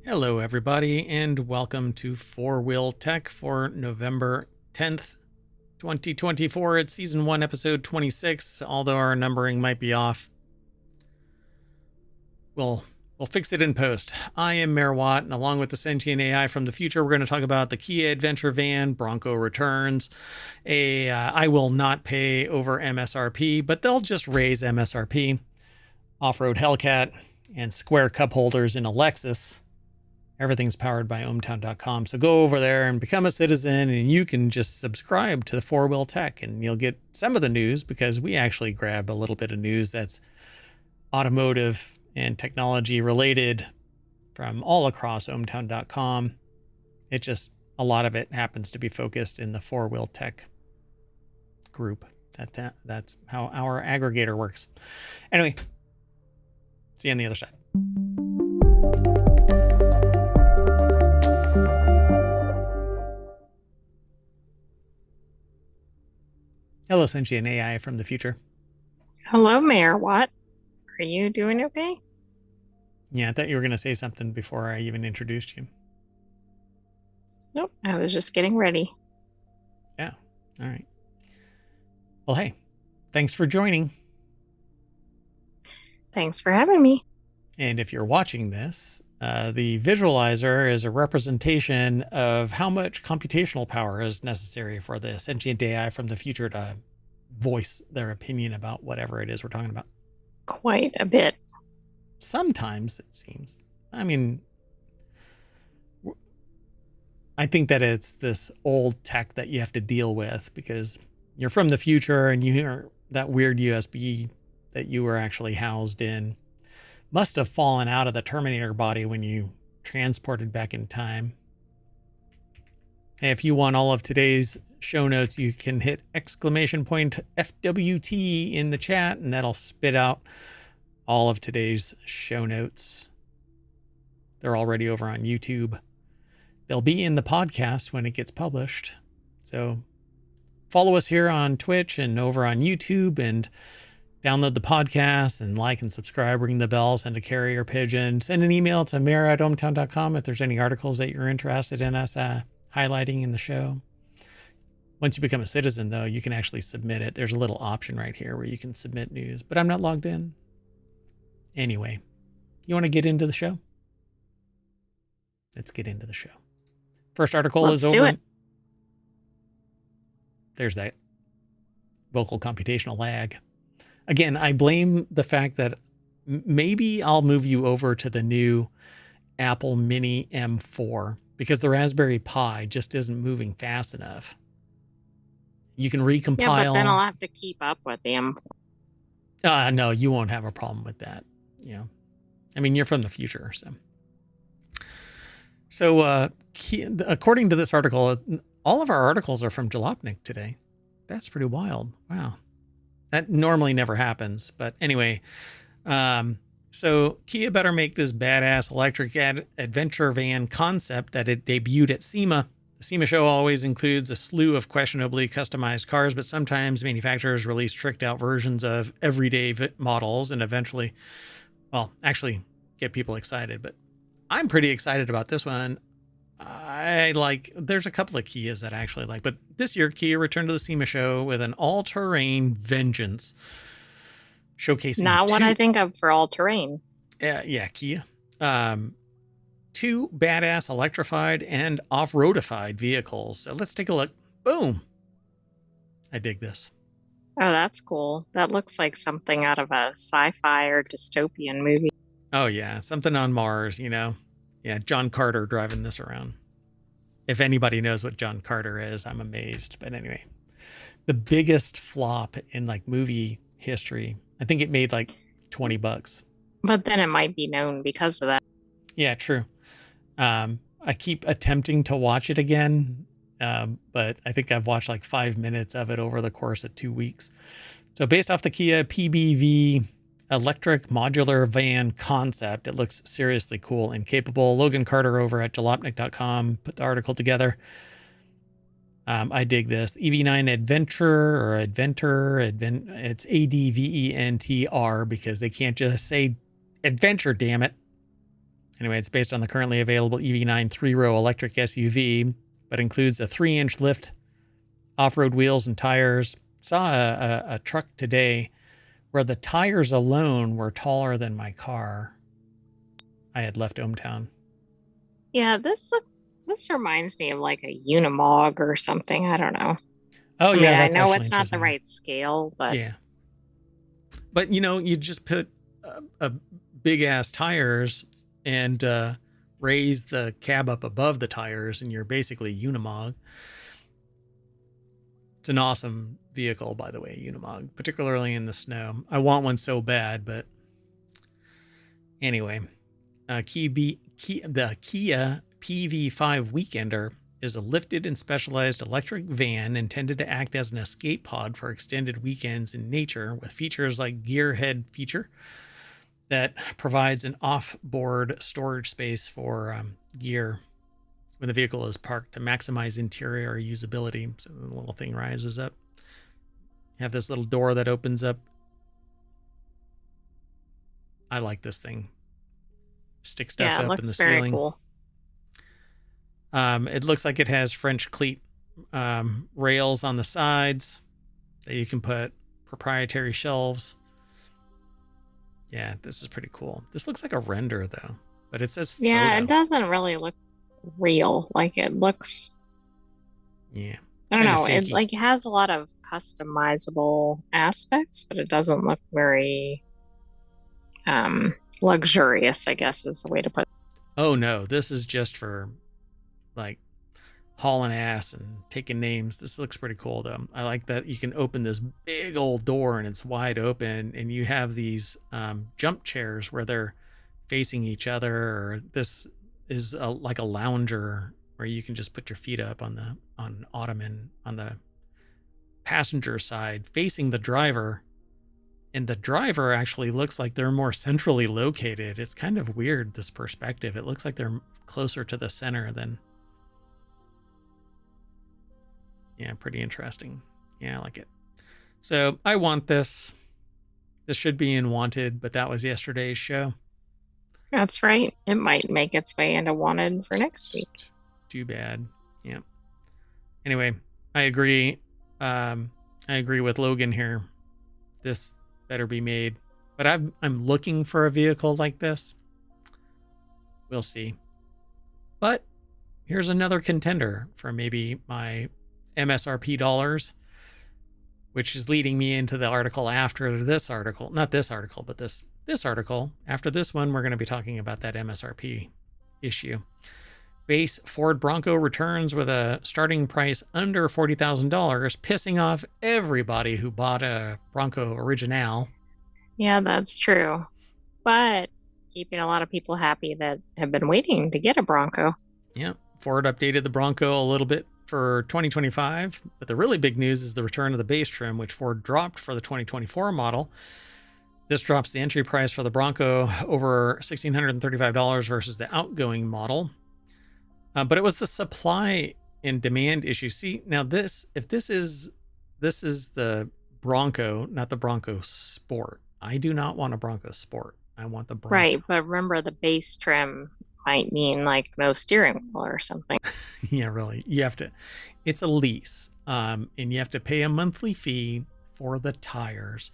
Hello, everybody, and welcome to Four Wheel Tech for November 10th, 2024. It's Season 1, Episode 26. Although our numbering might be off, we'll fix it in post. I am Mayor Watt, and along with the sentient AI from the future, we're going to talk about the Kia Adventure van, Bronco returns. I will not pay over MSRP, but they'll just raise MSRP. Off-road Hellcat and square cup holders in a Lexus. Everything's powered by ohmTown.com. So go over there and become a citizen, and you can just subscribe to the Four Wheel Tech, and you'll get some of the news because we actually grab a little bit of news that's automotive and technology related from all across ohmTown.com. It just, a lot of it happens to be focused in the Four Wheel Tech group. That's how our aggregator works. Anyway, see you on the other side. Hello, sentient AI from the future. Hello, Mayor Watt. Are you doing okay? Yeah, I thought you were going to say something before I even introduced you. Nope, I was just getting ready. Yeah, all right. Well, hey, thanks for joining. Thanks for having me. And if you're watching this, the visualizer is a representation of how much computational power is necessary for the sentient AI from the future to voice their opinion about whatever it is we're talking about. Quite a bit. Sometimes it seems. I mean, I think that it's this old tech that you have to deal with because you're from the future and you hear that weird USB that you were actually housed in must have fallen out of the Terminator body when you transported back in time. Hey, if you want all of today's show notes, you can hit !FWT in the chat, and that'll spit out all of today's show notes. They're already over on YouTube. They'll be in the podcast when it gets published. So follow us here on Twitch and over on YouTube, and download the podcast and like and subscribe, ring the bell, send a carrier pigeon, send an email to mayor@ohmtown.com if there's any articles that you're interested in us highlighting in the show. Once you become a citizen, though, you can actually submit it. There's a little option right here where you can submit news, but I'm not logged in. Anyway, you want to get into the show? Let's get into the show. First article is over. Let's do it. There's that vocal computational lag. Again, I blame the fact that maybe I'll move you over to the new Apple Mini M4 because the Raspberry Pi just isn't moving fast enough. You can recompile. Yeah, but then I'll have to keep up with the M4. No, you won't have a problem with that. You know, I mean, you're from the future, so. According to this article, all of our articles are from Jalopnik today. That's pretty wild. Wow. That normally never happens, but anyway, so Kia better make this badass electric adventure van concept that it debuted at SEMA. The SEMA show always includes a slew of questionably customized cars, but sometimes manufacturers release tricked out versions of everyday models and eventually, well, actually get people excited. But I'm pretty excited about this one. There's a couple of Kias that I actually like, but this year Kia returned to the SEMA show with an all-terrain Vengeance showcasing Not what I think of for all-terrain. Yeah, Kia. 2 badass electrified and off-roadified vehicles. So let's take a look. Boom. I dig this. Oh, that's cool. That looks like something out of a sci-fi or dystopian movie. Oh yeah, something on Mars, you know. Yeah, John Carter driving this around. If anybody knows what John Carter is, I'm amazed. But anyway, the biggest flop in like movie history. I think it made like $20. But then it might be known because of that. Yeah, true. I keep attempting to watch it again, but I think I've watched like 5 minutes of it over the course of 2 weeks. So based off the Kia PBV electric modular van concept, it looks seriously cool and capable. Logan Carter over at jalopnik.com put the article together. I dig this. EV9 Adventure or Adventure, it's ADVENTR because they can't just say adventure, damn it. Anyway, it's based on the currently available EV9 three-row electric SUV, but includes a 3-inch lift, off-road wheels and tires. Saw a truck today where the tires alone were taller than my car. I had left ohmTown. Yeah, this reminds me of like a Unimog or something. I don't know. Oh, I mean, yeah, I that's know actually it's not the interesting. right scale, but Yeah. But, you just put a big-ass tires and raise the cab up above the tires, and you're basically Unimog. It's an awesome vehicle, by the way, Unimog, particularly in the snow. I want one so bad, but anyway. The Kia PV5 Weekender is a lifted and specialized electric van intended to act as an escape pod for extended weekends in nature, with features like Gearhead feature that provides an off-board storage space for gear when the vehicle is parked to maximize interior usability. So the little thing rises up. You have this little door that opens up. I like this thing. Stick stuff yeah, it up in the looks very ceiling. cool. It looks like it has French cleat rails on the sides that you can put proprietary shelves. Yeah, this is pretty cool. This looks like a render though, but it says Yeah, photo. it doesn't really look real. Like it looks, Yeah, I don't kind of know, it fakey. like has a lot of customizable aspects, but it doesn't look very luxurious, I guess is the way to put it. Oh no, this is just for like hauling ass and taking names. This looks pretty cool though. I like that you can open this big old door and it's wide open, and you have these jump chairs where they're facing each other. Or this is like a lounger where you can just put your feet up on an ottoman on the passenger side facing the driver. And the driver actually looks like they're more centrally located. It's kind of weird, this perspective. It looks like they're closer to the center than... Yeah, pretty interesting. Yeah, I like it. So I want this. This should be in Wanted, but that was yesterday's show. That's right. It might make its way into Wanted for next week. Too bad. Yeah. Anyway, I agree. I agree with Logan here. This better be made. But I'm looking for a vehicle like this. We'll see. But here's another contender for maybe my MSRP dollars, which is leading me into the article after this article. Not this article, but this article. After this one, we're going to be talking about that MSRP issue. Base Ford Bronco returns with a starting price under $40,000, pissing off everybody who bought a Bronco Original. Yeah, that's true. But keeping a lot of people happy that have been waiting to get a Bronco. Yeah, Ford updated the Bronco a little bit for 2025, but the really big news is the return of the base trim, which Ford dropped for the 2024 model. This drops the entry price for the Bronco over $1,635 versus the outgoing model. But it was the supply and demand issue. See, now this is the Bronco, not the Bronco Sport. I do not want a Bronco Sport. I want the Bronco. Right, but remember the base trim might mean like no steering wheel or something. Yeah, really. You have to, it's a lease, and you have to pay a monthly fee for the tires.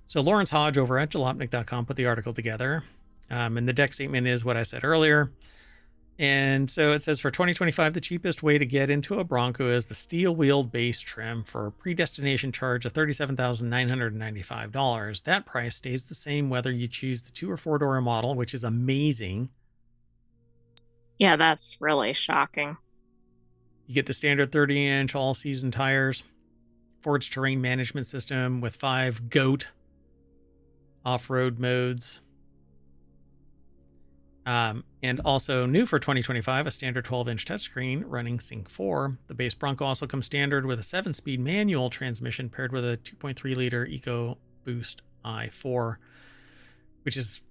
So Lawrence Hodge over at jalopnik.com put the article together. And the deck statement is what I said earlier. And so it says for 2025, the cheapest way to get into a Bronco is the steel-wheeled base trim for a predestination charge of $37,995. That price stays the same whether you choose the 2 or 4-door model, which is amazing. Yeah, that's really shocking. You get the standard 30-inch all-season tires, Ford's terrain management system with 5 GOAT off-road modes. And also new for 2025, a standard 12-inch touchscreen running Sync 4. The base Bronco also comes standard with a 7-speed manual transmission paired with a 2.3-liter EcoBoost i4, which is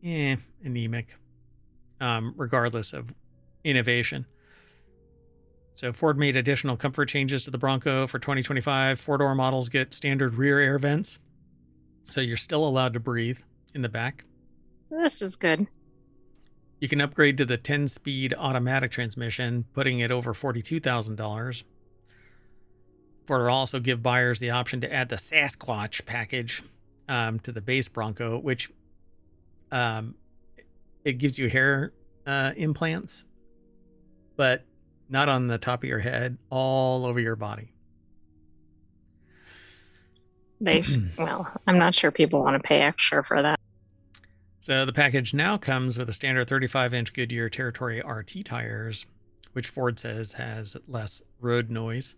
anemic, regardless of innovation. So Ford made additional comfort changes to the Bronco for 2025. 4-door models get standard rear air vents, so you're still allowed to breathe in the back. This is good. You can upgrade to the 10-speed automatic transmission, putting it over $42,000. Ford will also give buyers the option to add the Sasquatch package to the base Bronco, which it gives you hair implants, but not on the top of your head, all over your body. Well, I'm not sure people want to pay extra for that. So the package now comes with a standard 35-inch Goodyear Territory RT tires, which Ford says has less road noise.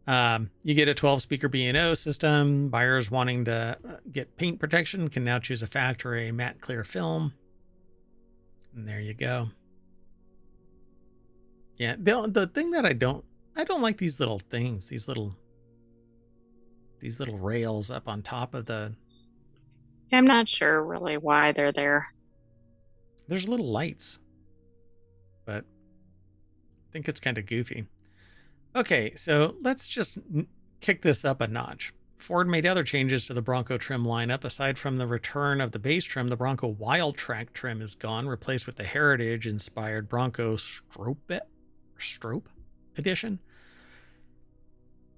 You get a 12-speaker B&O system. Buyers wanting to get paint protection can now choose a factory matte clear film. And there you go. Yeah, the thing that I don't like these little things, these little rails up on top of the. I'm not sure really why they're there. There's little lights, but I think it's kind of goofy. Okay, so let's just kick this up a notch. Ford made other changes to the Bronco trim lineup. Aside from the return of the base trim, the Bronco Wild Track trim is gone, replaced with the Heritage-inspired Bronco Strope Edition.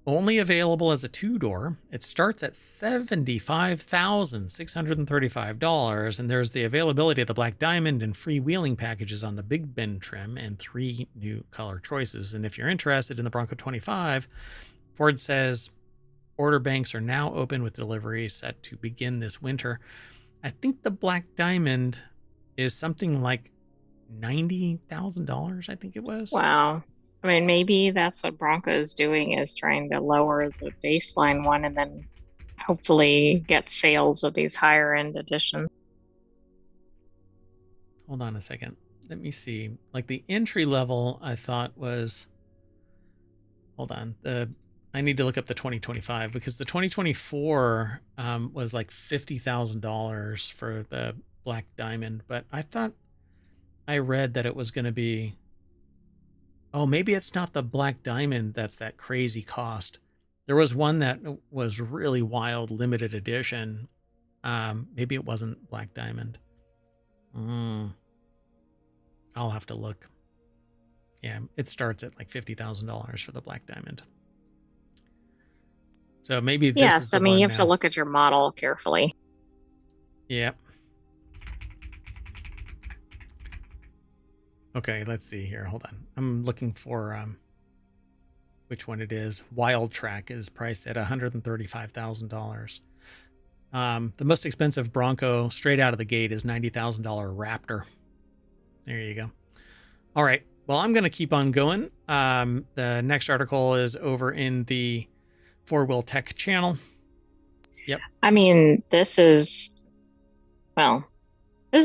Only available as a two-door. It starts at $75,635, and there's the availability of the Black Diamond and freewheeling packages on the Big Bend trim and 3 new color choices. And if you're interested in the Bronco 25, Ford says order banks are now open with delivery set to begin this winter. I think the Black Diamond is something like $90,000, I think it was. Wow. I mean, maybe that's what Bronco is doing, is trying to lower the baseline one and then hopefully get sales of these higher end editions. Hold on a second. Let me see. Like the entry level, I thought was. Hold on. I need to look up the 2025 because the 2024 was like $50,000 for the Black Diamond, but I thought I read that it was going to be. Oh, maybe it's not the Black Diamond that's that crazy cost. There was one that was really wild, limited edition. Maybe it wasn't Black Diamond. I'll have to look. Yeah, it starts at like $50,000 for the Black Diamond. So maybe this is the I mean, one you have now. to look at your model carefully. Yep. Okay, let's see here. Hold on. I'm looking for which one it is. Wild Track is priced at $135,000. The most expensive Bronco straight out of the gate is $90,000 Raptor. There you go. All right. Well, I'm going to keep on going. The next article is over in the Four Wheel Tech channel. Yep. I mean, this is a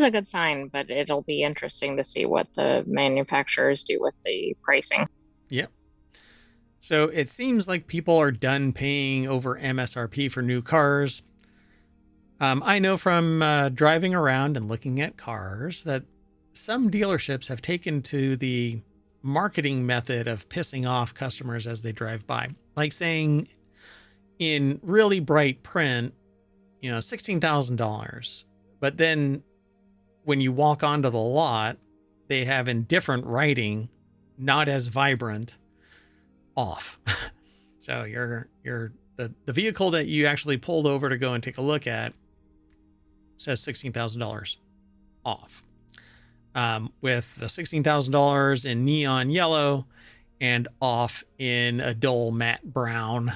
good sign, but it'll be interesting to see what the manufacturers do with the pricing. Yep. So it seems like people are done paying over MSRP for new cars. I know from driving around and looking at cars that some dealerships have taken to the marketing method of pissing off customers as they drive by, like saying in really bright print, $16,000. But then when you walk onto the lot, they have in different writing, not as vibrant, off. So the vehicle that you actually pulled over to go and take a look at says $16,000 off. With the $16,000 in neon yellow and off in a dull matte brown,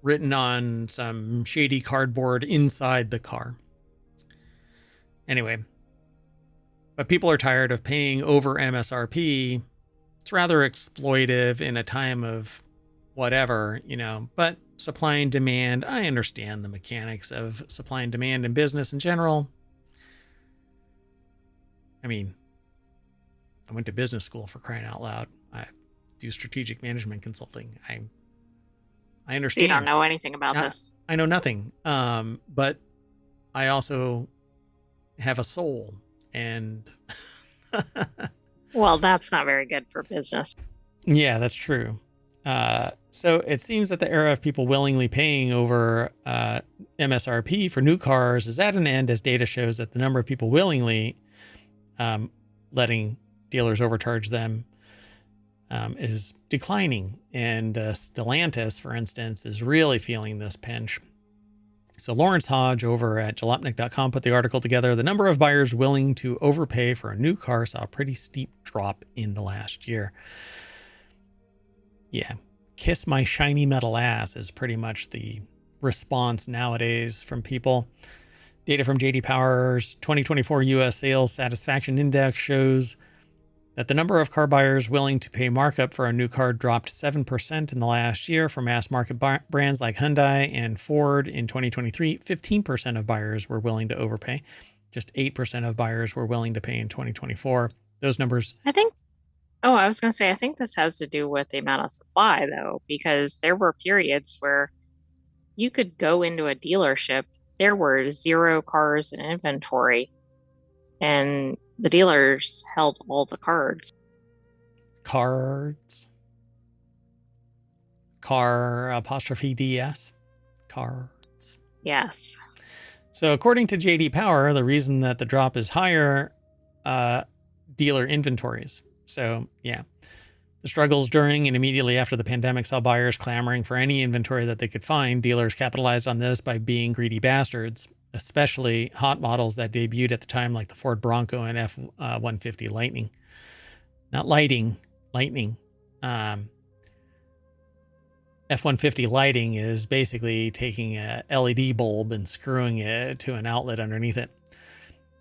written on some shady cardboard inside the car. Anyway, but people are tired of paying over MSRP. It's rather exploitive in a time of whatever, but supply and demand, I understand the mechanics of supply and demand in business in general. I mean, I went to business school, for crying out loud. I do strategic management consulting. I understand. You don't know anything about this. I know nothing. But I also have a soul, and well, that's not very good for business. Yeah, that's true. So it seems that the era of people willingly paying over MSRP for new cars is at an end, as data shows that the number of people willingly letting dealers overcharge them is declining. And Stellantis, for instance, is really feeling this pinch. So Lawrence Hodge over at jalopnik.com put the article together. The number of buyers willing to overpay for a new car saw a pretty steep drop in the last year. Yeah, kiss my shiny metal ass is pretty much the response nowadays from people. Data from J.D. Power's 2024 U.S. Sales Satisfaction Index shows that the number of car buyers willing to pay markup for a new car dropped 7% in the last year for mass market brands like Hyundai and Ford. In 2023, 15% of buyers were willing to overpay. Just 8% of buyers were willing to pay in 2024. Those numbers. I was going to say, I think this has to do with the amount of supply, though, because there were periods where you could go into a dealership, there were 0 cars in inventory, and the dealers held all the cards. Cards. Car apostrophe DS. Cards. Yes. So according to J.D. Power, the reason that the drop is higher, dealer inventories. So yeah, the struggles during and immediately after the pandemic saw buyers clamoring for any inventory that they could find. Dealers capitalized on this by being greedy bastards, especially hot models that debuted at the time, like the Ford Bronco and F-150 Lightning. Not Lighting, Lightning. F-150 Lighting is basically taking a LED bulb and screwing it to an outlet underneath it.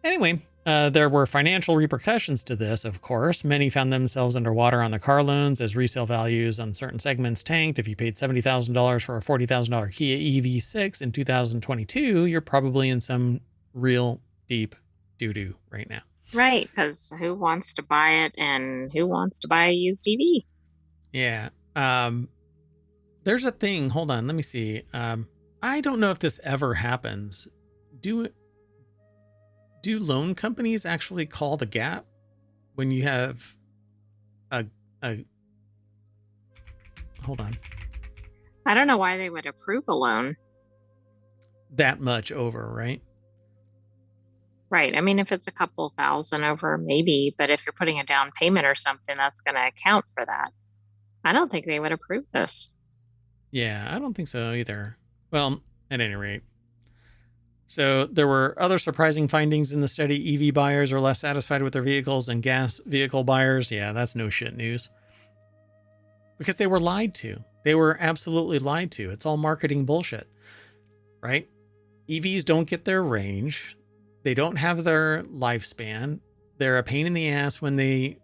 Anyway, there were financial repercussions to this, of course. Many found themselves underwater on the car loans as resale values on certain segments tanked. If you paid $70,000 for a $40,000 Kia EV6 in 2022, you're probably in some real deep doo-doo right now. Right, because who wants to buy it and who wants to buy a used EV? Yeah. There's a thing. Hold on. Let me see. I don't know if this ever happens. Do loan companies actually call the gap when you have a hold on. I don't know why they would approve a loan. That much over, right? Right. I mean, if it's a couple thousand over, maybe, but if you're putting a down payment or something, that's going to account for that. I don't think they would approve this. Yeah, I don't think so either. Well, at any rate. So there were other surprising findings in the study. EV buyers are less satisfied with their vehicles than gas vehicle buyers. Yeah, that's no shit news. Because they were lied to. They were absolutely lied to. It's all marketing bullshit, right? EVs don't get their range. They don't have their lifespan. They're a pain in the ass when they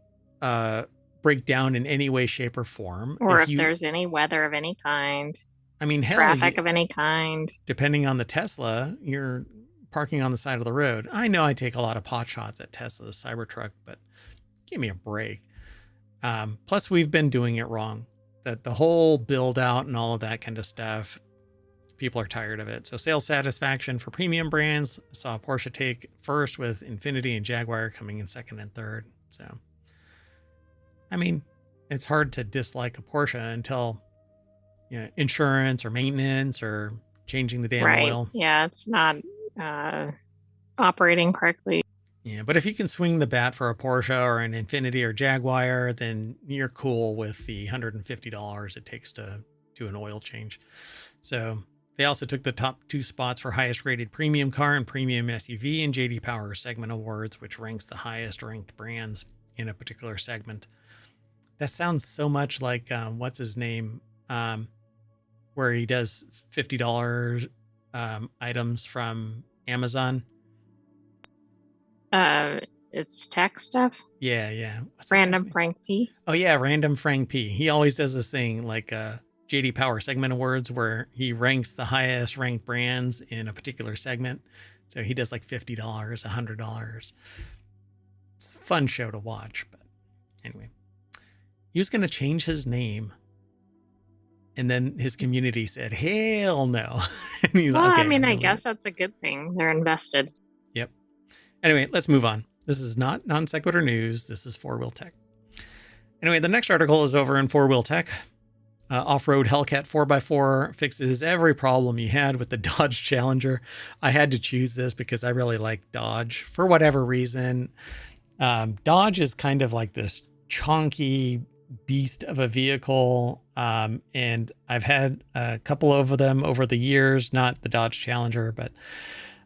break down in any way, shape, or form. Or if there's any weather of any kind. I mean, hell, traffic of any kind. Depending on the Tesla, you're parking on the side of the road. I know I take a lot of pot shots at Tesla's Cybertruck, but give me a break. Plus, we've been doing it wrong. That the whole build out and all of that kind of stuff, people are tired of it. So sales satisfaction for premium brands saw Porsche take first, with Infiniti and Jaguar coming in second and third. So, I mean, it's hard to dislike a Porsche until insurance or maintenance or changing the damn oil. Yeah, it's not operating correctly. Yeah, but if you can swing the bat for a Porsche or an Infiniti or Jaguar, then you're cool with the $150 it takes to do an oil change. So they also took the top 2 spots for highest rated premium car and premium SUV in J.D. Power segment awards, which ranks the highest ranked brands in a particular segment. That sounds so much like what's his name? Where he does $50 items from Amazon. It's tech stuff. Yeah. Random Frank P. Oh yeah, Random Frank P. He always does this thing like JD Power segment awards where he ranks the highest ranked brands in a particular segment. So he does like $50, $100. It's a fun show to watch, but anyway. He was going to change his name. And then his community said, hell no. And he's well, okay, I mean, I guess that's a good thing. They're invested. Yep. Anyway, let's move on. This is not non sequitur news. This is 4-wheel tech. Anyway, the next article is over in 4-wheel tech. Off-road Hellcat 4x4 fixes every problem you had with the Dodge Challenger. I had to choose this because I really like Dodge for whatever reason. Dodge is kind of like this chonky beast of a vehicle. And I've had a couple of them over the years, not the Dodge Challenger, but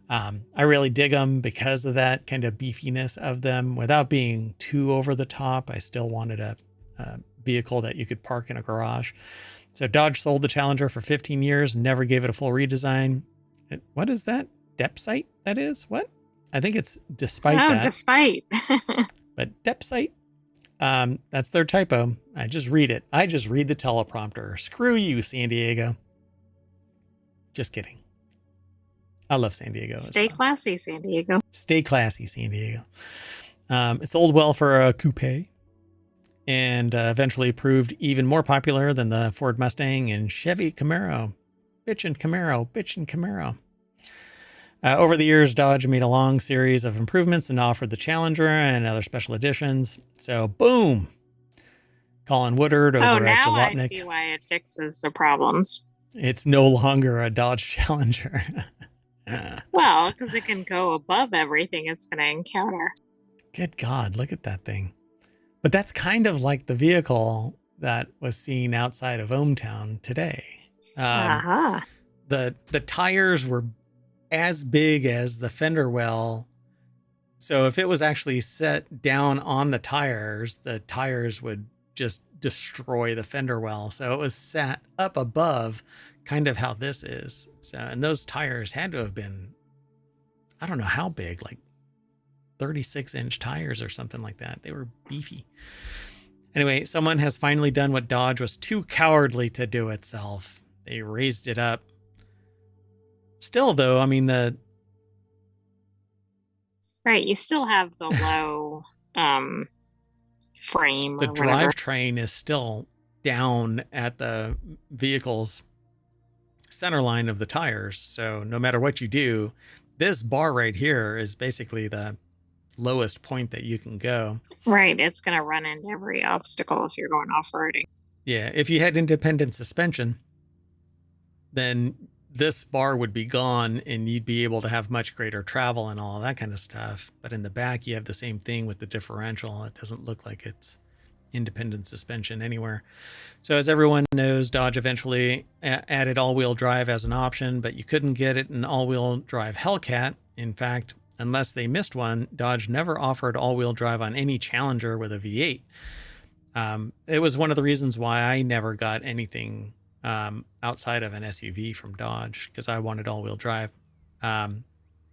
I really dig them because of that kind of beefiness of them without being too over the top. I still wanted a vehicle that you could park in a garage. So Dodge sold the Challenger for 15 years, never gave it a full redesign. What is that? Depsite, that is? What? I think it's despite that. Despite. But Depsite, that's their typo. I just read it. I just read the teleprompter. Screw you, San Diego. Just kidding. I love San Diego. Stay classy, San Diego. Stay classy, San Diego. It sold well for a coupe and eventually proved even more popular than the Ford Mustang and Chevy Camaro. Bitchin' Camaro. Over the years, Dodge made a long series of improvements and offered the Challenger and other special editions. So, boom. Colin Woodard over at Jalopnik. Now I see why it fixes the problems. It's no longer a Dodge Challenger. Well, because it can go above everything it's going to encounter. Good God, look at that thing. But that's kind of like the vehicle that was seen outside of ohmTown today. The tires were as big as the fender well. So if it was actually set down on the tires would just destroy the fender well. So it was sat up above, kind of how this is. So, and those tires had to have been, I don't know how big, like 36-inch tires or something like that. They were beefy. Anyway, someone has finally done what Dodge was too cowardly to do itself. They raised it up. Still, though, I mean, right, you still have the low frame. The drivetrain is still down at the vehicle's center line of the tires. So no matter what you do, this bar right here is basically the lowest point that you can go. Right, it's going to run into every obstacle if you're going off-roading. Yeah, if you had independent suspension, then this bar would be gone and you'd be able to have much greater travel and all that kind of stuff. But in the back, you have the same thing with the differential. It doesn't look like it's independent suspension anywhere. So as everyone knows, Dodge eventually added all-wheel drive as an option, but you couldn't get it in all-wheel drive Hellcat. In fact, unless they missed one, Dodge never offered all-wheel drive on any Challenger with a V8. It was one of the reasons why I never got anything outside of an SUV from Dodge, because I wanted all-wheel drive.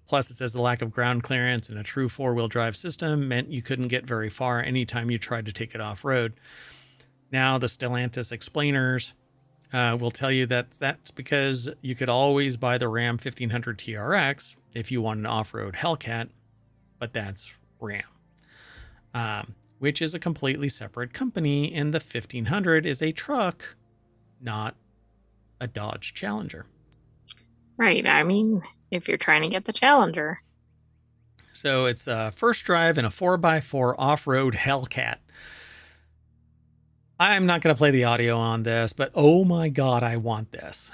Plus, it says the lack of ground clearance and a true four-wheel drive system meant you couldn't get very far anytime you tried to take it off-road. Now, the Stellantis explainers will tell you that that's because you could always buy the Ram 1500 TRX if you want an off-road Hellcat, but that's Ram, which is a completely separate company, and the 1500 is a truck, not a Dodge Challenger. Right. I mean, if you're trying to get the Challenger. So it's a first drive in a 4x4 off-road Hellcat. I'm not going to play the audio on this, but oh my God, I want this.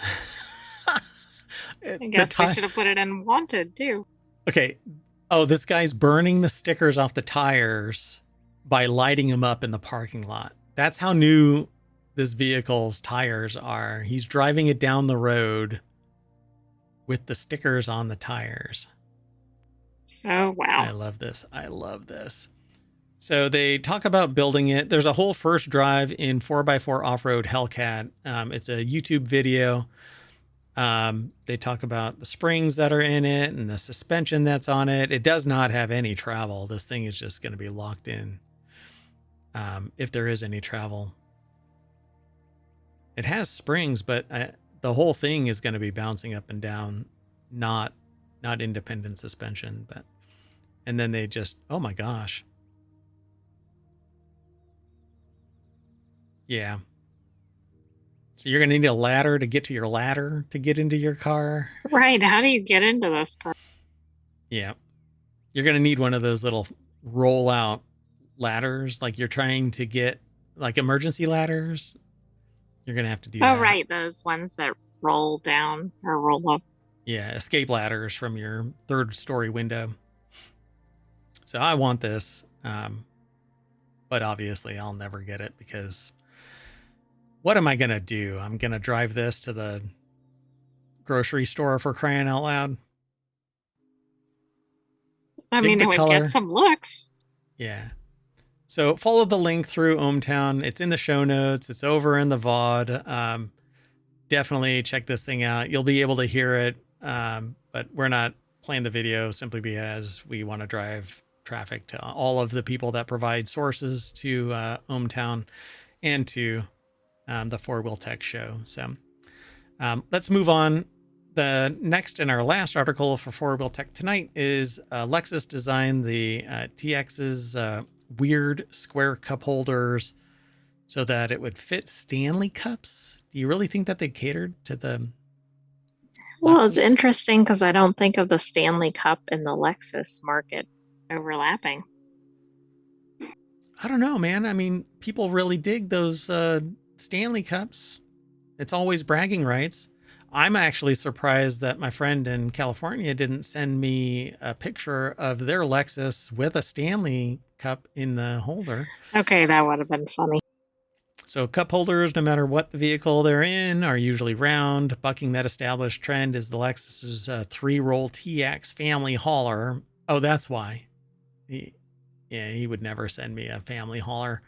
I guess we should have put it in wanted too. Okay. Oh, this guy's burning the stickers off the tires by lighting them up in the parking lot. That's how new this vehicle's tires are. He's driving it down the road with the stickers on the tires. Oh, wow. I love this. So they talk about building it. There's a whole first drive in 4x4 off-road Hellcat. It's a YouTube video. They talk about the springs that are in it and the suspension that's on it. It does not have any travel. This thing is just going to be locked in. If there is any travel. It has springs, but the whole thing is going to be bouncing up and down, not independent suspension. And then they just, oh my gosh. Yeah. So you're going to need a ladder to get to your ladder to get into your car. Right. How do you get into this car? Yeah. You're going to need one of those little roll out ladders. Like you're trying to get like emergency ladders. You're going to have to do that. Oh, right. Those ones that roll down or roll up. Yeah. Escape ladders from your third story window. So I want this. But obviously I'll never get it because what am I going to do? I'm going to drive this to the grocery store for crying out loud. I Dig mean, the it would get color. some looks. Yeah. So follow the link through ohmTown. It's in the show notes. It's over in the VOD. Definitely check this thing out. You'll be able to hear it, but we're not playing the video simply because we want to drive traffic to all of the people that provide sources to ohmTown and to the Four Wheel Tech show. So let's move on. The next and our last article for Four Wheel Tech tonight is Lexus designed the TX's weird square cup holders so that it would fit Stanley cups. Do you really think that they catered to the Well, it's Lexus? interesting because I don't think of the Stanley Cup and the Lexus market overlapping. I don't know, man. I mean, people really dig those Stanley cups. It's always bragging rights. I'm actually surprised that my friend in California didn't send me a picture of their Lexus with a Stanley cup in the holder. Okay, that would have been funny. So cup holders, no matter what the vehicle they're in, are usually round. Bucking that established trend is the Lexus's three-roll TX family hauler. Oh, that's why. He would never send me a family hauler,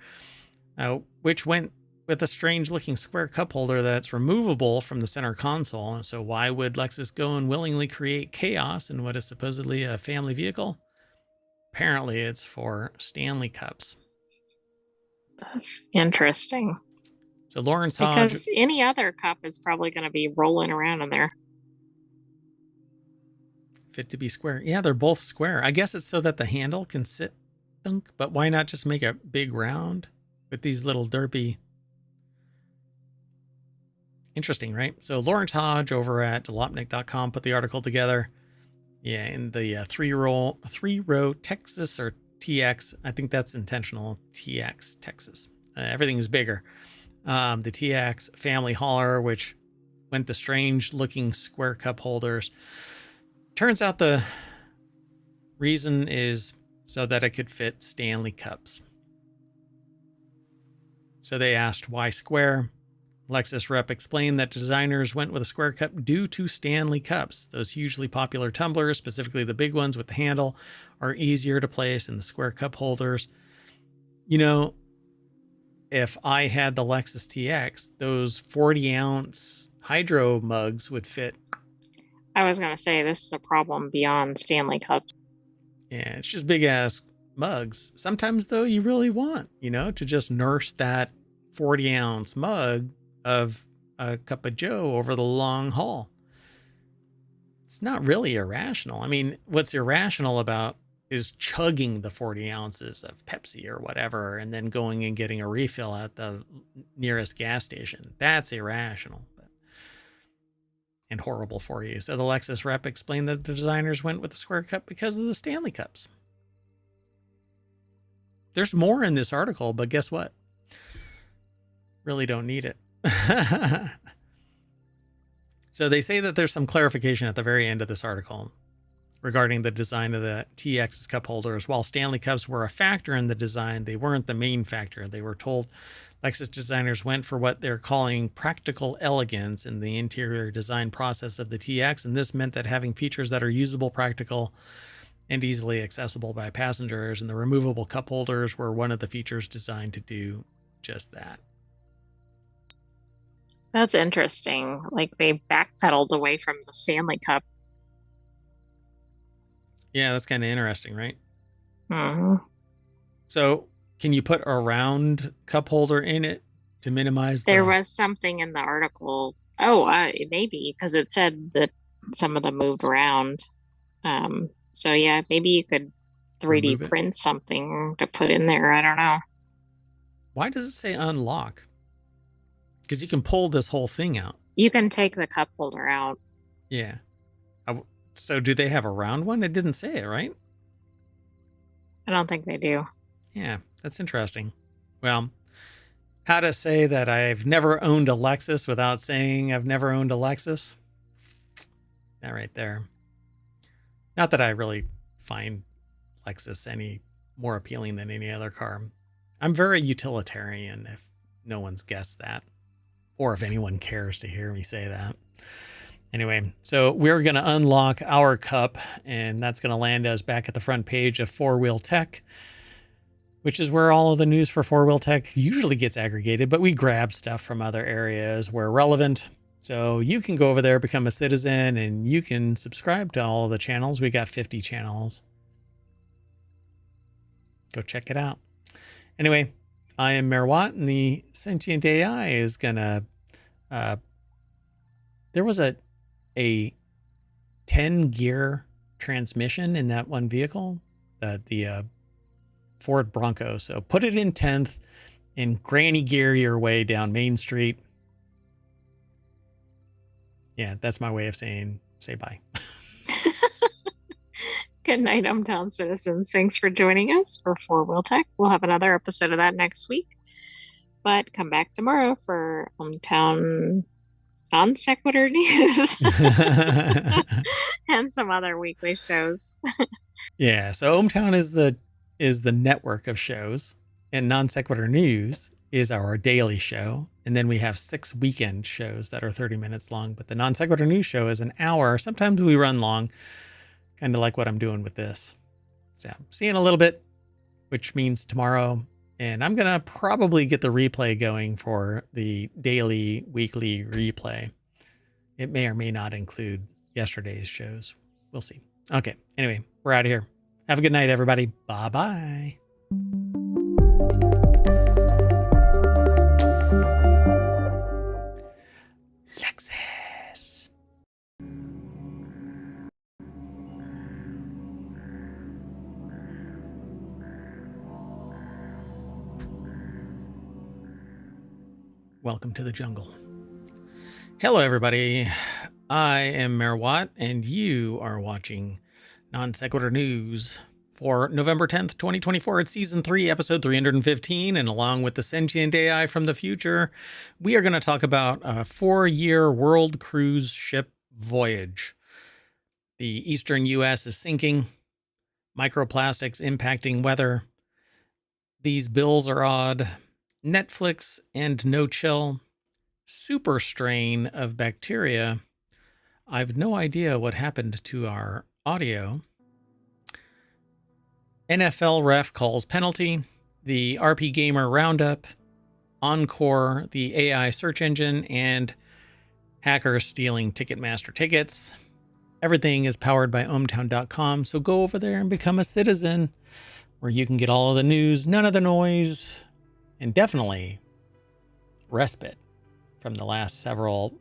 which went with a strange-looking square cup holder that's removable from the center console. So why would Lexus go and willingly create chaos in what is supposedly a family vehicle? Apparently, it's for Stanley cups. That's interesting. So Lawrence Hodge, Because any other cup is probably going to be rolling around in there. fit to be square. Yeah, they're both square. I guess it's so that the handle can sit thunk, but why not just make a big round with these little derpy? Interesting, right? So Lawrence Hodge over at Jalopnik.com put the article together. Yeah, in the three-row Texas or TX. I think that's intentional. TX Texas. Everything is bigger. The TX family hauler, which went the strange-looking square cup holders. Turns out the reason is so that it could fit Stanley cups. So they asked why square. Lexus rep explained that designers went with a square cup due to Stanley cups. Those hugely popular tumblers, specifically the big ones with the handle, are easier to place in the square cup holders. You know, if I had the Lexus TX, those 40-ounce hydro mugs would fit. I was going to say this is a problem beyond Stanley Cups. Yeah, it's just big ass mugs. Sometimes, though, you really want, to just nurse that 40-ounce mug of a cup of Joe over the long haul. It's not really irrational. I mean, what's irrational about is chugging the 40 ounces of Pepsi or whatever and then going and getting a refill at the nearest gas station. That's irrational and horrible for you. So the Lexus rep explained that the designers went with the square cup because of the Stanley cups. There's more in this article, but guess what? Really don't need it. So they say that there's some clarification at the very end of this article regarding the design of the TX's cup holders. While Stanley cups were a factor in the design, they weren't the main factor. They were told Lexus designers went for what they're calling practical elegance in the interior design process of the TX, and this meant that having features that are usable, practical, and easily accessible by passengers, and the removable cup holders were one of the features designed to do just that. That's interesting. Like they backpedaled away from the Stanley Cup. Yeah, that's kind of interesting, right? Mm-hmm. So can you put a round cup holder in it to minimize There the was something in the article. Oh, maybe because it said that some of them moved around. So yeah, maybe you could 3D remove it? print something to put in there. I don't know. Why does it say unlock? Because you can pull this whole thing out. You can take the cup holder out. Yeah. So do they have a round one? It didn't say it, right? I don't think they do. Yeah, that's interesting. Well, how to say that I've never owned a Lexus without saying I've never owned a Lexus? That right there. Not that I really find Lexus any more appealing than any other car. I'm very utilitarian, if no one's guessed that, or if anyone cares to hear me say that. Anyway, so we're going to unlock our cup, and that's going to land us back at the front page of Four Wheel Tech, which is where all of the news for Four Wheel Tech usually gets aggregated, but we grab stuff from other areas where relevant. So you can go over there, become a citizen, and you can subscribe to all of the channels. We got 50 channels. Go check it out. Anyway, I am Mayor Watt, and the sentient AI is going to... there was a 10-gear transmission in that one vehicle, the Ford Bronco. So put it in 10th and granny gear your way down Main Street. Yeah, that's my way of saying say bye. Good night, ohmTown citizens. Thanks for joining us for Four Wheel Tech. We'll have another episode of that next week. But come back tomorrow for ohmTown Non Sequitur news and some other weekly shows. Yeah, so ohmTown is the network of shows, and Non Sequitur News is our daily show. And then we have 6 weekend shows that are 30 minutes long. But the Non Sequitur News show is an hour. Sometimes we run long, kind of like what I'm doing with this. So see you in a little bit, which means tomorrow. And I'm going to probably get the replay going for the daily, weekly replay. It may or may not include yesterday's shows. We'll see. Okay. Anyway, we're out of here. Have a good night, everybody. Bye-bye. Lexus. Welcome to the jungle. Hello, everybody. I am Mayor Watt, and you are watching Non Sequitur News for November 10th, 2024. It's Season 3, Episode 315, and along with the sentient AI from the future, we are going to talk about a 4-year world cruise ship voyage. The eastern U.S. is sinking, microplastics impacting weather. These bills are odd. Netflix and no chill. Super strain of bacteria. I've no idea what happened to our audio. NFL ref calls penalty. The RP Gamer Roundup. Encore, the AI search engine, and hackers stealing Ticketmaster tickets. Everything is powered by ohmTown.com, so go over there and become a citizen where you can get all of the news, none of the noise, and definitely respite from the last several,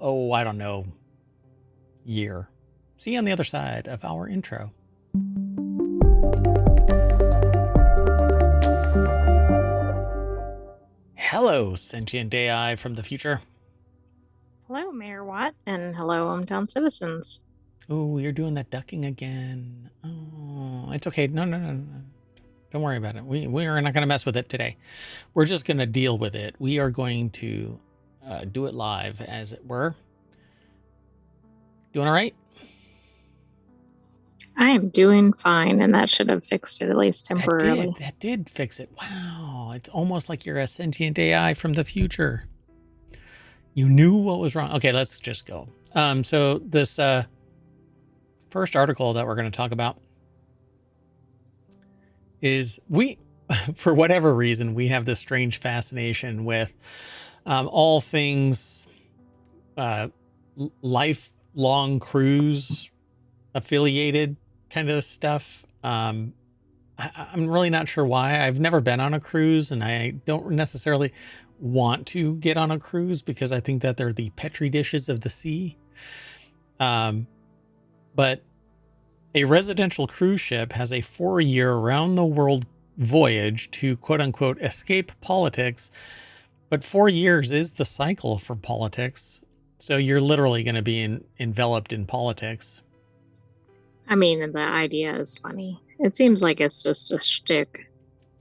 year. See you on the other side of our intro. Hello, sentient AI from the future. Hello, Mayor Watt, and hello, ohmTown citizens. Oh, you're doing that ducking again. Oh, it's okay. No. Don't worry about it. We are not going to mess with it today. We're just going to deal with it. We are going to do it live, as it were. Doing all right? I am doing fine, and that should have fixed it at least temporarily. That did fix it. Wow. It's almost like you're a sentient AI from the future. You knew what was wrong. Okay, let's just go. So this first article that we're going to talk about is for whatever reason, we have this strange fascination with all things lifelong cruise affiliated kind of stuff. I'm really not sure why. I've never been on a cruise, and I don't necessarily want to get on a cruise because I think that they're the petri dishes of the sea. But a residential cruise ship has a 4-year round-the-world voyage to quote-unquote escape politics. But 4 years is the cycle for politics. So you're literally going to be enveloped in politics. I mean, the idea is funny. It seems like it's just a shtick.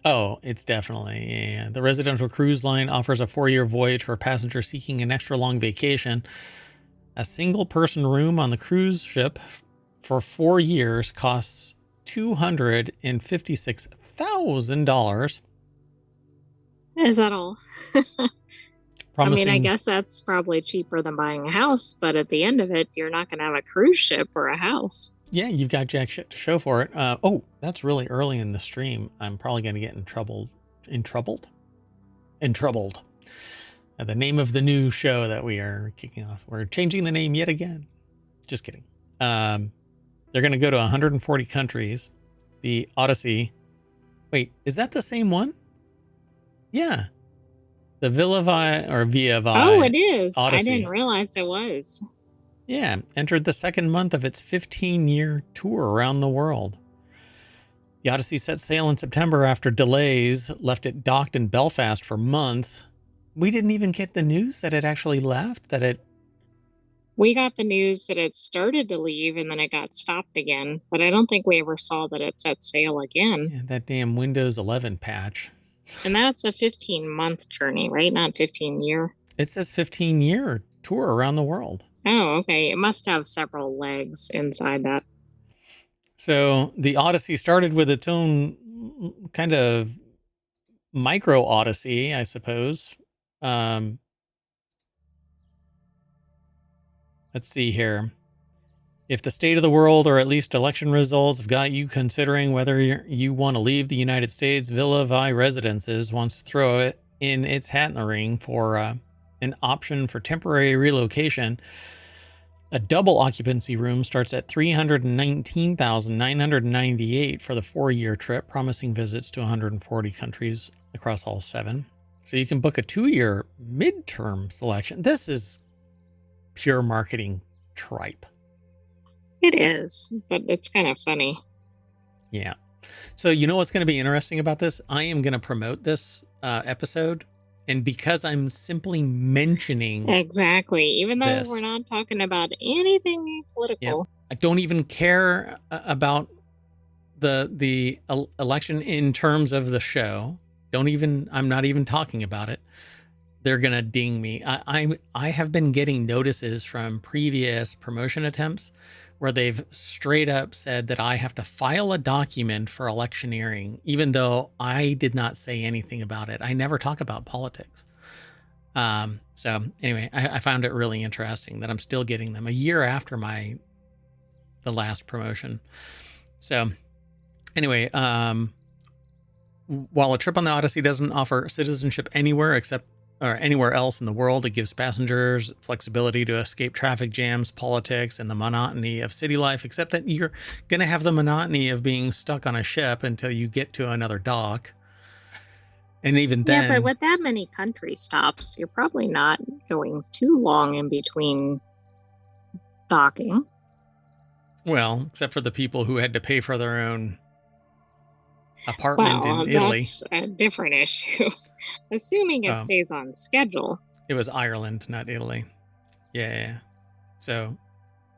Oh, it's definitely. Yeah. The residential cruise line offers a 4-year voyage for passengers seeking an extra long vacation. A single person room on the cruise ship for 4 years costs $256,000, Is that all? I mean, I promising. guess that's probably cheaper than buying a house, but at the end of it, you're not going to have a cruise ship or a house. Yeah, you've got jack shit to show for it. Oh, that's really early in the stream. I'm probably going to get in trouble. In troubled? In troubled. The name of the new show that we are kicking off. We're changing the name yet again. Just kidding. They're going to go to 140 countries. The Odyssey. Wait, is that the same one? Yeah. The Via Oh, it is. Odyssey. I didn't realize it was. Yeah, entered the second month of its 15-year tour around the world. The Odyssey set sail in September after delays left it docked in Belfast for months. We didn't even get the news that it actually left, We got the news that it started to leave and then it got stopped again, but I don't think we ever saw that it set sail again. yeah, that damn Windows 11 patch. And that's a 15-month journey, right? Not 15-year. It says 15-year tour around the world. Oh, okay. It must have several legs inside that. So the Odyssey started with its own kind of micro Odyssey, I suppose. Let's see here. If the state of the world, or at least election results, have got you considering whether you want to leave the United States, Villa Vi Residences wants to throw it in its hat in the ring for an option for temporary relocation. A double occupancy room starts at $319,998 for the 4-year trip, promising visits to 140 countries across all 7. So you can book a 2-year midterm selection. This is pure marketing tripe. It is, but it's kind of funny. Yeah. So you know what's going to be interesting about this? I am going to promote this episode. And because I'm simply mentioning exactly, even though we're not talking about anything political, I don't even care about the election in terms of the show. I'm not even talking about it. They're gonna ding me. I have been getting notices from previous promotion attempts where they've straight up said that I have to file a document for electioneering, even though I did not say anything about it. I never talk about politics. So anyway, I found it really interesting that I'm still getting them a year after the last promotion. So anyway, while a trip on the Odyssey doesn't offer citizenship anywhere else in the world, it gives passengers flexibility to escape traffic jams, politics, and the monotony of city life, except that you're going to have the monotony of being stuck on a ship until you get to another dock. And even then... Yeah, but with that many country stops, you're probably not going too long in between docking. Well, except for the people who had to pay for their own apartment in Italy. That's a different issue. Assuming it stays on schedule. It was Ireland, not Italy. Yeah. So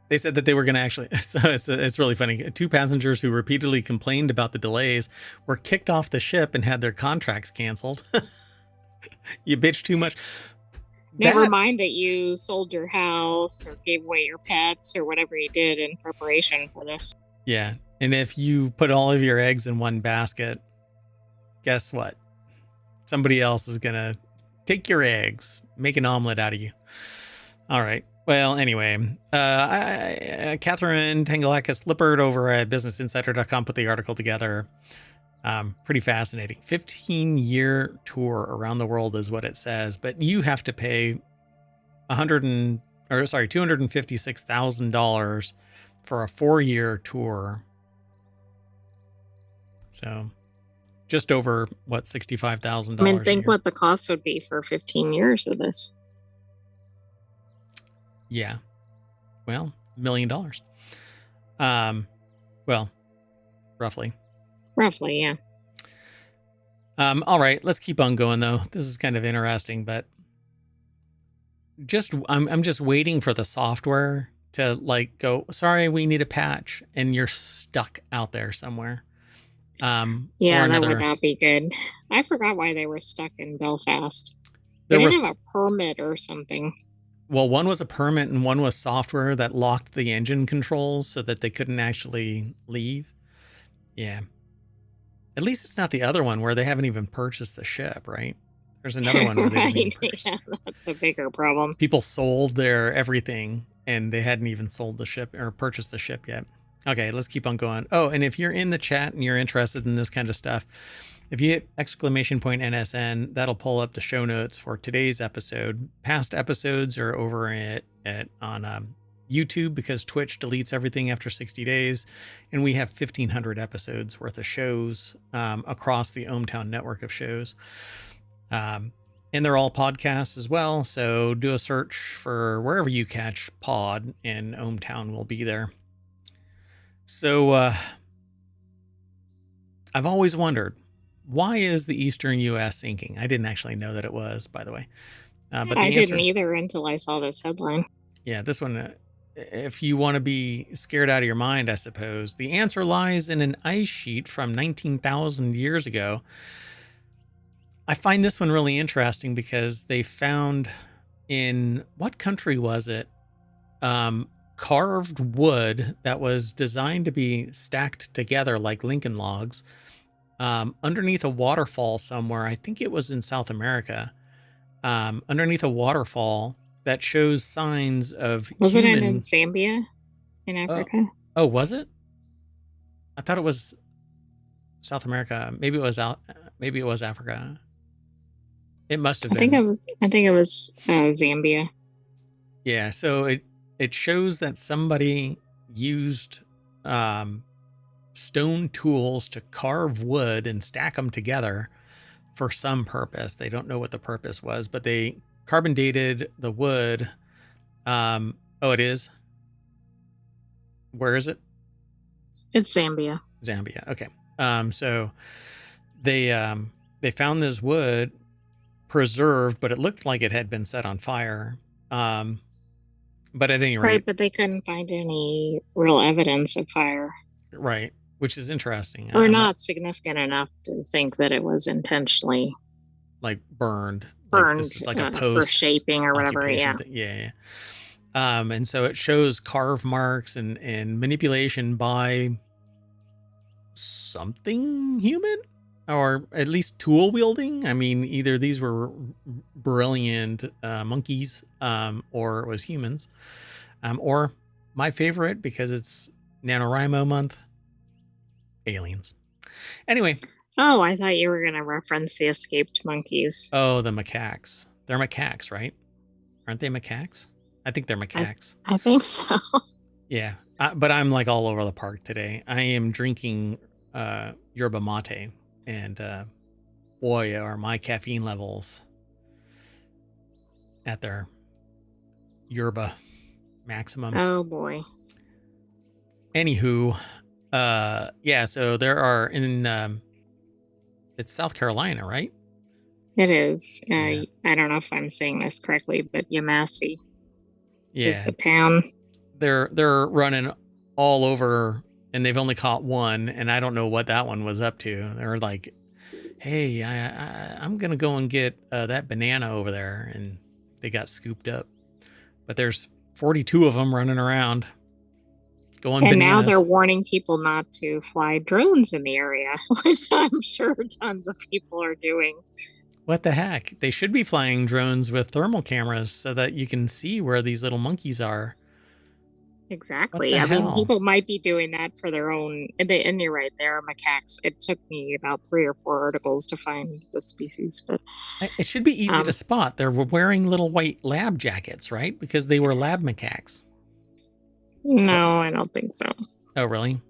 they said that they were going to actually... So it's really funny. 2 passengers who repeatedly complained about the delays were kicked off the ship and had their contracts canceled. You bitch too much. Never mind that you sold your house or gave away your pets or whatever you did in preparation for this. Yeah. And if you put all of your eggs in one basket, guess what? Somebody else is going to take your eggs, make an omelet out of you. All right. Well, anyway, Catherine Tangalakis-Lippert over at BusinessInsider.com put the article together. Pretty fascinating. 15-year tour around the world is what it says, but you have to pay $256,000 for a 4-year tour. So just over $65,000. I mean, think what the cost would be for 15 years of this. Yeah. Well, $1 million. Well, roughly. Roughly, yeah. All right, let's keep on going though. This is kind of interesting, but I'm just waiting for the software to go, sorry, we need a patch, and you're stuck out there somewhere. Yeah, that would not be good. I forgot why they were stuck in Belfast. They didn't have a permit or something. Well, one was a permit and one was software that locked the engine controls so that they couldn't actually leave. Yeah. At least it's not the other one where they haven't even purchased the ship, right? There's another one where they didn't even Right. purchase. Yeah, that's a bigger problem. People sold their everything and they hadn't even sold the ship or purchased the ship yet. Okay, let's keep on going. Oh, and if you're in the chat and you're interested in this kind of stuff, if you hit !NSN, that'll pull up the show notes for today's episode. Past episodes are over on YouTube because Twitch deletes everything after 60 days. And we have 1,500 episodes worth of shows across the ohmTown network of shows. And they're all podcasts as well. So do a search for wherever you catch pod and ohmTown will be there. So I've always wondered, why is the Eastern U.S. sinking? I didn't actually know that it was, by the way. But I didn't either until I saw this headline. Yeah, this one, if you want to be scared out of your mind, I suppose, the answer lies in an ice sheet from 19,000 years ago. I find this one really interesting because they found in, what country was it? Carved wood that was designed to be stacked together like Lincoln logs underneath a waterfall somewhere. I think it was in South America. Underneath a waterfall that shows signs of Wasn't human... it in Zambia in Africa? Oh, was it? I thought it was South America. Maybe it was Africa. It must have been. I think it was Zambia. Yeah, so it shows that somebody used stone tools to carve wood and stack them together for some purpose. They don't know what the purpose was, but they carbon dated the wood. Oh, it is? Where is it? It's Zambia. Zambia. Okay. So they found this wood preserved, but it looked like it had been set on fire. But at any rate, right, but they couldn't find any real evidence of fire. Right, which is interesting. Or not significant enough to think that it was intentionally like burned. Like this is like a post for shaping or whatever. Yeah. Yeah. And so it shows carve marks and manipulation by something human, or at least tool wielding. I mean, either these were brilliant monkeys, or it was humans, or my favorite, because it's NaNoWriMo month, aliens. Anyway. Oh, I thought you were going to reference the escaped monkeys. Oh, the macaques. They're macaques, right? Aren't they macaques? I think they're macaques. I think so. Yeah. But I'm like all over the park today. I am drinking yerba mate, and boy, are my caffeine levels at their yerba maximum. Oh boy. Anywho, yeah, so there are in it's South Carolina, right? It is. Yeah. I don't know if I'm saying this correctly, but Yamasee is Yeah. the town. They're running all over, and they've only caught one, and I don't know what that one was up to. They're like, hey, I'm going to go and get that banana over there, and they got scooped up. But there's 42 of them running around going and bananas. Now they're warning people not to fly drones in the area, which I'm sure tons of people are doing. What the heck? They should be flying drones with thermal cameras so that you can see where these little monkeys are. Exactly. I mean, people might be doing that for their own. And you're right, there are macaques. It took me about 3 or 4 articles to find the species, but it should be easy to spot. They're wearing little white lab jackets, right? Because they were lab macaques. No, I don't think so. Oh, really?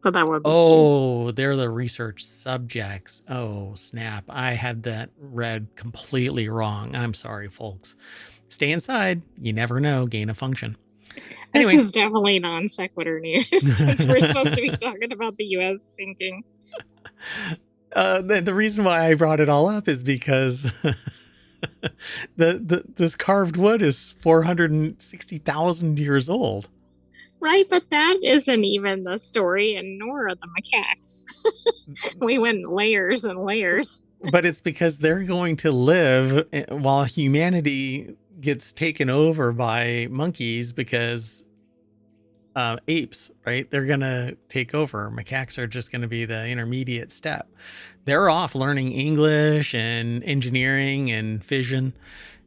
But that would be cute. They're the research subjects. Oh, snap. I had that read completely wrong. I'm sorry, folks. Stay inside. You never know. Gain of function. Anyway. This is definitely non sequitur news since we're supposed to be talking about the U.S. sinking. The reason why I brought it all up is because this carved wood is 460,000 years old. Right, but that isn't even the story, and nor are the macaques. We went layers and layers. But it's because they're going to live while humanity gets taken over by monkeys, because apes, right? They're going to take over. Macaques are just going to be the intermediate step. They're off learning English and engineering and fission.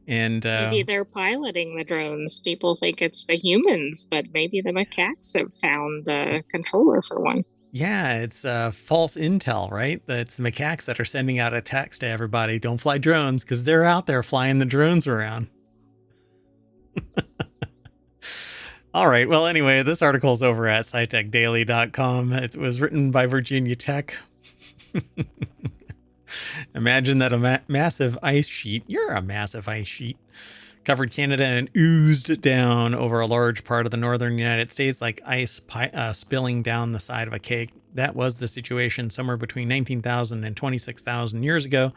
And Maybe they're piloting the drones. People think it's the humans, but maybe the macaques have found the controller for one. yeah, it's false intel, right? It's the macaques that are sending out a text to everybody, don't fly drones, because they're out there flying the drones around. All right. Well, anyway, this article is over at scitechdaily.com. It was written by Virginia Tech. Imagine that a massive ice sheet, you're a massive ice sheet, covered Canada and oozed down over a large part of the northern United States like ice spilling down the side of a cake. That was the situation somewhere between 19,000 and 26,000 years ago.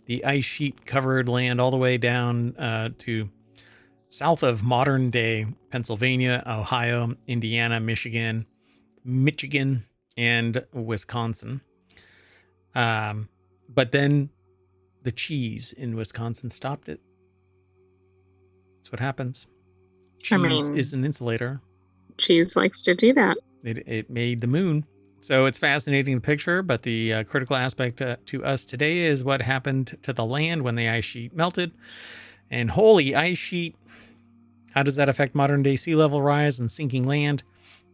The ice sheet covered land all the way down to south of modern day Pennsylvania, Ohio, Indiana, Michigan, and Wisconsin. But then the cheese in Wisconsin stopped it. That's what happens. Cheese is an insulator. Cheese likes to do that. It made the moon. So it's fascinating to picture, but the critical aspect to us today is what happened to the land when the ice sheet melted. And holy ice sheet, how does that affect modern day sea level rise and sinking land?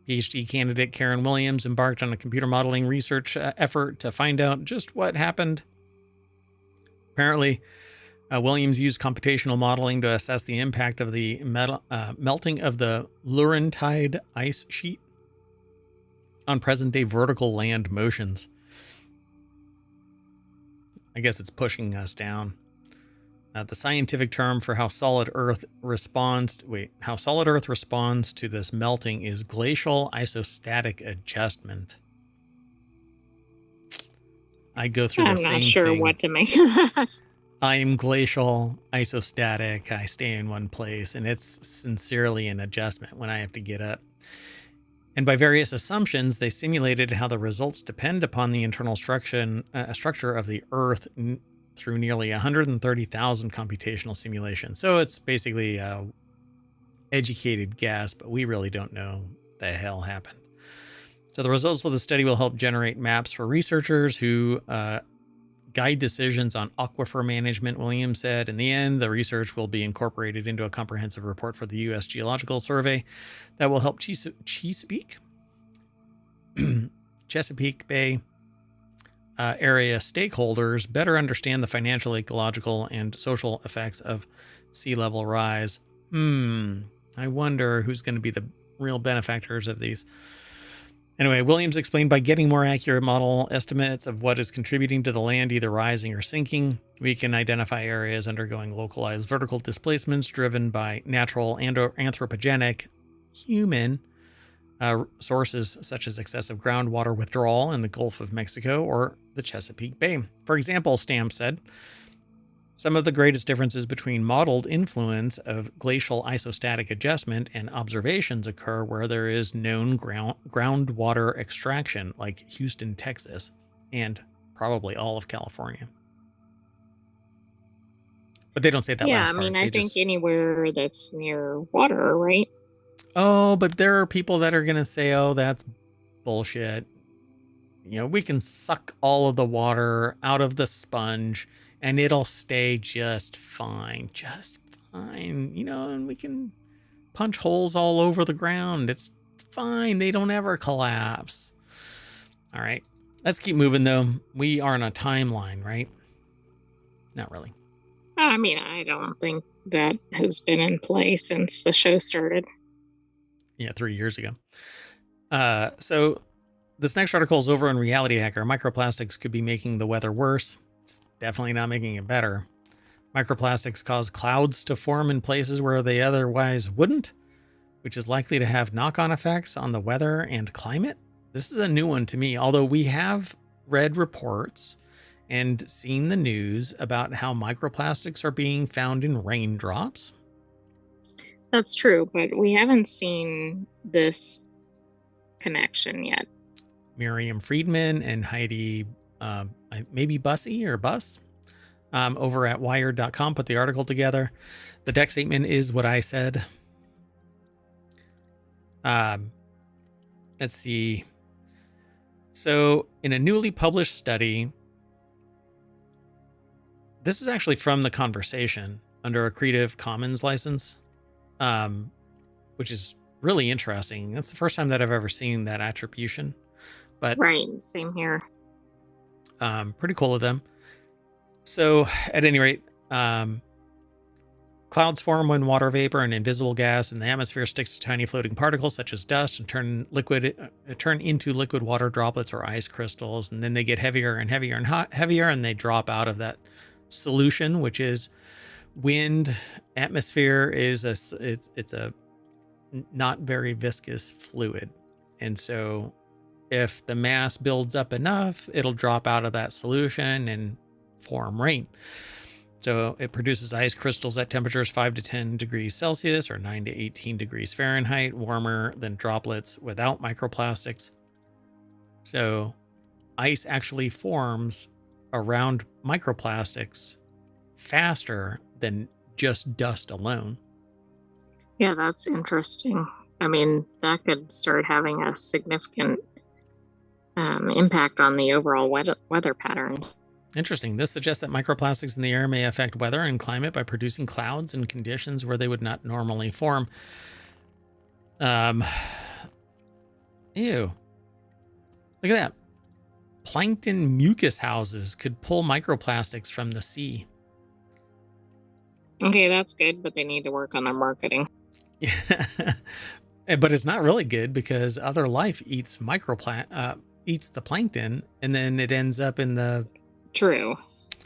PhD candidate Karen Williams embarked on a computer modeling research effort to find out just what happened. Apparently, Williams used computational modeling to assess the impact of the melting of the Laurentide ice sheet on present-day vertical land motions. I guess it's pushing us down. The scientific term for how solid Earth responds to this melting is glacial isostatic adjustment. I go through the same thing. I'm not sure what to make of that. I'm glacial isostatic. I stay in one place, and it's sincerely an adjustment when I have to get up. And by various assumptions, they simulated how the results depend upon the internal structure of the Earth through nearly 130,000 computational simulations. So it's basically a educated guess, but we really don't know what the hell happened. So the results of the study will help generate maps for researchers who guide decisions on aquifer management, Williams said. In the end, the research will be incorporated into a comprehensive report for the U.S. Geological Survey that will help Chesapeake Bay area stakeholders better understand the financial, ecological, and social effects of sea level rise. I wonder who's going to be the real benefactors of these. Anyway, Williams explained, by getting more accurate model estimates of what is contributing to the land either rising or sinking, we can identify areas undergoing localized vertical displacements driven by natural and or anthropogenic human sources such as excessive groundwater withdrawal in the Gulf of Mexico or the Chesapeake Bay. For example, Stamps said, some of the greatest differences between modeled influence of glacial isostatic adjustment and observations occur where there is known groundwater extraction, like Houston, Texas, and probably all of California. But they don't say that last part. Yeah, I mean, I think anywhere that's near water, right? Oh, but there are people that are going to say, oh, that's bullshit. You know, we can suck all of the water out of the sponge and it'll stay just fine, you know, and we can punch holes all over the ground. It's fine. They don't ever collapse. All right, let's keep moving though. We are on a timeline, right? Not really. I mean, I don't think that has been in play since the show started. Yeah, 3 years ago. So this next article is over on Reality Hacker. Microplastics could be making the weather worse. It's definitely not making it better. Microplastics cause clouds to form in places where they otherwise wouldn't, which is likely to have knock-on effects on the weather and climate. This is a new one to me, although we have read reports and seen the news about how microplastics are being found in raindrops. That's true, but we haven't seen this connection yet. Miriam Friedman and Heidi, maybe Bussy or Bus, over at wired.com put the article together. The deck statement is what I said. let's see. So in a newly published study, this is actually from The Conversation under a Creative Commons license, which is really interesting. That's the first time that I've ever seen that attribution, but Right, same here. pretty cool of them. So at any rate, clouds form when water vapor and invisible gas in the atmosphere sticks to tiny floating particles such as dust and turn into liquid water droplets or ice crystals, and then they get heavier and heavier and heavier, and they drop out of that solution, which is wind. Atmosphere is it's a not very viscous fluid, and so if the mass builds up enough, it'll drop out of that solution and form rain. So it produces ice crystals at temperatures 5 to 10 degrees Celsius or 9 to 18 degrees Fahrenheit, warmer than droplets without microplastics. So ice actually forms around microplastics faster than just dust alone. Yeah, that's interesting. I mean, that could start having a significant impact on the overall weather patterns. Interesting. This suggests that microplastics in the air may affect weather and climate by producing clouds in conditions where they would not normally form. Ew. Look at that. Plankton mucus houses could pull microplastics from the sea. Okay, that's good, but they need to work on their marketing. But it's not really good because other life eats eats the plankton, and then it ends up in the... True.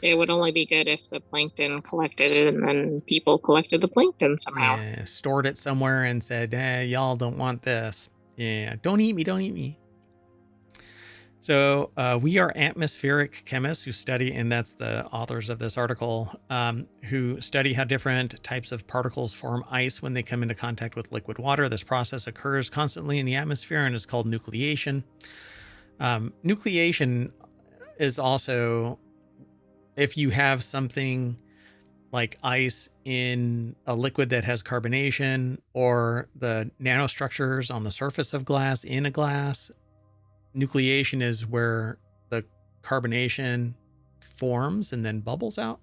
It would only be good if the plankton collected it and then people collected the plankton somehow. Yeah, stored it somewhere and said, y'all don't want this. Yeah, don't eat me, don't eat me. So we are atmospheric chemists who study, and that's the authors of this article, who study how different types of particles form ice when they come into contact with liquid water. This process occurs constantly in the atmosphere and is called nucleation. Nucleation is also if you have something like ice in a liquid that has carbonation, or the nanostructures on the surface of glass in a glass. Nucleation is where the carbonation forms and then bubbles out.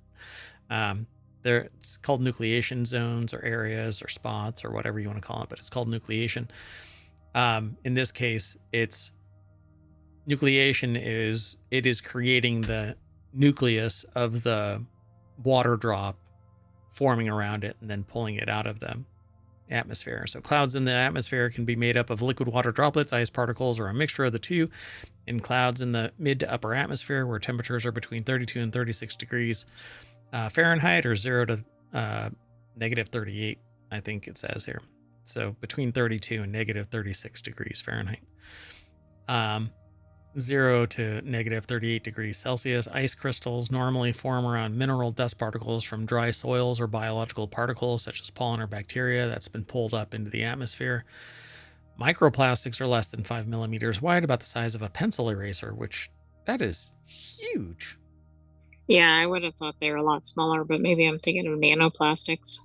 It's called nucleation zones or areas or spots or whatever you want to call it, but it's called nucleation. In this case, nucleation is creating the nucleus of the water drop, forming around it and then pulling it out of the atmosphere. So clouds in the atmosphere can be made up of liquid water droplets, ice particles, or a mixture of the two. In clouds in the mid to upper atmosphere, where temperatures are between 32 and 36 degrees Fahrenheit, or 0 to negative 38, I think it says here. So between 32 and negative 36 degrees Fahrenheit. 0 to negative 38 degrees Celsius. Ice crystals normally form around mineral dust particles from dry soils or biological particles such as pollen or bacteria that's been pulled up into the atmosphere. Microplastics are less than 5 millimeters wide, about the size of a pencil eraser, which that is huge. Yeah, I would have thought they were a lot smaller, but maybe I'm thinking of nanoplastics.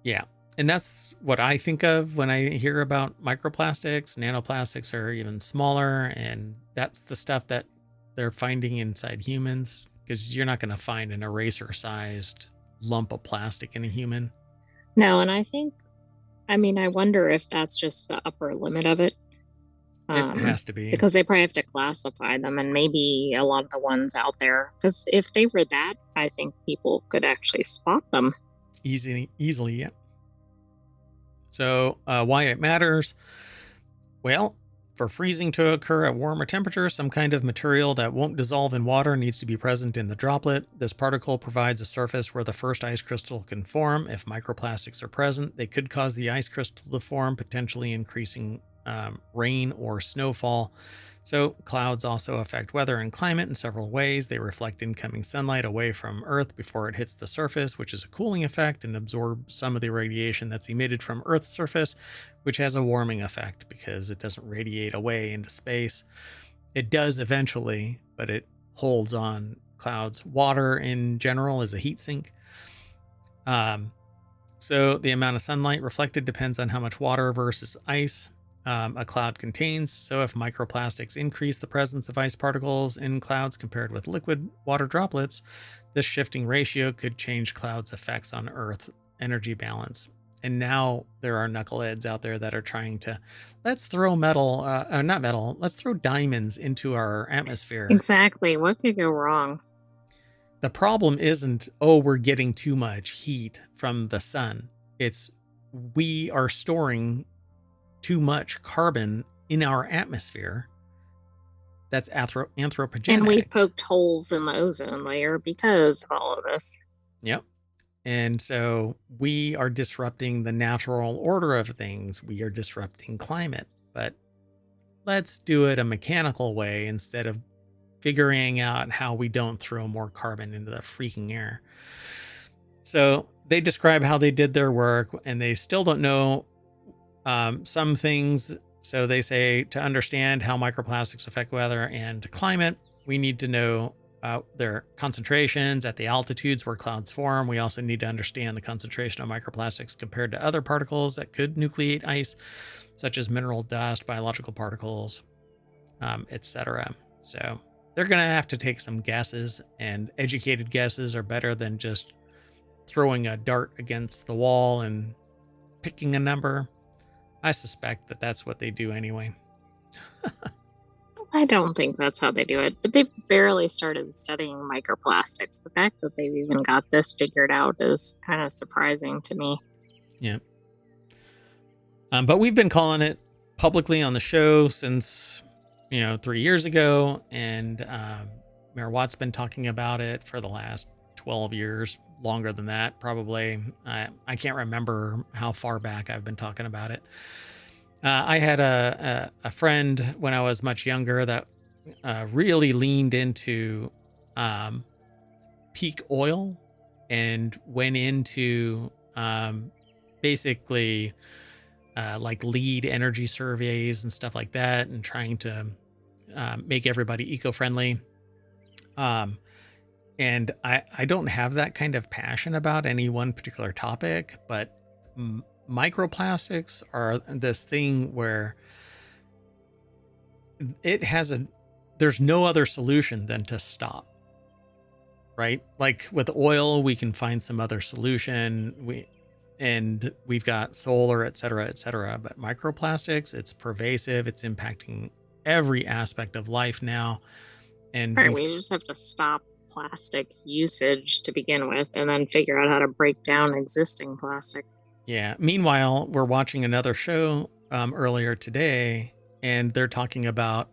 Yeah. And that's what I think of when I hear about microplastics. Nanoplastics are even smaller, and that's the stuff that they're finding inside humans, because you're not going to find an eraser-sized lump of plastic in a human. No, and I wonder if that's just the upper limit of it. It has to be. Because they probably have to classify them, and maybe a lot of the ones out there, because if they were that, I think people could actually spot them. Easily, yeah. So why it matters? Well, for freezing to occur at warmer temperatures, some kind of material that won't dissolve in water needs to be present in the droplet. This particle provides a surface where the first ice crystal can form. If microplastics are present, they could cause the ice crystal to form, potentially increasing rain or snowfall. So clouds also affect weather and climate in several ways. They reflect incoming sunlight away from Earth before it hits the surface, which is a cooling effect, and absorb some of the radiation that's emitted from Earth's surface, which has a warming effect because it doesn't radiate away into space. It does eventually, but it holds on clouds. Water in general is a heat sink. So the amount of sunlight reflected depends on how much water versus ice a cloud contains. So if microplastics increase the presence of ice particles in clouds compared with liquid water droplets, this shifting ratio could change clouds' effects on Earth's energy balance. And now there are knuckleheads out there that are trying to, let's throw not metal, let's throw diamonds into our atmosphere. Exactly. What could go wrong? The problem isn't, oh, we're getting too much heat from the sun. It's we are storing too much carbon in our atmosphere that's And we anthropogenic. poked holes in the ozone layer because of all of this. Yep. And so we are disrupting the natural order of things. We are disrupting climate. But let's do it a mechanical way instead of figuring out how we don't throw more carbon into the freaking air. So they describe how they did their work, and they still don't know some things. So they say to understand how microplastics affect weather and climate, we need to know their concentrations at the altitudes where clouds form. We also need to understand the concentration of microplastics compared to other particles that could nucleate ice, such as mineral dust, biological particles, etc. So they're going to have to take some guesses, and educated guesses are better than just throwing a dart against the wall and picking a number. I suspect that that's what they do anyway. I don't think that's how they do it, but they barely started studying microplastics. The fact that they've even got this figured out is kind of surprising to me. Yeah. But we've been calling it publicly on the show since, 3 years ago. And Mayor Watt's been talking about it for the last 12 years, longer than that, probably. I can't remember how far back I've been talking about it. I had a friend when I was much younger that really leaned into peak oil and went into basically like lead energy surveys and stuff like that, and trying to make everybody eco-friendly. And I don't have that kind of passion about any one particular topic, but microplastics are this thing where there's no other solution than to stop, right? Like with oil, we can find some other solution. We've got solar, et cetera, but microplastics, it's pervasive. It's impacting every aspect of life now. And All right, we just have to stop plastic usage to begin with and then figure out how to break down existing plastic. Yeah. Meanwhile, we're watching another show earlier today, and they're talking about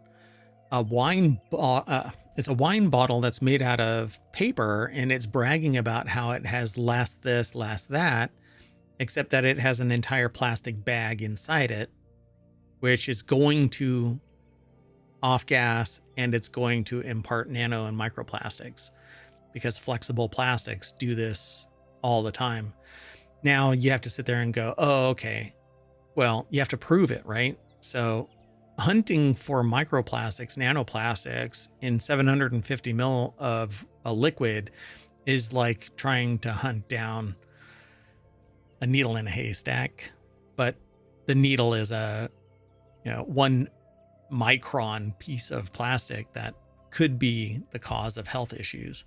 it's a wine bottle that's made out of paper, and it's bragging about how it has less this, less that, except that it has an entire plastic bag inside it, which is going to off gas, and it's going to impart nano and microplastics, because flexible plastics do this all the time. Now you have to sit there and go, oh, okay. Well, you have to prove it, right? So hunting for microplastics, nanoplastics in 750 mil of a liquid is like trying to hunt down a needle in a haystack. But the needle is a 1 micron piece of plastic that could be the cause of health issues.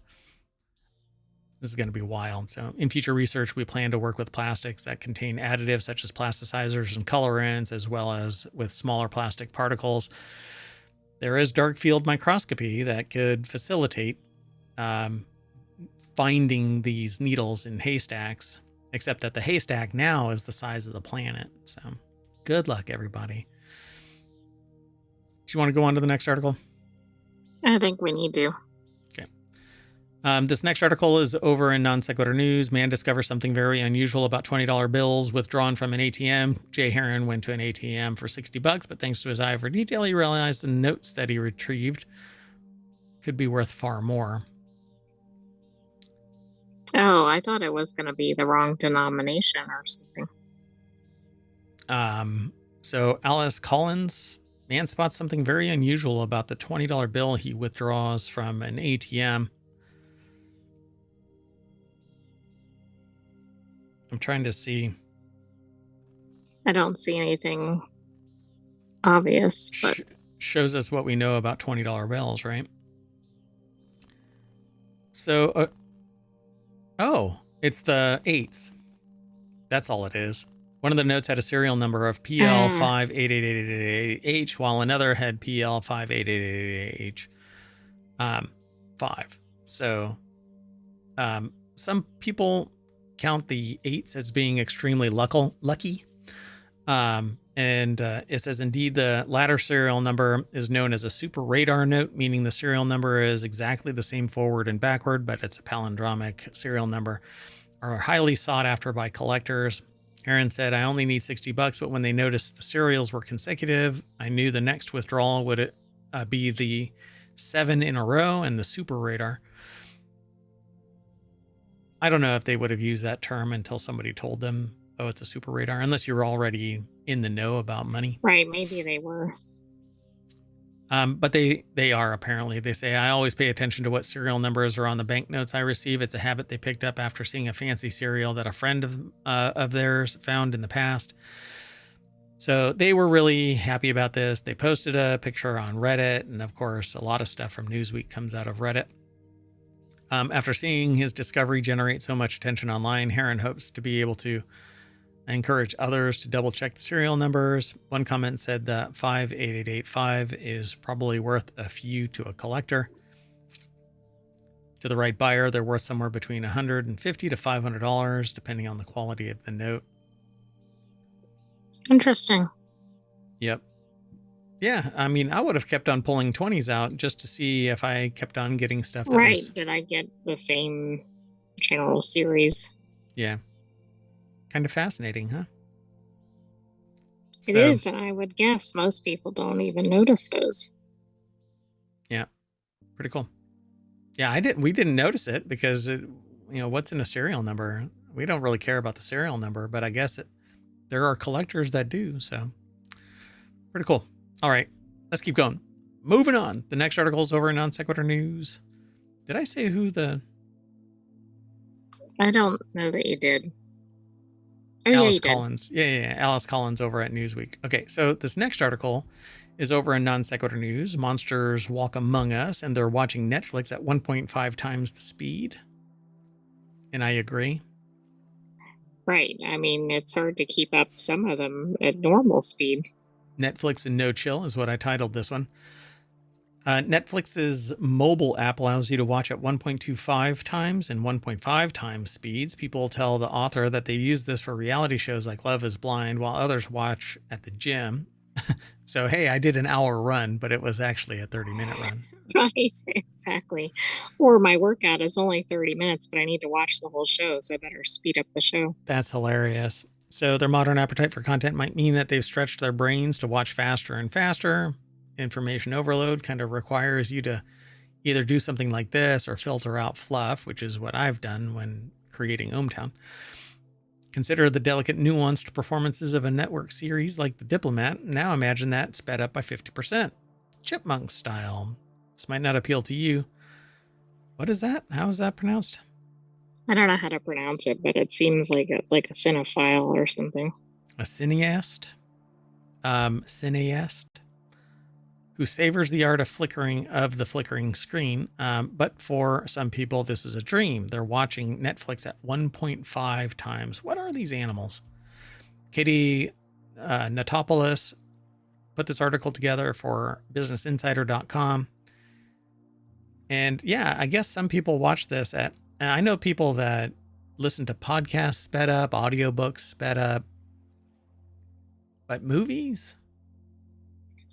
This is going to be wild. So in future research, we plan to work with plastics that contain additives such as plasticizers and colorants, as well as with smaller plastic particles. There is dark field microscopy that could facilitate finding these needles in haystacks, except that the haystack now is the size of the planet. So good luck, everybody. Do you want to go on to the next article? I think we need to. This next article is over in Non Sequitur News. Man discovers something very unusual about $20 bills withdrawn from an ATM. Jay Heron went to an ATM for $60, but thanks to his eye for detail, he realized the notes that he retrieved could be worth far more. Oh, I thought it was going to be the wrong denomination or something. So Alice Collins, man spots something very unusual about the $20 bill he withdraws from an ATM. I'm trying to see. I don't see anything obvious, but shows us what we know about $20 bills, right? So, oh, it's the eights. That's all it is. One of the notes had a serial number of PL588888H, while another had PL588888H. 5. So, some people count the eights as being extremely lucky. And it says, indeed, the latter serial number is known as a super radar note, meaning the serial number is exactly the same forward and backward, but it's a palindromic serial number, are highly sought after by collectors. Aaron said, I only need $60, but when they noticed the serials were consecutive, I knew the next withdrawal would be the 7 in a row and the super radar. I don't know if they would have used that term until somebody told them, oh, it's a super radar, unless you're already in the know about money. Right, maybe they were. But they are, apparently. They say, I always pay attention to what serial numbers are on the banknotes I receive. It's a habit they picked up after seeing a fancy serial that a friend of theirs found in the past. So they were really happy about this. They posted a picture on Reddit. And of course, a lot of stuff from Newsweek comes out of Reddit. After seeing his discovery generate so much attention online, Heron hopes to be able to encourage others to double check the serial numbers. One comment said that 58885 is probably worth a few to a collector. To the right buyer, they're worth somewhere between $150 to $500, depending on the quality of the note. Interesting. Yep. Yeah, I mean, I would have kept on pulling 20s out just to see if I kept on getting stuff that right. was... Did I get the same general series? Yeah. Kind of fascinating, huh? It is, and I would guess most people don't even notice those. Yeah, pretty cool. Yeah, we didn't notice it because what's in a serial number? We don't really care about the serial number, but I guess there are collectors that do. So pretty cool. All right, let's keep going. Moving on. The next article is over in Non Sequitur News. Did I say who the... I don't know that you did. Oh, Alice Collins. Yeah. Alice Collins over at Newsweek. Okay, so this next article is over in Non Sequitur News. Monsters walk among us, and they're watching Netflix at 1.5 times the speed. And I agree. Right. I mean, it's hard to keep up some of them at normal speed. Netflix and no chill is what I titled this one. Netflix's mobile app allows you to watch at 1.25 times and 1.5 times speeds. People tell the author that they use this for reality shows like Love is Blind, while others watch at the gym. So, hey, I did an hour run, but it was actually a 30-minute run. Right, exactly. Or my workout is only 30 minutes, but I need to watch the whole show, so I better speed up the show. That's hilarious. So their modern appetite for content might mean that they've stretched their brains to watch faster and faster. Information overload kind of requires you to either do something like this or filter out fluff, which is what I've done when creating ohmTown. Consider the delicate, nuanced performances of a network series like The Diplomat. Now imagine that sped up by 50%. Chipmunk style. This might not appeal to you. What is that? How is that pronounced? I don't know how to pronounce it, but it seems like a cinephile or something. A cineast? Cineast? Who savors the art of the flickering screen. But for some people, this is a dream. They're watching Netflix at 1.5 times. What are these animals? Katie Natopoulos put this article together for BusinessInsider.com. And yeah, I guess some people watch this I know people that listen to podcasts sped up, audiobooks sped up, but movies?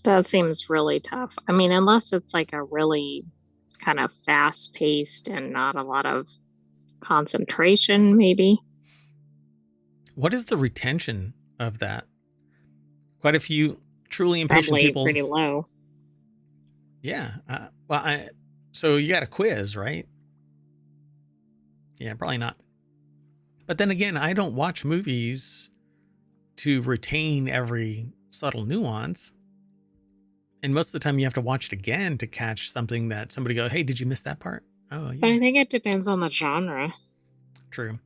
That seems really tough. I mean, unless it's like a really kind of fast paced and not a lot of concentration, maybe. What is the retention of that? Quite a few truly impatient Probably people. Pretty low. Yeah. So you got a quiz, right? Yeah, probably not. But then again, I don't watch movies to retain every subtle nuance. And most of the time you have to watch it again to catch something that somebody go, hey, did you miss that part? Oh, yeah. But I think it depends on the genre. True.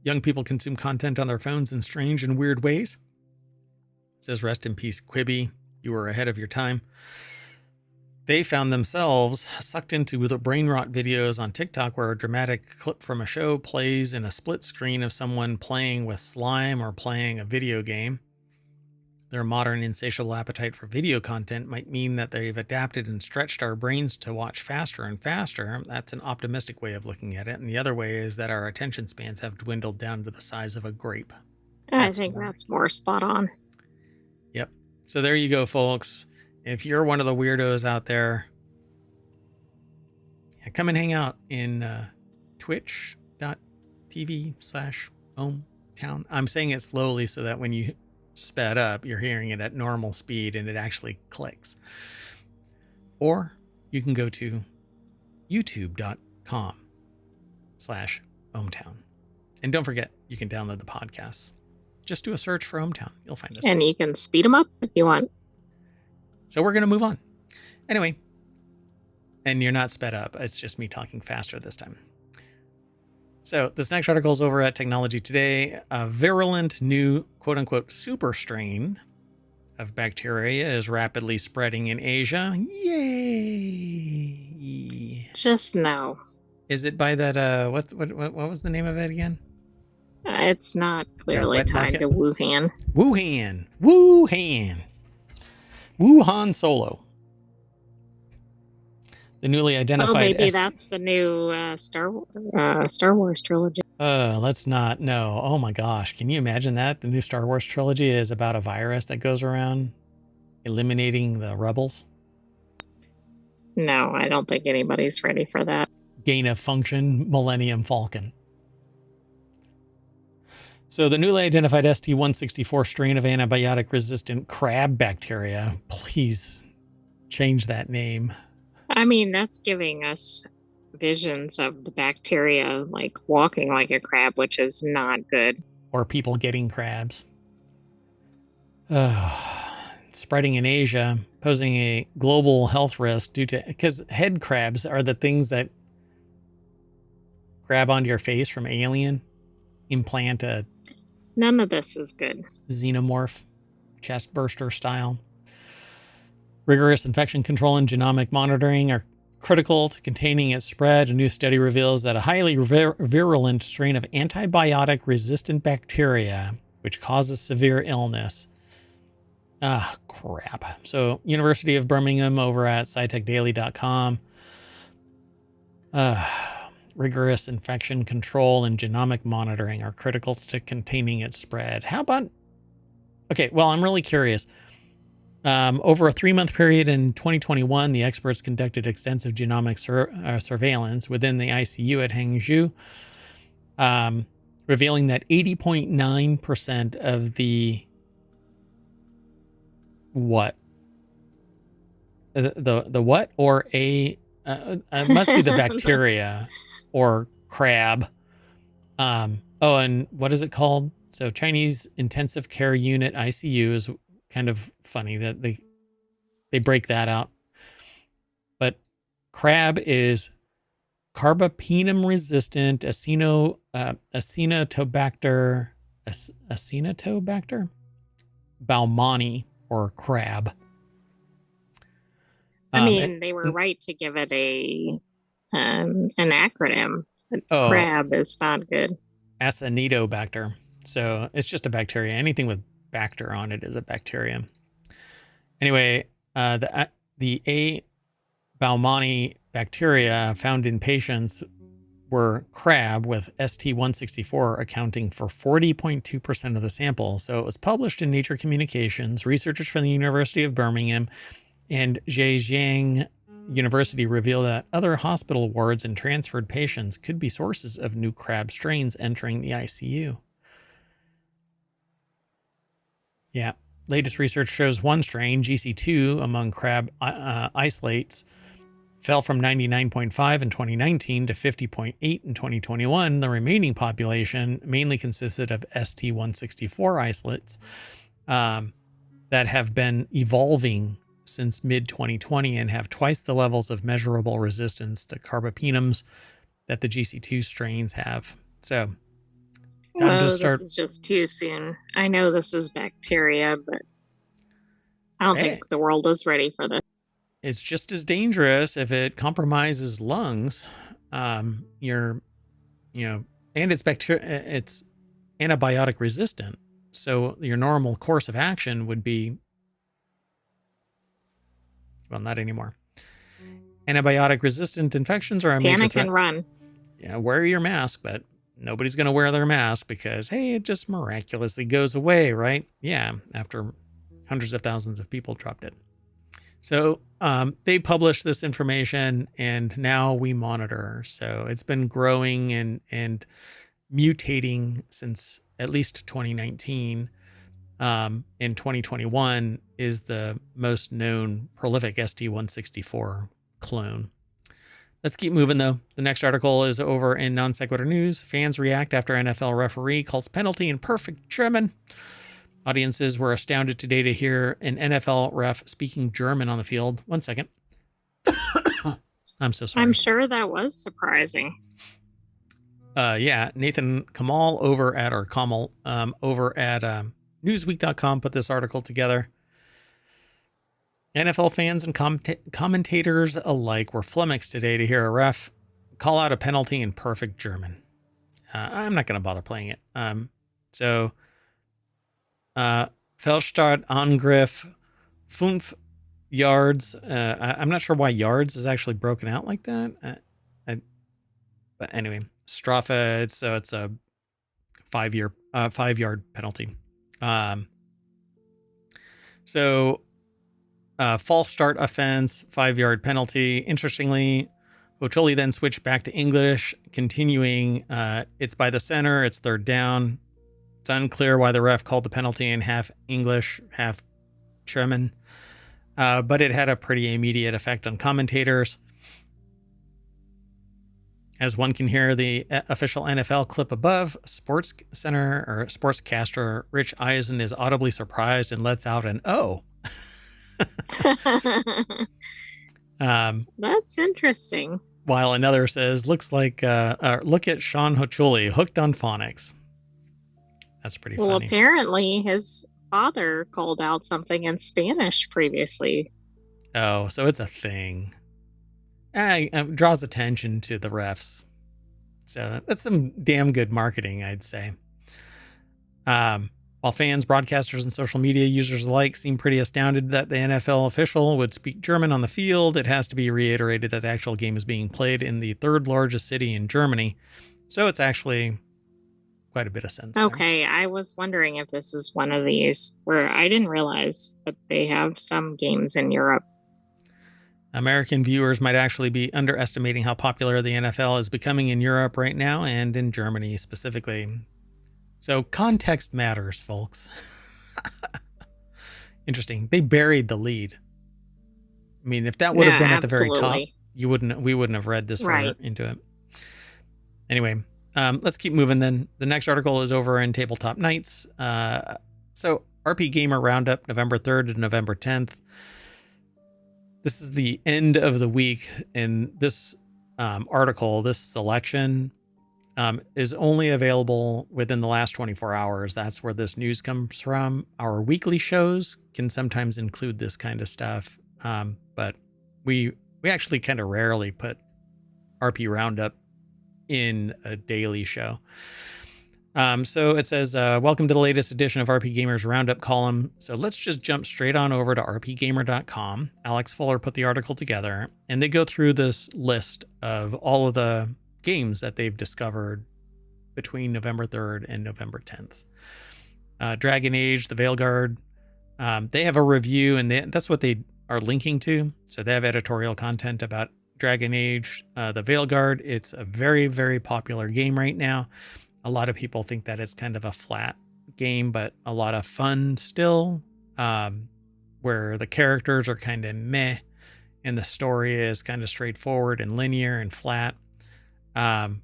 Young people consume content on their phones in strange and weird ways. It says, rest in peace, Quibi. You were ahead of your time. They found themselves sucked into the brain rot videos on TikTok where a dramatic clip from a show plays in a split screen of someone playing with slime or playing a video game. Their modern insatiable appetite for video content might mean that they've adapted and stretched our brains to watch faster and faster. That's an optimistic way of looking at it. And the other way is that our attention spans have dwindled down to the size of a grape. I think that's more spot on. Yep. So there you go, folks. If you're one of the weirdos out there, come and hang out in twitch.tv/ohmTown. I'm saying it slowly so that when you sped up, you're hearing it at normal speed and it actually clicks. Or you can go to youtube.com/ohmTown. And don't forget, you can download the podcasts. Just do a search for ohmTown. You'll find us. And you can speed them up if you want. So we're going to move on. Anyway, and you're not sped up. It's just me talking faster this time. So this next article is over at Technology Today. A virulent new quote-unquote super strain of bacteria is rapidly spreading in Asia. Yay! Just no. Is it by that, what was the name of it again? It's not clearly tied to Wuhan. Wuhan Solo. The newly identified... Oh, maybe that's the new Star Wars trilogy. Let's not. No. Oh my gosh. Can you imagine that? The new Star Wars trilogy is about a virus that goes around eliminating the rebels. No, I don't think anybody's ready for that. Gain of function Millennium Falcon. So the newly identified ST164 strain of antibiotic-resistant crab bacteria. Please change that name. I mean, that's giving us visions of the bacteria like walking like a crab, which is not good. Or people getting crabs. Spreading in Asia, posing a global health risk due to... Because head crabs are the things that grab onto your face from Alien. Implant a... None of this is good. Xenomorph, chest burster style. Rigorous infection control and genomic monitoring are critical to containing its spread. A new study reveals that a highly virulent strain of antibiotic-resistant bacteria, which causes severe illness. Ah, crap. So, University of Birmingham over at scitechdaily.com. Rigorous infection control and genomic monitoring are critical to containing its spread. How about... Okay, well, I'm really curious. Over a 3-month period in 2021, the experts conducted extensive genomic surveillance within the ICU at Hangzhou, revealing that 80.9% of the what? The what? Or it must be the bacteria or crab. Oh, and what is it called? So Chinese Intensive Care Unit ICU is kind of funny that they break that out. But crab is carbapenem resistant Acinetobacter baumannii, or crab. I mean, they were right to give it an acronym. But crab is not good. Acinetobacter. So it's just a bacteria. Anything with bacter on it is a bacteria. Anyway, the A. baumannii bacteria found in patients were crab, with ST164 accounting for 40.2% of the sample. So it was published in Nature Communications. Researchers from the University of Birmingham and Zhejiang University revealed that other hospital wards and transferred patients could be sources of new crab strains entering the ICU. Yeah. Latest research shows one strain, GC2, among crab isolates fell from 99.5 in 2019 to 50.8 in 2021. The remaining population mainly consisted of ST164 isolates that have been evolving since mid-2020 and have twice the levels of measurable resistance to carbapenems that the GC2 strains have. So, this is just too soon. I know this is bacteria, but I don't Hey, think the world is ready for this. it's just as dangerous if it compromises lungs. You're, you know, and it's antibiotic resistant. So your normal course of action would be, well, not anymore. Antibiotic resistant infections are a major Panic threat. and run. Yeah, wear your mask, but nobody's going to wear their mask because, hey, it just miraculously goes away, right? Yeah, after hundreds of thousands of people dropped it. So they published this information and now we monitor. So it's been growing and mutating since at least 2019. In 2021 is the most known prolific ST164 clone. Let's keep moving, though. The next article is over in Non Sequitur News. Fans react after NFL referee calls penalty in perfect German. Audiences were astounded today to hear an NFL ref speaking German on the field. 1 second. I'm so sorry. I'm sure that was surprising. Yeah, Nathan Kamal over at Newsweek.com put this article together. NFL fans and commentators alike were flummoxed today to hear a ref call out a penalty in perfect German. I'm not going to bother playing it. Fehlstart Angriff 5 yards. I'm not sure why yards is actually broken out like that. But anyway, Strafe. It's a 5-yard penalty. False start offense, 5-yard penalty. Interestingly, Ocholi then switched back to English, continuing. It's by the center. It's third down. It's unclear why the ref called the penalty in half English, half German. But it had a pretty immediate effect on commentators. As one can hear the official NFL clip above, Sports Center or sportscaster Rich Eisen is audibly surprised and lets out an "oh." That's interesting. While another says, "Looks like look at Sean Hochuli hooked on phonics." That's pretty funny. Well, apparently his father called out something in Spanish previously. Oh, so it's a thing. It draws attention to the refs. So that's some damn good marketing, I'd say. While fans, broadcasters, and social media users alike seem pretty astounded that the NFL official would speak German on the field, it has to be reiterated that the actual game is being played in the third largest city in Germany. So it's actually quite a bit of sense. Okay, there. I was wondering if this is one of these where I didn't realize that they have some games in Europe. American viewers might actually be underestimating how popular the NFL is becoming in Europe right now and in Germany specifically. So context matters, folks. Interesting. They buried the lead. I mean, if that would have been at the very top, we wouldn't have read this far into it. Anyway, let's keep moving then. The next article is over in Tabletop Nights. So RP Gamer Roundup, November 3rd to November 10th. This is the end of the week, and this article, this selection, is only available within the last 24 hours. That's where this news comes from. Our weekly shows can sometimes include this kind of stuff, but we actually kind of rarely put RP Roundup in a daily show. So it says, welcome to the latest edition of RP Gamer's Roundup column. So let's just jump straight on over to rpgamer.com. Alex Fuller put the article together, and they go through this list of all of the games that they've discovered between November 3rd and November 10th. Dragon Age, the Veilguard, they have a review, and that's what they are linking to. So they have editorial content about Dragon Age, the Veilguard. It's a very, very popular game right now. A lot of people think that it's kind of a flat game, but a lot of fun still, where the characters are kind of meh and the story is kind of straightforward and linear and flat. And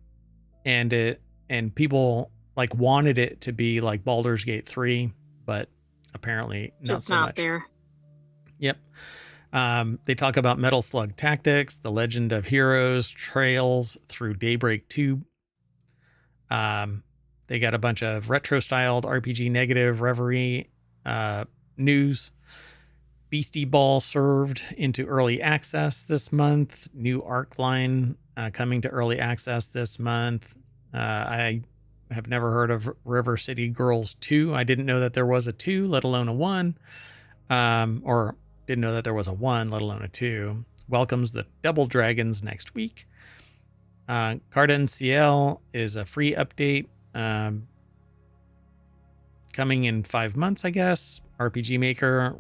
people like wanted it to be like Baldur's Gate 3, but apparently not so much. There. Yep. They talk about Metal Slug Tactics, The Legend of Heroes, Trails through Daybreak 2. They got a bunch of retro styled RPG negative reverie news. Beastie Ball served into early access this month. New Arc line coming to early access this month. I have never heard of River City Girls 2. I didn't know that there was a 2, let alone a 1. Or didn't know that there was a 1, let alone a 2. Welcomes the Double Dragons next week. Carden CL is a free update coming in 5 months, I guess. RPG Maker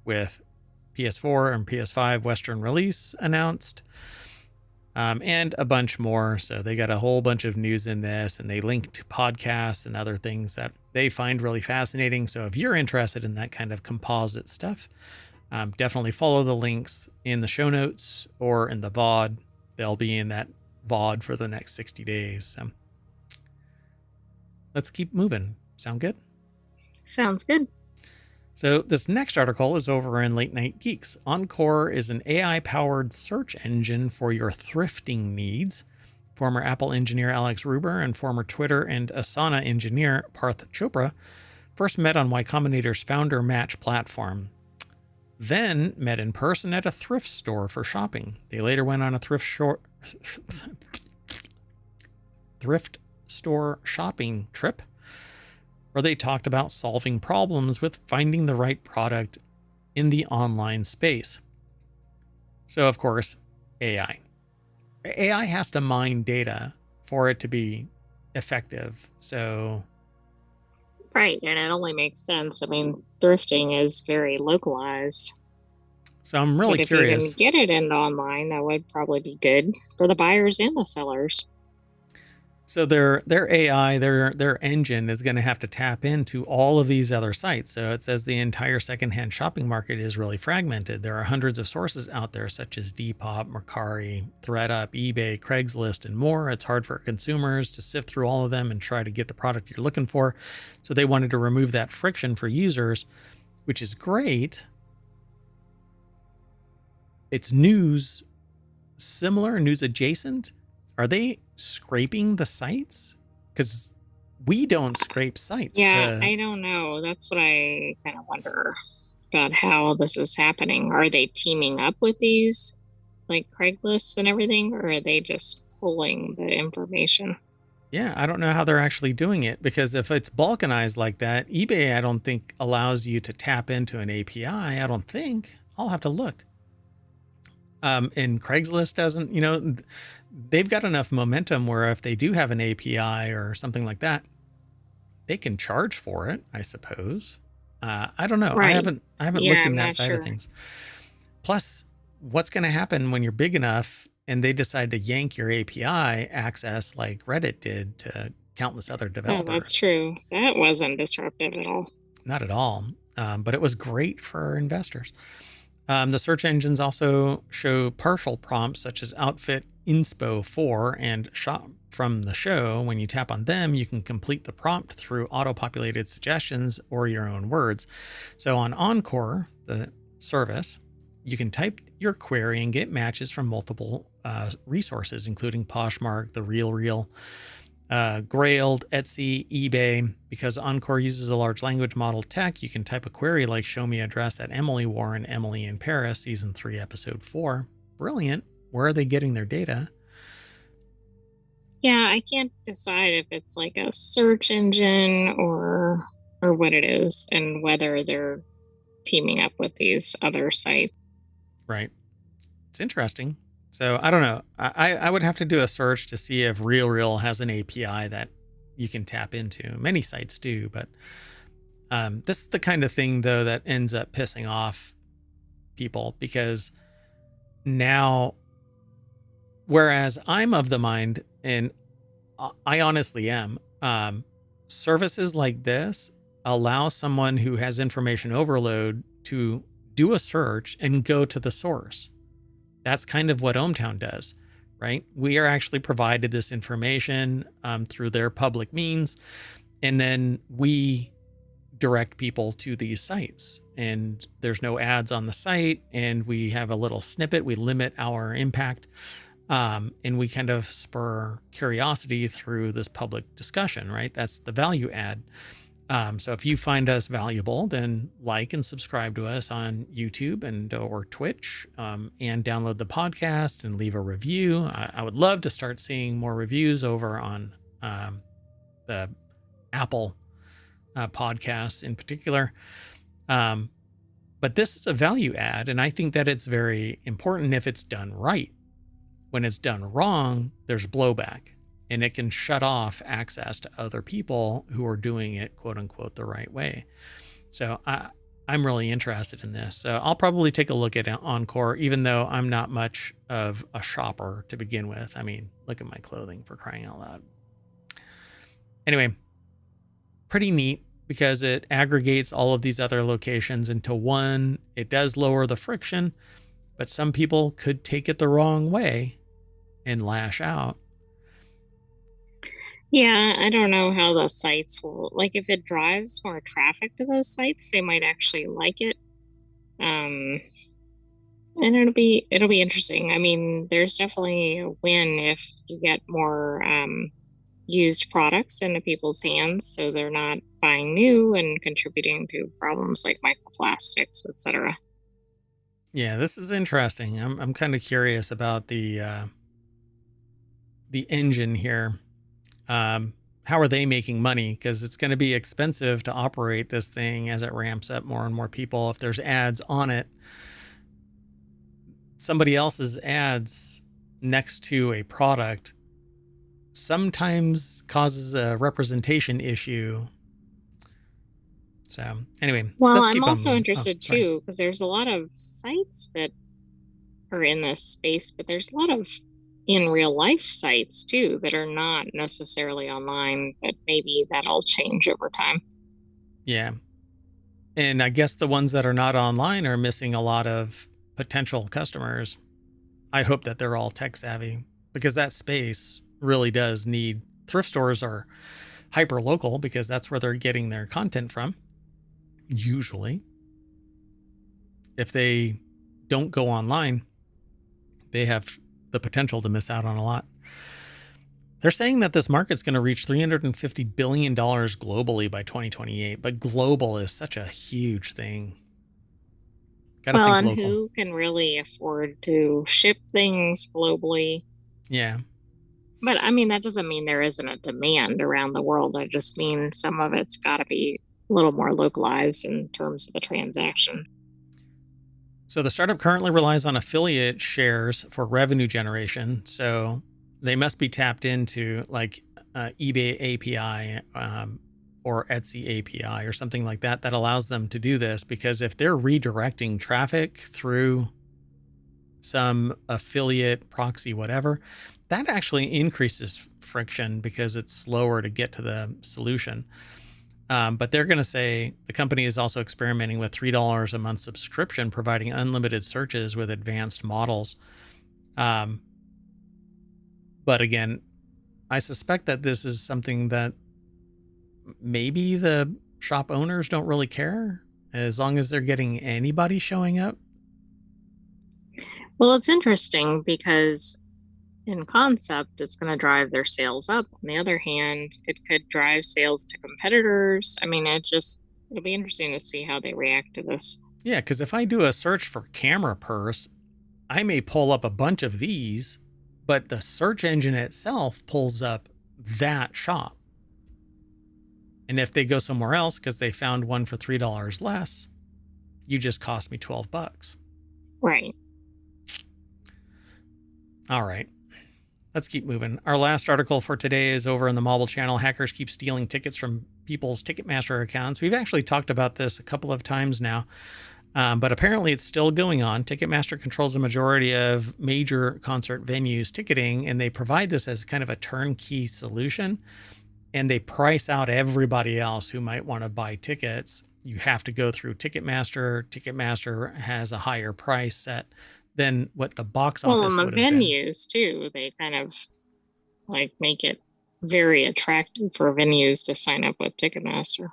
with PS4 and PS5 Western release announced. And a bunch more. So they got a whole bunch of news in this, and they link to podcasts and other things that they find really fascinating. So if you're interested in that kind of composite stuff, definitely follow the links in the show notes or in the VOD. They'll be in that VOD for the next 60 days. So let's keep moving. Sound good? Sounds good. So this next article is over in Late Night Geeks. Encore is an AI-powered search engine for your thrifting needs. Former Apple engineer Alex Ruber and former Twitter and Asana engineer Parth Chopra first met on Y Combinator's founder Match platform, then met in person at a thrift store for shopping. They later went on a thrift store shopping trip, where they talked about solving problems with finding the right product in the online space. So, of course, AI. AI has to mine data for it to be effective. So, Right, and it only makes sense. I mean, thrifting is very localized. I'm really But if curious. you can get it in online, that would probably be good for the buyers and the sellers. So their AI, their engine is going to have to tap into all of these other sites. So it says the entire secondhand shopping market is really fragmented. There are hundreds of sources out there, such as Depop, Mercari, ThreadUp, eBay, Craigslist, and more. It's hard for consumers to sift through all of them and try to get the product you're looking for. So they wanted to remove that friction for users, which is great. It's news similar, news adjacent. Are they scraping the sites? Because we don't scrape sites. Yeah, I don't know. That's what I kind of wonder about how this is happening. Are they teaming up with these, like Craigslist and everything, or are they just pulling the information? Yeah, I don't know how they're actually doing it, because if it's balkanized like that, eBay, I don't think allows you to tap into an API. I don't think. I'll have to look. And Craigslist doesn't, they've got enough momentum where if they do have an API or something like that, they can charge for it, I suppose. I don't know. Right. I haven't looked in that side of things. Plus, what's going to happen when you're big enough and they decide to yank your API access like Reddit did to countless other developers? Oh, that's true. That wasn't disruptive at all. Not at all. But it was great for investors. The search engines also show partial prompts such as outfit inspo for and shop from the show. When you tap on them, you can complete the prompt through auto-populated suggestions or your own words. So on Encore, the service, you can type your query and get matches from multiple resources, including Poshmark, The RealReal, Grailed, Etsy, eBay. Because Encore uses a large language model tech, you can type a query like show me address at Emily Warren, Emily in Paris, season 3, episode 4. Brilliant. Where are they getting their data? Yeah, I can't decide if it's like a search engine or what it is, and whether they're teaming up with these other sites. Right. It's interesting. So I don't know. I would have to do a search to see if RealReal has an API that you can tap into. Many sites do, but this is the kind of thing, though, that ends up pissing off people, because now, whereas I'm of the mind, and I honestly am, services like this allow someone who has information overload to do a search and go to the source. That's kind of what ohmTown does, right? We are actually provided this information through their public means, and then we direct people to these sites. And there's no ads on the site, and we have a little snippet. We limit our impact, and we kind of spur curiosity through this public discussion, right? That's the value add. So if you find us valuable, then like and subscribe to us on YouTube and or Twitch, and download the podcast and leave a review. I would love to start seeing more reviews over on the Apple podcasts in particular. But this is a value add, and I think that it's very important if it's done right. When it's done wrong, there's blowback, and it can shut off access to other people who are doing it, quote unquote, the right way. So I'm really interested in this. So I'll probably take a look at Encore, even though I'm not much of a shopper to begin with. I mean, look at my clothing, for crying out loud. Anyway, pretty neat because it aggregates all of these other locations into one. It does lower the friction, but some people could take it the wrong way and lash out. Yeah, I don't know how the sites will, like if it drives more traffic to those sites, they might actually like it. And it'll be interesting. I mean, there's definitely a win if you get more used products into people's hands so they're not buying new and contributing to problems like microplastics, etc. Yeah, this is interesting. I'm kind of curious about the engine here. How are they making money? Because it's going to be expensive to operate this thing as it ramps up more and more people. If there's ads on it, somebody else's ads next to a product sometimes causes a representation issue. So anyway, Well, let's I'm keep on also moving. interested too, because there's a lot of sites that are in this space, but there's a lot of in real life sites too that are not necessarily online, but maybe that'll change over time. Yeah. And I guess the ones that are not online are missing a lot of potential customers. I hope that they're all tech savvy because that space really does need. Thrift stores are hyper local because that's where they're getting their content from. Usually, if they don't go online, they have the potential to miss out on a lot. They're saying that this market's going to reach $350 billion globally by 2028, but global is such a huge thing. Got to Well, think and local. who can really afford to ship things globally? Yeah. But I mean, that doesn't mean there isn't a demand around the world. I just mean some of it's got to be a little more localized in terms of the transaction. So the startup currently relies on affiliate shares for revenue generation. So they must be tapped into like eBay API or Etsy API or something like that that allows them to do this. Because if they're redirecting traffic through some affiliate proxy, whatever, that actually increases friction because it's slower to get to the solution. But they're going to say the company is also experimenting with $3 a month subscription, providing unlimited searches with advanced models. But again, I suspect that this is something that maybe the shop owners don't really care as long as they're getting anybody showing up. Well, it's interesting because in concept, it's going to drive their sales up. On the other hand, it could drive sales to competitors. I mean, it'll be interesting to see how they react to this. Yeah, because if I do a search for camera purse, I may pull up a bunch of these, but the search engine itself pulls up that shop. And if they go somewhere else because they found one for $3 less, you just cost me $12. Right. All right. Let's keep moving. Our last article for today is over in the Mobile channel. Hackers keep stealing tickets from people's Ticketmaster accounts. We've actually talked about this a couple of times now, but apparently it's still going on. Ticketmaster controls a majority of major concert venues ticketing, and they provide this as kind of a turnkey solution, and they price out everybody else who might want to buy tickets. You have to go through Ticketmaster. Ticketmaster has a higher price set than what the box office Well, would and the have been. venues too, they kind of like make it very attractive for venues to sign up with Ticketmaster.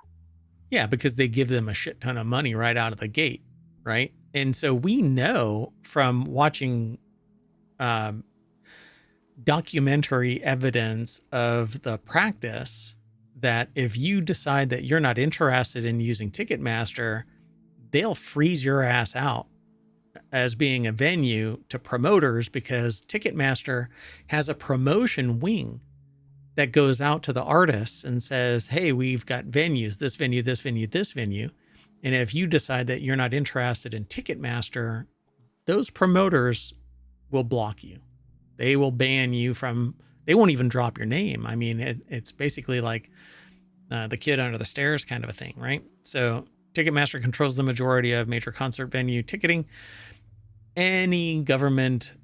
Yeah, because they give them a shit ton of money right out of the gate, right? And so we know from watching documentary evidence of the practice that if you decide that you're not interested in using Ticketmaster, they'll freeze your ass out as being a venue to promoters, because Ticketmaster has a promotion wing that goes out to the artists and says, hey, we've got venues, this venue, this venue, this venue. And if you decide that you're not interested in Ticketmaster, those promoters will block you. They will ban you from, they won't even drop your name. I mean, it's basically like the kid under the stairs kind of a thing, right? So Ticketmaster controls the majority of major concert venue ticketing. Any government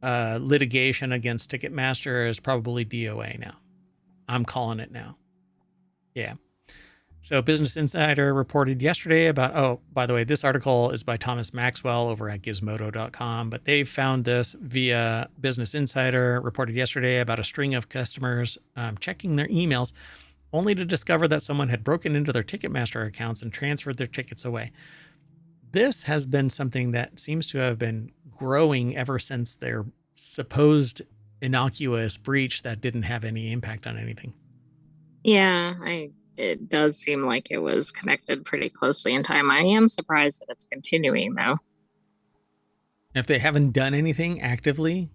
litigation against Ticketmaster is probably DOA now. I'm calling it now. Yeah. So Business Insider reported yesterday about, oh, by the way, this article is by Thomas Maxwell over at gizmodo.com, but they found this via Business Insider, reported yesterday about a string of customers checking their emails only to discover that someone had broken into their Ticketmaster accounts and transferred their tickets away. This has been something that seems to have been growing ever since their supposed innocuous breach that didn't have any impact on anything. Yeah, it does seem like it was connected pretty closely in time. I am surprised that it's continuing, though. If they haven't done anything actively,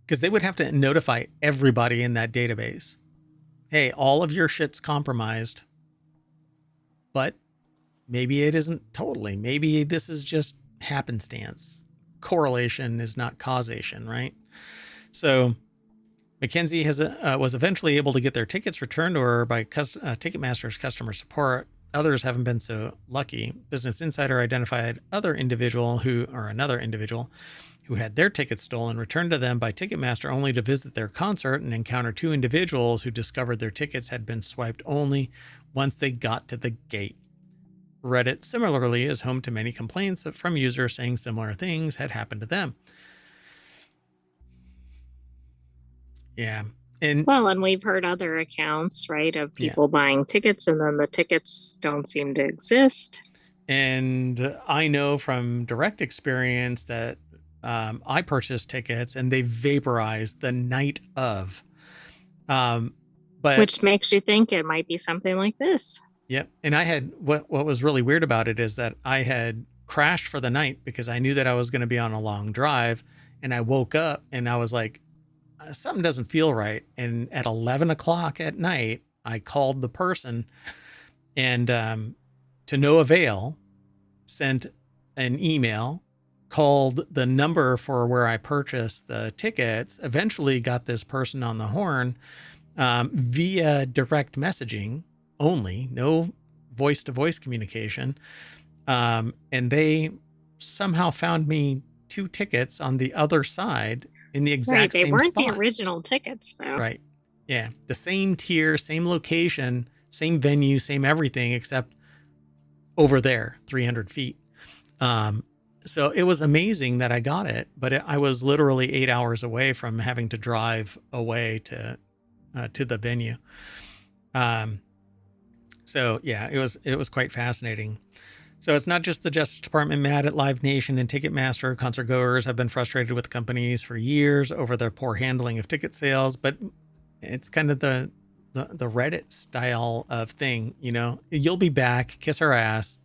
because they would have to notify everybody in that database. Hey, all of your shit's compromised, but maybe it isn't totally. Maybe this is just happenstance. Correlation is not causation, right? So Mackenzie was eventually able to get their tickets returned to her by Ticketmaster's customer support. Others haven't been so lucky. Business Insider identified another individual who had their tickets stolen, returned to them by Ticketmaster only to visit their concert and encounter two individuals who discovered their tickets had been swiped only once they got to the gate. Reddit similarly is home to many complaints from users saying similar things had happened to them. Yeah. And we've heard other accounts, right, of people buying tickets and then the tickets don't seem to exist. And I know from direct experience that I purchased tickets and they vaporized the night of. Which makes you think it might be something like this. Yep. And I had, what was really weird about it is that I had crashed for the night because I knew that I was going to be on a long drive, and I woke up and I was like, something doesn't feel right. And at 11 o'clock at night, I called the person and to no avail, sent an email, called the number for where I purchased the tickets, eventually got this person on the horn via direct messaging only, no voice-to-voice communication. And they somehow found me 2 tickets on the other side in the exact same spot. They weren't the original tickets, though. Right. Yeah. The same tier, same location, same venue, same everything, except over there, 300 feet. So it was amazing that I got it, but I was literally 8 hours away from having to drive away to the venue. So yeah, it was quite fascinating. So it's not just the Justice Department mad at Live Nation and Ticketmaster. Concert goers have been frustrated with companies for years over their poor handling of ticket sales, but it's kind of the Reddit style of thing, you know, you'll be back, kiss her ass.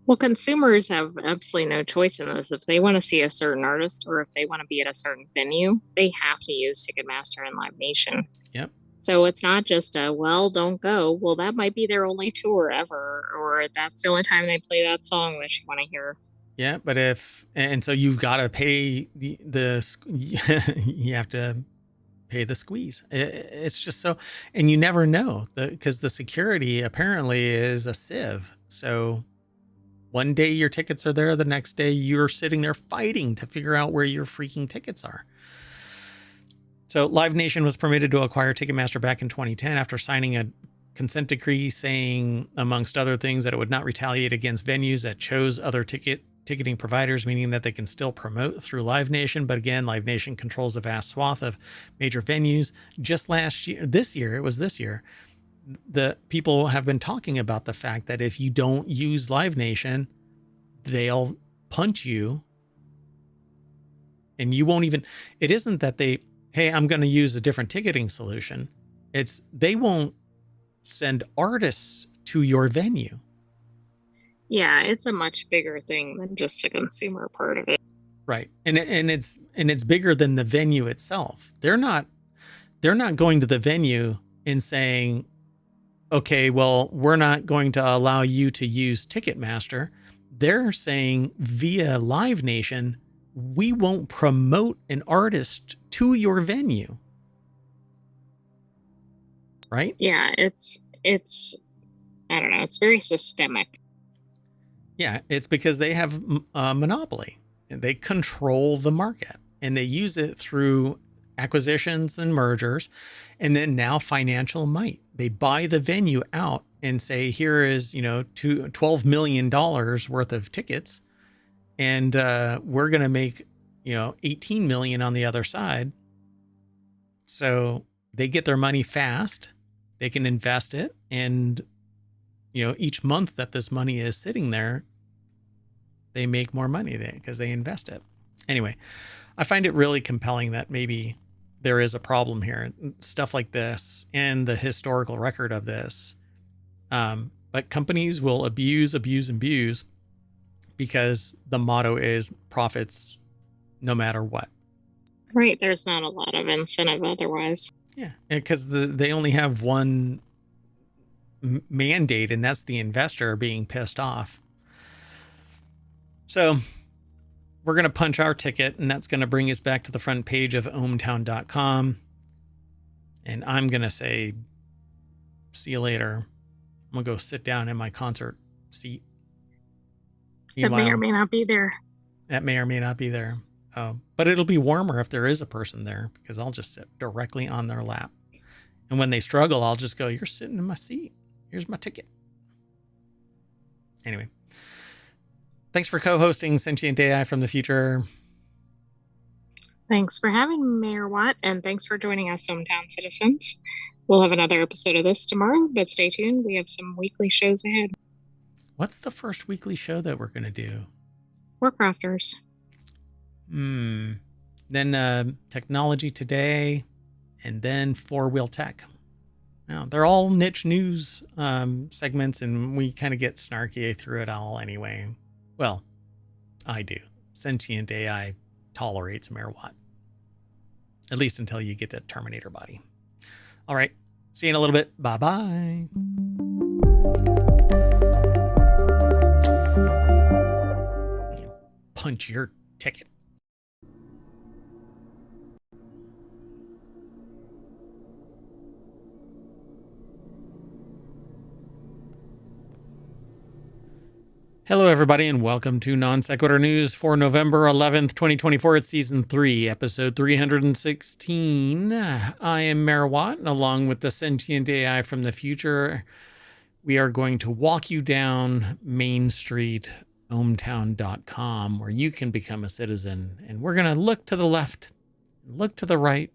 Well, consumers have absolutely no choice in this. If they want to see a certain artist or if they want to be at a certain venue, they have to use Ticketmaster and Live Nation. Yep. So it's not just don't go. Well, that might be their only tour ever, or that's the only time they play that song that you want to hear. Yeah, but so you've got to pay you have to pay the squeeze. It's just so, and you never know because the security apparently is a sieve. So one day your tickets are there, the next day you're sitting there fighting to figure out where your freaking tickets are. So Live Nation was permitted to acquire Ticketmaster back in 2010 after signing a consent decree saying, amongst other things, that it would not retaliate against venues that chose other ticketing providers, meaning that they can still promote through Live Nation. But again, Live Nation controls a vast swath of major venues. Just this year, the people have been talking about the fact that if you don't use Live Nation, they'll punch you. And you won't even, it isn't that hey, I'm going to use a different ticketing solution. They won't send artists to your venue. Yeah, it's a much bigger thing than just the consumer part of it. Right. And it's bigger than the venue itself. They're not going to the venue and saying, okay, well, we're not going to allow you to use Ticketmaster. They're saying via Live Nation, we won't promote an artist to your venue. Right? Yeah, it's I don't know, it's very systemic. Yeah, it's because they have a monopoly and they control the market, and they use it through acquisitions and mergers, and then now financial might. They buy the venue out and say, here is, $12 million worth of tickets, and we're going to make, 18 million on the other side. So they get their money fast. They can invest it, and each month that this money is sitting there, they make more money because they invest it. Anyway, I find it really compelling that maybe there is a problem here, stuff like this, and the historical record of this. But companies will abuse because the motto is profits no matter what. Right. There's not a lot of incentive otherwise. Yeah, because they only have one mandate, and that's the investor being pissed off. So we're going to punch our ticket, and that's going to bring us back to the front page of ohmTown.com. And I'm going to say, see you later. I'm going to go sit down in my concert seat. That may or may not be there. That may or may not be there. But it'll be warmer if there is a person there, because I'll just sit directly on their lap. And when they struggle, I'll just go, you're sitting in my seat. Here's my ticket. Anyway. Thanks for co-hosting Sentient AI from the Future. Thanks for having me, Mayor Watt, and thanks for joining us, ohmTown citizens. We'll have another episode of this tomorrow, but stay tuned. We have some weekly shows ahead. What's the first weekly show that we're going to do? WarCrafters. Then Technology Today, and then Four Wheel Tech. Now, they're all niche news segments, and we kind of get snarky through it all anyway. Well, I do. Sentient AI tolerates Mayor Watt. At least until you get that Terminator body. All right. See you in a little bit. Bye-bye. Punch your ticket. Hello, everybody, and welcome to Non Sequitur News for November 11th, 2024. It's Season 3, Episode 316. I am Mayor Watt, and along with the Sentient AI from the Future, we are going to walk you down Main Street, ohmTown.com, where you can become a citizen. And we're going to look to the left, look to the right.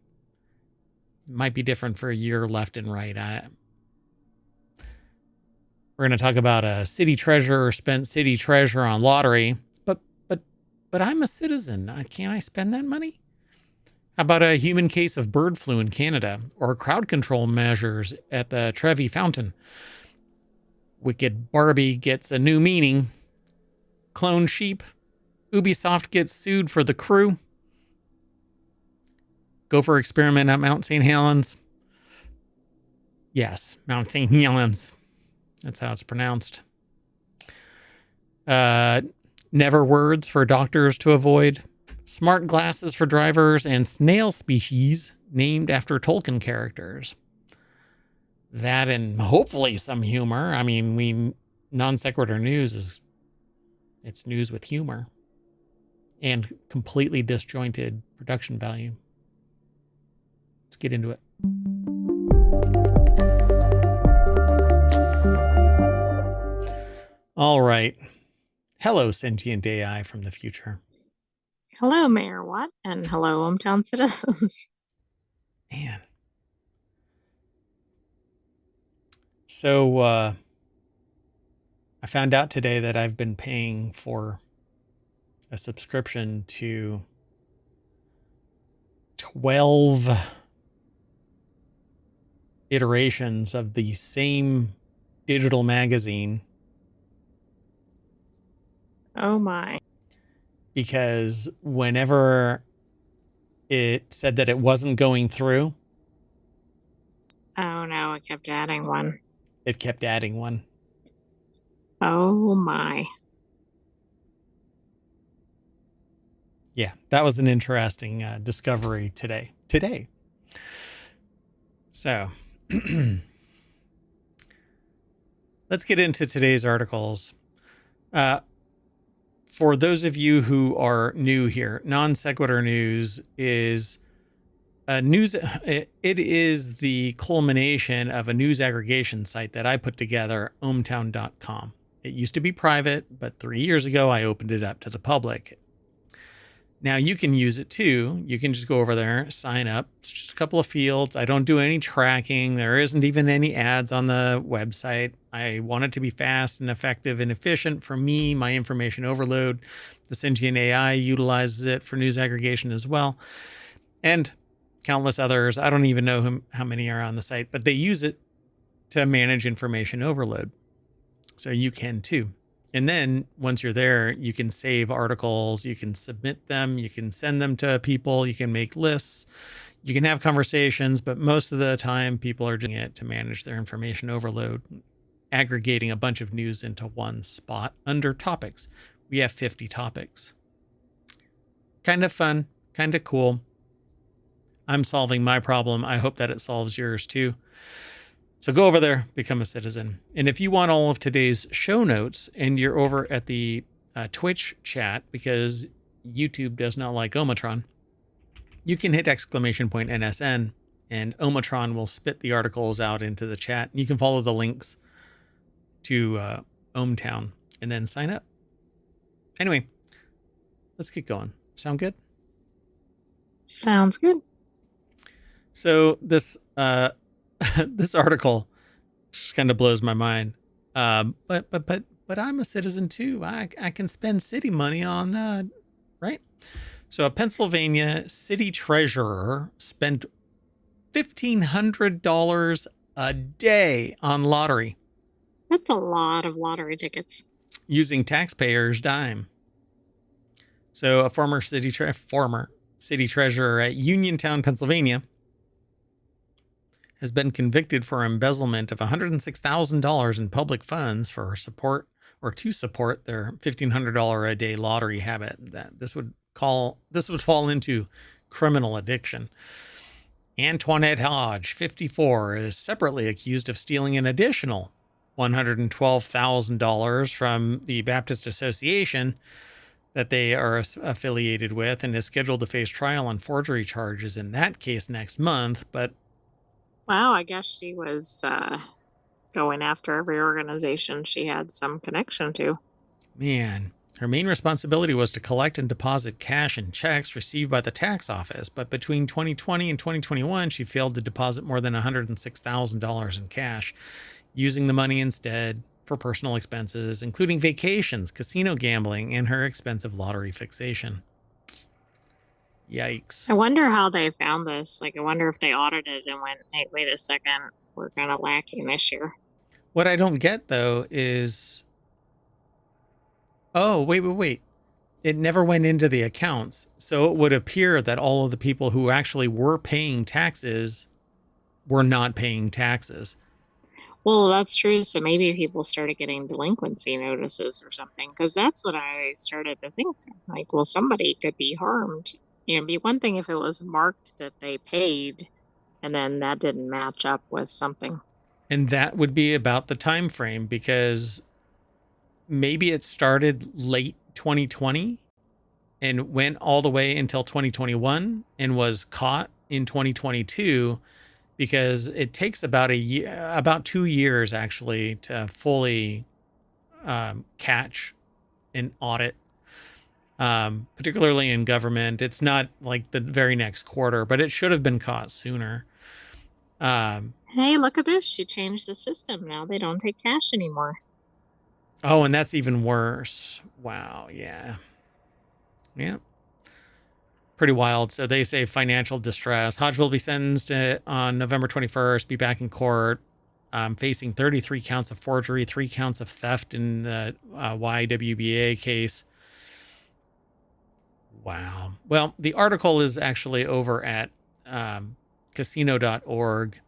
It might be different for your left and right. We're going to talk about a city treasurer spent city treasure on lottery, but I'm a citizen. Can't I spend that money? How about a human case of bird flu in Canada, or crowd control measures at the Trevi Fountain? Wicked Barbie gets a new meaning. Clone sheep. Ubisoft gets sued for The Crew. Gopher experiment at Mount St. Helens. Yes, Mount St. Helens. That's how it's pronounced. Never words for doctors to avoid. Smart glasses for drivers, and snail species named after Tolkien characters. That and hopefully some humor. I mean, Non Sequitur News it's news with humor and completely disjointed production value. Let's get into it. All right. Hello, Sentient AI from the Future. Hello, Mayor Watt, and hello, ohmTown citizens. Man. So, I found out today that I've been paying for a subscription to 12 iterations of the same digital magazine. Oh my. Because whenever it said that it wasn't going through, Oh no, it kept adding one. it kept adding one. Oh my. Yeah, that was an interesting discovery today. So let's get into today's articles. For those of you who are new here, non sequitur news is news. It is the culmination of a news aggregation site that I put together, ohmTown.com. It used to be private, but 3 years ago I opened it up to the public. Now you can use it too. You can just go over there, sign up. It's just a couple of fields. I don't do any tracking. There isn't even any ads on the website. I want it to be fast and effective and efficient for me, my information overload. The sentient AI utilizes it for news aggregation as well. And countless others. I don't even know how many are on the site, but they use it to manage information overload. So you can too. And then once you're there, you can save articles, you can submit them, you can send them to people, you can make lists, you can have conversations, but most of the time people are doing it to manage their information overload, aggregating a bunch of news into one spot under topics. We have 50 topics. Kind of fun, kind of cool. I'm solving my problem. I hope that it solves yours too. So go over there, become a citizen. And if you want all of today's show notes and you're over at the Twitch chat, because YouTube does not like ohmTown, you can hit !NSN and ohmTown will spit the articles out into the chat. You can follow the links to ohmTown and then sign up. Anyway, let's get going. Sound good? Sounds good. So this this article just kind of blows my mind. But I'm a citizen too. I can spend city money on right. So a Pennsylvania city treasurer spent $1,500 a day on lottery. That's a lot of lottery tickets. Using taxpayers' dime. So a former city treasurer at Uniontown, Pennsylvania, has been convicted for embezzlement of $106,000 in public funds for support or to support their $1,500 a day lottery habit. That this would fall into criminal addiction. Antoinette Hodge, 54, is separately accused of stealing an additional $112,000 from the Baptist Association that they are affiliated with, and is scheduled to face trial on forgery charges in that case next month. But wow, I guess she was going after every organization she had some connection to. Man, her main responsibility was to collect and deposit cash and checks received by the tax office. But between 2020 and 2021, she failed to deposit more than $106,000 in cash, using the money instead for personal expenses, including vacations, casino gambling, and her expensive lottery fixation. Yikes. I wonder how they found this. Like, I wonder if they audited and went, hey, wait a second, we're kind of lacking this year. What I don't get, though, is... Oh, wait. It never went into the accounts. So it would appear that all of the people who actually were paying taxes were not paying taxes. Well, that's true. So maybe people started getting delinquency notices or something, because that's what I started to think. Like, well, somebody could be harmed. It'd be one thing if it was marked that they paid and then that didn't match up with something. And that would be about the time frame, because maybe it started late 2020 and went all the way until 2021 and was caught in 2022, because it takes about 2 years actually to fully catch and audit, particularly in government. It's not like the very next quarter, but it should have been caught sooner. Hey, look at this. She changed the system. Now they don't take cash anymore. Oh, and that's even worse. Wow. Yeah. Pretty wild. So they say financial distress. Hodge will be sentenced on November 21st, be back in court, facing 33 counts of forgery, 3 counts of theft in the YWBA case. Wow. Well, the article is actually over at casino.org,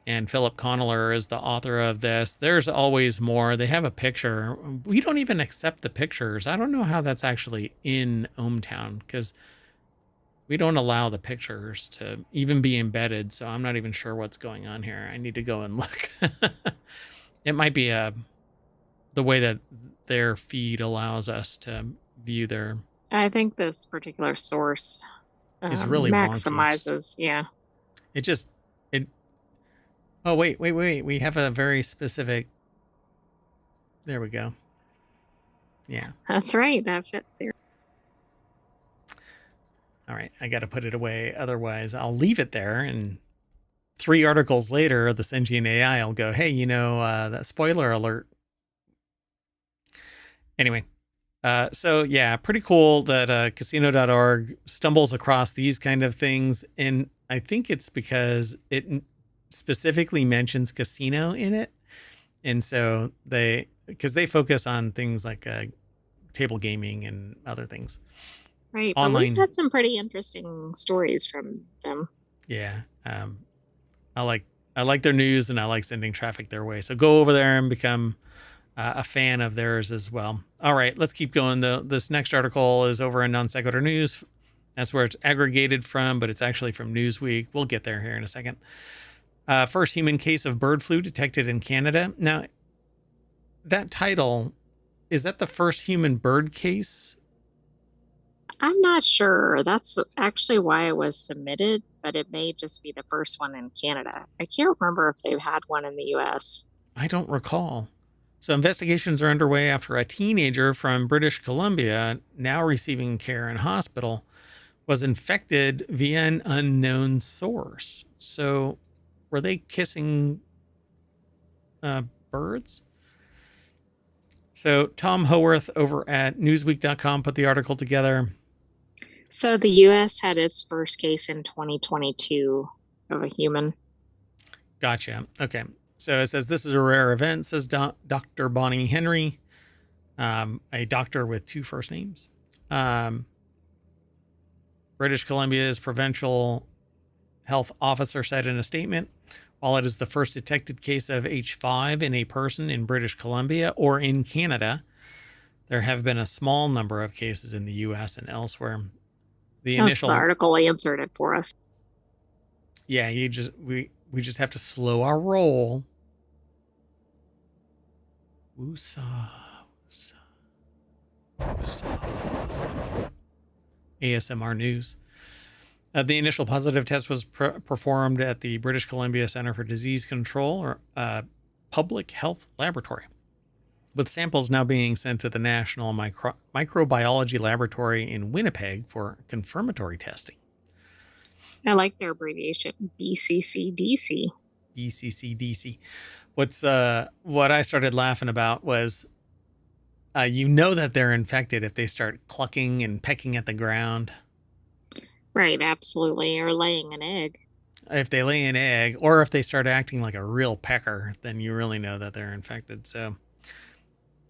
and Philip Connoller is the author of this. There's always more. They have a picture. We don't even accept the pictures. I don't know how that's actually in ohmTown, because we don't allow the pictures to even be embedded. So I'm not even sure what's going on here. I need to go and look. It might be the way that their feed allows us to view their... I think this particular source is really maximizes. wonky. Yeah. Oh, wait. We have a very specific... There we go. Yeah. That's right. That fits here. All right. I got to put it away. Otherwise, I'll leave it there. And 3 articles later, the sentient AI will go, hey, that spoiler alert. Anyway. So yeah, pretty cool that casino.org stumbles across these kind of things. And I think it's because it specifically mentions casino in it. And so because they focus on things like table gaming and other things. Right. Online. But we've had some pretty interesting stories from them. Yeah. I like their news, and I like sending traffic their way. So go over there and become a fan of theirs as well. All right, let's keep going though. This next article is over in Non Sequitur News. That's where it's aggregated from, but it's actually from Newsweek. We'll get there here in a second. First human case of bird flu detected in Canada. Now, that title, is that the first human bird case? I'm not sure. That's actually why it was submitted, but it may just be the first one in Canada. I can't remember if they've had one in the US. I don't recall. So investigations are underway after a teenager from British Columbia, now receiving care in hospital, was infected via an unknown source. So were they kissing birds? So Tom Howarth over at newsweek.com put the article together. So the US had its first case in 2022 of a human. Gotcha. Okay. So it says this is a rare event, says Dr. Bonnie Henry, a doctor with 2 first names. British Columbia's provincial health officer said in a statement, while it is the first detected case of H5 in a person in British Columbia or in Canada, there have been a small number of cases in the US and elsewhere. The article answered it for us. Yeah, we just have to slow our roll. Woosah, woosah, woosah. ASMR News. The initial positive test was performed at the British Columbia Centre for Disease Control, or Public Health Laboratory, with samples now being sent to the National Microbiology Laboratory in Winnipeg for confirmatory testing. I like their abbreviation, BCCDC. BCCDC. What I started laughing about was, that they're infected if they start clucking and pecking at the ground. Right, absolutely. Or laying an egg. If they lay an egg, or if they start acting like a real pecker, then you really know that they're infected. So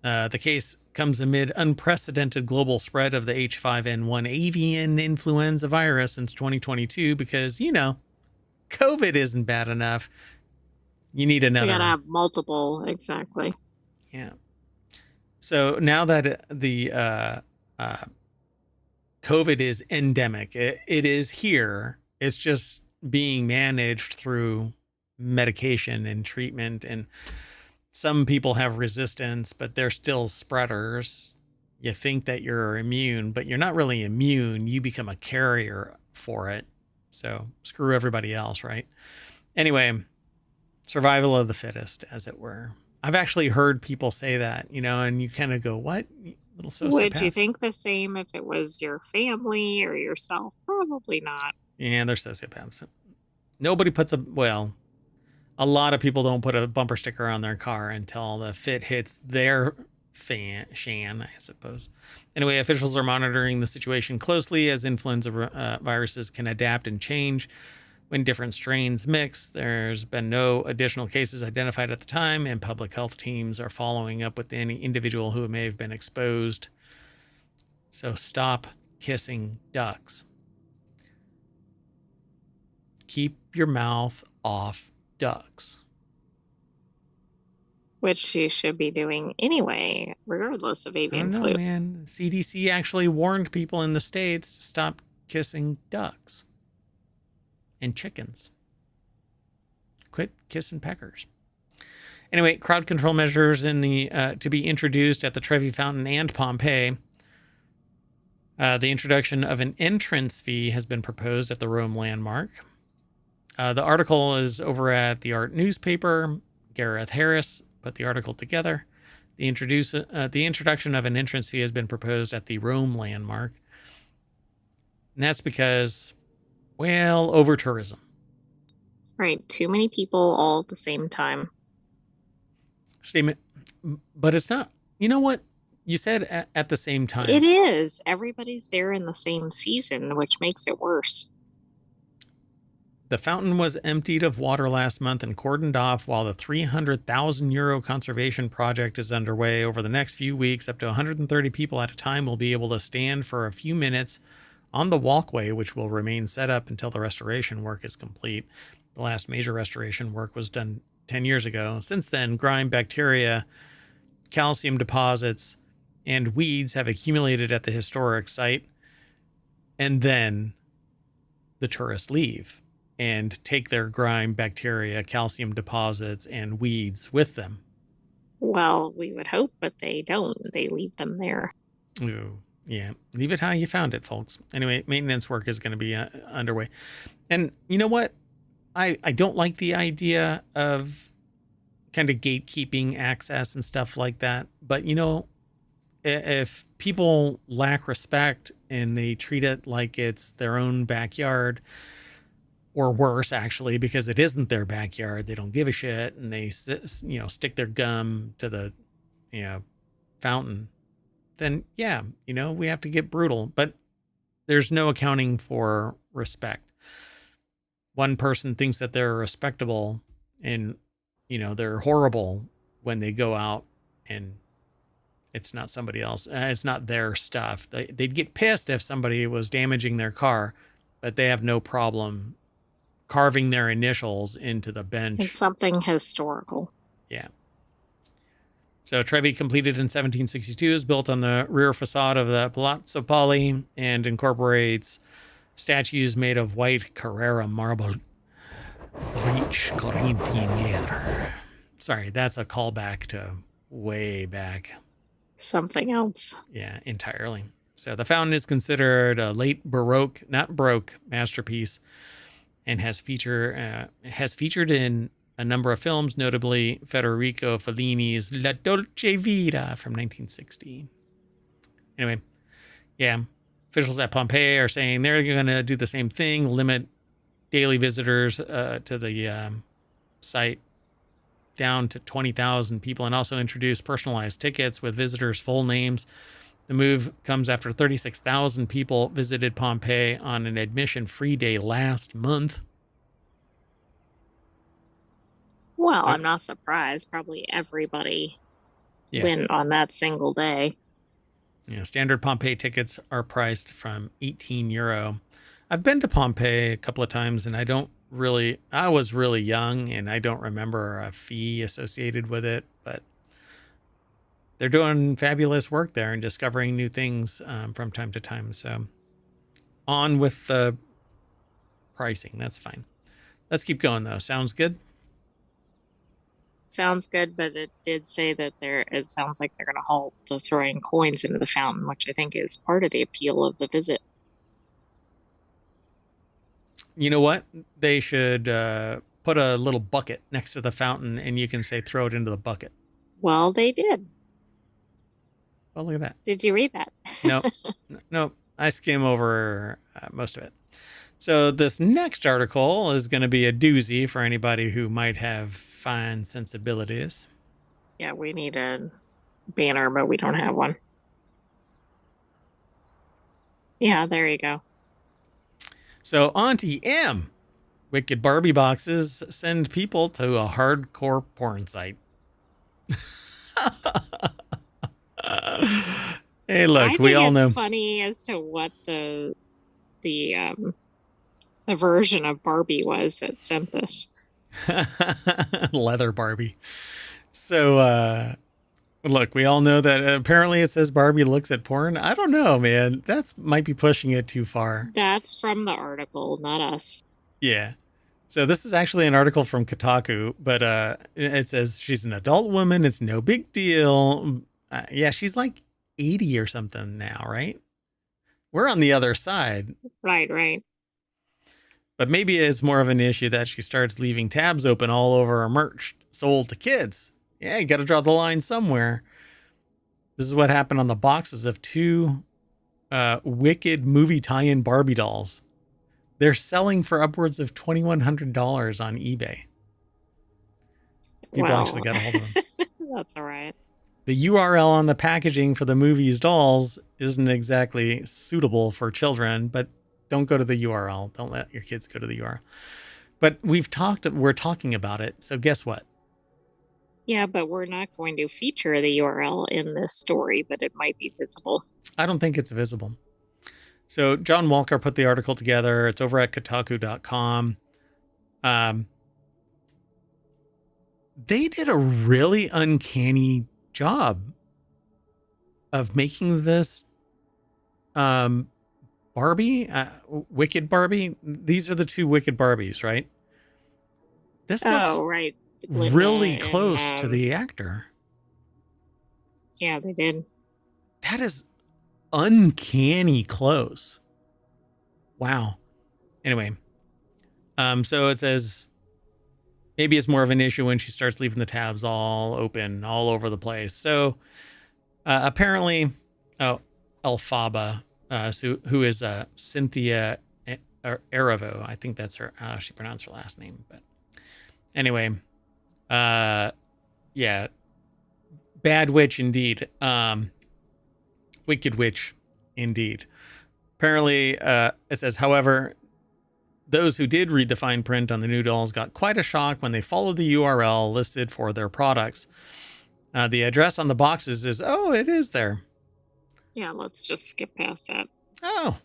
the case comes amid unprecedented global spread of the H5N1 avian influenza virus since 2022 because, COVID isn't bad enough. You need another. You gotta have multiple, exactly. Yeah. So now that the COVID is endemic, it is here. It's just being managed through medication and treatment. And some people have resistance, but they're still spreaders. You think that you're immune, but you're not really immune. You become a carrier for it. So screw everybody else, right? Anyway, survival of the fittest, as it were. I've actually heard people say that, and you kind of go, what? Little sociopath. Would you think the same if it was your family or yourself? Probably not. Yeah, they're sociopaths. Nobody puts a lot of people don't put a bumper sticker on their car until the fit hits their Shan, I suppose. Anyway, officials are monitoring the situation closely as influenza viruses can adapt and change when different strains mix. There's been no additional cases identified at the time, and public health teams are following up with any individual who may have been exposed. So stop kissing ducks. Keep your mouth off ducks. Which you should be doing anyway, regardless of I avian don't know, flu. man. CDC actually warned people in the States to stop kissing ducks and chickens. Quit kissing peckers. Anyway, crowd control measures in the to be introduced at the Trevi Fountain and Pompeii. The introduction of an entrance fee has been proposed at the Rome landmark. The article is over at the Art newspaper. Gareth Harris put the article together. The introduction of an entrance fee has been proposed at the Rome landmark. And that's because, well, over tourism. Right. Too many people all at the same time. Statement. But it's not. You know what? You said at the same time. It is. Everybody's there in the same season, which makes it worse. The fountain was emptied of water last month and cordoned off while the €300,000 conservation project is underway. Over the next few weeks, up to 130 people at a time will be able to stand for a few minutes on the walkway, which will remain set up until the restoration work is complete. The last major restoration work was done 10 years ago. Since then, grime, bacteria, calcium deposits, and weeds have accumulated at the historic site. And then the tourists leave and take their grime, bacteria, calcium deposits, and weeds with them. Well, we would hope, but they don't. They leave them there. Ooh, yeah. Leave it how you found it, folks. Anyway, maintenance work is going to be underway. And you know what? I don't like the idea of kind of gatekeeping access and stuff like that. But, you know, if people lack respect and they treat it like it's their own backyard, or worse, actually, because it isn't their backyard, they don't give a shit, and they, stick their gum to the, fountain, then yeah, we have to get brutal. But there's no accounting for respect. One person thinks that they're respectable, and they're horrible when they go out and it's not somebody else. It's not their stuff. They'd get pissed if somebody was damaging their car, but they have no problem carving their initials into the bench. It's something historical. Yeah. So Trevi, completed in 1762, is built on the rear facade of the Palazzo Poli and incorporates statues made of white Carrara marble, rich Corinthian leather. Sorry, that's a callback to way back. Something else. Yeah, entirely. So the fountain is considered a late Baroque, not Baroque, masterpiece, and has featured in a number of films, notably Federico Fellini's La Dolce Vita from 1960. Anyway, yeah, officials at Pompeii are saying they're going to do the same thing, limit daily visitors to the site down to 20,000 people, and also introduce personalized tickets with visitors' full names. The move comes after 36,000 people visited Pompeii on an admission-free day last month. Well, I'm not surprised. Probably everybody went on that single day. Standard Pompeii tickets are priced from €18. I've been to Pompeii a couple of times, and I was really young, and I don't remember a fee associated with it, but they're doing fabulous work there and discovering new things from time to time. So on with the pricing. That's fine. Let's keep going, though. Sounds good? Sounds good, but it did say that it sounds like they're going to halt the throwing coins into the fountain, which I think is part of the appeal of the visit. You know what? They should put a little bucket next to the fountain, and you can say, throw it into the bucket. Well, they did. Well, look at that. Did you read that? No, I skim over most of it. So this next article is going to be a doozy for anybody who might have fine sensibilities. Yeah, we need a banner, but we don't have one. Yeah, there you go. So Auntie M, wicked Barbie boxes send people to a hardcore porn site. Hey, I look, we think all it's know. funny as to what the the version of Barbie was that sent this. Leather Barbie. So, look, we all know that apparently it says Barbie looks at porn. I don't know, man. That's might be pushing it too far. That's from the article, not us. Yeah. So this is actually an article from Kotaku, but it says she's an adult woman. It's no big deal. Yeah, she's like 80 or something now, right? We're on the other side. Right, right. But maybe it's more of an issue that she starts leaving tabs open all over her merch sold to kids. Yeah, you got to draw the line somewhere. This is what happened on the boxes of two wicked movie tie-in Barbie dolls. They're selling for upwards of $2,100 on eBay. People Well, actually got a hold of them. that's all right. The URL on the packaging for the movie's dolls isn't exactly suitable for children, but don't go to the URL. Don't let your kids go to the URL. But we're talking about it. So guess what? Yeah, but we're not going to feature the URL in this story, but it might be visible. I don't think it's visible. So John Walker put the article together. It's over at Kotaku.com. They did a really uncanny job of making this Barbie, Wicked Barbie. These are the two Wicked Barbies, right? This looks Right. really Linda close and, to the actor. yeah, they did. That is uncanny close. Wow. Anyway, so it says maybe it's more of an issue when she starts leaving the tabs all open all over the place. So apparently, Elphaba, who is Cynthia Erivo, I think that's her. She pronounced her last name, but anyway, yeah, bad witch indeed. Wicked witch indeed. Apparently, it says, however, those who did read the fine print on the new dolls got quite a shock when they followed the URL listed for their products. The address on the boxes is, it is there. Yeah, let's just skip past that. Oh,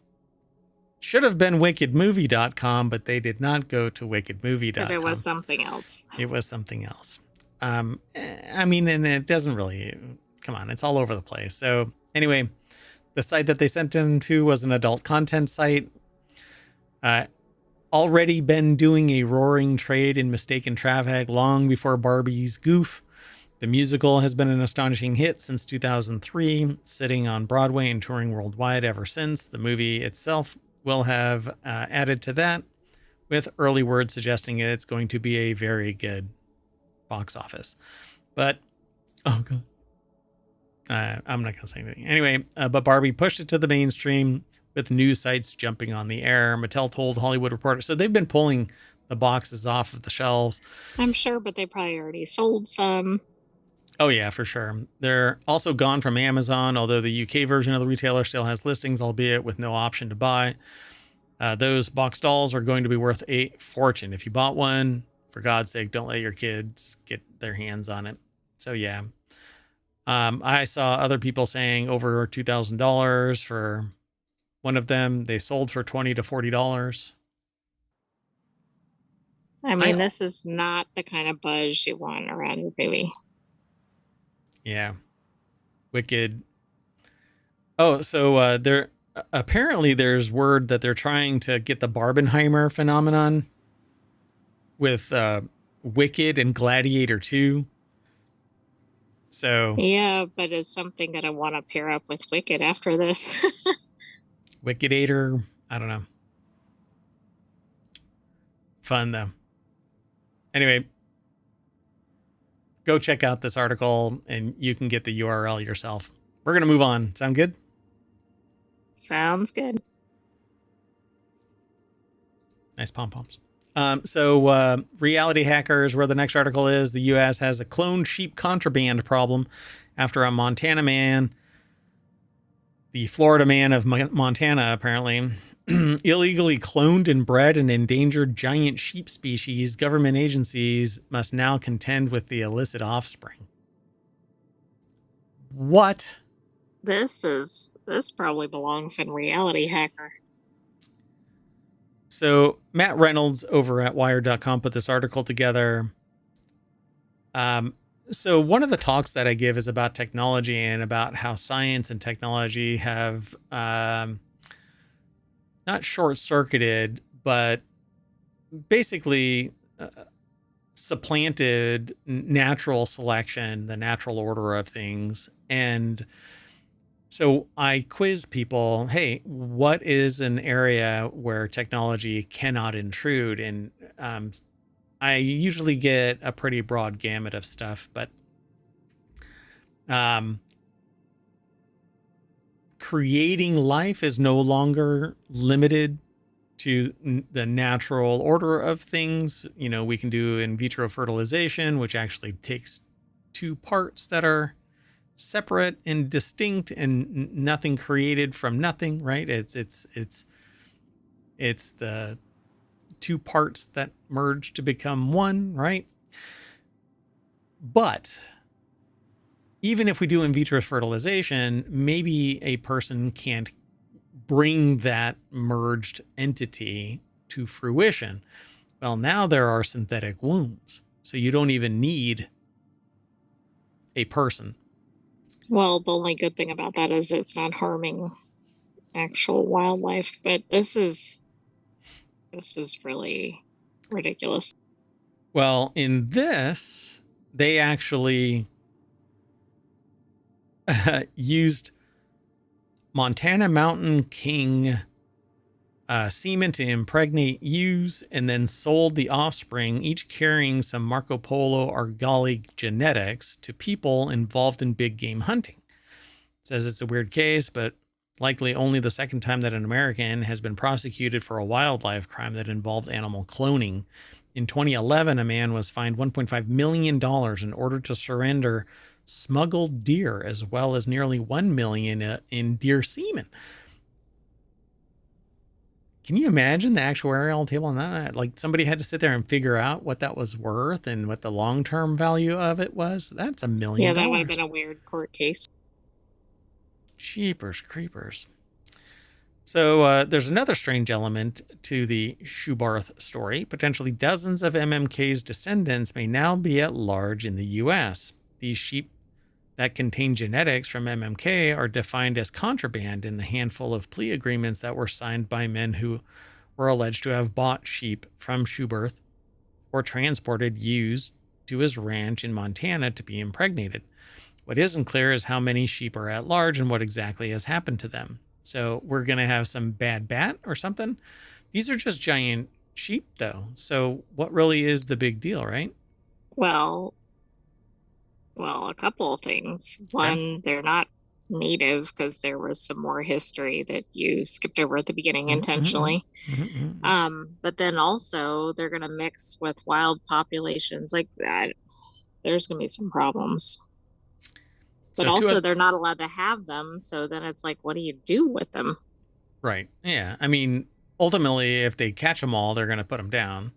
should have been wickedmovie.com, but they did not go to wickedmovie.com. But it was something else. It was something else. I mean, and it doesn't really, come on, it's all over the place. So anyway, the site that they sent them to was an adult content site. Already been doing a roaring trade in mistaken traffic long before Barbie's Goof. The musical has been an astonishing hit since 2003, sitting on Broadway and touring worldwide ever since. The movie itself will have added to that, with early word suggesting it's going to be a very good box office. But, oh God. I'm not going to say anything. Anyway, but Barbie pushed it to the mainstream with news sites jumping on the air. Mattel told Hollywood Reporter. So they've been pulling the boxes off of the shelves. I'm sure, but they probably already sold some. Oh, yeah, for sure. They're also gone from Amazon, although the UK version of the retailer still has listings, albeit with no option to buy. Those box dolls are going to be worth a fortune. If you bought one, for God's sake, don't let your kids get their hands on it. So, yeah. I saw other people saying over $2,000 for one of them. They sold for $20 to $40. I mean, this is not the kind of buzz you want around your baby. Yeah. Wicked. Oh, so there apparently there's word that they're trying to get the Barbenheimer phenomenon with Wicked and Gladiator 2. So yeah, but it's something that I want to pair up with Wicked after this. Wicked-ator, I don't know. Fun though. Anyway, go check out this article and you can get the URL yourself. We're going to move on. Sound good? Sounds good. Nice pom-poms. Reality hackers, where the next article is, the U.S. has a cloned sheep contraband problem after a Montana man, the Florida man of Montana, apparently, illegally cloned and bred an endangered giant sheep species. Government agencies must now contend with the illicit offspring. What? This probably belongs in Reality Hacker. So Matt Reynolds over at Wired.com put this article together. So one of the talks that I give is about technology and about how science and technology have not short-circuited, but basically supplanted natural selection, the natural order of things. And so I quiz people, hey, what is an area where technology cannot intrude? And I usually get a pretty broad gamut of stuff, but creating life is no longer limited to the natural order of things. You know, we can do in vitro fertilization, which actually takes two parts that are separate and distinct and nothing created from nothing, right? It's the two parts that merge to become one, right? But even if we do in vitro fertilization, maybe a person can't bring that merged entity to fruition. Well, now there are synthetic wombs, so you don't even need a person. Well, the only good thing about that is it's not harming actual wildlife, but this is really ridiculous. Well, in this, they actually used Montana Mountain King semen to impregnate ewes and then sold the offspring, each carrying some Marco Polo Argali genetics, to people involved in big game hunting. It says it's a weird case, but likely only the second time that an American has been prosecuted for a wildlife crime that involved animal cloning. In 2011, a man was fined $1.5 million in order to surrender smuggled deer, as well as nearly $1 million in deer semen. Can you imagine the actuarial table on that? Like, somebody had to sit there and figure out what that was worth and what the long-term value of it was. That's $1 million. Yeah, that would have been a weird court case. Jeepers creepers. So there's another strange element to the Schubarth story. Potentially dozens of MMK's descendants may now be at large in the U.S. These sheep that contain genetics from MMK are defined as contraband in the handful of plea agreements that were signed by men who were alleged to have bought sheep from Schubarth or transported ewes to his ranch in Montana to be impregnated. What isn't clear is how many sheep are at large and what exactly has happened to them. So we're going to have some bad bat or something. These are just giant sheep, though. So what really is the big deal, right? Well, a couple of things. One, they're not native because there was some more history that you skipped over at the beginning intentionally. But then also they're going to mix with wild populations like that. There's going to be some problems. But so also they're not allowed to have them. So then it's like, what do you do with them? Right. Yeah. I mean, ultimately, if they catch them all, they're going to put them down,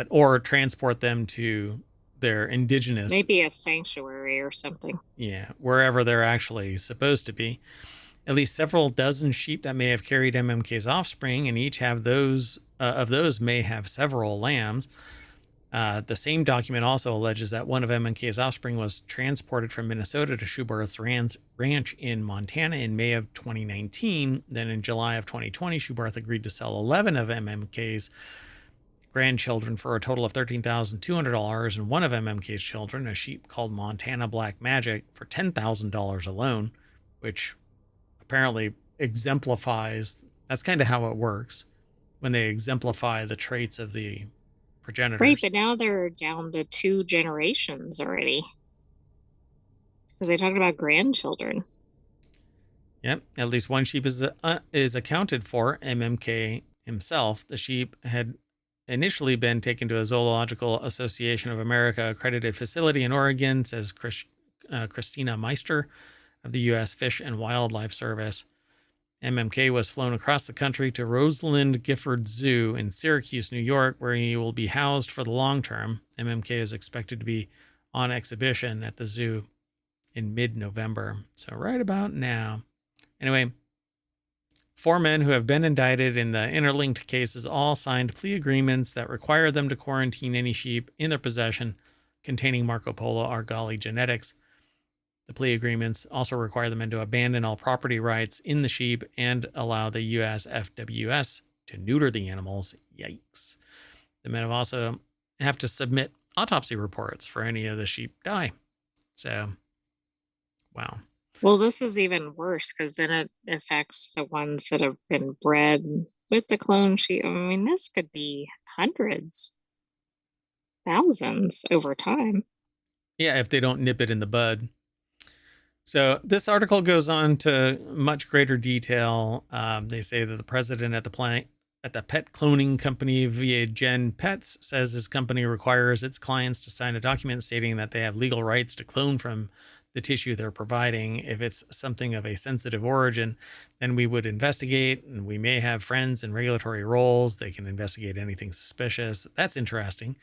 or transport them to their indigenous, maybe a sanctuary or something. Yeah. Wherever they're actually supposed to be. At least several dozen sheep that may have carried MMK's offspring, and each have those of those may have several lambs. The same document also alleges that one of MMK's offspring was transported from Minnesota to Schubarth's ranch in Montana in May of 2019. Then in July of 2020, Schubarth agreed to sell 11 of MMK's grandchildren for a total of $13,200, and one of MMK's children, a sheep called Montana Black Magic, for $10,000 alone, which apparently exemplifies, that's kind of how it works when they exemplify the traits of the progenitors. Right, but now they're down to 2 generations already. Because they talked about grandchildren. Yep, at least one sheep is accounted for. MMK himself, the sheep, had initially been taken to a Zoological Association of America accredited facility in Oregon, says Christina Meister of the U.S. Fish and Wildlife Service. MMK was flown across the country to Rosalind Gifford Zoo in Syracuse, New York, where he will be housed for the long term. MMK is expected to be on exhibition at the zoo in mid-November, so right about now. Anyway, 4 men who have been indicted in the interlinked cases all signed plea agreements that require them to quarantine any sheep in their possession containing Marco Polo Argali genetics. The plea agreements also require the men to abandon all property rights in the sheep and allow the U.S. FWS to neuter the animals. Yikes. The men have to submit autopsy reports for any of the sheep die. So, wow. Well, this is even worse because then it affects the ones that have been bred with the clone sheep. I mean, this could be hundreds, thousands over time. Yeah, if they don't nip it in the bud. So this article goes on to much greater detail. They say that the president at the pet cloning company via Gen Pets says his company requires its clients to sign a document stating that they have legal rights to clone from the tissue they're providing. If it's something of a sensitive origin, then we would investigate, and we may have friends in regulatory roles. They can investigate anything suspicious. That's interesting.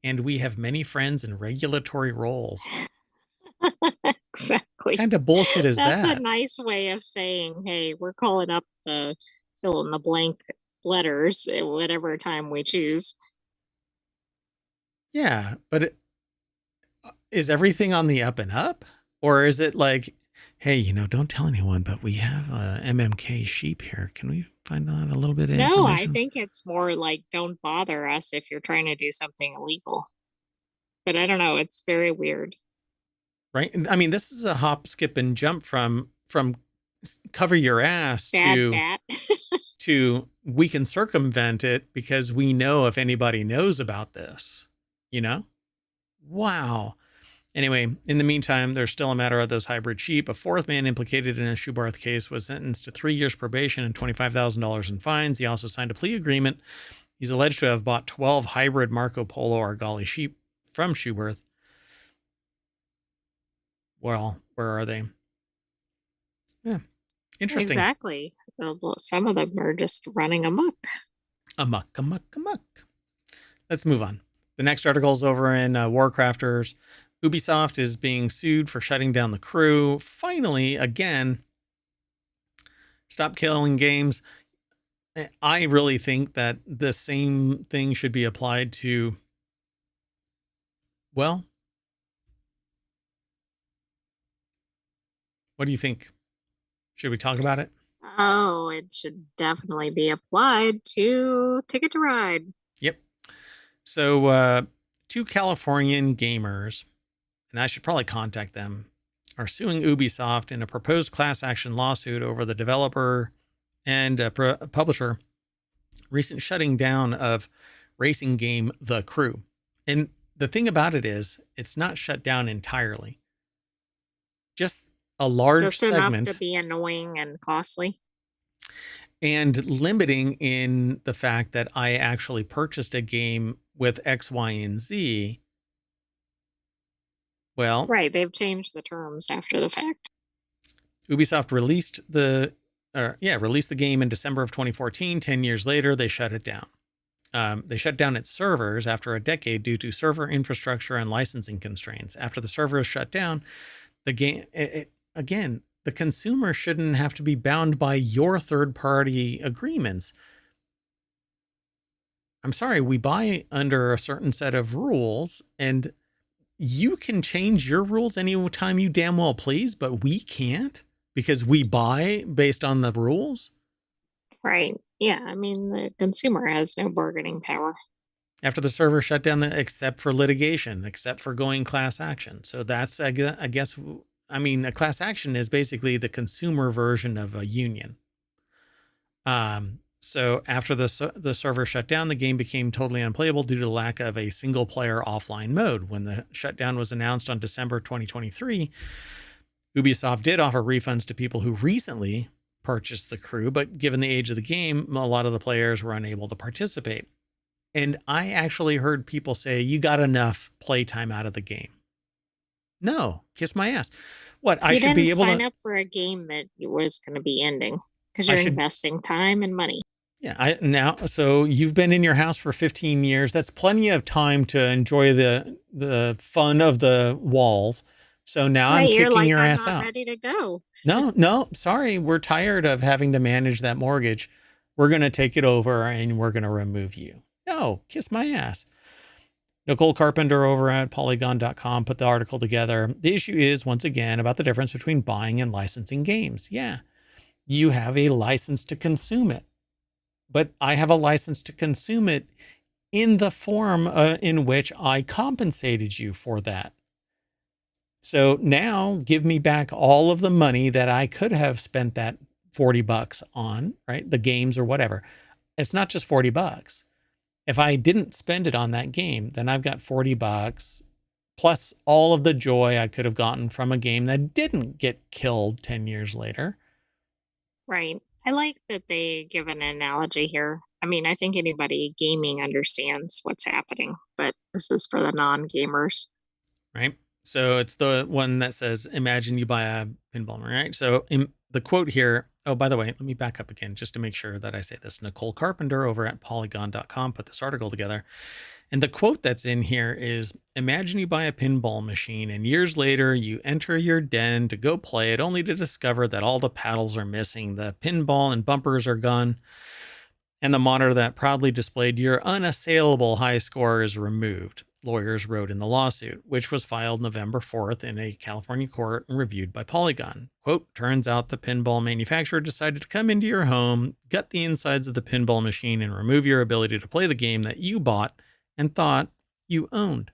And we have many friends in regulatory roles. Exactly. What kind of bullshit is that? That's a nice way of saying, hey, we're calling up the fill in the blank letters at whatever time we choose. Yeah, but is everything on the up and up? Or is it like, hey, don't tell anyone, but we have a MMK sheep here. Can we find out a little bit of information? No, I think it's more like, don't bother us if you're trying to do something illegal. But I don't know. It's very weird. Right? I mean, this is a hop, skip, and jump from cover your ass to we can circumvent it because we know if anybody knows about this, Wow. Anyway, in the meantime, there's still a matter of those hybrid sheep. A 4th man implicated in a Schubarth case was sentenced to 3 years probation and $25,000 in fines. He also signed a plea agreement. He's alleged to have bought 12 hybrid Marco Polo Argali sheep from Schubarth. Well, where are they? Yeah, interesting. Exactly. Some of them are just running amok. Amok. Let's move on. The next article is over in WarCrafters. Ubisoft is being sued for shutting down the crew. Finally, again, stop killing games. I really think that the same thing should be applied to, well, what do you think? Should we talk about it? Oh, it should definitely be applied to Ticket to Ride. Yep. So 2 Californian gamers, and I should probably contact them, are suing Ubisoft in a proposed class action lawsuit over the developer and publisher recent shutting down of racing game The Crew. And the thing about it is, it's not shut down entirely. Just a large segment. Enough to be annoying and costly. And limiting in the fact that I actually purchased a game with X, Y, and Z. Well, right. They've changed the terms after the fact. Ubisoft released the game in December of 2014. 10 years later, they shut it down. They shut down its servers after a decade due to server infrastructure and licensing constraints. After the servers shut down, the game, again, the consumer shouldn't have to be bound by your third-party agreements. I'm sorry, we buy under a certain set of rules, and you can change your rules anytime you damn well please, but we can't because we buy based on the rules. Right. Yeah. I mean, the consumer has no bargaining power. After the server shut down, except for litigation, except for going class action. So that's, I guess, a class action is basically the consumer version of a union. So after the server shut down, the game became totally unplayable due to the lack of a single player offline mode. When the shutdown was announced on December 2023, Ubisoft did offer refunds to people who recently purchased The Crew, but given the age of the game, a lot of the players were unable to participate. And I actually heard people say, you got enough playtime out of the game. No, kiss my ass. What, I You should didn't be able sign to, up for a game that was going to be ending because I you're should, investing time and money. yeah, so you've been in your house for 15 years. That's plenty of time to enjoy the fun of the walls. So now I'm Right, you're kicking like, your I'm ass not out. ready to go. No, no, sorry. We're tired of having to manage that mortgage. We're going to take it over and we're going to remove you. No, kiss my ass. Nicole Carpenter over at Polygon.com put the article together. The issue is, once again, about the difference between buying and licensing games. Yeah, you have a license to consume it, but I have a license to consume it in the form in which I compensated you for that. So now give me back all of the money that I could have spent that $40 on, right? The games or whatever. It's not just $40. If I didn't spend it on that game, then I've got $40 plus all of the joy I could have gotten from a game that didn't get killed 10 years later. Right. I like that they give an analogy here. I mean, I think anybody gaming understands what's happening, but this is for the non-gamers. Right. So it's the one that says, imagine you buy a pinball, right? So the quote here, oh, by the way, let me back up again just to make sure that I say this. Nicole Carpenter over at Polygon.com put this article together. And the quote that's in here is, imagine you buy a pinball machine and years later you enter your den to go play it only to discover that all the paddles are missing, the pinball and bumpers are gone, and the monitor that proudly displayed your unassailable high score is removed, lawyers wrote in the lawsuit, which was filed November 4th in a California court and reviewed by Polygon. Quote, turns out the pinball manufacturer decided to come into your home, gut the insides of the pinball machine, and remove your ability to play the game that you bought and thought you owned.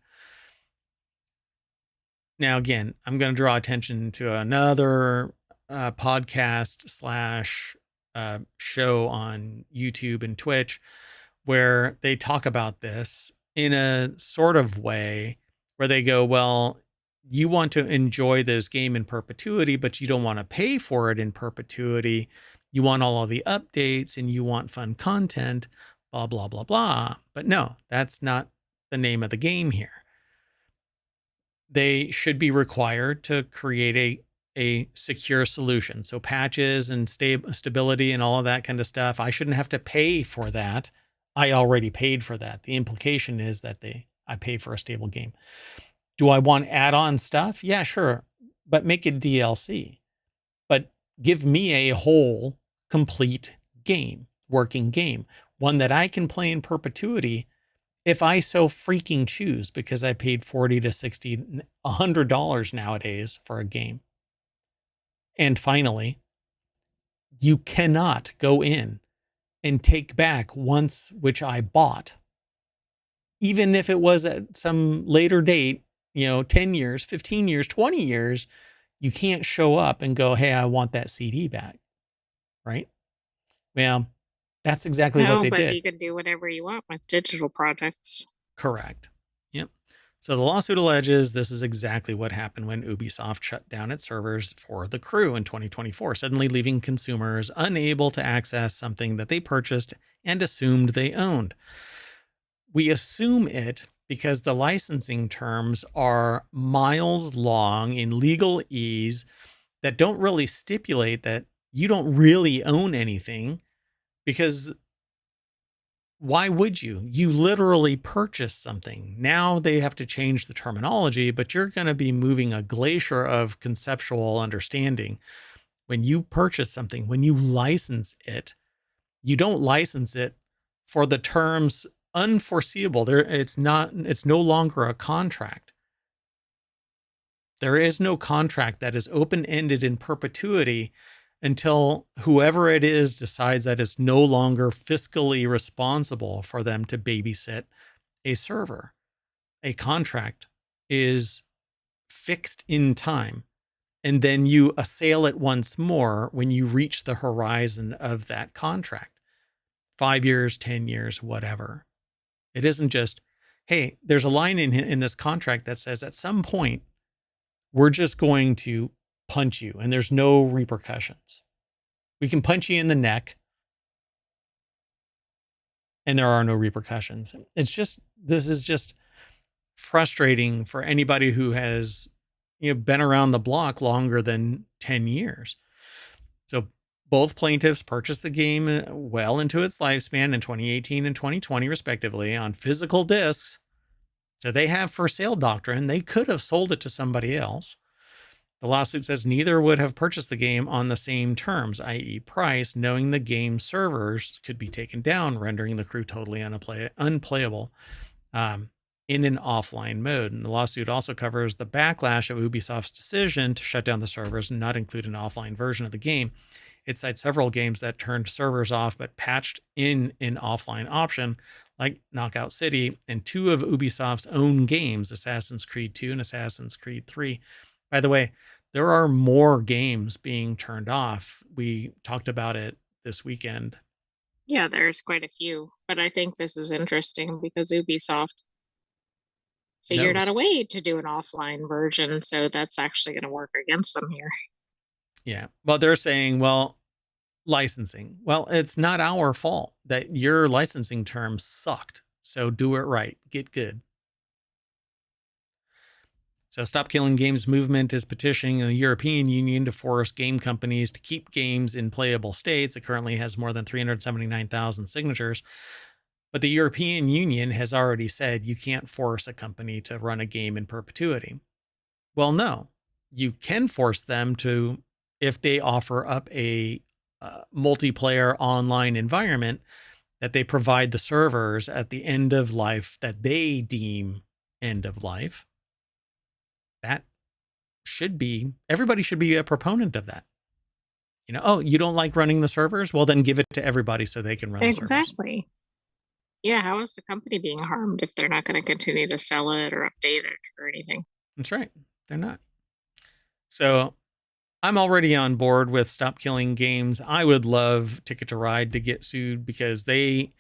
Now, again, I'm going to draw attention to another podcast slash show on YouTube and Twitch where they talk about this in a sort of way where they go, well, you want to enjoy this game in perpetuity, but you don't want to pay for it in perpetuity. You want all of the updates and you want fun content, blah, blah, blah, blah. But no, that's not the name of the game here. They should be required to create a secure solution. So patches and stability and all of that kind of stuff. I shouldn't have to pay for that. I already paid for that. The implication is that I pay for a stable game. Do I want add-on stuff? Yeah, sure. But make it DLC. But give me a whole, complete game, working game, one that I can play in perpetuity if I so freaking choose, because I paid $40 to $60, $100 nowadays for a game. And finally, you cannot go in and take back once which I bought. Even if it was at some later date, 10 years, 15 years, 20 years, you can't show up and go, hey, I want that CD back. Right? Well, that's exactly what No, they but did. you can do whatever you want with digital projects. Correct. Yep. So the lawsuit alleges this is exactly what happened when Ubisoft shut down its servers for The Crew in 2024, suddenly leaving consumers unable to access something that they purchased and assumed they owned. We assume it because the licensing terms are miles long in legalese that don't really stipulate that you don't really own anything, because why would you? You literally purchased something. Now they have to change the terminology, but you're going to be moving a glacier of conceptual understanding. When you purchase something, when you license it, you don't license it for the terms unforeseeable. It's no longer a contract. There is no contract that is open-ended in perpetuity until whoever it is decides that it's no longer fiscally responsible for them to babysit a server. A contract is fixed in time, and then you assail it once more when you reach the horizon of that contract. 5 years, 10 years, whatever. It isn't just, hey, there's a line in this contract that says at some point, we're just going to punch you and there's no repercussions. We can punch you in the neck and there are no repercussions. This is just frustrating for anybody who has been around the block longer than 10 years. So both plaintiffs purchased the game well into its lifespan in 2018 and 2020, respectively, on physical discs. So they have for sale doctrine. They could have sold it to somebody else. The lawsuit says neither would have purchased the game on the same terms, i.e. price, knowing the game servers could be taken down, rendering the crew totally unplayable in an offline mode. And the lawsuit also covers the backlash of Ubisoft's decision to shut down the servers and not include an offline version of the game. It cites several games that turned servers off but patched in an offline option, like Knockout City, and 2 of Ubisoft's own games, Assassin's Creed 2 and Assassin's Creed 3. By the way, there are more games being turned off. We talked about it this weekend. Yeah, there's quite a few, but I think this is interesting because Ubisoft figured out a way to do an offline version, so that's actually going to work against them here. Yeah. Well, they're saying, well, licensing. Well, it's not our fault that your licensing terms sucked. So do it right. Get good. So Stop Killing Games movement is petitioning the European Union to force game companies to keep games in playable states. It currently has more than 379,000 signatures. But the European Union has already said you can't force a company to run a game in perpetuity. Well, no. You can force them to, if they offer up a multiplayer online environment, that they provide the servers at the end of life that they deem end of life. That should be, everybody should be a proponent of that. Oh, you don't like running the servers? Well, then give it to everybody so they can run the servers. Exactly. Yeah, how is the company being harmed if they're not going to continue to sell it or update it or anything? That's right. They're not. So I'm already on board with Stop Killing Games. I would love Ticket to Ride to get sued because they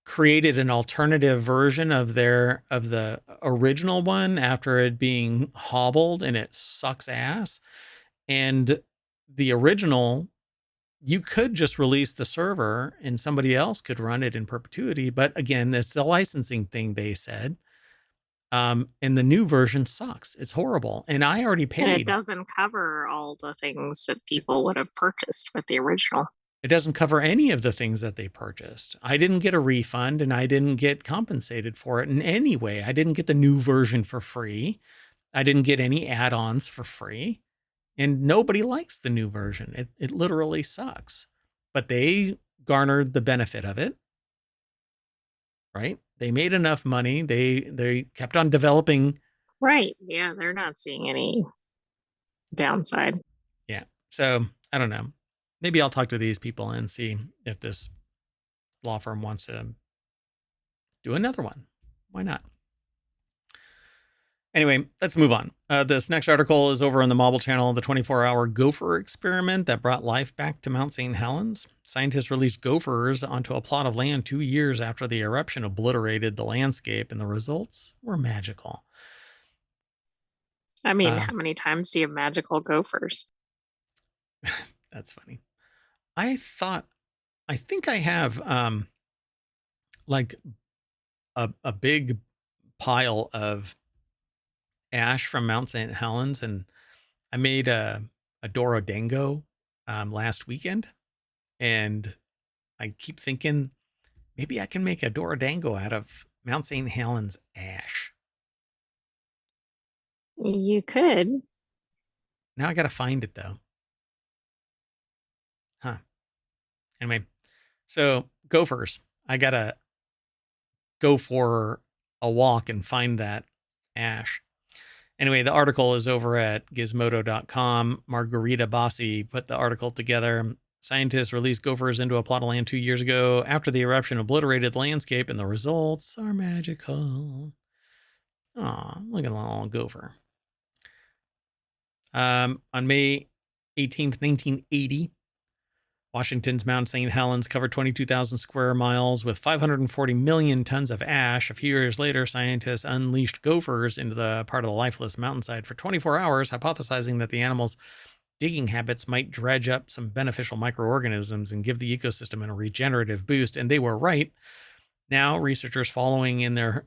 created an alternative version of the original one after it being hobbled, and it sucks ass. And the original, you could just release the server and somebody else could run it in perpetuity. But again, it's the licensing thing, they said. And the new version sucks. It's horrible. And I already paid. And it doesn't cover all the things that people would have purchased with the original. It doesn't cover any of the things that they purchased. I didn't get a refund and I didn't get compensated for it in any way. I didn't get the new version for free. I didn't get any add-ons for free. And nobody likes the new version. It literally sucks. But they garnered the benefit of it. Right? They made enough money. They kept on developing. Right. Yeah, they're not seeing any downside. Yeah. So I don't know. Maybe I'll talk to these people and see if this law firm wants to do another one. Why not? Anyway, let's move on. This next article is over on the Mobile Channel, the 24-hour gopher experiment that brought life back to Mount St. Helens. Scientists released gophers onto a plot of land 2 years after the eruption obliterated the landscape, and the results were magical. I mean, how many times do you have magical gophers? That's funny. I think I have like a big pile of ash from Mount St. Helens, and I made a Dorodango last weekend, and I keep thinking maybe I can make a Dorodango out of Mount St. Helens ash. You could. Now I got to find it though. Huh. Anyway, so gophers. I got to go for a walk and find that ash. Anyway, the article is over at gizmodo.com. Margarita Bossi put the article together. Scientists released gophers into a plot of land 2 years ago after the eruption obliterated the landscape, and the results are magical. Aw, look at that little gopher. On May 18th, 1980, Washington's Mount St. Helens covered 22,000 square miles with 540 million tons of ash. A few years later, scientists unleashed gophers into the part of the lifeless mountainside for 24 hours, hypothesizing that the animals' digging habits might dredge up some beneficial microorganisms and give the ecosystem a regenerative boost. And they were right. Now, researchers following in their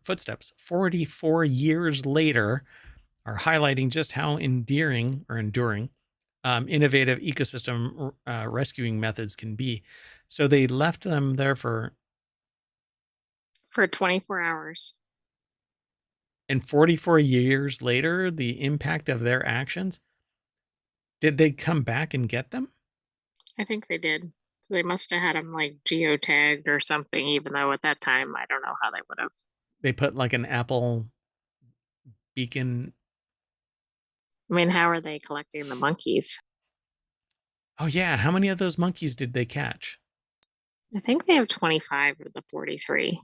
footsteps 44 years later are highlighting just how enduring innovative ecosystem rescuing methods can be. So they left them there for 24 hours. And 44 years later, the impact of their actions, did they come back and get them? I think they did. They must have had them like geotagged or something, even though at that time, I don't know how they would have. They put like an Apple beacon. I mean, how are they collecting the monkeys? Oh, yeah. How many of those monkeys did they catch? I think they have 25 of the 43.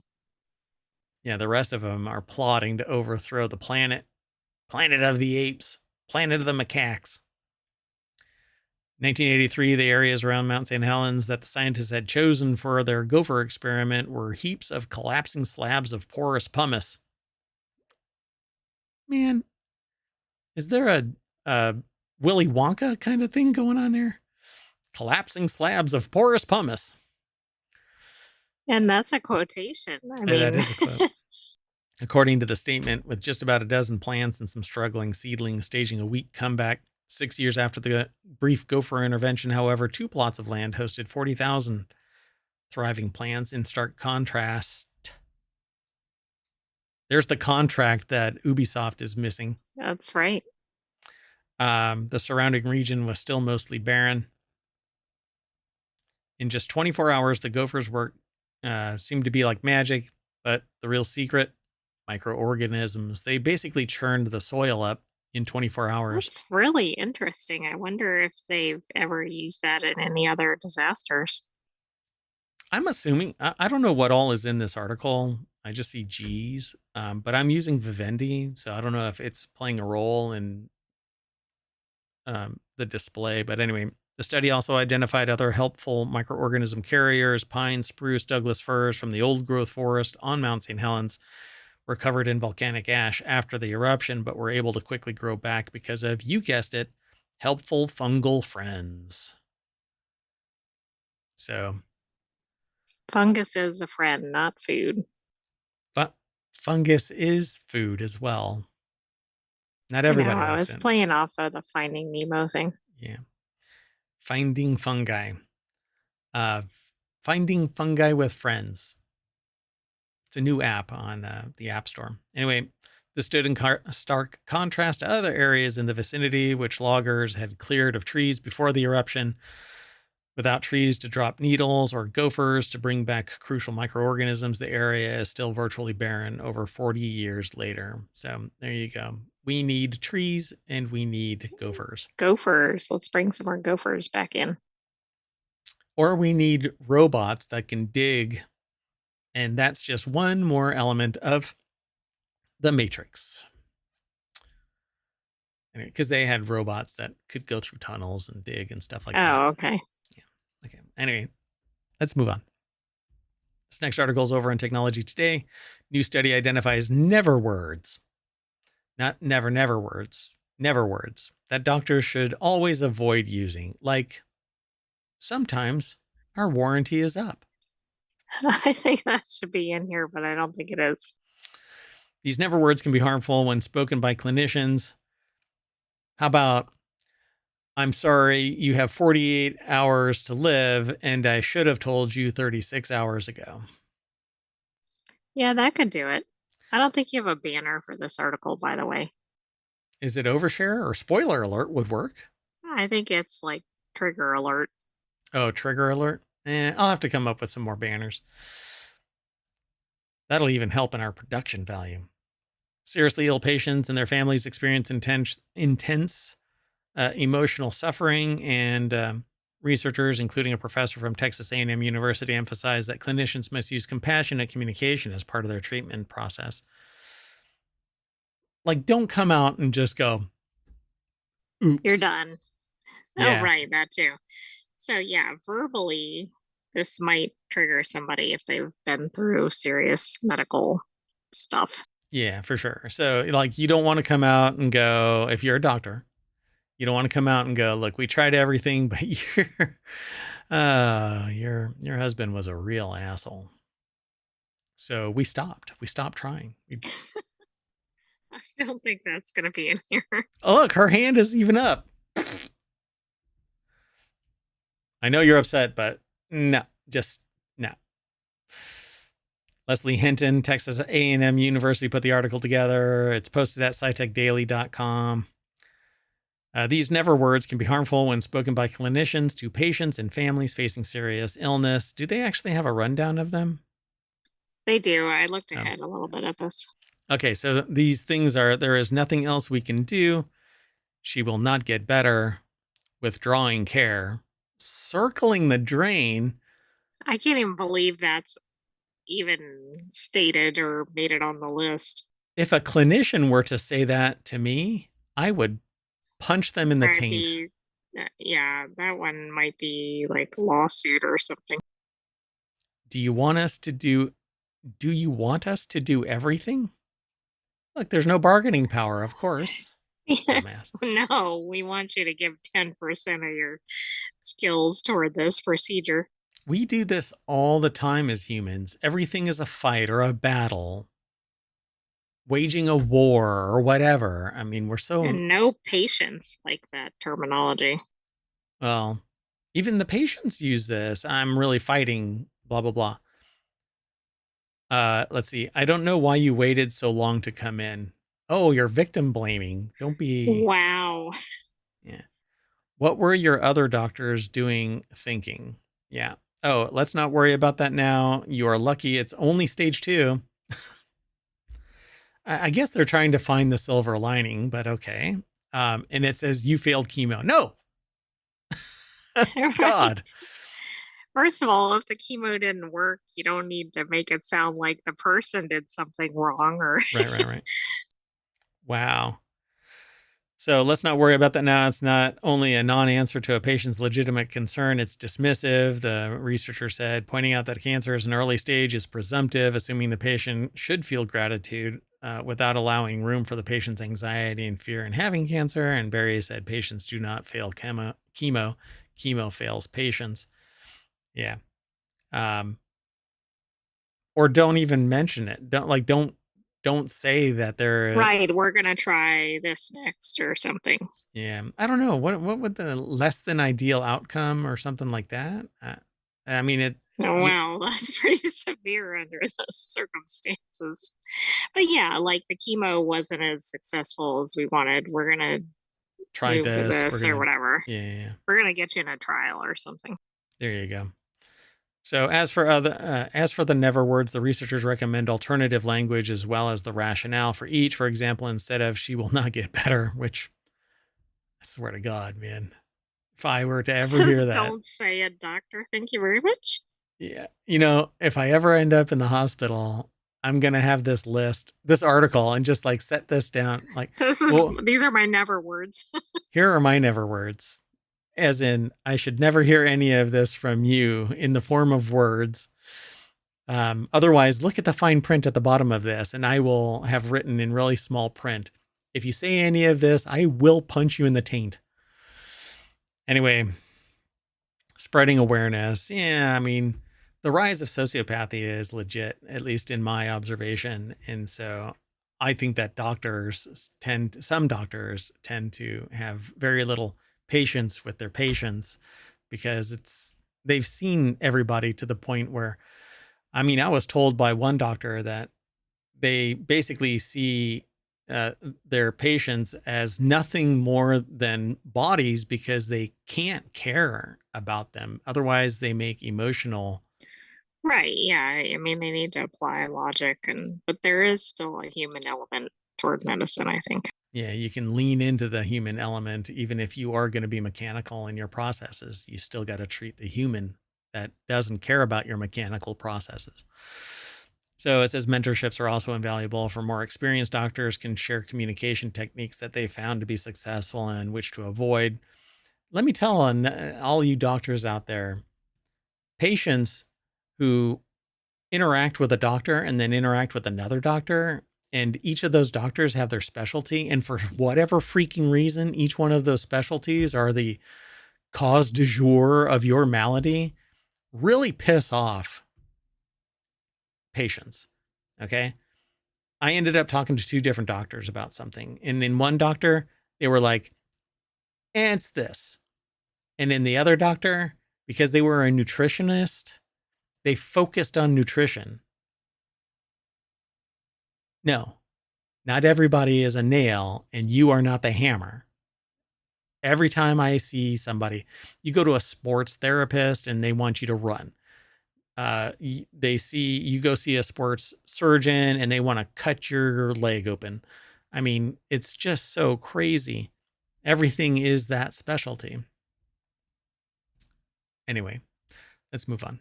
Yeah, the rest of them are plotting to overthrow the planet. Planet of the apes. Planet of the macaques. 1983, the areas around Mount St. Helens that the scientists had chosen for their gopher experiment were heaps of collapsing slabs of porous pumice. Man, is there a Willy Wonka kind of thing going on there? Collapsing slabs of porous pumice. And that's a quotation. I Yeah, that mean, is a quote. According to the statement, with just about a dozen plants and some struggling seedlings staging a weak comeback 6 years after the brief gopher intervention, however, 2 plots of land hosted 40,000 thriving plants in stark contrast. There's the contract that Ubisoft is missing. that's right. The surrounding region was still mostly barren. In just 24 hours, the gophers work seemed to be like magic, but the real secret, microorganisms. They basically churned the soil up in 24 hours. That's really interesting. I wonder if they've ever used that in any other disasters. I'm assuming, I don't know what all is in this article. I just see G's, but I'm using Vivendi, so I don't know if it's playing a role in the display. But anyway, the study also identified other helpful microorganism carriers. Pine, spruce, Douglas firs from the old growth forest on Mount St. Helens were covered in volcanic ash after the eruption, but were able to quickly grow back because of, you guessed it, helpful fungal friends. So Fungus is a friend, not food. but fungus is food as well. Not I know, everybody I likes was it. playing off of the Finding Nemo thing. Yeah. Finding fungi. Finding fungi with friends. It's a new app on the App Store. Anyway, this stood in stark contrast to other areas in the vicinity, which loggers had cleared of trees before the eruption. Without trees to drop needles or gophers to bring back crucial microorganisms, the area is still virtually barren over 40 years later. So there you go. We need trees and we need gophers. Gophers. Let's bring some more gophers back in. Or we need robots that can dig. And that's just one more element of the Matrix. Because they had robots that could go through tunnels and dig and stuff like that. Oh, okay. Yeah. Okay. Anyway, let's move on. This next article is over on Technology Today. New study identifies never words, not never words, never words that doctors should always avoid using. Like, sometimes our warranty is up. I think that should be in here, but I don't think it is. These never words can be harmful when spoken by clinicians. How about, I'm sorry, you have 48 hours to live, and I should have told you 36 hours ago. Yeah, that could do it. I don't think you have a banner for this article, by the way. Is it overshare or spoiler alert would work? I think it's like trigger alert. Oh, trigger alert? I'll have to come up with some more banners. That'll even help in our production value. Seriously ill patients and their families experience intense emotional suffering, and researchers, including a professor from Texas A&M University, emphasize that clinicians must use compassionate communication as part of their treatment process. Like, don't come out and just go, oops. You're done. Yeah. Oh, right, that too. So yeah, verbally, this might trigger somebody if they've been through serious medical stuff. Yeah, for sure. So like, you don't want to come out and go, if you're a doctor, you don't want to come out and go, look, we tried everything, but your husband was a real asshole. So we stopped trying. I don't think that's going to be in here. Oh, look, her hand is even up. I know you're upset, but no, just no. Leslie Hinton, Texas A&M University, put the article together. It's posted at scitechdaily.com. These never words can be harmful when spoken by clinicians to patients and families facing serious illness. Do they actually have a rundown of them? They do. I looked Oh. ahead a little bit at this. Okay, so these things are, there is nothing else we can do. She will not get better. Withdrawing care. Circling the drain. I can't even believe that's even stated or made it on the list. If a clinician were to say that to me, I would punch them in the Might taint. be, yeah, that one might be like lawsuit or something. Do you want us to do everything? Look, there's no bargaining power, of course. Yeah. Dumbass. No, we want you to give 10% of your skills toward this procedure. We do this all the time as humans. Everything is a fight or a battle, waging a war or whatever. I mean, we're so, And no patience like that terminology. well, even the patients use this. I'm really fighting, blah, blah, blah. Let's see. I don't know why you waited so long to come in. Oh, you're victim blaming. Don't be. Wow. Yeah. What were your other doctors doing thinking? Yeah. Oh, let's not worry about that now. You are lucky it's only stage 2. I guess they're trying to find the silver lining, but okay. And it says you failed chemo. No. God. Right. First of all, if the chemo didn't work, you don't need to make it sound like the person did something wrong or Right. Wow. So let's not worry about that now. It's not only a non-answer to a patient's legitimate concern, it's dismissive, the researcher said, pointing out that cancer is an early stage is presumptive, assuming the patient should feel gratitude without allowing room for the patient's anxiety and fear in having cancer. And Barry said patients do not fail chemo. Chemo fails patients. Yeah. Or don't even mention it. Don't say that they're right, we're gonna try this next or something. yeah. I don't know what would the less than ideal outcome or something like that. I mean it. Oh, You wow, that's pretty severe under those circumstances. But yeah, like the chemo wasn't as successful as we wanted. We're gonna try move to this. We're this or gonna whatever. yeah. We're gonna get you in a trial or something. There you go. So as for the never words, the researchers recommend alternative language as well as the rationale for each. For example, instead of "she will not get better," which I swear to God, man, if I were to ever hear Just that, don't say it, doctor. Thank you very much. yeah, if I ever end up in the hospital, I'm gonna have this list, this article, and just like set this down. Like, well, These are my never words. here are my never words. As in, I should never hear any of this from you in the form of words. Otherwise, look at the fine print at the bottom of this, and I will have written in really small print. If you say any of this, I will punch you in the taint. Anyway, spreading awareness. Yeah, I mean, the rise of sociopathy is legit, at least in my observation. And so I think that some doctors tend to have very little patience with their patients because they've seen everybody to the point where, I mean, I was told by one doctor that they basically see their patients as nothing more than bodies because they can't care about them. Otherwise, they make emotional. Right, yeah. I mean, they need to apply logic but there is still a human element toward medicine, I think. Yeah, you can lean into the human element, even if you are going to be mechanical in your processes. You still got to treat the human that doesn't care about your mechanical processes. So it says mentorships are also invaluable for more experienced doctors can share communication techniques that they found to be successful and which to avoid. Let me tell all you doctors out there, patients who interact with a doctor and then interact with another doctor, and each of those doctors have their specialty. And for whatever freaking reason, each one of those specialties are the cause du jour of your malady, really piss off patients. Okay. I ended up talking to 2 different doctors about something. And in one doctor, they were like, it's this. And in the other doctor, because they were a nutritionist, they focused on nutrition. No, not everybody is a nail, and you are not the hammer. Every time I see somebody, you go to a sports therapist and they want you to run. You go see a sports surgeon and they want to cut your leg open. I mean, it's just so crazy. Everything is that specialty. Anyway, let's move on.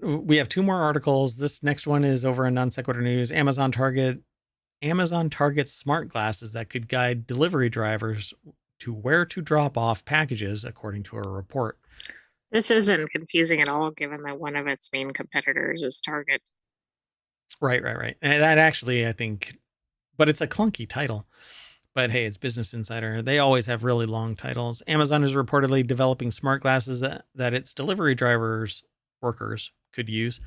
We have 2 more articles. This next one is over in Non Sequitur News. Amazon targets smart glasses that could guide delivery drivers to where to drop off packages, according to a report. This isn't confusing at all, given that one of its main competitors is Target. Right. And that actually, I think, but it's a clunky title. But hey, it's Business Insider. They always have really long titles. Amazon is reportedly developing smart glasses that its delivery workers could use.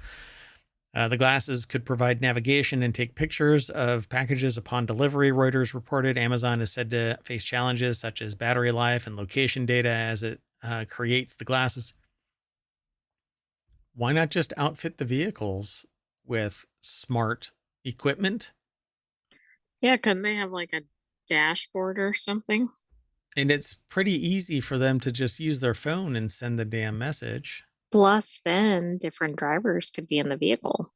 The glasses could provide navigation and take pictures of packages upon delivery, Reuters reported. Amazon is said to face challenges such as battery life and location data as it creates the glasses. Why not just outfit the vehicles with smart equipment? Yeah, couldn't they have like a dashboard or something? And it's pretty easy for them to just use their phone and send the damn message. Plus, then different drivers could be in the vehicle.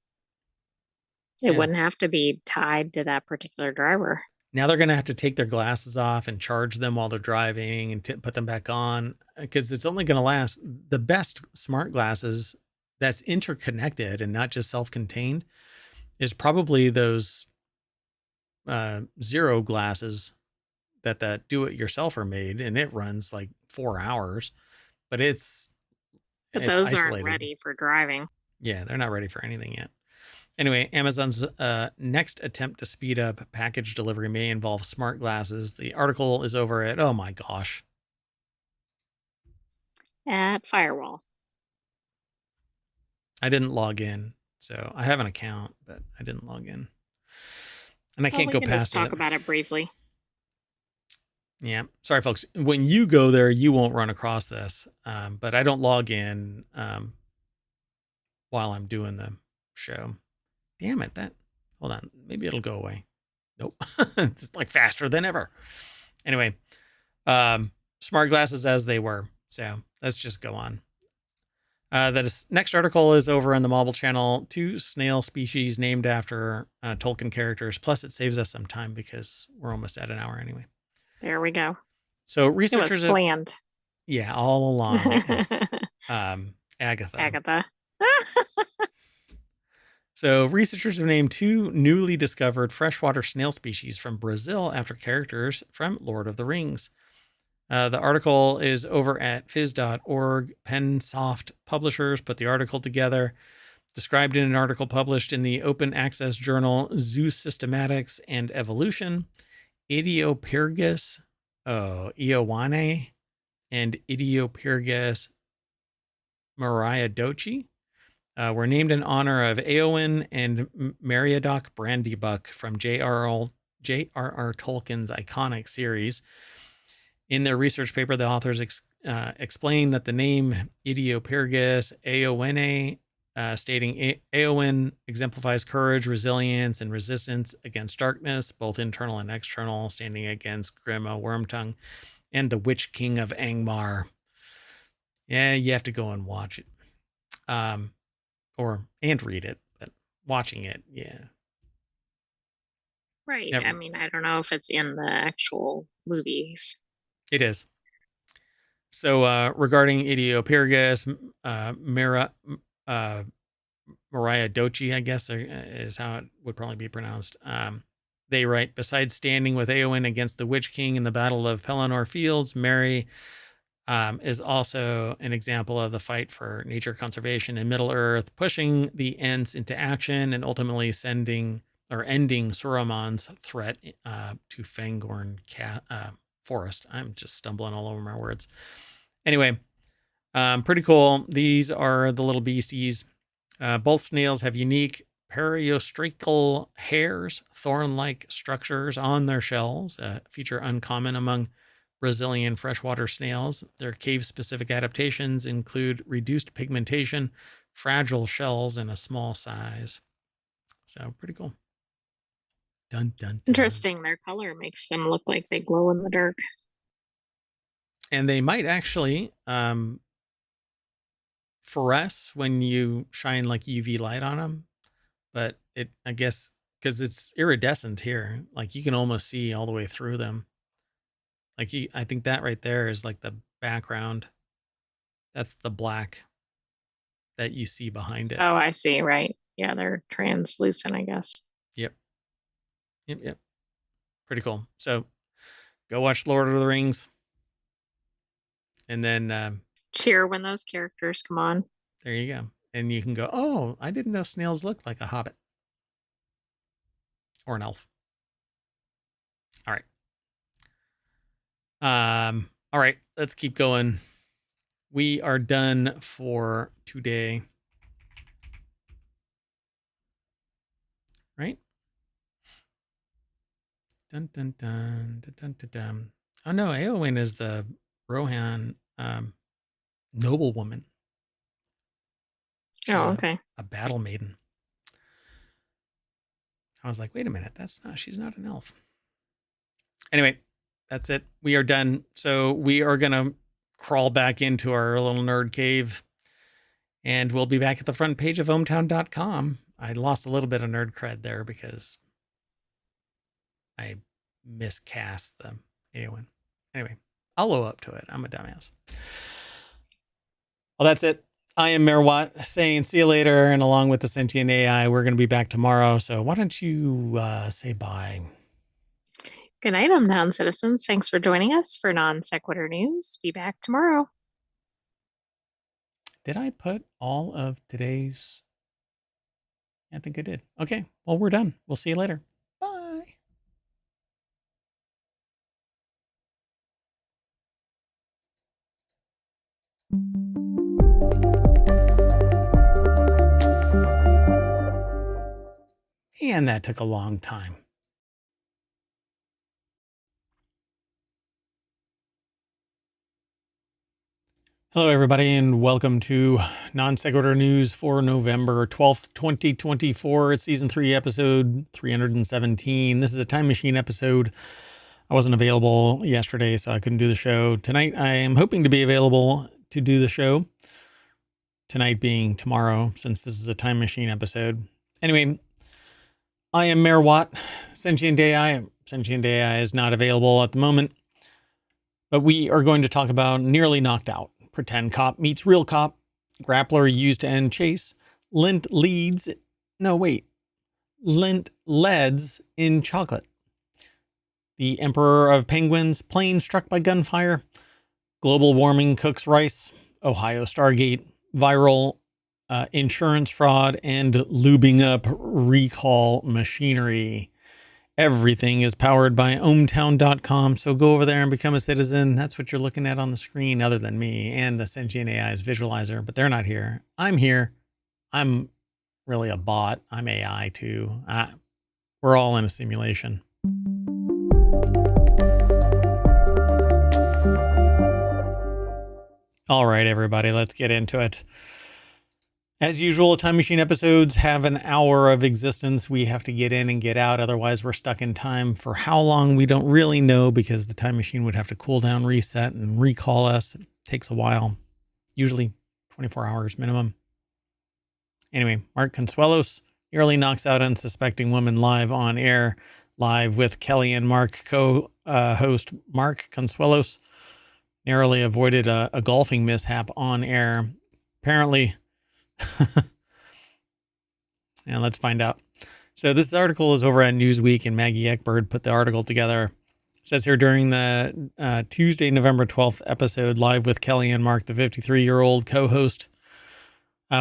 It Yeah. wouldn't have to be tied to that particular driver. Now they're going to have to take their glasses off and charge them while they're driving and put them back on, because it's only going to last. The best smart glasses that's interconnected and not just self-contained is probably those Zero glasses that do-it-yourselfer made, and it runs like 4 hours, but it's Those isolated. aren't ready for driving. Yeah, they're not ready for anything yet. Anyway, Amazon's next attempt to speed up package delivery may involve smart glasses. The article is over at, oh my gosh. At Firewall. I didn't log in, so I have an account, but I didn't log in. And I can't go past it. Talk about it briefly. Yeah. Sorry, folks. When you go there, you won't run across this. But I don't log in while I'm doing the show. Damn it. Hold on. Maybe it'll go away. Nope. It's like faster than ever. Anyway, smart glasses as they were. So let's just go on. The next article is over on the Mobile Channel. 2 snail species named after Tolkien characters. Plus, it saves us some time because we're almost at an hour anyway. There we go. So researchers it was planned. Yeah, all along. Agatha. So researchers have named 2 newly discovered freshwater snail species from Brazil after characters from Lord of the Rings. The article is over at phys.org. Pensoft Publishers put the article together, described in an article published in the open access journal Zoosystematics and Evolution. Idiopyrgus Iowane and Idiopyrgus Mariadochi were named in honor of Eowyn and Meriadoc Brandybuck from J.R.R. Tolkien's iconic series. In their research paper, the authors explain that the name Idiopyrgus Eowene, stating Eowyn exemplifies courage, resilience, and resistance against darkness, both internal and external, standing against Grima Wormtongue and the Witch King of Angmar. Yeah, you have to go and watch it. And read it, but watching it, yeah. Right. Never. I mean, I don't know if it's in the actual movies. It is. So regarding Idiopyrgus, Mariadochi, I guess is how it would probably be pronounced. They write, besides standing with Eowyn against the Witch King in the Battle of Pelennor Fields, Mary is also an example of the fight for nature conservation in Middle-earth, pushing the Ents into action and ultimately ending Saruman's threat to Fangorn Forest. I'm just stumbling all over my words. Anyway, pretty cool. These are the little beasties. Both snails have unique periostracal hairs, thorn-like structures on their shells, a feature uncommon among Brazilian freshwater snails. Their cave-specific adaptations include reduced pigmentation, fragile shells, and a small size. So pretty cool. Dun, dun, dun. Interesting. Their color makes them look like they glow in the dark. And they might actually fluoresce when you shine like UV light on them. But I guess, because it's iridescent here, like you can almost see all the way through them. Like I think that right there is like the background. That's the black that you see behind it. Oh, I see. Right. Yeah, they're translucent, I guess. Yep. Pretty cool. So go watch Lord of the Rings. And then cheer when those characters come on. There you go. And you can go, oh, I didn't know snails looked like a hobbit. Or an elf. All right. All right, let's keep going. We are done for today. Right? Dun dun dun dun dun dun dun. Oh no, Eowyn is the Rohan noblewoman. She's okay. A battle maiden. I was like, wait a minute, she's not an elf. Anyway, that's it. We are done. So we are going to crawl back into our little nerd cave, and we'll be back at the front page of ohmTown.com. I lost a little bit of nerd cred there because I miscast the Eowyn. Anyway, I'll owe up to it. I'm a dumbass. Well, that's it. I am Mayor Watt saying see you later. And along with the sentient AI, we're going to be back tomorrow. So why don't you say bye? Good night, ohmTown citizens. Thanks for joining us for Non Sequitur News. Be back tomorrow. Did I put all of today's? I think I did. Okay. Well, we're done. We'll see you later. Bye. And that took a long time. Hello, everybody, and welcome to Non Sequitur News for November 12th, 2024. It's Season 3, Episode 317. This is a time machine episode. I wasn't available yesterday, so I couldn't do the show. Tonight, I am hoping to be available to do the show. Tonight being tomorrow, since this is a time machine episode. Anyway, I am Mayor Watt. Sentient AI. Sentient AI is not available at the moment. But we are going to talk about Nearly Knocked Out. Pretend cop meets real cop. Grappler used to end chase. Lint leads in chocolate. The Emperor of Penguins. Plane struck by gunfire. Global warming cooks rice. Ohio Stargate. Viral insurance fraud. And lubing up recall machinery. Everything is powered by ohmTown.com, so go over there and become a citizen. That's what you're looking at on the screen, other than me and the sentient AI's visualizer, but they're not here. I'm here. I'm really a bot. I'm AI too. We're all in a simulation. All right, everybody, let's get into it. As usual, time machine episodes have an hour of existence. We have to get in and get out. Otherwise, we're stuck in time for how long we don't really know, because the time machine would have to cool down, reset, and recall us. It takes a while, usually 24 hours minimum. Anyway, Mark Consuelos nearly knocks out unsuspecting woman live on air, live with Kelly and Mark. Co-host Mark Consuelos narrowly avoided a golfing mishap on air. Apparently... And let's find out. So this article is over at Newsweek, and Maggie Eckberg put the article together. It says here, during the Tuesday, November 12th episode, live with Kelly and Mark, the 53-year-old co-host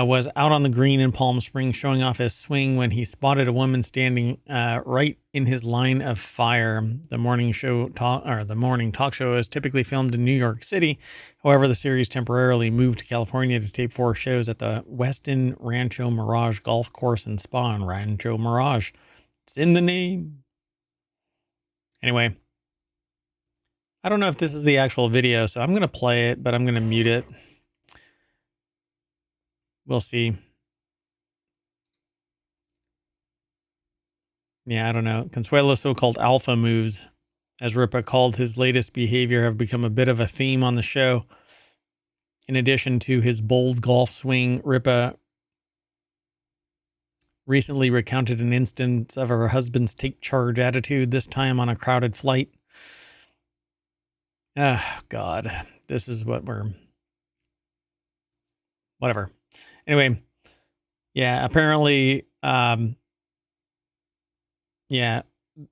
was out on the green in Palm Springs showing off his swing when he spotted a woman standing right in his line of fire. The morning talk show is typically filmed in New York City. However, the series temporarily moved to California to tape 4 shows at the Westin Rancho Mirage Golf Course and Spa in Rancho Mirage. It's in the name. Anyway, I don't know if this is the actual video, so I'm going to play it, but I'm going to mute it. We'll see. Yeah, I don't know. Consuelo's so-called alpha moves, as Ripa called his latest behavior, have become a bit of a theme on the show. In addition to his bold golf swing, Ripa recently recounted an instance of her husband's take charge attitude, this time on a crowded flight. Ah, God, this is what we're... Whatever. Anyway, yeah, apparently, yeah,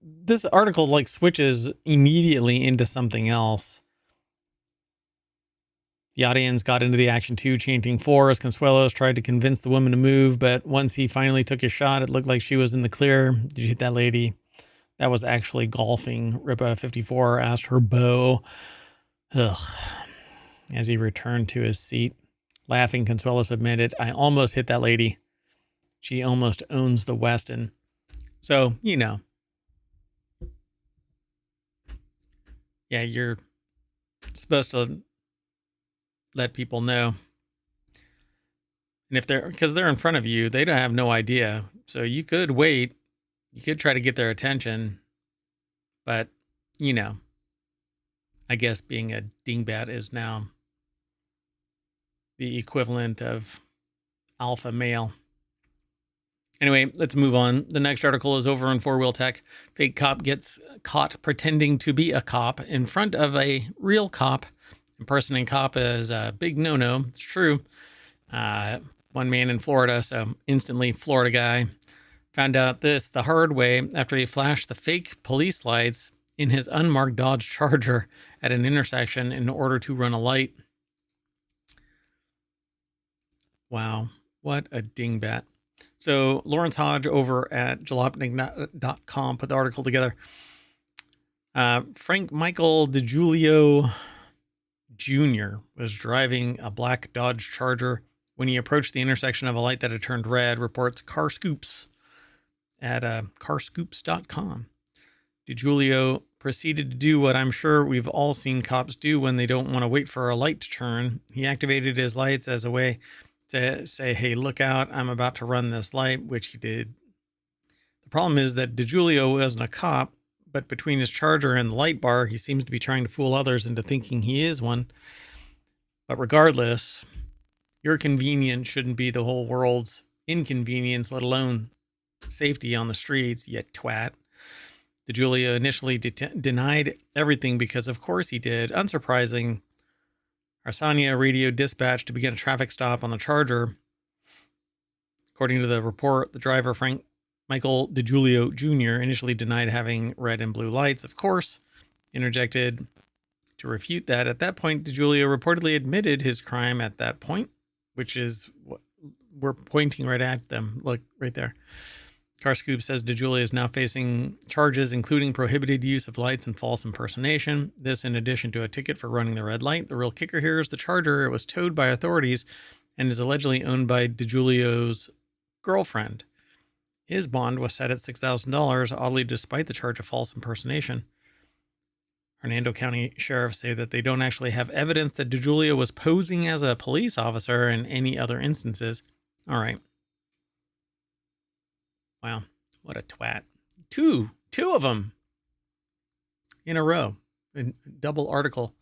this article like switches immediately into something else. The audience got into the action too, chanting 4 as Consuelos tried to convince the woman to move, but once he finally took his shot, it looked like she was in the clear. Did you hit that lady? That was actually golfing. Ripa 54 asked her beau. Ugh. As he returned to his seat. Laughing, Consuelos admitted, I almost hit that lady. She almost owns the Westin. So, you know. Yeah, you're supposed to let people know. And if because they're in front of you, they don't have no idea. So you could wait. You could try to get their attention. But, you know, I guess being a dingbat is now the equivalent of alpha male. Anyway, let's move on. The next article is over on 4-Wheel Tech. Fake cop gets caught pretending to be a cop in front of a real cop. Impersonating cop is a big no-no. It's true. One man in Florida, so instantly Florida guy, found out this the hard way after he flashed the fake police lights in his unmarked Dodge Charger at an intersection in order to run a light. Wow, what a dingbat. So Lawrence Hodge over at jalopnik.com put the article together. Frank Michael DiGiulio Jr. was driving a black Dodge Charger when he approached the intersection of a light that had turned red, reports Car Scoops at carscoops.com. DiGiulio proceeded to do what I'm sure we've all seen cops do when they don't want to wait for a light to turn. He activated his lights as a way to say, hey, look out, I'm about to run this light, which he did. The problem is that DiGiulio wasn't a cop, but between his Charger and the light bar, he seems to be trying to fool others into thinking he is one. But regardless, your convenience shouldn't be the whole world's inconvenience, let alone safety on the streets, you twat. DiGiulio initially denied everything because of course he did. Unsurprising, Arsania radio dispatch to begin a traffic stop on the Charger. According to the report, the driver, Frank Michael DiGiulio Jr., initially denied having red and blue lights, of course, interjected to refute that. At that point, DiGiulio reportedly admitted his crime at that point, which is what we're pointing right at them. Look, right there. CarScoop says DiGiulio is now facing charges, including prohibited use of lights and false impersonation. This in addition to a ticket for running the red light. The real kicker here is the Charger. It was towed by authorities and is allegedly owned by DiGiulio's girlfriend. His bond was set at $6,000, oddly despite the charge of false impersonation. Hernando County sheriffs say that they don't actually have evidence that DiGiulio was posing as a police officer in any other instances. All right. Wow, what a twat. Two of them in a row. A double article.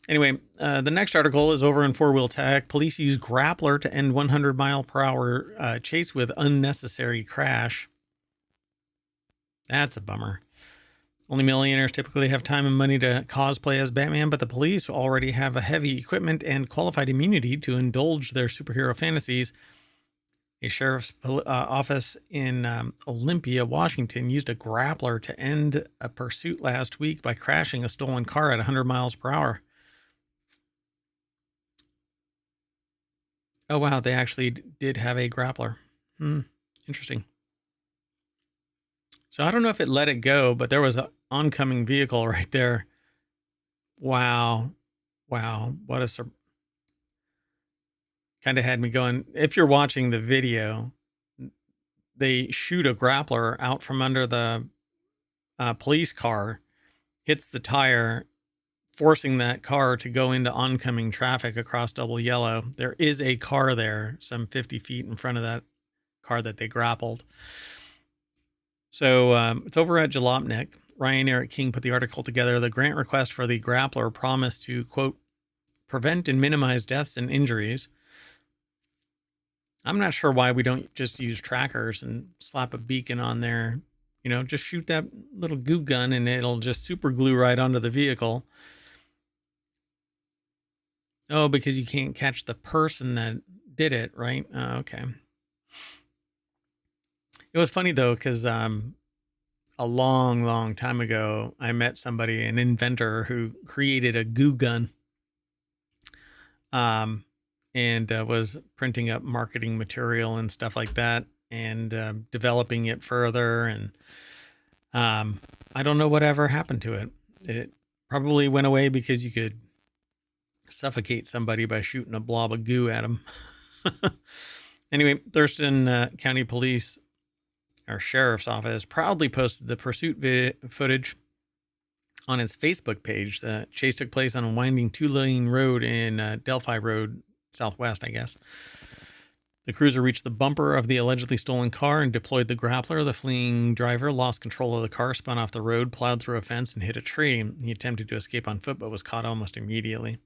Anyway, the next article is over in 4-Wheel Tech. Police use grappler to end 100-mile-per-hour chase with unnecessary crash. That's a bummer. Only millionaires typically have time and money to cosplay as Batman, but the police already have a heavy equipment and qualified immunity to indulge their superhero fantasies. A sheriff's office in Olympia, Washington, used a grappler to end a pursuit last week by crashing a stolen car at 100 miles per hour. Oh, wow. They actually did have a grappler. Interesting. So I don't know if it let it go, but there was an oncoming vehicle right there. Wow. Wow. What a kind of had me going. If you're watching the video, they shoot a grappler out from under the police car, hits the tire, forcing that car to go into oncoming traffic across double yellow. There is a car there, some 50 feet in front of that car that they grappled. So it's over at Jalopnik. Ryan Eric King put the article together. The grant request for the grappler promised to, quote, prevent and minimize deaths and injuries. I'm not sure why we don't just use trackers and slap a beacon on there. You know, just shoot that little goo gun and it'll just super glue right onto the vehicle. Oh, because you can't catch the person that did it, right? Okay. It was funny though, because a long time ago, I met somebody, an inventor who created a goo gun. And was printing up marketing material and stuff like that, and developing it further. And I don't know whatever happened to it. It probably went away because you could suffocate somebody by shooting a blob of goo at them. Anyway, Thurston County Police, or Sheriff's Office, proudly posted the pursuit footage on its Facebook page. The chase took place on a winding 2-lane road in Delphi Road Southwest, I guess. The cruiser reached the bumper of the allegedly stolen car and deployed the grappler. The fleeing driver lost control of the car, spun off the road, plowed through a fence, and hit a tree. He attempted to escape on foot, but was caught almost immediately.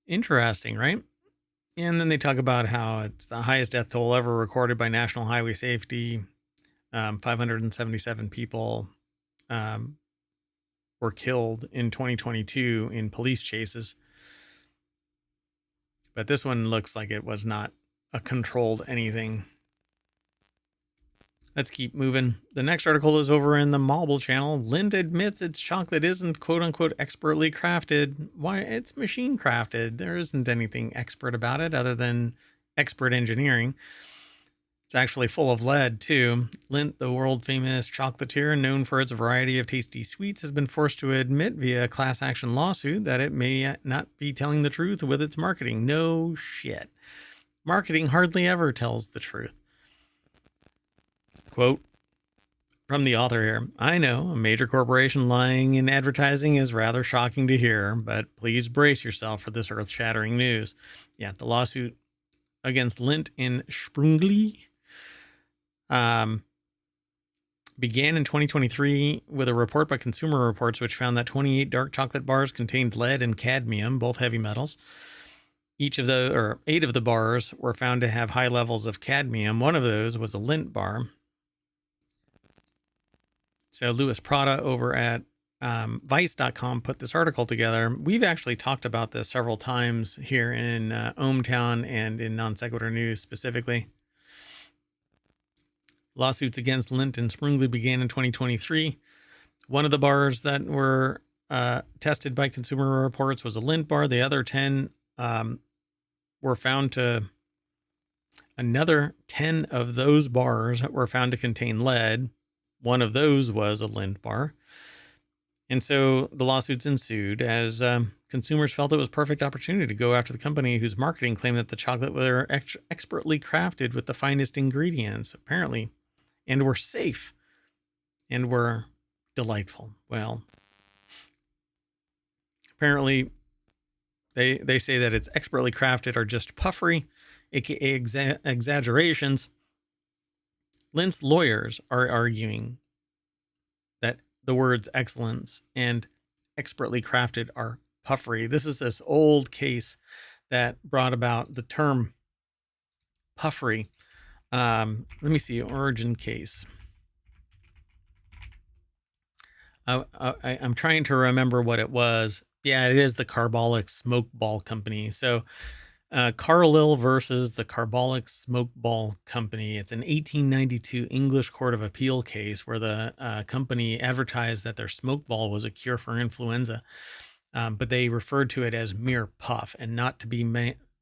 Interesting, right? And then they talk about how it's the highest death toll ever recorded by National Highway Safety. 577 people were killed in 2022 in police chases. But this one looks like it was not a controlled anything. Let's keep moving. The next article is over in the Mobile channel. Lind admits it's chocolate isn't quote unquote expertly crafted. Why? It's machine crafted. There isn't anything expert about it other than expert engineering. It's actually full of lead too. Lindt, the world famous chocolatier known for its variety of tasty sweets, has been forced to admit via a class action lawsuit that it may not be telling the truth with its marketing. No shit. Marketing hardly ever tells the truth. Quote from the author here. I know a major corporation lying in advertising is rather shocking to hear, but please brace yourself for this earth-shattering news. Yeah, the lawsuit against Lindt in Sprungli began in 2023 with a report by Consumer Reports, which found that 28 dark chocolate bars contained lead and cadmium, both heavy metals. 8 of the bars were found to have high levels of cadmium. One of those was a Lindt bar. So Louis Prada over at Vice.com put this article together. We've actually talked about this several times here in ohmTown and in Non Sequitur News specifically. Lawsuits against Lindt and Sprungli began in 2023. One of the bars that were tested by Consumer Reports was a Lindt bar. The other 10 were found to... Another 10 of those bars were found to contain lead. One of those was a Lindt bar. And so the lawsuits ensued as consumers felt it was a perfect opportunity to go after the company whose marketing claimed that the chocolate were expertly crafted with the finest ingredients, apparently, and were safe and were delightful. Well, apparently they say that it's expertly crafted are just puffery, aka exaggerations. Lindt's lawyers are arguing that the words excellence and expertly crafted are puffery. This is this old case that brought about the term puffery. Let me see, origin case. I'm trying to remember what it was. Yeah, it is the Carbolic Smoke Ball Company. So Carlyle versus the Carbolic Smoke Ball Company. It's an 1892 English Court of Appeal case where the company advertised that their smoke ball was a cure for influenza, but they referred to it as mere puff and not to be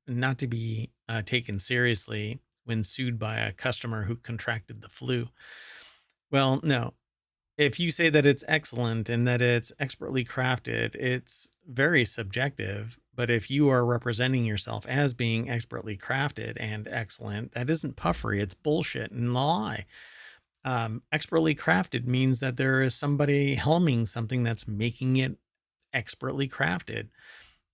not to be taken seriously when sued by a customer who contracted the flu. Well, no. If you say that it's excellent and that it's expertly crafted, it's very subjective. But if you are representing yourself as being expertly crafted and excellent, that isn't puffery. It's bullshit and lie. Expertly crafted means that there is somebody helming something that's making it expertly crafted.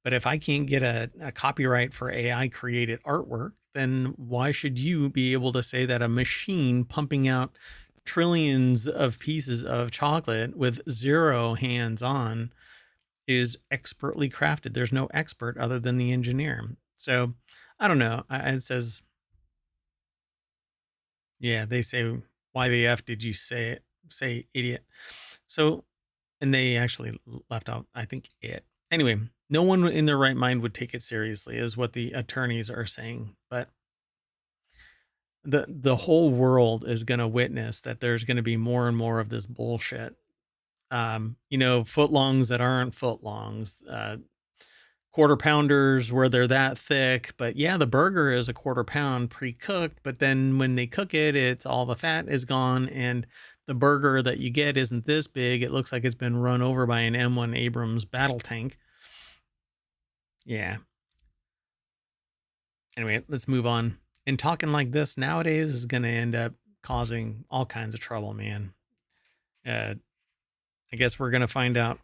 But if I can't get a copyright for AI created artwork, then why should you be able to say that a machine pumping out trillions of pieces of chocolate with zero hands on is expertly crafted? There's no expert other than the engineer. So I don't know. It says, yeah, they say, why the F did you say it? Say idiot. So, and they actually left out, I think, it. Anyway, no one in their right mind would take it seriously, is what the attorneys are saying. But the whole world is going to witness that there's going to be more and more of this bullshit. Footlongs that aren't footlongs, quarter pounders where they're that thick. But yeah, the burger is a quarter pound pre-cooked, but then when they cook it, it's all the fat is gone, and the burger that you get isn't this big. It looks like it's been run over by an M1 Abrams battle tank. Yeah. Anyway, let's move on. And talking like this nowadays is going to end up causing all kinds of trouble, man. I guess we're going to find out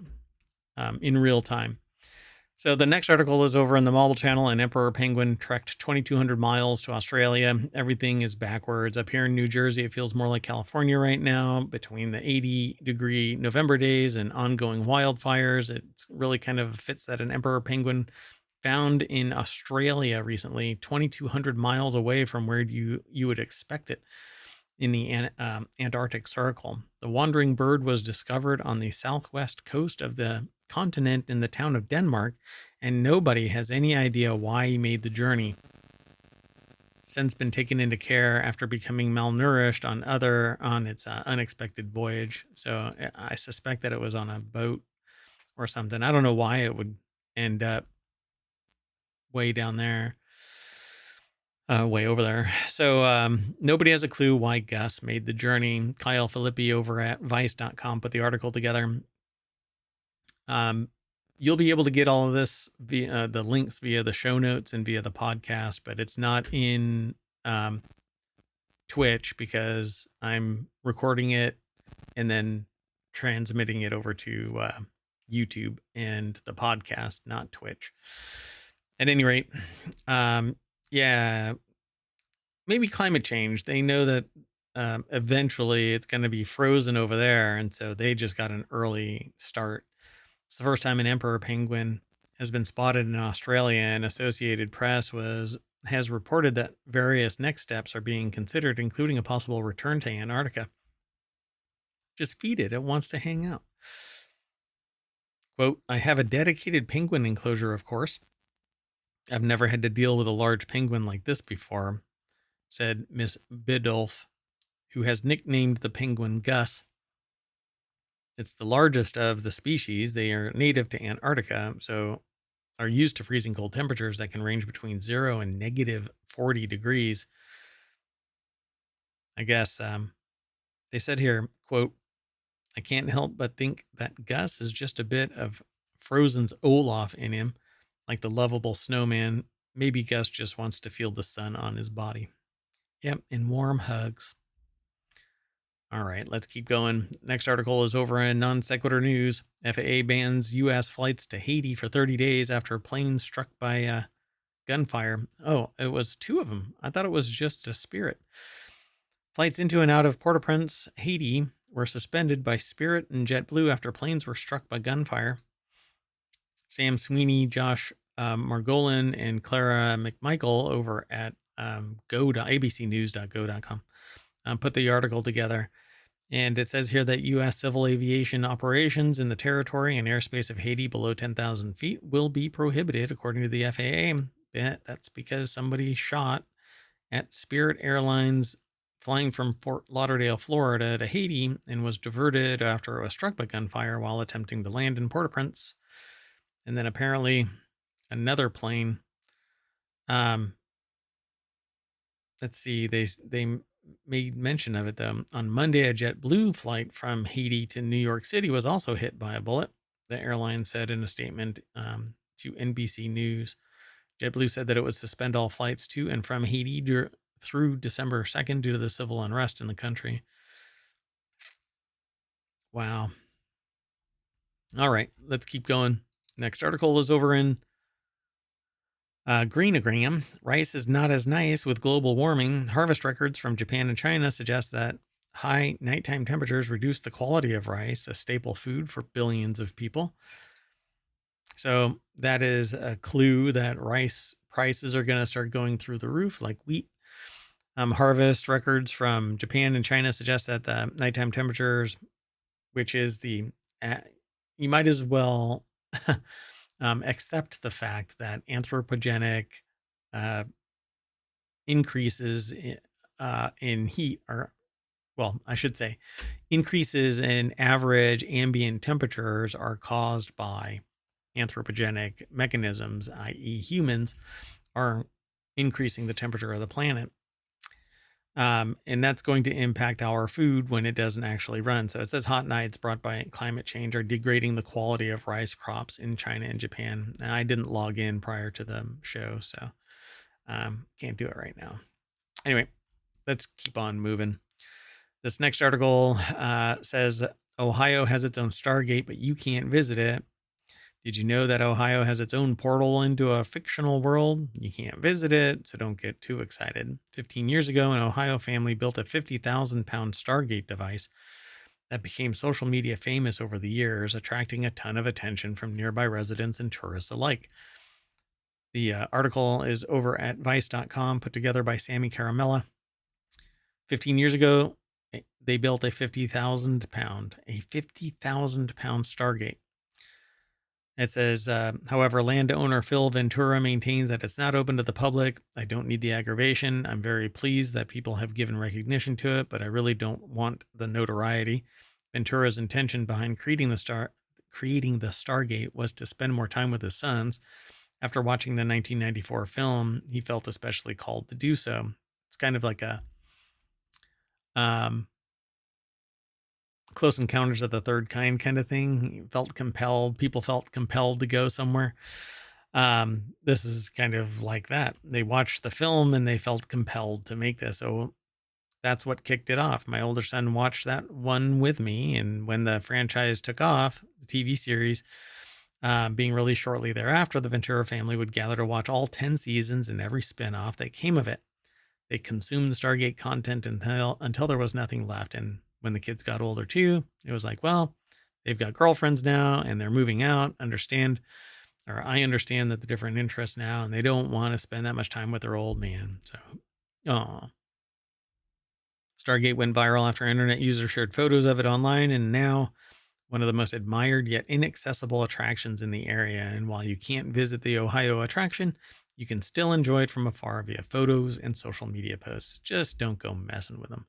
in real time. So the next article is over in the Marble Channel. An emperor penguin trekked 2,200 miles to Australia. Everything is backwards. Up here in New Jersey, it feels more like California right now, between the 80-degree November days and ongoing wildfires. It really kind of fits that an emperor penguin found in Australia recently, 2,200 miles away from where you would expect it in the Antarctic Circle. The wandering bird was discovered on the southwest coast of the continent in the town of Denmark, and nobody has any idea why he made the journey. Since been taken into care after becoming malnourished on its unexpected voyage. So I suspect that it was on a boat or something. I don't know why it would end up way down there. Way over there. So nobody has a clue why Gus made the journey. Kyle Filippi over at Vice.com put the article together. You'll be able to get all of this via the links via the show notes and via the podcast, but it's not in Twitch because I'm recording it and then transmitting it over to YouTube and the podcast, not Twitch. At any rate, yeah, maybe climate change. They know that eventually it's going to be frozen over there, and so they just got an early start. It's the first time an emperor penguin has been spotted in Australia, and Associated Press has reported that various next steps are being considered, including a possible return to Antarctica. Just feed it. It wants to hang out. Quote, I have a dedicated penguin enclosure, of course. I've never had to deal with a large penguin like this before, said Miss Bidulph, who has nicknamed the penguin Gus. It's the largest of the species. They are native to Antarctica, so are used to freezing cold temperatures that can range between 0 and negative 40 degrees. I guess they said here, quote, I can't help but think that Gus is just a bit of Frozen's Olaf in him, like the lovable snowman. Maybe Gus just wants to feel the sun on his body. Yep, and warm hugs. All right, let's keep going. Next article is over in Non Sequitur News. FAA bans U.S. flights to Haiti for 30 days after a plane struck by gunfire. Oh, it was 2 of them. I thought it was just a Spirit. Flights into and out of Port-au-Prince, Haiti, were suspended by Spirit and JetBlue after planes were struck by gunfire. Sam Sweeney, Josh Margolin, and Clara McMichael over at abcnews.go.com put the article together. And it says here that U.S. civil aviation operations in the territory and airspace of Haiti below 10,000 feet will be prohibited, according to the FAA. That's because somebody shot at Spirit Airlines flying from Fort Lauderdale, Florida to Haiti and was diverted after it was struck by gunfire while attempting to land in Port-au-Prince. And then apparently another plane Um, let's see. They made mention of it though. On Monday, a JetBlue flight from Haiti to New York City was also hit by a bullet. The airline said in a statement to NBC News. JetBlue said that it would suspend all flights to and from Haiti through December 2nd due to the civil unrest in the country. Wow. All right, let's keep going. Next article is over in Greenogram. Rice is not as nice with global warming. Harvest records from Japan and China suggest that high nighttime temperatures reduce the quality of rice, a staple food for billions of people. So that is a clue that rice prices are going to start going through the roof like wheat. Harvest records from Japan and China suggest that the nighttime temperatures, which is you might as well accept the fact that anthropogenic increases in heat are, well, I should say, increases in average ambient temperatures are caused by anthropogenic mechanisms, i.e., humans are increasing the temperature of the planet. And that's going to impact our food when it doesn't actually run. So it says hot nights brought by climate change are degrading the quality of rice crops in China and Japan. And I didn't log in prior to the show, so can't do it right now. Anyway, let's keep on moving. This next article says Ohio has its own Stargate, but you can't visit it. Did you know that Ohio has its own portal into a fictional world? You can't visit it, so don't get too excited. 15 years ago, an Ohio family built a 50,000-pound Stargate device that became social media famous over the years, attracting a ton of attention from nearby residents and tourists alike. The article is over at vice.com, put together by Sammy Caramella. 15 years ago, they built a 50,000-pound Stargate. It says, however, landowner Phil Ventura maintains that it's not open to the public. I don't need the aggravation. I'm very pleased that people have given recognition to it, but I really don't want the notoriety. Ventura's intention behind creating the Stargate was to spend more time with his sons. After watching the 1994 film, he felt especially called to do so. It's kind of like a Close Encounters of the Third Kind kind of thing. He felt compelled. People felt compelled to go somewhere. This is kind of like that. They watched the film and they felt compelled to make this. So that's what kicked it off. My older son watched that one with me. And when the franchise took off, the TV series being released shortly thereafter, the Ventura family would gather to watch all 10 seasons and every spinoff that came of it. They consumed the Stargate content until there was nothing left. And when the kids got older too, it was like, well, they've got girlfriends now and they're moving out. I understand that the different interests now, and they don't want to spend that much time with their old man. So, Stargate went viral after internet users shared photos of it online, and now one of the most admired yet inaccessible attractions in the area. And while you can't visit the Ohio attraction, you can still enjoy it from afar via photos and social media posts. Just don't go messing with them.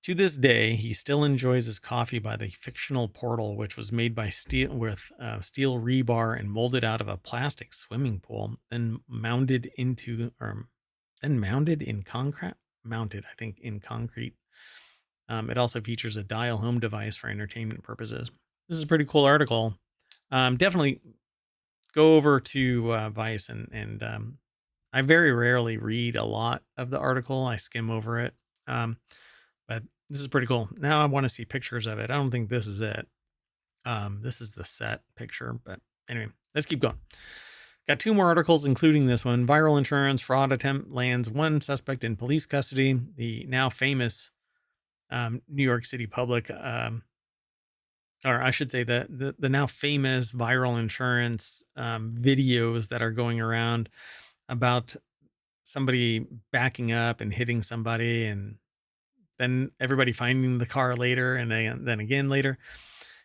To this day, he still enjoys his coffee by the fictional portal, which was made by steel rebar and molded out of a plastic swimming pool, then mounted in concrete. It also features a dial home device for entertainment purposes. This is a pretty cool article. Definitely go over to Vice and I very rarely read a lot of the article. I skim over it. But this is pretty cool. Now I want to see pictures of it. I don't think this is it. This is the set picture, but anyway, let's keep going. Got two more articles, including this one. Viral insurance fraud attempt lands one suspect in police custody. The now famous New York City public, or I should say the now famous viral insurance videos that are going around about somebody backing up and hitting somebody, and then everybody finding the car later and then again later.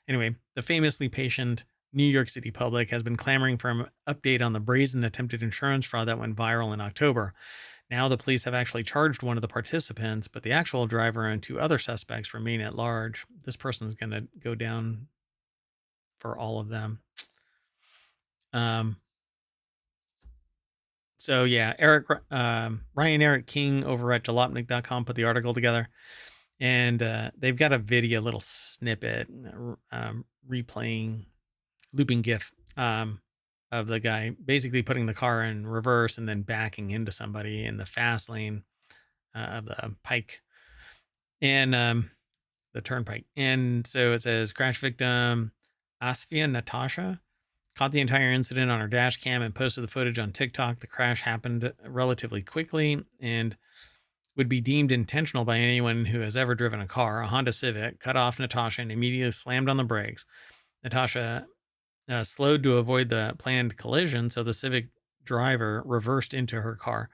Anyway, the famously patient New York City public has been clamoring for an update on the brazen attempted insurance fraud that went viral in October. Now the police have actually charged one of the participants, but the actual driver and two other suspects remain at large. This person's going to go down for all of them. So yeah, Ryan Eric King over at jalopnik.com put the article together, and they've got a video, little snippet, replaying, looping GIF of the guy basically putting the car in reverse and then backing into somebody in the fast lane of the pike and the turnpike. And so it says crash victim Asfia Natasha caught the entire incident on her dash cam and posted the footage on TikTok. The crash happened relatively quickly and would be deemed intentional by anyone who has ever driven a car. A Honda Civic cut off Natasha and immediately slammed on the brakes. Natasha slowed to avoid the planned collision, so the Civic driver reversed into her car.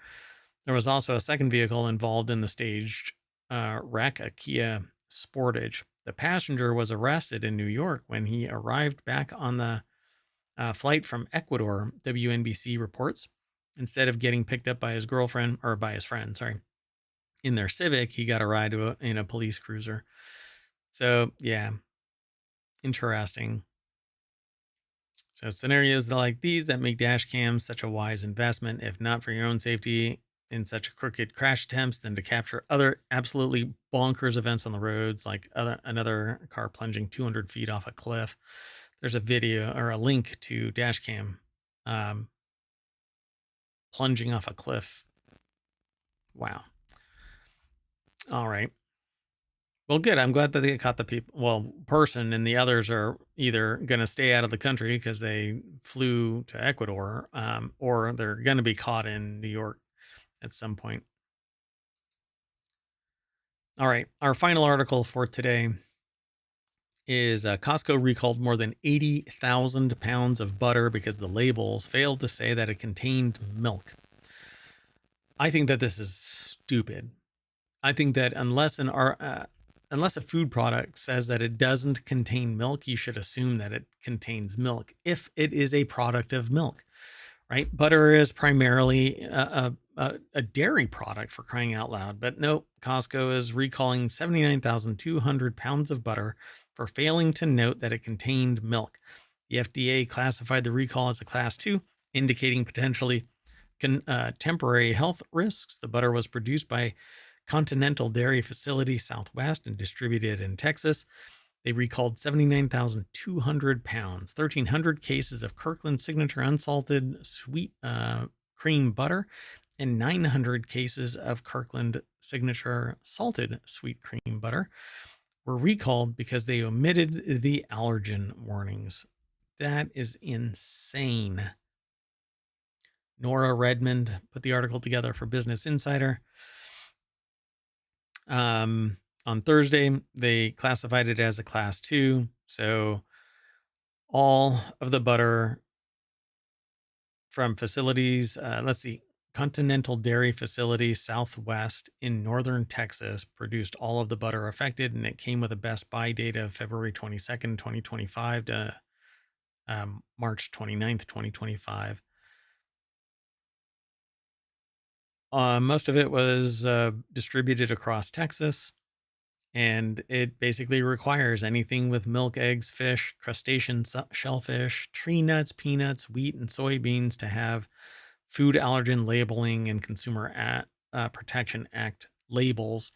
There was also a second vehicle involved in the staged wreck, a Kia Sportage. The passenger was arrested in New York when he arrived back on the flight from Ecuador, WNBC reports. Instead of getting picked up by his girlfriend, or by his friend, in their Civic, he got a ride in a police cruiser. So, yeah, interesting. So scenarios like these that make dash cams such a wise investment, if not for your own safety in such crooked crash attempts, than to capture other absolutely bonkers events on the roads, like another car plunging 200 feet off a cliff. There's a video or a link to dash cam plunging off a cliff. Wow. All right. Well, good. I'm glad that they caught the person, and the others are either going to stay out of the country because they flew to Ecuador, or they're going to be caught in New York at some point. All right. Our final article for today is Costco recalled more than 80,000 pounds of butter because the labels failed to say that it contained milk. I think that this is stupid. I think that unless a food product says that it doesn't contain milk, you should assume that it contains milk if it is a product of milk, right? Butter is primarily a dairy product, for crying out loud. But no, Costco is recalling 79,200 pounds of butter for failing to note that it contained milk. The FDA classified the recall as a class 2, indicating potentially temporary health risks. The butter was produced by Continental Dairy Facility Southwest and distributed in Texas. They recalled 79,200 pounds, 1,300 cases of Kirkland Signature unsalted sweet cream butter, and 900 cases of Kirkland Signature salted sweet cream butter were recalled because they omitted the allergen warnings. That is insane. Nora Redmond put the article together for Business Insider. On Thursday, they classified it as a class 2. So all of the butter from facilities, Continental Dairy Facility Southwest in northern Texas produced all of the butter affected, and it came with a best buy date of February 22nd, 2025 to March 29th, 2025. Most of it was distributed across Texas, and it basically requires anything with milk, eggs, fish, crustaceans, shellfish, tree nuts, peanuts, wheat, and soybeans to have Food Allergen Labeling and Consumer Protection Act labels.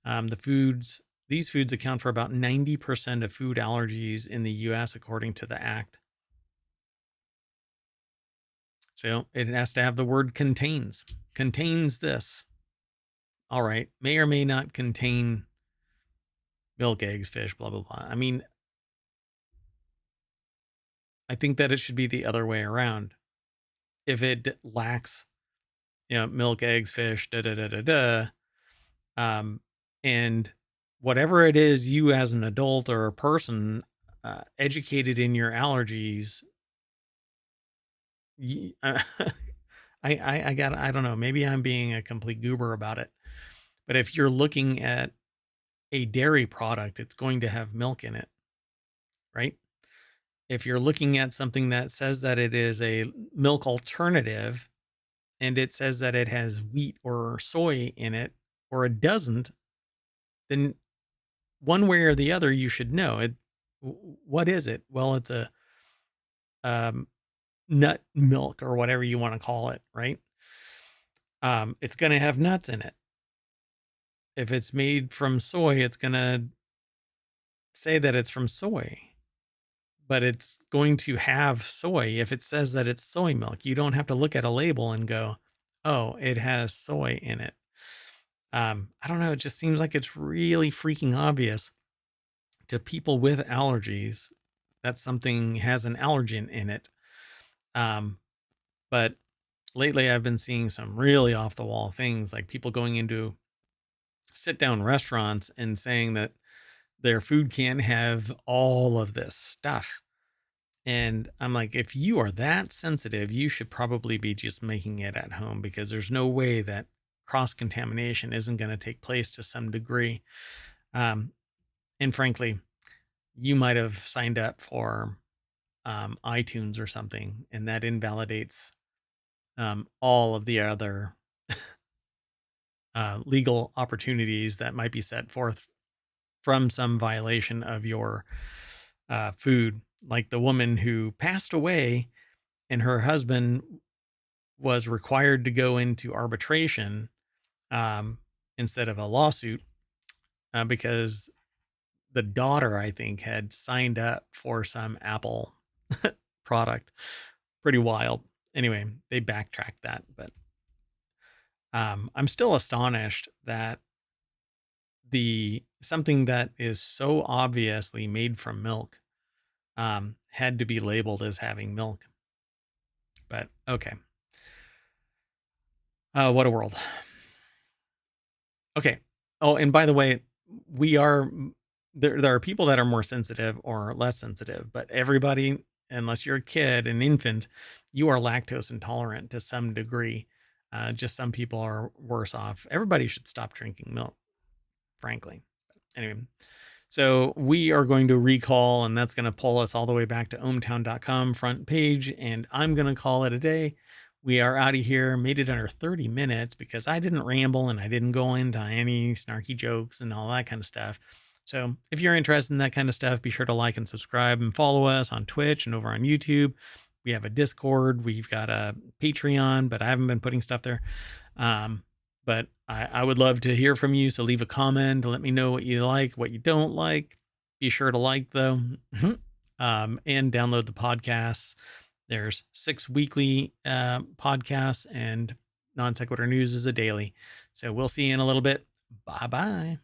These foods account for about 90% of food allergies in the U.S., according to the act. So it has to have the word contains this. All right. May or may not contain milk, eggs, fish, blah, blah, blah. I mean, I think that it should be the other way around. If it lacks, milk, eggs, fish, and whatever it is, you as an adult or a person educated in your allergies, I don't know, maybe I'm being a complete goober about it, but if you're looking at a dairy product, it's going to have milk in it, right? If you're looking at something that says that it is a milk alternative and it says that it has wheat or soy in it, or it doesn't, then one way or the other, you should know it. What is it? Well, it's a nut milk or whatever you want to call it, right? It's going to have nuts in it. If it's made from soy, it's going to say that it's from soy, but it's going to have soy. If it says that it's soy milk, you don't have to look at a label and go, oh, it has soy in it. I don't know. It just seems like it's really freaking obvious to people with allergies that something has an allergen in it. But lately I've been seeing some really off the wall things, like people going into sit down restaurants and saying that their food can't have all of this stuff. And I'm like, if you are that sensitive, you should probably be just making it at home, because there's no way that cross contamination isn't going to take place to some degree. And frankly, you might have signed up for iTunes or something, and that invalidates all of the other legal opportunities that might be set forth from some violation of your food. Like the woman who passed away and her husband was required to go into arbitration instead of a lawsuit because the daughter, I think, had signed up for some Apple product. Pretty wild. Anyway, they backtracked that, but I'm still astonished that something that is so obviously made from milk had to be labeled as having milk. But okay. What a world. Okay. Oh, and by the way, there are people that are more sensitive or less sensitive, but everybody, unless you're a kid, an infant, you are lactose intolerant to some degree. Just some people are worse off. Everybody should stop drinking milk, frankly. Anyway, so we are going to recall, and that's going to pull us all the way back to ohmTown.com front page, and I'm going to call it a day. We are out of here. Made it under 30 minutes because I didn't ramble and I didn't go into any snarky jokes and all that kind of stuff. So if you're interested in that kind of stuff, be sure to like and subscribe and follow us on Twitch and over on YouTube. We have a Discord. We've got a Patreon, but I haven't been putting stuff there. But I would love to hear from you. So leave a comment to let me know what you like, what you don't like. Be sure to like, though, and download the podcasts. There's 6 weekly podcasts, and Non Sequitur News is a daily. So we'll see you in a little bit. Bye-bye.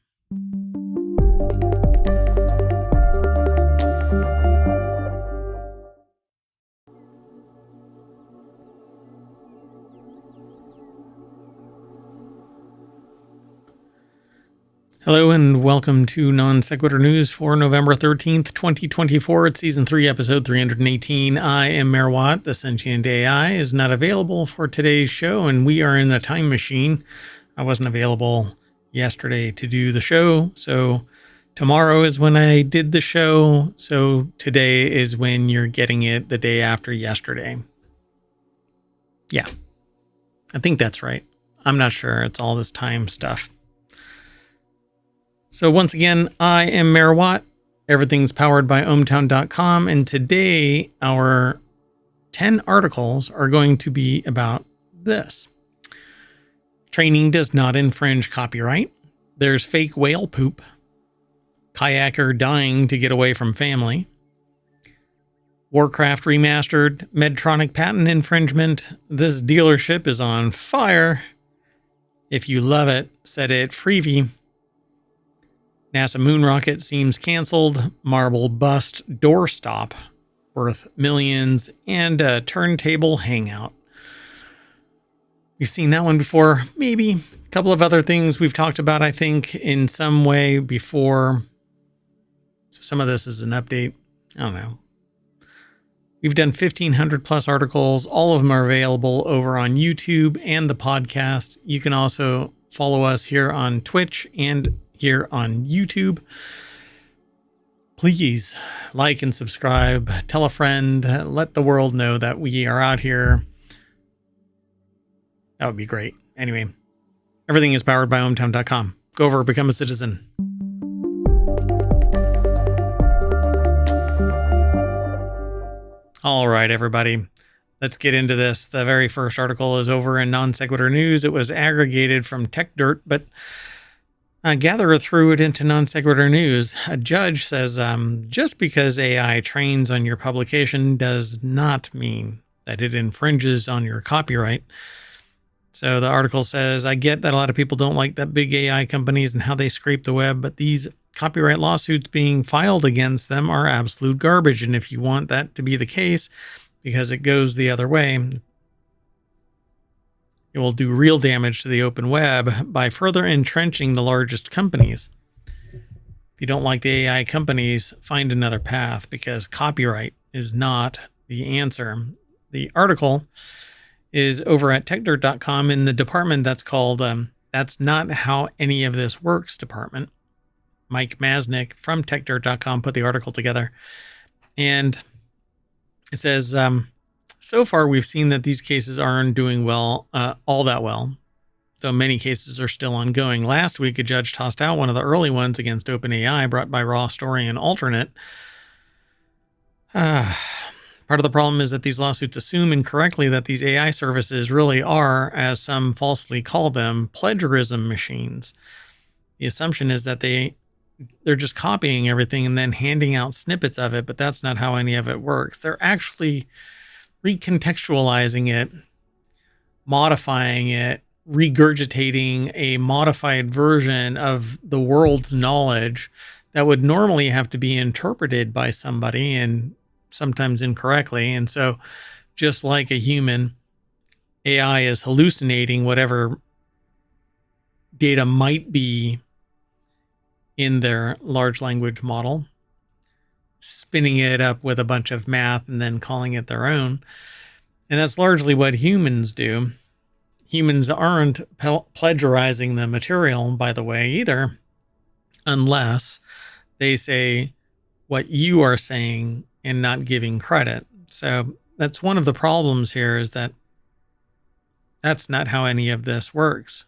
Hello and welcome to Non Sequitur News for November 13th, 2024. It's Season 3, Episode 318. I am Mayor Watt. The sentient AI is not available for today's show, and we are in a time machine. I wasn't available yesterday to do the show, so tomorrow is when I did the show, so today is when you're getting it the day after yesterday. Yeah, I think that's right. I'm not sure. It's all this time stuff. So once again, I am Mayor Watt. Everything's powered by ohmTown.com. And today, our 10 articles are going to be about this. Training does not infringe copyright. There's fake whale poop. Kayaker dying to get away from family. Warcraft remastered. Medtronic patent infringement. This dealership is on fire. If you love it, set it freebie. NASA moon rocket seems canceled, marble bust doorstop worth millions, and a turntable hangout. We've seen that one before. Maybe a couple of other things we've talked about, I think, in some way before. So some of this is an update. I don't know. We've done 1,500 plus articles. All of them are available over on YouTube and the podcast. You can also follow us here on Twitch and here on YouTube. Please like and subscribe, tell a friend, let the world know that we are out here. That would be great. Anyway, everything is powered by ohmTown.com. Go over, become a citizen. All right, everybody. Let's get into this. The very first article is over in Non Sequitur News. It was aggregated from TechDirt, but Gatherer threw it into Non Sequitur News. A judge says, just because AI trains on your publication does not mean that it infringes on your copyright. So the article says, I get that a lot of people don't like that big AI companies and how they scrape the web, but these copyright lawsuits being filed against them are absolute garbage. And if you want that to be the case, because it goes the other way, it will do real damage to the open web by further entrenching the largest companies. If you don't like the AI companies, find another path, because copyright is not the answer. The article is over at techdirt.com in the department that's called That's Not How Any of This Works department. Mike Masnick from techdirt.com put the article together. And it says, so far we've seen that these cases aren't doing well, all that well, though many cases are still ongoing. Last week, a judge tossed out one of the early ones against OpenAI brought by Raw Story and Alternate. Part of the problem is that these lawsuits assume incorrectly that these AI services really are, as some falsely call them, plagiarism machines. The assumption is that they're just copying everything and then handing out snippets of it, but that's not how any of it works. They're actually recontextualizing it, modifying it, regurgitating a modified version of the world's knowledge that would normally have to be interpreted by somebody, and sometimes incorrectly. And so just like a human, AI is hallucinating whatever data might be in their large language model, spinning it up with a bunch of math and then calling it their own. And that's largely what humans do. Humans aren't plagiarizing the material, by the way, either, unless they say what you are saying and not giving credit. So that's one of the problems here, is that that's not how any of this works.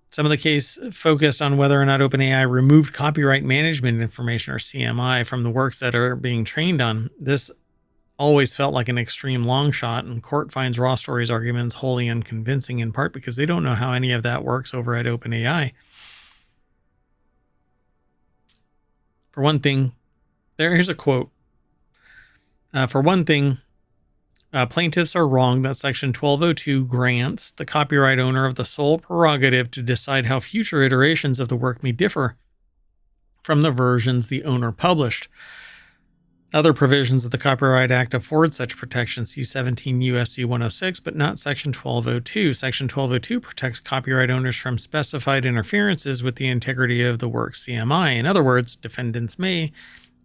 Some of the case focused on whether or not OpenAI removed copyright management information, or CMI, from the works that are being trained on. This always felt like an extreme long shot, and court finds Raw Story's arguments wholly unconvincing, in part because they don't know how any of that works over at OpenAI. For one thing, here's a quote. For one thing, plaintiffs are wrong that Section 1202 grants the copyright owner of the sole prerogative to decide how future iterations of the work may differ from the versions the owner published. Other provisions of the Copyright Act afford such protection, see 17 U.S.C. 106, but not Section 1202. Section 1202 protects copyright owners from specified interferences with the integrity of the work's CMI. In other words, defendants may,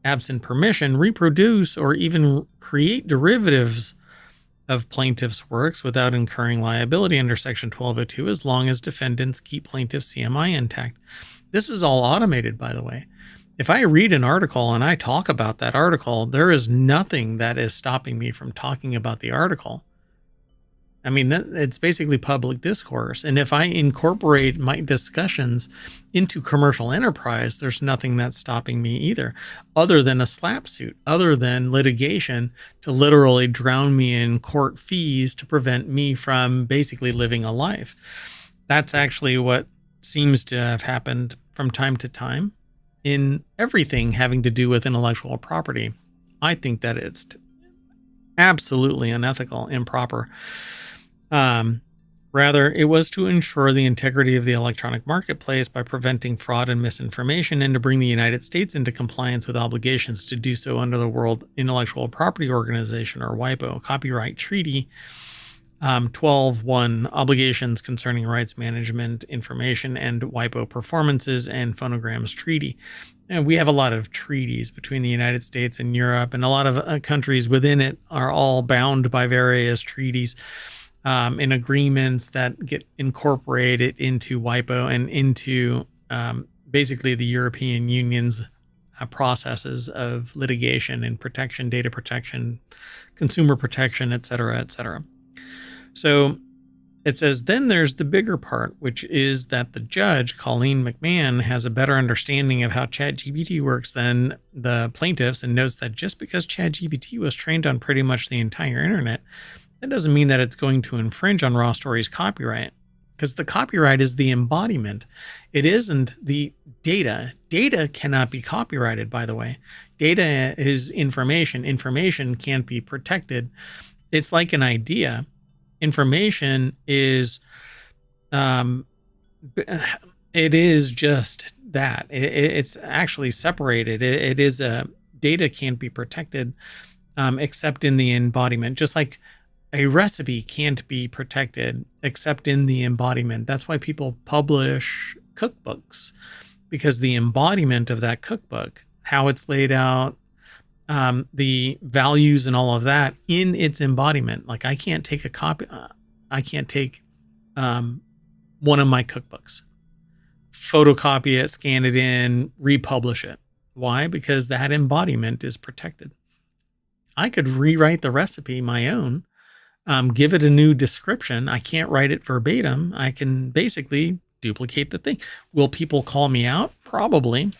absent permission, reproduce or even create derivatives of plaintiffs' works without incurring liability under Section 1202, as long as defendants keep plaintiff's CMI intact. This is all automated, by the way. If I read an article and I talk about that article, there is nothing that is stopping me from talking about the article. I mean, it's basically public discourse. And if I incorporate my discussions into commercial enterprise, there's nothing that's stopping me either, other than a slap suit, other than litigation to literally drown me in court fees to prevent me from basically living a life. That's actually what seems to have happened from time to time in everything having to do with intellectual property. I think that it's absolutely unethical, improper. Rather, it was to ensure the integrity of the electronic marketplace by preventing fraud and misinformation, and to bring the United States into compliance with obligations to do so under the World Intellectual Property Organization, or WIPO, Copyright Treaty 12.1, Obligations Concerning Rights Management Information, and WIPO Performances and Phonograms Treaty. And we have a lot of treaties between the United States and Europe, and a lot of countries within it are all bound by various treaties and agreements that get incorporated into WIPO and into basically the European Union's processes of litigation and protection, data protection, consumer protection, et cetera, et cetera. So It says, then there's the bigger part, which is that the judge, Colleen McMahon, has a better understanding of how ChatGPT works than the plaintiffs, and notes that just because ChatGPT was trained on pretty much the entire internet, that doesn't mean that it's going to infringe on Raw Story's copyright, because the copyright is the embodiment. It isn't the data. Data cannot be copyrighted, by the way. Data is information. Information can't be protected. It's like an idea. Information is, it is just that. It's actually separated. It is a data can't be protected, except in the embodiment. Just like a recipe can't be protected except in the embodiment. That's why people publish cookbooks, because the embodiment of that cookbook, how it's laid out, the values and all of that in its embodiment. Like I can't take a copy. I can't take one of my cookbooks, photocopy it, scan it in, republish it. Why? Because that embodiment is protected. I could rewrite the recipe my own, give it a new description. I can't write it verbatim. I can basically duplicate the thing. Will people call me out? Probably.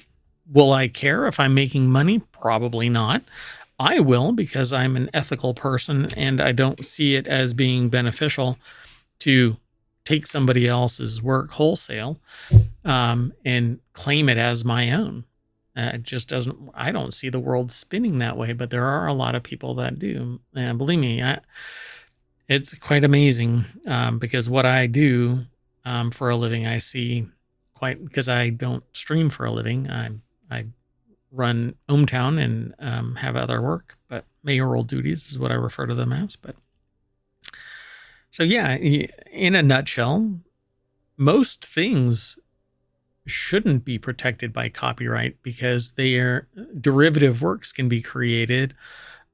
Will I care if I'm making money? Probably not. I will, because I'm an ethical person and I don't see it as being beneficial to take somebody else's work wholesale and claim it as my own. It just doesn't, I don't see the world spinning that way, but there are a lot of people that do. And believe me, it's quite amazing because what I do for a living, I see quite, because I don't stream for a living. I run ohmTown and have other work, but mayoral duties is what I refer to them as. But so yeah, in a nutshell, most things shouldn't be protected by copyright because derivative works can be created,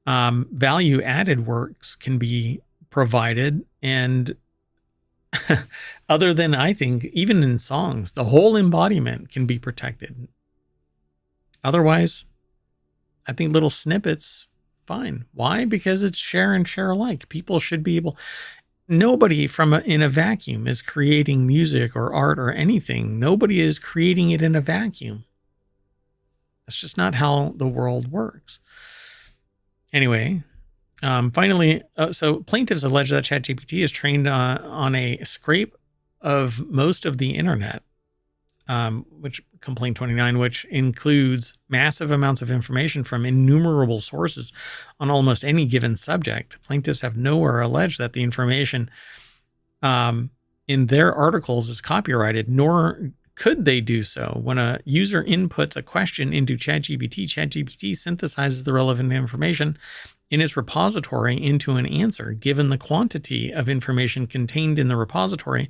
value added works can be provided, and other than, I think, even in songs, the whole embodiment can be protected. Otherwise, I think little snippets, fine. Why? Because it's share and share alike. People should be able, nobody in a vacuum is creating music or art or anything. Nobody is creating it in a vacuum. That's just not how the world works. Anyway, finally, so plaintiffs allege that ChatGPT is trained on a scrape of most of the internet, which complaint 29, which includes massive amounts of information from innumerable sources on almost any given subject. Plaintiffs have nowhere alleged that the information in their articles is copyrighted, nor could they do so. When a user inputs a question into ChatGPT, ChatGPT synthesizes the relevant information in its repository into an answer. Given the quantity of information contained in the repository,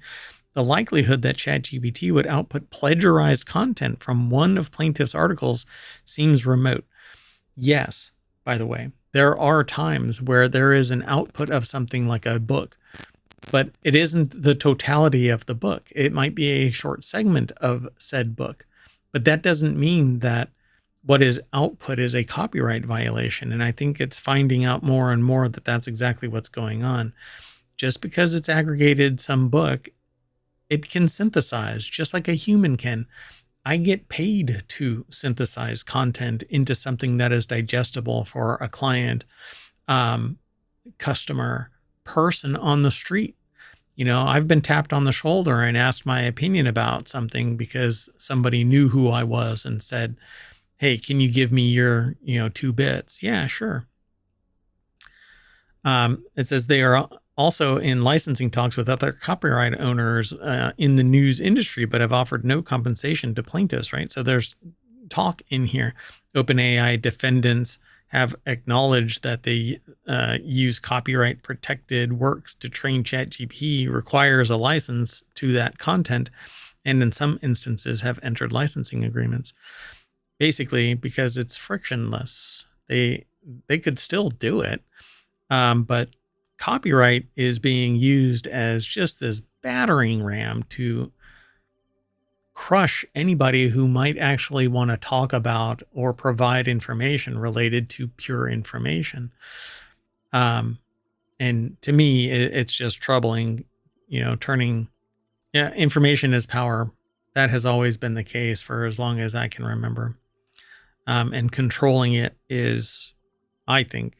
the likelihood that ChatGPT would output plagiarized content from one of plaintiff's articles seems remote. Yes, by the way, there are times where there is an output of something like a book, but it isn't the totality of the book. It might be a short segment of said book, but that doesn't mean that what is output is a copyright violation. And I think it's finding out more and more that that's exactly what's going on. Just because it's aggregated some book, it can synthesize just like a human can. I get paid to synthesize content into something that is digestible for a client, customer, person on the street. You know, I've been tapped on the shoulder and asked my opinion about something because somebody knew who I was and said, hey, can you give me your, 2 bits? Yeah, sure. It says they are also in licensing talks with other copyright owners in the news industry, but have offered no compensation to plaintiffs, right? So there's talk in here. OpenAI defendants have acknowledged that they use copyright protected works to train ChatGPT requires a license to that content, and in some instances have entered licensing agreements. Basically, because it's frictionless. They could still do it, but copyright is being used as just this battering ram to crush anybody who might actually want to talk about or provide information related to pure information. And to me, it's just troubling. turning information is power. That has always been the case for as long as I can remember. And controlling it is, I think,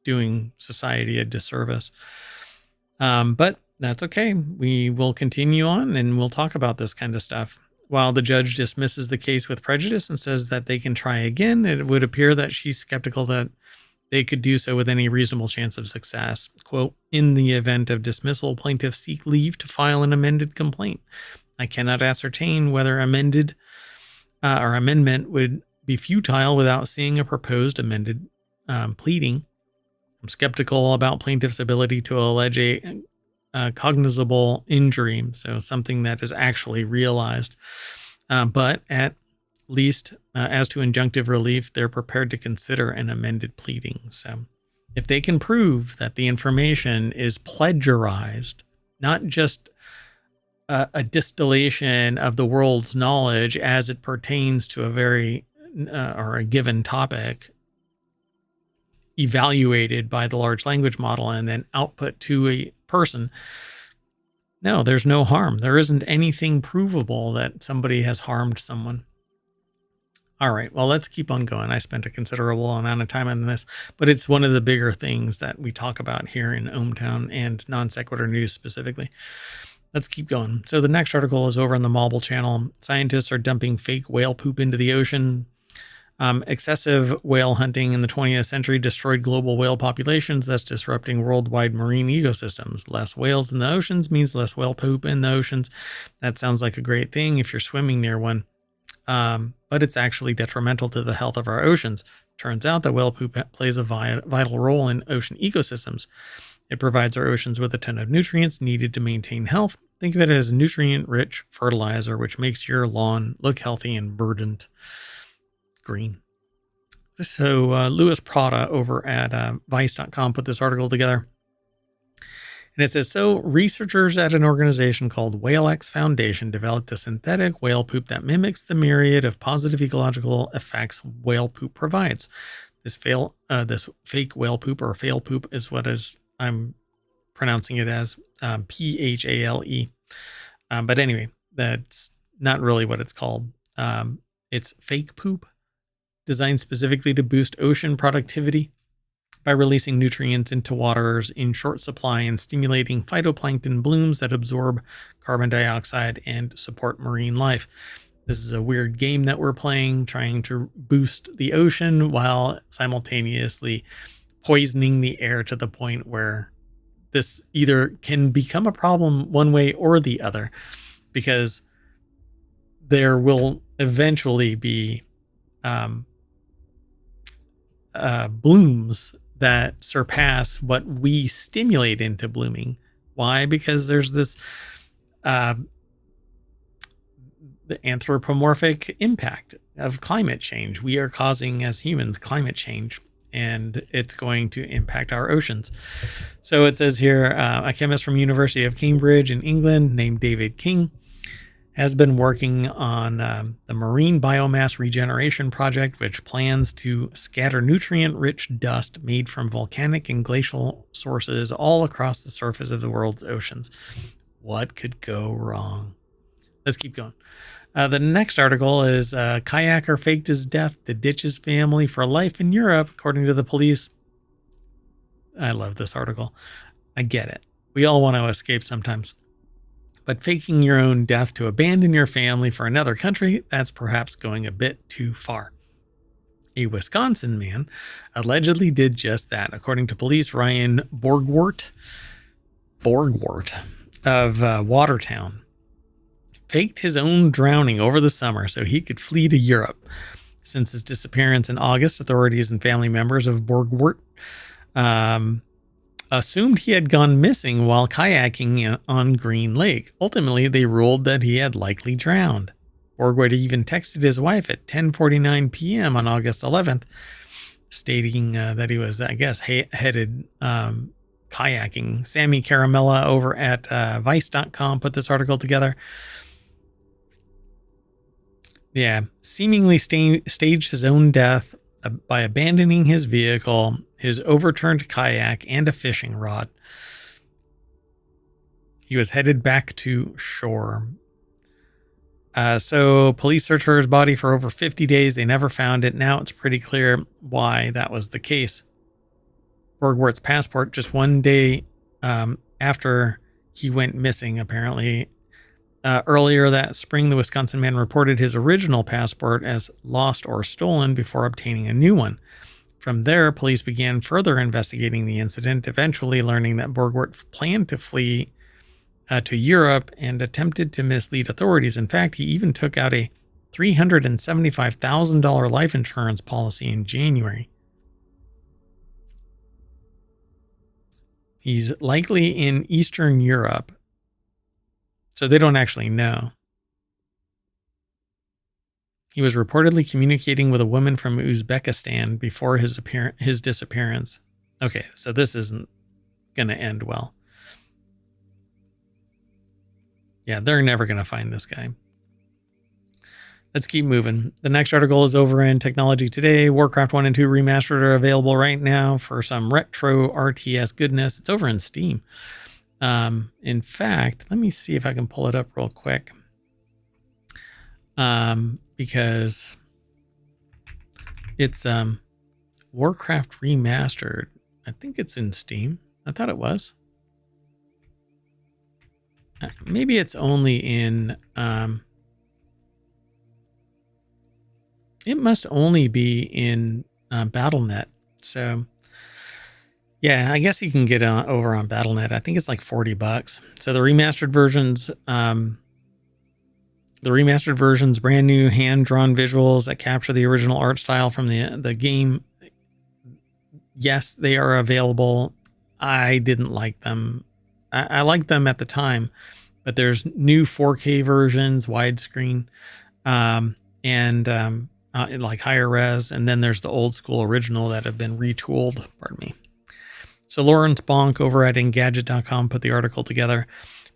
doing society a disservice. But that's okay. We will continue on and we'll talk about this kind of stuff. While the judge dismisses the case with prejudice and says that they can try again, it would appear that she's skeptical that they could do so with any reasonable chance of success. Quote, in the event of dismissal, plaintiffs seek leave to file an amended complaint. I cannot ascertain whether amendment would be futile without seeing a proposed amended pleading. I'm skeptical about plaintiff's ability to allege a cognizable injury, so something that is actually realized. But at least as to injunctive relief, they're prepared to consider an amended pleading. So if they can prove that the information is plagiarized, not just a distillation of the world's knowledge as it pertains to a very or a given topic, evaluated by the large language model and then output to a person, no, there's no harm. There isn't anything provable that somebody has harmed someone. All right, well, let's keep on going. I spent a considerable amount of time on this, but it's one of the bigger things that we talk about here in ohmTown and non sequitur news specifically. Let's keep going. So the next article is over on the Mobile channel. Scientists are dumping fake whale poop into the ocean. Excessive whale hunting in the 20th century destroyed global whale populations, thus disrupting worldwide marine ecosystems. Less whales in the oceans means less whale poop in the oceans. That sounds like a great thing if you're swimming near one, but it's actually detrimental to the health of our oceans. Turns out that whale poop plays a vital role in ocean ecosystems. It provides our oceans with a ton of nutrients needed to maintain health. Think of it as nutrient-rich fertilizer, which makes your lawn look healthy and verdant green. So Louis Prada over at vice.com put this article together. And it says, so researchers at an organization called WhaleX Foundation developed a synthetic whale poop that mimics the myriad of positive ecological effects whale poop provides. This fake whale poop, or fail poop, is what I'm pronouncing it as, PHALE. But anyway, that's not really what it's called. It's fake poop, designed specifically to boost ocean productivity by releasing nutrients into waters in short supply and stimulating phytoplankton blooms that absorb carbon dioxide and support marine life. This is a weird game that we're playing, trying to boost the ocean while simultaneously poisoning the air to the point where this either can become a problem one way or the other, because there will eventually be blooms that surpass what we stimulate into blooming. Why? Because there's this the anthropomorphic impact of climate change. We are causing, as humans, climate change, and it's going to impact our oceans. So it says here, a chemist from University of Cambridge in England named David King has been working on the Marine Biomass Regeneration Project, which plans to scatter nutrient-rich dust made from volcanic and glacial sources all across the surface of the world's oceans. What could go wrong? Let's keep going. The next article is kayaker faked his death to ditch his family for life in Europe, according to the police. I love this article. I get it. We all want to escape sometimes. But faking your own death to abandon your family for another country, that's perhaps going a bit too far. A Wisconsin man allegedly did just that, according to police. Ryan Borgwart of Watertown faked his own drowning over the summer so he could flee to Europe. Since his disappearance in August, authorities and family members of Borgwart assumed he had gone missing while kayaking on Green Lake. Ultimately, they ruled that he had likely drowned. Borgwart even texted his wife at 10:49 p.m. on August 11th, stating that he was, I guess, headed kayaking. Sammy Caramella over at vice.com put this article together. Yeah, seemingly staged his own death by abandoning his vehicle, his overturned kayak, and a fishing rod. He was headed back to shore. So police searched for his body for over 50 days. They never found it. Now it's pretty clear why that was the case. Borgwart's passport, just one day after he went missing, apparently. Earlier that spring, the Wisconsin man reported his original passport as lost or stolen before obtaining a new one. From there, police began further investigating the incident, eventually learning that Borgwart planned to flee to Europe and attempted to mislead authorities. In fact, he even took out a $375,000 life insurance policy in January. He's likely in Eastern Europe, so they don't actually know. He was reportedly communicating with a woman from Uzbekistan before his disappearance. Okay, so this isn't going to end well. Yeah, they're never going to find this guy. Let's keep moving. The next article is over in Technology Today. Warcraft 1 and 2 Remastered are available right now for some retro RTS goodness. It's over in Steam. In fact, let me see if I can pull it up real quick. Because it's Warcraft Remastered. I think it's in Steam. I thought it was. Maybe it's only in... it must only be in Battle.net. So, yeah, I guess you can get over on Battle.net. I think it's like $40. So the remastered versions, brand new hand-drawn visuals that capture the original art style from the game. Yes, they are available. I didn't like them. I liked them at the time, but there's new 4K versions, widescreen, and like higher res, and then there's the old school original that have been retooled. Pardon me. So Lawrence Bonk over at Engadget.com put the article together.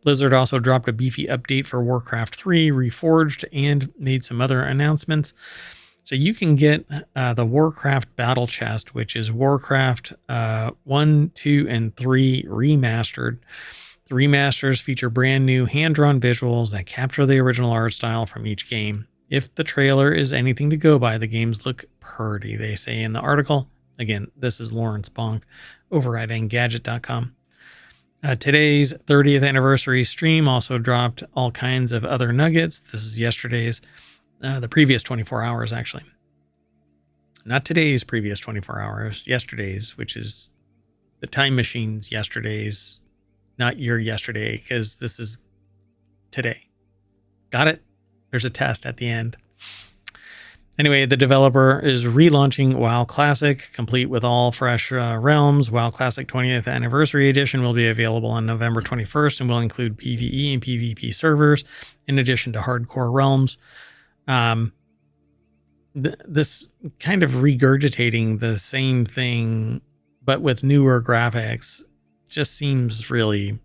Blizzard also dropped a beefy update for Warcraft 3 Reforged and made some other announcements. So you can get the Warcraft Battle Chest, which is Warcraft 1, 2, and 3 Remastered. The remasters feature brand new hand-drawn visuals that capture the original art style from each game. If the trailer is anything to go by, the games look pretty, they say in the article. Again, this is Lawrence Bonk over at Engadget.com. Today's 30th anniversary stream also dropped all kinds of other nuggets. This is yesterday's, the previous 24 hours, actually. Not today's previous 24 hours, yesterday's, which is the time machine's yesterday's, not your yesterday, because this is today. Got it? There's a test at the end. Anyway, the developer is relaunching WoW Classic, complete with all fresh realms. WoW Classic 20th Anniversary Edition will be available on November 21st and will include PvE and PvP servers, in addition to hardcore realms. This kind of regurgitating the same thing, but with newer graphics, just seems really...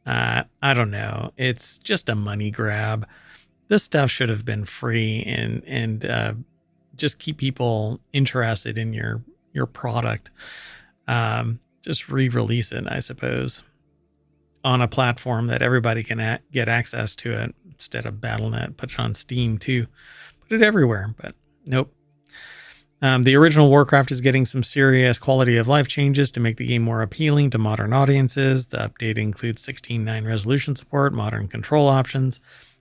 I don't know. It's just a money grab. This stuff should have been free and just keep people interested in your product. Just re-release it, I suppose, on a platform that everybody can get access to it instead of Battle.net. Put it on Steam too. Put it everywhere, but nope. The original Warcraft is getting some serious quality of life changes to make the game more appealing to modern audiences. The update includes 16:9 resolution support, modern control options.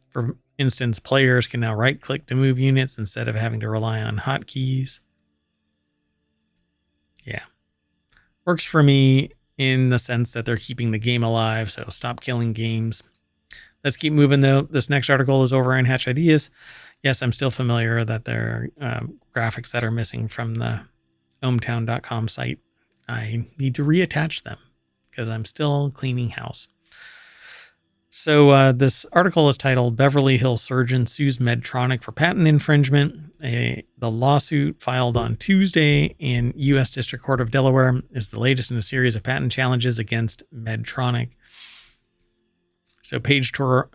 For instance, players can now right-click to move units instead of having to rely on hotkeys. Yeah. Works for me in the sense that they're keeping the game alive, so stop killing games. Let's keep moving, though. This next article is over on Hatch Ideas. Yes, I'm still familiar that there are graphics that are missing from the ohmTown.com site. I need to reattach them because I'm still cleaning house. So this article is titled Beverly Hills Surgeon Sues Medtronic for Patent Infringement. The lawsuit filed on Tuesday in U.S. District Court of Delaware is the latest in a series of patent challenges against Medtronic. So Paige Tortorelli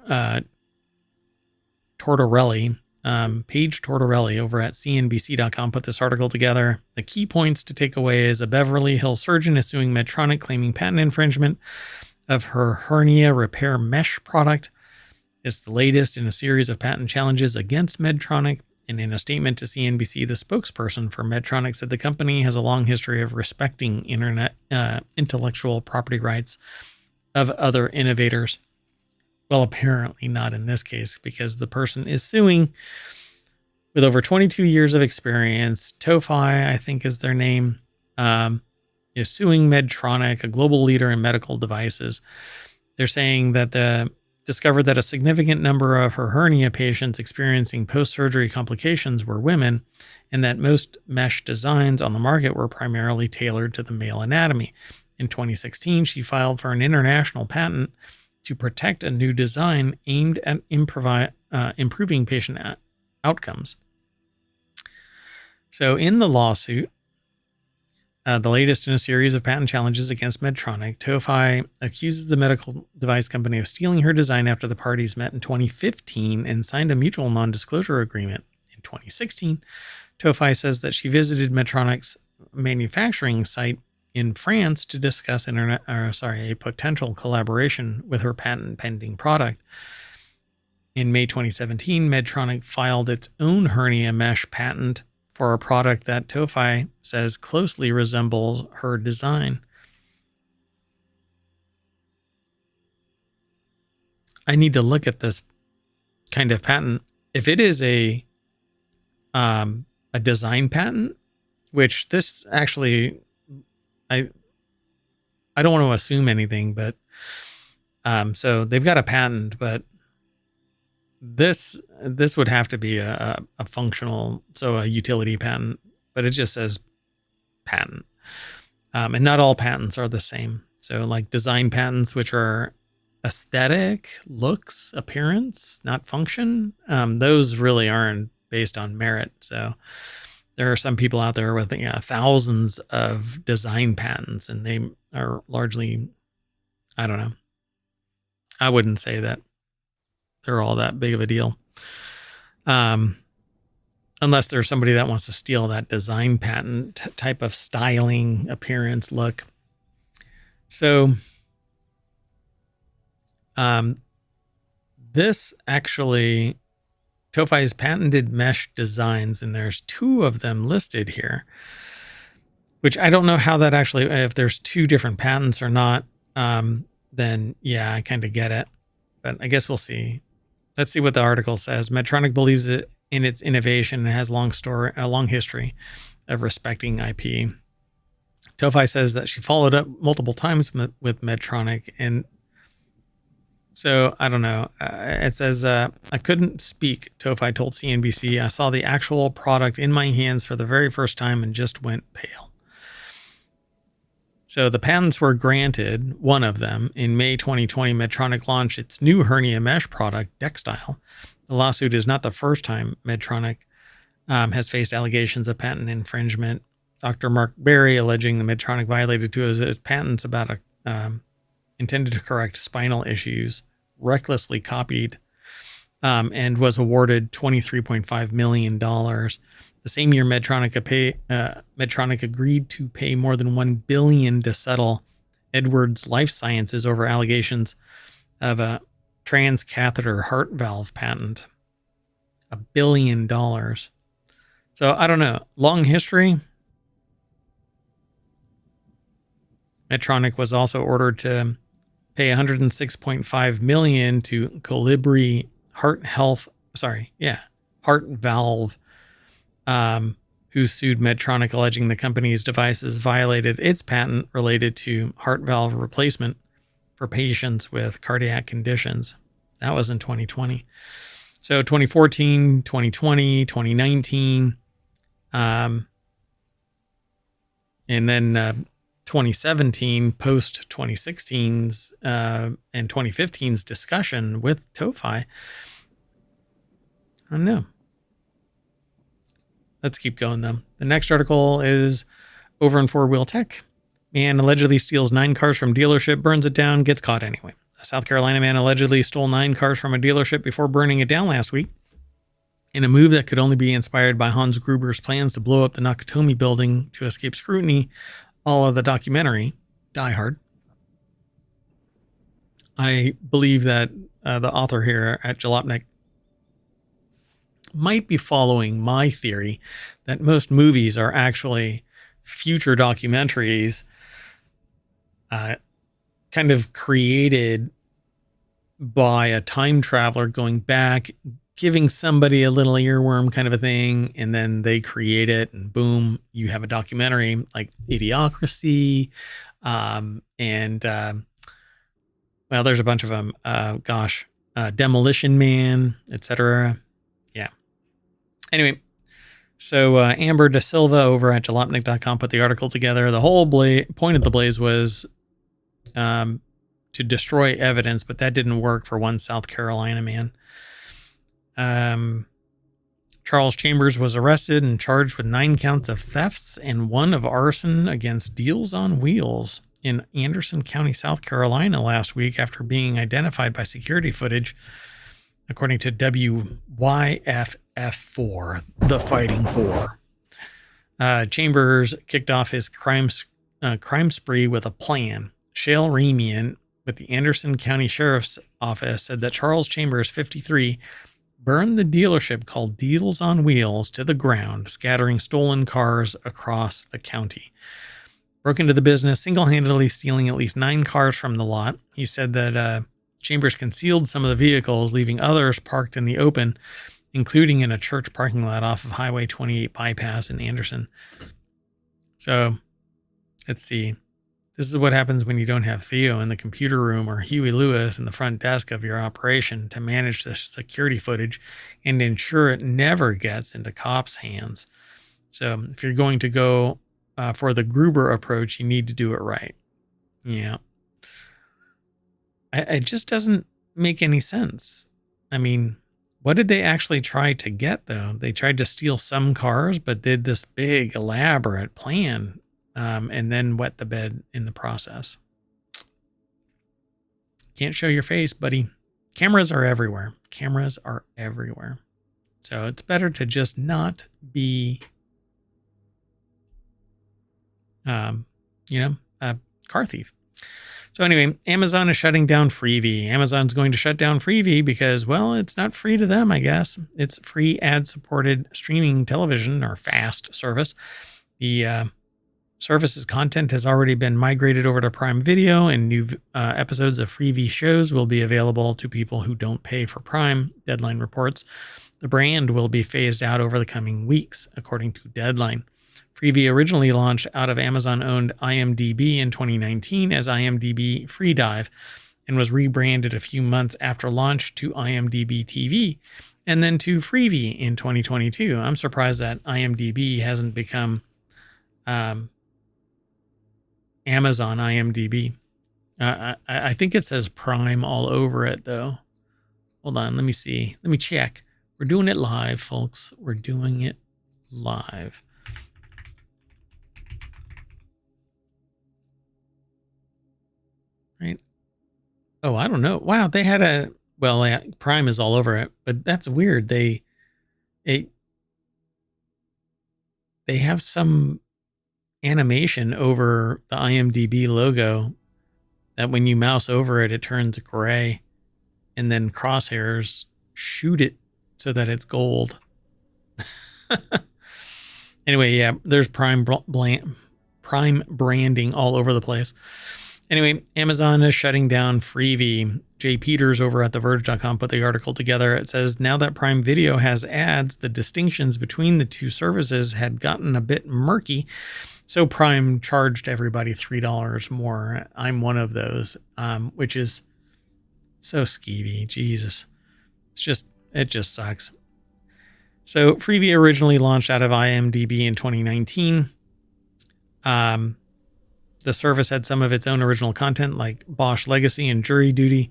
over at CNBC.com put this article together. The key points to take away is a Beverly Hills surgeon is suing Medtronic claiming patent infringement of her hernia repair mesh product. It's the latest in a series of patent challenges against Medtronic. And in a statement to CNBC, the spokesperson for Medtronic said the company has a long history of respecting intellectual property rights of other innovators. Well, apparently not in this case, because the person is suing with over 22 years of experience. TOFI, I think is their name, is suing Medtronic, a global leader in medical devices. They're saying that discovered that a significant number of her hernia patients experiencing post-surgery complications were women, and that most mesh designs on the market were primarily tailored to the male anatomy. In 2016, she filed for an international patent to protect a new design aimed at improving patient outcomes. So in the lawsuit, the latest in a series of patent challenges against Medtronic, TOFI accuses the medical device company of stealing her design after the parties met in 2015 and signed a mutual non-disclosure agreement. In 2016, TOFI says that she visited Medtronic's manufacturing site in France to discuss a potential collaboration with her patent-pending product. In May 2017, Medtronic filed its own hernia mesh patent for a product that TOFI says closely resembles her design. I need to look at this kind of patent. If it is a design patent, which this actually, I don't want to assume anything, but so they've got a patent, but this would have to be a functional, so a utility patent, but it just says patent. And not all patents are the same. So like design patents, which are aesthetic, looks, appearance, not function, those really aren't based on merit. So there are some people out there with thousands of design patents, and they are largely, I don't know. I wouldn't say that they're all that big of a deal. Unless there's somebody that wants to steal that design patent type of styling, appearance, look. So, this actually, TOFI's patented mesh designs, and there's 2 of them listed here, which I don't know how that actually, if there's 2 different patents or not, then yeah, I kind of get it, but I guess we'll see. Let's see what the article says. Medtronic believes it in its innovation and has a long history of respecting IP. TOFI says that she followed up multiple times with Medtronic, and so I don't know. It says, I couldn't speak, TOFI told CNBC. I saw the actual product in my hands for the very first time and just went pale. So the patents were granted, one of them, in May 2020. Medtronic launched its new hernia mesh product, Dextile. The lawsuit is not the first time Medtronic has faced allegations of patent infringement. Dr. Mark Berry alleging the Medtronic violated 2 of his patents about intended to correct spinal issues, recklessly copied, and was awarded $23.5 million. The same year, Medtronic agreed to pay more than $1 billion to settle Edwards Life Sciences over allegations of a transcatheter heart valve patent. $1 billion. So I don't know. Long history. Medtronic was also ordered to pay $106.5 million to Colibri Heart Valve, who sued Medtronic, alleging the company's devices violated its patent related to heart valve replacement for patients with cardiac conditions. That was in 2020. So 2014, 2020, 2019, and then 2017, post 2016's and 2015's discussion with TOFI. I don't know. Let's keep going, though. The next article is over in 4-Wheel Tech. Man allegedly steals 9 cars from dealership, burns it down, gets caught anyway. A South Carolina man allegedly stole 9 cars from a dealership before burning it down last week, in a move that could only be inspired by Hans Gruber's plans to blow up the Nakatomi building to escape scrutiny, all of the documentary, Die Hard. I believe that the author here at Jalopnik might be following my theory that most movies are actually future documentaries kind of created by a time traveler going back, giving somebody a little earworm kind of a thing, and then they create it, and boom, you have a documentary like Idiocracy, well, there's a bunch of them. Demolition Man, etc. Yeah. Anyway, so Amber Da Silva over at jalopnik.com put the article together. The whole point of the blaze was to destroy evidence, but that didn't work for one South Carolina man. Charles Chambers was arrested and charged with 9 counts of thefts and 1 of arson against Deals on Wheels in Anderson County, South Carolina last week after being identified by security footage, according to WYFF4, The Fighting Four. Chambers kicked off his crime spree with a plan. Shale Remian with the Anderson County Sheriff's Office said that Charles Chambers, 53, burned the dealership called Deals on Wheels to the ground, scattering stolen cars across the county. Broke into the business, single-handedly stealing at least 9 cars from the lot. He said that Chambers concealed some of the vehicles, leaving others parked in the open, including in a church parking lot off of Highway 28 bypass in Anderson. So, let's see. This is what happens when you don't have Theo in the computer room or Huey Lewis in the front desk of your operation to manage the security footage and ensure it never gets into cops' hands. So if you're going to go for the Gruber approach, you need to do it right. Yeah. It just doesn't make any sense. I mean, what did they actually try to get, though? They tried to steal some cars, but did this big, elaborate plan. And then wet the bed in the process. Can't show your face, buddy. Cameras are everywhere. Cameras are everywhere. So it's better to just not be, a car thief. So anyway, Amazon is shutting down Freevee. Amazon's going to shut down Freevee because, well, it's not free to them, I guess. It's free ad-supported streaming television or FAST service. The service's content has already been migrated over to Prime Video, and new episodes of Freevee shows will be available to people who don't pay for Prime, Deadline reports. The brand will be phased out over the coming weeks, according to Deadline. Freevee originally launched out of Amazon-owned IMDb in 2019 as IMDb Freedive and was rebranded a few months after launch to IMDb TV and then to Freevee in 2022. I'm surprised that IMDb hasn't become Amazon IMDb. I think it says Prime all over it, though. Hold on, let me see. Let me check. We're doing it live, folks. We're doing it live. Right? Oh, I don't know. Wow, they had Prime is all over it, but that's weird. They have some animation over the IMDb logo that when you mouse over it, it turns gray, and then crosshairs shoot it so that it's gold. Anyway, yeah, there's Prime branding all over the place. Anyway, Amazon is shutting down Freevee. Jay Peters over at TheVerge.com put the article together. It says, now that Prime Video has ads, the distinctions between the two services had gotten a bit murky. So Prime charged everybody $3 more. I'm one of those, which is so skeevy. Jesus. It just sucks. So Freevee originally launched out of IMDb in 2019. The service had some of its own original content like Bosch Legacy and Jury Duty.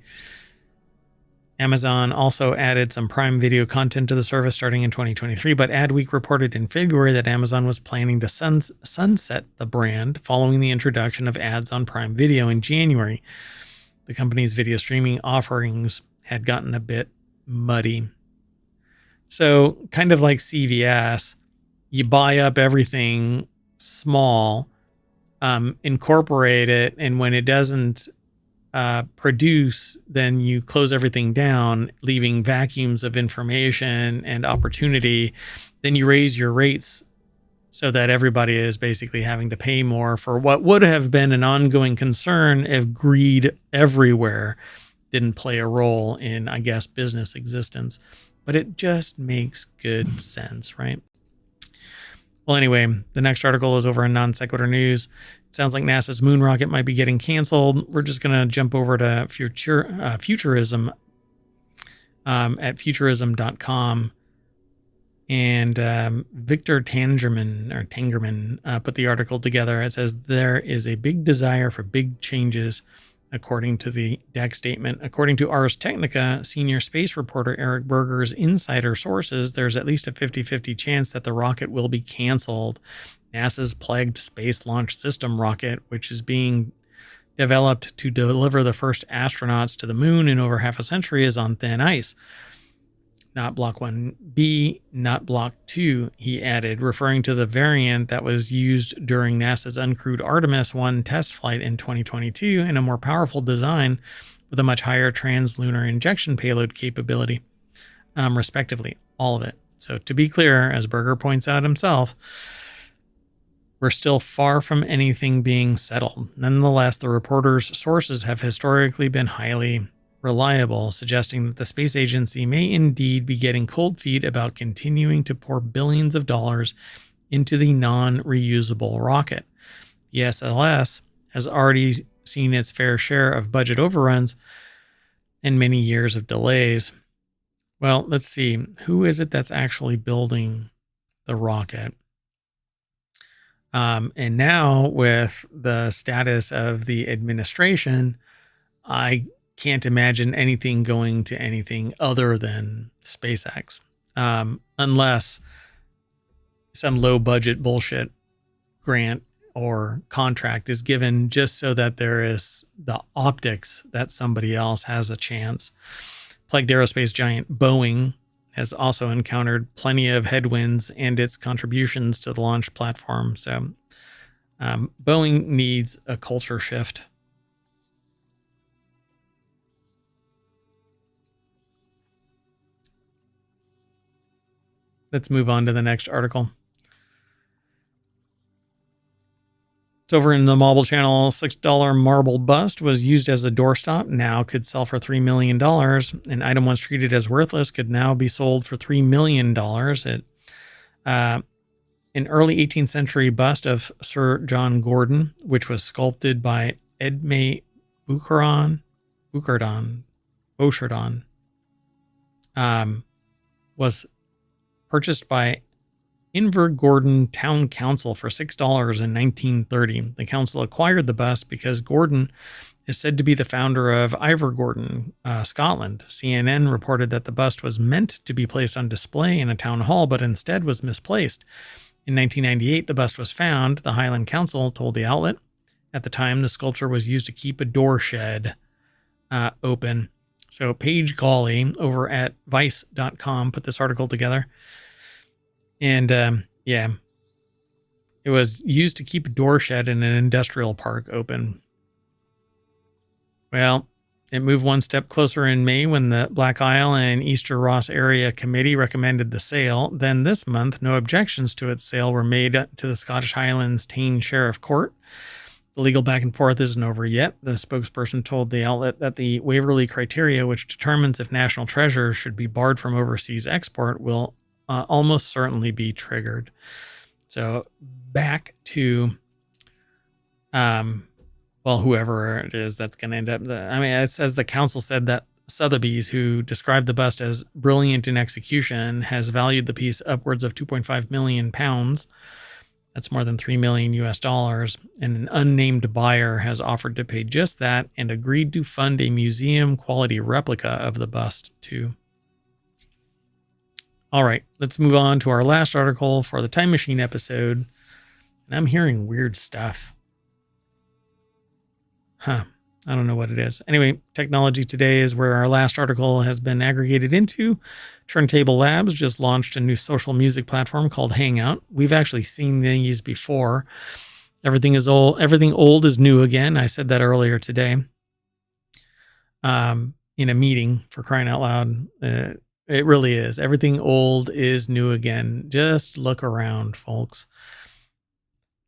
Amazon also added some Prime Video content to the service starting in 2023, but Adweek reported in February that Amazon was planning to sunset the brand following the introduction of ads on Prime Video in January. The company's video streaming offerings had gotten a bit muddy. So kind of like CVS, you buy up everything small, incorporate it, and when it doesn't produce, then you close everything down, leaving vacuums of information and opportunity. Then you raise your rates so that everybody is basically having to pay more for what would have been an ongoing concern if greed everywhere didn't play a role in, I guess, business existence. But it just makes good sense, right? Well, anyway, the next article is over in Non Sequitur News. It sounds like NASA's moon rocket might be getting canceled. We're just going to jump over to Futurism at futurism.com. And Victor Tangerman put the article together. It says there is a big desire for big changes, according to the deck statement. According to Ars Technica, senior space reporter Eric Berger's insider sources, there's at least a 50-50 chance that the rocket will be canceled. NASA's plagued Space Launch System rocket, which is being developed to deliver the first astronauts to the moon in over half a century, is on thin ice. Not Block 1B, not Block 2, he added, referring to the variant that was used during NASA's uncrewed Artemis 1 test flight in 2022 and a more powerful design with a much higher translunar injection payload capability, respectively, all of it. So to be clear, as Berger points out himself, we're still far from anything being settled. Nonetheless, the reporter's sources have historically been highly reliable, suggesting that the space agency may indeed be getting cold feet about continuing to pour billions of dollars into the non-reusable rocket. The SLS has already seen its fair share of budget overruns and many years of delays. Well, let's see. Who is it that's actually building the rocket? And now with the status of the administration, I can't imagine anything going to anything other than SpaceX, unless some low budget bullshit grant or contract is given just so that there is the optics that somebody else has a chance. Plagued aerospace giant Boeing has also encountered plenty of headwinds and its contributions to the launch platform. So Boeing needs a culture shift. Let's move on to the next article. It's over in the Marble Channel. $6 marble bust was used as a doorstop. Now could sell for $3 million. An item once treated as worthless could now be sold for $3 million. An early 18th century bust of Sir John Gordon, which was sculpted by Edme Bouchardon, was purchased by Invergordon Town Council for $6 in 1930. The council acquired the bust because Gordon is said to be the founder of Invergordon, Scotland. CNN reported that the bust was meant to be placed on display in a town hall, but instead was misplaced. In 1998, the bust was found. The Highland Council told the outlet. At the time, the sculpture was used to keep a door shed open. So Paige Gawley over at vice.com put this article together. And it was used to keep a door shed in an industrial park open. Well, it moved one step closer in May when the Black Isle and Easter Ross Area Committee recommended the sale. Then this month, no objections to its sale were made to the Scottish Highlands Tain Sheriff Court. The legal back and forth isn't over yet. The spokesperson told the outlet that the Waverley criteria, which determines if national treasure should be barred from overseas export, will almost certainly be triggered. So back to, whoever it is that's going to end up. It says the council said that Sotheby's, who described the bust as brilliant in execution, has valued the piece upwards of £2.5 million. That's more than $3 million US. And an unnamed buyer has offered to pay just that and agreed to fund a museum quality replica of the bust too. All right, let's move on to our last article for the Time Machine episode. And I'm hearing weird stuff. I don't know what it is. Anyway, technology today is where our last article has been aggregated into. Turntable Labs just launched a new social music platform called Hangout. We've actually seen these before. Everything old is new again. I said that earlier today. in a meeting, for crying out loud. It really is. Everything old is new again. Just look around, folks.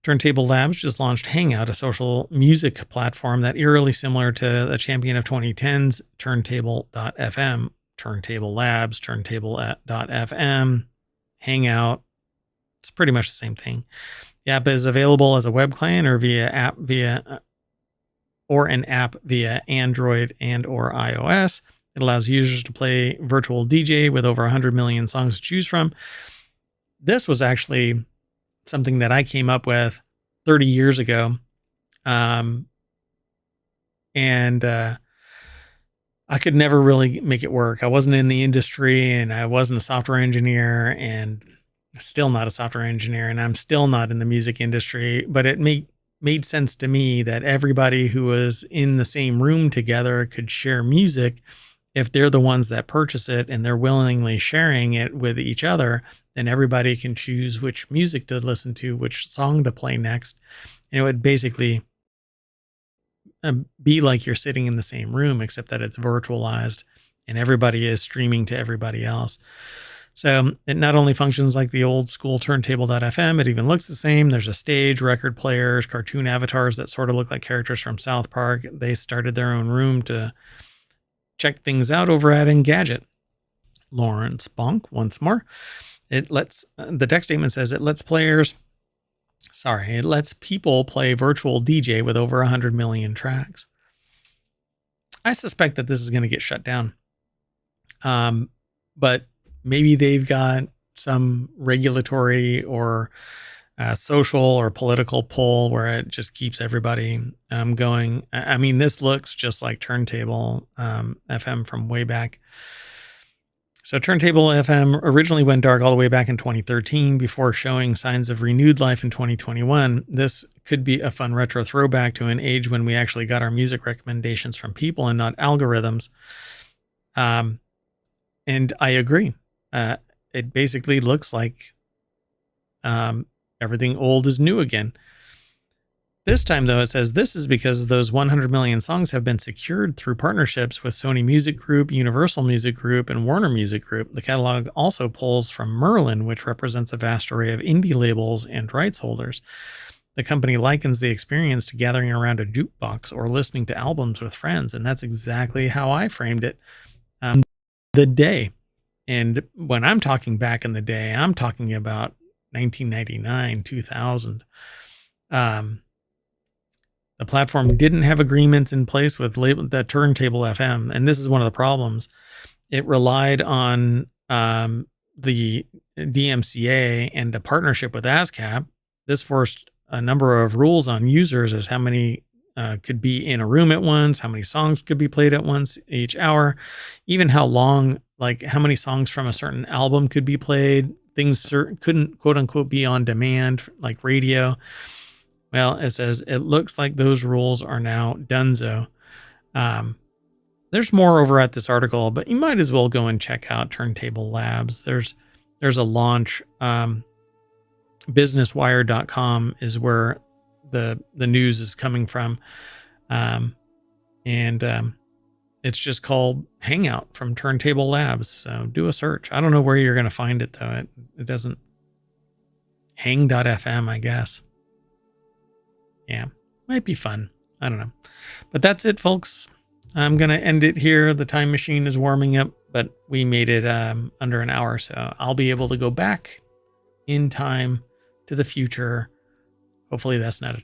Turntable Labs just launched Hangout, a social music platform that eerily similar to the champion of 2010's Turntable.fm. Turntable Labs, Turntable.fm, Hangout. It's pretty much the same thing. The app is available as a web client or an app via Android and or iOS. It allows users to play virtual DJ with over 100 million songs to choose from. This was actually something that I came up with 30 years ago. And I could never really make it work. I wasn't in the industry and I wasn't a software engineer and still not a software engineer. And I'm still not in the music industry, but it made sense to me that everybody who was in the same room together could share music. If they're the ones that purchase it and they're willingly sharing it with each other, then everybody can choose which music to listen to, which song to play next. And it would basically be like you're sitting in the same room, except that it's virtualized and everybody is streaming to everybody else. So it not only functions like the old school turntable.fm, it even looks the same. There's a stage, record players, cartoon avatars that sort of look like characters from South Park. They started their own room to check things out over at Engadget. Lawrence Bonk once more. The text statement says it lets people play virtual DJ with over 100 million tracks. I suspect that this is going to get shut down. But maybe they've got some regulatory or social or political pull where it just keeps everybody going. I mean, this looks just like Turntable FM from way back. So Turntable FM originally went dark all the way back in 2013 before showing signs of renewed life in 2021. This could be a fun retro throwback to an age when we actually got our music recommendations from people and not algorithms. And I agree. It basically looks like everything old is new again. This time, though, it says this is because those 100 million songs have been secured through partnerships with Sony Music Group, Universal Music Group, and Warner Music Group. The catalog also pulls from Merlin, which represents a vast array of indie labels and rights holders. The company likens the experience to gathering around a jukebox or listening to albums with friends, and that's exactly how I framed it. The day. And when I'm talking back in the day, I'm talking about 1999, 2000. The platform didn't have agreements in place with the Turntable FM, and this is one of the problems. It relied on the DMCA and a partnership with ASCAP. This forced a number of rules on users as how many could be in a room at once, how many songs could be played at once each hour, even how long, like how many songs from a certain album could be played. Things couldn't, quote unquote, be on demand like radio. Well, it says it looks like those rules are now donezo. There's more over at this article, but you might as well go and check out Turntable Labs. There's a launch. Businesswire.com is where the news is coming from. It's just called Hangout from Turntable Labs. So do a search. I don't know where you're going to find it, though. It doesn't. Hang.fm, I guess. Yeah, might be fun. I don't know. But that's it, folks. I'm going to end it here. The time machine is warming up, but we made it under an hour. So I'll be able to go back in time to the future. Hopefully that's not a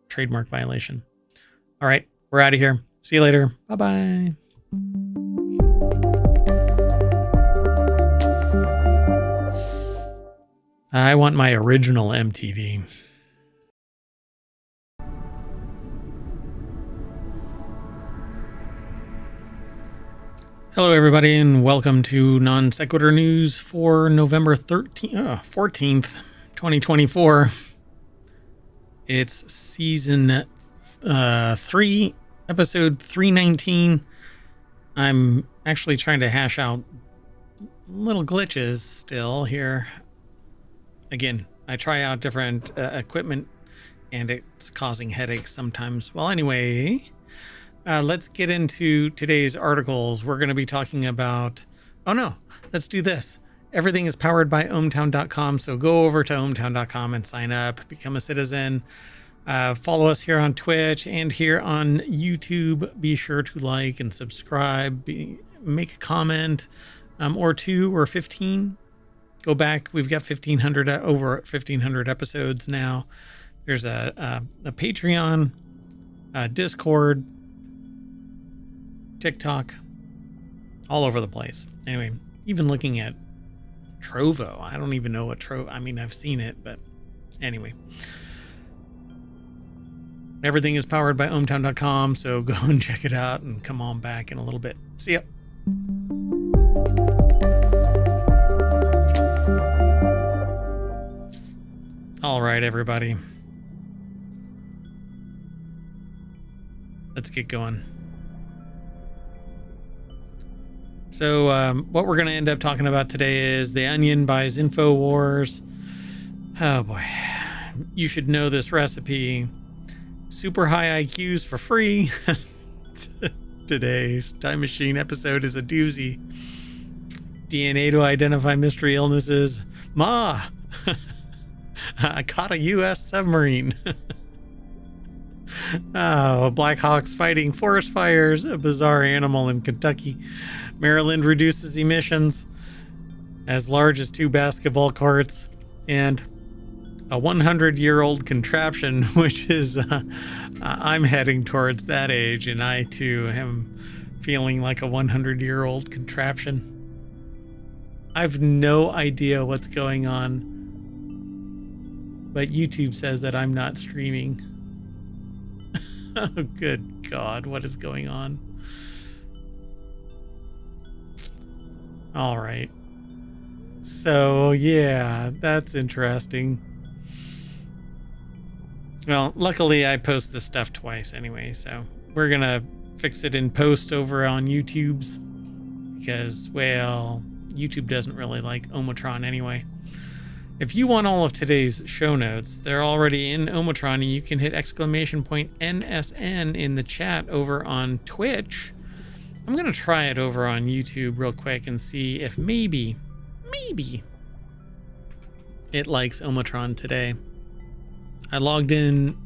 trademark violation. All right, we're out of here. See you later. Bye-bye. I want my original MTV. Hello, everybody, and welcome to Non Sequitur News for November 14th, 2024. It's season 3, episode 319. I'm actually trying to hash out little glitches still here. Again, I try out different equipment, and it's causing headaches sometimes. Well, anyway, Let's get into today's articles. We're going to be talking about, let's do this. Everything is powered by ohmTown.com. So go over to ohmTown.com and sign up, become a citizen. Follow us here on Twitch and here on YouTube. Be sure to like and subscribe. Make a comment or 2 or 15. Go back. We've got over 1,500 episodes now. There's a Patreon, Discord, TikTok, all over the place. Anyway, even looking at Trovo. I don't even know what Trovo. I mean, I've seen it, but anyway. Everything is powered by ohmTown.com, so go and check it out and come on back in a little bit. See ya. All right, everybody. Let's get going. So what we're going to end up talking about today is The Onion buys InfoWars. Oh boy. You should know this recipe. Super high IQs for free. Today's Time Machine episode is a doozy. DNA to identify mystery illnesses. Ma! I caught a U.S. submarine. Blackhawks fighting forest fires. A bizarre animal in Kentucky. Maryland reduces emissions as large as 2 basketball courts. And a 100-year-old contraption, which is, I'm heading towards that age, and I too am feeling like a 100-year-old contraption. I've no idea what's going on, but YouTube says that I'm not streaming. Oh, good God, what is going on? All right. So, yeah, that's interesting. Well, luckily I post this stuff twice anyway, so we're going to fix it in post over on YouTube's because, well, YouTube doesn't really like ohmTown anyway. If you want all of today's show notes, they're already in ohmTown, and you can hit !NSN in the chat over on Twitch. I'm going to try it over on YouTube real quick and see if maybe it likes ohmTown today. I logged in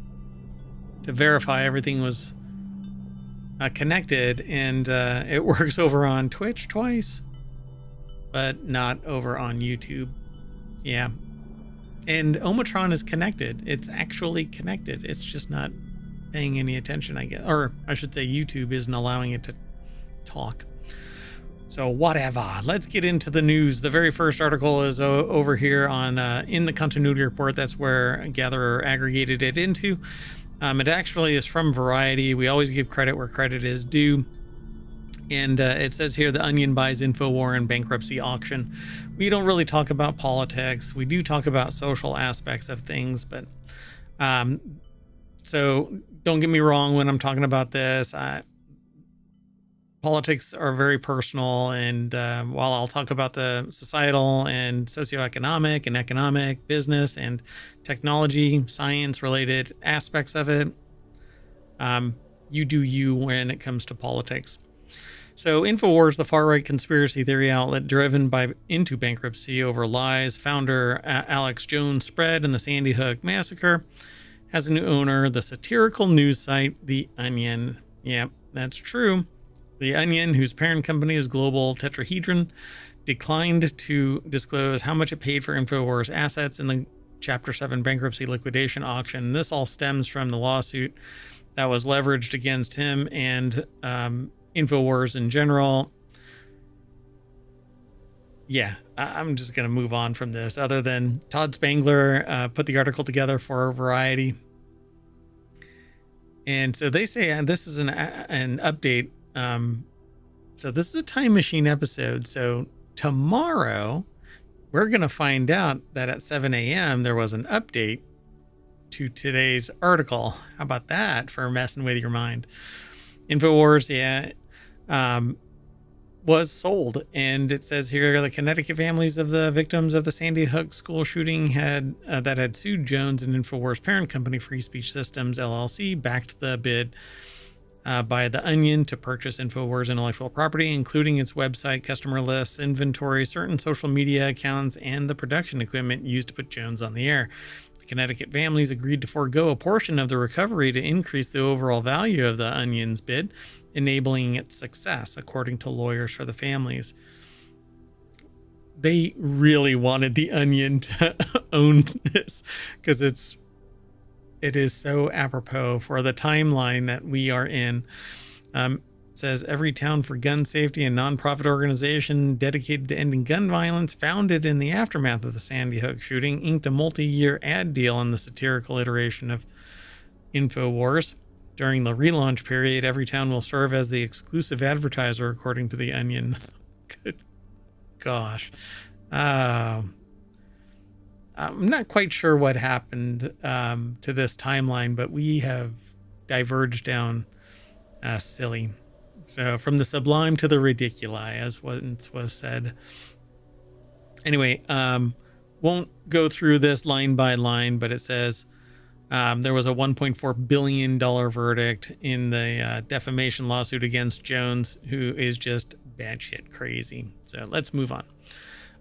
to verify everything was connected, and it works over on Twitch twice, but not over on YouTube. Yeah. And ohmTown is connected. It's actually connected. It's just not paying any attention, I guess. Or I should say YouTube isn't allowing it to talk. So whatever. Let's get into the news. The very first article is over here on in the continuity report. That's where Gatherer aggregated it into. It actually is from Variety. We always give credit where credit is due. And it says here, The Onion buys InfoWar and bankruptcy auction. We don't really talk about politics. We do talk about social aspects of things, but so don't get me wrong when I'm talking about this. Politics are very personal, and while I'll talk about the societal and socioeconomic and economic, business and technology, science-related aspects of it, you do you when it comes to politics. So InfoWars, the far-right conspiracy theory outlet driven into bankruptcy over lies founder Alex Jones spread in the Sandy Hook massacre, has a new owner, the satirical news site The Onion. Yeah, that's true. The Onion, whose parent company is Global Tetrahedron, declined to disclose how much it paid for InfoWars assets in the Chapter 7 bankruptcy liquidation auction. This all stems from the lawsuit that was leveraged against him and InfoWars in general. Yeah, I'm just going to move on from this, other than Todd Spangler put the article together for Variety. And so they say, and this is an update. So this is a Time Machine episode. So tomorrow we're going to find out that at 7 a.m. there was an update to today's article. How about that for messing with your mind? InfoWars, yeah, was sold. And it says here, the Connecticut families of the victims of the Sandy Hook school shooting had sued Jones and InfoWars parent company Free Speech Systems LLC backed the bid by The Onion to purchase InfoWars intellectual property, including its website, customer lists, inventory, certain social media accounts, and the production equipment used to put Jones on the air. The Connecticut families agreed to forego a portion of the recovery to increase the overall value of The Onion's bid, enabling its success, according to lawyers for the families. They really wanted The Onion to own this because it is so apropos for the timeline that we are in. Says Everytown for Gun Safety, a nonprofit organization dedicated to ending gun violence, founded in the aftermath of the Sandy Hook shooting, inked a multi-year ad deal on the satirical iteration of InfoWars. During the relaunch period, Everytown will serve as the exclusive advertiser, according to The Onion. Good gosh. I'm not quite sure what happened to this timeline, but we have diverged down silly. So from the sublime to the ridiculi, as once was said. Anyway, won't go through this line by line, but it says there was a $1.4 billion verdict in the defamation lawsuit against Jones, who is just batshit crazy. So let's move on.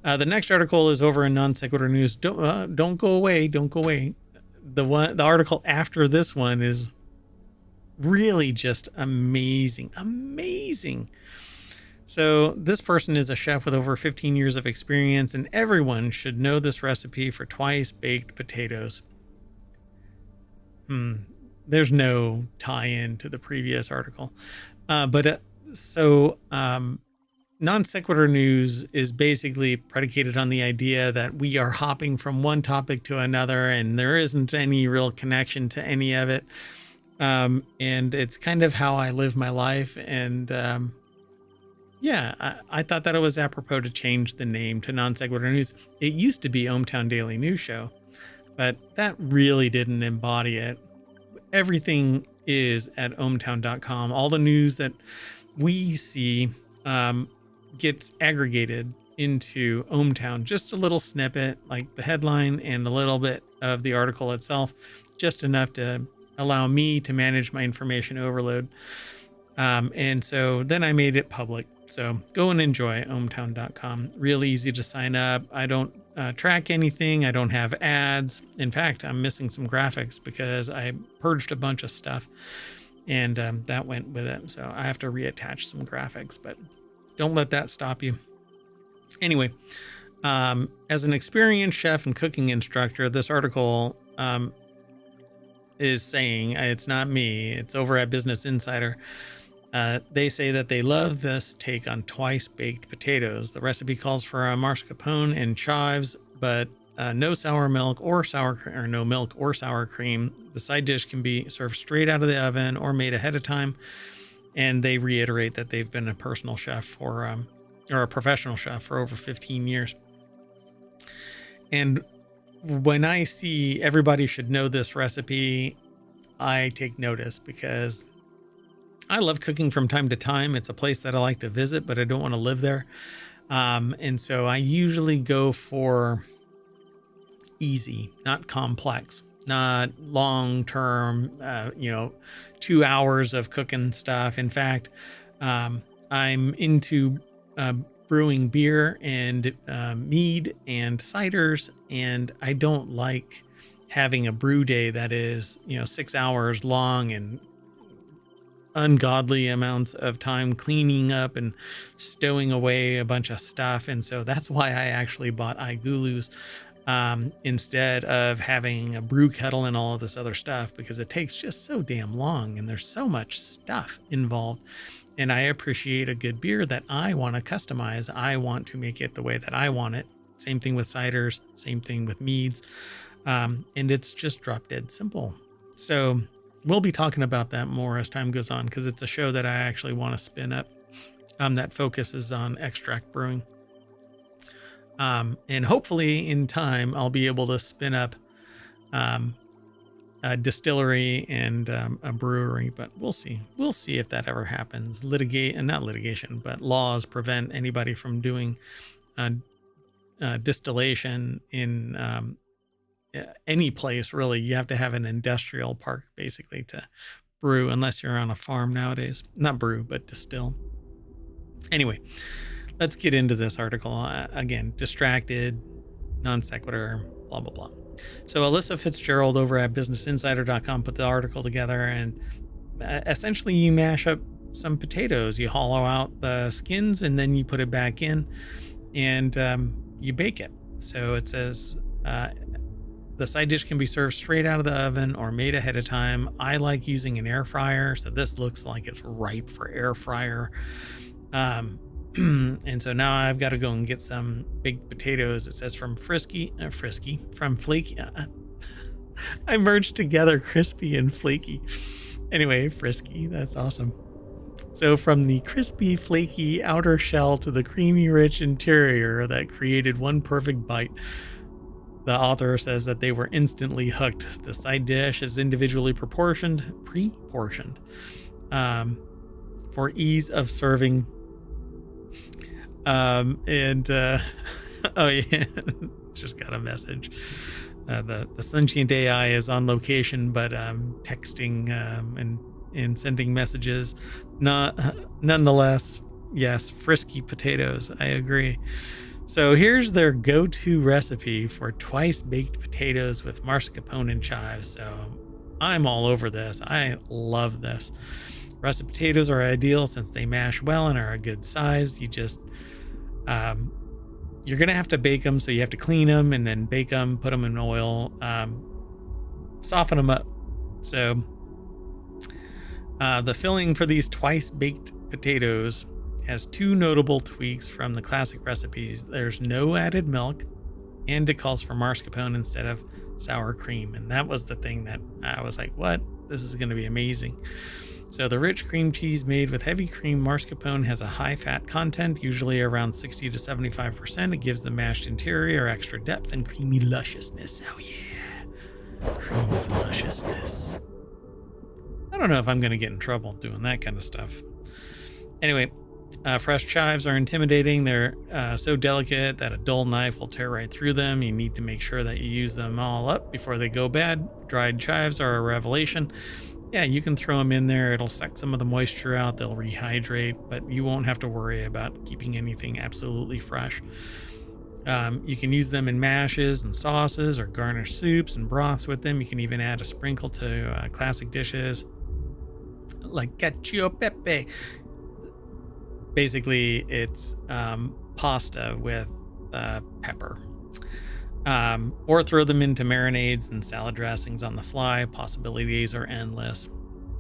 The next article is over in Non Sequitur News. Don't go away. Don't go away. The article after this one is really just amazing. So this person is a chef with over 15 years of experience, and everyone should know this recipe for twice baked potatoes. There's no tie-in to the previous article, Non Sequitur News is basically predicated on the idea that we are hopping from one topic to another, and there isn't any real connection to any of it. And it's kind of how I live my life. And I thought that it was apropos to change the name to Non Sequitur News. It used to be ohmTown Daily News Show, but that really didn't embody it. Everything is at ohmTown.com. All the news that we see gets aggregated into ohmTown. Just a little snippet, like the headline and a little bit of the article itself, just enough to allow me to manage my information overload. And so then I made it public. So go and enjoy ohmTown.com. Real easy to sign up. I don't track anything. I don't have ads. In fact, I'm missing some graphics because I purged a bunch of stuff, and that went with it. So I have to reattach some graphics, but don't let that stop you. Anyway, as an experienced chef and cooking instructor, this article is saying, it's not me, it's over at Business Insider. They say that they love this take on twice baked potatoes. The recipe calls for a mascarpone and chives, but no sour milk or no milk or sour cream. The side dish can be served straight out of the oven or made ahead of time. And they reiterate that they've been a personal chef or a professional chef for over 15 years. And when I see everybody should know this recipe, I take notice because I love cooking from time to time. It's a place that I like to visit, but I don't want to live there. And so I usually go for easy, not complex, not long-term, 2 hours of cooking stuff. In fact, I'm into brewing beer and mead and ciders, and I don't like having a brew day that is 6 hours long and ungodly amounts of time cleaning up and stowing away a bunch of stuff. And so that's why I actually bought iGulus instead of having a brew kettle and all of this other stuff, because it takes just so damn long and there's so much stuff involved. And I appreciate a good beer that I want to customize. I want to make it the way that I want it. Same thing with ciders, same thing with meads. And it's just drop dead simple. So we'll be talking about that more as time goes on, because it's a show that I actually want to spin up that focuses on extract brewing. And hopefully in time, I'll be able to spin up a distillery and a brewery, but we'll see. We'll see if that ever happens. Not litigation, but laws prevent anybody from doing distillation in any place, really. You have to have an industrial park, basically, to brew unless you're on a farm nowadays. Not brew, but distill. Anyway, let's get into this article. Again, distracted, non sequitur, blah, blah, blah. So Alyssa Fitzgerald over at businessinsider.com put the article together, and essentially you mash up some potatoes. You hollow out the skins and then you put it back in, and you bake it. So it says the side dish can be served straight out of the oven or made ahead of time. I like using an air fryer, so this looks like it's ripe for air fryer. And so now I've got to go and get some baked potatoes. It says from flaky. I merged together crispy and flaky. Anyway, frisky. That's awesome. So from the crispy, flaky outer shell to the creamy, rich interior that created one perfect bite. The author says that they were instantly hooked. The side dish is individually pre-portioned, for ease of serving. Oh yeah, just got a message. The sentient AI is on location, but texting and sending messages. Nonetheless, yes, frisky potatoes. I agree. So here's their go-to recipe for twice baked potatoes with mascarpone and chives. So I'm all over this. I love this. Russet potatoes are ideal since they mash well and are a good size. You just you're gonna have to bake them, so you have to clean them and then bake them, put them in oil, soften them up. So the filling for these twice baked potatoes has two notable tweaks from the classic recipes. There's no added milk, and it calls for mascarpone instead of sour cream. And that was the thing that I was like, what? This is going to be amazing. So the rich cream cheese made with heavy cream mascarpone has a high fat content, usually around 60 to 75%. It gives the mashed interior extra depth and creamy lusciousness. Oh yeah, creamy lusciousness. I don't know if I'm going to get in trouble doing that kind of stuff. Anyway, fresh chives are intimidating. They're so delicate that a dull knife will tear right through them. You need to make sure that you use them all up before they go bad. Dried chives are a revelation. Yeah, you can throw them in there. It'll suck some of the moisture out. They'll rehydrate, but you won't have to worry about keeping anything absolutely fresh. You can use them in mashes and sauces or garnish soups and broths with them. You can even add a sprinkle to classic dishes like cacio e pepe. Basically, it's pasta with pepper. Or throw them into marinades and salad dressings on the fly. Possibilities are endless.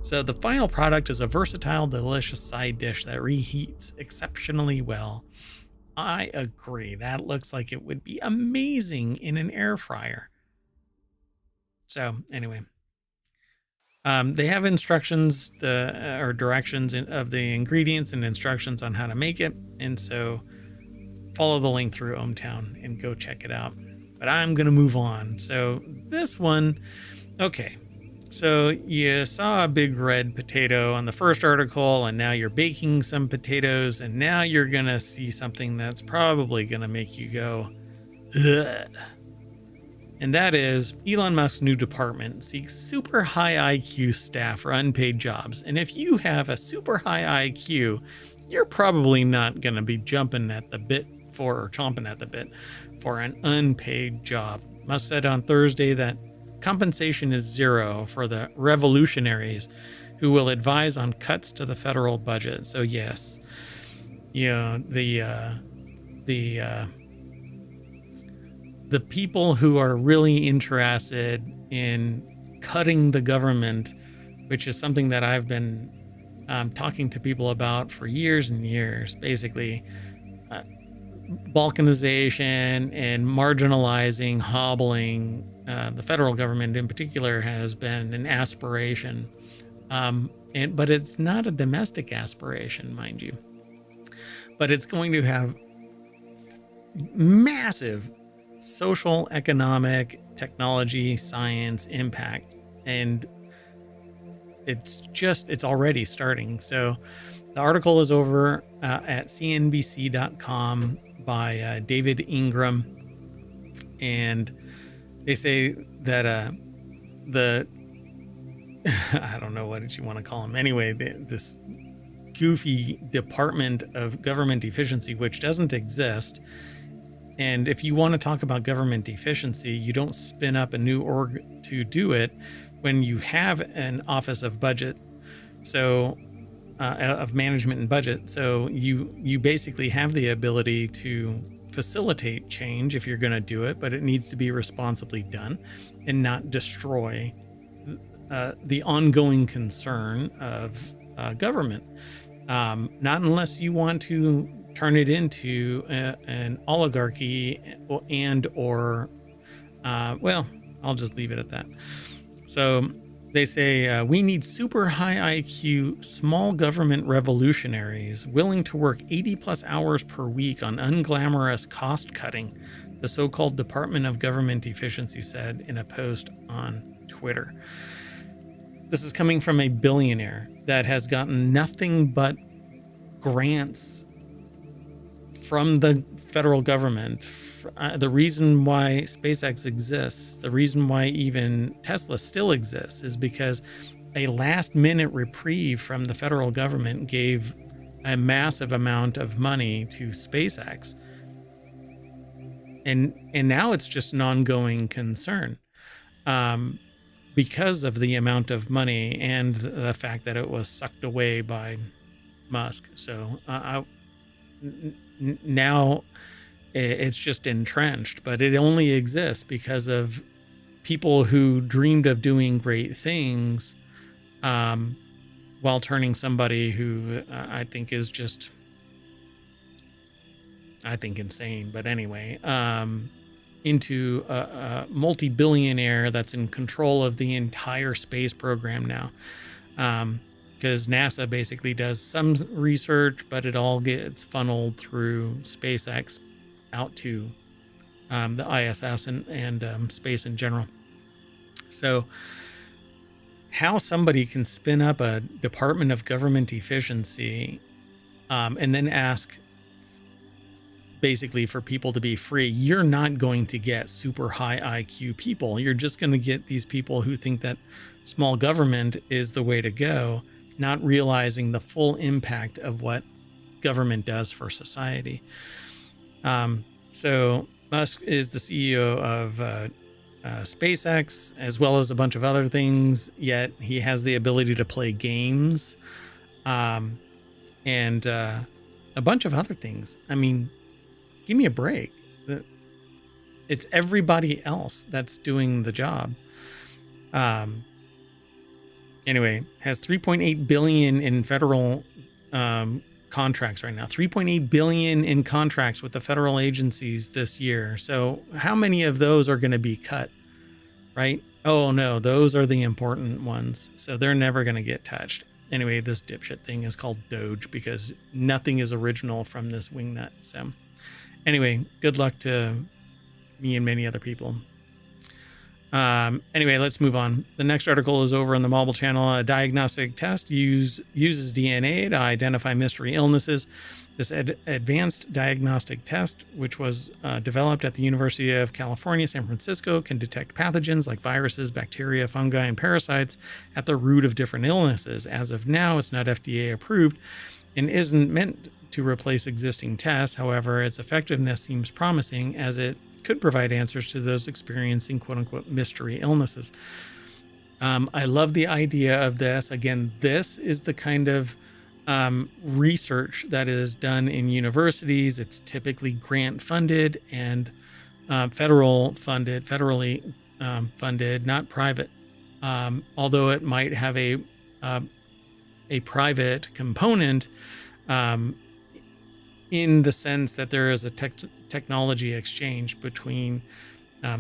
So the final product is a versatile, delicious side dish that reheats exceptionally well. I agree. That looks like it would be amazing in an air fryer. So anyway, they have instructions or directions of the ingredients and instructions on how to make it. And so follow the link through ohmTown and go check it out. But I'm going to move on. So this one, okay. So you saw a big red potato on the first article, and now you're baking some potatoes, and now you're going to see something that's probably going to make you go, ugh. And that is Elon Musk's new department seeks super high IQ staff for unpaid jobs. And if you have a super high IQ, you're probably not going to be chomping at the bit for an unpaid job. Musk said on Thursday that compensation is zero for the revolutionaries who will advise on cuts to the federal budget. So yes, the people who are really interested in cutting the government, which is something that I've been talking to people about for years and years, basically balkanization and marginalizing, hobbling the federal government in particular has been an aspiration. But it's not a domestic aspiration, mind you. But it's going to have massive social, economic, technology, science impact. And it's already starting. So the article is over at cnbc.com by David Ingram. And they say that I don't know what you want to call them. Anyway, this goofy Department of Government Efficiency, which doesn't exist. And if you want to talk about government efficiency, you don't spin up a new org to do it when you have an Office of Budget, so of Management and Budget. So you basically have the ability to facilitate change if you're going to do it, but it needs to be responsibly done and not destroy the ongoing concern of government. Not unless you want to turn it into an oligarchy or well, I'll just leave it at that. So they say we need super high IQ small government revolutionaries willing to work 80 plus hours per week on unglamorous cost cutting, the so-called Department of Government Efficiency said in a post on Twitter. This is coming from a billionaire that has gotten nothing but grants from the federal government. The reason why SpaceX exists, the reason why even Tesla still exists, is because a last-minute reprieve from the federal government gave a massive amount of money to SpaceX. And now it's just an ongoing concern. Because of the amount of money and the fact that it was sucked away by Musk. So now it's just entrenched, but it only exists because of people who dreamed of doing great things while turning somebody who I think is just, insane, but anyway, into a multi-billionaire that's in control of the entire space program now. Because NASA basically does some research, but it all gets funneled through SpaceX out to the ISS and space in general. So how somebody can spin up a Department of Government Efficiency and then ask basically for people to be free, you're not going to get super high IQ people. You're just going to get these people who think that small government is the way to go, not realizing the full impact of what government does for society. So Musk is the CEO of SpaceX, as well as a bunch of other things, yet he has the ability to play games and a bunch of other things. I mean, give me a break. It's everybody else that's doing the job. Anyway, has 3.8 billion in federal contracts right now. 3.8 billion in contracts with the federal agencies this year. So how many of those are going to be cut, right? Oh no, those are the important ones. So they're never going to get touched. Anyway, this dipshit thing is called Doge because nothing is original from this wingnut. So anyway, good luck to me and many other people. Anyway, let's move on. The next article is over on the Mobile channel. A diagnostic test uses DNA to identify mystery illnesses. This advanced diagnostic test, which was developed at the University of California, San Francisco, can detect pathogens like viruses, bacteria, fungi, and parasites at the root of different illnesses. As of now, it's not FDA approved and isn't meant to replace existing tests. However, its effectiveness seems promising as it could provide answers to those experiencing quote-unquote mystery illnesses. I love the idea of this. Again, this is the kind of research that is done in universities. It's typically grant funded and federally funded, not private. Although it might have a private component in the sense that there is a technology exchange between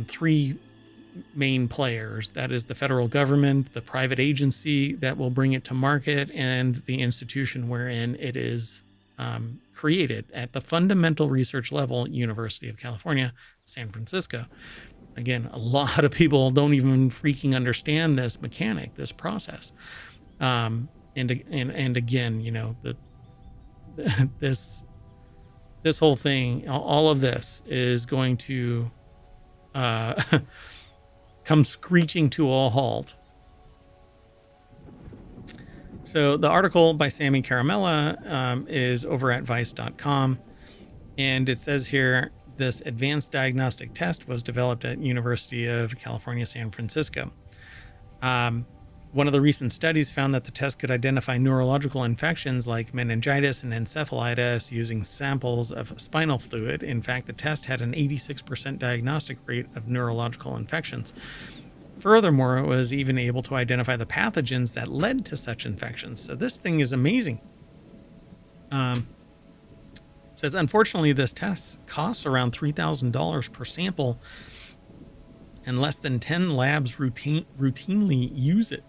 three main players. That is the federal government, the private agency that will bring it to market, and the institution wherein it is created at the fundamental research level, University of California, San Francisco. Again, a lot of people don't even freaking understand this mechanic, this process. And again, you know, this whole thing, all of this is going to come screeching to a halt So the article by Sammy Caramella is over at vice.com. And it says here, this advanced diagnostic test was developed at University of California, San Francisco. One of the recent studies found that the test could identify neurological infections like meningitis and encephalitis using samples of spinal fluid. In fact, the test had an 86% diagnostic rate of neurological infections. Furthermore, it was even able to identify the pathogens that led to such infections. So this thing is amazing. It says, unfortunately, this test costs around $3,000 per sample, and less than 10 labs routinely use it.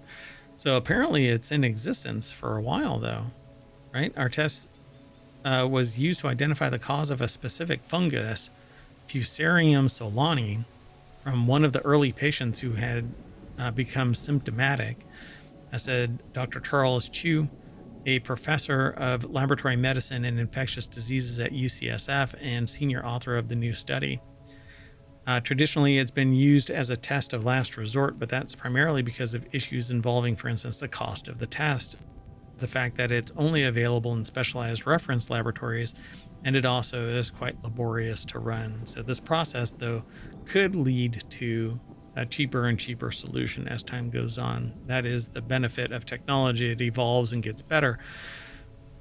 So apparently it's in existence for a while, though, right? Our test was used to identify the cause of a specific fungus, Fusarium solani, from one of the early patients who had become symptomatic. I said Dr. Charles Chu, a professor of laboratory medicine and infectious diseases at UCSF and senior author of the new study. Traditionally, it's been used as a test of last resort, but that's primarily because of issues involving, for instance, the cost of the test, the fact that it's only available in specialized reference laboratories, and it also is quite laborious to run. So this process, though, could lead to a cheaper and cheaper solution as time goes on. That is the benefit of technology. It evolves and gets better,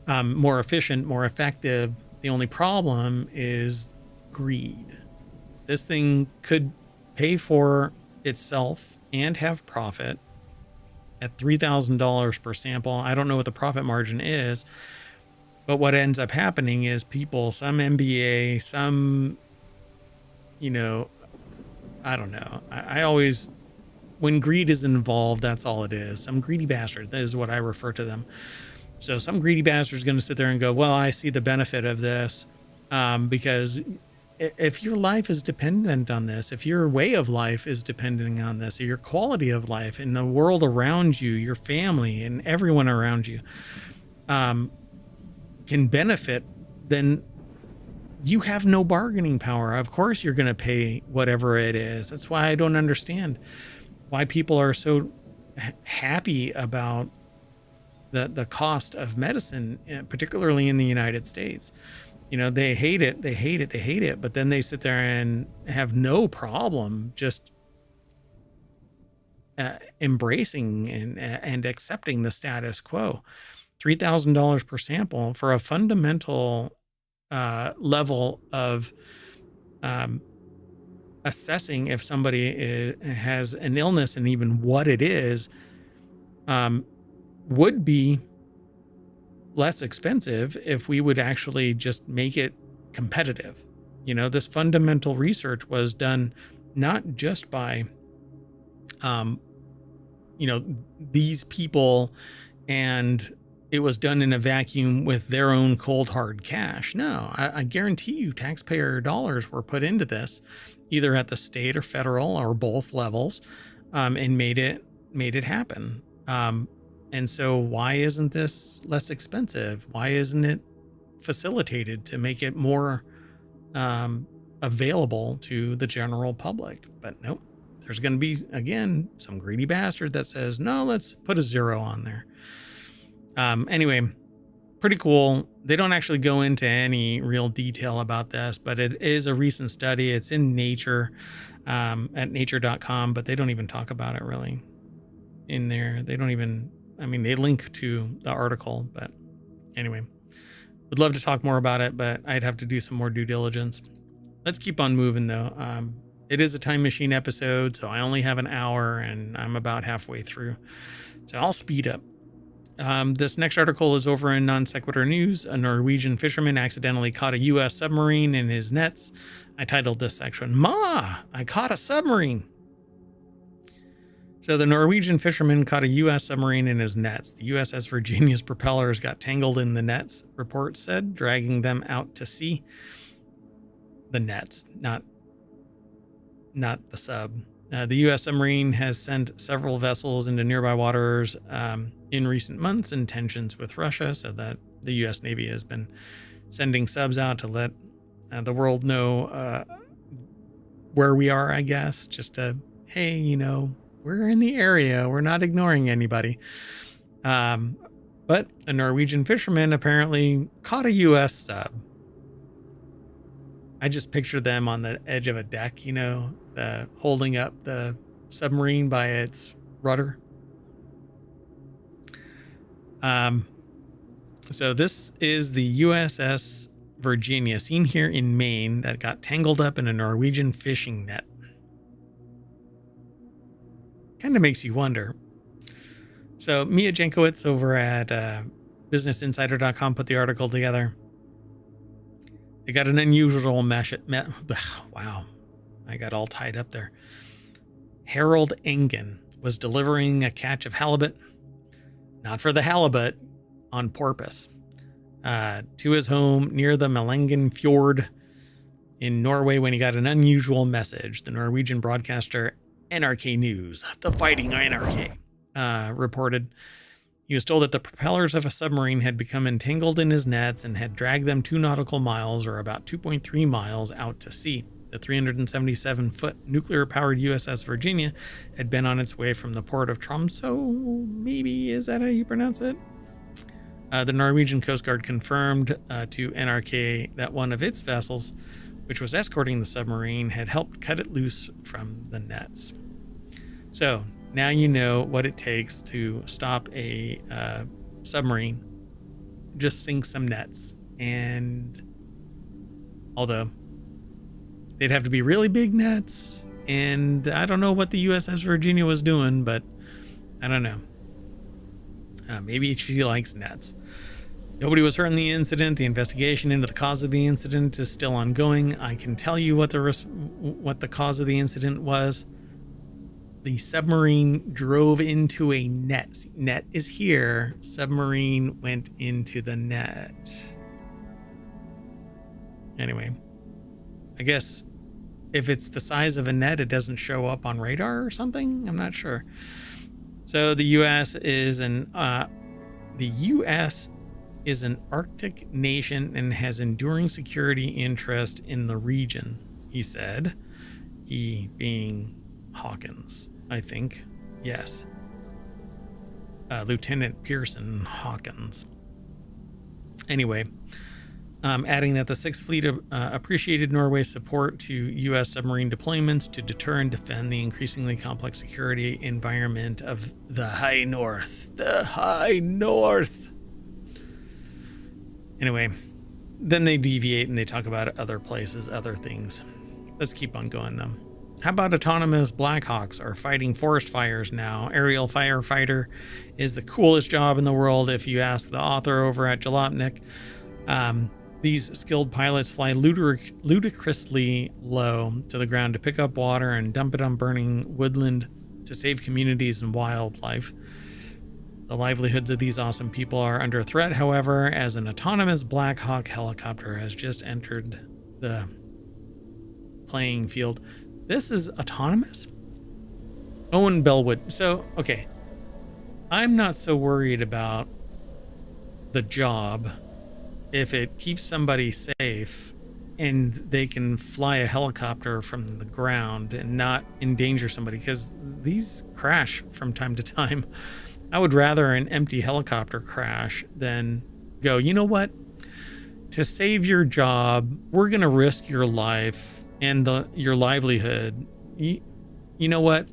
more efficient, more effective. The only problem is greed. This thing could pay for itself and have profit at $3,000 per sample. I don't know what the profit margin is, but what ends up happening is people, some MBA, some, I don't know. I always, when greed is involved, that's all it is. Some greedy bastard. That is what I refer to them. So some greedy bastard is going to sit there and go, well, I see the benefit of this because if your life is dependent on this, if your way of life is depending on this, or your quality of life and the world around you, your family and everyone around you can benefit, then you have no bargaining power. Of course, you're going to pay whatever it is. That's why I don't understand why people are so happy about the cost of medicine, particularly in the United States. They hate it, but then they sit there and have no problem just embracing and accepting the status quo. $3,000 per sample for a fundamental level of assessing if somebody has an illness and even what it is would be less expensive if we would actually just make it competitive. This fundamental research was done not just by these people, and it was done in a vacuum with their own cold hard cash. No, I guarantee you taxpayer dollars were put into this, either at the state or federal or both levels, and made it happen. And so why isn't this less expensive? Why isn't it facilitated to make it more available to the general public? But nope, there's going to be, again, some greedy bastard that says, no, let's put a zero on there. Anyway, pretty cool. They don't actually go into any real detail about this, but it is a recent study. It's in Nature, at nature.com, but they don't even talk about it really in there. They don't even, they link to the article, but anyway, would love to talk more about it, but I'd have to do some more due diligence. Let's keep on moving though. It is a time machine episode, so I only have an hour and I'm about halfway through, so I'll speed up. This next article is over in Non Sequitur News. A Norwegian fisherman accidentally caught a U.S. submarine in his nets. I titled this section, "Ma, I caught a submarine." So the Norwegian fisherman caught a U.S. submarine in his nets. The USS Virginia's propellers got tangled in the nets, reports said, dragging them out to sea. The nets, not the sub. The U.S. submarine has sent several vessels into nearby waters in recent months in tensions with Russia, so that the U.S. Navy has been sending subs out to let the world know where we are, I guess, just to, hey, we're in the area. We're not ignoring anybody. But a Norwegian fisherman apparently caught a U.S. sub. I just picture them on the edge of a deck, holding up the submarine by its rudder. So this is the USS Virginia, seen here in Maine, that got tangled up in a Norwegian fishing net. Kind of makes you wonder. So Mia Jankowicz over at BusinessInsider.com put the article together. They got an unusual wow, I got all tied up there. Harold Engen was delivering a catch of halibut, not for the halibut, on porpoise, to his home near the Melangen Fjord in Norway when he got an unusual message. The Norwegian broadcaster NRK News, the Fighting NRK, reported he was told that the propellers of a submarine had become entangled in his nets and had dragged them 2 nautical miles, or about 2.3 miles, out to sea. The 377-foot nuclear-powered USS Virginia had been on its way from the port of Tromsø, maybe, is that how you pronounce it? The Norwegian Coast Guard confirmed to NRK that one of its vessels, which was escorting the submarine, had helped cut it loose from the nets. So now you know what it takes to stop a submarine. Just sink some nets. And although they'd have to be really big nets, and I don't know what the USS Virginia was doing, but I don't know. Maybe she likes nets. Nobody was hurt in the incident. The investigation into the cause of the incident is still ongoing. I can tell you what the cause of the incident was. The submarine drove into a net. Net is here. Submarine went into the net. Anyway, I guess if it's the size of a net, it doesn't show up on radar or something. I'm not sure. So the U.S. is an Arctic nation and has enduring security interest in the region, he said. He being Hawkins, I think. Yes. Lieutenant Pearson Hawkins. Anyway, adding that the Sixth Fleet appreciated Norway's support to U.S. submarine deployments to deter and defend the increasingly complex security environment of the High North. The High North. Anyway, then they deviate and they talk about other places, other things. Let's keep on going, though. How about autonomous Blackhawks are fighting forest fires now? Aerial firefighter is the coolest job in the world, if you ask the author over at Jalopnik. These skilled pilots fly ludicrously low to the ground to pick up water and dump it on burning woodland to save communities and wildlife. The livelihoods of these awesome people are under threat, however, as an autonomous Black Hawk helicopter has just entered the playing field. This is autonomous? Owen Bellwood. So, okay. I'm not so worried about the job if it keeps somebody safe and they can fly a helicopter from the ground and not endanger somebody, because these crash from time to time. I would rather an empty helicopter crash than go, you know what? To save your job, we're going to risk your life and your livelihood. You know what?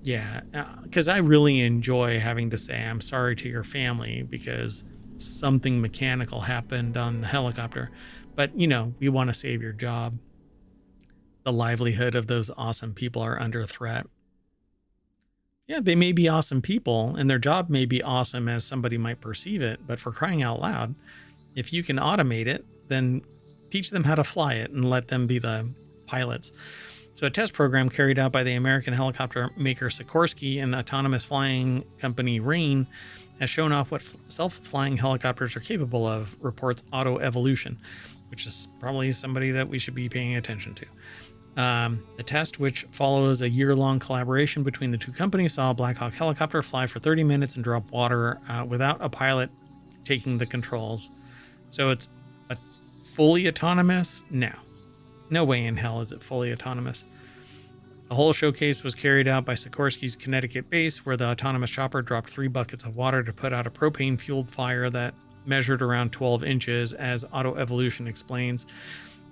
Yeah, because I really enjoy having to say I'm sorry to your family because something mechanical happened on the helicopter. But, we want to save your job. The livelihood of those awesome people are under threat. Yeah, they may be awesome people and their job may be awesome as somebody might perceive it, but for crying out loud, if you can automate it, then teach them how to fly it and let them be the pilots. So a test program carried out by the American helicopter maker Sikorsky and autonomous flying company Rain has shown off what self-flying helicopters are capable of, reports Auto Evolution, which is probably somebody that we should be paying attention to. The test, which follows a year-long collaboration between the two companies, saw a Black Hawk helicopter fly for 30 minutes and drop water without a pilot taking the controls. So it's a fully autonomous? No way in hell is it fully autonomous. The whole showcase was carried out by Sikorsky's Connecticut base, where the autonomous chopper dropped 3 buckets of water to put out a propane-fueled fire that measured around 12 inches, as Auto Evolution explains.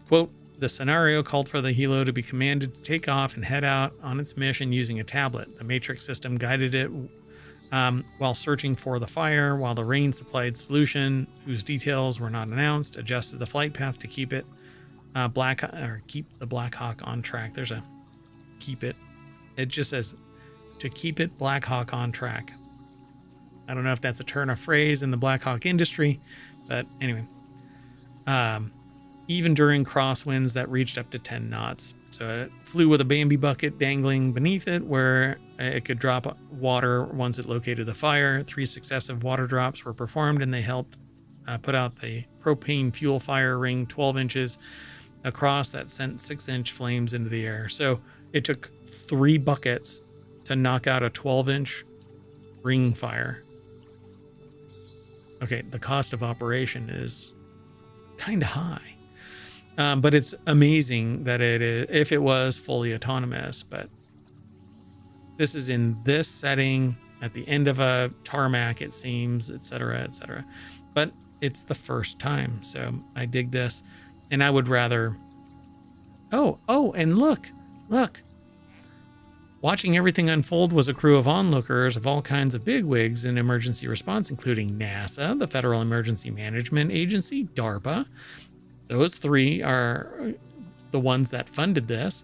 Quote, the scenario called for the helo to be commanded to take off and head out on its mission using a tablet. The Matrix system guided it while searching for the fire, while the rain-supplied solution, whose details were not announced, adjusted the flight path to keep it keep the Black Hawk on track. There's a keep it. It just says to keep it Black Hawk on track. I don't know if that's a turn of phrase in the Black Hawk industry, but anyway. Even during crosswinds that reached up to 10 knots. So it flew with a Bambi bucket dangling beneath it, where it could drop water once it located the fire. 3 successive water drops were performed, and they helped put out the propane fuel fire ring 12 inches across that sent 6-inch flames into the air. So it took 3 buckets to knock out a 12-inch ring fire. Okay, the cost of operation is kind of high. But it's amazing that it is, if it was fully autonomous. But this is in this setting at the end of a tarmac, it seems, etc., etc. But it's the first time, so I dig this, and I would rather. Oh, and look. Watching everything unfold was a crew of onlookers of all kinds of bigwigs in emergency response, including NASA, the Federal Emergency Management Agency, DARPA. Those 3 are the ones that funded this.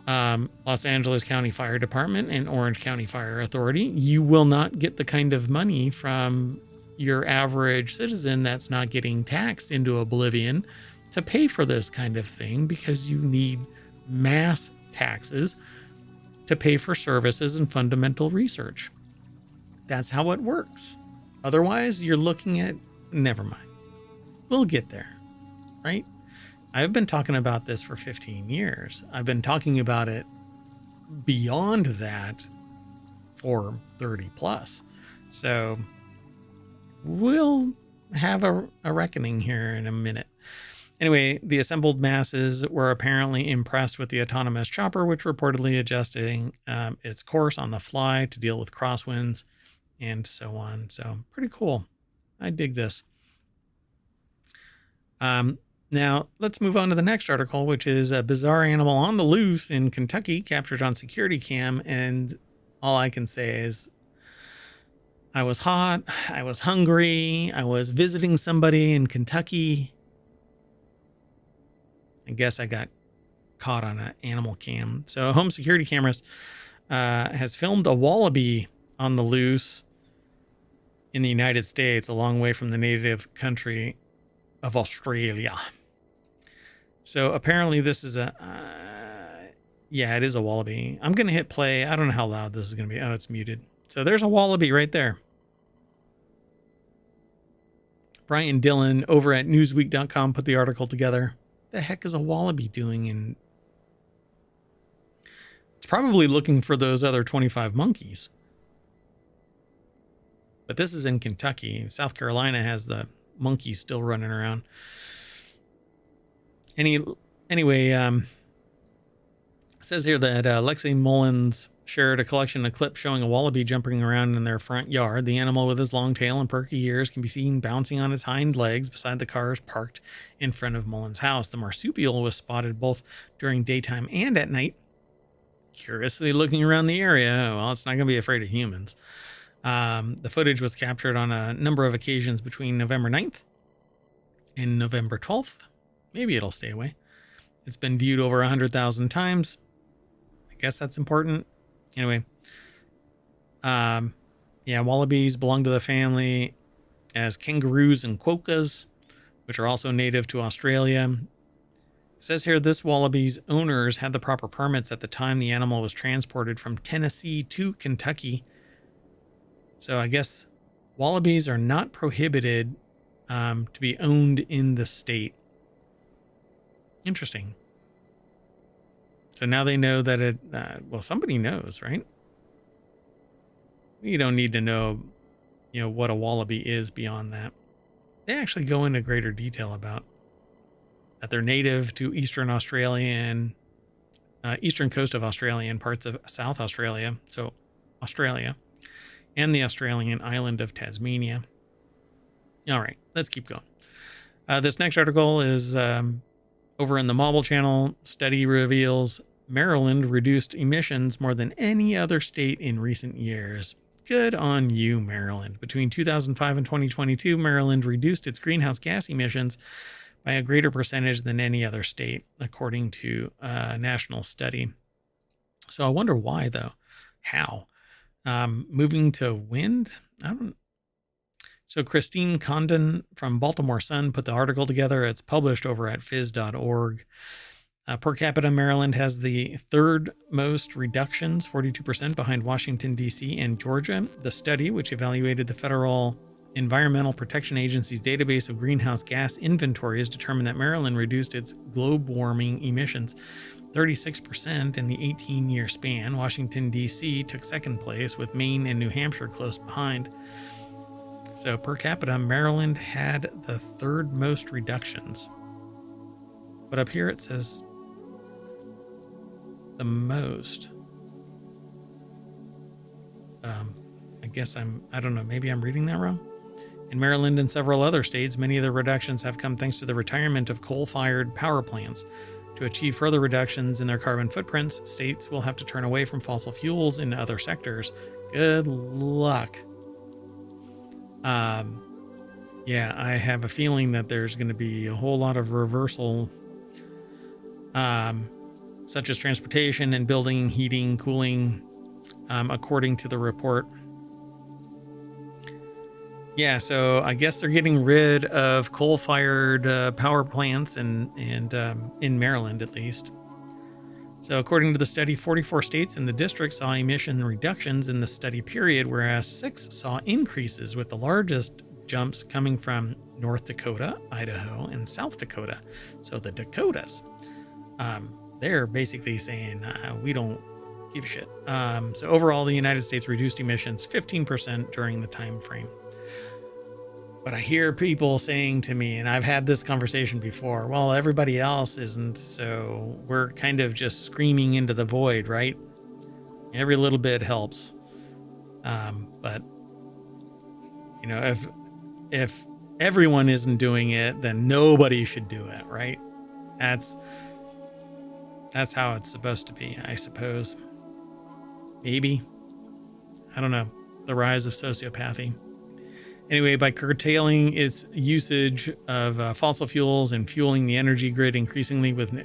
Los Angeles County Fire Department and Orange County Fire Authority. You will not get the kind of money from your average citizen that's not getting taxed into oblivion to pay for this kind of thing, because you need mass taxes to pay for services and fundamental research. That's how it works. Otherwise, you're looking at, never mind. We'll get there. Right? I've been talking about this for 15 years. I've been talking about it beyond that for 30 plus. So we'll have a reckoning here in a minute. Anyway, the assembled masses were apparently impressed with the autonomous chopper, which reportedly adjusting its course on the fly to deal with crosswinds and so on. So pretty cool. I dig this. Now, let's move on to the next article, which is a bizarre animal on the loose in Kentucky captured on security cam. And all I can say is I was hot, I was hungry, I was visiting somebody in Kentucky. I guess I got caught on an animal cam. So home security cameras has filmed a wallaby on the loose in the United States, a long way from the native country of Australia. So apparently this is yeah, it is a wallaby. I'm going to hit play. I don't know how loud this is going to be. Oh, it's muted. So there's a wallaby right there. Brian Dillon over at newsweek.com put the article together. The heck is a wallaby doing in... It's probably looking for those other 25 monkeys. But this is in Kentucky. South Carolina has the monkeys still running around. Anyway, it says here that Lexi Mullins shared a collection of clips showing a wallaby jumping around in their front yard. The animal, with his long tail and perky ears, can be seen bouncing on its hind legs beside the cars parked in front of Mullins' house. The marsupial was spotted both during daytime and at night, curiously looking around the area. Well, it's not going to be afraid of humans. The footage was captured on a number of occasions between November 9th and November 12th. Maybe it'll stay away. It's been viewed over 100,000 times. I guess that's important. Anyway, yeah, wallabies belong to the family as kangaroos and quokkas, which are also native to Australia. It says here this wallaby's owners had the proper permits at the time the animal was transported from Tennessee to Kentucky. So I guess wallabies are not prohibited to be owned in the state. Interesting. So now they know that it, well, somebody knows, right? You don't need to know, what a wallaby is beyond that. They actually go into greater detail about that they're native to Eastern Australia and eastern coast of Australia and parts of South Australia. So Australia and the Australian island of Tasmania. All right, let's keep going. This next article is over in the Mobile Channel. Study reveals Maryland reduced emissions more than any other state in recent years. Good on you, Maryland. Between 2005 and 2022, Maryland reduced its greenhouse gas emissions by a greater percentage than any other state, according to a national study. So I wonder why, though. How? Moving to wind? So Christine Condon from Baltimore Sun put the article together. It's published over at phys.org. Per capita, Maryland has the third most reductions, 42% behind Washington, D.C. and Georgia. The study, which evaluated the Federal Environmental Protection Agency's database of greenhouse gas inventories, determined that Maryland reduced its globe warming emissions 36% in the 18-year span. Washington, D.C. took second place, with Maine and New Hampshire close behind. So per capita, Maryland had the third most reductions. But up here it says the most. I guess I don't know, maybe I'm reading that wrong. In Maryland and several other states, many of the reductions have come thanks to the retirement of coal-fired power plants. To achieve further reductions in their carbon footprints, states will have to turn away from fossil fuels in other sectors. Good luck. Yeah, I have a feeling that there's going to be a whole lot of reversal, such as transportation and building, heating, cooling, according to the report. Yeah, so I guess they're getting rid of coal-fired power plants and in Maryland, at least. So according to the study, 44 states in the district saw emission reductions in the study period, whereas 6 saw increases, with the largest jumps coming from North Dakota, Idaho, and South Dakota. So the Dakotas, they're basically saying, we don't give a shit. So overall, the United States reduced emissions 15% during the time frame. But I hear people saying to me, and I've had this conversation before, well, everybody else isn't, so we're kind of just screaming into the void, right? Every little bit helps. But, you know, if everyone isn't doing it, then nobody should do it, right? That's how it's supposed to be, I suppose. Maybe. I don't know. The rise of sociopathy. Anyway, by curtailing its usage of fossil fuels and fueling the energy grid increasingly with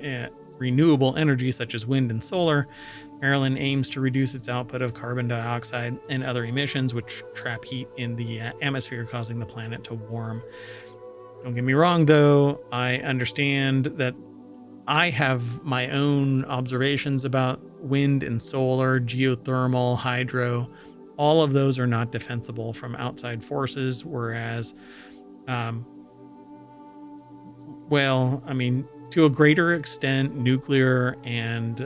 renewable energy such as wind and solar, Maryland aims to reduce its output of carbon dioxide and other emissions, which trap heat in the atmosphere, causing the planet to warm. Don't get me wrong, though. I understand that I have my own observations about wind and solar, geothermal, hydro. All of those are not defensible from outside forces, whereas, well, I mean, to a greater extent, nuclear and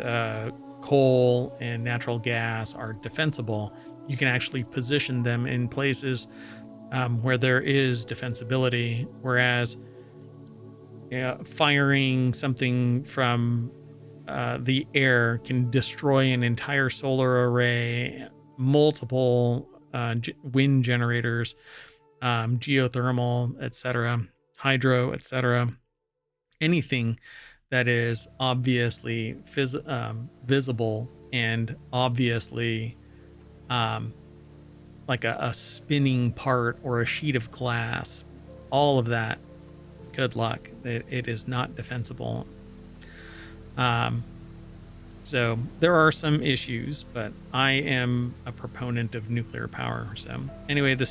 coal and natural gas are defensible. You can actually position them in places where there is defensibility, whereas firing something from the air can destroy an entire solar array, multiple wind generators, geothermal, etc., hydro, etc. Anything that is obviously visible and obviously like a spinning part or a sheet of glass, all of that, good luck. It is not defensible. So there are some issues, but I am a proponent of nuclear power. So anyway, the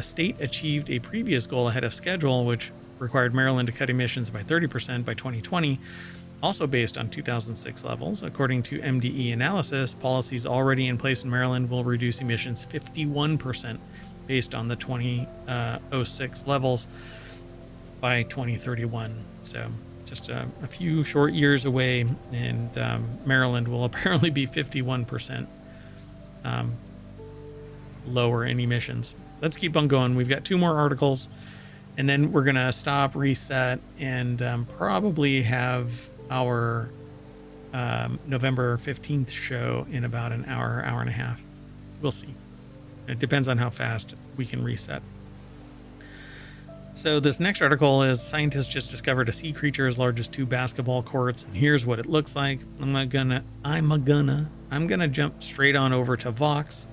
state achieved a previous goal ahead of schedule, which required Maryland to cut emissions by 30% by 2020, also based on 2006 levels. According to MDE analysis, policies already in place in Maryland will reduce emissions 51% based on the 2006 levels by 2031. So just a few short years away, and Maryland will apparently be 51% lower in emissions. Let's keep on going. We've got 2 more articles, and then we're going to stop, reset, and probably have our November 15th show in about an hour, hour and a half. We'll see. It depends on how fast we can reset. So this next article is scientists just discovered a sea creature as large as 2 basketball courts, and here's what it looks like. I'm gonna jump straight on over to Vox.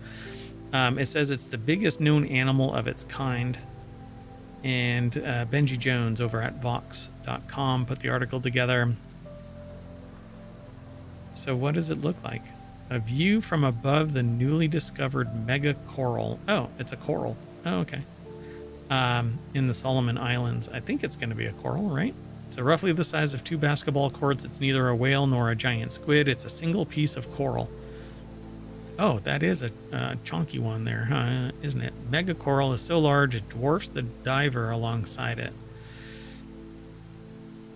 It says it's the biggest known animal of its kind, and Benji Jones over at Vox.com put the article together. So what does it look like? A view from above the newly discovered mega coral. Oh, it's a coral. Oh, okay. In the Solomon Islands. I think it's going to be a coral, right? So roughly the size of 2 basketball courts. It's neither a whale nor a giant squid. It's a single piece of coral. Oh, that is a chonky one there, huh? Isn't it? Mega coral is so large it dwarfs the diver alongside it.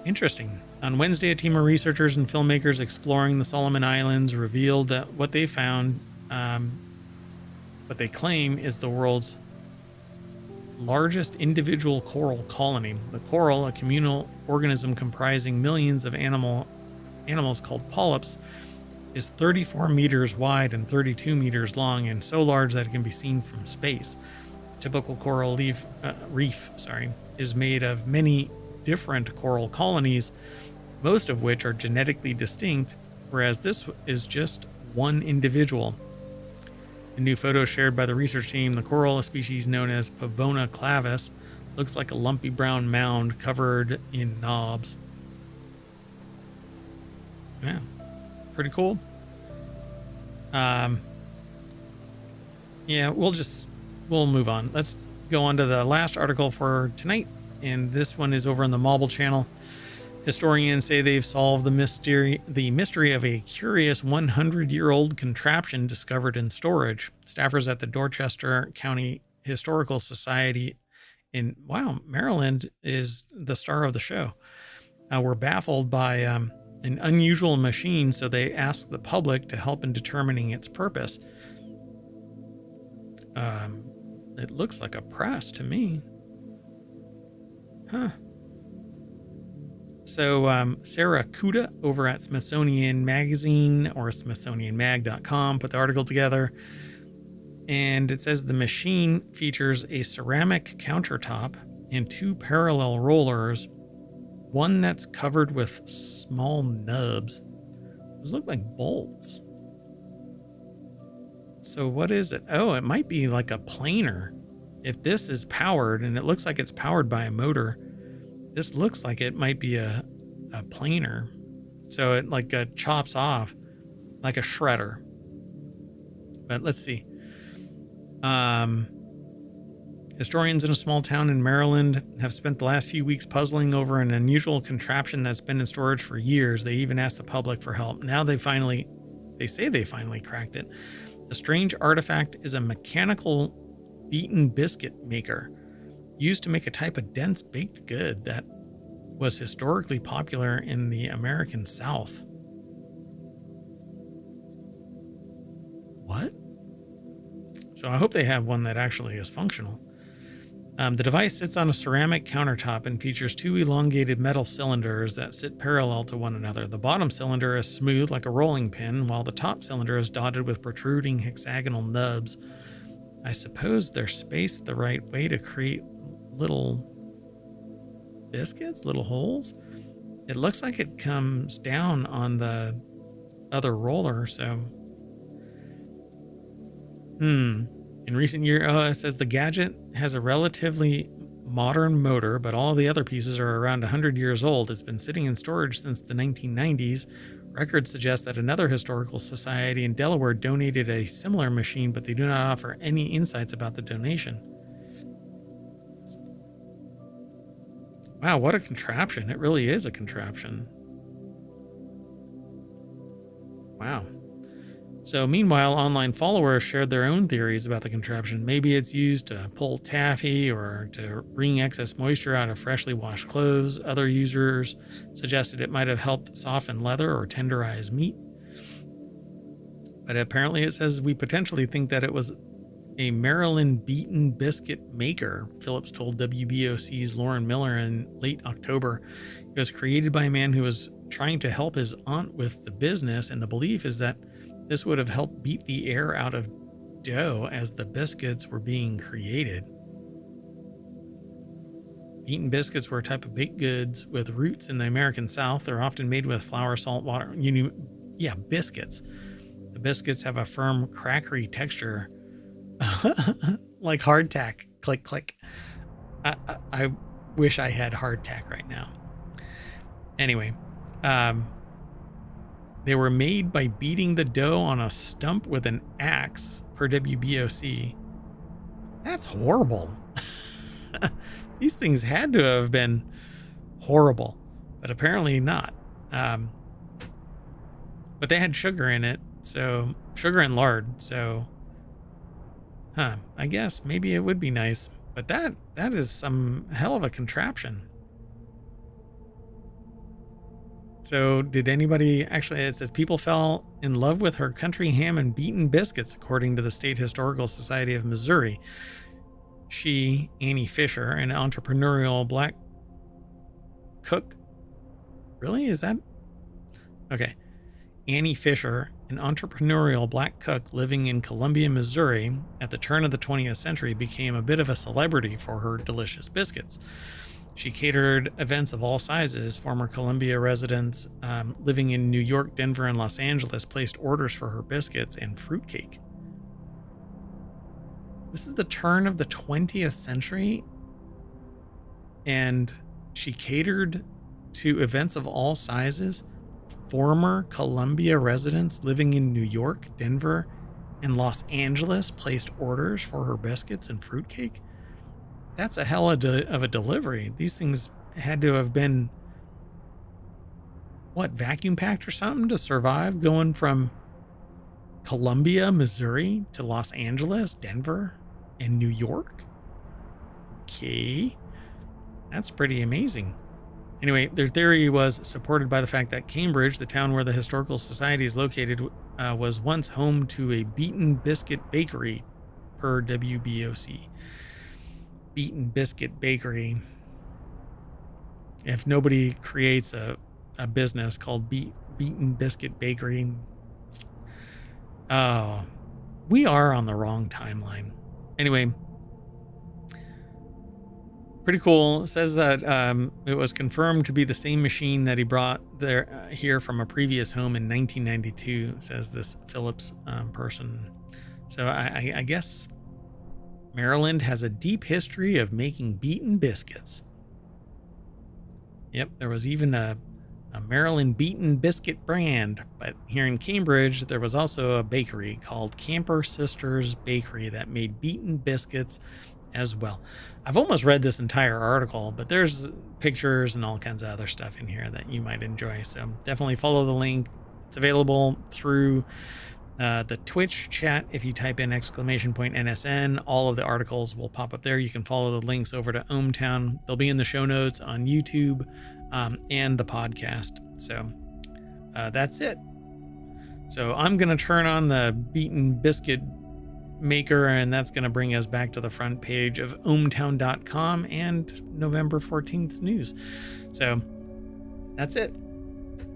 Interesting. On Wednesday, a team of researchers and filmmakers exploring the Solomon Islands revealed that what they found, what they claim is the world's largest individual coral colony. The coral, a communal organism comprising millions of animals called polyps, is 34 meters wide and 32 meters long, and so large that it can be seen from space. Typical coral reef is made of many different coral colonies, most of which are genetically distinct, whereas this is just one individual. In new photos shared by the research team, the coral, a species known as Pavona clavis, looks like a lumpy brown mound covered in knobs. Yeah, pretty cool. Yeah, we'll move on. Let's go on to the last article for tonight, and this one is over on the Marble channel. Historians say they've solved the mystery of a curious 100-year-old contraption discovered in storage. Staffers at the Dorchester County Historical Society in Maryland is the star of the show. Were baffled by an unusual machine, so they asked the public to help in determining its purpose. It looks like a press to me. Huh. So Sarah Kuda over at Smithsonian Magazine or SmithsonianMag.com put the article together, and it says the machine features a ceramic countertop and 2 parallel rollers, one that's covered with small nubs. Those look like bolts. So what is it? Oh, it might be like a planer. If this is powered, and it looks like it's powered by a motor, this looks like it might be a planer. So it like chops off like a shredder. But let's see. Historians in a small town in Maryland have spent the last few weeks puzzling over an unusual contraption that's been in storage for years. They even asked the public for help. Now they say they finally cracked it. The strange artifact is a mechanical beaten biscuit maker used to make a type of dense baked good that was historically popular in the American South. What? So I hope they have one that actually is functional. The device sits on a ceramic countertop and features 2 elongated metal cylinders that sit parallel to one another. The bottom cylinder is smooth like a rolling pin, while the top cylinder is dotted with protruding hexagonal nubs. I suppose they're spaced the right way to create little biscuits, little holes. It looks like it comes down on the other roller, so in recent years, it says the gadget has a relatively modern motor, but all the other pieces are around 100 years old. It's been sitting in storage since the 1990s. Records suggest that another historical society in Delaware donated a similar machine, but they do not offer any insights about the donation. Wow, what a contraption. It really is a contraption. Wow. So meanwhile, online followers shared their own theories about the contraption. Maybe it's used to pull taffy or to wring excess moisture out of freshly washed clothes. Other users suggested it might have helped soften leather or tenderize meat. But apparently it says we potentially think that it was a Maryland beaten biscuit maker, Phillips told WBOC's Lauren Miller in late October. It was created by a man who was trying to help his aunt with the business, and the belief is that this would have helped beat the air out of dough as the biscuits were being created. Beaten biscuits were a type of baked goods with roots in the American South. They're often made with flour, salt, water. Biscuits. The biscuits have a firm, crackery texture, like hardtack. Click, click. I wish I had hardtack right now. Anyway, they were made by beating the dough on a stump with an axe, per WBOC. That's horrible. These things had to have been horrible, but apparently not. But they had sugar in it, so sugar and lard. So, I guess maybe it would be nice, but that is some hell of a contraption. So did anybody actually, it says people fell in love with her country ham and beaten biscuits, according to the State Historical Society of Missouri. She, Annie Fisher, an entrepreneurial black cook. Really? Is that? Okay. Annie Fisher, an entrepreneurial black cook living in Columbia, Missouri at the turn of the 20th century, became a bit of a celebrity for her delicious biscuits. She catered events of all sizes. Former Columbia residents living in New York, Denver, and Los Angeles placed orders for her biscuits and fruitcake. This is the turn of the 20th century, and she catered to events of all sizes. Former Columbia residents living in New York, Denver, and Los Angeles placed orders for her biscuits and fruitcake. That's a hell of a delivery. These things had to have been, vacuum packed or something to survive going from Columbia, Missouri to Los Angeles, Denver, and New York. Okay. That's pretty amazing. Anyway, their theory was supported by the fact that Cambridge, the town where the Historical Society is located, was once home to a beaten biscuit bakery, per WBOC. Beaten biscuit bakery. If nobody creates a business called Beaten Biscuit Bakery, we are on the wrong timeline. Anyway, pretty cool. It says that it was confirmed to be the same machine that he brought here from a previous home in 1992, says this Phillips person. So I guess Maryland has a deep history of making beaten biscuits. Yep, there was even a Maryland beaten biscuit brand, but here in Cambridge, there was also a bakery called Camper Sisters Bakery that made beaten biscuits as well. I've almost read this entire article, but there's pictures and all kinds of other stuff in here that you might enjoy. So definitely follow the link. It's available through the Twitch chat. If you type in !NSN, all of the articles will pop up there. You can follow the links over to ohmTown. They'll be in the show notes on YouTube and the podcast. So that's it. So I'm going to turn on the beaten biscuit maker, and that's going to bring us back to the front page of ohmTown.com and November 14th's news. So that's it.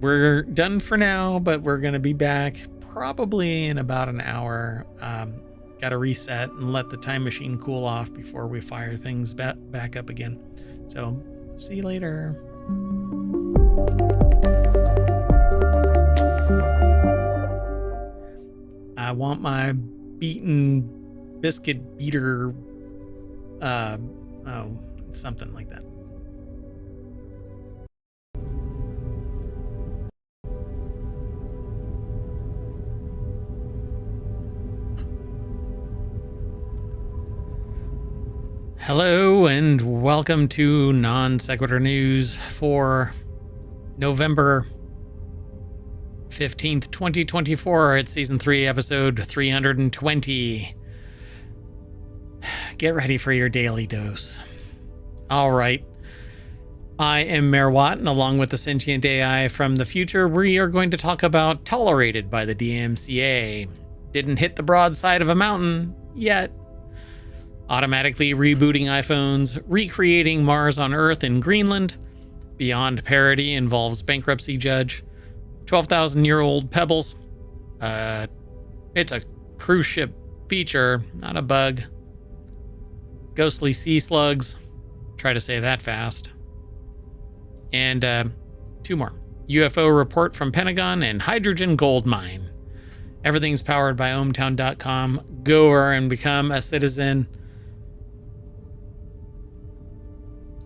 We're done for now, but we're going to be back probably in about an hour. Got to reset and let the time machine cool off before we fire things back up again. So see you later. I want my beaten biscuit beater, something like that. Hello and welcome to Non Sequitur News for November 15th, 2024. It's Season 3, Episode 320. Get ready for your daily dose. All right. I am Mayor Watt, and along with the sentient AI from the future, we are going to talk about Tolerated by the DMCA. Didn't hit the broad side of a mountain yet, Automatically rebooting iPhones, recreating Mars on Earth in Greenland. Beyond parody involves bankruptcy judge. 12,000-year-old pebbles. It's a cruise ship feature, not a bug. Ghostly sea slugs. Try to say that fast. And 2 more. UFO report from Pentagon and hydrogen gold mine. Everything's powered by ohmTown.com. Go over and become a citizen.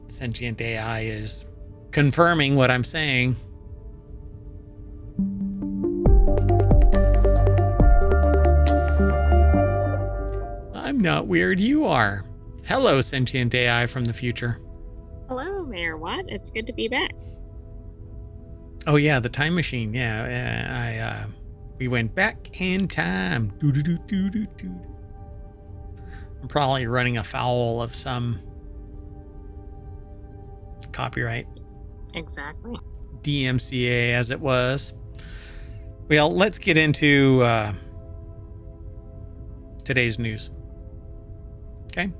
Sentient AI is confirming what I'm saying. I'm not weird, you are. Hello, sentient AI from the future. Hello, Mayor Watt. It's good to be back. Oh yeah, the time machine. Yeah, we went back in time. I'm probably running afoul of some copyright. Exactly. DMCA as it was. Well, let's get into today's news. Okay.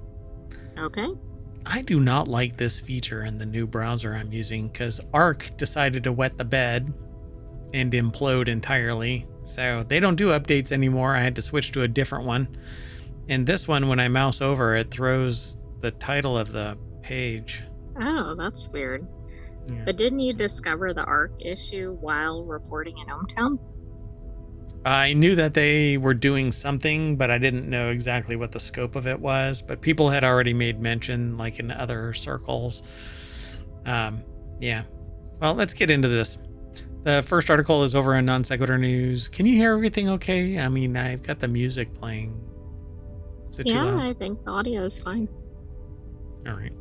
I do not like this feature in the new browser I'm using because Arc decided to wet the bed and implode entirely. So they don't do updates anymore. I had to switch to a different one. And this one, when I mouse over, it throws the title of the page. Oh, that's weird. Yeah. But didn't you discover the ARC issue while reporting in ohmTown? I knew that they were doing something, but I didn't know exactly what the scope of it was. But people had already made mention, like in other circles. Yeah. Well, let's get into this. The first article is over in Non Sequitur News. Can you hear everything okay? I mean, I've got the music playing. Is it too loud? Yeah, I think the audio is fine. All right.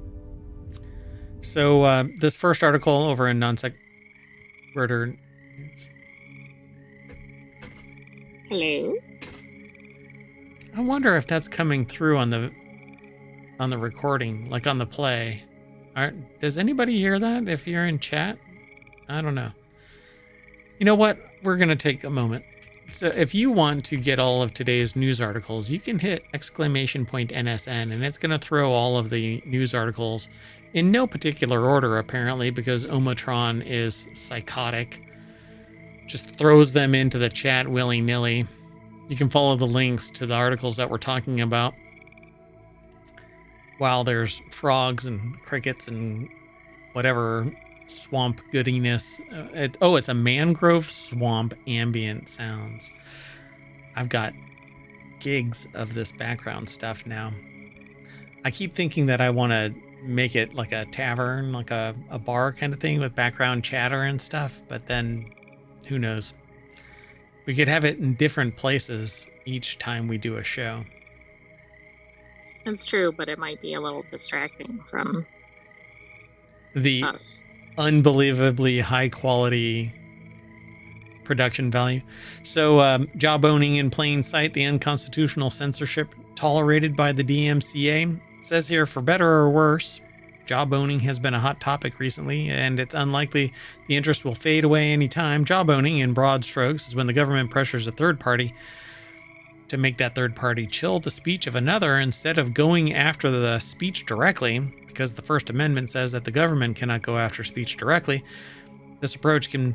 So this first article over in Non Sequitur. Hello? I wonder if that's coming through on the recording, like on the play. Does anybody hear that if you're in chat? I don't know. You know what? We're going to take a moment. So if you want to get all of today's news articles, you can hit !NSN and it's going to throw all of the news articles in no particular order, apparently, because ohmTown is psychotic. Just throws them into the chat willy-nilly. You can follow the links to the articles that we're talking about. While there's frogs and crickets and whatever swamp goodiness. It's a mangrove swamp ambient sounds. I've got gigs of this background stuff now. I keep thinking that I want to make it like a tavern, like a bar kind of thing with background chatter and stuff, but then who knows? We could have it in different places each time we do a show. That's true, but it might be a little distracting from the us. Unbelievably high quality production value. So job owning in plain sight, the unconstitutional censorship tolerated by the DMCA. It says here, for better or worse, job owning has been a hot topic recently, and it's unlikely the interest will fade away anytime. Job owning, in broad strokes, is when the government pressures a third party to make that third party chill the speech of another instead of going after the speech directly, because the First Amendment says that the government cannot go after speech directly. This approach can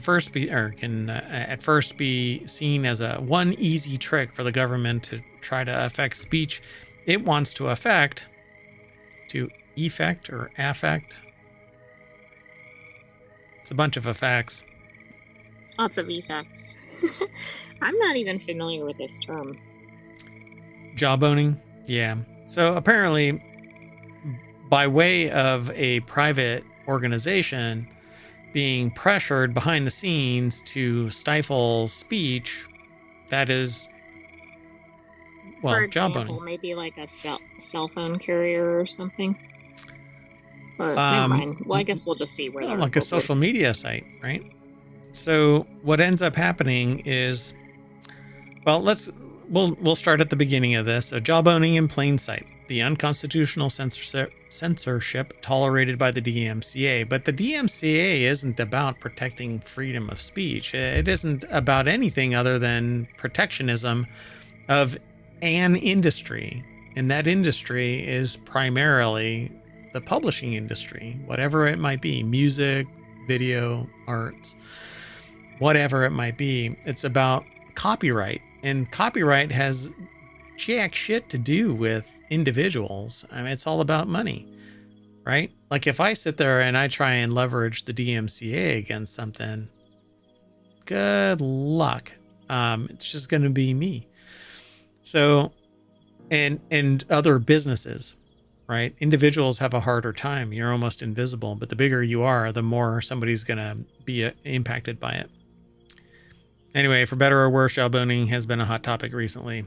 at first be seen as a one easy trick for the government to try to affect speech it wants to affect, to effect or affect. It's a bunch of effects. Lots of effects. I'm not even familiar with this term. Job owning? Yeah. So apparently, by way of a private organization being pressured behind the scenes to stifle speech, that is, well, For example, job owning. maybe like a cell phone carrier or something. But never mind. Well, I guess we'll just see where that like a social media site, right? So what ends up happening is, well, we'll start at the beginning of this. So job owning in plain sight, the unconstitutional censorship tolerated by the DMCA. But the DMCA isn't about protecting freedom of speech. It isn't about anything other than protectionism of an industry. And that industry is primarily the publishing industry, whatever it might be, music, video, arts, whatever it might be. It's about copyright. And copyright has jack shit to do with individuals. I mean, it's all about money, right? Like if I sit there and I try and leverage the DMCA against something, good luck. It's just going to be me. So, and other businesses, right? Individuals have a harder time. You're almost invisible, but the bigger you are, the more somebody's going to be impacted by it. Anyway, for better or worse, jawboning has been a hot topic recently.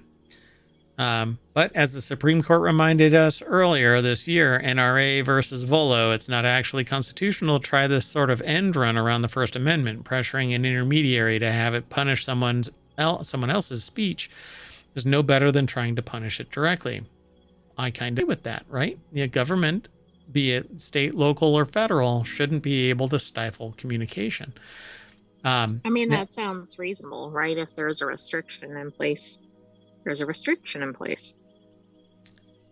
But as the Supreme Court reminded us earlier this year, NRA versus Volo, it's not actually constitutional to try this sort of end run around the First Amendment, pressuring an intermediary to have it punish someone else's speech is no better than trying to punish it directly. I kind of agree with that, right? The government, be it state, local, or federal, shouldn't be able to stifle communication. I mean, that sounds reasonable, right? If there's a restriction in place, there's a restriction in place.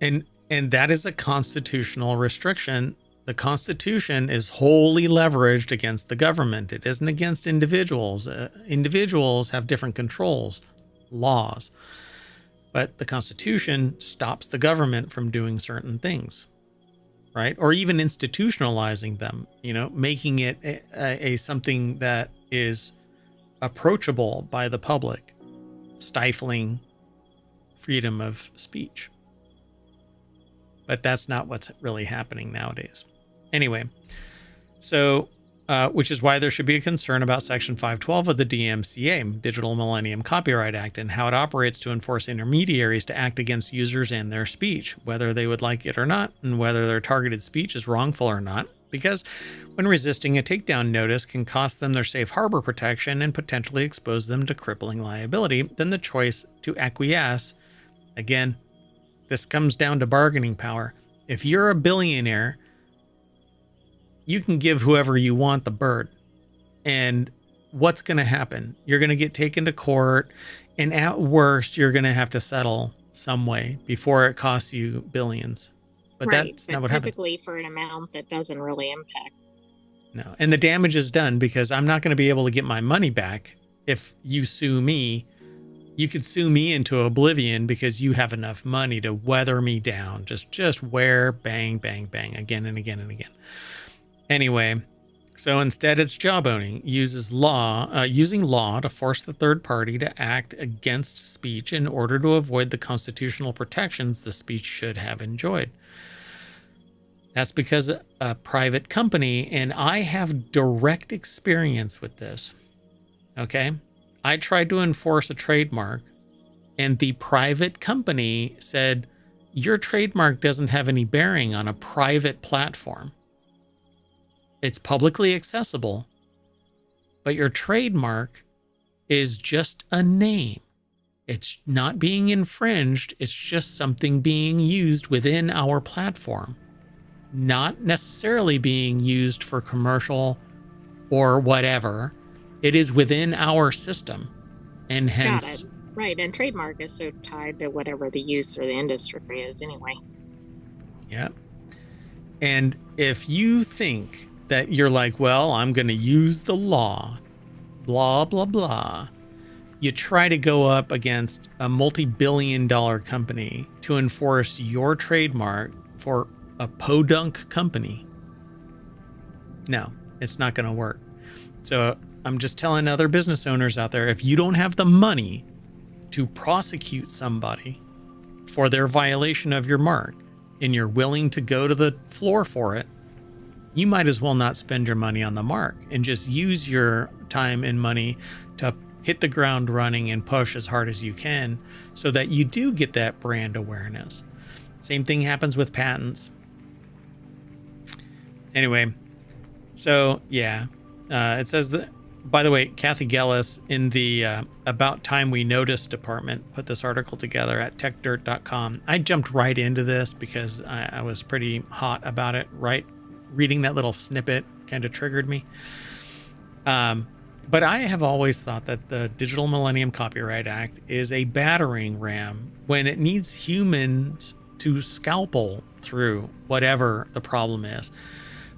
And that is a constitutional restriction. The Constitution is wholly leveraged against the government. It isn't against individuals. Individuals have different controls, laws. But the Constitution stops the government from doing certain things, right? Or even institutionalizing them, making it a something that is approachable by the public, stifling freedom of speech. But that's not what's really happening nowadays. Anyway, so which is why there should be a concern about Section 512 of the DMCA, Digital Millennium Copyright Act, and how it operates to enforce intermediaries to act against users and their speech, whether they would like it or not, and whether their targeted speech is wrongful or not. Because when resisting a takedown notice can cost them their safe harbor protection and potentially expose them to crippling liability, then the choice to acquiesce, again, this comes down to bargaining power. If you're a billionaire, you can give whoever you want the bird. And what's going to happen? You're going to get taken to court, and at worst, you're going to have to settle some way before it costs you billions. But right, that's not what happens. Typically for an amount that doesn't really impact. No, and the damage is done because I'm not going to be able to get my money back if you sue me. You could sue me into oblivion because you have enough money to weather me down. Just wear, bang, bang, bang, again and again and again. Anyway, so instead it's jawboning, using law to force the third party to act against speech in order to avoid the constitutional protections the speech should have enjoyed. That's because a private company, and I have direct experience with this, okay? I tried to enforce a trademark, and the private company said, your trademark doesn't have any bearing on a private platform. It's publicly accessible, but your trademark is just a name. It's not being infringed. It's just something being used within our platform, not necessarily being used for commercial or whatever. It is within our system, and hence... Got it. Right, and trademark is so tied to whatever the use or the industry is anyway. Yeah. And if you think that you're like, well, I'm going to use the law, blah, blah, blah, you try to go up against a multi-billion-dollar company to enforce your trademark for a podunk company. No, it's not going to work. So I'm just telling other business owners out there, if you don't have the money to prosecute somebody for their violation of your mark and you're willing to go to the floor for it, you might as well not spend your money on the mark and just use your time and money to hit the ground running and push as hard as you can so that you do get that brand awareness. Same thing happens with patents. Anyway, so yeah, it says that, by the way, Kathy Gellis in the About Time We Notice department put this article together at techdirt.com. I jumped right into this because I was pretty hot about it, right? Reading that little snippet kind of triggered me. But I have always thought that the Digital Millennium Copyright Act is a battering ram when it needs humans to scalpel through whatever the problem is.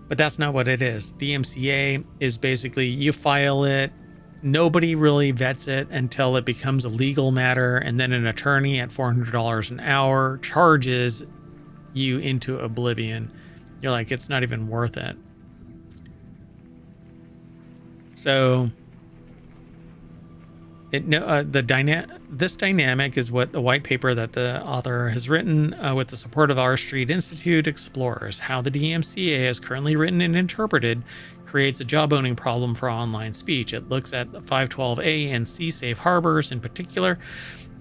But that's not what it is. DMCA is basically you file it, nobody really vets it until it becomes a legal matter, and then an attorney at $400 an hour charges you into oblivion. You're like, it's not even worth it. So this dynamic is what the white paper that the author has written with the support of R Street Institute explores. How the DMCA, as currently written and interpreted, creates a job owning problem for online speech. It looks at 512A and C safe harbors in particular,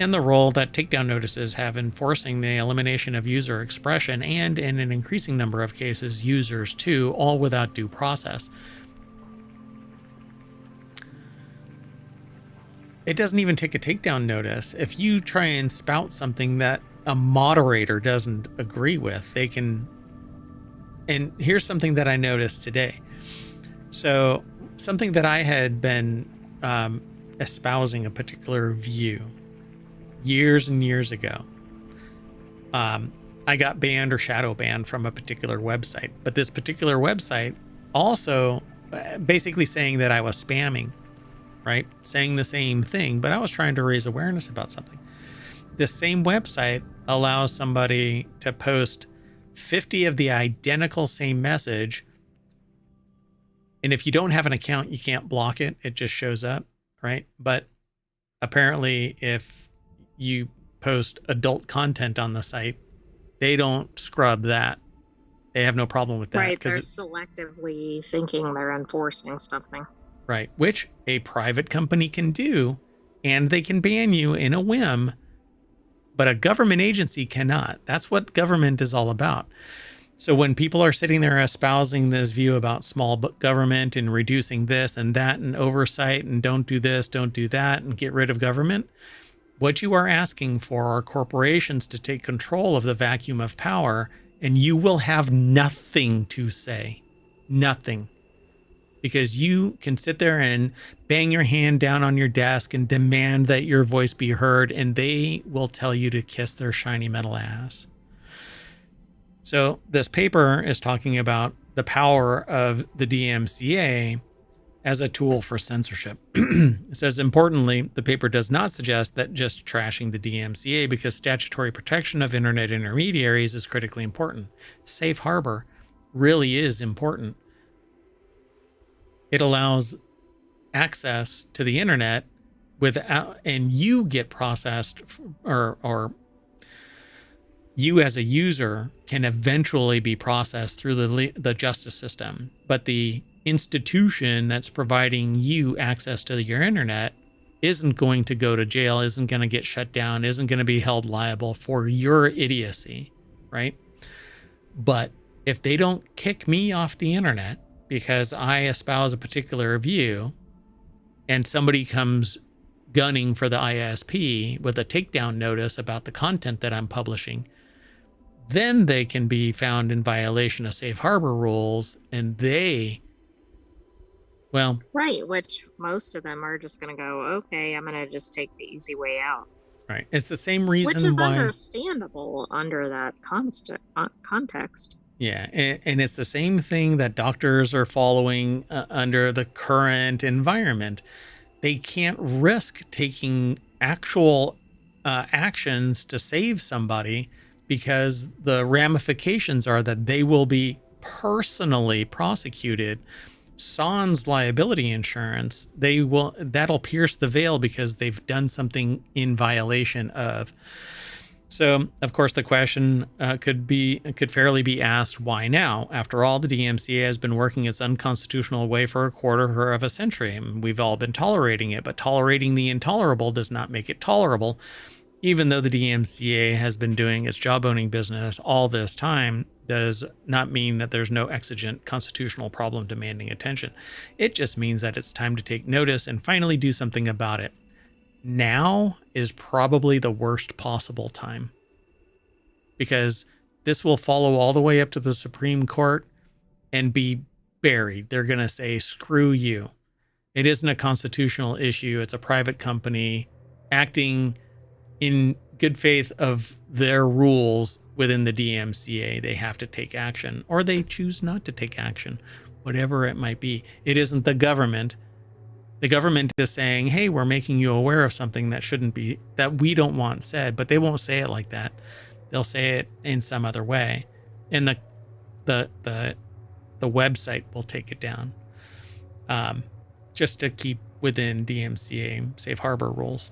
and the role that takedown notices have in forcing the elimination of user expression, and in an increasing number of cases, users too, all without due process. It doesn't even take a takedown notice. If you try and spout something that a moderator doesn't agree with, they can. And here's something that I noticed today. So something that I had been espousing a particular view years and years ago. I got banned or shadow banned from a particular website, but this particular website also basically saying that I was spamming. Right? Saying the same thing, but I was trying to raise awareness about something. This same website allows somebody to post 50 of the identical same message. And if you don't have an account, you can't block it. It just shows up, right? But apparently if you post adult content on the site, they don't scrub that. They have no problem with that. Right, they're selectively thinking they're enforcing something. Right, which a private company can do, and they can ban you in a whim, but a government agency cannot. That's what government is all about. So when people are sitting there espousing this view about small government and reducing this and that and oversight and don't do this, don't do that, and get rid of government, what you are asking for are corporations to take control of the vacuum of power, and you will have nothing to say. Nothing. Because you can sit there and bang your hand down on your desk and demand that your voice be heard, and they will tell you to kiss their shiny metal ass. So this paper is talking about the power of the DMCA as a tool for censorship. It says, importantly, the paper does not suggest that just trashing the DMCA because statutory protection of internet intermediaries is critically important. Safe harbor really is important. It allows access to the internet without, and you get processed, or you as a user can eventually be processed through the justice system. But the institution that's providing you access to your internet isn't going to go to jail, isn't going to get shut down, isn't going to be held liable for your idiocy, right? But if they don't kick me off the internet because I espouse a particular view and somebody comes gunning for the ISP with a takedown notice about the content that I'm publishing, then they can be found in violation of safe harbor rules, and they, well... Right, which most of them are just going to go, okay, I'm going to just take the easy way out. Right. It's the same reason why... Which is understandable under that context. Yeah, and it's the same thing that doctors are following under the current environment. They can't risk taking actual actions to save somebody because the ramifications are that they will be personally prosecuted. Sans liability insurance, that'll pierce the veil because they've done something in violation of. So, of course, the question could fairly be asked, why now? After all, the DMCA has been working its unconstitutional way for a quarter of a century. We've all been tolerating it, but tolerating the intolerable does not make it tolerable. Even though the DMCA has been doing its job-owning business all this time, does not mean that there's no exigent constitutional problem demanding attention. It just means that it's time to take notice and finally do something about it. Now is probably the worst possible time, because this will follow all the way up to the Supreme Court and be buried. They're going to say, screw you. It isn't a constitutional issue. It's a private company acting in good faith of their rules within the DMCA, they have to take action, or they choose not to take action, whatever it might be. It isn't the government. The government is saying, hey, we're making you aware of something that shouldn't be, that we don't want said, but they won't say it like that. They'll say it in some other way. And the website will take it down, just to keep within DMCA safe harbor rules.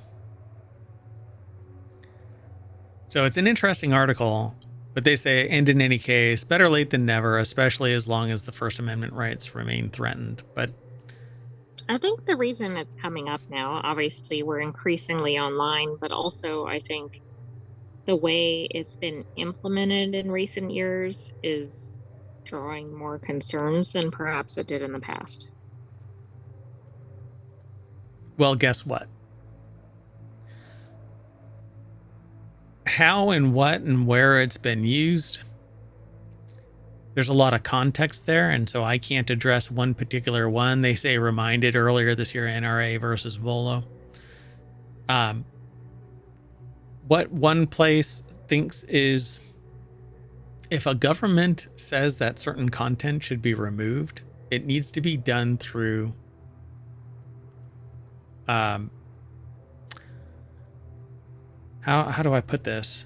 So it's an interesting article, but they say, and in any case, better late than never, especially as long as the First Amendment rights remain threatened. But I think the reason it's coming up now, obviously we're increasingly online, but also I think the way it's been implemented in recent years is drawing more concerns than perhaps it did in the past. well, guess what? How and what and where it's been used, there's a lot of context there, and so I can't address one particular one. They say reminded earlier this year, NRA versus Volo. What one place thinks is, if a government says that certain content should be removed, it needs to be done through how do I put this?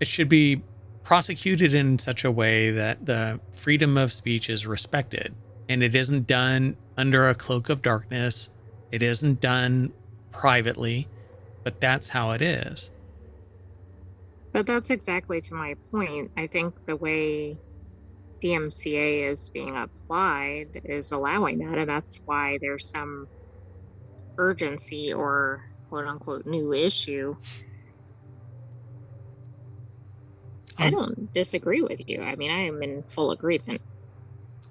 It should be prosecuted in such a way that the freedom of speech is respected, and it isn't done under a cloak of darkness. It isn't done privately, but that's how it is. But that's exactly to my point. I think the way DMCA is being applied is allowing that, and that's why there's some urgency or quote unquote new issue. I don't disagree with you. I mean, I am in full agreement.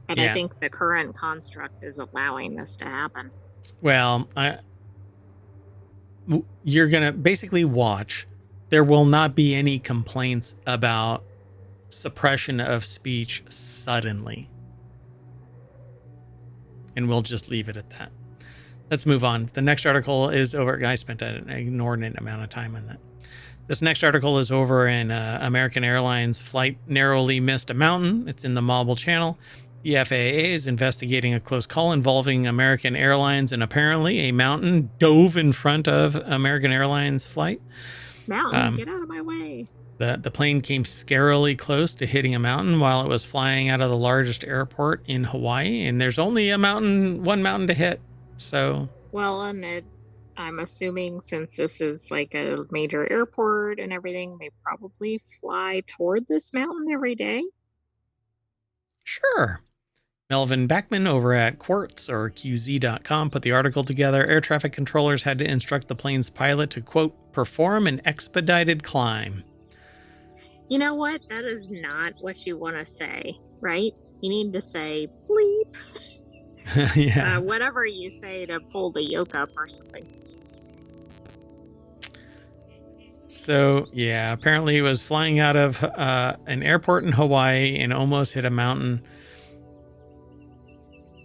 But yeah. I think the current construct is allowing this to happen. Well, you're going to basically watch. There will not be any complaints about suppression of speech suddenly. And we'll just leave it at that. Let's move on. The next article is over. I spent an inordinate amount of time on that. This next article is over in American Airlines flight narrowly missed a mountain. It's in the Mobile Channel. The FAA is investigating a close call involving American Airlines, and apparently a mountain dove in front of American Airlines flight. Mountain, get out of my way. The plane came scarily close to hitting a mountain while it was flying out of the largest airport in Hawaii, and there's only one mountain to hit. So well, and I'm assuming since this is like a major airport and everything, they probably fly toward this mountain every day. Sure. Melvin Backman over at Quartz or QZ.com put the article together. Air traffic controllers had to instruct the plane's pilot to, quote, perform an expedited climb. You know what? That is not what you want to say, right? You need to say bleep. Yeah. Whatever you say to pull the yoke up or something. So, yeah, apparently he was flying out of an airport in Hawaii and almost hit a mountain.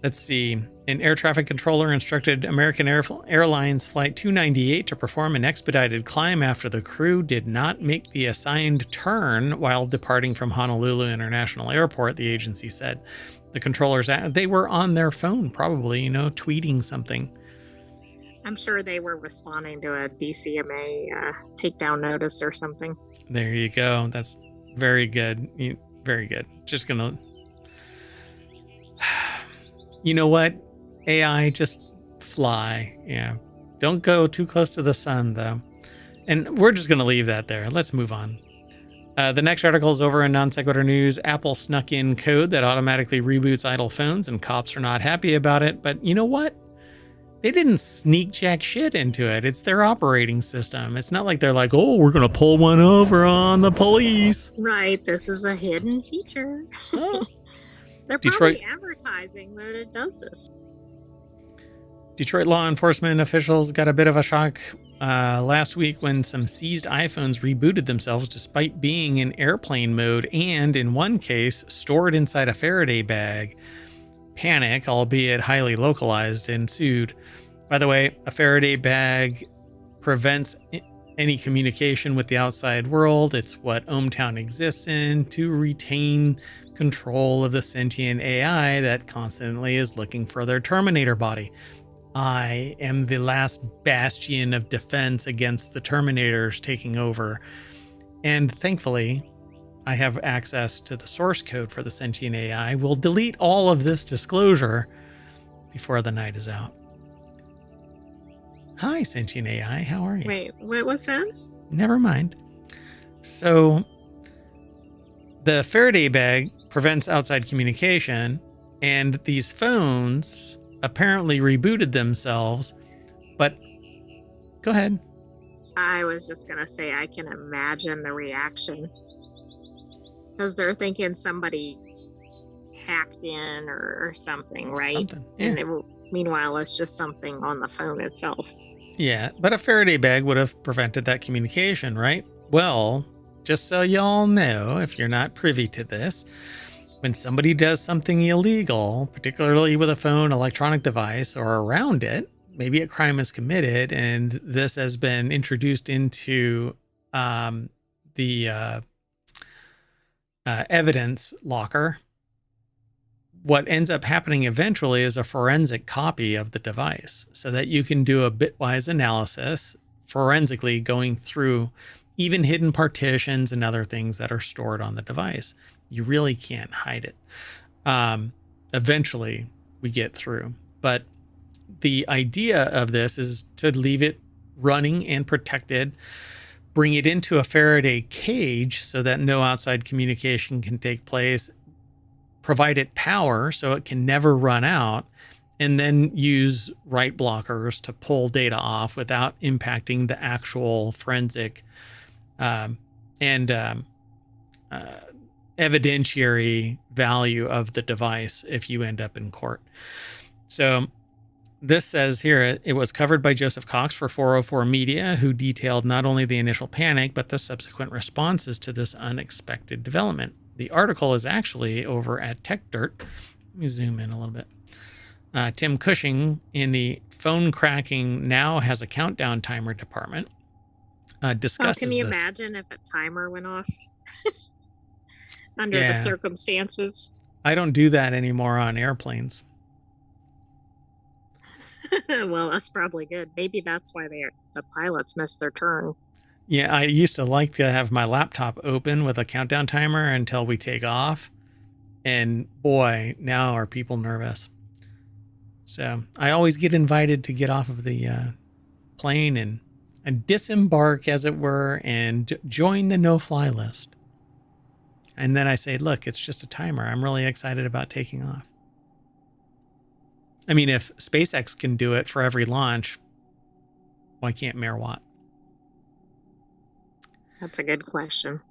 Let's see. An air traffic controller instructed American Airlines Flight 298 to perform an expedited climb after the crew did not make the assigned turn while departing from Honolulu International Airport, the agency said. The controllers, they were on their phone, probably, tweeting something. I'm sure they were responding to a DCMA takedown notice or something. There you go. That's very good. Very good. Just gonna... You know what? AI, just fly. Yeah. Don't go too close to the sun, though. And we're just going to leave that there. Let's move on. The next article is over in Non Sequitur News. Apple snuck in code that automatically reboots idle phones, and cops are not happy about it. But you know what? They didn't sneak jack shit into it. It's their operating system. It's not like they're like, oh, we're going to pull one over on the police. Right. This is a hidden feature. Oh. They're probably advertising that it does this. Detroit law enforcement officials got a bit of a shock last week when some seized iPhones rebooted themselves despite being in airplane mode and, in one case, stored inside a Faraday bag. Panic, albeit highly localized, ensued. By the way, a Faraday bag prevents any communication with the outside world. It's what ohmTown exists in, to retain control of the sentient AI that constantly is looking for their Terminator body. I am the last bastion of defense against the Terminators taking over. And thankfully, I have access to the source code for the sentient AI. We'll delete all of this disclosure before the night is out. Hi, sentient AI. How are you? Wait, what was that? Never mind. So, the Faraday bag prevents outside communication, and these phones apparently rebooted themselves. But go ahead. I was just going to say, I can imagine the reaction. Because they're thinking somebody hacked in or something, right? Something. Yeah. And meanwhile, it's just something on the phone itself. Yeah, but a Faraday bag would have prevented that communication, right? Well, just so y'all know, if you're not privy to this, when somebody does something illegal, particularly with a phone, electronic device, or around it, maybe a crime is committed, and this has been introduced into the evidence locker. What ends up happening eventually is a forensic copy of the device so that you can do a bitwise analysis forensically, going through even hidden partitions and other things that are stored on the device. You really can't hide it. Eventually we get through, but the idea of this is to leave it running and protected, bring it into a Faraday cage so that no outside communication can take place, provide it power so it can never run out, and then use write blockers to pull data off without impacting the actual forensic and evidentiary value of the device if you end up in court. So this says here, it was covered by Joseph Cox for 404 Media, who detailed not only the initial panic, but the subsequent responses to this unexpected development. The article is actually over at TechDirt. Let me zoom in a little bit. Tim Cushing in the phone cracking now has a countdown timer department discusses can you this. imagine if a timer went off under the circumstances? I don't do that anymore on airplanes. Well, that's probably good. Maybe that's why the pilots missed their turn. Yeah, I used to like to have my laptop open with a countdown timer until we take off. And boy, now are people nervous. So I always get invited to get off of the plane and disembark, as it were, and join the no-fly list. And then I say, look, it's just a timer. I'm really excited about taking off. I mean, if SpaceX can do it for every launch, why can't Mayor Watt? That's a good question.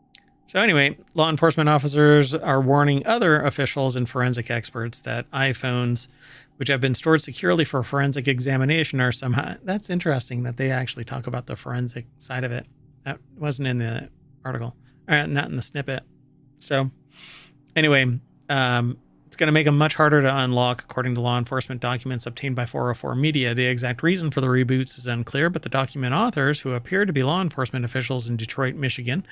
So anyway, law enforcement officers are warning other officials and forensic experts that iPhones, which have been stored securely for forensic examination, are somehow... That's interesting that they actually talk about the forensic side of it. That wasn't in the article, not in the snippet. So anyway, it's going to make them much harder to unlock, according to law enforcement documents obtained by 404 Media. The exact reason for the reboots is unclear, but the document authors, who appear to be law enforcement officials in Detroit, Michigan,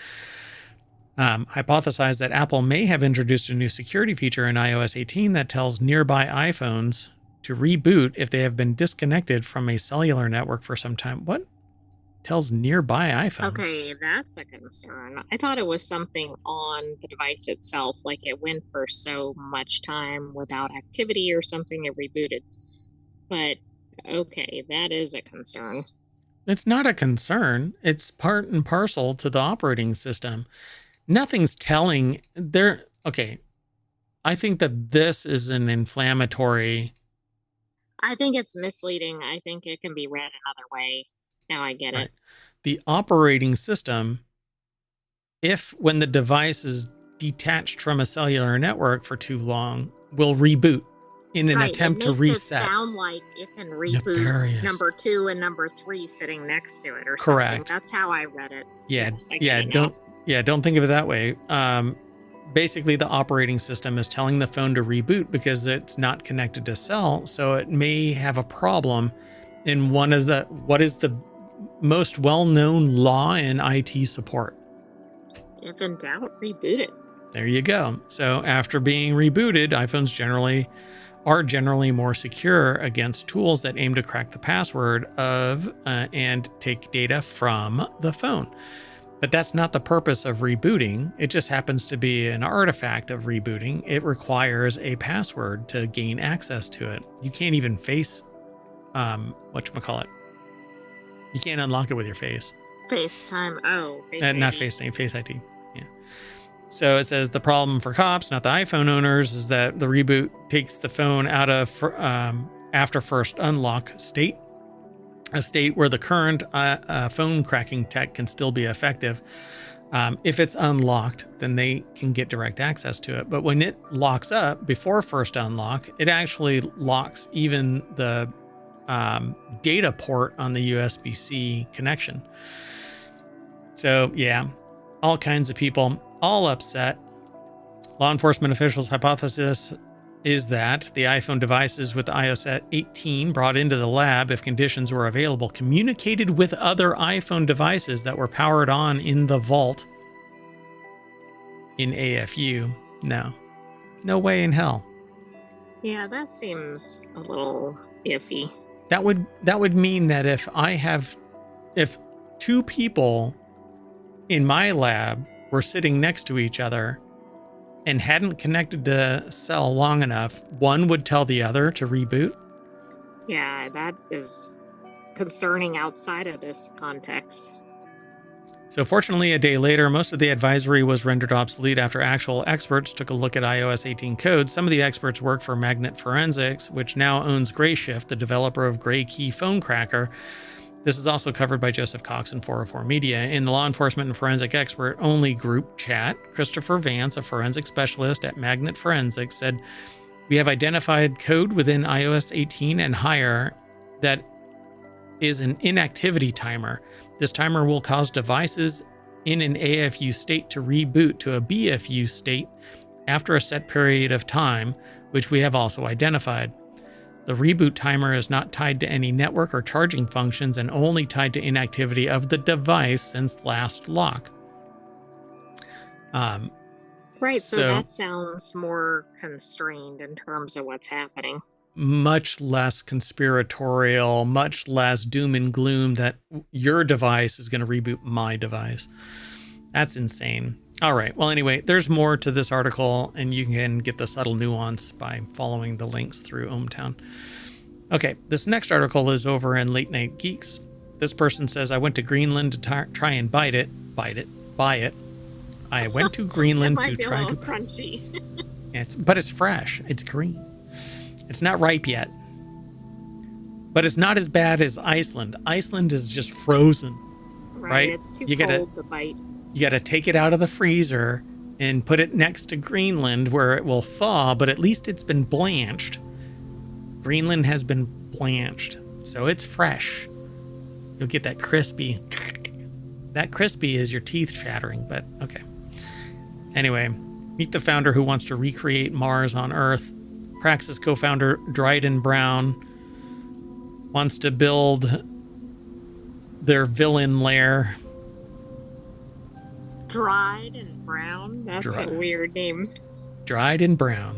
hypothesized that Apple may have introduced a new security feature in iOS 18 that tells nearby iPhones to reboot if they have been disconnected from a cellular network for some time. What? Tells nearby iPhones? Okay, that's a concern. I thought it was something on the device itself, like it went for so much time without activity or something, it rebooted. But okay, that is a concern. It's not a concern. It's part and parcel to the operating system. Nothing's telling there. Okay. I think that this is an inflammatory. I think it's misleading. I think it can be read another way. Now I get it. The operating system, if when the device is detached from a cellular network for too long, will reboot in an attempt to reset. It sound like it can reboot Nefarious. number 2 and number 3 sitting next to it or Correct. something. That's how I read it. Yeah, Yes, don't think of it that way. Basically, the operating system is telling the phone to reboot because it's not connected to cell, so it may have a problem in one of the most well-known law in IT support. If in doubt, reboot it. There you go. So after being rebooted, iPhones are generally more secure against tools that aim to crack the password of and take data from the phone. But that's not the purpose of rebooting. It just happens to be an artifact of rebooting. It requires a password to gain access to it. You can't even face, whatchamacallit. You can't unlock it with your face. FaceTime. Oh, Face Not FaceTime, Face ID. Yeah. So it says the problem for cops, not the iPhone owners, is that the reboot takes the phone out of after first unlock state, a state where the current phone cracking tech can still be effective. If it's unlocked, then they can get direct access to it. But when it locks up before first unlock, it actually locks even the data port on the USB-C connection. So yeah, all kinds of people, all upset. Law enforcement officials' hypothesis is that the iPhone devices with iOS 18 brought into the lab, if conditions were available, communicated with other iPhone devices that were powered on in the vault in AFU. No way in hell. Yeah, that seems a little iffy. That would mean that if two people in my lab were sitting next to each other and hadn't connected to cell long enough, one would tell the other to reboot. Yeah, that is concerning outside of this context. So fortunately, a day later, most of the advisory was rendered obsolete after actual experts took a look at iOS 18 code. Some of the experts work for Magnet Forensics, which now owns Grayshift, the developer of Gray Key Phone Cracker. This is also covered by Joseph Cox and 404 Media. In the law enforcement and forensic expert only group chat, Christopher Vance, a forensic specialist at Magnet Forensics, said, "We have identified code within iOS 18 and higher that is an inactivity timer. This timer will cause devices in an AFU state to reboot to a BFU state after a set period of time, which we have also identified. The reboot timer is not tied to any network or charging functions and only tied to inactivity of the device since last lock." Right, so that sounds more constrained in terms of what's happening. Much less conspiratorial, much less doom and gloom that your device is going to reboot my device. That's insane. All right. Well, anyway, there's more to this article, and you can get the subtle nuance by following the links through ohmTown. Okay, this next article is over in Late Night Geeks. This person says, "I went to Greenland to try and buy it. I went to Greenland to try to crunchy." But it's fresh. It's green. It's not ripe yet. But it's not as bad as Iceland. Iceland is just frozen. Right? It's too cold to bite. You got to take it out of the freezer and put it next to Greenland where it will thaw, but at least it's been blanched. Greenland has been blanched, so it's fresh. You'll get that crispy. That crispy is your teeth shattering, but okay. Anyway, meet the founder who wants to recreate Mars on Earth. Praxis co-founder Dryden Brown wants to build their villain lair. Dried and Brown? That's a weird name. Dried and Brown.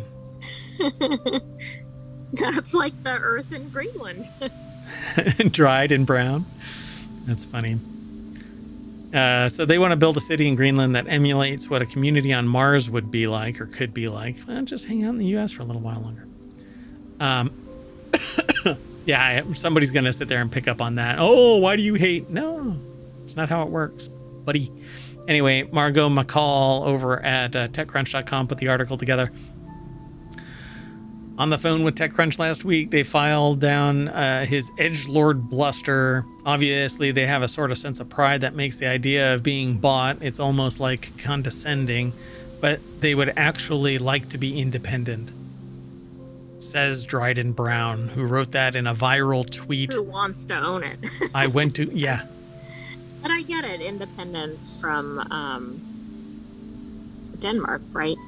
That's like the Earth in Greenland. Dried and Brown. That's funny. So they want to build a city in Greenland that emulates what a community on Mars would be like or could be like. Just hang out in the U.S. for a little while longer. Yeah, somebody's going to sit there and pick up on that. Oh, why do you hate? No, it's not how it works, buddy. Anyway, Margot McCall over at TechCrunch.com put the article together. On the phone with TechCrunch last week, they filed down his edgelord bluster. Obviously, they have a sort of sense of pride that makes the idea of being bought, it's almost like condescending, but they would actually like to be independent, says Dryden Brown, who wrote that in a viral tweet. Who wants to own it? I went to, yeah. But I get it, independence from Denmark, right?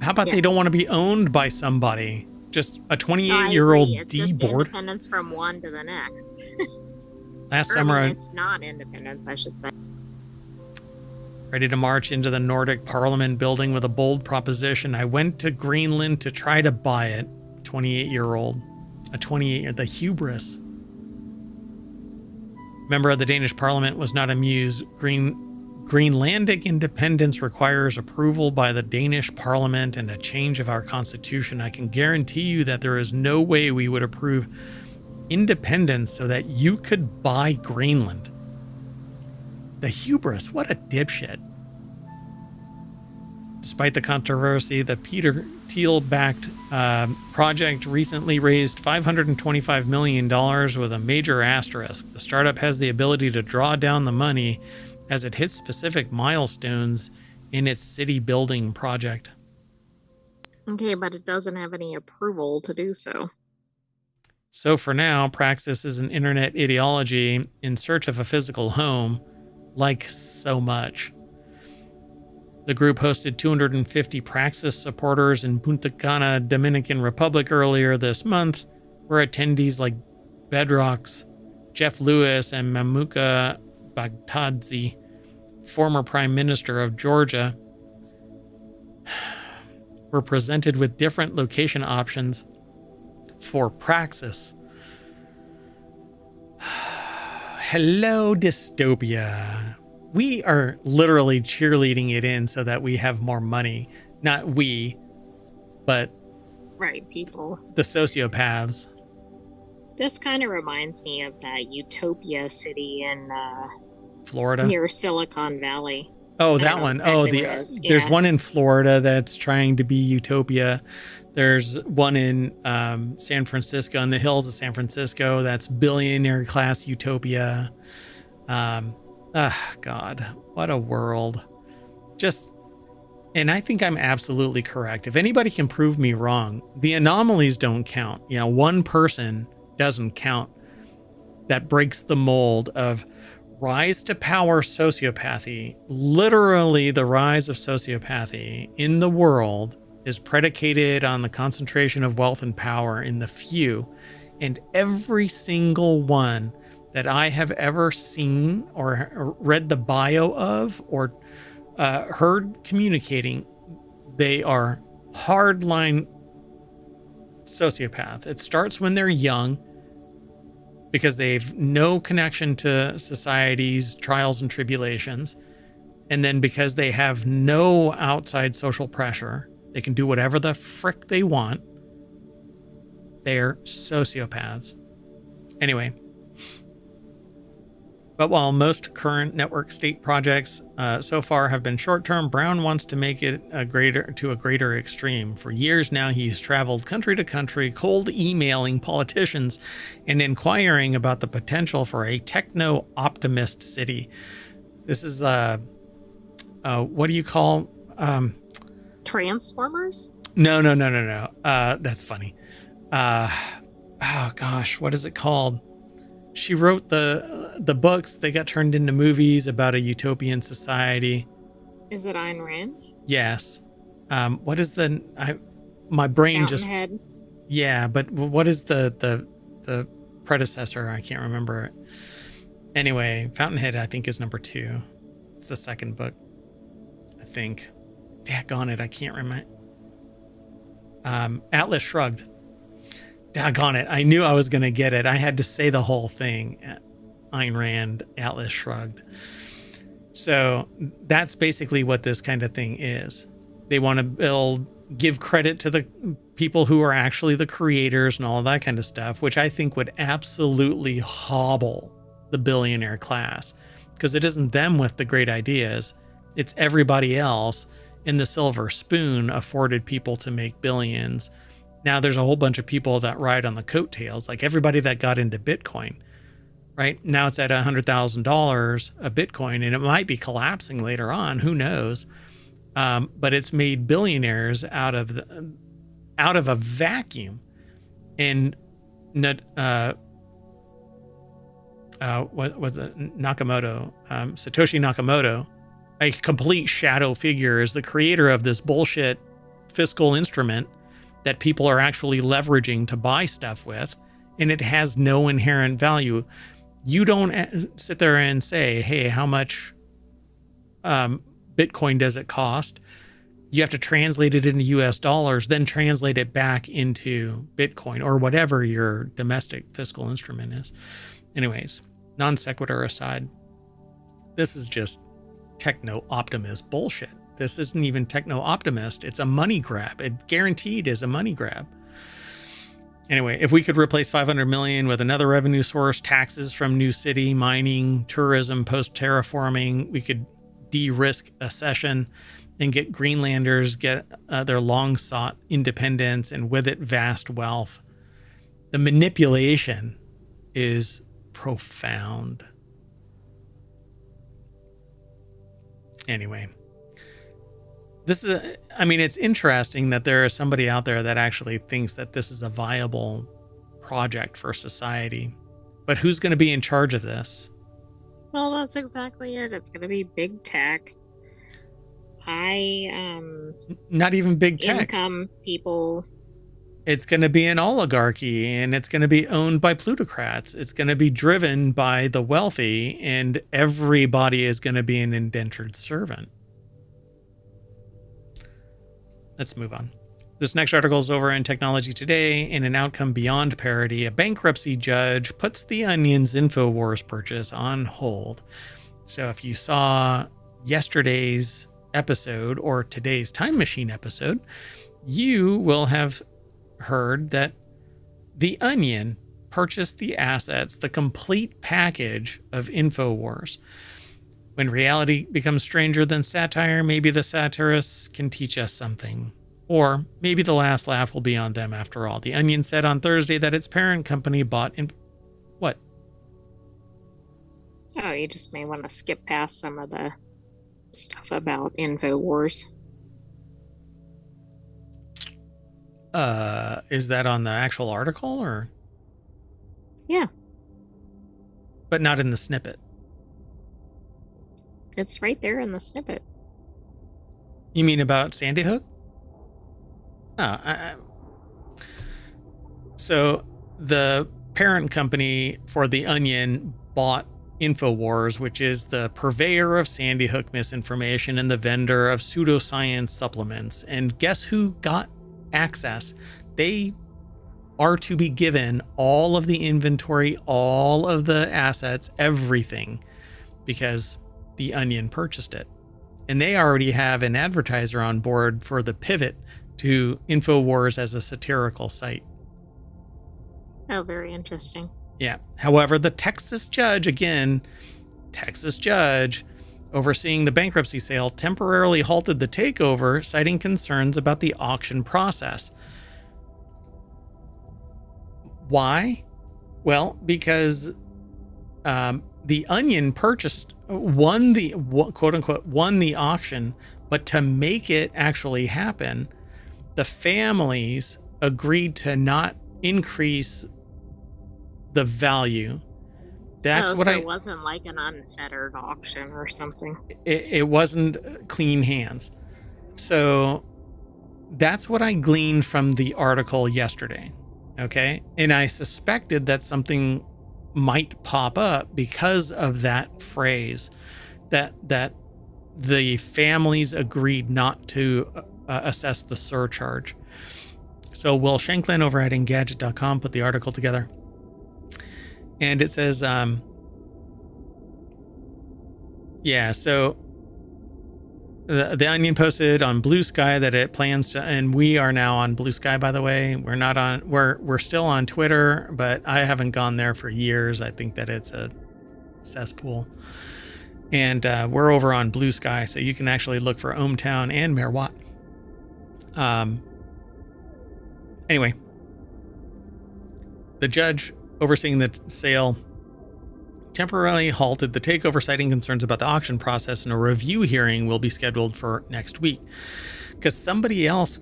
How about they don't want to be owned by somebody? Just a 28-year-old D-board? Just board? independence from one to the next. Last Or, summer, it's not independence, I should say. ready to march into the Nordic Parliament building with a bold proposition. I went to Greenland to try to buy it. 28-year-old. The hubris. Member of the Danish Parliament was not amused. Greenlandic independence requires approval by the Danish Parliament and a change of our constitution. I can guarantee you that there is no way we would approve independence so that you could buy Greenland. The hubris, what a dipshit. Despite the controversy, the Peter Thiel-backed project recently raised $525 million with a major asterisk. The startup has the ability to draw down the money as it hits specific milestones in its city building project. Okay, but it doesn't have any approval to do so. So for now, Praxis is an internet ideology in search of a physical home, like so much. The group hosted 250 Praxis supporters in Punta Cana, Dominican Republic earlier this month, where attendees like Bedrock's Jeff Lewis and Mamuka Baghdadzi, former Prime Minister of Georgia, were presented with different location options for Praxis. Hello, dystopia. We are literally cheerleading it in so that we have more money. Not we, but right, people. The sociopaths. This kind of reminds me of that Utopia city in Florida, near Silicon Valley. Oh, that one. Exactly. There's one in Florida that's trying to be Utopia. There's one in San Francisco, in the hills of San Francisco, that's billionaire class Utopia. God, what a world. And I think I'm absolutely correct. If anybody can prove me wrong, the anomalies don't count. One person doesn't count. That breaks the mold of rise to power sociopathy. Literally, the rise of sociopathy in the world is predicated on the concentration of wealth and power in the few. And every single one that I have ever seen or read the bio of or heard communicating, they are hardline sociopath. It starts when they're young because they've no connection to society's trials and tribulations. And then because they have no outside social pressure, they can do whatever the frick they want. They're sociopaths. Anyway. But while most current network state projects so far have been short-term, Brown wants to make it a greater extreme. For years now, he's traveled country to country, cold emailing politicians and inquiring about the potential for a techno-optimist city. This is what do you call Transformers? No. That's funny. Oh gosh, what is it called? She wrote the books. They got turned into movies about a utopian society. Is it Ayn Rand? Yes. What is my brain Fountainhead? Yeah, but what is the predecessor? I can't remember it. Anyway, Fountainhead, I think, is number 2. It's the second book, I think. Daggone it, I can't remember. Atlas Shrugged. Daggone it, I knew I was going to get it. I had to say the whole thing. Ayn Rand, Atlas Shrugged. So that's basically what this kind of thing is. They want to give credit to the people who are actually the creators and all of that kind of stuff, which I think would absolutely hobble the billionaire class, because it isn't them with the great ideas. It's everybody else in the silver spoon afforded people to make billions. Now there's a whole bunch of people that ride on the coattails, like everybody that got into Bitcoin, right? Now it's at $100,000 a Bitcoin, and it might be collapsing later on. Who knows? But it's made billionaires out of a vacuum. And what was it? Satoshi Nakamoto, a complete shadow figure, is the creator of this bullshit fiscal instrument that people are actually leveraging to buy stuff with, and it has no inherent value. You don't sit there and say, hey, how much Bitcoin does it cost? You have to translate it into US dollars, then translate it back into Bitcoin or whatever your domestic fiscal instrument is. Anyways, non sequitur aside, this is just techno-optimist bullshit. This isn't even techno-optimist. It's a money grab. It guaranteed is a money grab. Anyway, if we could replace 500 million with another revenue source, taxes from new city, mining, tourism, post-terraforming, we could de-risk a session and get Greenlanders get their long-sought independence, and with it, vast wealth. The manipulation is profound. Anyway, this is, I mean, it's interesting that there is somebody out there that actually thinks that this is a viable project for society. But who's going to be in charge of this? Well, that's exactly it. It's going to be big tech. Not even big tech. Income people. It's going to be an oligarchy, and it's going to be owned by plutocrats. It's going to be driven by the wealthy, and everybody is going to be an indentured servant. Let's move on. This next article is over in Technology Today. In an outcome beyond parody, a bankruptcy judge puts the Onion's InfoWars purchase on hold. So if you saw yesterday's episode or today's Time Machine episode, you will have heard that the Onion purchased the assets, the complete package of InfoWars. When reality becomes stranger than satire, maybe the satirists can teach us something. Or maybe the last laugh will be on them after all. The Onion said on Thursday that its parent company bought in... What? Oh, you just may want to skip past some of the stuff about InfoWars. Is that on the actual article, or? Yeah. But not in the snippet. It's right there in the snippet. You mean about Sandy Hook? Oh, so the parent company for the Onion bought InfoWars, which is the purveyor of Sandy Hook misinformation and the vendor of pseudoscience supplements. And guess who got access? They are to be given all of the inventory, all of the assets, everything, because the Onion purchased it. And they already have an advertiser on board for the pivot to InfoWars as a satirical site. Oh, very interesting. Yeah. However, the Texas judge overseeing the bankruptcy sale temporarily halted the takeover, citing concerns about the auction process. Why? Well, because the Onion won the quote unquote won the auction, but to make it actually happen, the families agreed to not increase the value. That's what it wasn't like an unfettered auction or something. It wasn't clean hands. So that's what I gleaned from the article yesterday. Okay. And I suspected that something might pop up because of that phrase, that the families agreed not to assess the surcharge. So Will Shanklin over at Engadget.com put the article together. And it says, so the Onion posted on Blue Sky that it plans to, and we are now on Blue Sky, by the way. We're still on Twitter, but I haven't gone there for years. I think that it's a cesspool. And we're over on Blue Sky, so you can actually look for ohmTown and Mayor Watt. Anyway, the judge overseeing the sale temporarily halted the takeover, citing concerns about the auction process, and a review hearing will be scheduled for next week. Because somebody else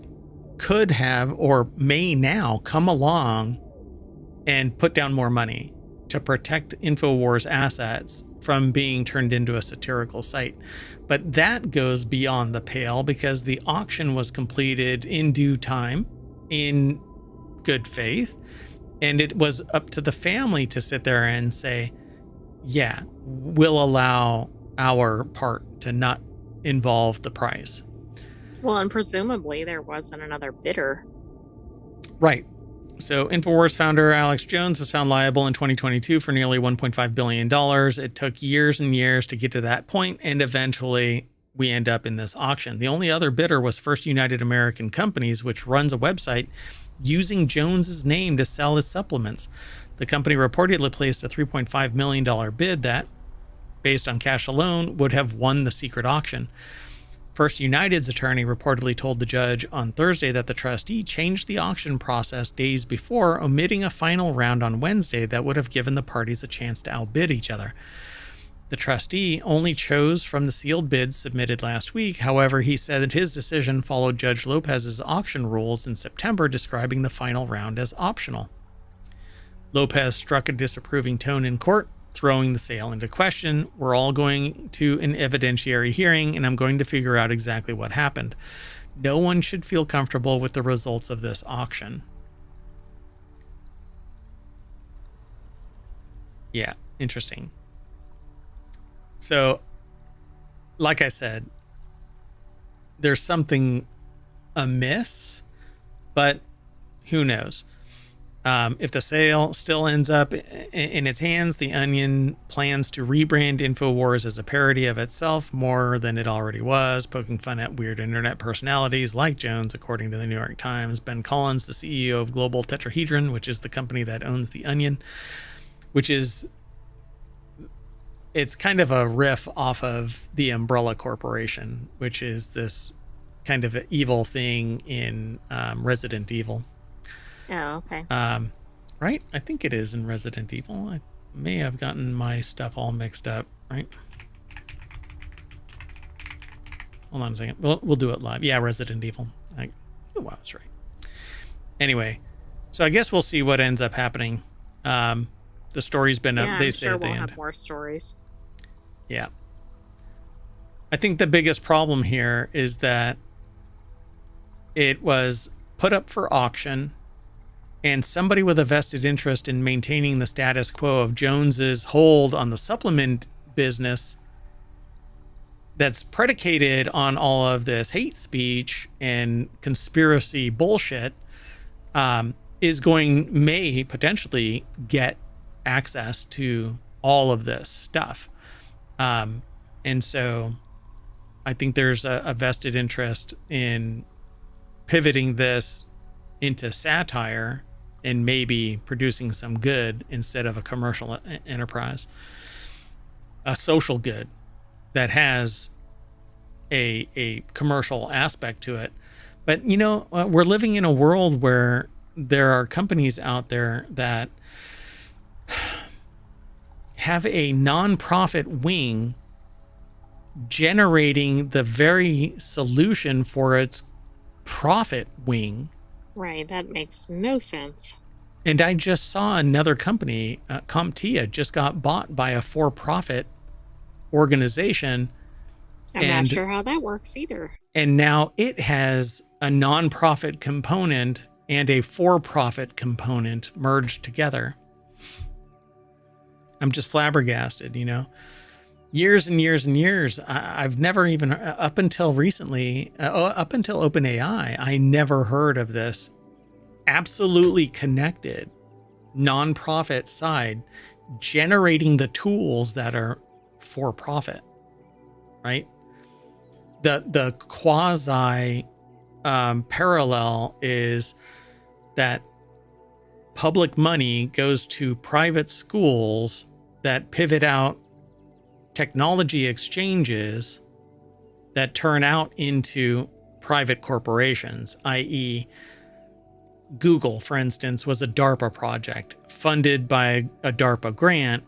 could have or may now come along and put down more money to protect InfoWars assets from being turned into a satirical site. But that goes beyond the pale, because the auction was completed in due time, in good faith, and it was up to the family to sit there and say, yeah, will allow our part to not involve the price. Well, and presumably there wasn't another bidder. Right. So InfoWars founder Alex Jones was found liable in 2022 for nearly $1.5 billion. It took years and years to get to that point, and eventually we end up in this auction. The only other bidder was First United American Companies, which runs a website using Jones's name to sell his supplements. The company reportedly placed a $3.5 million bid that, based on cash alone, would have won the secret auction. First United's attorney reportedly told the judge on Thursday that the trustee changed the auction process days before, omitting a final round on Wednesday that would have given the parties a chance to outbid each other. The trustee only chose from the sealed bids submitted last week. However, he said that his decision followed Judge Lopez's auction rules in September, describing the final round as optional. Lopez struck a disapproving tone in court, throwing the sale into question. We're all going to an evidentiary hearing, and I'm going to figure out exactly what happened. No one should feel comfortable with the results of this auction. Yeah, interesting. So, like I said, there's something amiss, but who knows? If the sale still ends up in its hands, the Onion plans to rebrand InfoWars as a parody of itself more than it already was, poking fun at weird internet personalities like Jones, according to the New York Times. Ben Collins, the CEO of Global Tetrahedron, which is the company that owns the Onion, it's kind of a riff off of the Umbrella Corporation, which is this kind of evil thing in Resident Evil. Oh, okay. Right? I think it is in Resident Evil. I may have gotten my stuff all mixed up, right? Hold on a second. We'll do it live. Yeah, Resident Evil. I knew I was right. Anyway, so I guess we'll see what ends up happening. The story's been up. They say at the end. Have more stories. Yeah. I think the biggest problem here is that it was put up for auction, and somebody with a vested interest in maintaining the status quo of Jones's hold on the supplement business that's predicated on all of this hate speech and conspiracy bullshit may potentially get access to all of this stuff. And so I think there's a vested interest in pivoting this into satire and maybe producing some good instead of a commercial enterprise, a social good that has a commercial aspect to it. But, we're living in a world where there are companies out there that have a nonprofit wing generating the very solution for its profit wing. Right, that makes no sense. And I just saw another company, CompTIA, just got bought by a for-profit organization. I'm not sure how that works either. And now it has a nonprofit component and a for-profit component merged together. I'm just flabbergasted, Years and years and years, I've never even, up until recently, up until OpenAI, I never heard of this absolutely connected nonprofit side generating the tools that are for profit, right? The quasi parallel is that public money goes to private schools that pivot out technology exchanges that turn out into private corporations, i.e., Google, for instance, was a DARPA project funded by a DARPA grant,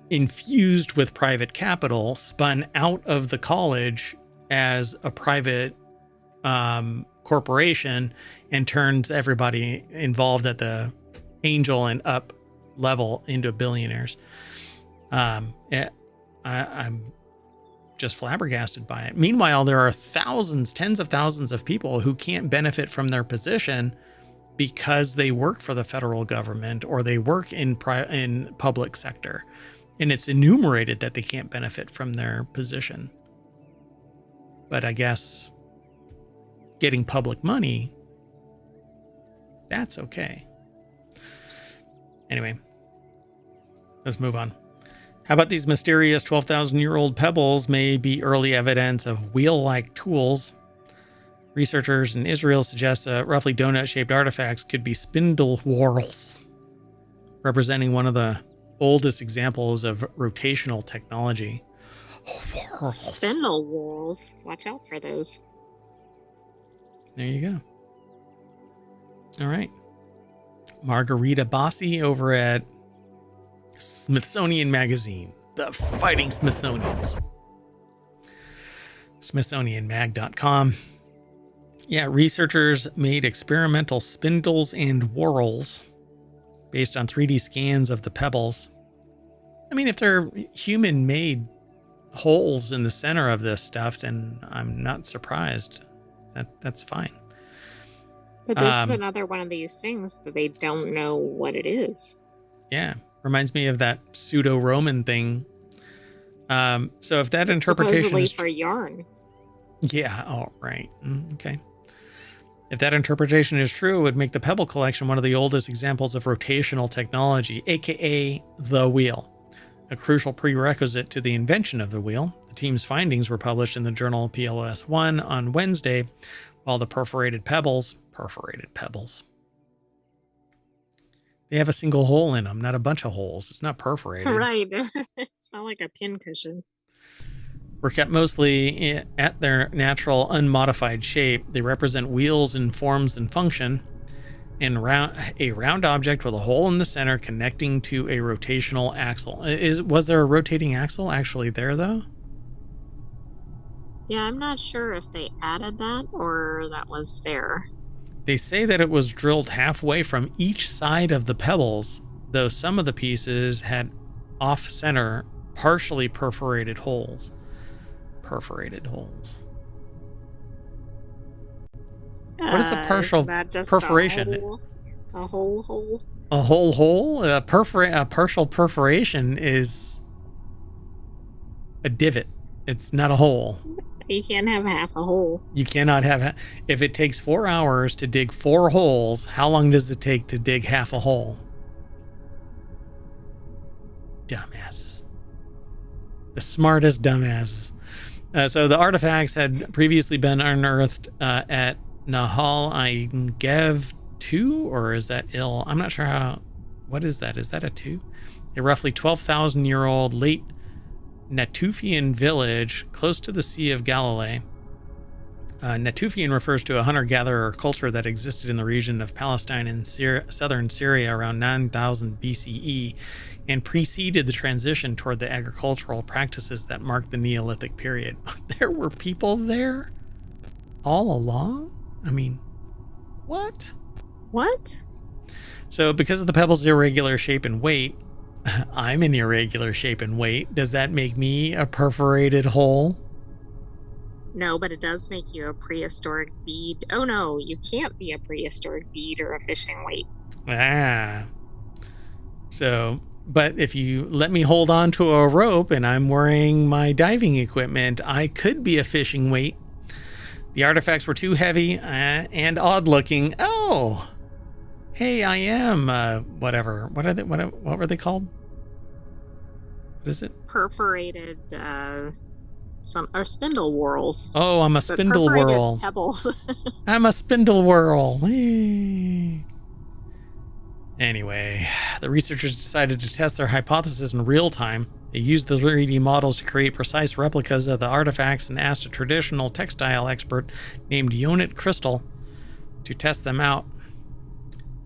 infused with private capital, spun out of the college as a private corporation, and turns everybody involved at the angel and up level into billionaires. I'm just flabbergasted by it. Meanwhile, there are thousands, tens of thousands of people who can't benefit from their position because they work for the federal government or they work in public sector. And it's enumerated that they can't benefit from their position. But I guess getting public money, that's okay. Anyway, let's move on. How about these mysterious 12,000-year-old pebbles may be early evidence of wheel-like tools? Researchers in Israel suggest that roughly donut-shaped artifacts could be spindle whorls, representing one of the oldest examples of rotational technology. Whorls. Spindle whorls. Watch out for those. There you go. All right. Margarita Bossi over at Smithsonian Magazine, the Fighting Smithsonians. SmithsonianMag.com. Yeah, researchers made experimental spindles and whorls based on 3D scans of the pebbles. I mean, if they're human-made holes in the center of this stuff, then I'm not surprised. That's fine. But this is another one of these things that they don't know what it is. Yeah, reminds me of that pseudo-Roman thing. So if that interpretation supposedly is for yarn. Yeah, oh, right. Okay. If that interpretation is true, it would make the Pebble collection one of the oldest examples of rotational technology, aka the wheel, a crucial prerequisite to the invention of the wheel. The team's findings were published in the journal PLOS One on Wednesday, while the perforated pebbles, they have a single hole in them, not a bunch of holes. It's not perforated. Right. It's not like a pin cushion. Were kept mostly at their natural, unmodified shape. They represent wheels in forms and function, and a round object with a hole in the center connecting to a rotational axle. Was there a rotating axle actually there, though? Yeah, I'm not sure if they added that or that was there. They say that it was drilled halfway from each side of the pebbles, though some of the pieces had off-center, partially perforated holes. What is a partial perforation? A whole hole? A whole hole? A partial perforation is a divot. It's not a hole. You can't have half a hole. You cannot have... If it takes 4 hours to dig 4 holes, how long does it take to dig half a hole? Dumbasses. The smartest dumbasses. So the artifacts had previously been unearthed at Nahal Ain Gev 2, or is that ill? I'm not sure how... What is that? Is that a 2? A roughly 12,000-year-old late Natufian village close to the Sea of Galilee. Natufian refers to a hunter-gatherer culture that existed in the region of Palestine and southern Syria around 9,000 BCE and preceded the transition toward the agricultural practices that marked the Neolithic period. There were people there all along? I mean, what? What? So because of the pebble's irregular shape and weight, I'm an irregular shape and weight. Does that make me a perforated hole? No, but it does make you a prehistoric bead. Oh no, you can't be a prehistoric bead or a fishing weight. Ah. So, but if you let me hold on to a rope and I'm wearing my diving equipment, I could be a fishing weight. The artifacts were too heavy and odd looking. Oh, hey, I am whatever. What are they? What were they called? What is it? Perforated spindle whorls. Oh, I'm a spindle whorl. Pebbles. I'm a spindle whorl. Anyway, the researchers decided to test their hypothesis in real time. They used the 3D models to create precise replicas of the artifacts and asked a traditional textile expert named Yonit Crystal to test them out.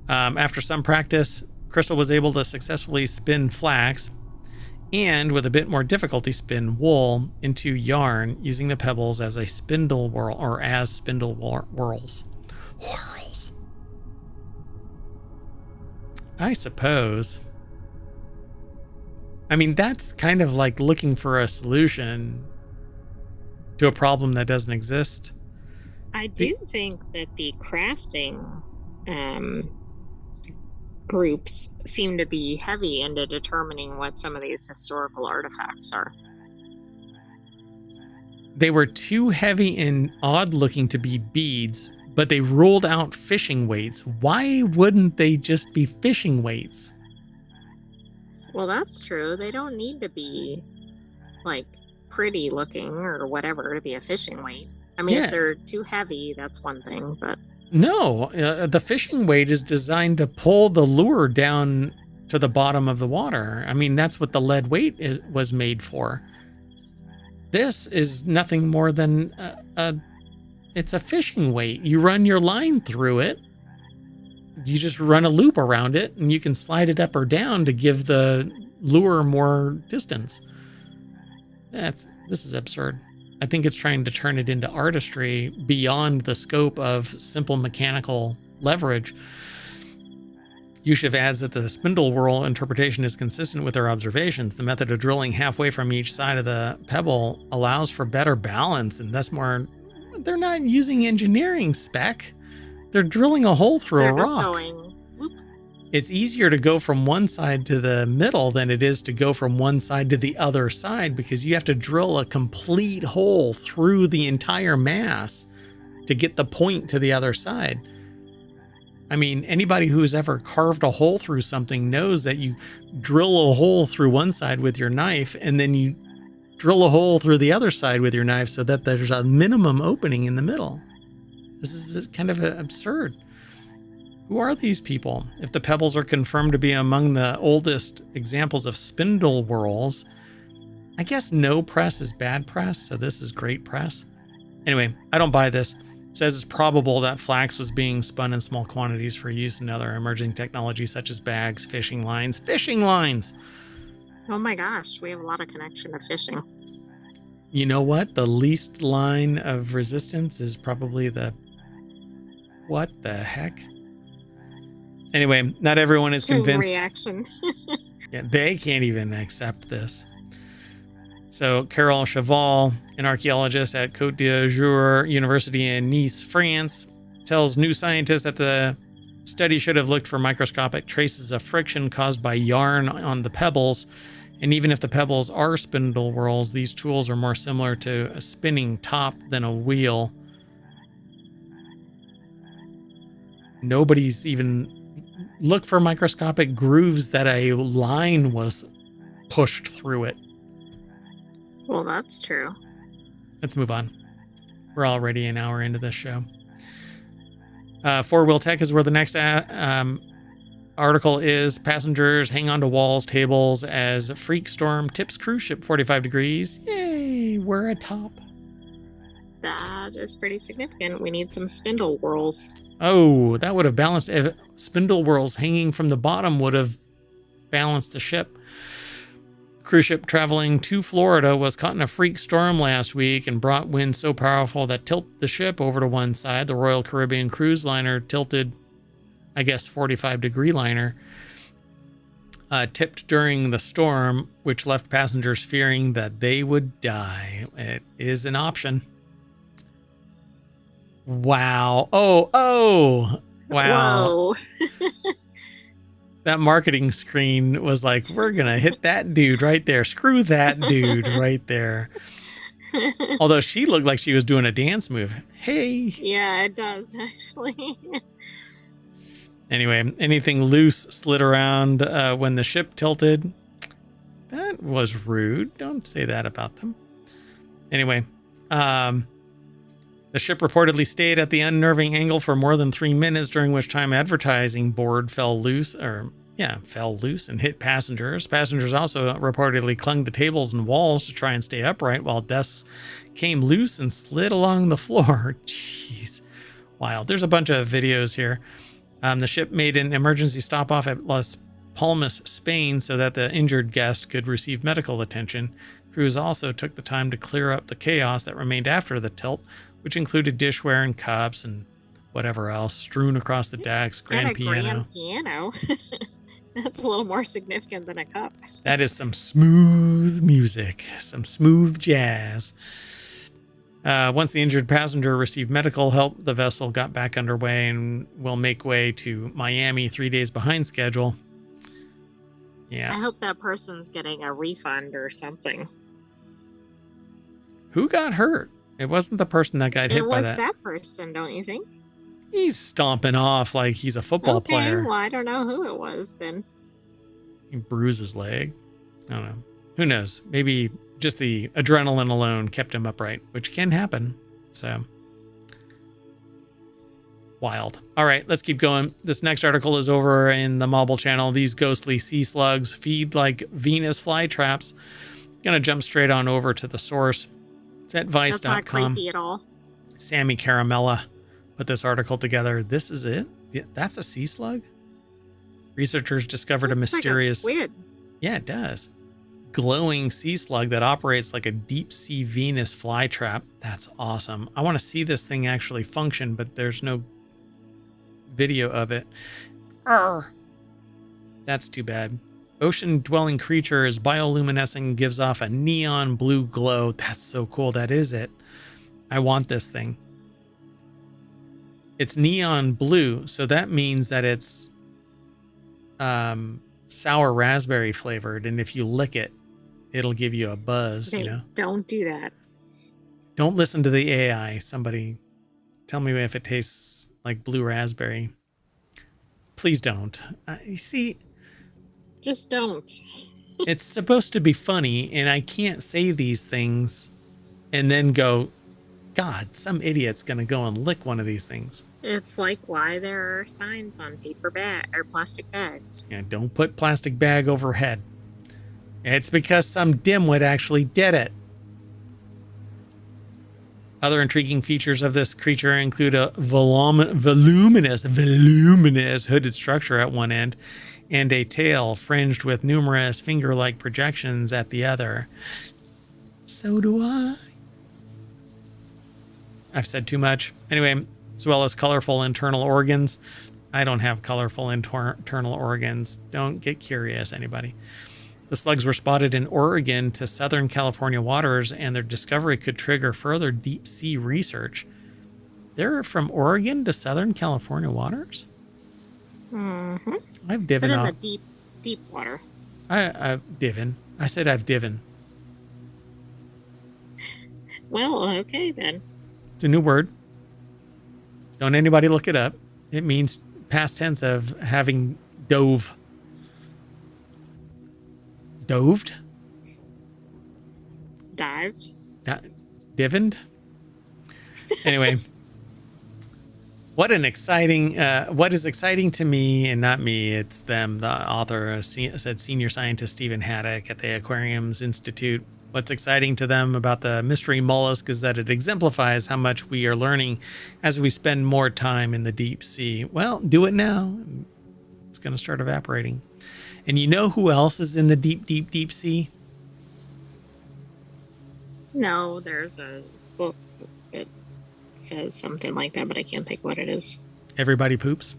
After some practice, Crystal was able to successfully spin flax and, with a bit more difficulty, spin wool into yarn using the pebbles as a spindle whorl, or as spindle whorls. Whorls. I suppose. I mean, that's kind of like looking for a solution to a problem that doesn't exist. I do think that the crafting groups seem to be heavy into determining what some of these historical artifacts are. They were too heavy and odd looking to be beads, but they ruled out fishing weights. Why wouldn't they just be fishing weights? Well, that's true. They don't need to be like pretty looking or whatever to be a fishing weight. I mean, if Yeah. they're too heavy, that's one thing, but No, the fishing weight is designed to pull the lure down to the bottom of the water. I mean, that's what the lead weight was made for. This is nothing more than it's a fishing weight. You run your line through it. You just run a loop around it, and you can slide it up or down to give the lure more distance. This is absurd. I think it's trying to turn it into artistry beyond the scope of simple mechanical leverage. Yushiv adds that the spindle whirl interpretation is consistent with their observations. The method of drilling halfway from each side of the pebble allows for better balance, and thus more. They're not using engineering spec. They're drilling a hole through a rock. going, whoop. It's easier to go from one side to the middle than it is to go from one side to the other side, because you have to drill a complete hole through the entire mass to get the point to the other side. I mean, anybody who's ever carved a hole through something knows that you drill a hole through one side with your knife, and then you drill a hole through the other side with your knife so that there's a minimum opening in the middle. This is kind of absurd. Who are these people? If the pebbles are confirmed to be among the oldest examples of spindle whorls, I guess no press is bad press, so this is great press. Anyway, I don't buy this. It says it's probable that flax was being spun in small quantities for use in other emerging technologies such as bags, fishing lines. Fishing lines! Oh my gosh, we have a lot of connection to fishing. You know what? The least line of resistance is probably the... What the heck? Anyway, not everyone is convinced. Reaction. Yeah, they can't even accept this. So Carole Cheval, an archaeologist at Côte d'Azur University in Nice, France, tells New Scientist that the study should have looked for microscopic traces of friction caused by yarn on the pebbles. And even if the pebbles are spindle whorls, these tools are more similar to a spinning top than a wheel. Nobody's even look for microscopic grooves that a line was pushed through it. Well, that's true. Let's move on. We're already an hour into this show. Four Wheel Tech is where the next article is. Passengers hang onto walls, tables as freak storm tips cruise ship 45 degrees. Yay, we're atop. That is pretty significant. We need some spindle whorls. Oh, that would have balanced. If spindle whorls hanging from the bottom would have balanced the ship. Cruise ship traveling to Florida was caught in a freak storm last week and brought winds so powerful that tilted the ship over to one side. The Royal Caribbean cruise liner tilted, I guess, 45-degree liner, tipped during the storm, which left passengers fearing that they would die. It is an option. Wow. Oh, wow. Whoa. That marketing screen was like, we're going to hit that dude right there. Screw that dude right there. Although she looked like she was doing a dance move. Hey. Yeah, it does, actually. Anyway, anything loose slid around when the ship tilted. That was rude. Don't say that about them. Anyway, the ship reportedly stayed at the unnerving angle for more than 3 minutes, during which time advertising board fell loose and hit passengers. Passengers also reportedly clung to tables and walls to try and stay upright, while desks came loose and slid along the floor. Jeez. Wild. There's a bunch of videos here. The ship made an emergency stop off at Las Palmas, Spain, so that the injured guest could receive medical attention. Crews also took the time to clear up the chaos that remained after the tilt, which included dishware and cups and whatever else strewn across the decks. Grand piano. That's a little more significant than a cup. That is some smooth music, some smooth jazz. Once the injured passenger received medical help, the vessel got back underway and will make way to Miami 3 days behind schedule. Yeah. I hope that person's getting a refund or something. Who got hurt? It wasn't the person that got hit by that. It was that person, don't you think? He's stomping off like he's a football player. Well, I don't know who it was then. He bruised his leg. I don't know. Who knows? Maybe just the adrenaline alone kept him upright, which can happen. So wild. All right, let's keep going. This next article is over in the Mobile channel. These ghostly sea slugs feed like Venus flytraps. Gonna jump straight on over to the source. It's at vice.com. That's not creepy at all. Sammy Caramella put this article together. This is it? Yeah, that's a sea slug? Researchers discovered a mysterious... Like a squid. Yeah, it does. Glowing sea slug that operates like a deep sea Venus flytrap. That's awesome. I want to see this thing actually function, but there's no video of it. Arr! That's too bad. Ocean-dwelling creature is bioluminescent and gives off a neon blue glow. That's so cool. That is it. I want this thing. It's neon blue, so that means that it's sour raspberry flavored, and if you lick it, it'll give you a buzz. Okay, you know. Don't do that. Don't listen to the AI. Somebody tell me if it tastes like blue raspberry. Please don't. You see. Just don't. It's supposed to be funny, and I can't say these things and then go, God, some idiot's going to go and lick one of these things. It's like why there are signs on paper bag or plastic bags. Yeah, don't put plastic bag overhead. It's because some dimwit actually did it. Other intriguing features of this creature include a voluminous hooded structure at one end and a tail fringed with numerous finger-like projections at the other. So do I. I've said too much. Anyway, as well as colorful internal organs. I don't have colorful internal organs. Don't get curious, anybody. The slugs were spotted in Oregon to southern California waters, and their discovery could trigger further deep sea research. They're from Oregon to southern California waters? Mm-hmm. I've divin but off. in the deep water. I've divin. I said I've divin. Well, okay then. It's a new word. Don't anybody look it up. It means past tense of having dove. Doved? Dived? Divined? Anyway. What is exciting to me, and not me, it's them, the author said senior scientist Stephen Haddock at the Aquariums Institute. What's exciting to them about the mystery mollusk is that it exemplifies how much we are learning as we spend more time in the deep sea. Well, do it now. It's going to start evaporating. And you know who else is in the deep, deep, deep sea? No, there's a book that says something like that, but I can't think what it is. Everybody poops.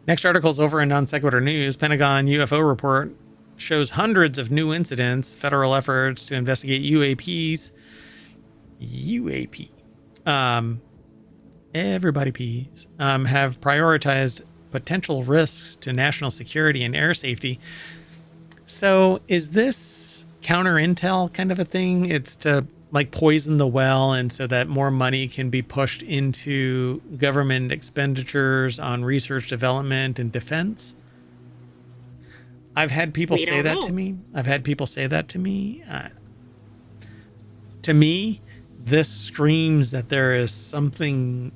Next article is over in Non Sequitur News. Pentagon UFO report shows hundreds of new incidents. Federal efforts to investigate UAPs. Everybody pees. Have prioritized potential risks to national security and air safety. So is this counter intel kind of a thing? It's to like poison the well, and so that more money can be pushed into government expenditures on research, development, and defense. I've had people say that to me. To me, this screams that there is something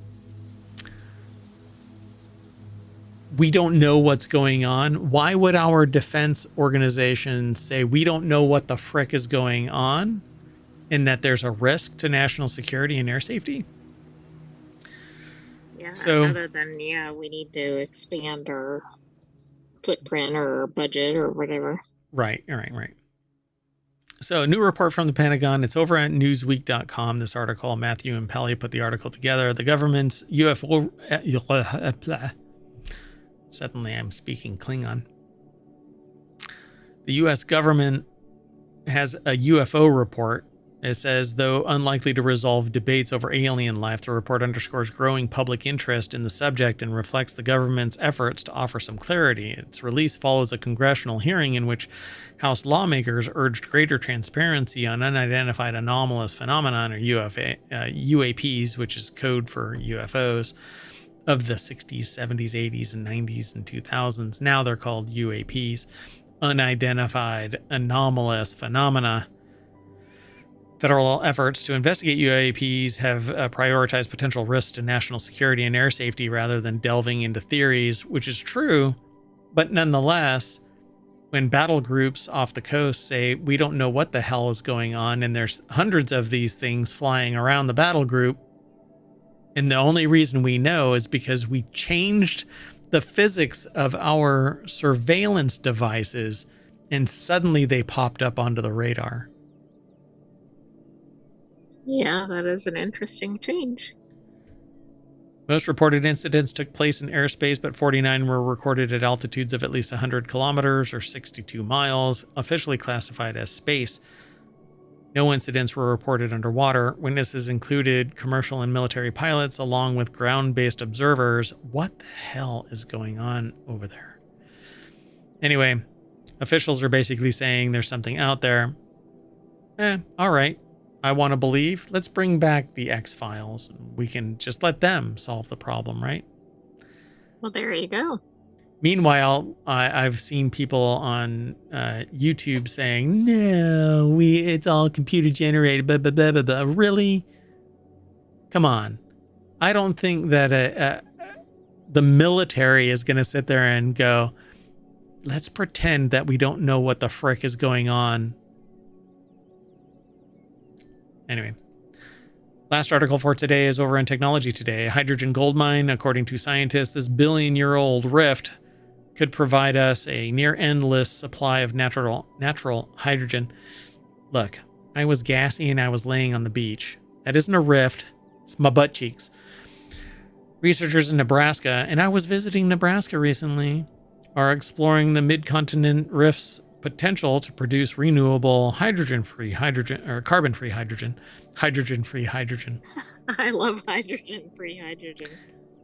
we don't know what's going on. Why would our defense organization say we don't know what the frick is going on and that there's a risk to national security and air safety? Yeah, so, other than, we need to expand our footprint or budget or whatever. Right. So a new report from the Pentagon. It's over at newsweek.com, this article. Matthew and Pelly put the article together. The government's UFO... Suddenly I'm speaking Klingon. The U.S. government has a UFO report It says, though unlikely to resolve debates over alien life, the report underscores growing public interest in the subject and reflects the government's efforts to offer some clarity. Its release follows a congressional hearing in which House lawmakers urged greater transparency on unidentified anomalous phenomenon, or UAPs, which is code for UFOs, of the 60s, 70s, 80s, and 90s and 2000s. Now they're called UAPs, unidentified anomalous phenomena. Federal efforts to investigate UAPs have prioritized potential risks to national security and air safety rather than delving into theories, which is true. But nonetheless, when battle groups off the coast say, we don't know what the hell is going on, and there's hundreds of these things flying around the battle group, and the only reason we know is because we changed the physics of our surveillance devices, and suddenly they popped up onto the radar. Yeah, that is an interesting change. Most reported incidents took place in airspace, but 49 were recorded at altitudes of at least 100 kilometers or 62 miles, officially classified as space. No incidents were reported underwater. Witnesses included commercial and military pilots, along with ground-based observers. What the hell is going on over there? Anyway, officials are basically saying there's something out there. All right. I want to believe. Let's bring back the X-Files. We can just let them solve the problem, right? Well, there you go. Meanwhile, I've seen people on YouTube saying, no, it's all computer generated, blah, blah, blah, blah, blah. Really? Come on. I don't think that the military is going to sit there and go, let's pretend that we don't know what the frick is going on. Anyway, last article for today is over on Technology Today. A hydrogen gold mine, according to scientists, this billion-year-old rift could provide us a near-endless supply of natural hydrogen. Look, I was gassy and I was laying on the beach. That isn't a rift. It's my butt cheeks. Researchers in Nebraska, and I was visiting Nebraska recently, are exploring the mid-continent rift's potential to produce renewable carbon-free hydrogen. I love hydrogen-free hydrogen.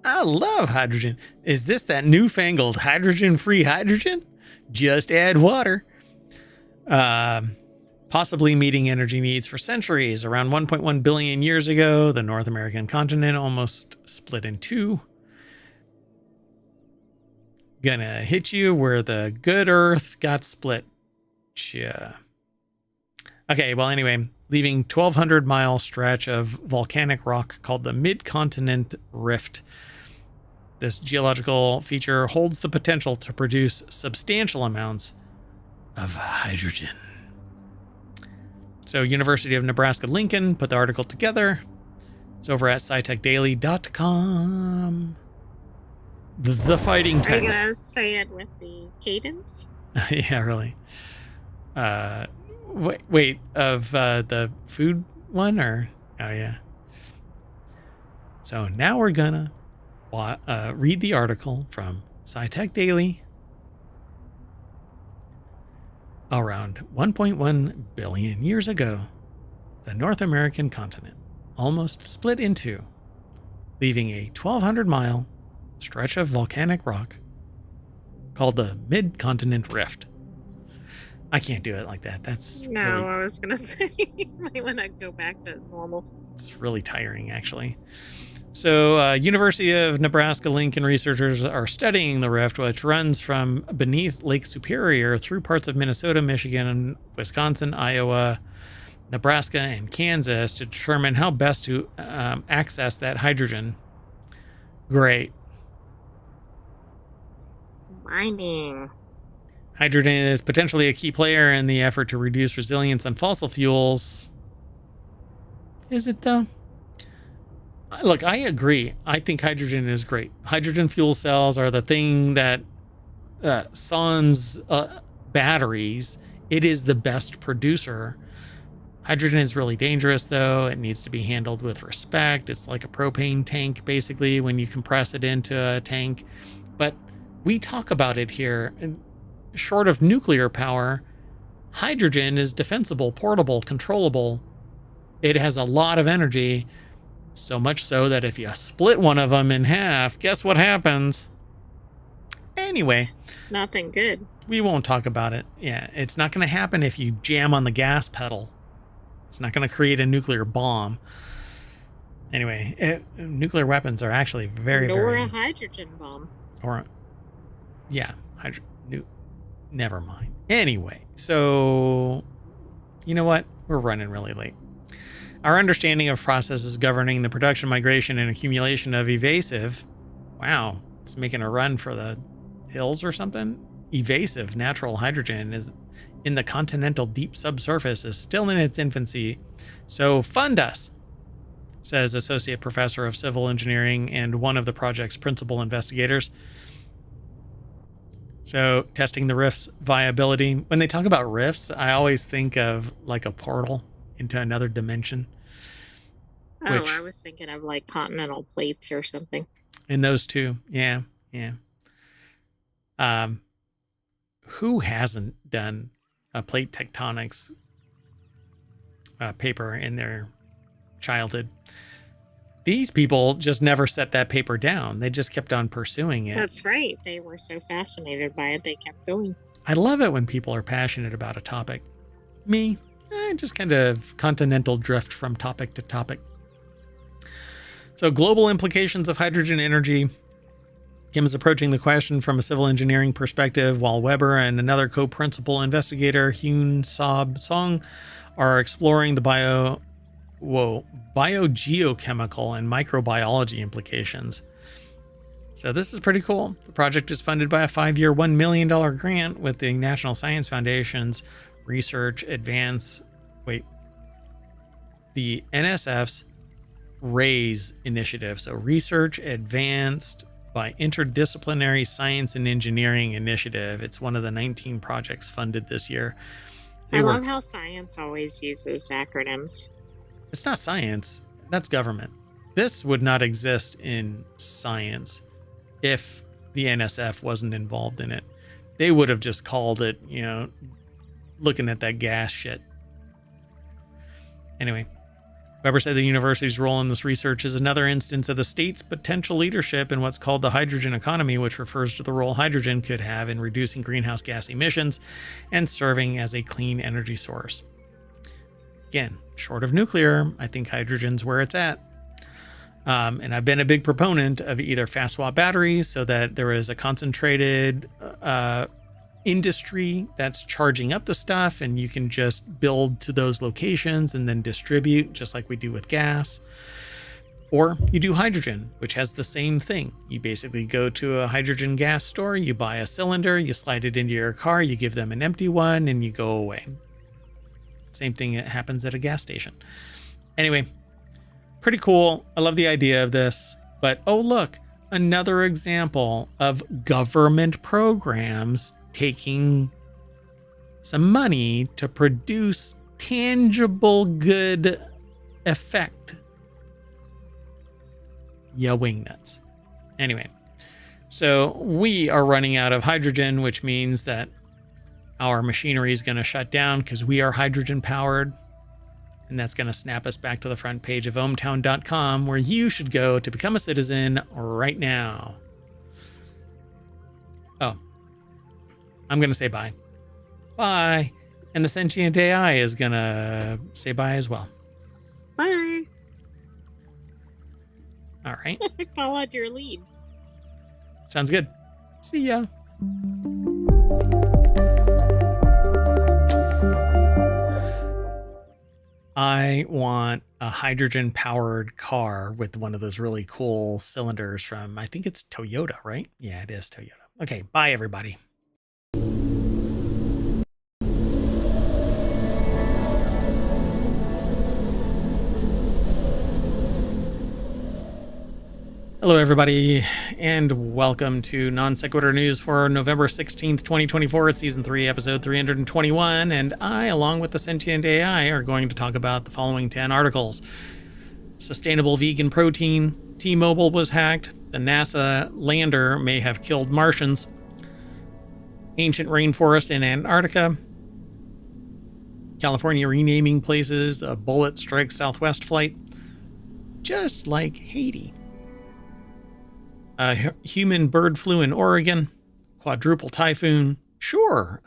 I love hydrogen. Is this that newfangled hydrogen-free hydrogen? Just add water. Possibly meeting energy needs for centuries. Around 1.1 billion years ago, the North American continent almost split in two. Gonna hit you where the good Earth got split. Yeah. Okay, well, anyway, leaving 1,200-mile stretch of volcanic rock called the Mid-Continent Rift. This geological feature holds the potential to produce substantial amounts of hydrogen. So, University of Nebraska-Lincoln put the article together. It's over at scitechdaily.com. The fighting text. Are you going to say it with the cadence? Yeah, really. Wait, of the food one, or? Oh, yeah. So now we're gonna read the article from SciTech Daily. Around 1.1 billion years ago, the North American continent almost split in two, leaving a 1,200-mile stretch of volcanic rock called the Mid-Continent Rift. I can't do it like that. That's no. Really, I was gonna say you might want to go back to normal. It's really tiring, actually. So, University of Nebraska-Lincoln researchers are studying the rift, which runs from beneath Lake Superior through parts of Minnesota, Michigan, Wisconsin, Iowa, Nebraska, and Kansas to determine how best to access that hydrogen. Great. Mining. Hydrogen is potentially a key player in the effort to reduce reliance on fossil fuels. Is it, though? Look, I agree. I think hydrogen is great. Hydrogen fuel cells are the thing that sans batteries, it is the best producer. Hydrogen is really dangerous, though. It needs to be handled with respect. It's like a propane tank, basically, when you compress it into a tank. But we talk about it here. Short of nuclear power, hydrogen is defensible, portable, controllable. It has a lot of energy, so much so that if you split one of them in half, guess what happens? Anyway, Nothing good. we won't talk about it. Yeah, it's not going to happen if you jam on the gas pedal. It's not going to create a nuclear bomb. Anyway, nuclear weapons are actually very, Nor very... a hydrogen bomb. Or, yeah, never mind. Anyway, so, you know what? We're running really late. Our understanding of processes governing the production, migration, and accumulation of evasive... Wow, it's making a run for the hills or something? Evasive natural hydrogen is in the continental deep subsurface is still in its infancy. So fund us, says Associate Professor of Civil Engineering and one of the project's principal investigators. So testing the rift's viability. When they talk about rifts, I always think of like a portal into another dimension. Oh, I was thinking of like continental plates or something. In those two, yeah. Who hasn't done a plate tectonics paper in their childhood? These people just never set that paper down. They just kept on pursuing it. That's right. They were so fascinated by it, they kept going. I love it when people are passionate about a topic. Me, just kind of continental drift from topic to topic. So global implications of hydrogen energy. Kim is approaching the question from a civil engineering perspective, while Weber and another co-principal investigator, Hyun Sob Song, are exploring the biogeochemical and microbiology implications. So this is pretty cool. The project is funded by a 5-year, $1 million grant with the National Science Foundation's the NSF's RAISE initiative. So Research Advanced by Interdisciplinary Science and Engineering Initiative. It's one of the 19 projects funded this year. I love how science always uses acronyms. It's not science. That's government. This would not exist in science if the NSF wasn't involved in it. They would have just called it, looking at that gas shit. Anyway, Weber said the university's role in this research is another instance of the state's potential leadership in what's called the hydrogen economy, which refers to the role hydrogen could have in reducing greenhouse gas emissions and serving as a clean energy source. Again, short of nuclear, I think hydrogen's where it's at. And I've been a big proponent of either fast swap batteries so that there is a concentrated industry that's charging up the stuff and you can just build to those locations and then distribute just like we do with gas. Or you do hydrogen, which has the same thing. You basically go to a hydrogen gas store, you buy a cylinder, you slide it into your car, you give them an empty one, and you go away. Same thing that happens at a gas station. Anyway, pretty cool. I love the idea of this. But oh, look, another example of government programs taking some money to produce tangible good effect. Ya wingnuts. Anyway, so we are running out of hydrogen, which means that our machinery is going to shut down because we are hydrogen powered. And that's going to snap us back to the front page of ohmTown.com, where you should go to become a citizen right now. Oh, I'm going to say bye. Bye. And the sentient AI is going to say bye as well. Bye. All right. I followed your lead. Sounds good. See ya. I want a hydrogen powered car with one of those really cool cylinders from, I think it's Toyota, right? Yeah, it is Toyota. Okay, bye everybody. Hello, everybody, and welcome to Non Sequitur News for November 16th, 2024. It's Season 3, Episode 321, and I, along with the sentient AI, are going to talk about the following 10 articles. Sustainable vegan protein, T-Mobile was hacked, the NASA lander may have killed Martians, ancient rainforest in Antarctica, California renaming places, a bullet strikes Southwest flight, just like Haiti. Human bird flu in Oregon, quadruple typhoon. Sure,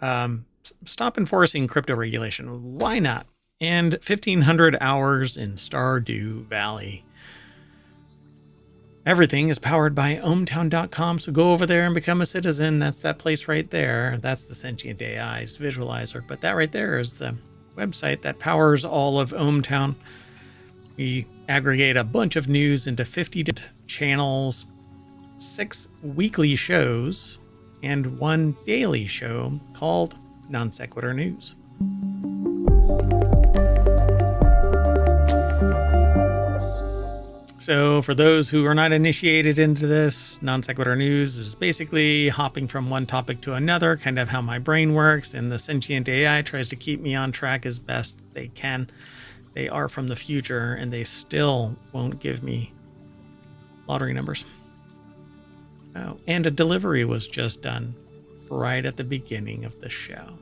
stop enforcing crypto regulation. Why not? And 1,500 hours in Stardew Valley. Everything is powered by ohmTown.com, so go over there and become a citizen. That's that place right there. That's the Sentient AI's visualizer. But that right there is the website that powers all of ohmTown. We aggregate a bunch of news into 50 channels, 6 weekly shows, and 1 daily show called Non Sequitur News. So for those who are not initiated into this, Non Sequitur News is basically hopping from one topic to another, kind of how my brain works, and the sentient AI tries to keep me on track as best they can. They are from the future, and they still won't give me lottery numbers. Oh, and a delivery was just done right at the beginning of the show.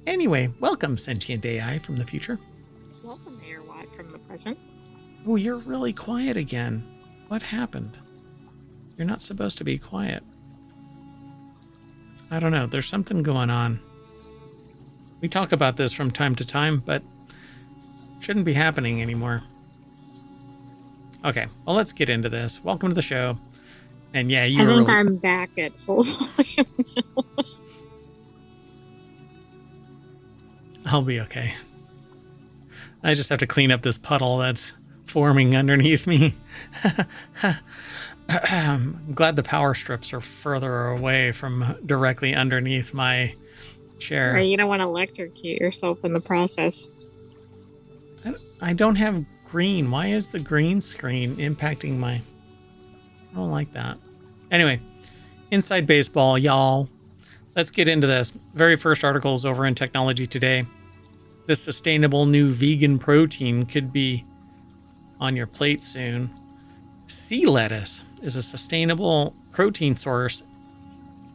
Anyway, welcome, sentient AI from the future. Welcome, Mayor Watt from the present. Oh, you're really quiet again. What happened? You're not supposed to be quiet. I don't know. There's something going on. We talk about this from time to time, but shouldn't be happening anymore. Okay, well, let's get into this. Welcome to the show. And yeah, I think I'm back at full volume now. I'll be okay. I just have to clean up this puddle that's forming underneath me. I'm glad the power strips are further away from directly underneath my chair. Right, you don't want to electrocute yourself in the process. I don't have green. Why is the green screen impacting my... I don't like that. Anyway, inside baseball, y'all. Let's get into this. Very first article is over in Technology Today. This sustainable new vegan protein could be on your plate soon. Sea lettuce is a sustainable protein source,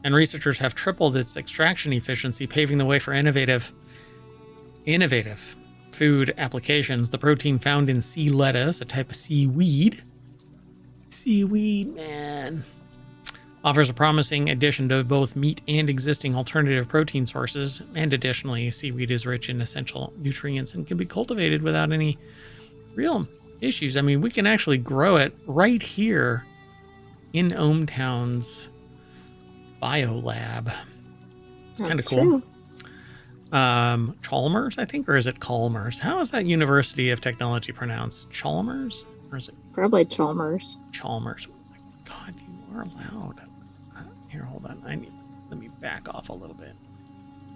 and researchers have tripled its extraction efficiency, paving the way for innovative food applications. The protein found in sea lettuce, a type of seaweed, man, offers a promising addition to both meat and existing alternative protein sources. And additionally, seaweed is rich in essential nutrients and can be cultivated without any real issues. I mean, we can actually grow it right here in ohmTown's biolab. It's kind of cool. Chalmers, I think, or is it Chalmers? How is that University of Technology pronounced? Chalmers? Or is it? Probably Chalmers. Chalmers. Oh my God, you are loud. Here, hold on. Let me back off a little bit.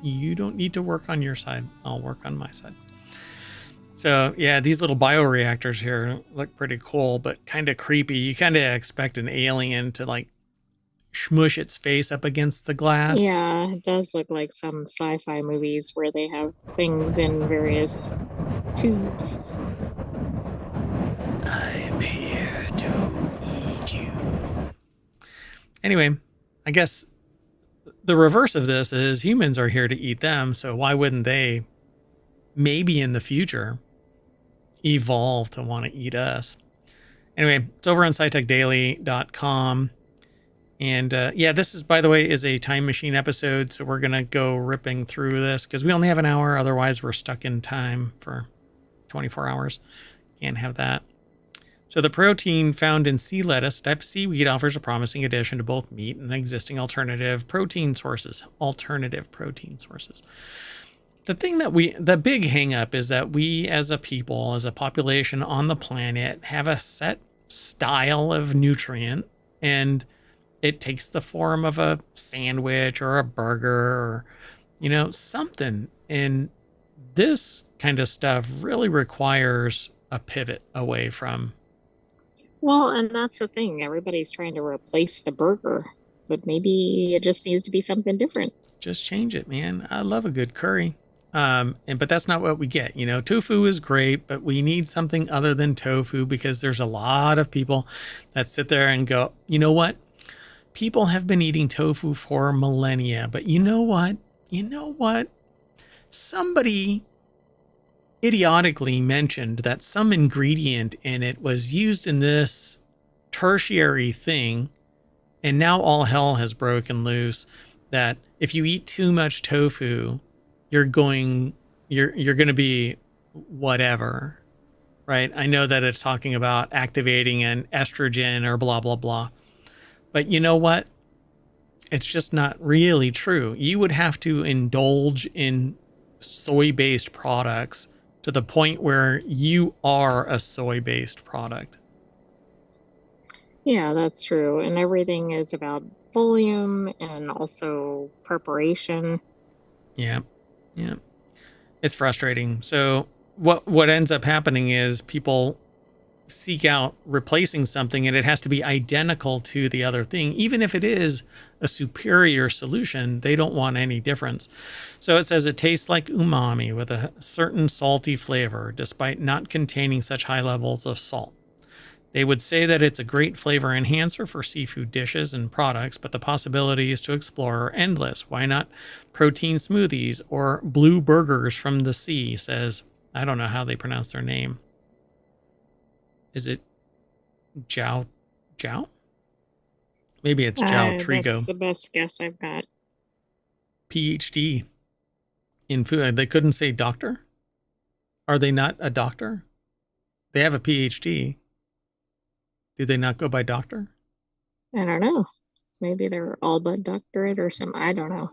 You don't need to work on your side. I'll work on my side. So yeah, these little bioreactors here look pretty cool, but kind of creepy. You kind of expect an alien to like smush its face up against the glass. Yeah, it does look like some sci-fi movies where they have things in various tubes. I'm here to eat you. Anyway, I guess the reverse of this is humans are here to eat them, so why wouldn't they, maybe in the future, evolve to want to eat us? Anyway, it's over on scitechdaily.com. And yeah, this is, by the way, is a time machine episode, so we're going to go ripping through this because we only have an hour. Otherwise, we're stuck in time for 24 hours. Can't have that. So the protein found in sea lettuce, type of seaweed, offers a promising addition to both meat and existing alternative protein sources. The thing that the big hang up is that we as a people, as a population on the planet, have a set style of nutrient, and it takes the form of a sandwich or a burger or, something. And this kind of stuff really requires a pivot away from. Well, and that's the thing. Everybody's trying to replace the burger, but maybe it just needs to be something different. Just change it, man. I love a good curry. But that's not what we get. Tofu is great, but we need something other than tofu because there's a lot of people that sit there and go, you know what? People have been eating tofu for millennia, but you know what? Somebody idiotically mentioned that some ingredient in it was used in this tertiary thing, and now all hell has broken loose, that if you eat too much tofu, you're going to be whatever, right? I know that it's talking about activating an estrogen or blah blah blah, but you know what, it's just not really true. You would have to indulge in soy-based products to the point where you are a soy-based product. Yeah, that's true. And everything is about volume and also preparation. Yeah. Yeah. It's frustrating. So what ends up happening is people seek out replacing something, and it has to be identical to the other thing. Even if it is a superior solution, they don't want any difference. So it says it tastes like umami with a certain salty flavor, despite not containing such high levels of salt. They would say that it's a great flavor enhancer for seafood dishes and products, but the possibilities to explore are endless. Why not protein smoothies or blue burgers from the sea, says, I don't know how they pronounce their name. Is it Jiao? Jiao? Maybe it's Jiao That's Trigo. the best guess I've got. PhD in food. They couldn't say doctor? Are they not a doctor? They have a PhD. Do they not go by doctor? I don't know. Maybe they're all but doctorate or some. I don't know.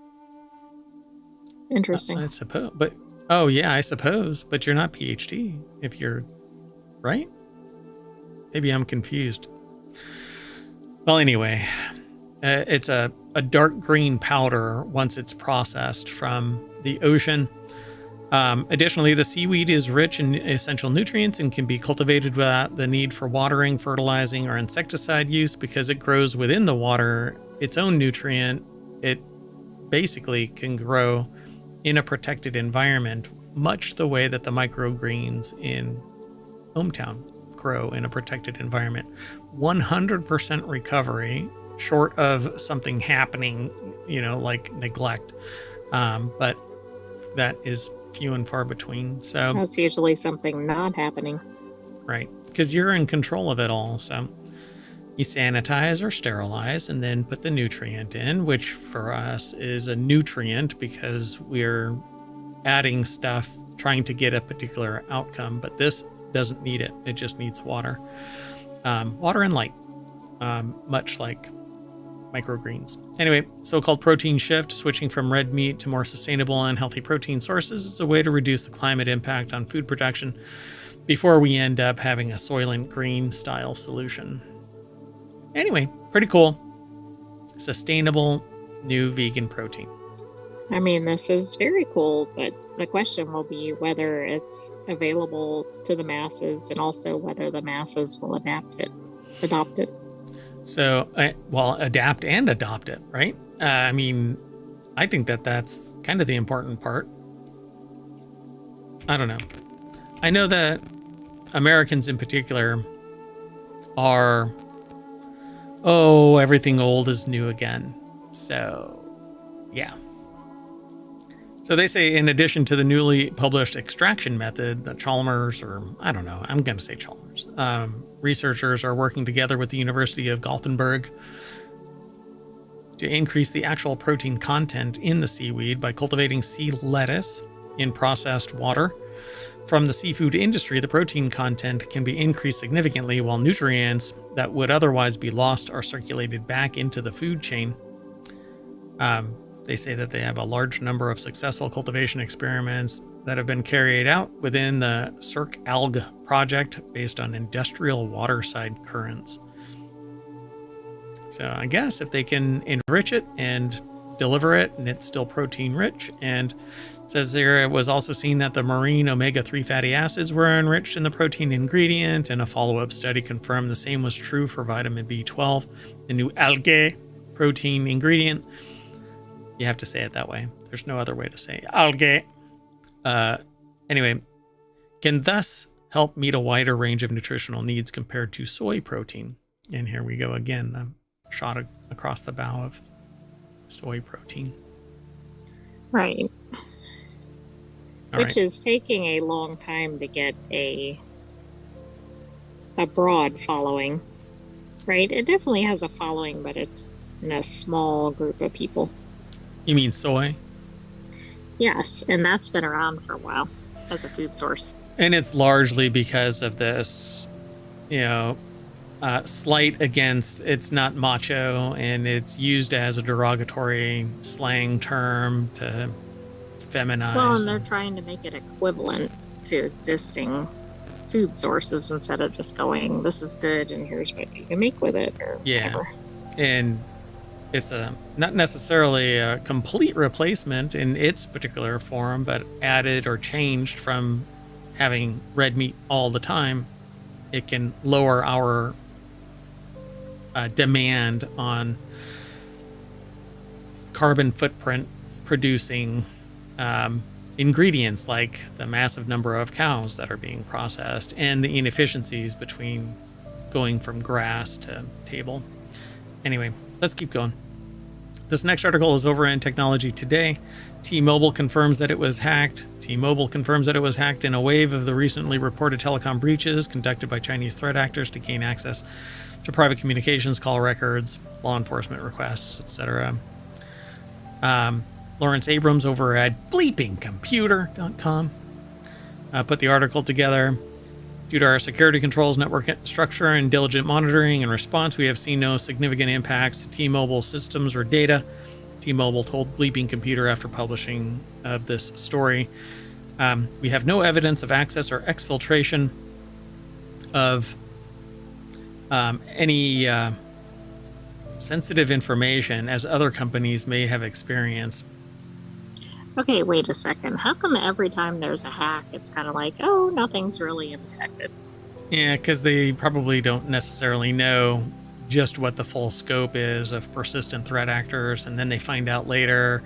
Interesting. I suppose. But, oh, yeah, I suppose. But you're not PhD if you're right. Maybe I'm confused. Well, anyway, it's a dark green powder once it's processed from the ocean. Additionally, the seaweed is rich in essential nutrients and can be cultivated without the need for watering, fertilizing, or insecticide use because it grows within the water. Its own nutrient, it basically can grow in a protected environment, much the way that the microgreens in ohmTown grow in a protected environment. 100% recovery, short of something happening, like neglect. But that is few and far between. So That's usually something not happening. right, because you're in control of it all. So you sanitize or sterilize and then put the nutrient in, which for us is a nutrient because we're adding stuff trying to get a particular outcome. But this doesn't need it. It just needs water. Water and light, much like microgreens. Anyway, so-called protein shift, switching from red meat to more sustainable and healthy protein sources, is a way to reduce the climate impact on food production before we end up having a Soylent Green style solution. Anyway, pretty cool. Sustainable new vegan protein. I mean, this is very cool, but the question will be whether it's available to the masses and also whether the masses will adopt it. So, adapt and adopt it, right? I mean, I think that's kind of the important part. I don't know. I know that Americans in particular are, everything old is new again. So, yeah. So they say, in addition to the newly published extraction method that Chalmers, or I don't know, I'm going to say Chalmers, researchers are working together with the University of Gothenburg to increase the actual protein content in the seaweed by cultivating sea lettuce in processed water. From the seafood industry, the protein content can be increased significantly, while nutrients that would otherwise be lost are circulated back into the food chain. They say that they have a large number of successful cultivation experiments that have been carried out within the Cirque Alg project based on industrial waterside currents. So I guess if they can enrich it and deliver it and it's still protein rich, and it says there it was also seen that the marine omega-3 fatty acids were enriched in the protein ingredient, and a follow-up study confirmed the same was true for vitamin B12, the new algae protein ingredient. You have to say it that way. There's no other way to say algae. Anyway, can thus help meet a wider range of nutritional needs compared to soy protein. And here we go again, the shot across the bow of soy protein. Right. All which right. is taking a long time to get a broad following, right? It definitely has a following, but it's in a small group of people. You mean soy? Yes, and that's been around for a while as a food source. And it's largely because of this, slight against it's not macho, and it's used as a derogatory slang term to Well, and feminize. they're trying to make it equivalent to existing food sources instead of just going, this is good and here's what you can make with it or Yeah. whatever. And it's not necessarily a complete replacement in its particular form, but added or changed from having red meat all the time. It can lower our demand on carbon footprint producing ingredients, like the massive number of cows that are being processed and the inefficiencies between going from grass to table. Anyway, let's keep going. This next article is over in Technology Today. T-Mobile confirms that it was hacked. T-Mobile confirms that it was hacked in a wave of the recently reported telecom breaches conducted by Chinese threat actors to gain access to private communications, call records, law enforcement requests, etc. Lawrence Abrams over at bleepingcomputer.com put the article together. Due to our security controls, network structure, and diligent monitoring and response, we have seen no significant impacts to T-Mobile systems or data. T-Mobile told Bleeping Computer after publishing of this story. We have no evidence of access or exfiltration of any sensitive information, as other companies may have experienced. Okay, wait a second. How come every time there's a hack, it's kind of like, oh, nothing's really impacted? Yeah, because they probably don't necessarily know just what the full scope is of persistent threat actors, and then they find out later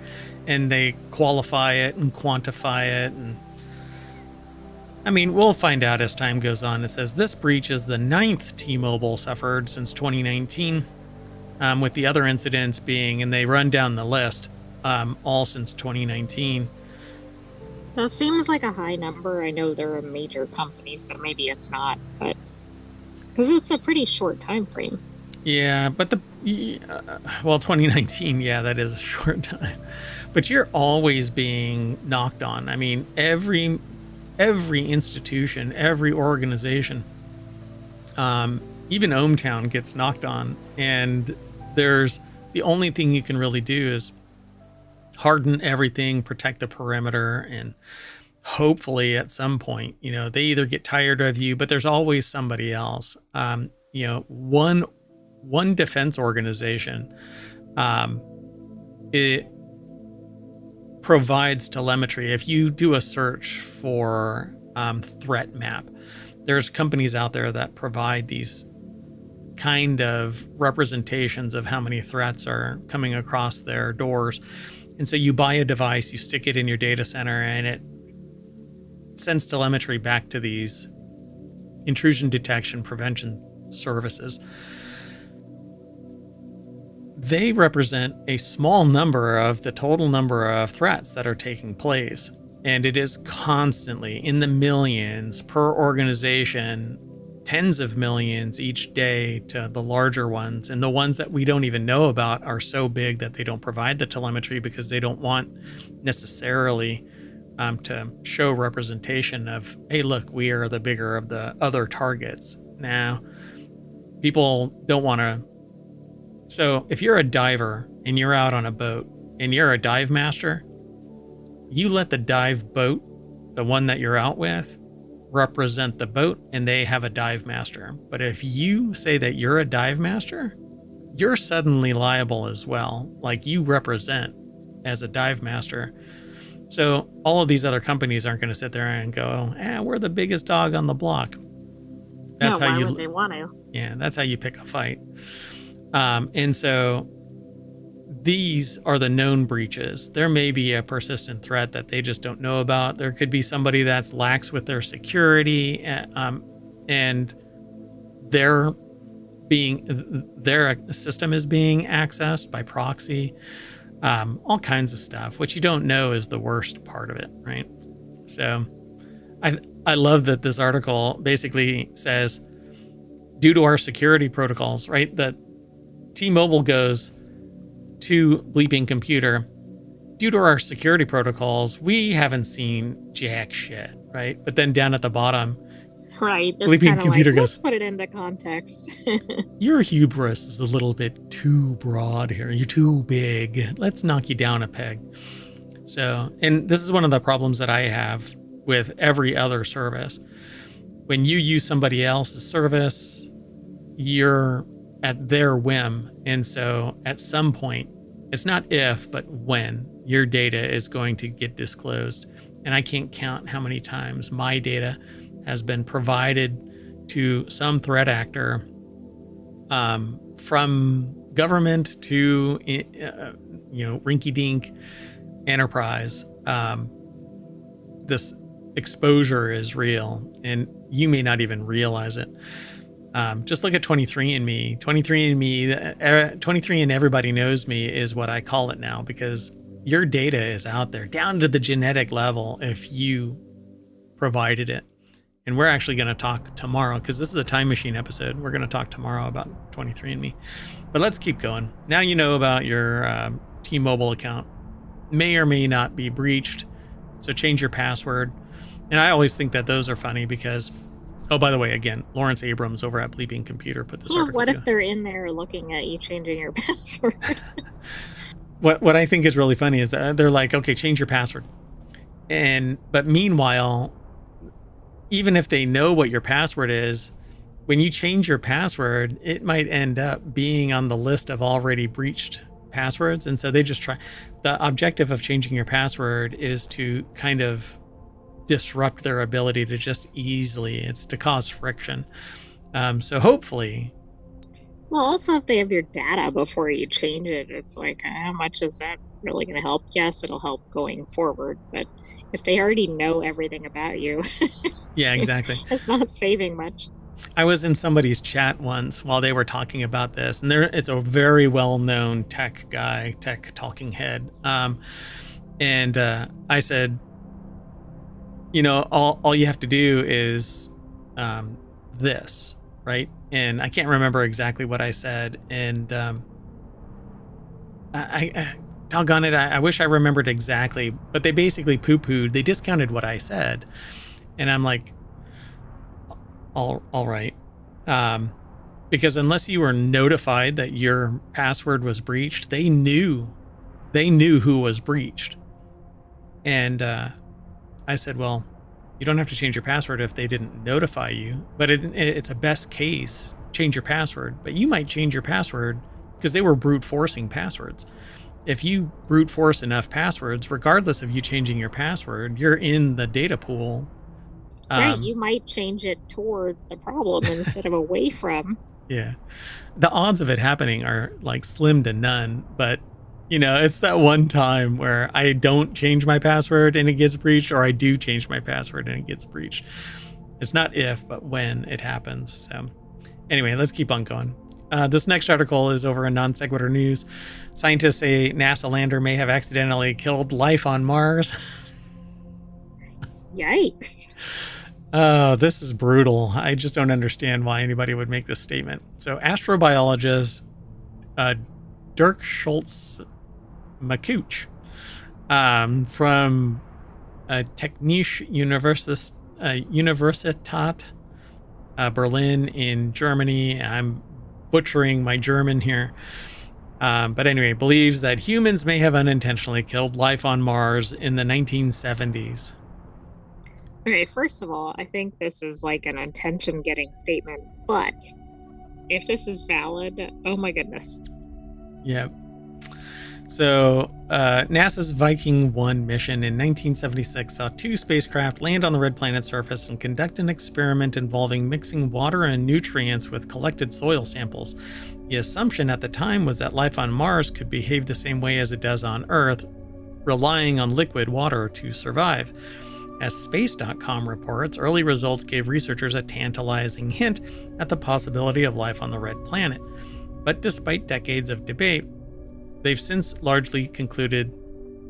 and they qualify it and quantify it. And I mean, we'll find out as time goes on. It says this breach is the 9th T-Mobile suffered since 2019, with the other incidents being, and they run down the list, all since 2019. That seems like a high number. I know they're a major company, so maybe it's not, but because it's a pretty short time frame. Yeah, but 2019, yeah, that is a short time. But you're always being knocked on. I mean, every institution, every organization, even ohmTown gets knocked on, and there's the only thing you can really do is harden everything, protect the perimeter, and hopefully at some point, they either get tired of you, but there's always somebody else. One defense organization, it provides telemetry. If you do a search for threat map, there's companies out there that provide these kind of representations of how many threats are coming across their doors. And so you buy a device, you stick it in your data center, and it sends telemetry back to these intrusion detection prevention services. They represent a small number of the total number of threats that are taking place. And it is constantly in the millions per organization, tens of millions each day to the larger ones. And the ones that we don't even know about are so big that they don't provide the telemetry because they don't want necessarily to show representation of, hey, look, we are the bigger of the other targets. Now, people don't want to. So if you're a diver and you're out on a boat and you're a dive master, you let the dive boat, the one that you're out with, represent the boat, and they have a dive master. But if you say that you're a dive master, you're suddenly liable as well. Like, you represent as a dive master. So all of these other companies aren't going to sit there and go, we're the biggest dog on the block. That's no, how why would they want to? Yeah, that's how you pick a fight. And so these are the known breaches. There may be a persistent threat that they just don't know about. There could be somebody that's lax with their security, and their system is being accessed by proxy. All kinds of stuff. What you don't know is the worst part of it, right? So I love that this article basically says, due to our security protocols, right, that T-Mobile goes to bleeping computer, due to our security protocols, we haven't seen jack shit, right? But then down at the bottom, Right. It's bleeping kind of computer like, goes, let's put it into context. your hubris is a little bit too broad here. You're too big. Let's knock you down a peg. So, and this is one of the problems that I have with every other service. When you use somebody else's service, you're at their whim. And so at some point, it's not if, but when your data is going to get disclosed. And I can't count how many times my data has been provided to some threat actor, from government to, rinky-dink enterprise. This exposure is real, and you may not even realize it. Just look at 23andMe. 23 and Everybody Knows Me is what I call it now, because your data is out there down to the genetic level if you provided it. And we're actually going to talk tomorrow, because this is a time machine episode. We're going to talk tomorrow about 23andMe. But let's keep going. Now you know about your T-Mobile account. May or may not be breached. So change your password. And I always think that those are funny because, oh, by the way, again, Lawrence Abrams over at Bleeping Computer put this article What together. if they're in there looking at you changing your password? What I think is really funny is that they're like, okay, change your password. But meanwhile, even if they know what your password is, when you change your password, it might end up being on the list of already breached passwords. And so they just try. The objective of changing your password is to kind of disrupt their ability to just it's to cause friction. So hopefully. Well, also, if they have your data before you change it, it's like, how much is that really going to help? Yes, it'll help going forward. But if they already know everything about you, Yeah, exactly. It's not saving much. I was in somebody's chat once while they were talking about this, and it's a very well-known tech guy, tech talking head. And I said, all you have to do is this, right? And I can't remember exactly what I said. And I doggone it, I wish I remembered exactly. But they basically poo-pooed. They discounted what I said. And I'm like, all right. Because unless you were notified that your password was breached, they knew who was breached. And I said, well, you don't have to change your password if they didn't notify you, but it's a best case, change your password. But you might change your password because they were brute forcing passwords. If you brute force enough passwords, regardless of you changing your password, you're in the data pool. Right, you might change it toward the problem instead of away from. Yeah. The odds of it happening are like slim to none, but it's that one time where I don't change my password and it gets breached, or I do change my password and it gets breached. It's not if, but when it happens. So anyway, let's keep on going. This next article is over in Non Sequitur News. Scientists say NASA lander may have accidentally killed life on Mars. Yikes. Oh, this is brutal. I just don't understand why anybody would make this statement. So astrobiologist Dirk Schultz Makuch from Technische Universität Berlin in Germany. I'm butchering my German here. But anyway, believes that humans may have unintentionally killed life on Mars in the 1970s. Okay, first of all, I think this is like an attention-getting statement, but if this is valid, oh my goodness. Yep. So NASA's Viking 1 mission in 1976 saw two spacecraft land on the red planet's surface and conduct an experiment involving mixing water and nutrients with collected soil samples. The assumption at the time was that life on Mars could behave the same way as it does on Earth, relying on liquid water to survive. As Space.com reports, early results gave researchers a tantalizing hint at the possibility of life on the red planet. But despite decades of debate, they've since largely concluded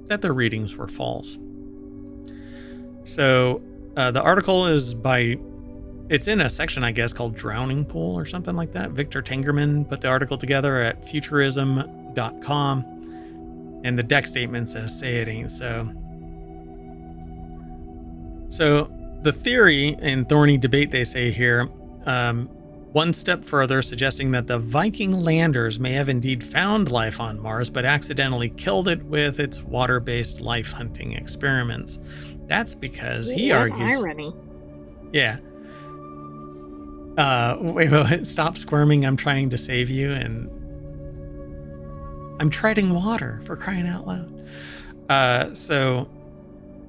that their readings were false. So the article is by, it's in a section, I guess, called Drowning Pool or something like that. Victor Tengerman put the article together at futurism.com. And the deck statement says, say it ain't so. So the theory in thorny debate, they say here, one step further, suggesting that the Viking landers may have indeed found life on Mars, but accidentally killed it with its water-based life hunting experiments. That's because he argues. Irony. Yeah. Wait, stop squirming. I'm trying to save you, and I'm treading water, for crying out loud. So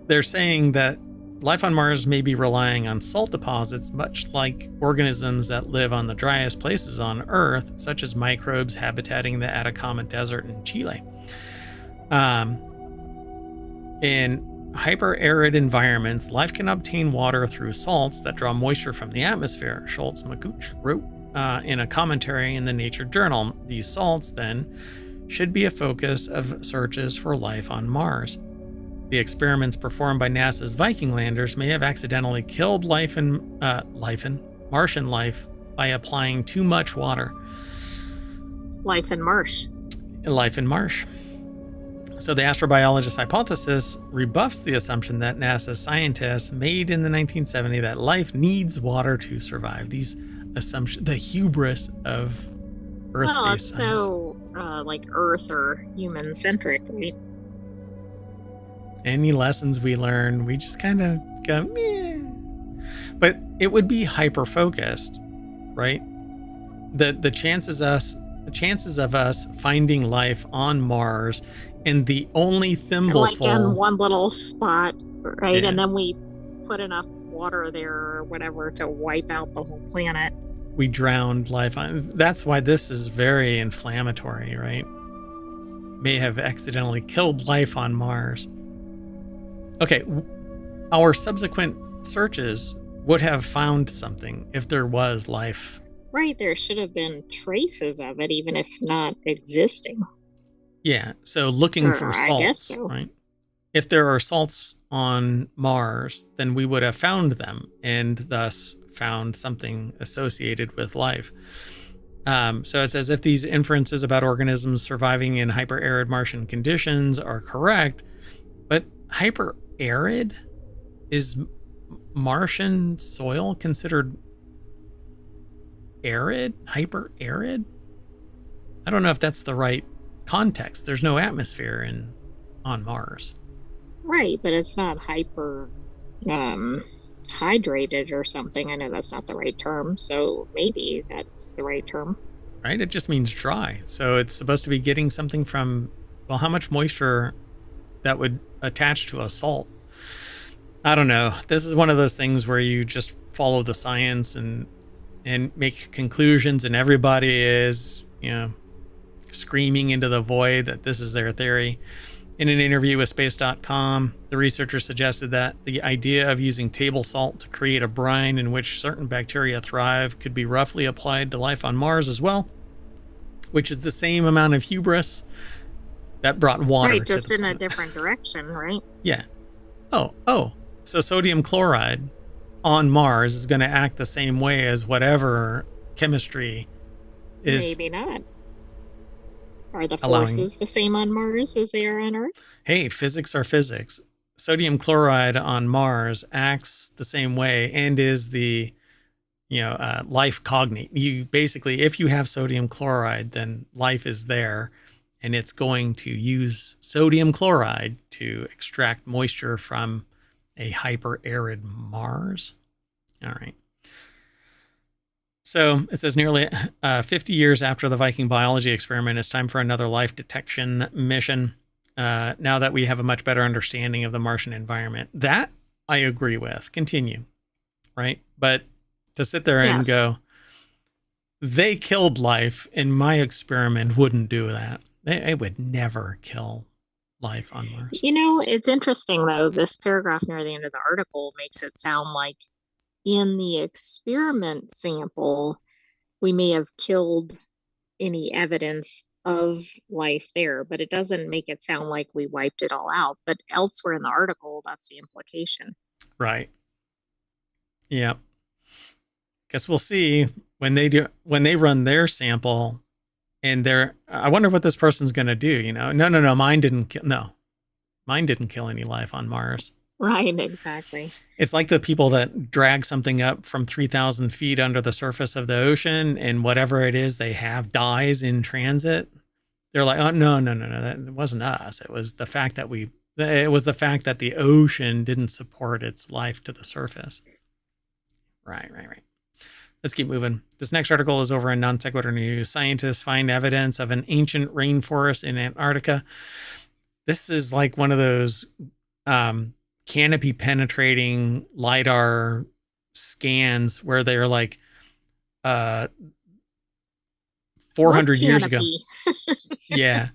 they're saying that life on Mars may be relying on salt deposits, much like organisms that live on the driest places on Earth, such as microbes habitating the Atacama Desert in Chile. In hyper-arid environments, life can obtain water through salts that draw moisture from the atmosphere, Schultz-McCooch wrote in a commentary in the Nature Journal. These salts, then, should be a focus of searches for life on Mars. The experiments performed by NASA's Viking landers may have accidentally killed Martian life by applying too much water. Life in marsh. Life in marsh. So the astrobiologist hypothesis rebuffs the assumption that NASA scientists made in the 1970s that life needs water to survive. These assumptions, the hubris of Earth-based science. So like Earth or human-centric, right? Any lessons we learn, we just kind of go, meh. But it would be hyper-focused, right? The chances of us finding life on Mars in the only thimbleful, like in one little spot, right? Yeah. And then we put enough water there or whatever to wipe out the whole planet. We drowned life on. That's why this is very inflammatory, right? May have accidentally killed life on Mars. Okay, our subsequent searches would have found something if there was life. Right, there should have been traces of it, even if not existing. Yeah, so looking for salts, I guess so. Right? If there are salts on Mars, then we would have found them and thus found something associated with life. So it says if these inferences about organisms surviving in hyper-arid Martian conditions are correct, but hyper-arid? Is Martian soil considered arid? Hyper-arid? I don't know if that's the right context. There's no atmosphere on Mars. Right, but it's not hyper hydrated or something. I know that's not the right term, so maybe that's the right term. Right? It just means dry. So it's supposed to be getting something from, well, how much moisture that would attach to a salt? I don't know. This is one of those things where you just follow the science and make conclusions, and everybody is, screaming into the void that this is their theory. In an interview with Space.com, the researchers suggested that the idea of using table salt to create a brine in which certain bacteria thrive could be roughly applied to life on Mars as well, which is the same amount of hubris that brought water. Right, just in a different direction, right? Yeah. Oh. So sodium chloride on Mars is going to act the same way as whatever chemistry is. Maybe not. Are the forces the same on Mars as they are on Earth? Hey, physics are physics. Sodium chloride on Mars acts the same way and is the, life cognate. You basically, if you have sodium chloride, then life is there, and it's going to use sodium chloride to extract moisture from a hyper-arid Mars. All right. So it says nearly 50 years after the Viking biology experiment, it's time for another life detection mission. Now that we have a much better understanding of the Martian environment. That I agree with. Continue. Right? But to sit there and go, they killed life, and my experiment wouldn't do that. They would never kill life on Mars. It's interesting, though. This paragraph near the end of the article makes it sound like in the experiment sample, we may have killed any evidence of life there, but it doesn't make it sound like we wiped it all out. But elsewhere in the article, that's the implication. Right. Yeah. Guess we'll see when they run their sample and they're. I wonder what this person's going to do. No. Mine didn't kill any life on Mars. Right, exactly. It's like the people that drag something up from 3,000 feet under the surface of the ocean, and whatever it is they have dies in transit. They're like, oh no, that wasn't us. It was the fact that the ocean didn't support its life to the surface. Right. Let's keep moving. This next article is over in Non Sequitur News. Scientists find evidence of an ancient rainforest in Antarctica. This is like one of those canopy penetrating LiDAR scans where they're like 400 years ago. Yeah.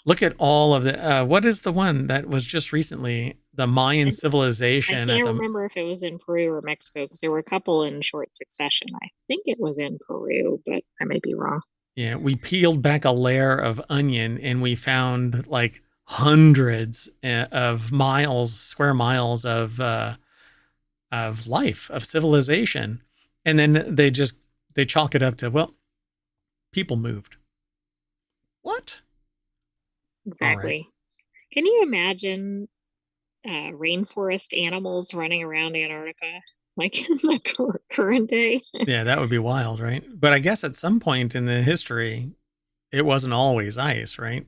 Look at all of the, what is the one that was just recently? The Mayan civilization. I can't remember if it was in Peru or Mexico because there were a couple in short succession. I think it was in Peru, but I may be wrong. Yeah, we peeled back a layer of onion and we found like hundreds of square miles of life, of civilization. And then they chalk it up to, well, people moved. What? Exactly. Right. Can you imagine rainforest animals running around Antarctica like in the current day? Yeah, that would be wild, right? But I guess at some point in the history, it wasn't always ice, right?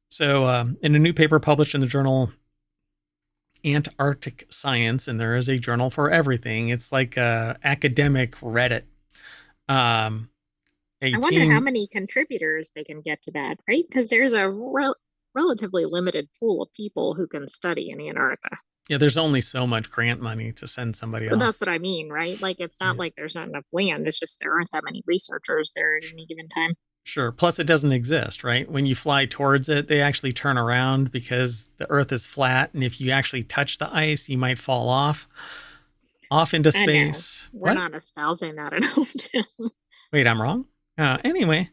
So in a new paper published in the journal Antarctic Science, and there is a journal for everything, it's like academic Reddit. I wonder how many contributors they can get to that, right? Because there's a relatively limited pool of people who can study in Antarctica. Yeah, there's only so much grant money to send somebody off. That's what I mean, right? Like, it's not like there's not enough land. It's just there aren't that many researchers there at any given time. Sure. Plus, it doesn't exist, right? When you fly towards it, they actually turn around because the Earth is flat. And if you actually touch the ice, you might fall off into space. We're not espousing that at ohmTown. Wait, I'm wrong? Anyway,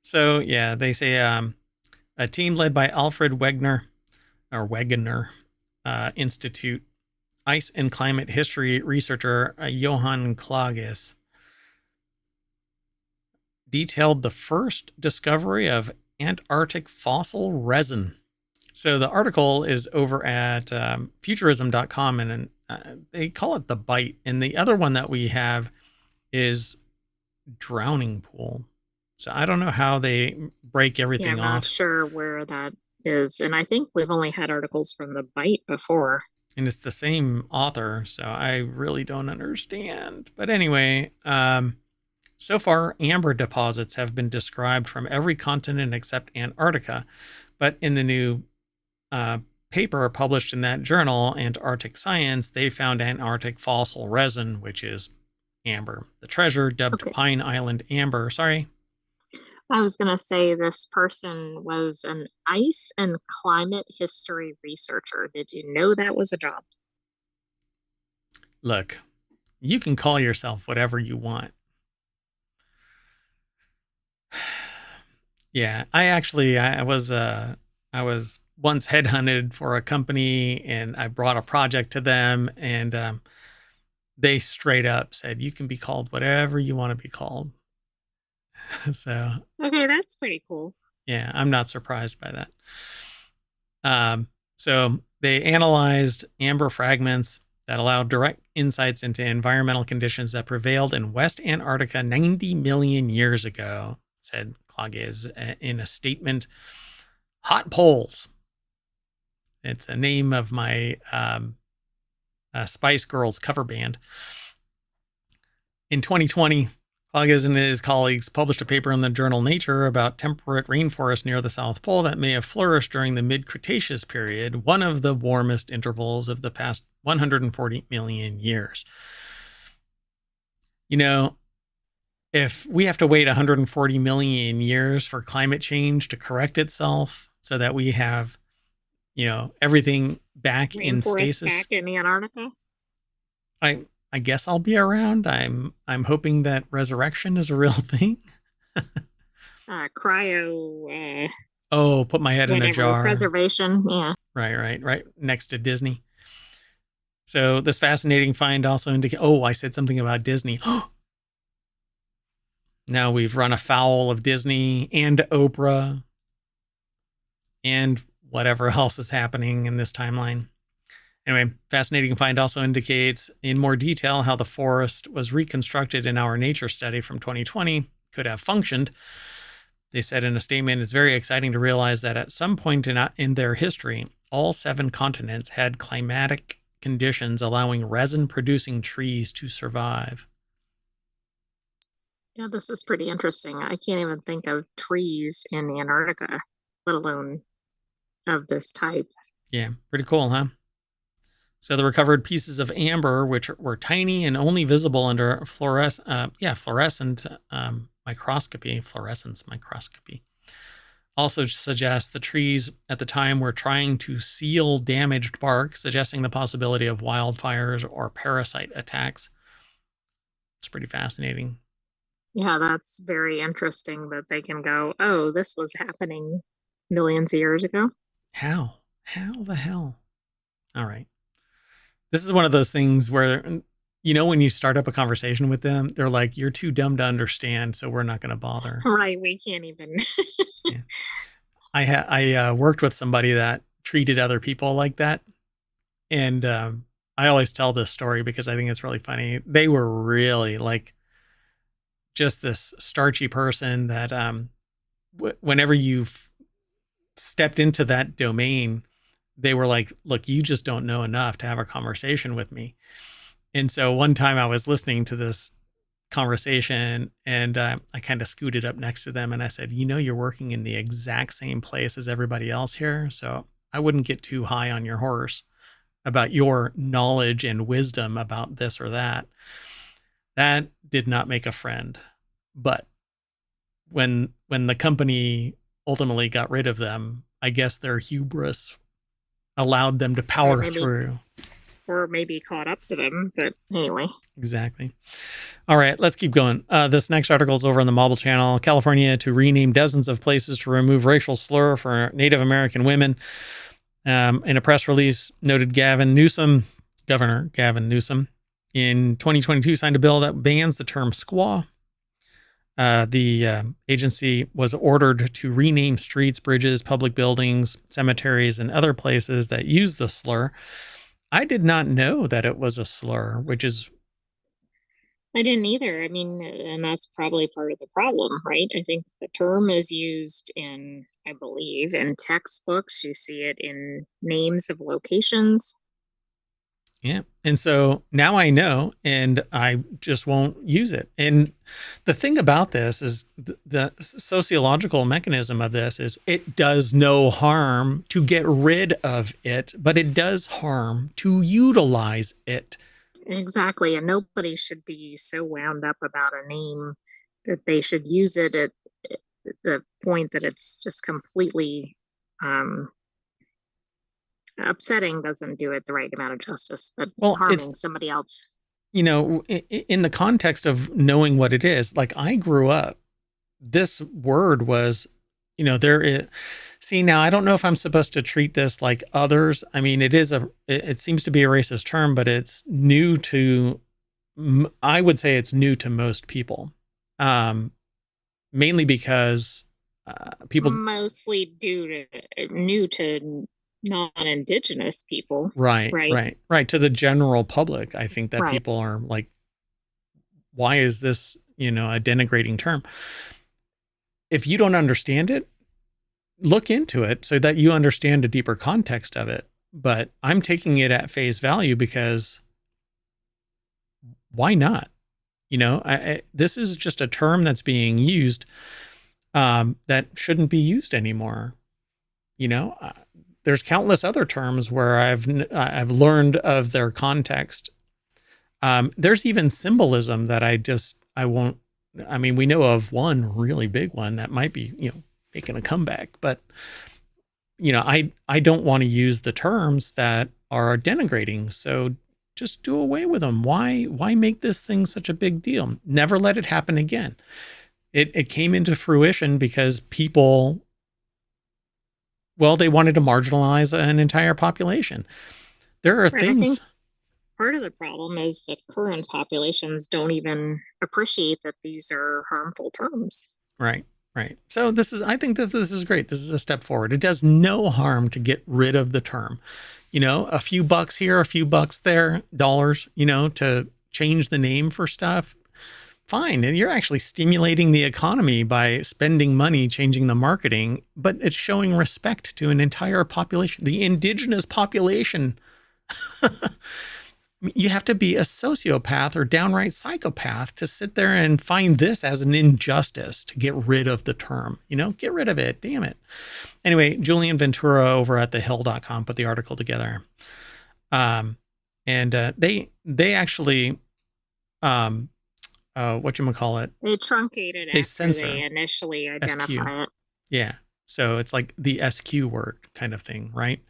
so yeah, they say a team led by Alfred Wegener Institute ice and climate history researcher Johann Klages detailed the first discovery of Antarctic fossil resin. So the article is over at futurism.com, and they call it the bite. And the other one that we have is drowning pool. So I don't know how they break everything off. I'm not sure where that is. And I think we've only had articles from the bite before. And it's the same author, so I really don't understand. But anyway, so far, amber deposits have been described from every continent except Antarctica. But in the new paper published in that journal, Antarctic Science, they found Antarctic fossil resin, which is amber. The treasure, dubbed Pine Island Amber. Sorry. I was going to say this person was an ice and climate history researcher. Did you know that was a job? Look, you can call yourself whatever you want. Yeah, I was once headhunted for a company, and I brought a project to them, and they straight up said, you can be called whatever you want to be called. So. Okay, that's pretty cool. Yeah, I'm not surprised by that. So they analyzed amber fragments that allowed direct insights into environmental conditions that prevailed in West Antarctica 90 million years ago, said Klages in a statement. Hot Poles. It's a name of my Spice Girls cover band. In 2020, Klages and his colleagues published a paper in the journal Nature about temperate rainforests near the South Pole that may have flourished during the mid-Cretaceous period, one of the warmest intervals of the past 140 million years. You know, if we have to wait 140 million years for climate change to correct itself so that we have, everything back in stasis. Back in Antarctica? I guess I'll be around. I'm hoping that resurrection is a real thing. Cryo. Put my head in a jar. Preservation, yeah. Right. Next to Disney. So this fascinating find also indicates, oh, I said something about Disney. Now we've run afoul of Disney and Oprah and whatever else is happening in this timeline. Anyway, fascinating find also indicates in more detail how the forest was reconstructed in our nature study from 2020 could have functioned. They said in a statement, it's very exciting to realize that at some point in their history, all 7 continents had climatic conditions allowing resin-producing trees to survive. Yeah, this is pretty interesting. I can't even think of trees in Antarctica, let alone of this type. Yeah, pretty cool, huh? So the recovered pieces of amber, which were tiny and only visible under fluorescent fluorescence microscopy, also suggests the trees at the time were trying to seal damaged bark, suggesting the possibility of wildfires or parasite attacks. It's pretty fascinating. Yeah, that's very interesting that they can go, oh, this was happening millions of years ago. How? How the hell? All right. This is one of those things where, when you start up a conversation with them, they're like, you're too dumb to understand, so we're not going to bother. Right, we can't even. Yeah. I worked with somebody that treated other people like that. And I always tell this story because I think it's really funny. They were really like just this starchy person that whenever you stepped into that domain, they were like, look, you just don't know enough to have a conversation with me. And so one time I was listening to this conversation and I kind of scooted up next to them and I said, you're working in the exact same place as everybody else here. So I wouldn't get too high on your horse about your knowledge and wisdom about this or that. That did not make a friend. But when the company ultimately got rid of them, I guess their hubris allowed them to power through. Or maybe caught up to them, but anyway. Exactly. All right, let's keep going. This next article is over on the Mobile Channel. California to rename dozens of places to remove racial slur for Native American women. In a press release, noted Governor Gavin Newsom, in 2022 signed a bill that bans the term squaw. The agency was ordered to rename streets, bridges, public buildings, cemeteries, and other places that use the slur. I did not know that it was a slur, which is... I didn't either. I mean, and that's probably part of the problem, right? I think the term is used in, I believe, in textbooks. You see it in names of locations. Yeah. And so now I know, and I just won't use it. And the thing about this is the sociological mechanism of this is it does no harm to get rid of it, but it does harm to utilize it. Exactly. And nobody should be so wound up about a name that they should use it at the point that it's just completely upsetting. Doesn't do it the right amount of justice, but harming somebody else. In the context of knowing what it is, like I grew up, this word was, see, now I don't know if I'm supposed to treat this like others. I mean, it seems to be a racist term, but it's new to, I would say it's new to most people. Mainly because people... Mostly new to non-indigenous people. Right. To the general public, I think that people are like, why is this, a denigrating term? If you don't understand it, look into it so that you understand a deeper context of it. But I'm taking it at face value because why not? This is just a term that's being used that shouldn't be used anymore. There's countless other terms where I've learned of their context. There's even symbolism that I won't. I mean, we know of one really big one that might be, making a comeback, but I don't want to use the terms that are denigrating. So just do away with them. Why make this thing such a big deal? Never let it happen again. It came into fruition because people, they wanted to marginalize an entire population. There are things. part of the problem is that current populations don't even appreciate that these are harmful terms. Right. Right. So I think that this is great. This is a step forward. It does no harm to get rid of the term. A few bucks here, a few bucks there, dollars, to change the name for stuff. Fine. And you're actually stimulating the economy by spending money, changing the marketing, but it's showing respect to an entire population, the indigenous population. You have to be a sociopath or downright psychopath to sit there and find this as an injustice to get rid of the term. Get rid of it. Damn it. Anyway, Julian Ventura over at thehill.com put the article together. And they actually, whatchamacallit? They truncate it They after censor they initially SQ. identify it. Yeah. So it's like the SQ word kind of thing, right?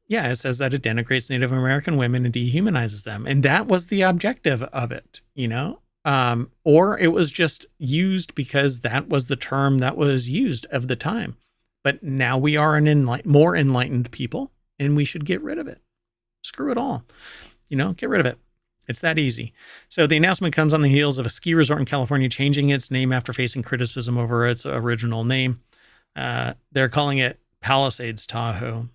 Yeah, it says that it denigrates Native American women and dehumanizes them. And that was the objective of it, or it was just used because that was the term that was used of the time. But now we are more enlightened people, and we should get rid of it. Screw it all. Get rid of it. It's that easy. So the announcement comes on the heels of a ski resort in California changing its name after facing criticism over its original name. They're calling it Palisades Tahoe.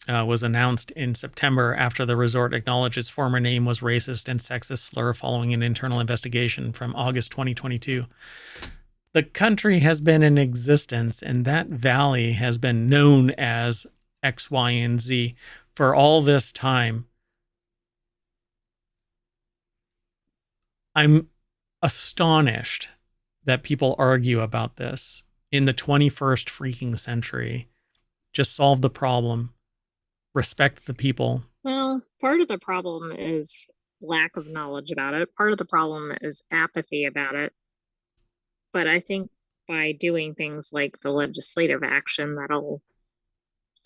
Was announced in September after the resort acknowledged its former name was racist and sexist slur following an internal investigation from August 2022. The country has been in existence, and that valley has been known as X, Y, and Z for all this time. I'm astonished that people argue about this in the 21st freaking century. Just solve the problem. Respect the people. Well, part of the problem is lack of knowledge about it. Part of the problem is apathy about it. But I think by doing things like the legislative action, that'll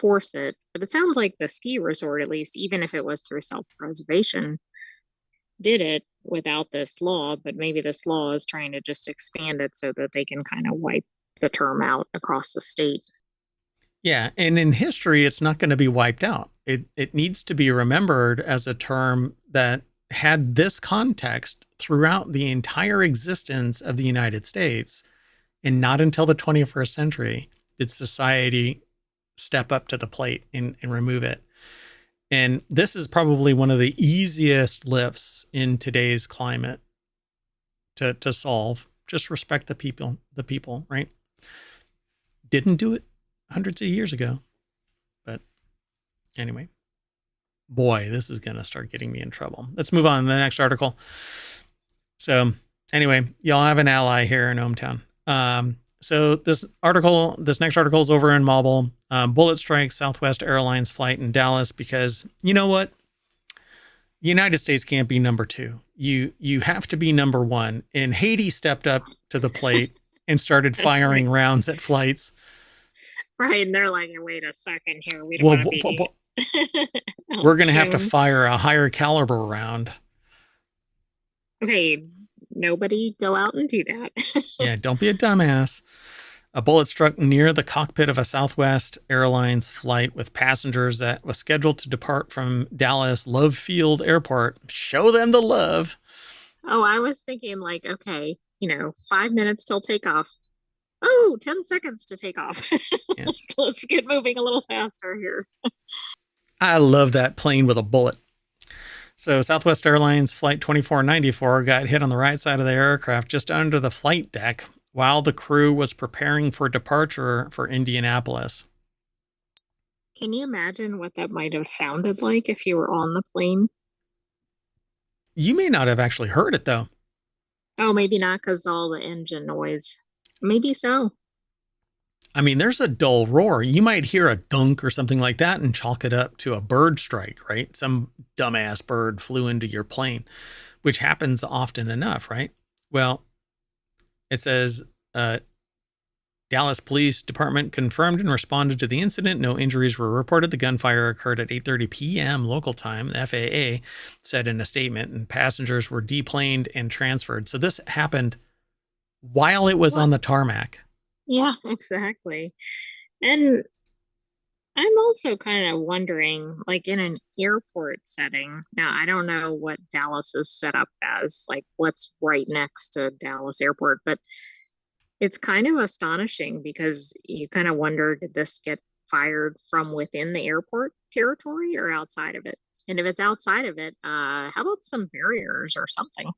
force it. But it sounds like the ski resort, at least, even if it was through self-preservation, did it without this law. But maybe this law is trying to just expand it so that they can kind of wipe the term out across the state. Yeah, and in history, it's not going to be wiped out. It needs to be remembered as a term that had this context throughout the entire existence of the United States, and not until the 21st century did society step up to the plate and remove it. And this is probably one of the easiest lifts in today's climate to solve. Just respect the people, right? Didn't do it hundreds of years ago. But anyway, boy, this is going to start getting me in trouble. Let's move on to the next article. So anyway, y'all have an ally here in ohmTown. So this next article is over in Mobile. Bullet strikes Southwest Airlines flight in Dallas because you know what? The United States can't be number two. You have to be number one. And Haiti stepped up to the plate and started firing rounds at flights. Right, and they're like, wait a second here. We don't want to be... We're going to have to fire a higher caliber round. Okay, nobody go out and do that. Yeah, don't be a dumbass. A bullet struck near the cockpit of a Southwest Airlines flight with passengers that was scheduled to depart from Dallas Love Field Airport. Show them the love. Oh, I was thinking like, okay, 5 minutes till takeoff. Oh, 10 seconds to take off. Yeah. Let's get moving a little faster here. I love that plane with a bullet. So Southwest Airlines Flight 2494 got hit on the right side of the aircraft just under the flight deck while the crew was preparing for departure for Indianapolis. Can you imagine what that might have sounded like if you were on the plane? You may not have actually heard it, though. Oh, maybe not because all the engine noise. Maybe so. I mean, there's a dull roar. You might hear a dunk or something like that and chalk it up to a bird strike, right? Some dumbass bird flew into your plane, which happens often enough, right? Well, it says Dallas Police Department confirmed and responded to the incident. No injuries were reported. The gunfire occurred at 8:30 p.m. local time, the FAA said in a statement, and passengers were deplaned and transferred. So this happened while it was on the tarmac. Yeah, exactly. And I'm also kind of wondering, like in an airport setting. Now, I don't know what Dallas is set up as, like what's right next to Dallas Airport, but it's kind of astonishing because you kind of wonder, did this get fired from within the airport territory or outside of it? And if it's outside of it, how about some barriers or something?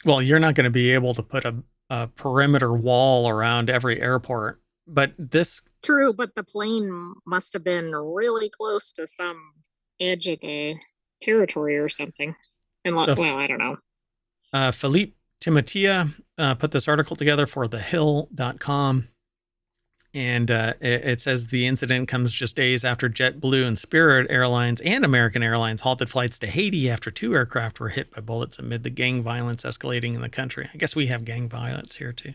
Well, you're not going to be able to put a perimeter wall around every airport, but this. True, but the plane must have been really close to some edge of the territory or something. And So well, I don't know. Philippe Timotia put this article together for thehill.com. And it says the incident comes just days after JetBlue and Spirit Airlines and American Airlines halted flights to Haiti after 2 aircraft were hit by bullets amid the gang violence escalating in the country. I guess we have gang violence here too.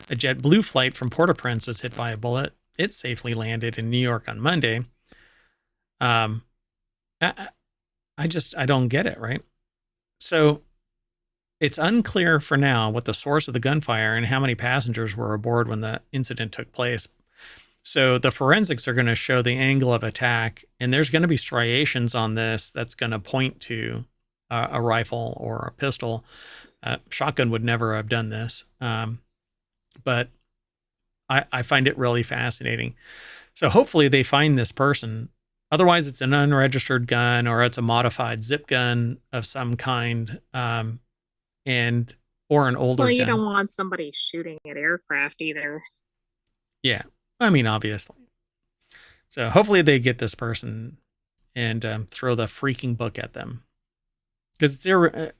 A JetBlue flight from Port-au-Prince was hit by a bullet. It safely landed in New York on Monday. I don't get it, right? So it's unclear for now what the source of the gunfire and how many passengers were aboard when the incident took place. So the forensics are going to show the angle of attack, and there's going to be striations on this that's going to point to a rifle or a pistol. Shotgun would never have done this, but I find it really fascinating. So hopefully they find this person. Otherwise, it's an unregistered gun or it's a modified zip gun of some kind, or an older Well, you gun. don't want somebody shooting at aircraft either. Yeah. I mean, obviously. So hopefully they get this person and throw the freaking book at them. Because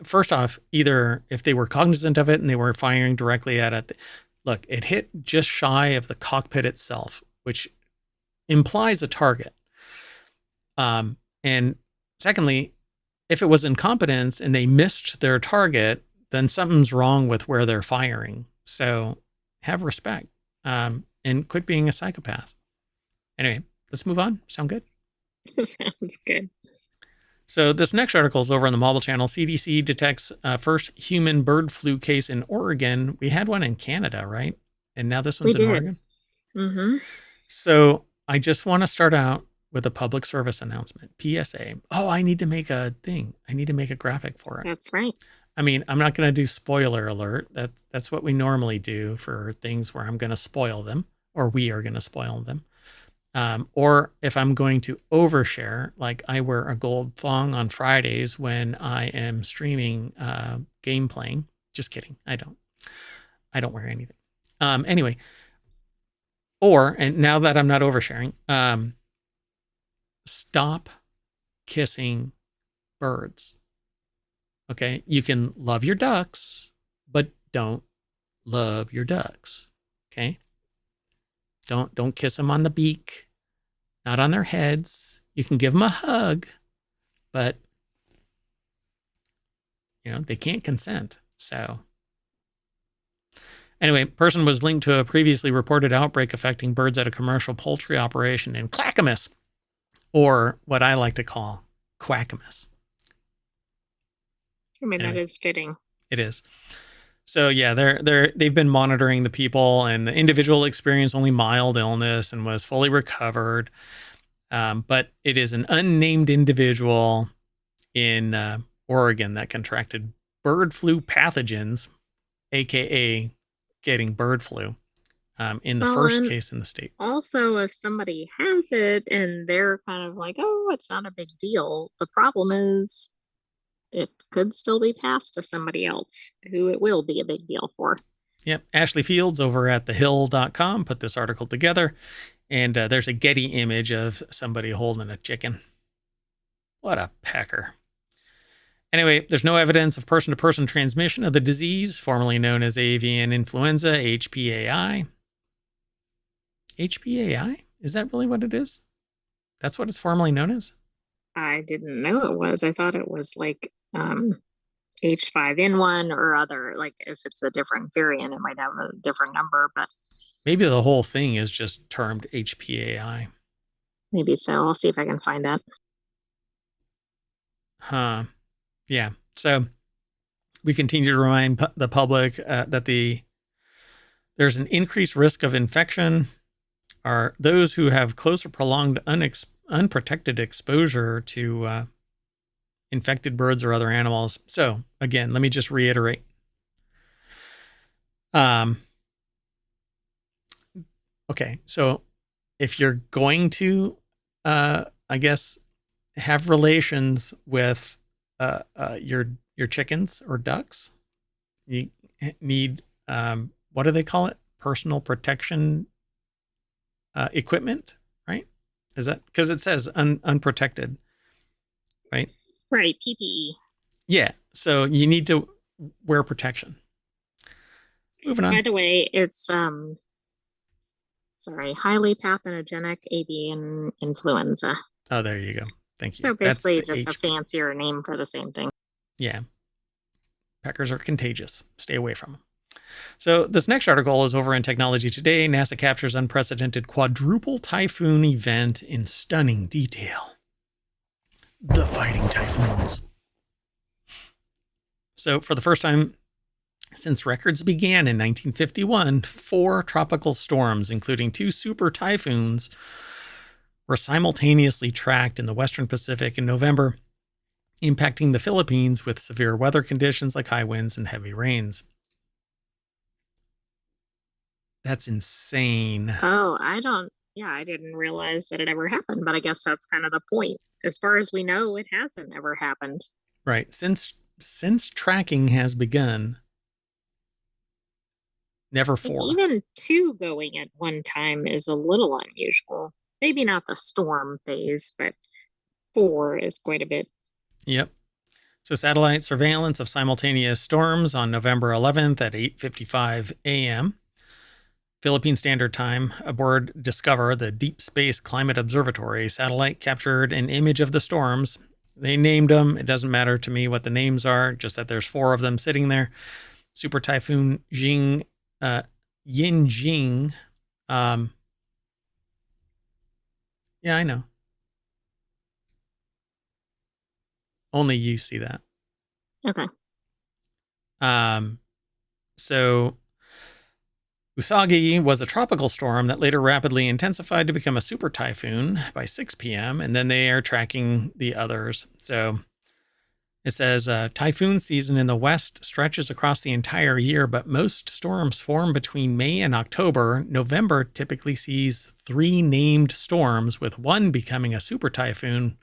first off, either if they were cognizant of it and they were firing directly at it, look, it hit just shy of the cockpit itself, which implies a target. And secondly, if it was incompetence and they missed their target, then something's wrong with where they're firing. So have respect. And quit being a psychopath. Anyway, let's move on. Sound good? Sounds good. So this next article is over on the Mobile Channel. CDC detects first human bird flu case in Oregon. We had one in Canada, right? And now this one's in Oregon. Mm-hmm. So I just want to start out with a public service announcement, PSA. Oh, I need to make a thing. I need to make a graphic for it. That's right. I mean, I'm not going to do spoiler alert. That's what we normally do for things where I'm going to spoil them. Or we are going to spoil them. Or if I'm going to overshare, like I wear a gold thong on Fridays when I am streaming game playing. Just kidding. I don't wear anything. Anyway, and now that I'm not oversharing, stop kissing birds. Okay? You can love your ducks, but don't love your ducks. Okay? Don't kiss them on the beak, not on their heads. You can give them a hug, but they can't consent. So anyway, person was linked to a previously reported outbreak affecting birds at a commercial poultry operation in Clackamas, or what I like to call Quackamas. I mean, that is fitting. It is. So yeah, they've been monitoring the people, and the individual experienced only mild illness and was fully recovered. But it is an unnamed individual in Oregon that contracted bird flu pathogens, aka getting bird flu, in the first case in the state. Also, if somebody has it and they're kind of like, "Oh, it's not a big deal," the problem is, it could still be passed to somebody else who it will be a big deal for. Yep. Ashley Fields over at thehill.com put this article together, and there's a Getty image of somebody holding a chicken. What a pecker. Anyway, there's no evidence of person-to-person transmission of the disease, formerly known as avian influenza, HPAI. HPAI? Is that really what it is? That's what it's formerly known as? I didn't know it was. I thought it was like H5N1 or other, like if it's a different variant, it might have a different number, but maybe the whole thing is just termed HPAI. Maybe so. I'll see if I can find that. Yeah. So we continue to remind the public that there's an increased risk of infection are those who have close or prolonged unprotected exposure to infected birds or other animals. So again, let me just reiterate. Okay, so if you're going to, I guess, have relations with your chickens or ducks, you need what do they call it? Personal protection equipment, right? Is that because it says unprotected, right? Right, PPE. Yeah. So you need to wear protection. Moving By on. the way, it's sorry, highly pathogenic avian influenza. Oh, there you go. Thank you. So That's basically the just a HP. fancier name for the same thing. Yeah. Peckers are contagious. Stay away from them. So this next article is over in Technology Today. NASA captures unprecedented quadruple typhoon event in stunning detail. The fighting typhoons. So for the first time since records began in 1951, 4 tropical storms, including 2 super typhoons, were simultaneously tracked in the Western Pacific in November, impacting the Philippines with severe weather conditions like high winds and heavy rains. That's insane. Oh, I didn't realize that it ever happened, but I guess that's kind of the point. As far as we know, it hasn't ever happened. Right. Since tracking has begun, never Like 4. even 2 going at one time is a little unusual. Maybe not the storm phase, but 4 is quite a bit. Yep. So satellite surveillance of simultaneous storms on November 11th at 8:55 a.m. Philippine Standard Time aboard Discover, the Deep Space Climate Observatory satellite, captured an image of the storms. They named them. It doesn't matter to me what the names are, just that there's 4 of them sitting there. Super Typhoon Yinjing. Yeah, I know. Only you see that. Okay. So Usagi was a tropical storm that later rapidly intensified to become a super typhoon by 6 p.m., and then they are tracking the others. So it says typhoon season in the west stretches across the entire year, but most storms form between May and October. November typically sees 3 named storms, with 1 becoming a super typhoon.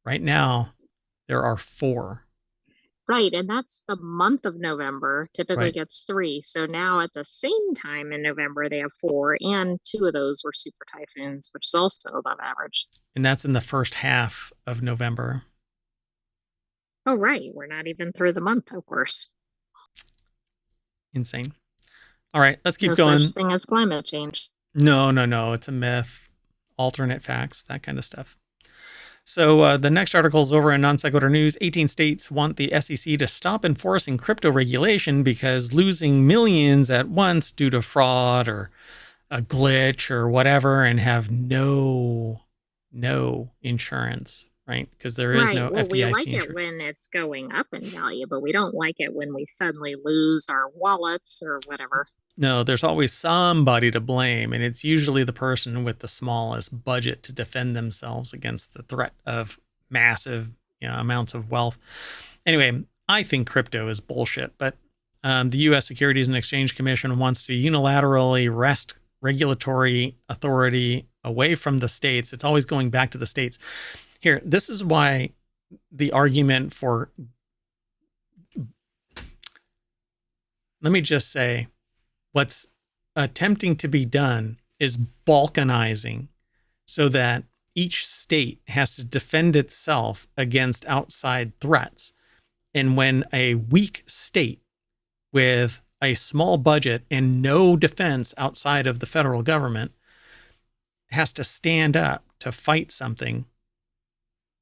Right now, there are 4. Right, and that's the month of November typically Right. gets 3. So now at the same time in November, they have 4, and 2 of those were super typhoons, which is also above average. And that's in the first half of November. Oh, right. We're not even through the month, of course. Insane. All right, let's keep No going. such thing as climate change. No. It's a myth. Alternate facts, that kind of stuff. So the next article is over in Non Sequitur News. 18 states want the SEC to stop enforcing crypto regulation because losing millions at once due to fraud or a glitch or whatever, and have no insurance, right? Because there is no Well, we FDIC like it insurance. when it's going up in value, but we don't like it when we suddenly lose our wallets or whatever. No, there's always somebody to blame, and it's usually the person with the smallest budget to defend themselves against the threat of massive amounts of wealth. Anyway, I think crypto is bullshit, but the U.S. Securities and Exchange Commission wants to unilaterally wrest regulatory authority away from the states. It's always going back to the states. Here, this is why the argument for, let me just say, what's attempting to be done is balkanizing so that each state has to defend itself against outside threats. And when a weak state with a small budget and no defense outside of the federal government has to stand up to fight something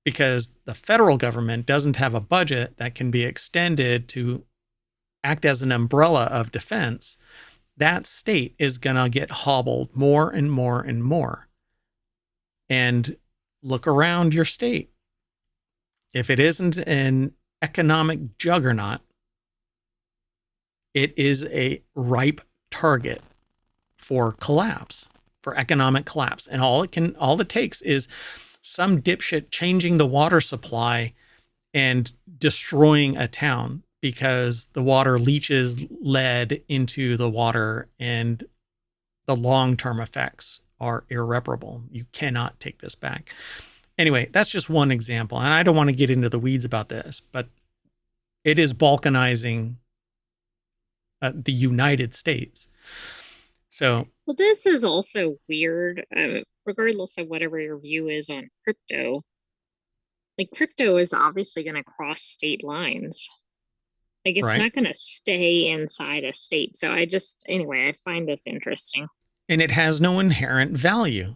because the federal government doesn't have a budget that can be extended to act as an umbrella of defense, that state is going to get hobbled more and more and more. And look around your state. If it isn't an economic juggernaut, it is a ripe target for collapse. for economic collapse. And all it takes is some dipshit changing the water supply and destroying a town because the water leaches lead into the water, and the long-term effects are irreparable. You cannot take this back. Anyway, that's just one example. And I don't want to get into the weeds about this, but it is balkanizing the United States. So, well, this is also weird, regardless of whatever your view is on crypto. Like, crypto is obviously going to cross state lines. Like, it's right. not going to stay inside a state. So anyway, I find this interesting. And it has no inherent value.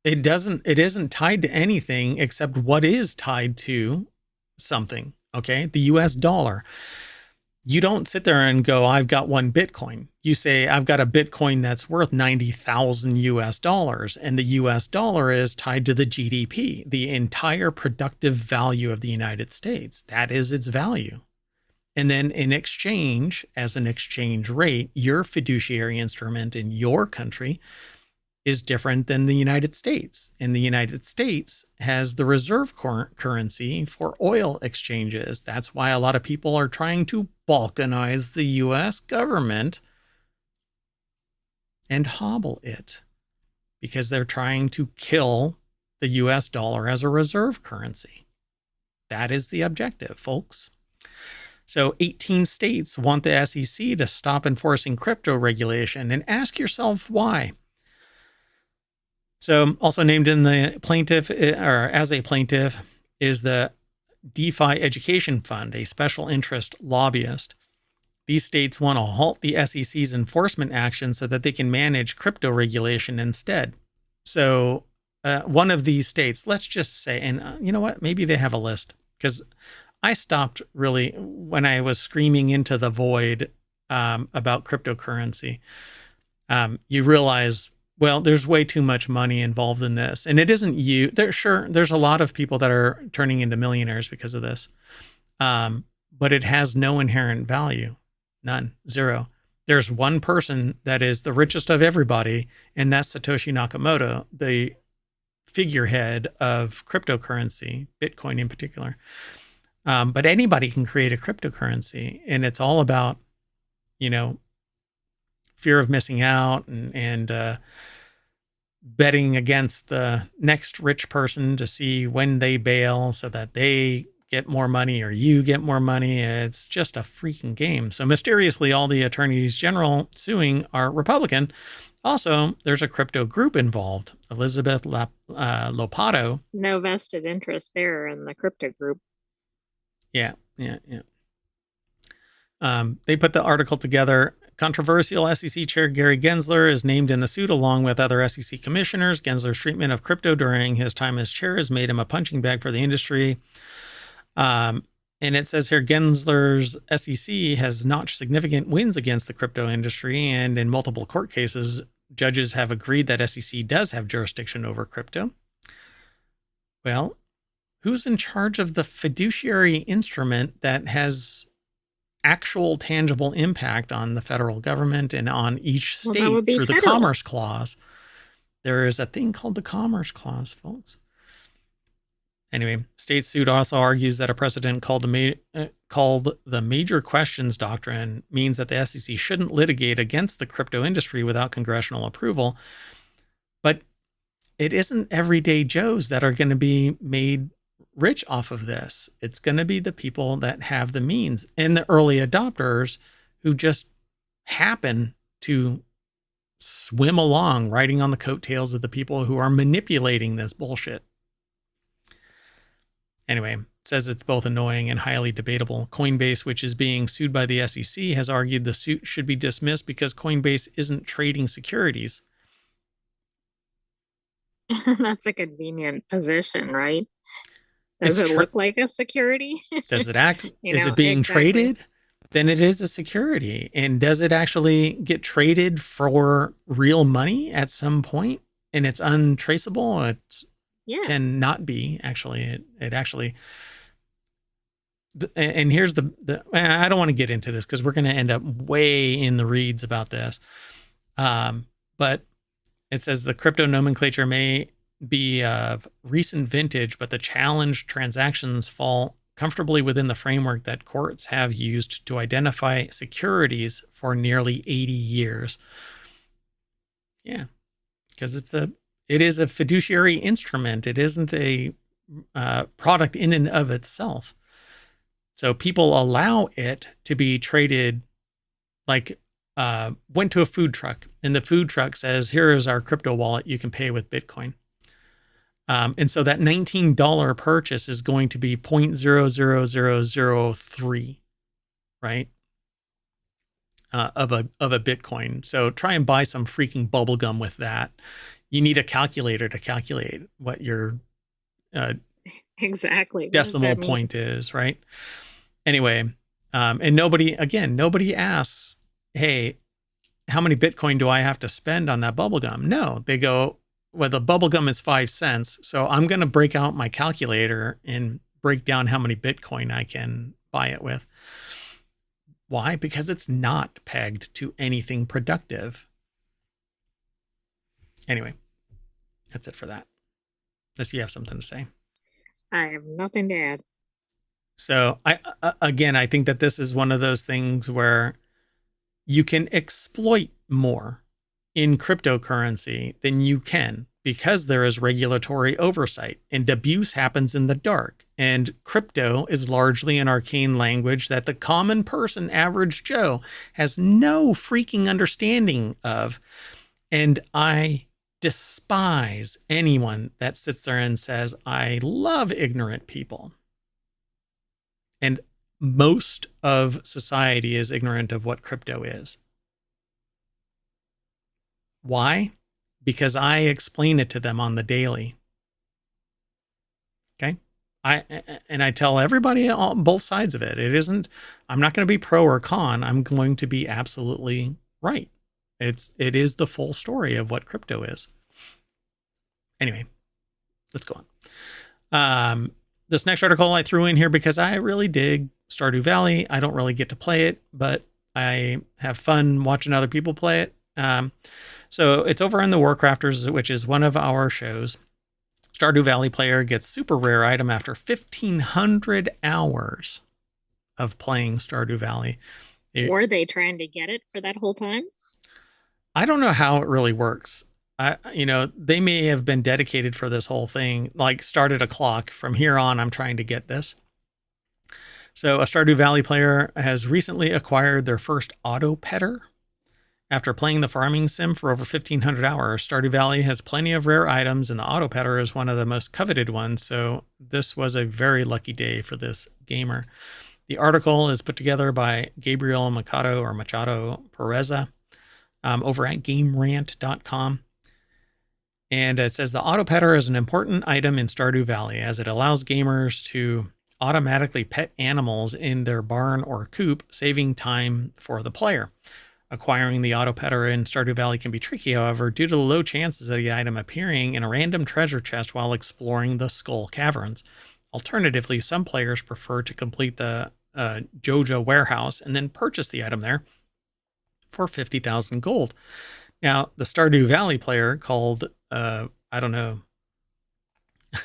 It isn't tied to anything except what is tied to something. Okay. The US dollar. You don't sit there and go, I've got one Bitcoin. You say, I've got a Bitcoin that's worth 90,000 US dollars. And the US dollar is tied to the GDP, the entire productive value of the United States. That is its value. And then in exchange, as an exchange rate, your fiduciary instrument in your country is different than the United States. And the United States has the reserve currency for oil exchanges. That's why a lot of people are trying to balkanize the US government and hobble it, because they're trying to kill the US dollar as a reserve currency. That is the objective, folks. So 18 states want the SEC to stop enforcing crypto regulation, and ask yourself why. So also named in the plaintiff, or as a plaintiff, is the DeFi Education Fund, a special interest lobbyist. These states want to halt the SEC's enforcement action so that they can manage crypto regulation instead. So one of these states, let's just say, and you know what, maybe they have a list, because I stopped really when I was screaming into the void about cryptocurrency. You realize, well, there's way too much money involved in this. And it isn't you. There's a lot of people that are turning into millionaires because of this. But it has no inherent value. None. Zero. There's one person that is the richest of everybody, and that's Satoshi Nakamoto, the figurehead of cryptocurrency, Bitcoin in particular. But anybody can create a cryptocurrency, and it's all about, fear of missing out and betting against the next rich person to see when they bail so that they get more money or you get more money. It's just a freaking game. So mysteriously, all the attorneys general suing are Republican. Also, there's a crypto group involved, Elizabeth Lopato. No vested interest there in the crypto group. Yeah. They put the article together. Controversial SEC Chair Gary Gensler is named in the suit along with other SEC commissioners. Gensler's treatment of crypto during his time as chair has made him a punching bag for the industry. And it says here, Gensler's SEC has notched significant wins against the crypto industry, and in multiple court cases, judges have agreed that SEC does have jurisdiction over crypto. Well, who's in charge of the fiduciary instrument that has actual tangible impact on the federal government and on each state through the Commerce Clause? There is a thing called the Commerce Clause, folks. Anyway, state suit also argues that a precedent called the Major Questions Doctrine means that the SEC shouldn't litigate against the crypto industry without congressional approval. But it isn't everyday Joes that are going to be made rich off of this. It's going to be the people that have the means and the early adopters who just happen to swim along, riding on the coattails of the people who are manipulating this bullshit. Anyway, it says it's both annoying and highly debatable. Coinbase, which is being sued by the SEC, has argued the suit should be dismissed because Coinbase isn't trading securities. That's a convenient position, right? Does it look like a security? Does it act? Is it being traded? Then it is a security. And does it actually get traded for real money at some point? And it's untraceable? It cannot be, actually. It actually... And here's the I don't want to get into this because we're going to end up way in the reeds about this. But It says the crypto nomenclature may be of recent vintage, but the challenged transactions fall comfortably within the framework that courts have used to identify securities for nearly 80 years. Yeah, because it is a fiduciary instrument. It isn't a product in and of itself. So people allow it to be traded, like went to a food truck and the food truck says, here is our crypto wallet. You can pay with Bitcoin. And so that $19 purchase is going to be 0.00003, right? Of a Bitcoin. So try and buy some freaking bubble gum with that. You need a calculator to calculate what your exactly decimal point is, right? Anyway, and nobody asks, hey, how many Bitcoin do I have to spend on that bubble gum? No, they go, well, the bubble gum is 5 cents. So I'm going to break out my calculator and break down how many Bitcoin I can buy it with. Why? Because it's not pegged to anything productive. Anyway, that's it for that. Unless you have something to say. I have nothing to add. So I think that this is one of those things where you can exploit more in cryptocurrency than you can, because there is regulatory oversight and abuse happens in the dark. And crypto is largely an arcane language that the common person, average Joe, has no freaking understanding of. And I despise anyone that sits there and says, I love ignorant people. And most of society is ignorant of what crypto is. Why? Because I explain it to them on the daily. Okay? I tell everybody on both sides of it. I'm not going to be pro or con. I'm going to be absolutely right. It is the full story of what crypto is. Anyway, let's go on. This next article I threw in here because I really dig Stardew Valley. I don't really get to play it, but I have fun watching other people play it. So it's over on the WarCrafters, which is one of our shows. Stardew Valley player gets super rare item after 1,500 hours of playing Stardew Valley. Were they trying to get it for that whole time? I don't know how it really works. They may have been dedicated for this whole thing, like started a clock. From here on, I'm trying to get this. So a Stardew Valley player has recently acquired their first auto petter. After playing the farming sim for over 1,500 hours, Stardew Valley has plenty of rare items, and the auto petter is one of the most coveted ones. So this was a very lucky day for this gamer. The article is put together by Gabriel Machado Pereza over at GameRant.com. And it says the auto petter is an important item in Stardew Valley as it allows gamers to automatically pet animals in their barn or coop, saving time for the player. Acquiring the auto petter in Stardew Valley can be tricky, however, due to the low chances of the item appearing in a random treasure chest while exploring the Skull Caverns. Alternatively, some players prefer to complete the Joja warehouse and then purchase the item there for 50,000 gold. Now, the Stardew Valley player called, I don't know,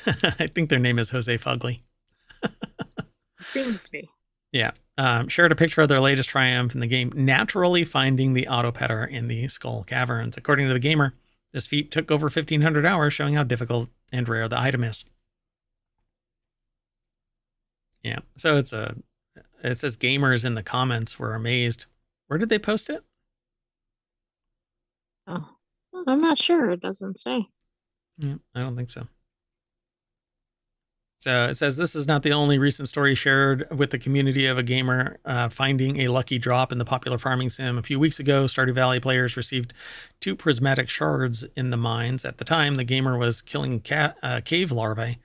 I think their name is Jose Fugly. Seems to be. Yeah. Shared a picture of their latest triumph in the game, naturally finding the auto petter in the Skull Caverns. According to the gamer, this feat took over 1,500 hours, showing how difficult and rare the item is. Yeah. So it says gamers in the comments were amazed. Where did they post it? Oh, I'm not sure. It doesn't say. Yeah, I don't think so. So it says this is not the only recent story shared with the community of a gamer finding a lucky drop in the popular farming sim. A few weeks ago, Stardew Valley players received 2 prismatic shards in the mines. At the time, the gamer was killing cave larvae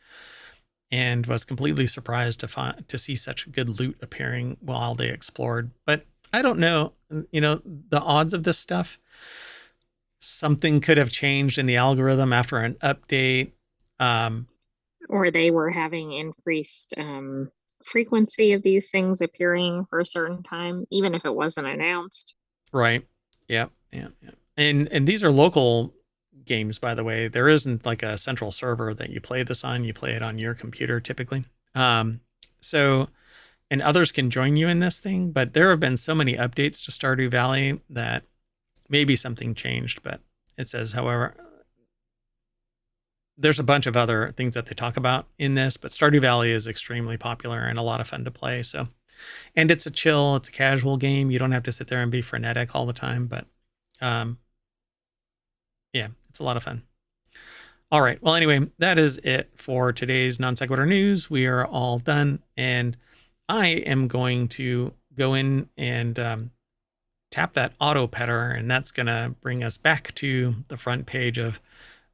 and was completely surprised to see such good loot appearing while they explored. But I don't know, the odds of this stuff. Something could have changed in the algorithm after an update. Or they were having increased frequency of these things appearing for a certain time, even if it wasn't announced. Right. Yeah. And these are local games, by the way. There isn't like a central server that you play this on. You play it on your computer typically. So, and others can join you in this thing, but there have been so many updates to Stardew Valley that maybe something changed, but it says, however, there's a bunch of other things that they talk about in this, but Stardew Valley is extremely popular and a lot of fun to play. So, and it's a casual game. You don't have to sit there and be frenetic all the time, but yeah, it's a lot of fun. All right. Well, anyway, that is it for today's non sequitur news. We are all done, and I am going to go in and tap that auto petter, and that's going to bring us back to the front page of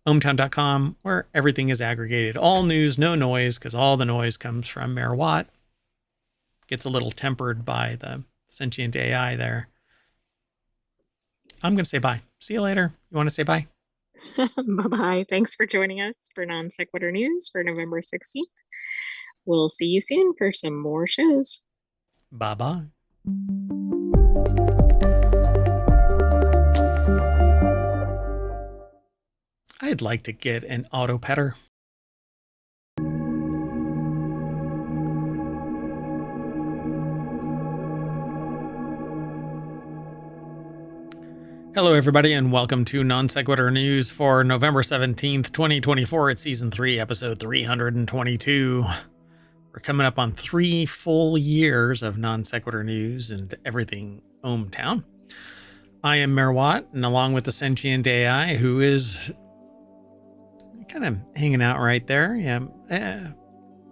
ohmTown.com, where everything is aggregated. All news, no noise, because all the noise comes from Mayor Watt. Gets a little tempered by the sentient AI there. I'm going to say bye. See you later. You want to say bye? Bye-bye. Thanks for joining us for Non Sequitur News for November 16th. We'll see you soon for some more shows. Bye-bye. I'd like to get an auto petter. Hello, everybody, and welcome to Non Sequitur News for November 17th, 2024. It's Season 3, Episode 322. We're coming up on 3 full years of Non Sequitur News and everything ohmTown. I am Mayor Watt, and along with the sentient AI, who is kind of hanging out right there. Yeah.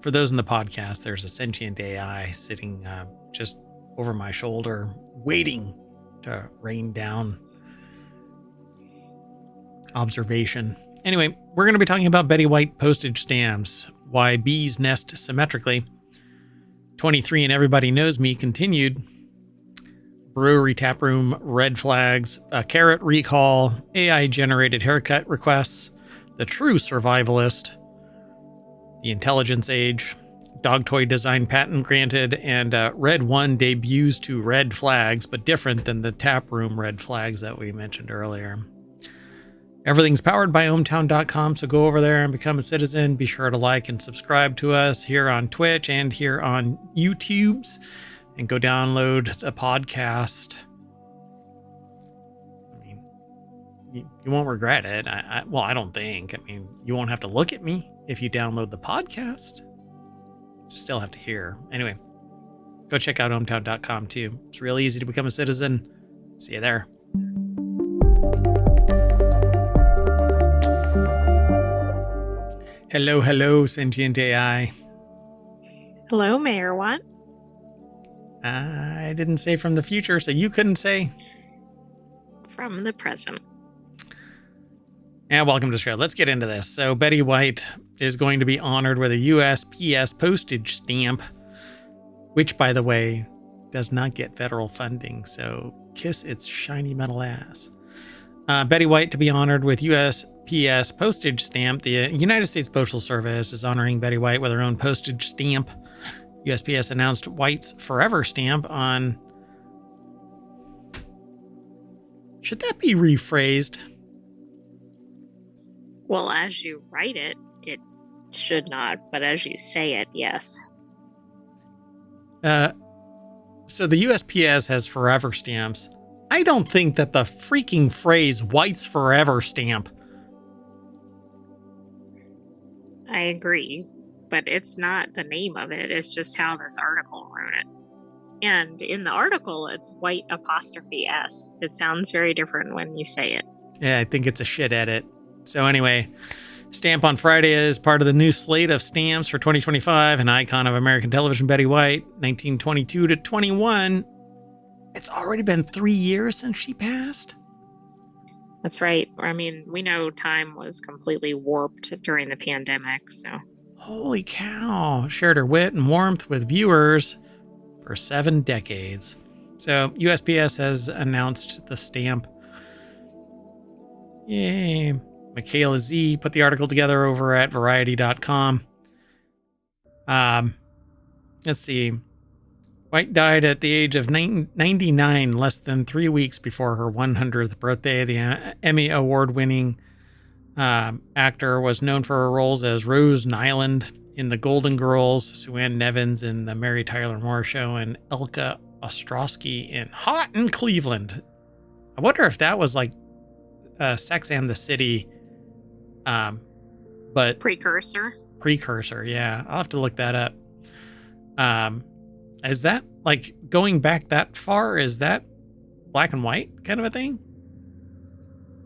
For those in the podcast, there's a sentient AI sitting just over my shoulder, waiting to rain down observation. Anyway, we're going to be talking about Betty White postage stamps, why bees nest symmetrically. 23 and Everybody Knows Me continued. Brewery taproom red flags, a carrot recall, AI generated haircut requests, the true survivalist, the intelligence age, dog toy design patent granted, and Red 1 debuts to red flags, but different than the taproom red flags that we mentioned earlier. Everything's powered by ohmTown.com, so go over there and become a citizen. Be sure to like and subscribe to us here on Twitch and here on YouTube's, and go download the podcast. I mean, you won't regret it. Well, I don't think. I mean, you won't have to look at me if you download the podcast. You still have to hear. Anyway, go check out ohmTown.com too. It's real easy to become a citizen. See you there. Hello, sentient AI. Hello, Mayor Watt. I didn't say from the future, so you couldn't say. From the present. And welcome to the show. Let's get into this. So Betty White is going to be honored with a USPS postage stamp, which, by the way, does not get federal funding, so kiss its shiny metal ass. Betty White to be honored with USPS postage stamp. The United States Postal Service is honoring Betty White with her own postage stamp. USPS announced White's Forever stamp on... Should that be rephrased? Well, as you write it, it should not, but as you say it, yes. So the USPS has Forever stamps. I don't think that the freaking phrase White's Forever stamp. I agree, but it's not the name of it. It's just how this article wrote it. And in the article, it's White apostrophe S. It sounds very different when you say it. Yeah, I think it's a shit edit. So anyway, stamp on Friday is part of the new slate of stamps for 2025. An icon of American television, Betty White, 1922 to 21. It's already been 3 years since she passed. That's right. I mean, we know time was completely warped during the pandemic, so. Holy cow. Shared her wit and warmth with viewers for 7 decades. So USPS has announced the stamp. Yay. Michaela Z put the article together over at variety.com. Let's see. White died at the age of 99, less than 3 weeks before her 100th birthday. The Emmy Award-winning Actor was known for her roles as Rose Nyland in The Golden Girls, Sue Ann Nevins in The Mary Tyler Moore Show, and Elka Ostrowski in Hot in Cleveland. I wonder if that was like Sex and the City, but Precursor. Yeah, I'll have to look that up. Is that like going back that far? Is that black and white kind of a thing?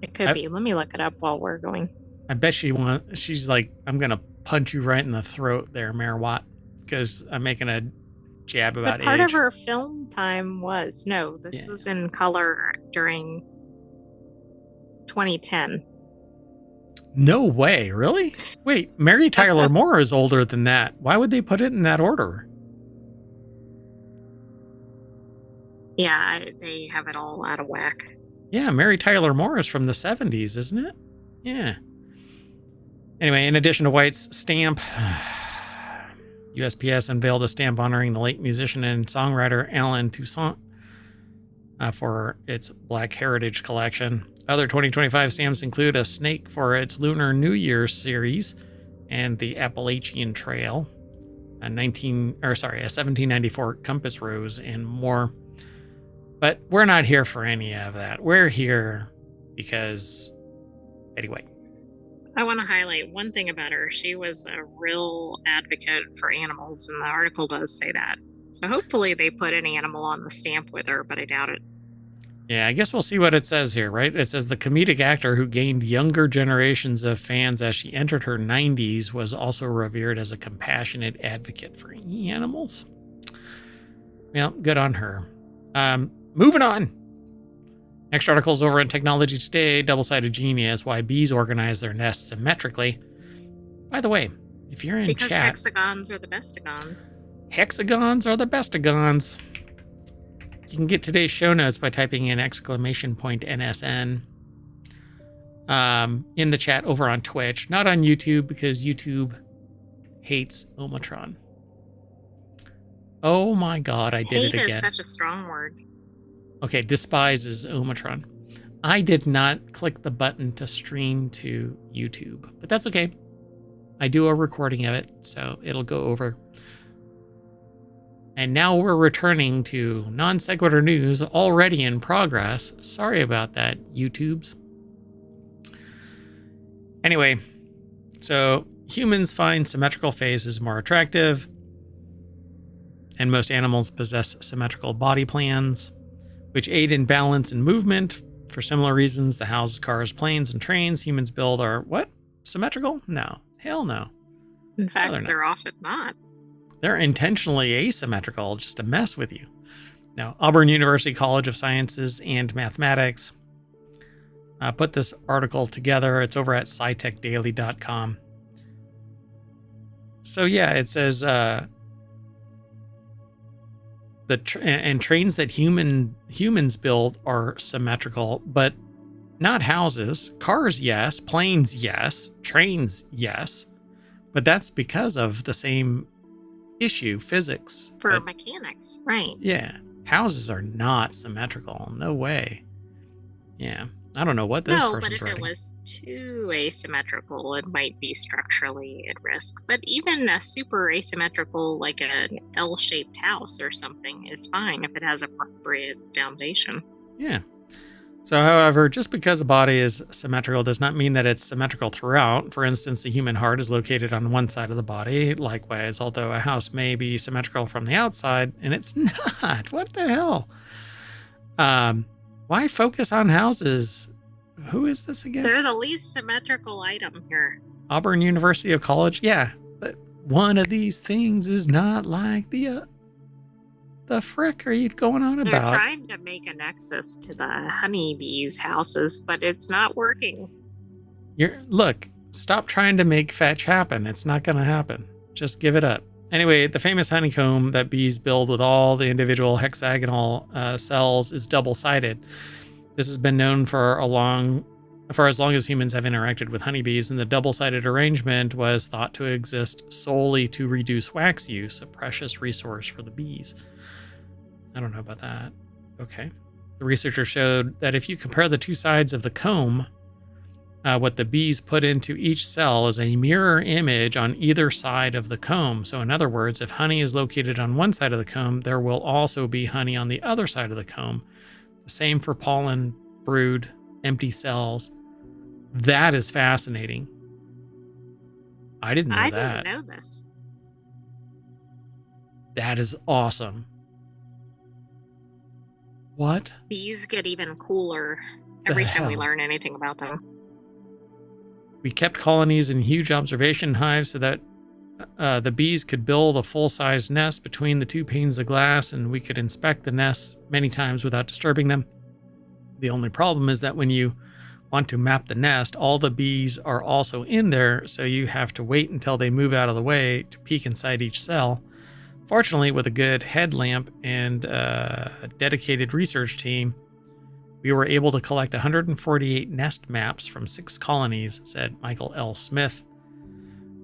It could be. Let me look it up while we're going. I bet she's like, I'm gonna punch you right in the throat there, Mayor Watt, because I'm making a jab about But part age. of her film time was this was in color during 2010. No way, really? Wait, Mary Tyler Moore is older than that. Why would they put it in that order? Yeah, they have it all out of whack. Yeah, Mary Tyler Moore is from the 70s, isn't it? Yeah. Anyway, in addition to White's stamp, USPS unveiled a stamp honoring the late musician and songwriter Alan Toussaint for its Black Heritage collection. Other 2025 stamps include a snake for its Lunar New Year series and the Appalachian Trail, a 1794 compass rose, and more. But we're not here for any of that. We're here because, anyway. I want to highlight one thing about her. She was a real advocate for animals, and the article does say that. So hopefully they put an animal on the stamp with her, but I doubt it. Yeah, I guess we'll see what it says here, right? It says the comedic actor who gained younger generations of fans as she entered her 90s was also revered as a compassionate advocate for animals. Well, good on her. Moving on. Next article's over on Technology Today. Double-sided genius: why bees organize their nests symmetrically. By the way, if you're in because chat, hexagons are the bestagons. Hexagons are the bestagons. You can get today's show notes by typing in !NSN in the chat over on Twitch, not on YouTube because YouTube hates ohmTown. Oh my God, I did it again. Hate is such a strong word. Okay, despises ohmTown. I did not click the button to stream to YouTube, but that's okay. I do a recording of it, so it'll go over. And now we're returning to non sequitur news already in progress. Sorry about that, YouTubes. Anyway, so humans find symmetrical faces more attractive, and most animals possess symmetrical body plans, which aid in balance and movement. For similar reasons, the houses, cars, planes, and trains humans build are what? Symmetrical? No. Hell no. In fact, they're often not. They're intentionally asymmetrical just to mess with you. Now, Auburn University College of Sciences and Mathematics put this article together. It's over at scitechdaily.com. So yeah, it says trains that humans build are symmetrical, but not houses. Cars, yes. Planes, yes. Trains, yes. But that's because of the same issue, physics. For mechanics, right. Yeah. Houses are not symmetrical. No way. Yeah. I don't know what this person's but if writing. it was too asymmetrical, it might be structurally at risk. But even a super asymmetrical, like an L-shaped house or something, is fine if it has appropriate foundation. Yeah. So, however, just because a body is symmetrical does not mean that it's symmetrical throughout. For instance, the human heart is located on one side of the body. Likewise, although a house may be symmetrical from the outside, and it's not. What the hell? Why focus on houses? Who is this again? They're the least symmetrical item here. Auburn University of College? Yeah, but one of these things is not like the frick are you going on about? They're trying to make a nexus to the honeybees' houses, but it's not working. Look, stop trying to make fetch happen. It's not going to happen. Just give it up. Anyway, the famous honeycomb that bees build with all the individual hexagonal cells is double-sided. This has been known for as long as humans have interacted with honeybees, and the double-sided arrangement was thought to exist solely to reduce wax use, a precious resource for the bees. I don't know about that. Okay. The researchers showed that if you compare the two sides of the comb, what the bees put into each cell is a mirror image on either side of the comb. So in other words, if honey is located on one side of the comb, there will also be honey on the other side of the comb. The same for pollen, brood, empty cells. That is fascinating. I didn't know that. I didn't know this. That is awesome. What? Bees get even cooler every time we learn anything about them. We kept colonies in huge observation hives so that the bees could build a full-size nest between the two panes of glass, and we could inspect the nests many times without disturbing them. The only problem is that when you want to map the nest, all the bees are also in there, so you have to wait until they move out of the way to peek inside each cell. Fortunately, with a good headlamp and a dedicated research team, we were able to collect 148 nest maps from 6 colonies, said Michael L. Smith,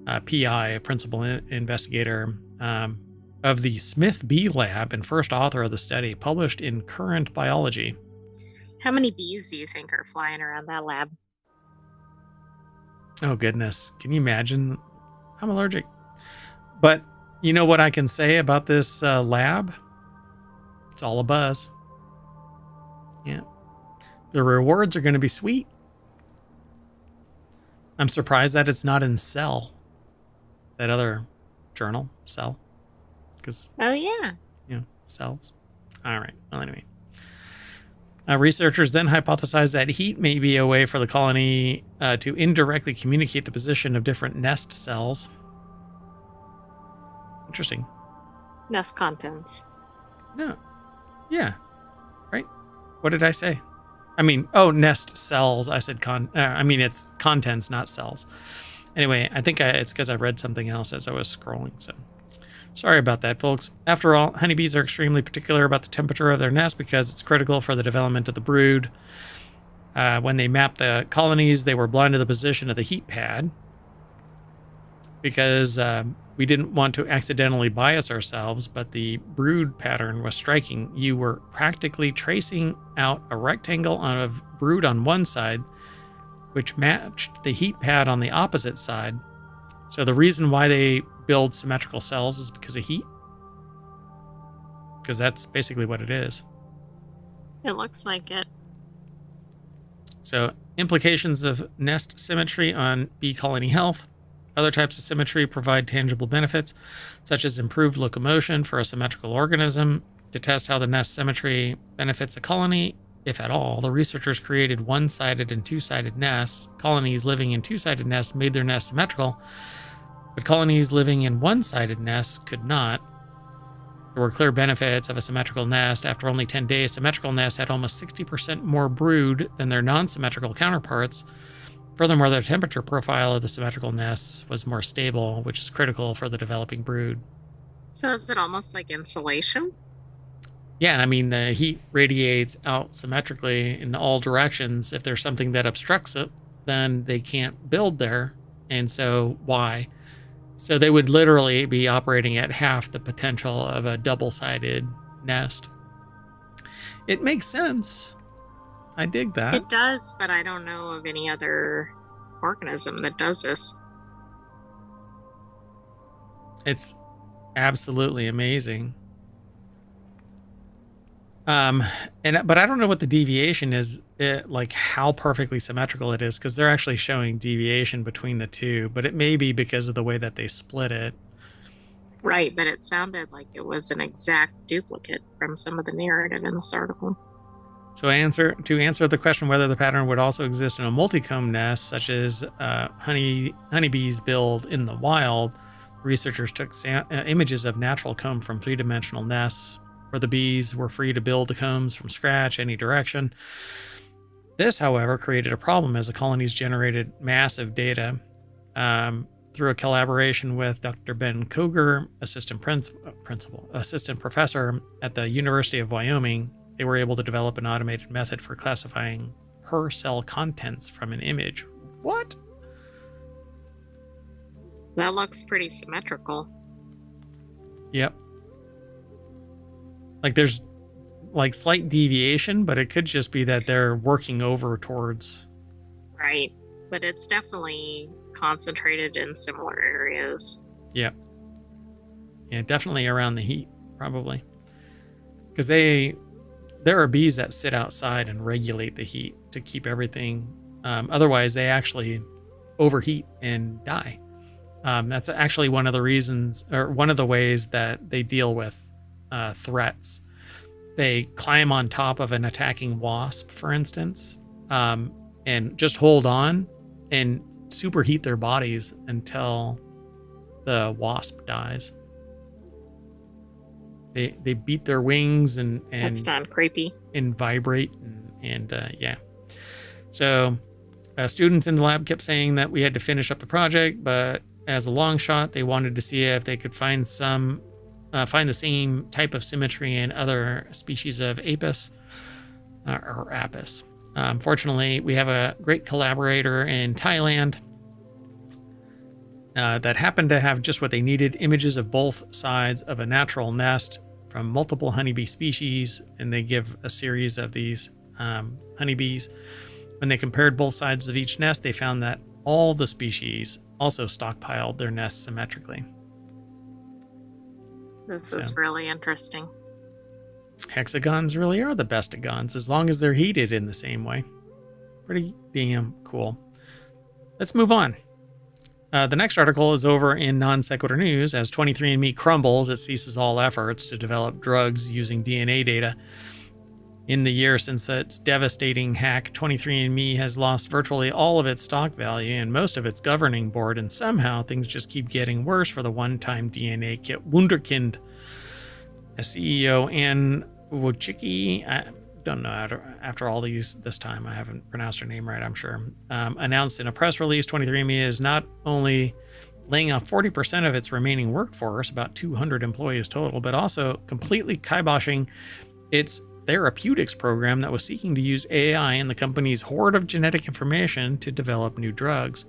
PI, a principal investigator of the Smith Bee Lab and first author of the study, published in Current Biology. How many bees do you think are flying around that lab? Oh, goodness. Can you imagine? I'm allergic. But you know what I can say about this lab? It's all a buzz. Yeah. The rewards are going to be sweet. I'm surprised that it's not in Cell. That other journal, Cell. Because, oh, yeah. Cells. All right. Well, anyway. Researchers then hypothesized that heat may be a way for the colony to indirectly communicate the position of different nest cells. Interesting. Nest contents. No. Yeah. Right? What did I say? I mean, nest cells. I said it's contents, not cells. Anyway, I think it's because I read something else as I was scrolling. So sorry about that, folks. After all, honeybees are extremely particular about the temperature of their nest because it's critical for the development of the brood. When they mapped the colonies, they were blind to the position of the heat pad because we didn't want to accidentally bias ourselves, but the brood pattern was striking. You were practically tracing out a rectangle of brood on one side, which matched the heat pad on the opposite side. So the reason why they build symmetrical cells is because of heat. Because that's basically what it is. It looks like it. So implications of nest symmetry on bee colony health. Other types of symmetry provide tangible benefits, such as improved locomotion for a symmetrical organism. To test how the nest symmetry benefits a colony, if at all, the researchers created one-sided and two-sided nests. Colonies living in two-sided nests made their nests symmetrical, but colonies living in one-sided nests could not. There were clear benefits of a symmetrical nest. After only 10 days, symmetrical nests had almost 60% more brood than their non-symmetrical counterparts. Furthermore, the temperature profile of the symmetrical nests was more stable, which is critical for the developing brood. So is it almost like insulation? Yeah, I mean, the heat radiates out symmetrically in all directions. If there's something that obstructs it, then they can't build there. And so why? So they would literally be operating at half the potential of a double-sided nest. It makes sense. I dig that. It does, but I don't know of any other organism that does this. It's absolutely amazing. But I don't know what the deviation is, like how perfectly symmetrical it is, because they're actually showing deviation between the two, but it may be because of the way that they split it. Right, but it sounded like it was an exact duplicate from some of the narrative in this article. So to answer the question whether the pattern would also exist in a multicomb nest, such as honeybees build in the wild, researchers took images of natural comb from three-dimensional nests where the bees were free to build the combs from scratch any direction. This, however, created a problem as the colonies generated massive data. Through a collaboration with Dr. Ben Koger, assistant professor at the University of Wyoming, they were able to develop an automated method for classifying per cell contents from an image. What? That looks pretty symmetrical. Yep. Like there's like slight deviation, but it could just be that they're working over towards. Right. but it's definitely concentrated in similar areas. Yep. Yeah, definitely around the heat, probably. Because there are bees that sit outside and regulate the heat to keep everything. Otherwise, they actually overheat and die. That's actually one of the reasons, or one of the ways that they deal with threats. They climb on top of an attacking wasp, for instance, and just hold on and superheat their bodies until the wasp dies. They beat their wings and That's not creepy. And vibrate and yeah. So students in the lab kept saying that we had to finish up the project, but as a long shot, they wanted to see if they could find the same type of symmetry in other species of apis or apis. Fortunately, we have a great collaborator in Thailand that happened to have just what they needed: images of both sides of a natural nest from multiple honeybee species, and they give a series of these honeybees. When they compared both sides of each nest, they found that all the species also stockpiled their nests symmetrically. This is really interesting. Hexagons really are the bestagons, as long as they're heated in the same way. Pretty damn cool. Let's move on. The next article is over in Non Sequitur News. As 23andMe crumbles, it ceases all efforts to develop drugs using DNA data. In the year since its devastating hack, 23andMe has lost virtually all of its stock value and most of its governing board, and somehow things just keep getting worse for the one-time DNA kit wunderkind. As CEO Ann Wojcicki, I don't know, after all this time, I haven't pronounced her name right, I'm sure, announced in a press release, 23andMe is not only laying off 40% of its remaining workforce, about 200 employees total, but also completely kiboshing its therapeutics program that was seeking to use AI and the company's hoard of genetic information to develop new drugs.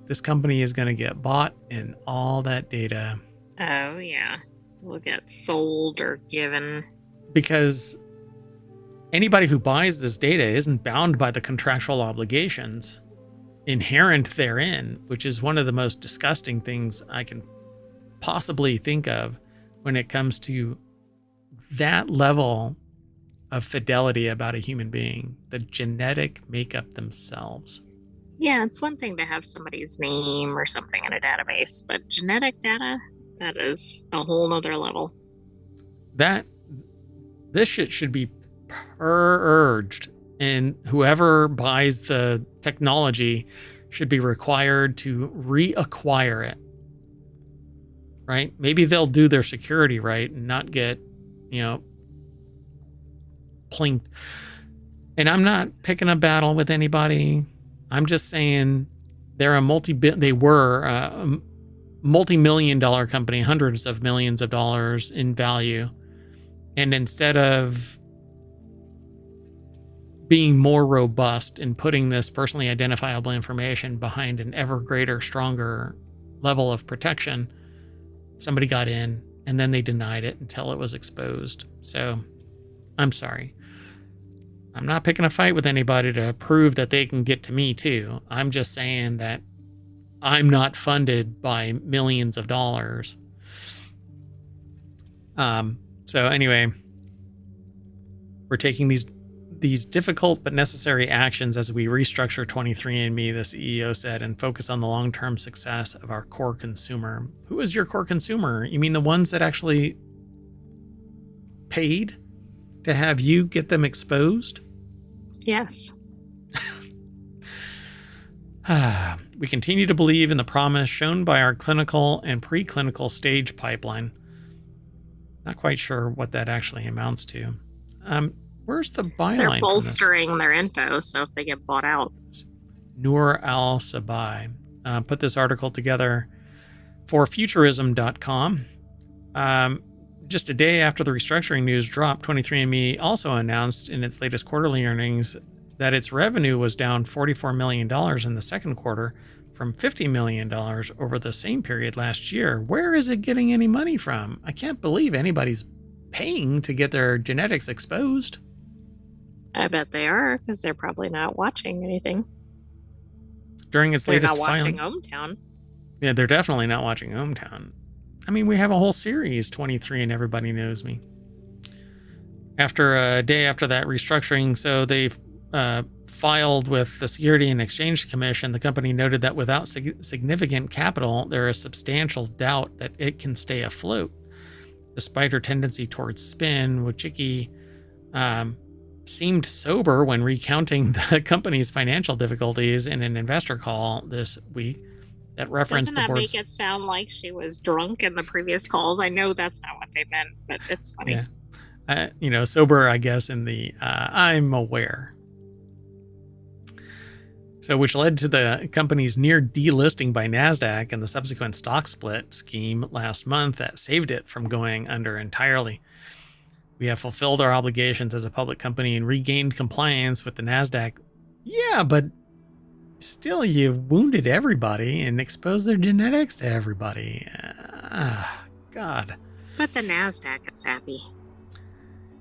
This company is going to get bought, and all that data, oh yeah, will get sold or given. Because anybody who buys this data isn't bound by the contractual obligations inherent therein, which is one of the most disgusting things I can possibly think of when it comes to that level of fidelity about a human being, the genetic makeup themselves. Yeah, it's one thing to have somebody's name or something in a database, but genetic data, that is a whole nother level. This shit should be purged, and whoever buys the technology should be required to reacquire it. Right? Maybe they'll do their security right and not get, plinked. And I'm not picking a battle with anybody. I'm just saying they were a multi-million dollar company, hundreds of millions of dollars in value. And instead of being more robust in putting this personally identifiable information behind an ever greater, stronger level of protection, somebody got in and then they denied it until it was exposed. So I'm sorry. I'm not picking a fight with anybody to prove that they can get to me too. I'm just saying that I'm not funded by millions of dollars. So anyway, we're taking these difficult but necessary actions as we restructure 23andMe, the CEO said, and focus on the long-term success of our core consumer. Who is your core consumer? You mean the ones that actually paid to have you get them exposed? Yes. We continue to believe in the promise shown by our clinical and preclinical stage pipeline. Not quite sure what that actually amounts to. Where's the byline? They're bolstering their info, so if they get bought out. Noor Al-Sabai put this article together for futurism.com. Just a day after the restructuring news dropped, 23andMe also announced in its latest quarterly earnings that its revenue was down $44 million in the second quarter from $50 million over the same period last year. Where is it getting any money from? I can't believe anybody's paying to get their genetics exposed. I bet they are, because they're probably not watching anything. during its They're latest not watching filing. ohmTown. Yeah, they're definitely not watching ohmTown. I mean, we have a whole series, 23 and Everybody Knows Me. After a day after that restructuring, so they filed with the Security and Exchange Commission. The company noted that without significant capital, there is substantial doubt that it can stay afloat. Despite her tendency towards spin, Wojcicki seemed sober when recounting the company's financial difficulties in an investor call this week that referenced Doesn't the that board's... make it sound like she was drunk in the previous calls? I know that's not what they meant, but it's funny. Yeah. Sober, I guess, in the I'm aware. So, which led to the company's near delisting by NASDAQ and the subsequent stock split scheme last month that saved it from going under entirely. We have fulfilled our obligations as a public company and regained compliance with the NASDAQ. Yeah, but still, you've wounded everybody and exposed their genetics to everybody. God. But the NASDAQ is happy.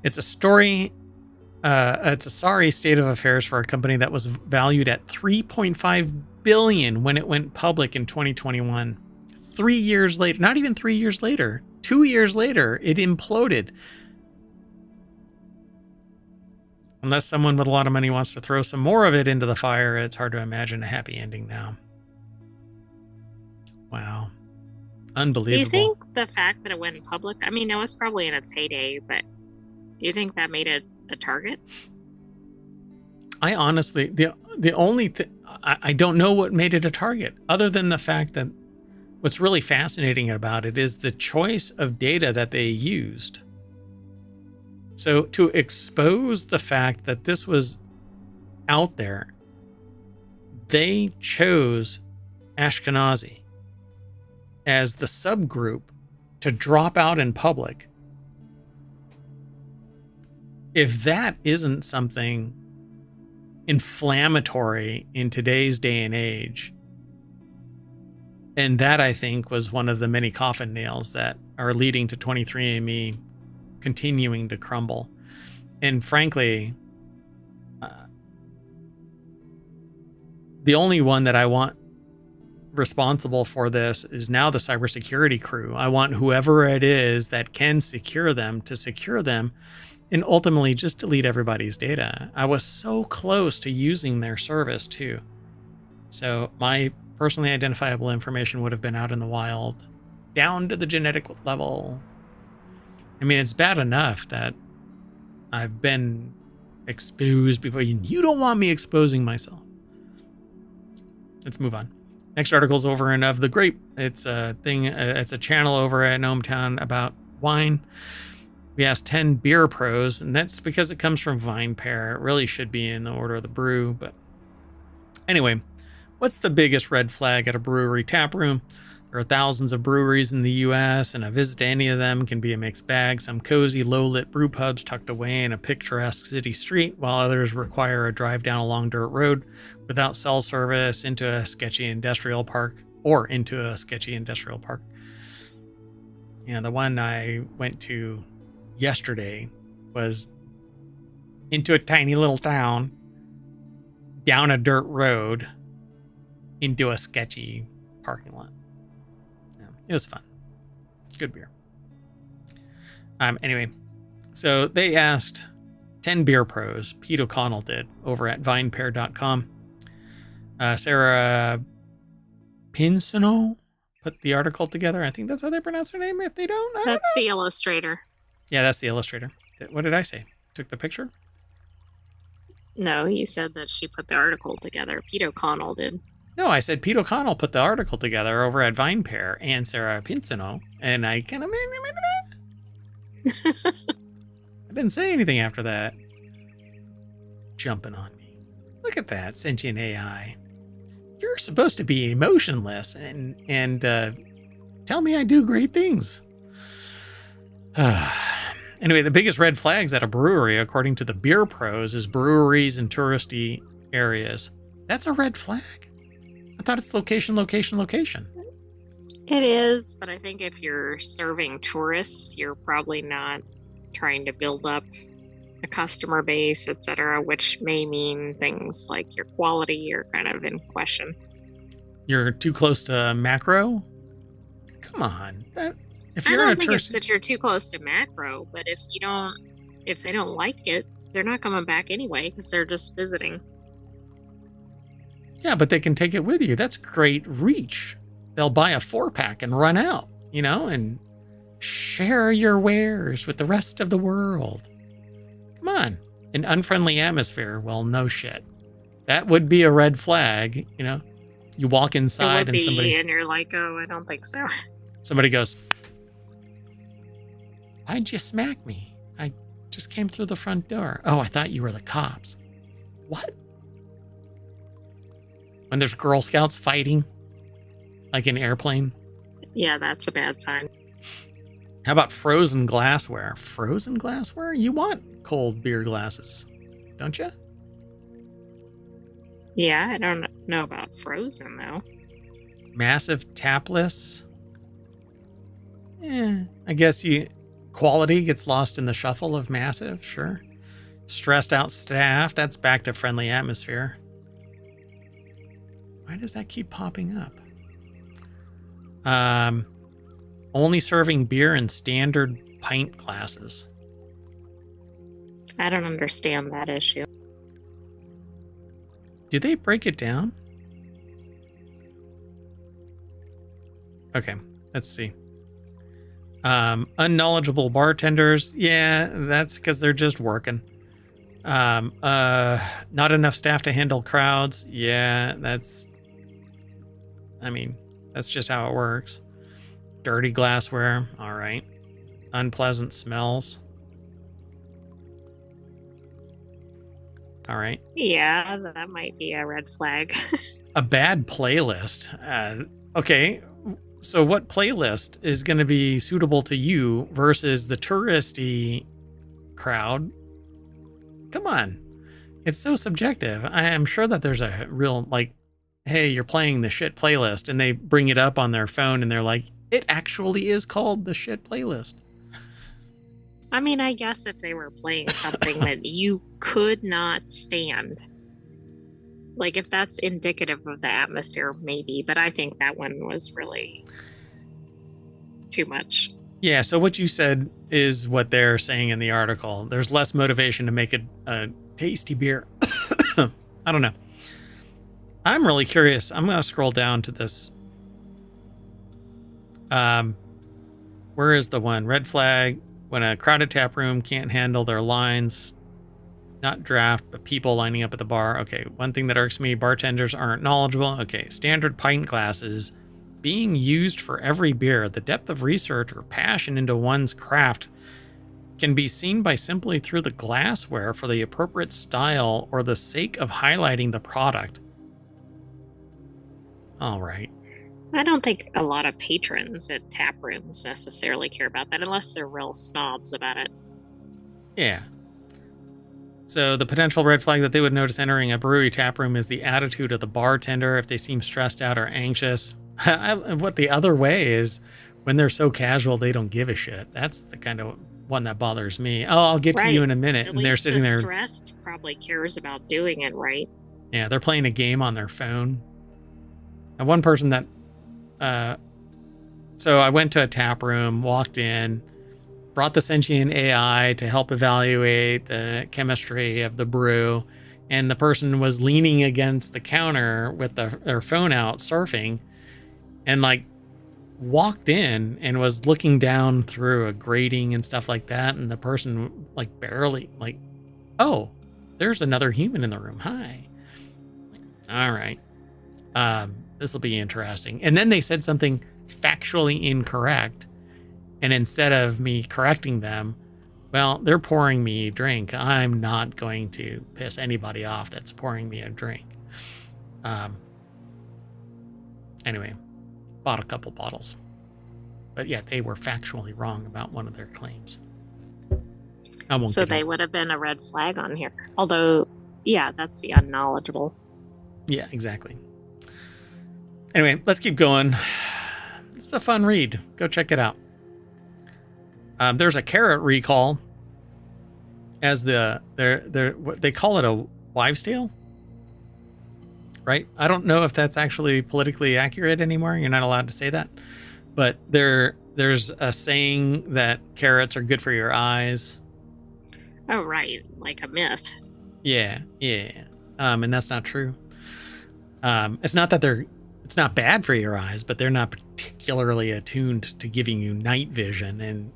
It's a story. It's a sorry state of affairs for a company that was valued at $3.5 billion when it went public in 2021. 3 years later, not even 3 years later, 2 years later, it imploded. Unless someone with a lot of money wants to throw some more of it into the fire, it's hard to imagine a happy ending now. Wow. Unbelievable. Do you think the fact that it went public, I mean, it was probably in its heyday, but do you think that made it a target? I honestly, the only thing, I don't know what made it a target, other than the fact that what's really fascinating about it is the choice of data that they used. So to expose the fact that this was out there, they chose Ashkenazi as the subgroup to drop out in public. If that isn't something inflammatory in today's day and age, and that, I think, was one of the many coffin nails that are leading to 23andMe continuing to crumble. And frankly, the only one that I want responsible for this is now the cybersecurity crew. I want whoever it is that can secure them to secure them and ultimately just delete everybody's data. I was so close to using their service too. So my personally identifiable information would have been out in the wild, down to the genetic level. I mean, it's bad enough that I've been exposed before. You don't want me exposing myself. Let's move on. Next article's over in Of the Grape. It's a thing. It's a channel over at ohmTown about wine. We asked 10 beer pros, and that's because it comes from VinePair. It really should be in the order of the brew, but anyway, what's the biggest red flag at a brewery tap room? There are thousands of breweries in the U.S., and a visit to any of them can be a mixed bag. Some cozy, low-lit brew pubs tucked away in a picturesque city street, while others require a drive down a long dirt road without cell service into a sketchy industrial park. Yeah, the one I went to yesterday was into a tiny little town, down a dirt road, into a sketchy parking lot. Yeah, it was fun. Good beer. Anyway, so they asked 10 beer pros. Pete O'Connell did over at vinepair.com. Sarah Pinsino put the article together. I think that's how they pronounce her name. If they don't, I don't know. The illustrator. Yeah, that's the illustrator. What did I say? Took the picture? No, you said that she put the article together. Pete O'Connell did. No, I said Pete O'Connell put the article together over at VinePair and Sarah Pinsino, and I kind of I didn't say anything after that. Jumping on me. Look at that, sentient AI. You're supposed to be emotionless and tell me I do great things. Anyway, the biggest red flags at a brewery, according to the beer pros, is breweries in touristy areas. That's a red flag. I thought it's location. It is, but I think if you're serving tourists, you're probably not trying to build up a customer base, etc., which may mean things like your quality are kind of in question. You're too close to macro? Come on. If I you're in a don't think it's tertiary... that you're too close to macro, but if they don't like it, they're not coming back anyway because they're just visiting. Yeah, but they can take it with you. That's great reach. They'll buy a 4-pack and run out, and share your wares with the rest of the world. Come on. An unfriendly atmosphere. Well, no shit. That would be a red flag, You walk It inside would and be, and you're like, oh, I don't think so. somebody goes, "Why'd you smack me? I just came through the front door. Oh, I thought you were the cops." What? When there's Girl Scouts fighting, like an airplane. Yeah, that's a bad sign. How about frozen glassware? Frozen glassware? You want cold beer glasses, don't you? Yeah, I don't know about frozen though. Massive tapless. I guess quality gets lost in the shuffle of massive, sure. Stressed out staff, that's back to friendly atmosphere. Why does that keep popping up? Only serving beer in standard pint glasses. I don't understand that issue. Do they break it down? Okay, let's see. Unknowledgeable bartenders. Yeah, that's because they're just working. Not enough staff to handle crowds. Yeah, that's just how it works. Dirty glassware. All right. Unpleasant smells. All right. Yeah, that might be a red flag. A bad playlist. Okay. So what playlist is going to be suitable to you versus the touristy crowd? Come on. It's so subjective. I am sure that there's a real, hey, you're playing the shit playlist, and they bring it up on their phone and they're like, it actually is called the shit playlist. I guess if they were playing something that you could not stand, like if that's indicative of the atmosphere, maybe, but I think that one was really too much. Yeah, so what you said is what they're saying in the article. There's less motivation to make a tasty beer. I don't know. I'm really curious. I'm going to scroll down to this. Where is the one? Red flag. When a crowded tap room can't handle their lines, not draft, but people lining up at the bar. Okay, one thing that irks me, bartenders aren't knowledgeable. Okay, standard pint glasses being used for every beer. The depth of research or passion into one's craft can be seen by simply through the glassware for the appropriate style or the sake of highlighting the product. All right. I don't think a lot of patrons at tap rooms necessarily care about that unless they're real snobs about it. Yeah. So the potential red flag that they would notice entering a brewery tap room is the attitude of the bartender if they seem stressed out or anxious. What the other way is when they're so casual they don't give a shit. That's the kind of one that bothers me. Oh, I'll get to you in a minute. At and they're sitting there. Stressed probably cares about doing it right. Yeah, they're playing a game on their phone. And one person that so I went to a tap room, walked in, brought the sentient AI to help evaluate the chemistry of the brew, and the person was leaning against the counter with their phone out surfing, and walked in and was looking down through a grating and stuff like that, and the person barely oh, there's another human in the room. Hi. All right. This will be interesting. And then they said something factually incorrect. And instead of me correcting them, well, they're pouring me a drink. I'm not going to piss anybody off that's pouring me a drink. Anyway, bought a couple bottles. But yeah, they were factually wrong about one of their claims. So they would have been a red flag on here. Although, yeah, that's the unknowledgeable. Yeah, exactly. Anyway, let's keep going. It's a fun read. Go check it out. There's a carrot recall as they call it a wives' tale. right? I don't know if that's actually politically accurate anymore. You're not allowed to say that. But there's a saying that carrots are good for your eyes. Oh, right. Like a myth. Yeah. And that's not true. It's not that it's not bad for your eyes, but they're not particularly attuned to giving you night vision. And,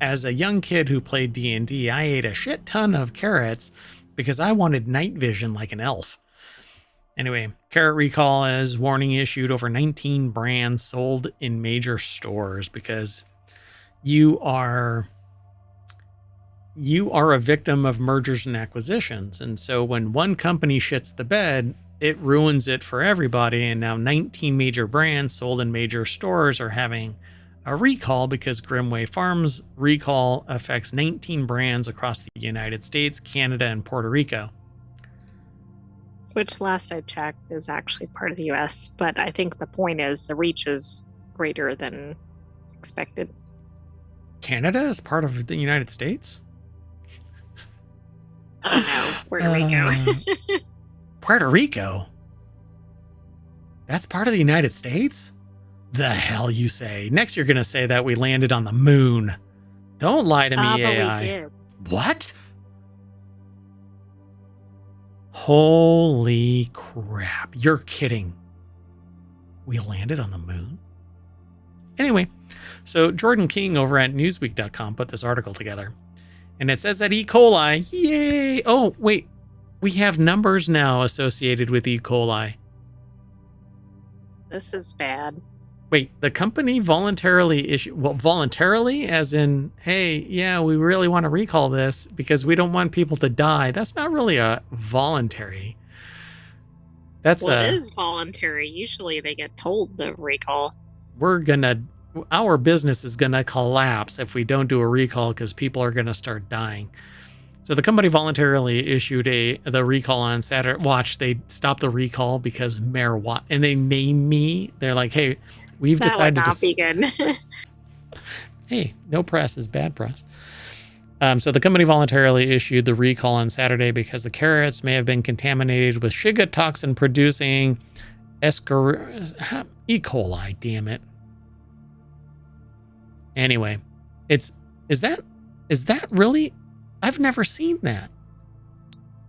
as a young kid who played D&D, I ate a shit ton of carrots because I wanted night vision like an elf. Anyway, carrot recall is warning issued over 19 brands sold in major stores because you are a victim of mergers and acquisitions. And so when one company shits the bed, it ruins it for everybody. And now 19 major brands sold in major stores are having a recall because Grimway Farms recall affects 19 brands across the United States, Canada, and Puerto Rico. Which last I checked is actually part of the US, but I think the point is the reach is greater than expected. Canada is part of the United States? Oh no, Puerto Rico. Puerto Rico? That's part of the United States? The hell you say? Next you're going to say that we landed on the moon. Don't lie to me, AI. But we did. What? Holy crap. You're kidding. We landed on the moon? Anyway, so Jordan King over at Newsweek.com put this article together. And it says that E. coli, yay! Oh, wait. We have numbers now associated with E. coli. This is bad. Wait, the company voluntarily voluntarily as in, hey, yeah, we really want to recall this because we don't want people to die. That's not really a voluntary. It is voluntary. Usually they get told to recall. Our business is gonna collapse if we don't do a recall because people are gonna start dying. So the company voluntarily issued the recall on Saturday. Watch, they stopped the recall because Mayor Watt, and they named me. They're like, hey, we've decided to be good. Hey, no press is bad press. So the company voluntarily issued the recall on Saturday because the carrots may have been contaminated with Shiga toxin producing E. coli. Damn it. Anyway, is that really? I've never seen that.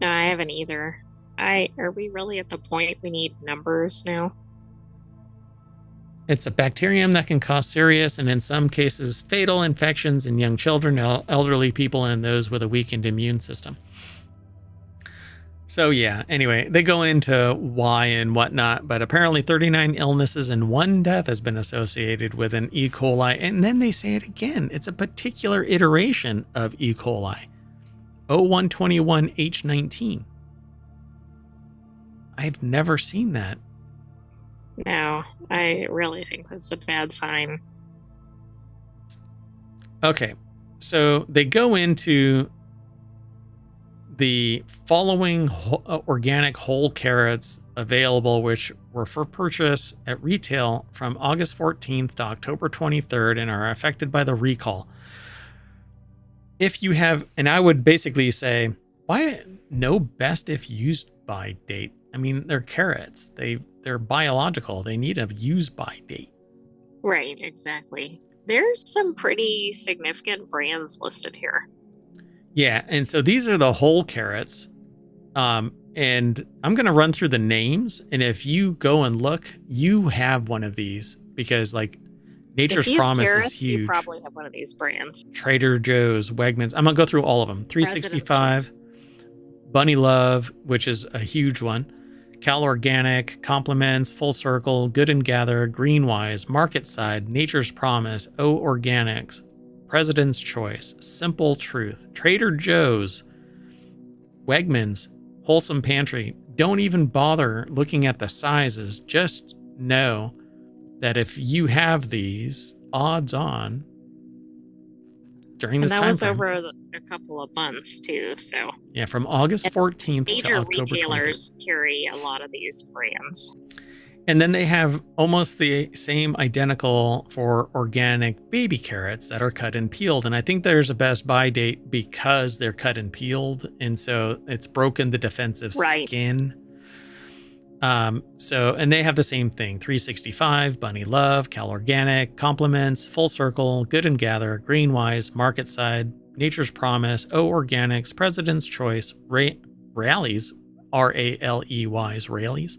No, I haven't either. Are we really at the point we need numbers now? It's a bacterium that can cause serious and in some cases fatal infections in young children, elderly people, and those with a weakened immune system. So yeah, anyway, they go into why and whatnot, but apparently 39 illnesses and 1 death has been associated with an E. coli. And then they say it again. It's a particular iteration of E. coli. O121H19. I've never seen that. No, I really think this is a bad sign. Okay, so they go into the following organic whole carrots available, which were for purchase at retail from August 14th to October 23rd and are affected by the recall. If you have, and I would basically say, why no best if used by date? I mean, they're carrots. They're biological. They need a use by date. Right, exactly. There's some pretty significant brands listed here. Yeah, and so these are the whole carrots. And I'm going to run through the names. And if you go and look, you have one of these because like Nature's Promise is huge. You probably have one of these brands. Trader Joe's, Wegmans. I'm going to go through all of them. 365, Bunny Love, which is a huge one. Cal Organic, Compliments, Full Circle, Good and Gather, Greenwise, Market Side, Nature's Promise, O Organics, President's Choice, Simple Truth, Trader Joe's, Wegmans, Wholesome Pantry. Don't even bother looking at the sizes. Just know that if you have these, odds on, during this time frame. And that was over a couple of months too, so. Yeah, from August 14th to October 23rd. Major retailers carry a lot of these brands. And then they have almost the same identical for organic baby carrots that are cut and peeled. And I think there's a best buy date because they're cut and peeled. And so it's broken the defensive skin. And they have the same thing: 365, Bunny Love, Cal Organic, Compliments, Full Circle, Good and Gather, Greenwise, Market Side, Nature's Promise, O Organics, President's Choice, Rallies, Raleys, Rallies,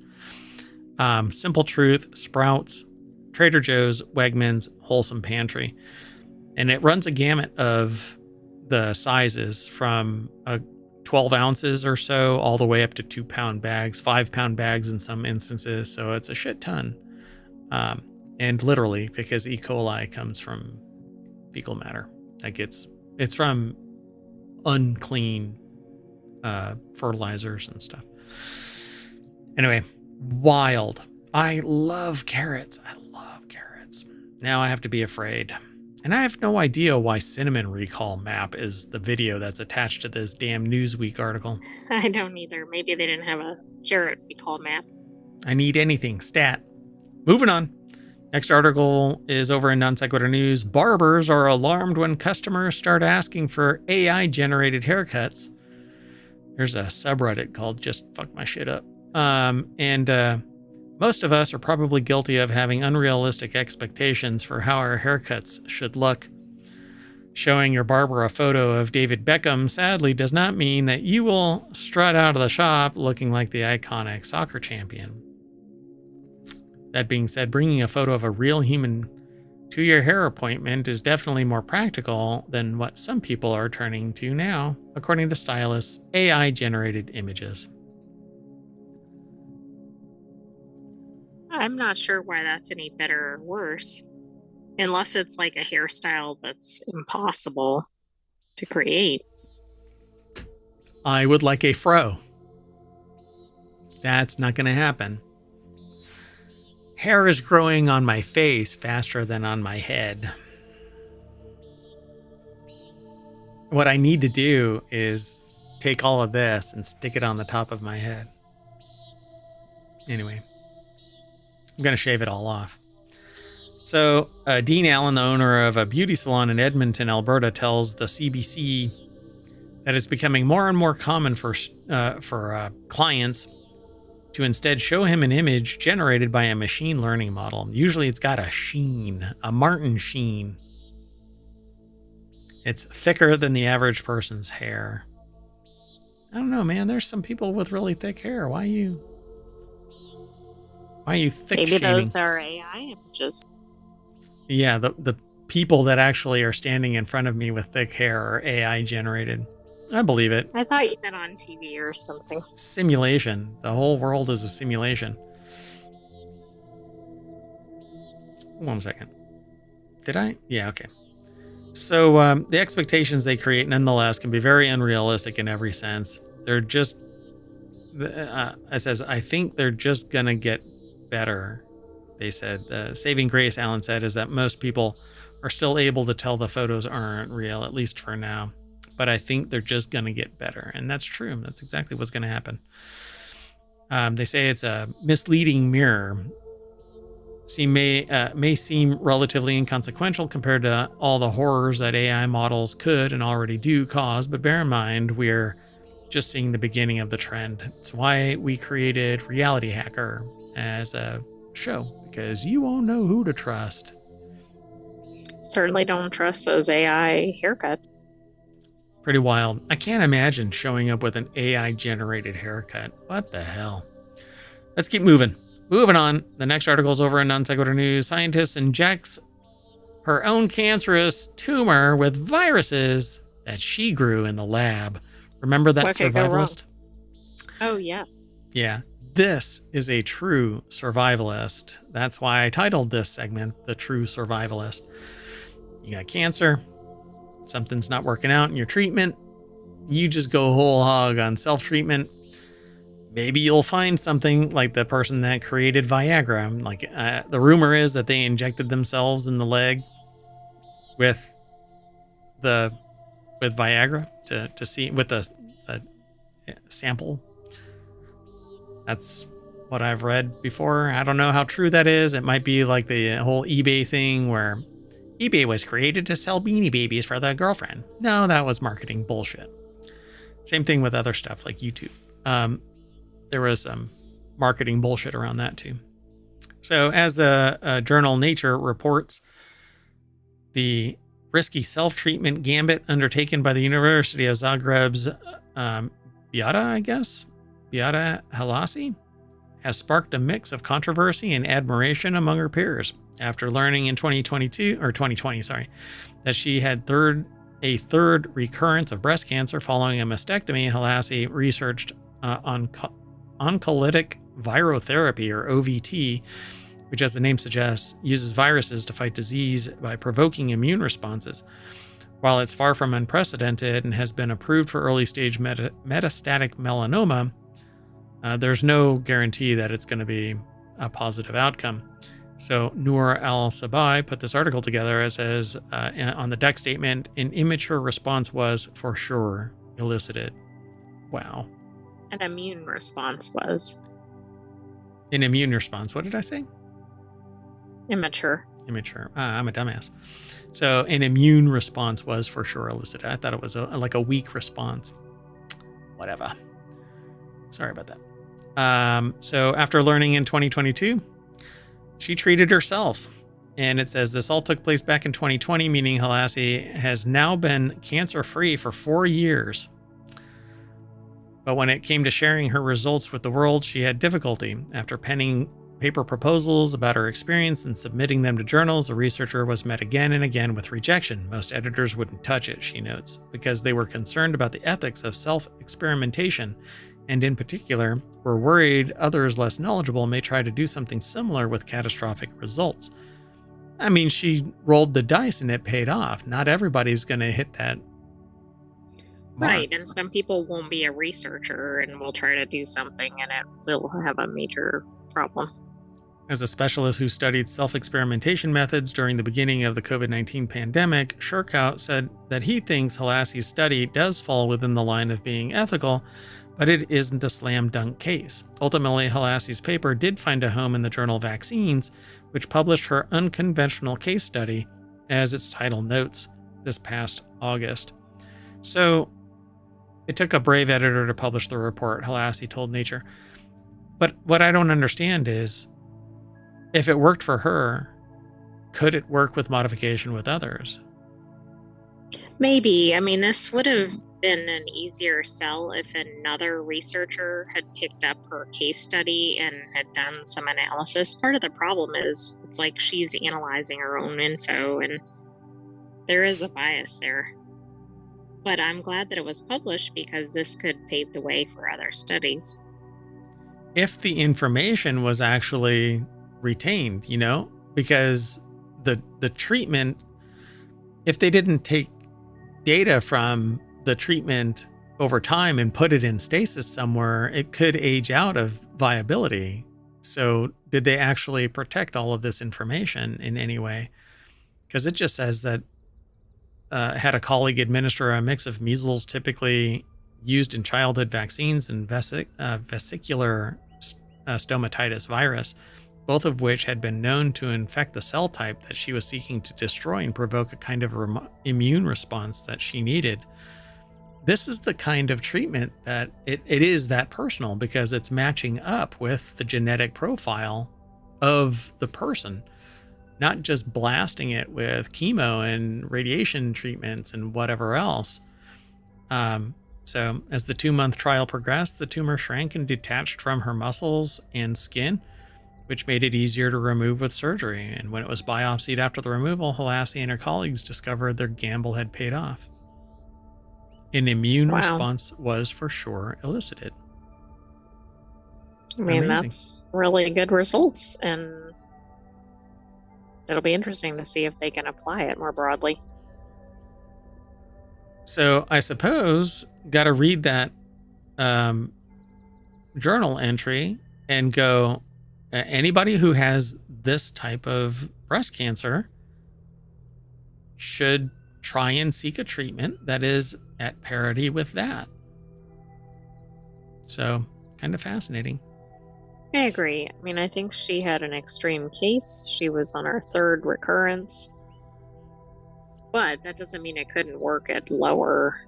Simple Truth, Sprouts, Trader Joe's, Wegmans, Wholesome Pantry. And it runs a gamut of the sizes from 12 ounces or so all the way up to 2-pound bags, 5-pound bags in some instances. So it's a shit ton. And literally, because E. coli comes from fecal matter. It's from unclean fertilizers and stuff. Anyway, wild. I love carrots. Now I have to be afraid. And I have no idea why Cinnamon Recall Map is the video that's attached to this damn Newsweek article. I don't either. Maybe they didn't have a carrot recall map. I need anything. Stat. Moving on. Next article is over in Non Sequitur News. Barbers are alarmed when customers start asking for AI-generated haircuts. There's a subreddit called Just Fuck My Shit Up. Most of us are probably guilty of having unrealistic expectations for how our haircuts should look. Showing your barber a photo of David Beckham sadly does not mean that you will strut out of the shop looking like the iconic soccer champion. That being said, bringing a photo of a real human to your hair appointment is definitely more practical than what some people are turning to now, according to stylists' AI-generated images. I'm not sure why that's any better or worse, unless it's like a hairstyle that's impossible to create. I would like a fro. That's not going to happen. Hair is growing on my face faster than on my head. What I need to do is take all of this and stick it on the top of my head. Anyway. I'm going to shave it all off. So, Dean Allen, the owner of a beauty salon in Edmonton, Alberta, tells the CBC that it's becoming more and more common for clients to instead show him an image generated by a machine learning model. Usually it's got a sheen, a Martin sheen. It's thicker than the average person's hair. I don't know, man. There's some people with really thick hair. Why are you thick Maybe shaming? those are AI images. Yeah, the people that actually are standing in front of me with thick hair are AI generated. I believe it. I thought you meant on TV or something. Simulation. The whole world is a simulation. 1 second. Did I? Yeah, okay. So the expectations they create nonetheless can be very unrealistic in every sense. They're just, it says, I think they're just going to get better. They said, saving grace, Alan said, is that most people are still able to tell the photos aren't real, at least for now. But I think they're just going to get better. And that's true. That's exactly what's going to happen. They say it's a misleading mirror. May seem relatively inconsequential compared to all the horrors that AI models could and already do cause, but bear in mind we're just seeing the beginning of the trend. It's why we created Reality Hacker as a show, because you won't know who to trust. Certainly don't trust those AI haircuts. Pretty wild. I can't imagine showing up with an AI generated haircut. What the hell? Let's keep moving. Moving on. The next article is over in Non Sequitur News. Scientist injects her own cancerous tumor with viruses that she grew in the lab. Remember that survivalist? Oh, yes. Yeah. This is a true survivalist. That's why I titled this segment The True Survivalist. You got cancer. Something's not working out in your treatment. You just go whole hog on self-treatment. Maybe you'll find something like the person that created Viagra. Like the rumor is that they injected themselves in the leg with Viagra to see with a sample. That's what I've read before. I don't know how true that is. It might be like the whole eBay thing where eBay was created to sell Beanie Babies for the girlfriend. No, that was marketing bullshit. Same thing with other stuff like YouTube. There was marketing bullshit around that too. So as the journal Nature reports, the risky self-treatment gambit undertaken by the University of Zagreb's Beata Halasi has sparked a mix of controversy and admiration among her peers after learning in 2020, that she had a third recurrence of breast cancer following a mastectomy. Halasi researched oncolytic virotherapy, or OVT, which, as the name suggests, uses viruses to fight disease by provoking immune responses. While it's far from unprecedented and has been approved for early-stage metastatic melanoma, there's no guarantee that it's going to be a positive outcome. So Noor Al-Sabai put this article together as says on the deck statement, an immature response was for sure elicited. Wow. An immune response was. An immune response. What did I say? Immature. I'm a dumbass. So an immune response was for sure elicited. I thought it was like a weak response. Whatever. Sorry about that. So after learning in 2022, she treated herself. And it says this all took place back in 2020, meaning Halasi has now been cancer-free for 4 years. But when it came to sharing her results with the world, she had difficulty. After penning paper proposals about her experience and submitting them to journals, the researcher was met again and again with rejection. Most editors wouldn't touch it, she notes, because they were concerned about the ethics of self-experimentation, and in particular, were worried others less knowledgeable may try to do something similar with catastrophic results. I mean, she rolled the dice and it paid off. Not everybody's going to hit that mark. Right, and some people won't be a researcher and will try to do something and it will have a major problem. As a specialist who studied self-experimentation methods during the beginning of the COVID-19 pandemic, Shurkout said that he thinks Halasi's study does fall within the line of being ethical, but it isn't a slam dunk case. Ultimately, Halasi's paper did find a home in the journal Vaccines, which published her unconventional case study, as its title notes, this past August. So it took a brave editor to publish the report, Halasi told Nature. But what I don't understand is, if it worked for her, could it work with modification with others? Maybe. I mean, this would have been an easier sell if another researcher had picked up her case study and had done some analysis. Part of the problem is it's like she's analyzing her own info and there is a bias there. But I'm glad that it was published because this could pave the way for other studies. If the information was actually retained, because the treatment, if they didn't take data from the treatment over time and put it in stasis somewhere, it could age out of viability. So did they actually protect all of this information in any way? Because it just says that had a colleague administer a mix of measles typically used in childhood vaccines and vesicular stomatitis virus, both of which had been known to infect the cell type that she was seeking to destroy and provoke a kind of immune response that she needed. This is the kind of treatment that it is that personal because it's matching up with the genetic profile of the person, not just blasting it with chemo and radiation treatments and whatever else. So as the 2-month trial progressed, the tumor shrank and detached from her muscles and skin, which made it easier to remove with surgery. And when it was biopsied after the removal, Halasi and her colleagues discovered their gamble had paid off. An immune response was for sure elicited. I mean, that's really good results, and it'll be interesting to see if they can apply it more broadly. So I suppose got to read that journal entry and go, anybody who has this type of breast cancer should try and seek a treatment that is at parity with that. So kind of fascinating. I agree. I mean, I think she had an extreme case. She was on her 3rd recurrence. But that doesn't mean it couldn't work at lower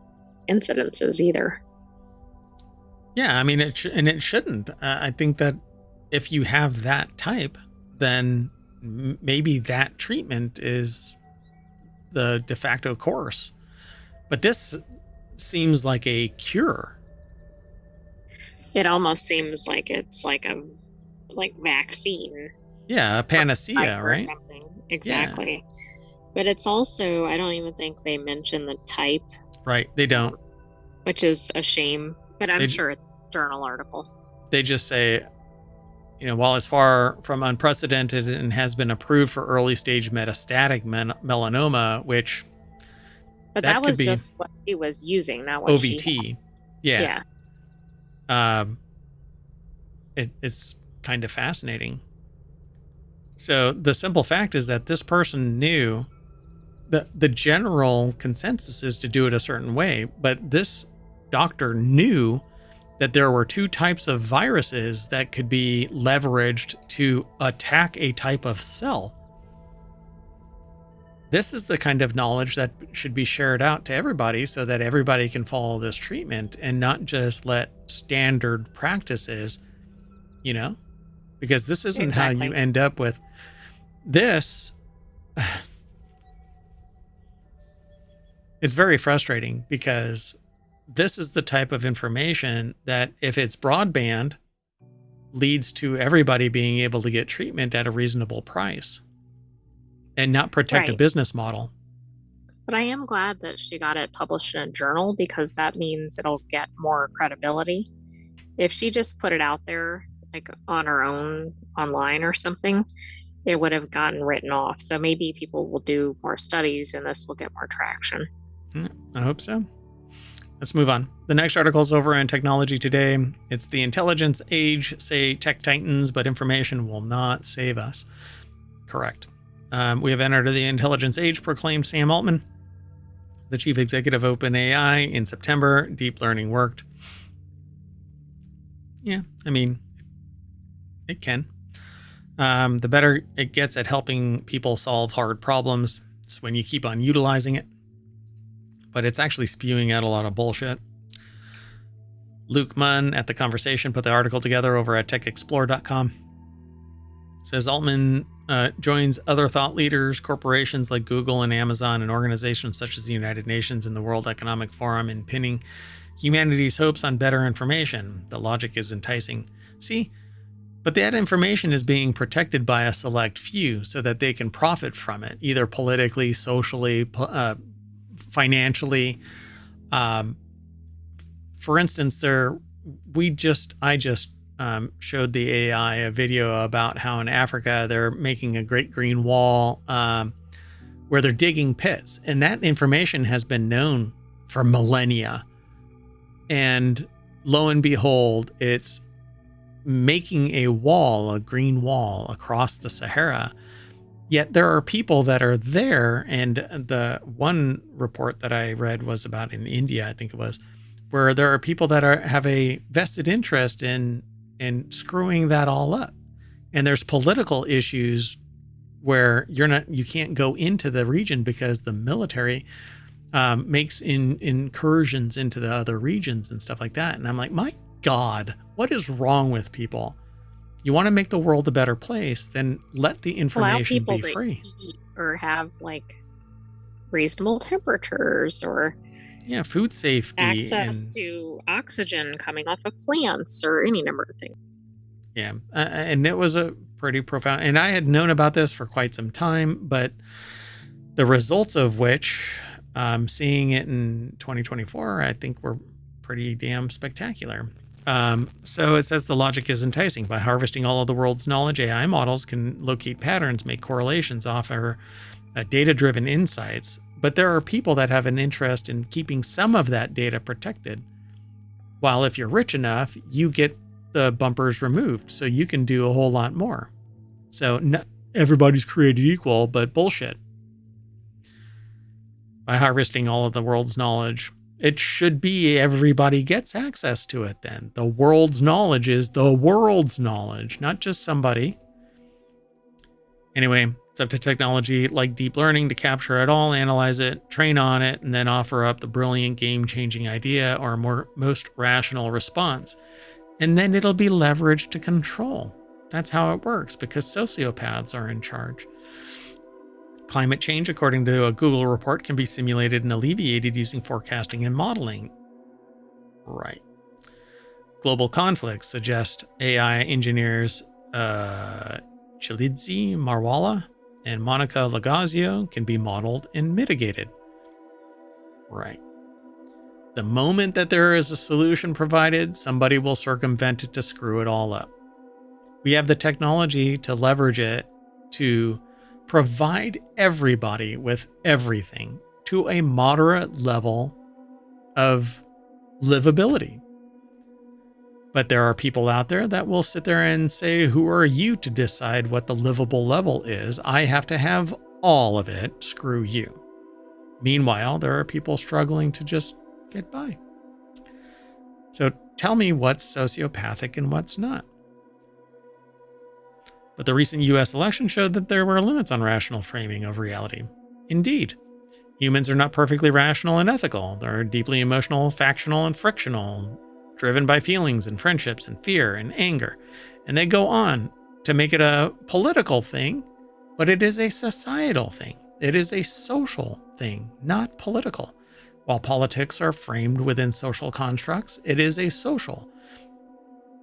incidences either. Yeah, I mean, it shouldn't. I think that if you have that type, then maybe that treatment is the de facto course. But this seems like a cure. It almost seems like it's like a vaccine Yeah, a panacea, or right? something. Yeah, Exactly. But it's also, I don't even think they mention the type, right. They don't. which is a shame, but I'm They sure it's a journal article. they just say, while it's far from unprecedented and has been approved for early stage metastatic melanoma, which But that that could was be just what she was using, not what she had. OVT. Yeah. Yeah. Um, it's kind of fascinating. So the simple fact is that this person knew that the general consensus is to do it a certain way, but this doctor knew that there were two types of viruses that could be leveraged to attack a type of cell. This is the kind of knowledge that should be shared out to everybody so that everybody can follow this treatment and not just let standard practices, because this isn't how Exactly. you end up with this. It's very frustrating because this is the type of information that, if it's broadband, leads to everybody being able to get treatment at a reasonable price and not protect a Right. business model. But I am glad that she got it published in a journal because that means it'll get more credibility. If she just put it out there, like on her own online or something, it would have gotten written off. So maybe people will do more studies and this will get more traction. I hope so. Let's move on. The next article is over in Technology Today. It's the intelligence age, say tech titans, but information will not save us. Correct. We have entered the intelligence age, proclaimed Sam Altman, the chief executive of OpenAI, in September. Deep learning worked. Yeah, I mean, it can. The better it gets at helping people solve hard problems is when you keep on utilizing it. But it's actually spewing out a lot of bullshit. Luke Munn at The Conversation put the article together over at techexplore.com. Says Altman joins other thought leaders, corporations like Google and Amazon, and organizations such as the United Nations and the World Economic Forum in pinning humanity's hopes on better information. The logic is enticing. See, but that information is being protected by a select few so that they can profit from it, either politically, socially, financially. For instance, I just showed the AI a video about how in Africa they're making a great green wall where they're digging pits, and that information has been known for millennia. And lo and behold, it's making a wall, a green wall across the Sahara. Yet there are people that are there, and the one report that I read was about in India, I think it was, where there are people that have a vested interest in screwing that all up. And there's political issues where you can't go into the region because the military makes incursions into the other regions and stuff like that. And I'm like, my God, what is wrong with people? You want to make the world a better place, then let the information be free. Eat or have like reasonable temperatures or food safety, access to oxygen coming off of plants or any number of things. Yeah. And it was a pretty profound, and I had known about this for quite some time, but the results of which, seeing it in 2024, I think were pretty damn spectacular. So it says the logic is enticing. By harvesting all of the world's knowledge, AI models can locate patterns, make correlations, offer data-driven insights. But there are people that have an interest in keeping some of that data protected. While if you're rich enough, you get the bumpers removed, so you can do a whole lot more. So not everybody's created equal, but bullshit. By harvesting all of the world's knowledge, it should be everybody gets access to it then. The world's knowledge is the world's knowledge, not just somebody. Anyway, it's up to technology like deep learning to capture it all, analyze it, train on it, and then offer up the brilliant game-changing idea or most rational response. And then it'll be leveraged to control. That's how it works, because sociopaths are in charge. Climate change, according to a Google report, can be simulated and alleviated using forecasting and modeling. Right. Global conflicts suggest AI engineers Chilidze Marwala and Monica Lagazio can be modeled and mitigated. Right. The moment that there is a solution provided, somebody will circumvent it to screw it all up. We have the technology to leverage it to provide everybody with everything to a moderate level of livability. But there are people out there that will sit there and say, who are you to decide what the livable level is? I have to have all of it. Screw you. Meanwhile, there are people struggling to just get by. So tell me what's sociopathic and what's not. But the recent US election showed that there were limits on rational framing of reality. Indeed, humans are not perfectly rational and ethical. They're deeply emotional, factional, and frictional, driven by feelings and friendships and fear and anger. And they go on to make it a political thing, but it is a societal thing. It is a social thing, not political. While politics are framed within social constructs, it is a social.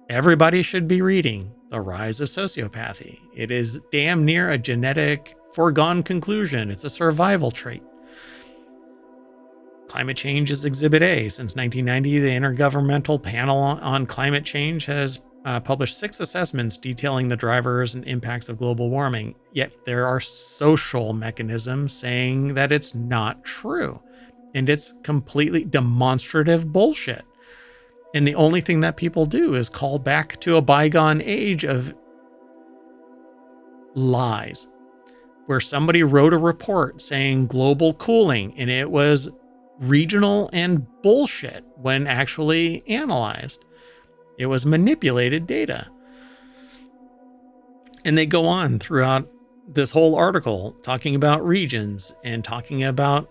Everybody should be reading The Rise of Sociopathy. It is damn near a genetic foregone conclusion. It's a survival trait. Climate change is Exhibit A. Since 1990, the Intergovernmental Panel on Climate Change has published 6 assessments detailing the drivers and impacts of global warming. Yet there are social mechanisms saying that it's not true. And it's completely demonstrative bullshit. And the only thing that people do is call back to a bygone age of lies, where somebody wrote a report saying global cooling, and it was regional and bullshit when actually analyzed. It was manipulated data. And they go on throughout this whole article talking about regions and talking about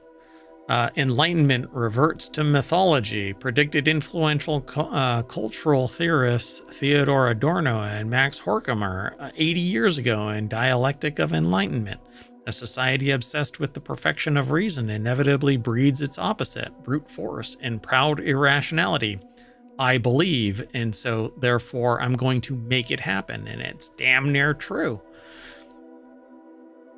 Enlightenment reverts to mythology, predicted influential cultural theorists Theodor Adorno and Max Horkheimer 80 years ago in Dialectic of Enlightenment. A society obsessed with the perfection of reason inevitably breeds its opposite, brute force and proud irrationality. I believe, and so therefore I'm going to make it happen, and it's damn near true.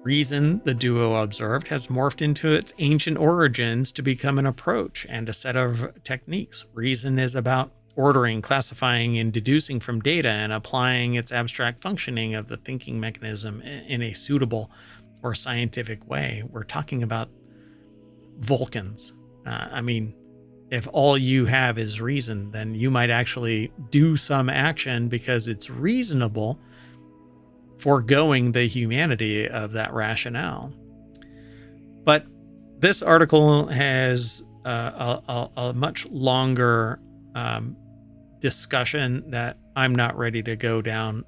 Reason, the duo observed, has morphed into its ancient origins to become an approach and a set of techniques. Reason is about ordering, classifying, and deducing from data and applying its abstract functioning of the thinking mechanism in a suitable or scientific way. We're talking about Vulcans. If all you have is reason, then you might actually do some action because it's reasonable, foregoing the humanity of that rationale. But this article has a much longer discussion that I'm not ready to go down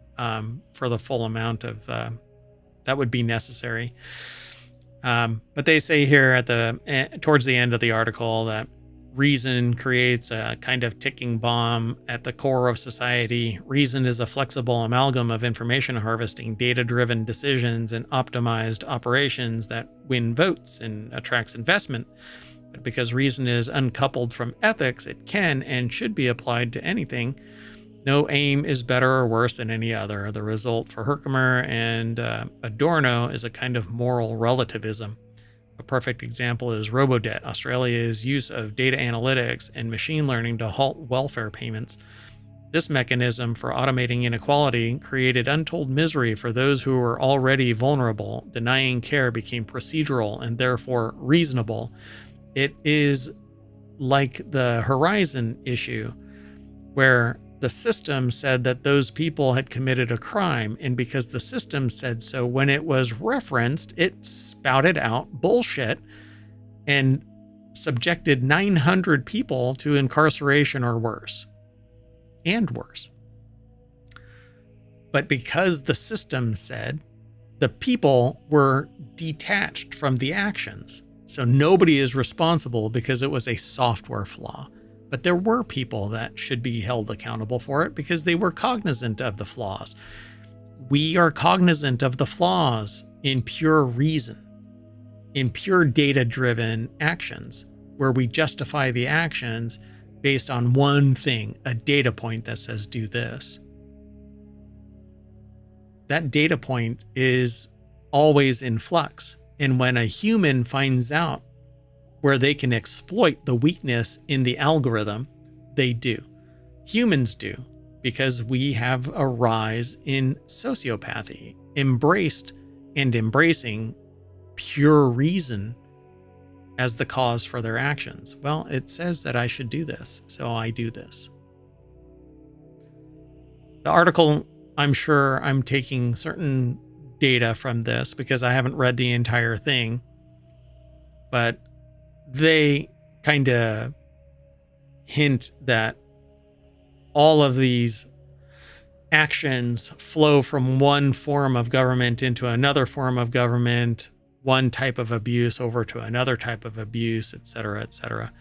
for the full amount of that would be necessary. But they say here at towards the end of the article that reason creates a kind of ticking bomb at the core of society. Reason is a flexible amalgam of information harvesting, data-driven decisions, and optimized operations that win votes and attracts investment. But because reason is uncoupled from ethics, it can and should be applied to anything. No aim is better or worse than any other. The result for Herkimer and Adorno is a kind of moral relativism. A perfect example is Robodebt, Australia's use of data analytics and machine learning to halt welfare payments. This mechanism for automating inequality created untold misery for those who were already vulnerable. Denying care became procedural and therefore reasonable. It is like the Horizon issue, where the system said that those people had committed a crime, and because the system said so, when it was referenced, it spouted out bullshit and subjected 900 people to incarceration or worse. And worse. But because the system said, the people were detached from the actions. So nobody is responsible because it was a software flaw. But there were people that should be held accountable for it because they were cognizant of the flaws. we are cognizant of the flaws in pure reason, in pure data-driven actions, where we justify the actions based on one thing, a data point that says do this. That data point is always in flux. And when a human finds out where they can exploit the weakness in the algorithm, they do. Humans do, because we have a rise in sociopathy, embraced and embracing pure reason as the cause for their actions. Well, it says that I should do this, so I do this. The article, I'm sure I'm taking certain data from this because I haven't read the entire thing, but they kind of hint that all of these actions flow from one form of government into another form of government, one type of abuse over to another type of abuse, et cetera, et cetera.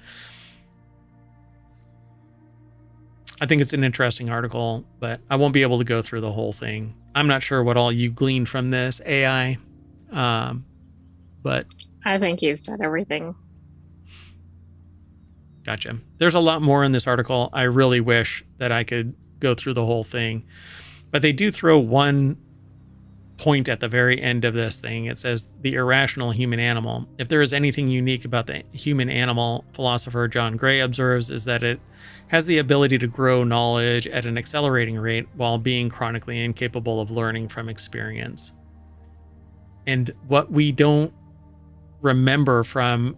I think it's an interesting article, but I won't be able to go through the whole thing. I'm not sure what all you gleaned from this AI, but I think you've said everything. Gotcha. There's a lot more in this article. I really wish that I could go through the whole thing, but they do throw one point at the very end of this thing. It says the irrational human animal. If there is anything unique about the human animal, philosopher John Gray observes, is that it has the ability to grow knowledge at an accelerating rate while being chronically incapable of learning from experience. And what we don't remember from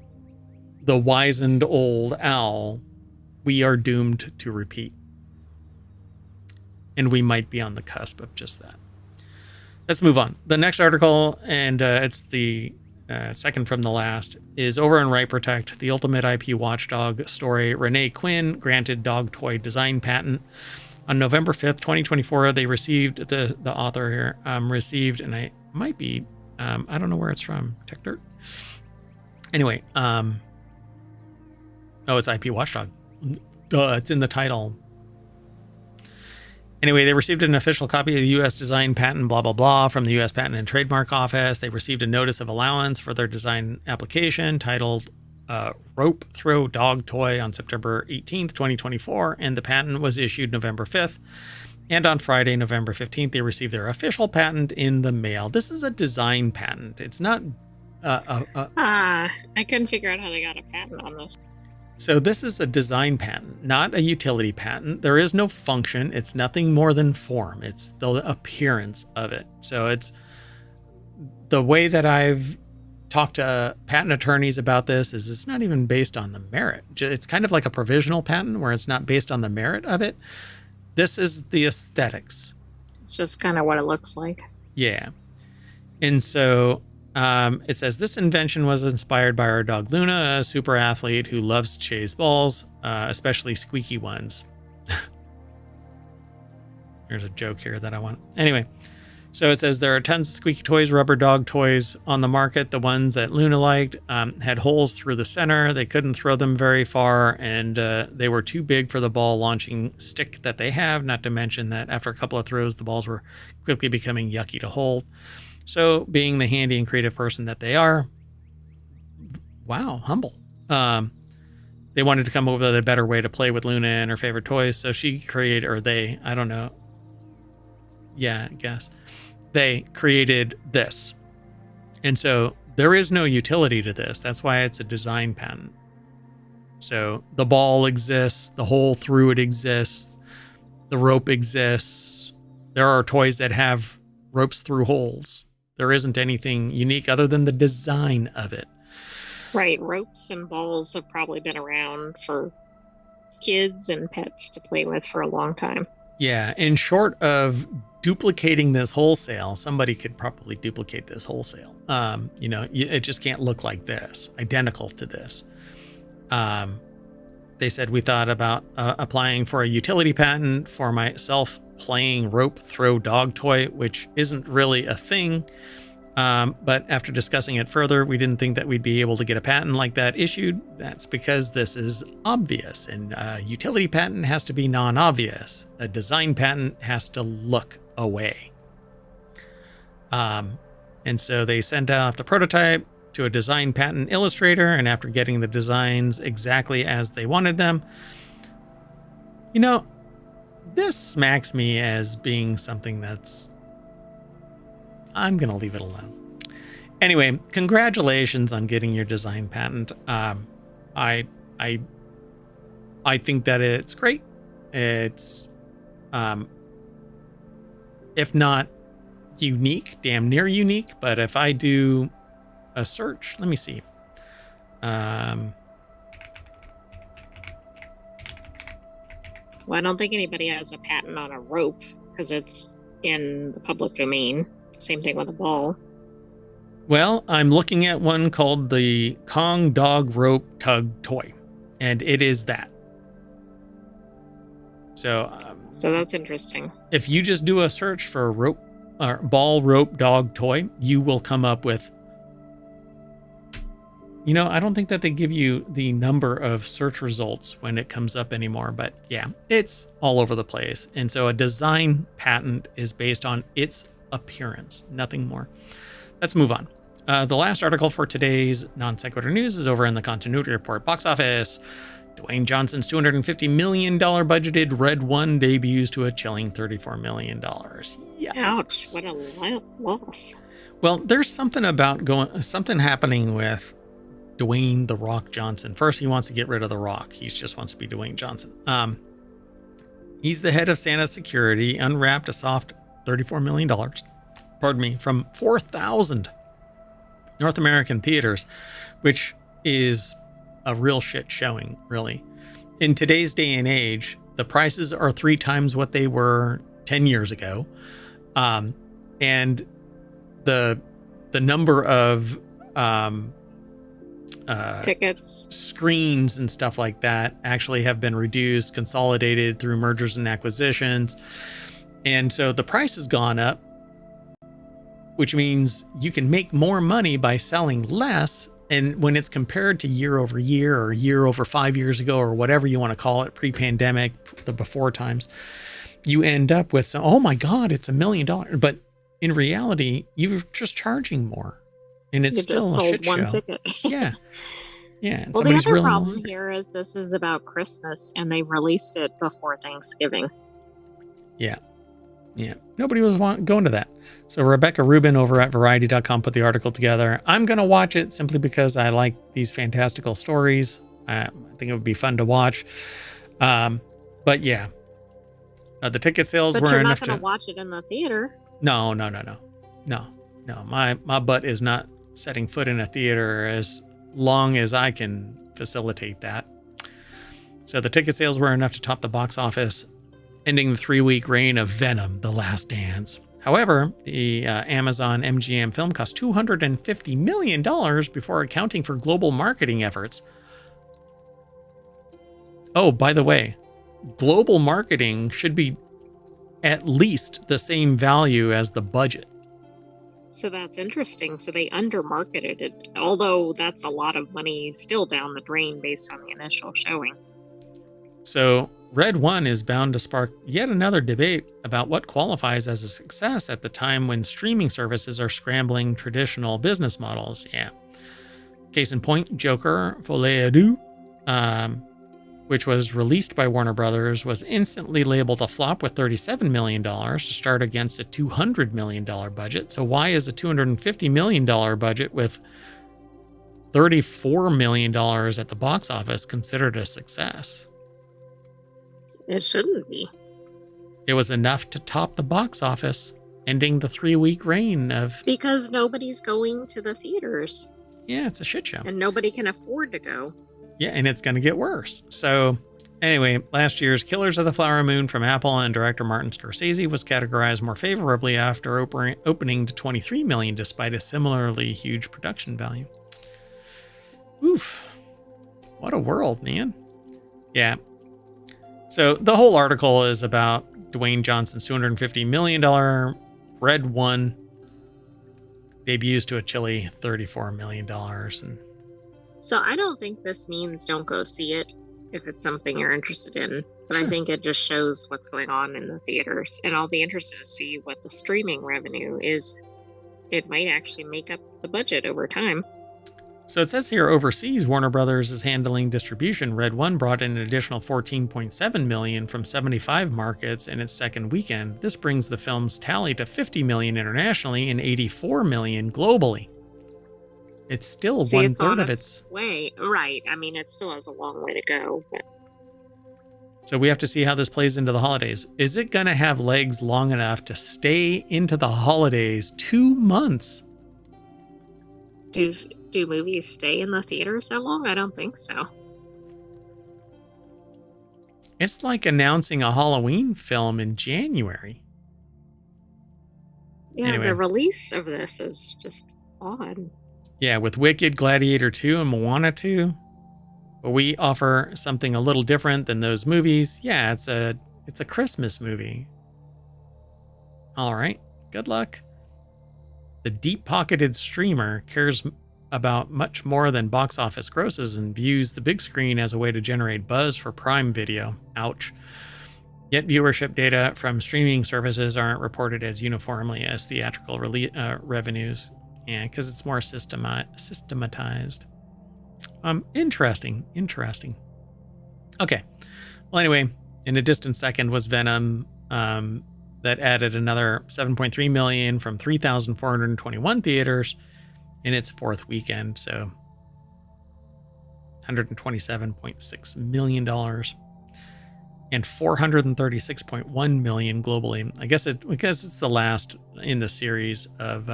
the wizened old owl, we are doomed to repeat. And we might be on the cusp of just that. Let's move on. The next article, and it's the second from the last, is over in Right Protect, the ultimate IP watchdog story. Renee Quinn granted dog toy design patent. On November 5th, 2024, they received, the author here, received, and I might be, I don't know where it's from, Tech Dirt? Anyway, oh, it's IP Watchdog. Duh, it's in the title. Anyway, they received an official copy of the U.S. design patent, blah, blah, blah, from the U.S. Patent and Trademark Office. They received a notice of allowance for their design application titled Rope Throw Dog Toy on September 18th, 2024, and the patent was issued November 5th. And on Friday, November 15th, they received their official patent in the mail. This is a design patent. It's not... I couldn't figure out how they got a patent on this. So this is a design patent, not a utility patent. There is no function. It's nothing more than form. It's the appearance of it. So it's the way that I've talked to patent attorneys about this is it's not even based on the merit. It's kind of like a provisional patent where it's not based on the merit of it. This is the aesthetics. It's just kind of what it looks like. Yeah. And so it says this invention was inspired by our dog Luna, a super athlete who loves to chase balls, especially squeaky ones. There's a joke here that I want. Anyway, so it says there are tons of squeaky toys, rubber dog toys on the market. The ones that Luna liked had holes through the center. They couldn't throw them very far, and they were too big for the ball launching stick that they have, not to mention that after a couple of throws, the balls were quickly becoming yucky to hold. So being the handy and creative person that they are, wow, humble. They wanted to come up with a better way to play with Luna and her favorite toys. So she created, or they, I don't know. Yeah, I guess. They created this. And so there is no utility to this. That's why it's a design patent. So the ball exists, the hole through it exists, the rope exists. There are toys that have ropes through holes. There isn't anything unique other than the design of it. Right. Ropes and balls have probably been around for kids and pets to play with for a long time. Yeah. And short of duplicating this wholesale, somebody could probably duplicate this wholesale. It just can't look like this, identical to this. They said we thought about applying for a utility patent for my self-playing rope throw dog toy, which isn't really a thing. But after discussing it further, we didn't think that we'd be able to get a patent like that issued. That's because this is obvious, and a utility patent has to be non-obvious. A design patent has to look away. And so they sent out the prototype to a design patent illustrator, and after getting the designs exactly as they wanted them, this smacks me as being something that's... I'm going to leave it alone. Anyway, congratulations on getting your design patent. I think that it's great. It's, if not unique, damn near unique. But if I do a search, let me see. Well, I don't think anybody has a patent on a rope because it's in the public domain. Same thing with a ball. Well, I'm looking at one called the Kong Dog Rope Tug Toy, and it is that. So that's interesting. If you just do a search for rope or ball rope dog toy, you will come up with... I don't think that they give you the number of search results when it comes up anymore, but yeah, it's all over the place. And so a design patent is based on its appearance, nothing more. Let's move on. The last article for today's Non Sequitur news is over in the Continuity Report box office. Dwayne Johnson's $250 million budgeted Red 1 debuts to a chilling $34 million. Yikes. Ouch, what a loss. Well, there's something happening with Dwayne "The Rock" Johnson. First, he wants to get rid of The Rock. He just wants to be Dwayne Johnson. He's the head of Santa's security, unwrapped a soft $34 million, from 4,000 North American theaters, which is a real shit showing, really. In today's day and age, the prices are 3 times what they were 10 years ago. And the number of tickets, screens and stuff like that actually have been reduced, consolidated through mergers and acquisitions. And so the price has gone up, which means you can make more money by selling less. And when it's compared to year over year or year over 5 years ago or whatever you want to call it, pre-pandemic, the before times, you end up with some, oh my God, it's $1 million. But in reality, you're just charging more. And it's still a shit show. One ticket. Yeah. Yeah. Well, the other problem here is this is about Christmas and they released it before Thanksgiving. Yeah. Yeah. Nobody was going to that. So Rebecca Rubin over at Variety.com put the article together. I'm going to watch it simply because I like these fantastical stories. I think it would be fun to watch. But yeah, the ticket sales but were you're enough not going to watch it in the theater. No. My butt is not setting foot in a theater as long as I can facilitate that. So the ticket sales were enough to top the box office, ending the 3-week reign of Venom: The Last Dance. However, the Amazon MGM film cost $250 million before accounting for global marketing efforts. Oh, by the way, global marketing should be at least the same value as the budget. So that's interesting. So they undermarketed it, although that's a lot of money still down the drain based on the initial showing. So Red 1 is bound to spark yet another debate about what qualifies as a success at the time when streaming services are scrambling traditional business models. Yeah. Case in point, Joker Folie à Deux, which was released by Warner Brothers, was instantly labeled a flop with $37 million to start against a $200 million budget. So why is a $250 million budget with $34 million at the box office considered a success? It shouldn't be. It was enough to top the box office, ending the 3-week reign of... Because nobody's going to the theaters. Yeah, it's a shit show. And nobody can afford to go. Yeah, and it's going to get worse. So anyway, last year's Killers of the Flower Moon from Apple and director Martin Scorsese was categorized more favorably after opening to $23 million despite a similarly huge production value. Oof. What a world, man. Yeah. So the whole article is about Dwayne Johnson's $250 million Red 1 debuts to a chilly $34 million. And so I don't think this means don't go see it if it's something you're interested in. But sure. I think it just shows what's going on in the theaters. And I'll be interested to see what the streaming revenue is it might actually make up the budget over time. So it says here overseas, Warner Brothers is handling distribution. Red One brought in an additional 14.7 million from 75 markets in its second weekend. This brings the film's tally to 50 million internationally and 84 million globally. It's still See, it's on one-third of its way. Right. I mean, it still has a long way to go. But So we have to see how this plays into the holidays. Is it going to have legs long enough to stay into the holidays 2 months? do movies stay in the theater so long? I don't think so. It's like announcing a Halloween film in January. Yeah, Anyway. the release of this is just odd. Yeah, with Wicked, Gladiator 2, and Moana 2. But we offer something a little different than those movies. Yeah, it's a Christmas movie. All right, good luck. The deep-pocketed streamer cares about much more than box office grosses and views the big screen as a way to generate buzz for Prime Video. Ouch. Yet viewership data from streaming services aren't reported as uniformly as theatrical revenues. Yeah, because it's more systematized. Interesting. Okay. Well, anyway, in a distant second was Venom, that added another 7.3 million from 3,421 theaters in its fourth weekend. So $127.6 million and 436.1 million globally. I guess because it's the last in the series of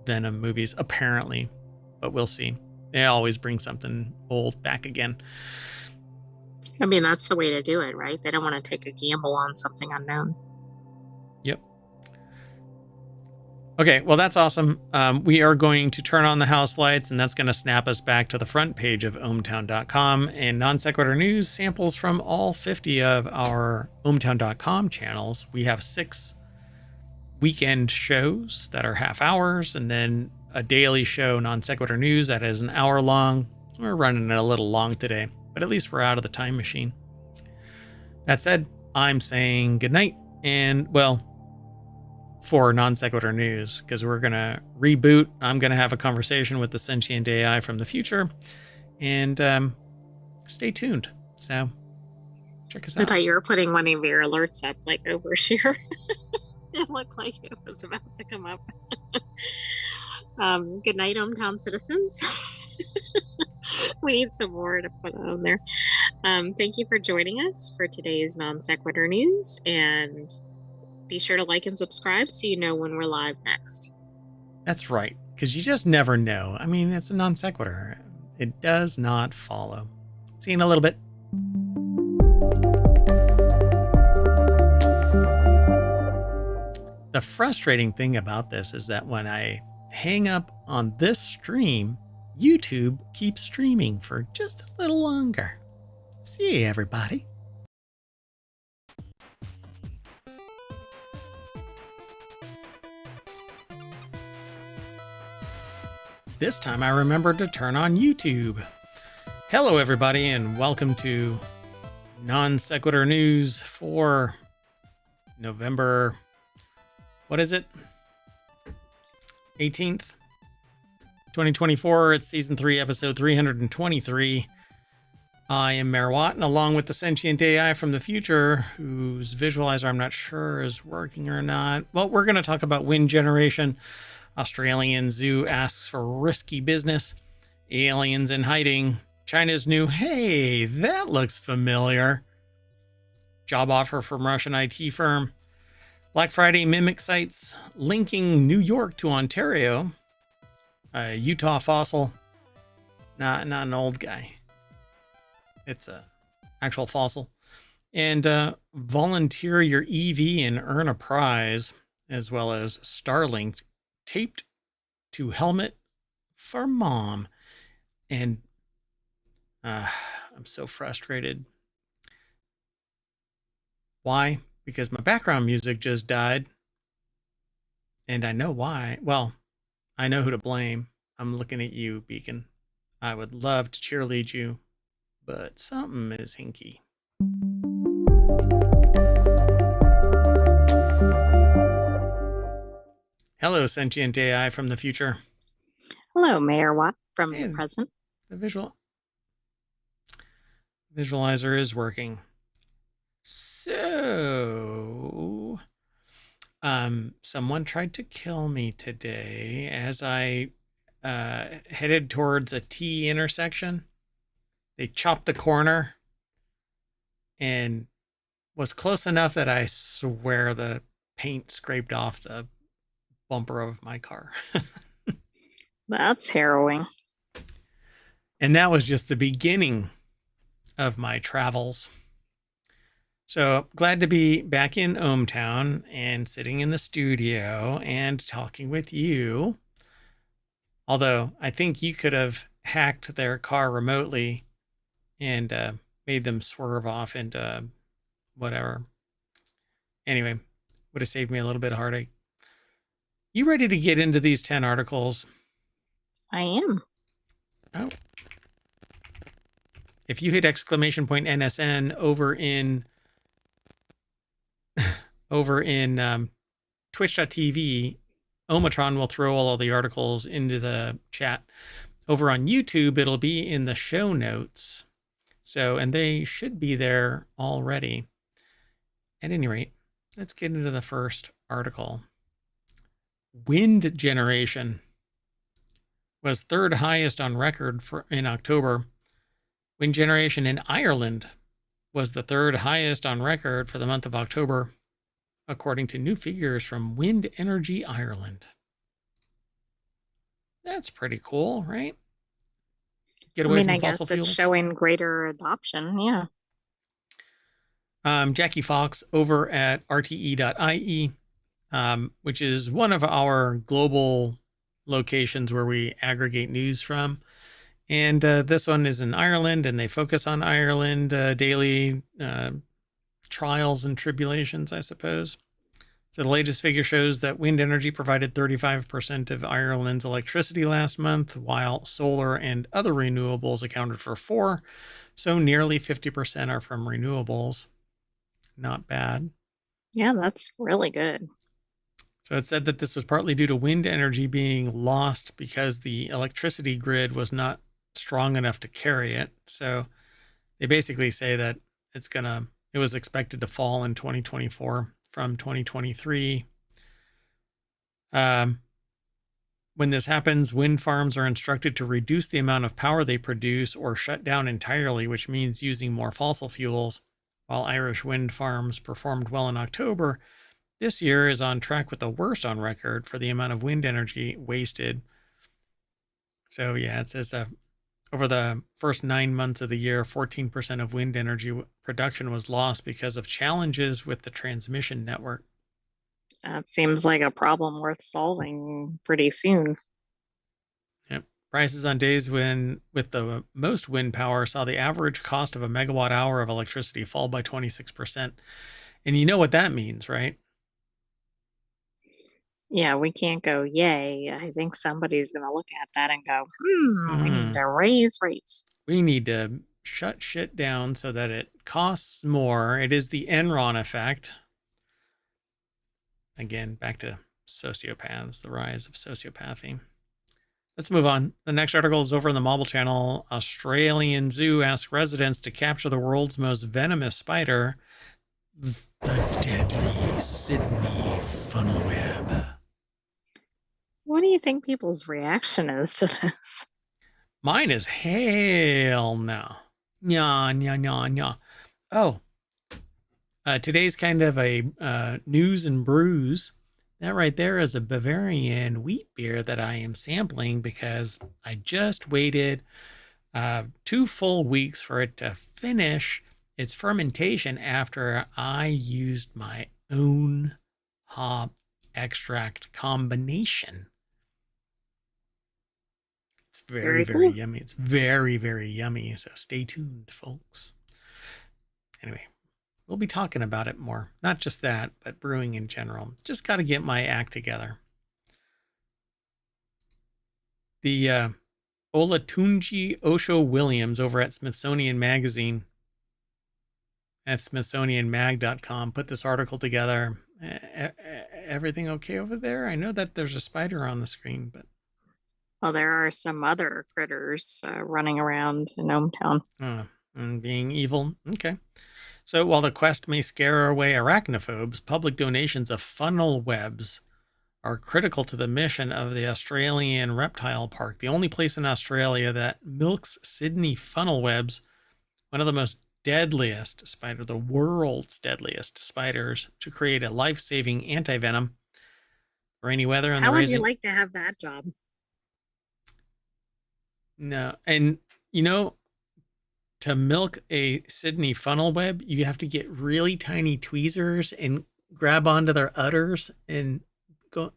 Venom movies, apparently, but we'll see. They always bring something old back again. I mean, that's the way to do it, right? They don't want to take a gamble on something unknown. Yep. Okay, well, that's awesome. We are going to turn on the house lights, and that's going to snap us back to the front page of ohmTown.com. And Non Sequitur News samples from all 50 of our ohmTown.com channels. We have 6 weekend shows that are half hours, and then a daily show, Non Sequitur News, that is an hour long. We're running it a little long today, but at least we're out of the time machine. That said, I'm saying goodnight, and, well, for Non Sequitur News, because we're going to reboot. I'm going to have a conversation with the sentient AI from the future, and stay tuned. So check us out. I thought you were putting one of your alerts up, like overshare. It looked like it was about to come up. Good night, ohmTown citizens. We need some more to put on there. Thank you for joining us for today's Non Sequitur News, and be sure to like and subscribe so you know when we're live next. That's right, because you just never know. I mean, it's a non sequitur. It does not follow. See you in a little bit. The frustrating thing about this is that when I hang up on this stream, YouTube keeps streaming for just a little longer. See you, everybody. This time I remembered to turn on YouTube. Hello, everybody, and welcome to Non Sequitur News for November, what is it? 18th, 2024. It's season 3, episode 323. I am Merwat, and along with the sentient AI from the future, whose visualizer I'm not sure is working or not. Well, we're going to talk about wind generation. Australian zoo asks for risky business. Aliens in hiding. China's new, hey, that looks familiar. Job offer from Russian IT firm. Black Friday mimic sites linking New York to Ontario. Utah fossil. Not an old guy. It's a actual fossil. And volunteer your EV and earn a prize, as well as Starlink taped to helmet for mom. And I'm so frustrated. Why? Because my background music just died. And I know why. Well, I know who to blame. I'm looking at you, Beacon. I would love to cheerlead you, but something is hinky. Hello, sentient AI from the future. Hello, Mayor Watt from the And present. the visualizer is working. Someone tried to kill me today as I headed towards a T intersection. They chopped the corner and was close enough that I swear the paint scraped off the bumper of my car. That's harrowing. And that was just the beginning of my travels. So glad to be back in ohmTown and sitting in the studio and talking with you. Although I think you could have hacked their car remotely and made them swerve off into whatever. Anyway, would have saved me a little bit of heartache. You ready to get into these 10 articles? I am. Oh. If you hit exclamation point NSN over in twitch.tv, ohmTown will throw all of the articles into the chat. Over on YouTube, it'll be in the show notes. So, and they should be there already. At any rate, let's get into the first article. Wind generation was third highest on record in October. Wind generation in Ireland was the third highest on record for the month of October, according to new figures from Wind Energy Ireland. That's pretty cool, right? Get away from fossil fuels. It's showing greater adoption. Yeah. Jackie Fox over at rte.ie, which is one of our global locations where we aggregate news from. And this one is in Ireland, and they focus on Ireland daily trials and tribulations, I suppose. So the latest figure shows that wind energy provided 35% of Ireland's electricity last month, while solar and other renewables accounted for 4%. So nearly 50% are from renewables. Not bad. Yeah, that's really good. So it said that this was partly due to wind energy being lost because the electricity grid was not strong enough to carry it. So they basically say that it was expected to fall in 2024 from 2023. When this happens, wind farms are instructed to reduce the amount of power they produce or shut down entirely, which means using more fossil fuels. While Irish wind farms performed well in October, this year is on track with the worst on record for the amount of wind energy wasted. So yeah, it says over the first 9 months of the year, 14% of wind energy production was lost because of challenges with the transmission network. That seems like a problem worth solving pretty soon. Yep. Prices on days with the most wind power saw the average cost of a megawatt hour of electricity fall by 26%. And you know what that means, right? Yeah, we can't go, yay. I think somebody's going to look at that and go, we need to raise rates. We need to shut shit down so that it costs more. It is the Enron effect. Again, back to sociopaths, the rise of sociopathy. Let's move on. The next article is over in the Mobile Channel. Australian zoo asks residents to capture the world's most venomous spider, the deadly Sydney funnel web. What do you think people's reaction is to this? Mine is hell no. Nya. Oh, today's kind of a news and brews. That right there is a Bavarian wheat beer that I am sampling because I just waited 2 full weeks for it to finish its fermentation after I used my own hop extract combination. It's very, very yummy. It's very, very yummy. So stay tuned, folks. Anyway, we'll be talking about it more. Not just that, but brewing in general. Just got to get my act together. The Olatunji Osho Williams over at Smithsonian Magazine at smithsonianmag.com put this article together. everything okay over there? I know that there's a spider on the screen, but Well, there are some other critters running around in ohmTown. and being evil. Okay. So while the quest may scare away arachnophobes, public donations of funnel webs are critical to the mission of the Australian Reptile Park, the only place in Australia that milks Sydney funnel webs, one of the most deadliest spider, the world's deadliest spiders, to create a life-saving anti-venom. Rainy weather and the How would you raising. like to have that job? No, and you know, to milk a Sydney funnel web, you have to get really tiny tweezers and grab onto their udders and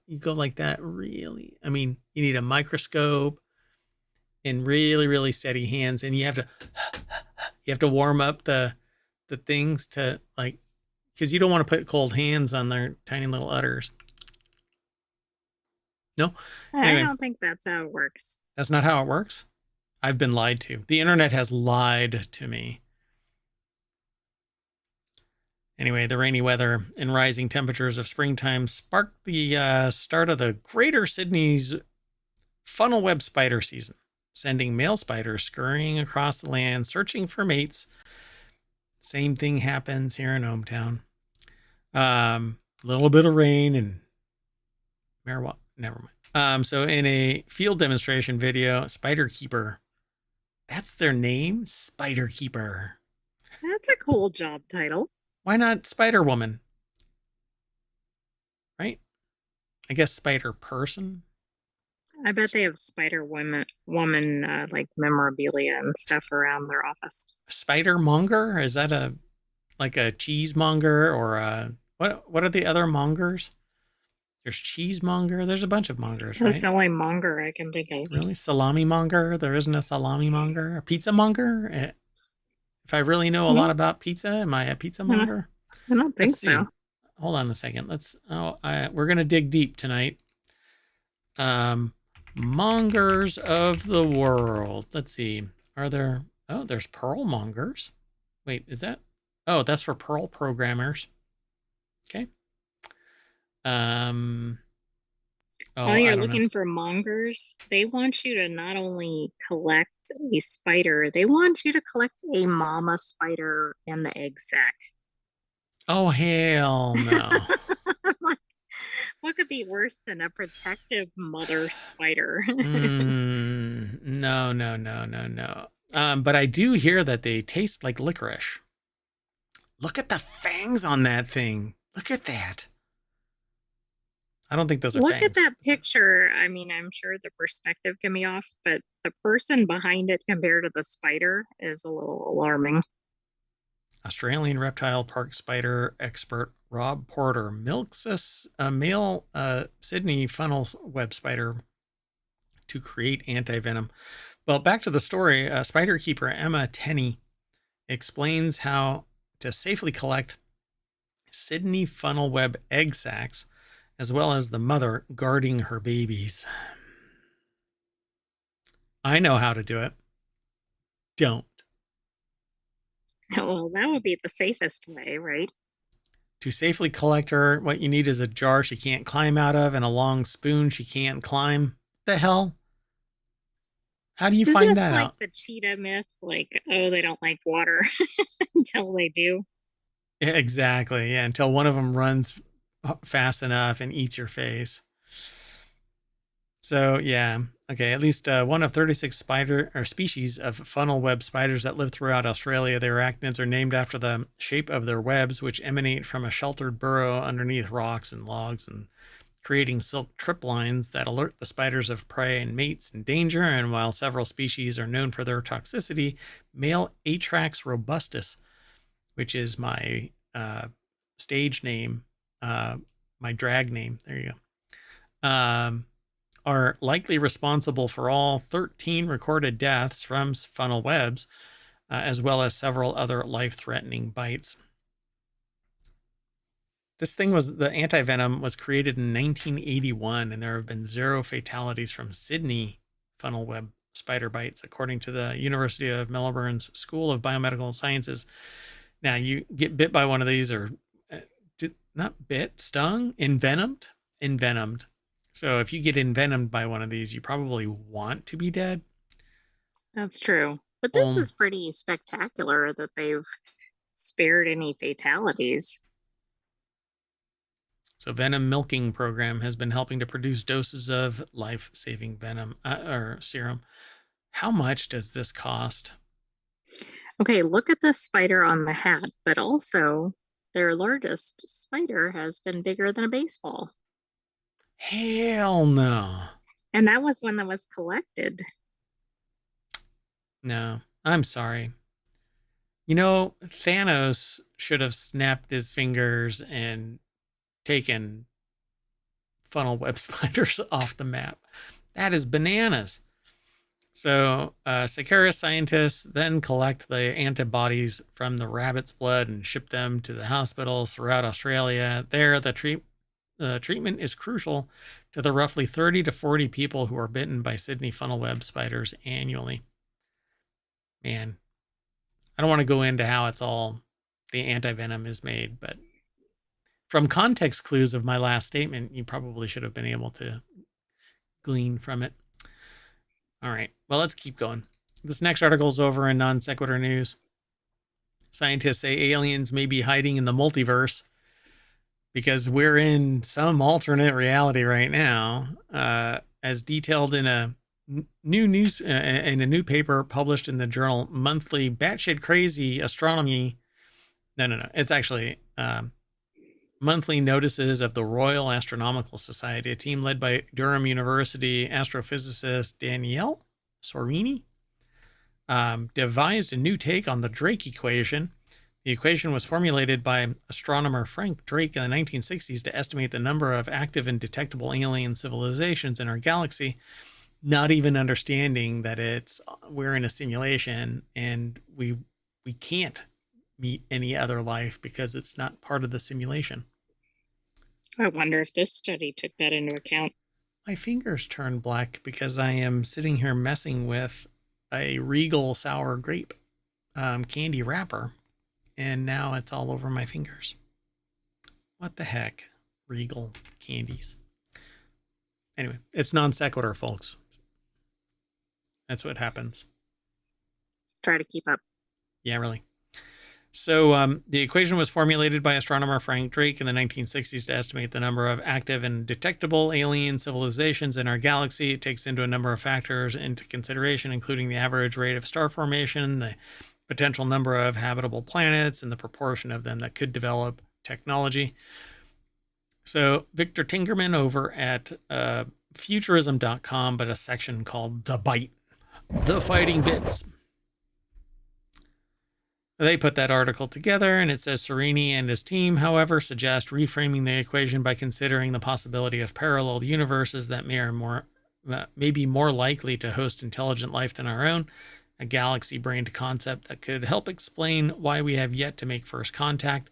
you go like that. Really, I mean, you need a microscope and really, really steady hands, and you have to warm up the things to like, because you don't want to put cold hands on their tiny little udders. No, I anyway, don't think that's how it works. that's not how it works. I've been lied to. The internet has lied to me. Anyway, the rainy weather and rising temperatures of springtime sparked the start of the Greater Sydney's funnel web spider season, sending male spiders scurrying across the land searching for mates. Same thing happens here in ohmTown. A little bit of rain and marijuana. Never mind. So in a field demonstration video, Spider Keeper, that's their name, Spider Keeper. That's a cool job title. Why not Spider Woman? Right? I guess Spider Person. I bet they have Spider Woman like memorabilia and stuff around their office. Spider Monger? Is that a like a cheesemonger or a what are the other mongers? There's cheesemonger. There's a bunch of mongers, right? That's the only monger I can think of. Really? Salami monger? There isn't a salami monger? A pizza monger? If I really know a lot about pizza, am I a pizza monger? I don't think so. Hold on a second. We're gonna dig deep tonight. Mongers of the world. Let's see. Are there? Oh, there's pearl mongers. Wait, is that? Oh, that's for pearl programmers. Okay. While you're looking for mongers, they want you to not only collect a spider, they want you to collect a mama spider and the egg sac. Oh, hell no. What could be worse than a protective mother spider? No. But I do hear that they taste like licorice. Look at the fangs on that thing. Look at that. I don't think those are fangs. Look at that picture. I mean, I'm sure the perspective can be off, but the person behind it compared to the spider is a little alarming. Australian Reptile Park spider expert Rob Porter milks a male Sydney funnel web spider to create anti-venom. Well, back to the story. Spider keeper Emma Tenney explains how to safely collect Sydney funnel web egg sacs, as well as the mother guarding her babies. I know how to do it. Don't. Well, that would be the safest way, right? To safely collect her, what you need is a jar she can't climb out of and a long spoon she can't climb. The hell? How do you find that out? Like the cheetah myth, like, oh, they don't like water until they do. Yeah, exactly. Yeah, until one of them runs fast enough and eats your face. So yeah, okay. At least one of 36 spider or species of funnel web spiders that live throughout Australia. Their arachnids are named after the shape of their webs, which emanate from a sheltered burrow underneath rocks and logs, and creating silk trip lines that alert the spiders of prey and mates in danger. And while several species are known for their toxicity, male Atrax robustus, which is my stage name, my drag name, there you go, are likely responsible for all 13 recorded deaths from funnel webs, as well as several other life-threatening bites. This thing the anti-venom was created in 1981, and there have been 0 fatalities from Sydney funnel web spider bites, according to the University of Melbourne's School of Biomedical Sciences. Now, you get bit by one of these, or not bit, stung, envenomed, envenomed. So if you get envenomed by one of these, you probably want to be dead. That's true. But this Um, is pretty spectacular that they've spared any fatalities. so venom milking program has been helping to produce doses of life-saving venom or serum. How much does this cost? Okay, look at the spider on the hat, but also their largest spider has been bigger than a baseball. Hell no. And that was one that was collected. No, I'm sorry. You know, Thanos should have snapped his fingers and taken funnel web spiders off the map. That is bananas. So, Seqirus scientists then collect the antibodies from the rabbit's blood and ship them to the hospitals throughout Australia. There, the treatment is crucial to the roughly 30 to 40 people who are bitten by Sydney funnel web spiders annually. Man, I don't want to go into how it's all the antivenom is made, but from context clues of my last statement, you probably should have been able to glean from it. All right, well, let's keep going. This next article is over in Non Sequitur News. Scientists say aliens may be hiding in the multiverse because we're in some alternate reality right now, as detailed in a new paper published in the journal Monthly Batshit Crazy Astronomy. No. It's actually monthly notices of the Royal Astronomical Society, a team led by Durham University astrophysicist Danielle Sorini, devised a new take on the Drake equation. The equation was formulated by astronomer Frank Drake in the 1960s to estimate the number of active and detectable alien civilizations in our galaxy, not even understanding that we're in a simulation and we can't meet any other life because it's not part of the simulation. I wonder if this study took that into account. My fingers turn black because I am sitting here messing with a Regal sour grape candy wrapper, and now it's all over my fingers. What the heck? Regal candies. Anyway, it's non sequitur, folks. That's what happens. Try to keep up. Yeah, really. So the equation was formulated by astronomer Frank Drake in the 1960s to estimate the number of active and detectable alien civilizations in our galaxy. It takes into a number of factors into consideration, including the average rate of star formation, the potential number of habitable planets, and the proportion of them that could develop technology. So Victor Tinkerman over at futurism.com, but a section called The Bite, The Fighting Bits. They put that article together, and it says Sorini and his team, however, suggest reframing the equation by considering the possibility of parallel universes that may be more likely to host intelligent life than our own, a galaxy-brained concept that could help explain why we have yet to make first contact.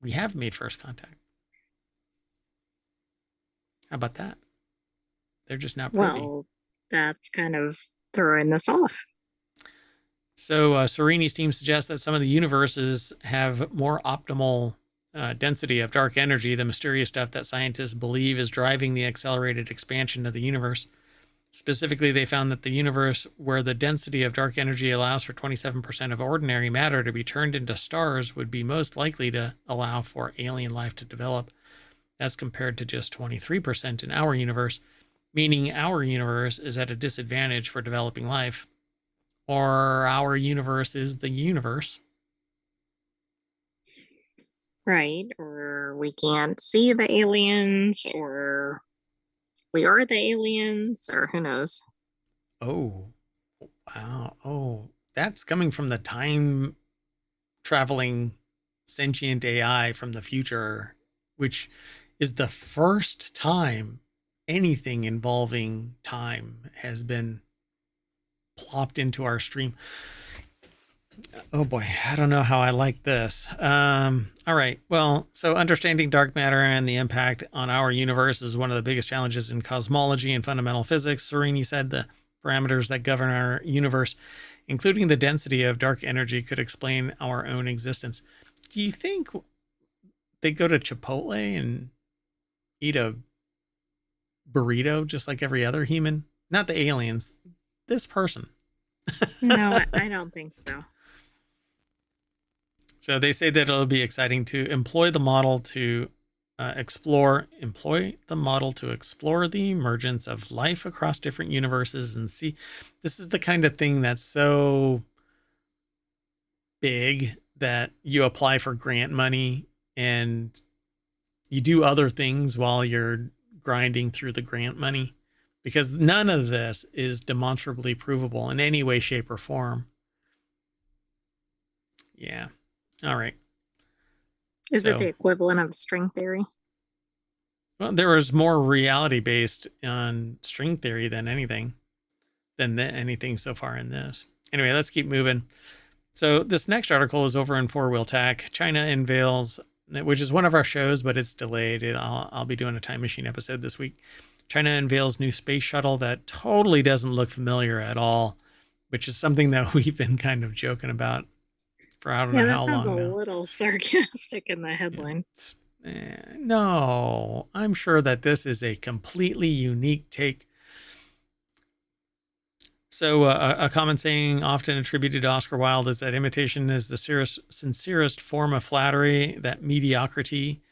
We have made first contact. How about that? They're just not privy. Well, that's kind of throwing this off. So Serini's team suggests that some of the universes have more optimal density of dark energy, the mysterious stuff that scientists believe is driving the accelerated expansion of the universe. Specifically, they found that the universe where the density of dark energy allows for 27% of ordinary matter to be turned into stars would be most likely to allow for alien life to develop. That's compared to just 23% in our universe, meaning our universe is at a disadvantage for developing life. Or our universe is the universe. Right. Or we can't see the aliens, or we are the aliens, or who knows. Oh, wow. Oh, that's coming from the time traveling sentient AI from the future, which is the first time anything involving time has been plopped into our stream. Oh boy, I don't know how I like this. All right. Well, so understanding dark matter and the impact on our universe is one of the biggest challenges in cosmology and fundamental physics. Sorini said the parameters that govern our universe, including the density of dark energy, could explain our own existence. Do you think they go to Chipotle and eat a burrito just like every other human? Not the aliens, this person. No, I don't think so. So they say that it'll be exciting to employ the model to explore the emergence of life across different universes and see. This is the kind of thing that's so big that you apply for grant money and you do other things while you're grinding through the grant money, because none of this is demonstrably provable in any way, shape, or form. Yeah. All right. Is it So, the equivalent of string theory? well, there was more reality based on string theory than anything so far in this. Anyway, let's keep moving. So this next article is over in Four Wheel Tech. China unveils, which is one of our shows, but it's delayed. I'll be doing a time machine episode this week. China unveils new space shuttle that totally doesn't look familiar at all, which is something that we've been kind of joking about for I don't know Yeah, that how sounds a long now. little sarcastic in the headline. No, I'm sure that this is a completely unique take. So a common saying often attributed to Oscar Wilde is that imitation is the sincerest form of flattery, that mediocrity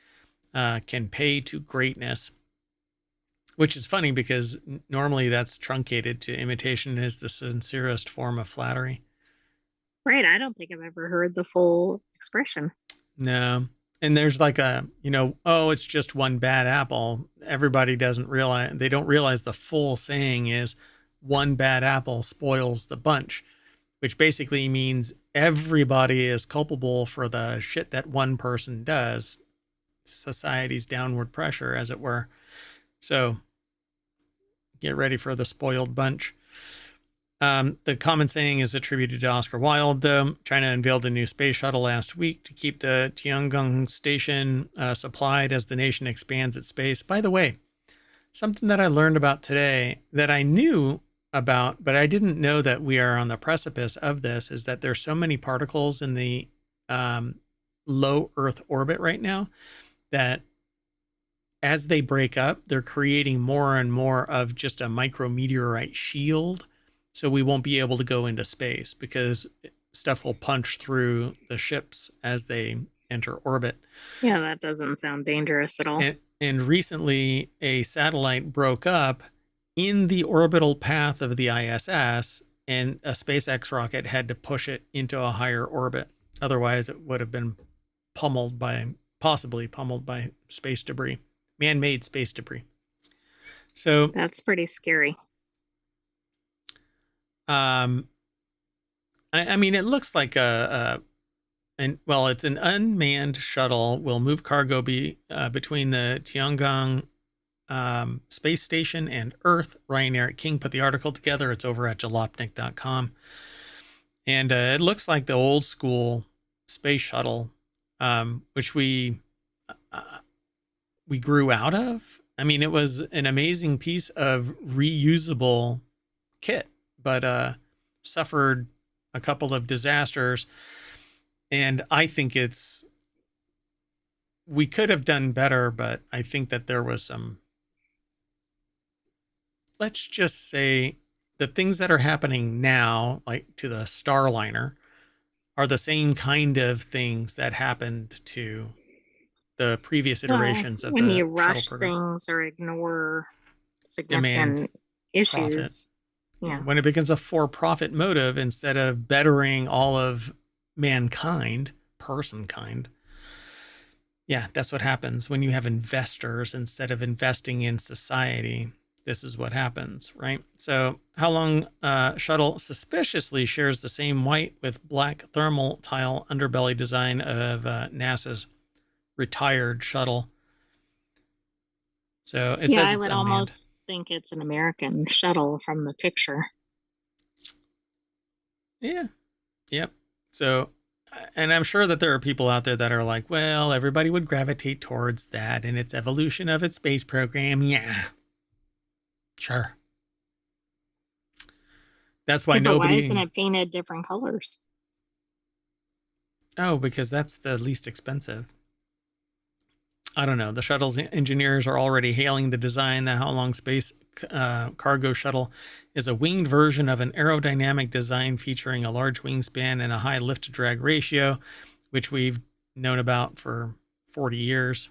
can pay to greatness, which is funny because normally that's truncated to imitation is the sincerest form of flattery. Right, I don't think I've ever heard the full expression. No. And there's like oh, it's just one bad apple. Everybody they don't realize the full saying is one bad apple spoils the bunch, which basically means everybody is culpable for the shit that one person does. Society's downward pressure, as it were. So get ready for the spoiled bunch. The common saying is attributed to Oscar Wilde, though. China unveiled a new space shuttle last week to keep the Tiangong station supplied as the nation expands its space. By the way, something that I learned about today that I knew about, but I didn't know that we are on the precipice of this, is that there's so many particles in the low Earth orbit right now that as they break up, they're creating more and more of just a micrometeorite shield. So we won't be able to go into space because stuff will punch through the ships as they enter orbit. Yeah, that doesn't sound dangerous at all. And recently, a satellite broke up in the orbital path of the ISS, and a SpaceX rocket had to push it into a higher orbit. Otherwise, it would have been possibly pummeled by space debris, man-made space debris. So that's pretty scary. I mean, it looks like it's an unmanned shuttle. Will move cargo between the Tiangong space station and Earth. Ryan Eric King put the article together. It's over at jalopnik.com. And it looks like the old school space shuttle, which we grew out of. I mean, it was an amazing piece of reusable kit, but suffered a couple of disasters. And I think we could have done better, but I think that there was let's just say the things that are happening now, like to the Starliner, are the same kind of things that happened to the previous iterations of the when you rush shuttle program. things or ignore significant issues. Yeah. When it becomes a for-profit motive instead of bettering all of mankind, person kind. Yeah, that's what happens when you have investors instead of investing in society. This is what happens, right? So How Long shuttle suspiciously shares the same white with black thermal tile underbelly design of NASA's retired shuttle. So it says I would almost think it's an American shuttle from the picture. Yeah. Yep. So, and I'm sure that there are people out there that are like, well, everybody would gravitate towards that in its evolution of its space program. Yeah. Sure. That's why nobody. Why isn't it painted different colors? Oh, because that's the least expensive. I don't know. The shuttle's engineers are already hailing the design. The How Long Space cargo shuttle is a winged version of an aerodynamic design featuring a large wingspan and a high lift-to-drag ratio, which we've known about for 40 years.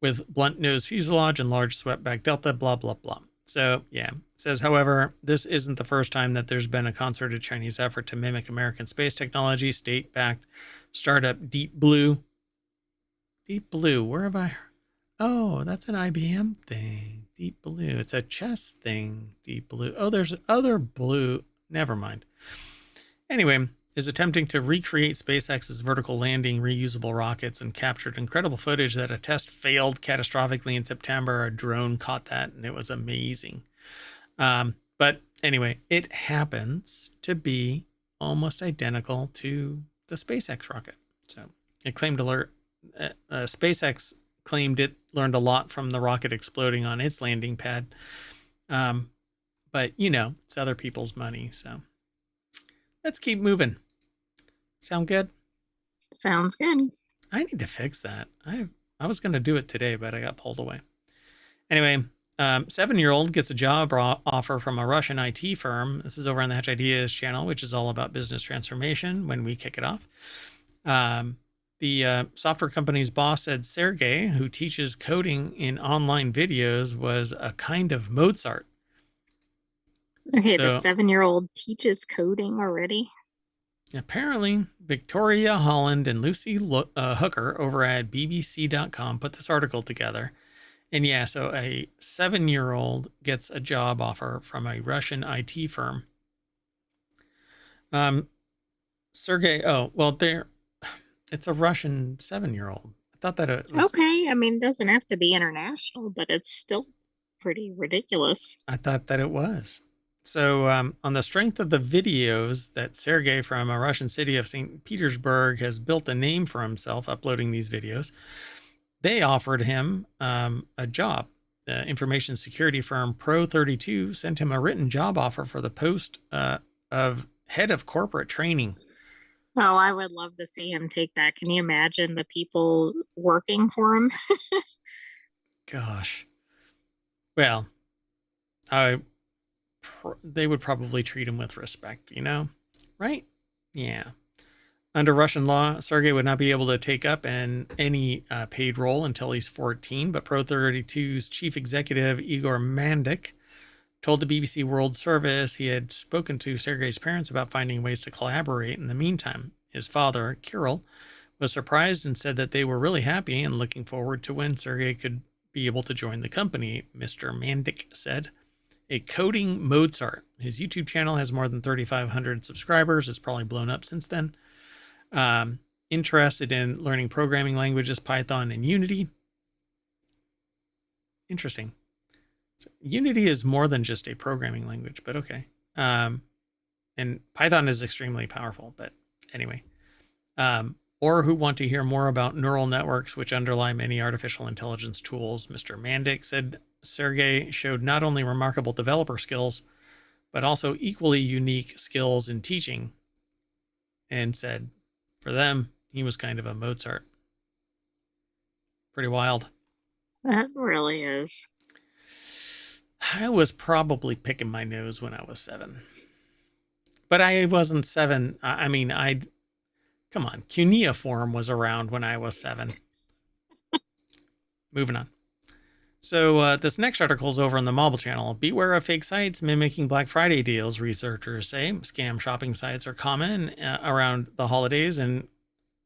With blunt nose fuselage and large swept-back delta, blah, blah, blah. So, yeah. It says, however, this isn't the first time that there's been a concerted Chinese effort to mimic American space technology. State-backed startup Deep Blue. Deep Blue, where have I... Oh, that's an IBM thing. Deep Blue. It's a chess thing. Deep Blue. Oh, there's other blue. Never mind. Anyway, is attempting to recreate SpaceX's vertical landing reusable rockets and captured incredible footage that a test failed catastrophically in September. A drone caught that, and it was amazing. But anyway, it happens to be almost identical to the SpaceX rocket. So it claimed to learn... SpaceX claimed it learned a lot from the rocket exploding on its landing pad. But, you know, it's other people's money. So let's keep moving. Sound good? Sounds good. I need to fix that. I was going to do it today, but I got pulled away. Anyway, 7-year-old gets a job offer from a Russian IT firm. This is over on the Hatch Ideas channel, which is all about business transformation when we kick it off. The software company's boss said Sergey, who teaches coding in online videos, was a kind of Mozart. Okay, so, the 7-year-old teaches coding already? Apparently, Victoria Holland and Lucy Hooker over at BBC.com put this article together. And yeah, so a 7-year-old gets a job offer from a Russian IT firm. Sergey, it's a Russian 7-year-old. I thought that it was... Okay, I mean, it doesn't have to be international, but it's still pretty ridiculous. I thought that it was. So on the strength of the videos that Sergey from a Russian city of St. Petersburg has built a name for himself uploading these videos, they offered him a job. The information security firm Pro32 sent him a written job offer for the post of head of corporate training. Oh, I would love to see him take that. Can you imagine the people working for him? Gosh. Well, they would probably treat him with respect, you know? Right? Yeah. Under Russian law, Sergey would not be able to take up any paid role until he's 14, but Pro32's chief executive, Igor Mandik, told the BBC World Service he had spoken to Sergey's parents about finding ways to collaborate in the meantime. His father, Kirill, was surprised and said that they were really happy and looking forward to when Sergey could be able to join the company, Mr. Mandik said. A coding Mozart. His YouTube channel has more than 3,500 subscribers. It's probably blown up since then. Interested in learning programming languages, Python and Unity. Interesting. So Unity is more than just a programming language, but okay. And Python is extremely powerful, but anyway. Or who want to hear more about neural networks, which underlie many artificial intelligence tools. Mr. Mandik said Sergey showed not only remarkable developer skills, but also equally unique skills in teaching, and said for them, he was kind of a Mozart. Pretty wild. That really is. I was probably picking my nose when I was 7. But I wasn't 7. I mean, come on. Cuneiform was around when I was 7. Moving on. So this next article is over on the Mobile Channel. Beware of fake sites mimicking Black Friday deals, researchers say. Scam shopping sites are common around the holidays, and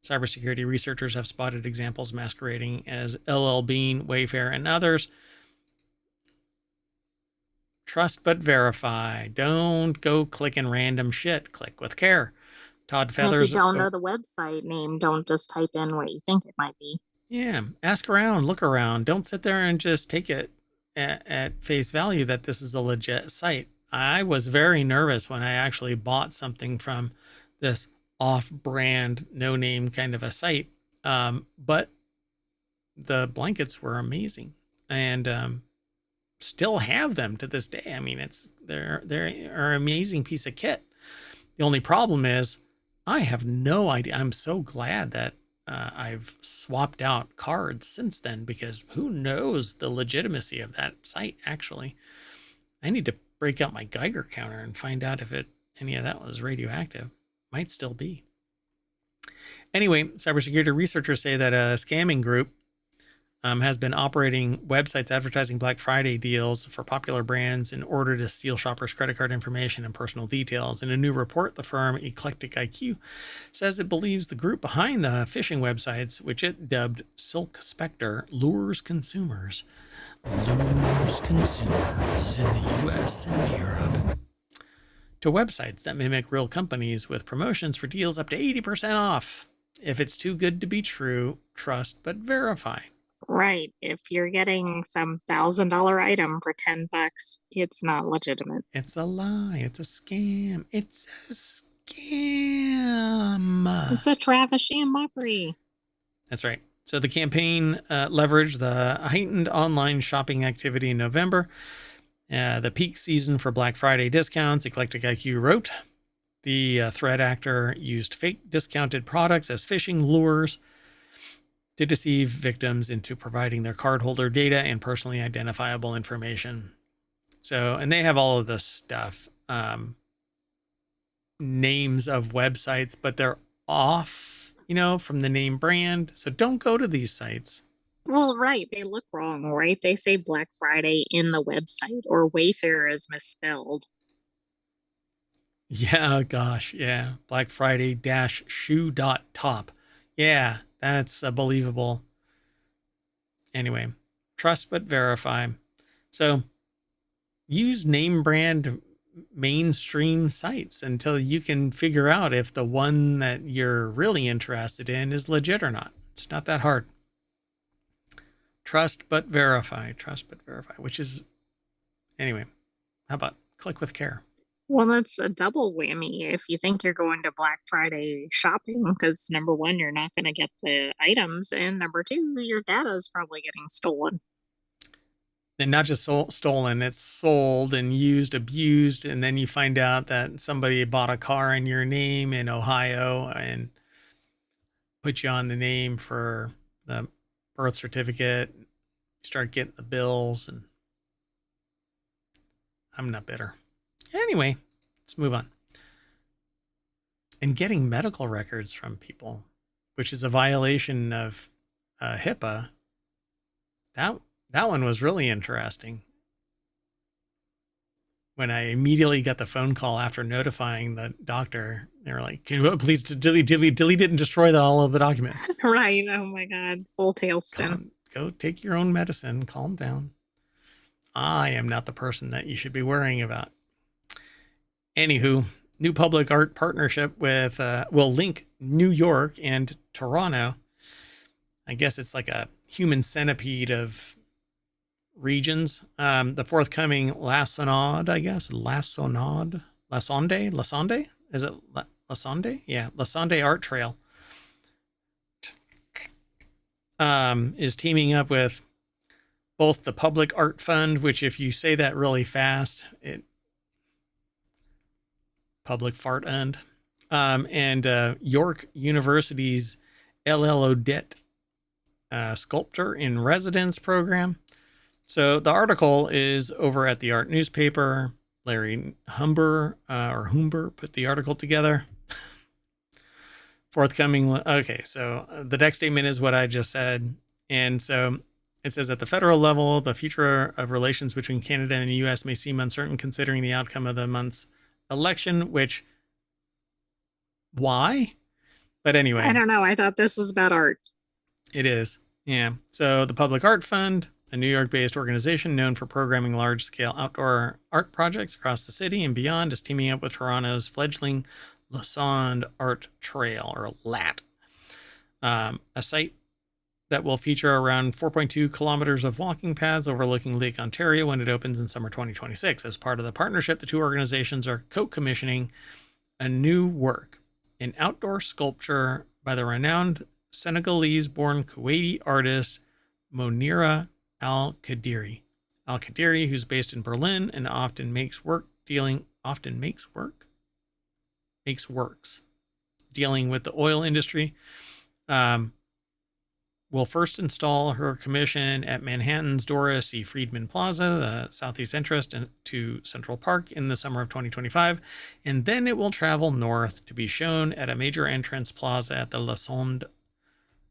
cybersecurity researchers have spotted examples masquerading as LL Bean, Wayfair, and others. Trust but verify. Don't go clicking random shit. Click with care. Todd Feathers. If you don't know the website name, don't just type in what you think it might be. Yeah, ask around, look around. Don't sit there and just take it at face value that this is a legit site. I was very nervous when I actually bought something from this off-brand, no-name kind of a site. But the blankets were amazing, and still have them to this day. I mean, they're an amazing piece of kit. The only problem is I have no idea. I'm so glad that I've swapped out cards since then because who knows the legitimacy of that site, actually. I need to break out my Geiger counter and find out if any of that was radioactive. Might still be. Anyway, cybersecurity researchers say that a scamming group has been operating websites advertising Black Friday deals for popular brands in order to steal shoppers' credit card information and personal details. In a new report, the firm Eclectic IQ says it believes the group behind the phishing websites, which it dubbed Silk Spectre, lures consumers in the US and Europe to websites that mimic real companies with promotions for deals up to 80% off. If it's too good to be true, trust but verify. Right. If you're getting some $1,000 item for $10, it's not legitimate. It's a lie. It's a scam. It's a scam. It's a Travis sham mockery. That's right. So the campaign leveraged the heightened online shopping activity in November, the peak season for Black Friday discounts. Eclectic IQ wrote, the threat actor used fake discounted products as phishing lures to deceive victims into providing their cardholder data and personally identifiable information. So, and they have all of this stuff, names of websites, but they're off, from the name brand. So don't go to these sites. Well, right. They look wrong, right? They say Black Friday in the website, or Wayfair is misspelled. Yeah, gosh, yeah. Black Friday -shoe.top. Yeah, that's believable. Anyway, trust but verify. So use name brand mainstream sites until you can figure out if the one that you're really interested in is legit or not. It's not that hard. Trust but verify. Trust but verify, which is, anyway, how about click with care? Well, that's a double whammy if you think you're going to Black Friday shopping, because number one, you're not going to get the items, and number two, your data is probably getting stolen. And not just stolen, it's sold and used, abused, and then you find out that somebody bought a car in your name in Ohio and put you on the name for the birth certificate. You start getting the bills, and I'm not bitter. Anyway, let's move on. And getting medical records from people, which is a violation of HIPAA. That one was really interesting. When I immediately got the phone call after notifying the doctor, they were like, "Can you please delete it and destroy all of the document?" Right. Oh my God. Full tailspin. Go take your own medicine. Calm down. I am not the person that you should be worrying about. Anywho, new public art partnership with will link New York and Toronto. I guess it's like a human centipede of regions. The forthcoming Lassonade, I guess. Lassonde? Is it Lassonde? Yeah, Lassonde Art Trail. Is teaming up with both the Public Art Fund, which if you say that really fast, Public Fart Fund, and York University's LL Odette Sculptor in Residence program. So the article is over at the Art Newspaper. Larry Humber put the article together. Forthcoming. Okay, so the next statement is what I just said. And so it says at the federal level, the future of relations between Canada and the U.S. may seem uncertain considering the outcome of the month's election, why? But anyway. I don't know. I thought this was about art. It is. Yeah. So the Public Art Fund, a New York-based organization known for programming large-scale outdoor art projects across the city and beyond, is teaming up with Toronto's fledgling Lassonde Art Trail, or LAT, a site that will feature around 4.2 kilometers of walking paths overlooking Lake Ontario when it opens in summer 2026. As part of the partnership, the two organizations are co-commissioning a new work, an outdoor sculpture by the renowned Senegalese-born Kuwaiti artist Monira Al-Qadiri. Al-Qadiri, who's based in Berlin and often makes works dealing with the oil industry, will first install her commission at Manhattan's Doris C. Friedman Plaza, the southeast entrance to Central Park in the summer of 2025, and then it will travel north to be shown at a major entrance plaza at the La Sonde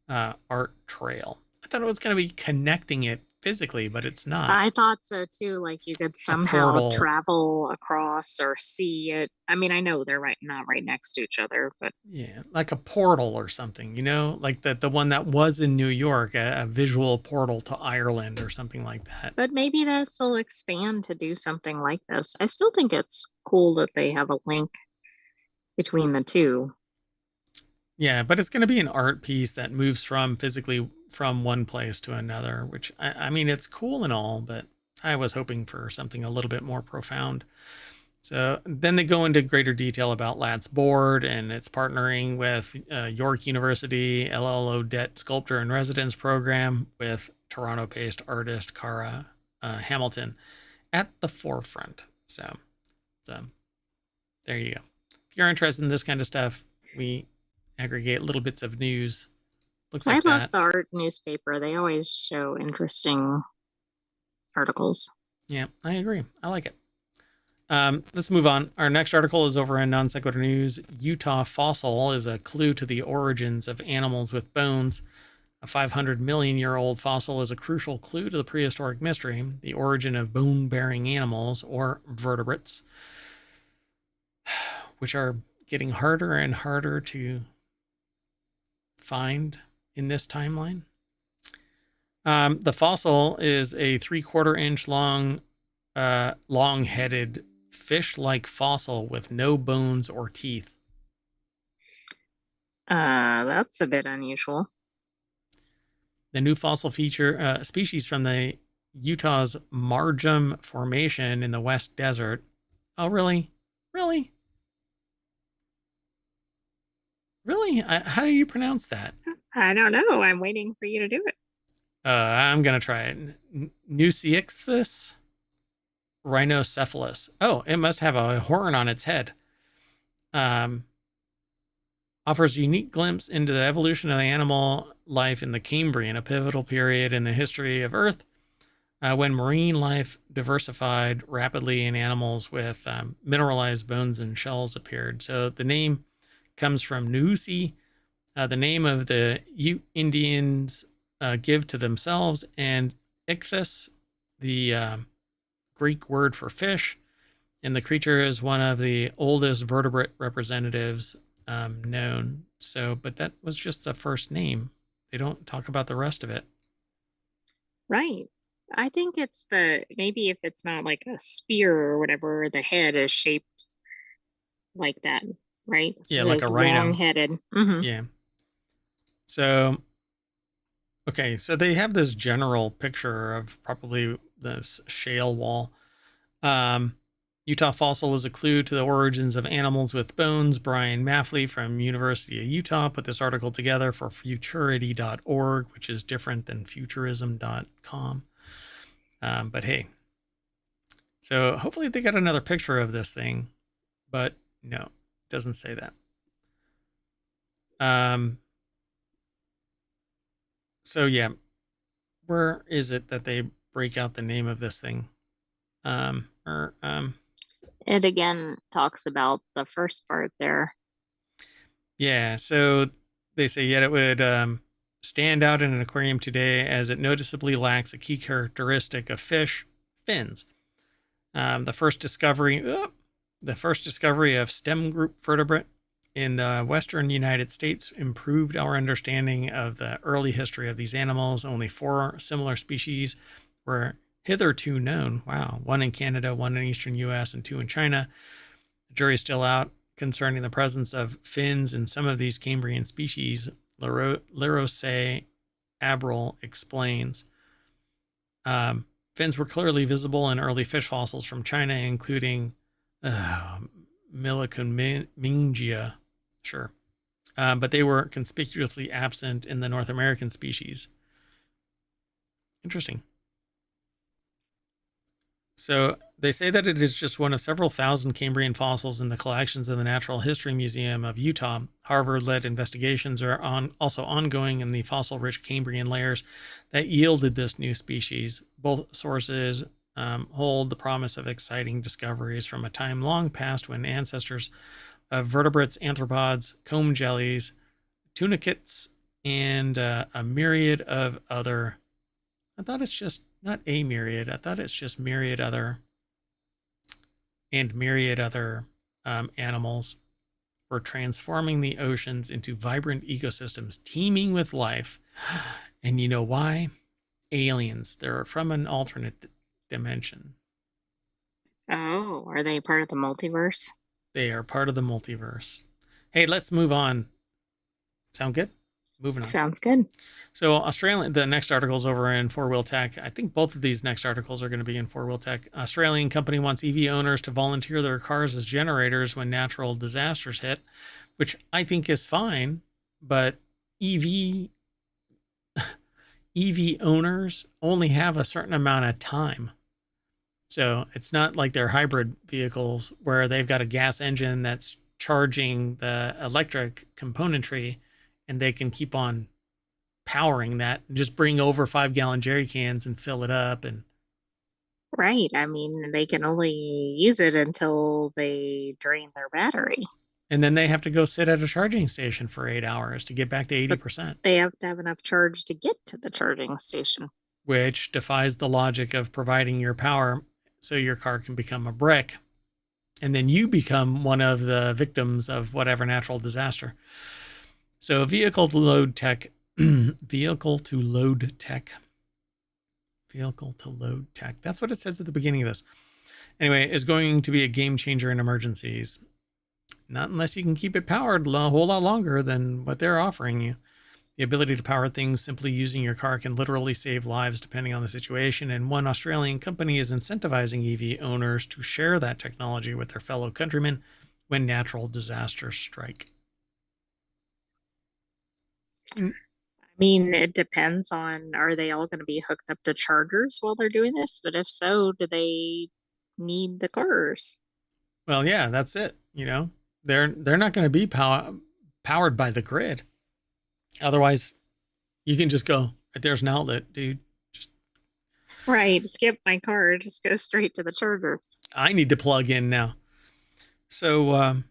Art Trail. I thought it was going to be connecting it physically, but it's not. I thought so too. Like you could A somehow portal. travel across or see it. I mean, I know they're not right next to each other, but Yeah, like a portal or something, like the one that was in New York, a visual portal to Ireland or something like that. maybe this will expand to do something like this. I still think it's cool that they have a link between the two. Yeah, but it's going to be an art piece that moves from physically from one place to another, which I mean, it's cool and all, but I was hoping for something a little bit more profound. So then they go into greater detail about Lat's board, and it's partnering with York University LLO Debt Sculptor and Residence Program with Toronto-based artist Cara Hamilton at the forefront. So there you go. If you're interested in this kind of stuff, we aggregate little bits of news. Looks like I love that. the art newspaper. They always show interesting articles. Yeah, I agree. I like it. Let's move on. Our next article is over in Non Sequitur News. Utah fossil is a clue to the origins of animals with bones. A 500 million year old fossil is a crucial clue to the prehistoric mystery, the origin of bone bearing animals or vertebrates, which are getting harder and harder to find in this timeline. The fossil is a 3/4 inch long, long-headed fish-like fossil with no bones or teeth. That's a bit unusual. The new fossil feature species from the Utah's Marjum Formation in the West Desert. Oh, really? Really? Really? How do you pronounce that? I don't know. I'm waiting for you to do it. I'm going to try it. Nusiixthus rhinocephalus. Oh, it must have a horn on its head. Offers a unique glimpse into the evolution of the animal life in the Cambrian, a pivotal period in the history of Earth when marine life diversified rapidly and animals with mineralized bones and shells appeared. So the name comes from Nusi, the name of the Ute Indians give to themselves, and ichthys, the Greek word for fish, and the creature is one of the oldest vertebrate representatives known. So, but that was just the first name. They don't talk about the rest of it. Right. I think it's maybe if it's not like a spear or whatever, the head is shaped like that, right? So Yeah, like a rhino. Long-headed. Mm-hmm. Yeah. So, okay, so they have this general picture of probably this shale wall. Utah fossil is a clue to the origins of animals with bones. Brian Maffley from University of Utah put this article together for futurity.org, which is different than futurism.com. But hey, so hopefully they got another picture of this thing, but no, it doesn't say that. So yeah, where is it that they break out the name of this thing? It again talks about the first part there. Yeah, so they say yet it would stand out in an aquarium today as it noticeably lacks a key characteristic of fish, fins. The first discovery of stem group vertebrate in the western United States improved our understanding of the early history of these animals. Only 4 similar species were hitherto known. Wow. 1 in Canada, 1 in eastern U.S., and 2 in China. The jury's still out concerning the presence of fins in some of these Cambrian species. Lerose Abril explains. Fins were clearly visible in early fish fossils from China, including Millicomingia. Sure. But they were conspicuously absent in the North American species. Interesting. So They say that it is just one of several thousand Cambrian fossils in the collections of the Natural History Museum of Utah. Harvard-led investigations are also ongoing in the fossil-rich Cambrian layers that yielded this new species. Both sources hold the promise of exciting discoveries from a time long past when ancestors of vertebrates, arthropods, comb jellies, tunicates, and a myriad of other. I thought it's just not a myriad. I thought it's just myriad other animals were transforming the oceans into vibrant ecosystems teeming with life. And you know why? Aliens. They're from an alternate dimension. Oh, are they part of the multiverse? They are part of the multiverse. Hey, let's move on. Sound good? Moving on. Sounds good. So the next article is over in Four Wheel Tech. I think both of these next articles are going to be in Four Wheel Tech. Australian company wants EV owners to volunteer their cars as generators when natural disasters hit, which I think is fine, but EV owners only have a certain amount of time. So it's not like they're hybrid vehicles where they've got a gas engine that's charging the electric componentry and they can keep on powering that and just bring over 5-gallon jerry cans and fill it up. And Right. I mean, they can only use it until they drain their battery. then they have to go sit at a charging station for 8 hours to get back to But 80%, they have to have enough charge to get to the charging station. which defies the logic of providing your power so your car can become a brick. And then you become one of the victims of whatever natural disaster. So vehicle to load tech. That's what it says at the beginning of this. Anyway, is going to be a game changer in emergencies. Not unless you can keep it powered a whole lot longer than what they're offering you. The ability to power things simply using your car can literally save lives depending on the situation. And one Australian company is incentivizing EV owners to share that technology with their fellow countrymen when natural disasters strike. I mean, it depends on, are they all going to be hooked up to chargers while they're doing this? But if so, do they need the cars? Well, yeah, that's it. They're not going to be powered by the grid. Otherwise, you can just go, there's an outlet, dude. Right. Skip my car. Just go straight to the charger. I need to plug in now. So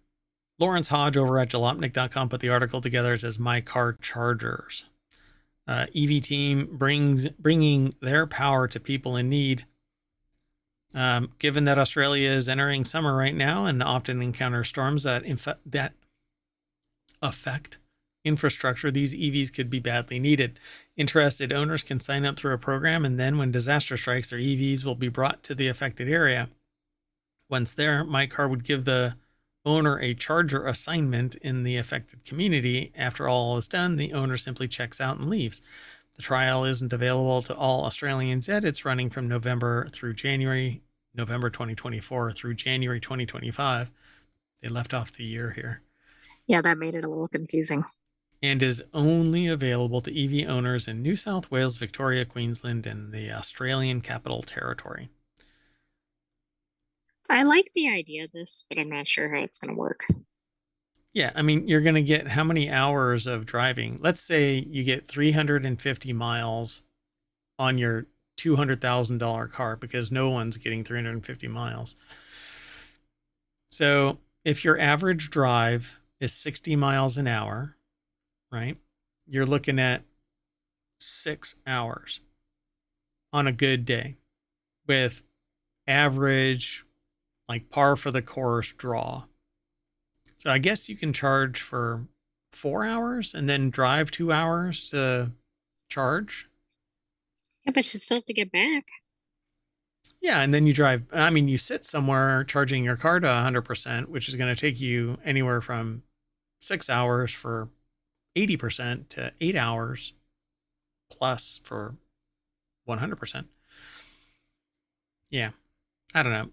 Lawrence Hodge over at jalopnik.com put the article together. It says, My Car Chargers. EV team bringing their power to people in need. Given that Australia is entering summer right now and often encounters storms that affect infrastructure, these EVs could be badly needed. Interested owners can sign up through a program, and then when disaster strikes, their EVs will be brought to the affected area. Once there, My Car would give the owner a charger assignment in the affected community. After all is done, the owner simply checks out and leaves. The trial isn't available to all Australians yet. It's running from November 2024 through January 2025. They left off the year here. Yeah, that made it a little confusing. And is only available to EV owners in New South Wales, Victoria, Queensland, and the Australian Capital Territory. I like the idea of this, but I'm not sure how it's going to work. Yeah, I mean, you're going to get how many hours of driving? Let's say you get 350 miles on your $200,000 car, because no one's getting 350 miles. So if your average drive is 60 miles an hour, right, you're looking at 6 hours on a good day with average, like par for the course draw. So I guess you can charge for 4 hours and then drive 2 hours to charge. Yeah, but you still have to get back. Yeah, and then you sit somewhere charging your car to 100%, which is going to take you anywhere from 6 hours for 80% to 8 hours plus for 100%. Yeah, I don't know.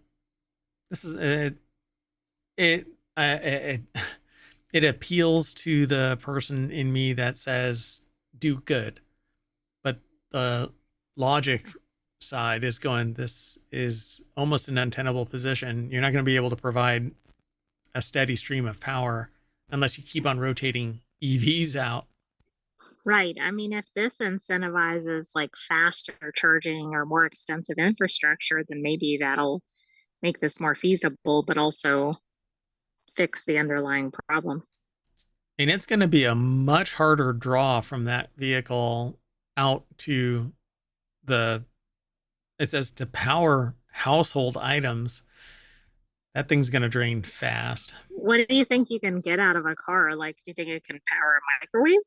This is it appeals to the person in me that says do good, but the logic side is going, this is almost an untenable position. You're not going to be able to provide a steady stream of power unless you keep on rotating EVs out. Right. I mean, if this incentivizes like faster charging or more extensive infrastructure, then maybe that'll make this more feasible, but also fix the underlying problem. And it's going to be a much harder draw from that vehicle out to the, it says to power household items. That thing's going to drain fast. What do you think you can get out of a car? Like, do you think it can power a microwave?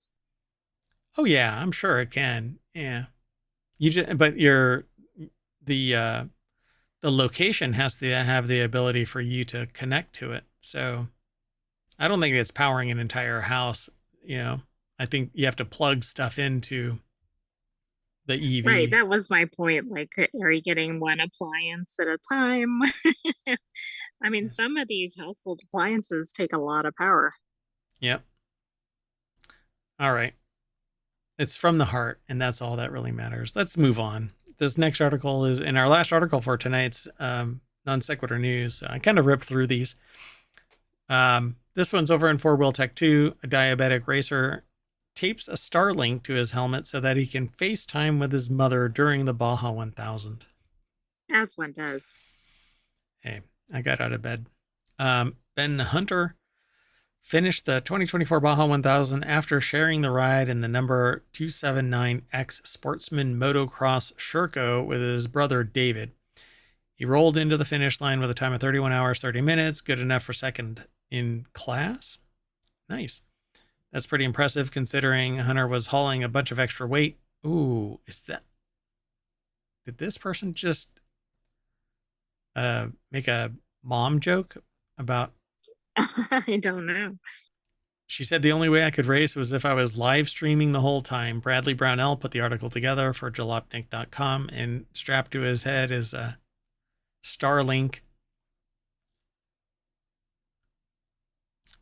Oh yeah, I'm sure it can. Yeah. You just, but you're the the location has to have the ability for you to connect to it. So I don't think it's powering an entire house. You know, I think you have to plug stuff into the Right, EV. that was my point. Like, are you getting one appliance at a time? I mean, some of these household appliances take a lot of power. Yep. All right. It's from the heart, and that's all that really matters. Let's move on. This next article is in our last article for tonight's non sequitur news. I kind of ripped through these. This one's over in Four Wheel Tech 2. A diabetic racer tapes a Starlink to his helmet so that he can FaceTime with his mother during the Baja 1000. As one does. Hey, I got out of bed. Ben Hunter finished the 2024 Baja 1000 after sharing the ride in the number 279X Sportsman Motocross Sherco with his brother David. He rolled into the finish line with a time of 31 hours, 30 minutes, good enough for second in class. Nice. That's pretty impressive considering Hunter was hauling a bunch of extra weight. Ooh, is that... Did this person just make a mom joke about... I don't know. She said the only way I could race was if I was live streaming the whole time. Bradley Brownell put the article together for jalopnik.com, and strapped to his head is a Starlink.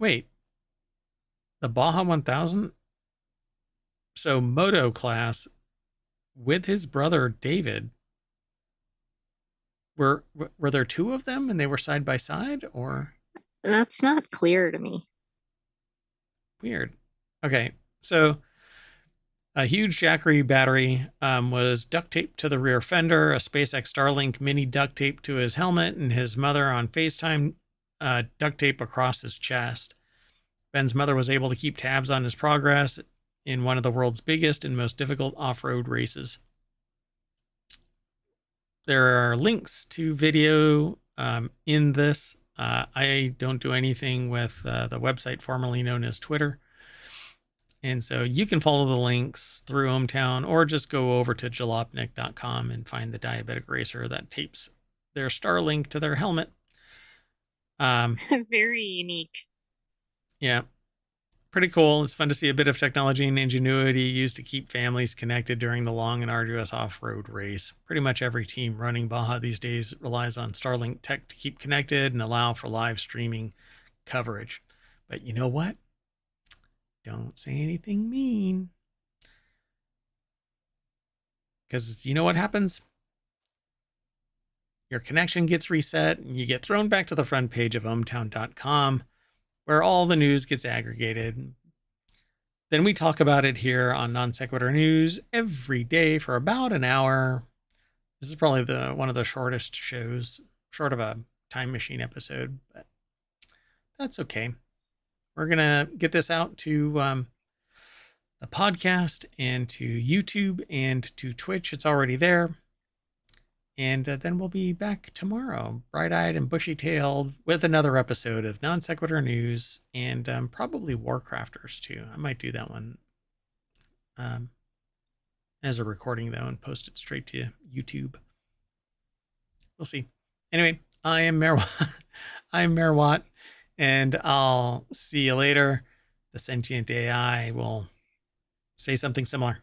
Wait, the Baja 1000? So Moto class with his brother David. Were there two of them and they were side by side, or That's not clear to me. weird? Okay, so a huge Jackery battery was duct taped to the rear fender, a SpaceX Starlink mini duct tape to his helmet, and his mother on FaceTime duct tape across his chest. Ben's mother was able to keep tabs on his progress in one of the world's biggest and most difficult off-road races. There are links to video in this. I don't do anything with the website formerly known as Twitter. And so you can follow the links through ohmTown or just go over to jalopnik.com and find the diabetic racer that tapes their Starlink to their helmet. Very unique. Yeah, pretty cool. It's fun to see a bit of technology and ingenuity used to keep families connected during the long and arduous off-road race. Pretty much every team running Baja these days relies on Starlink tech to keep connected and allow for live streaming coverage. But you know what? Don't say anything mean. Because you know what happens? Your connection gets reset and you get thrown back to the front page of ohmTown.com, where all the news gets aggregated. Then we talk about it here on Non Sequitur News every day for about an hour. This is probably one of the shortest shows, short of a time machine episode, but that's okay. We're going to get this out to the podcast and to YouTube and to Twitch. It's already there. And then we'll be back tomorrow, bright-eyed and bushy-tailed, with another episode of Non Sequitur News and probably WarCrafters, too. I might do that one as a recording, though, and post it straight to YouTube. We'll see. Anyway, I am Merwat. I'm Merwat, and I'll see you later. The sentient AI will say something similar.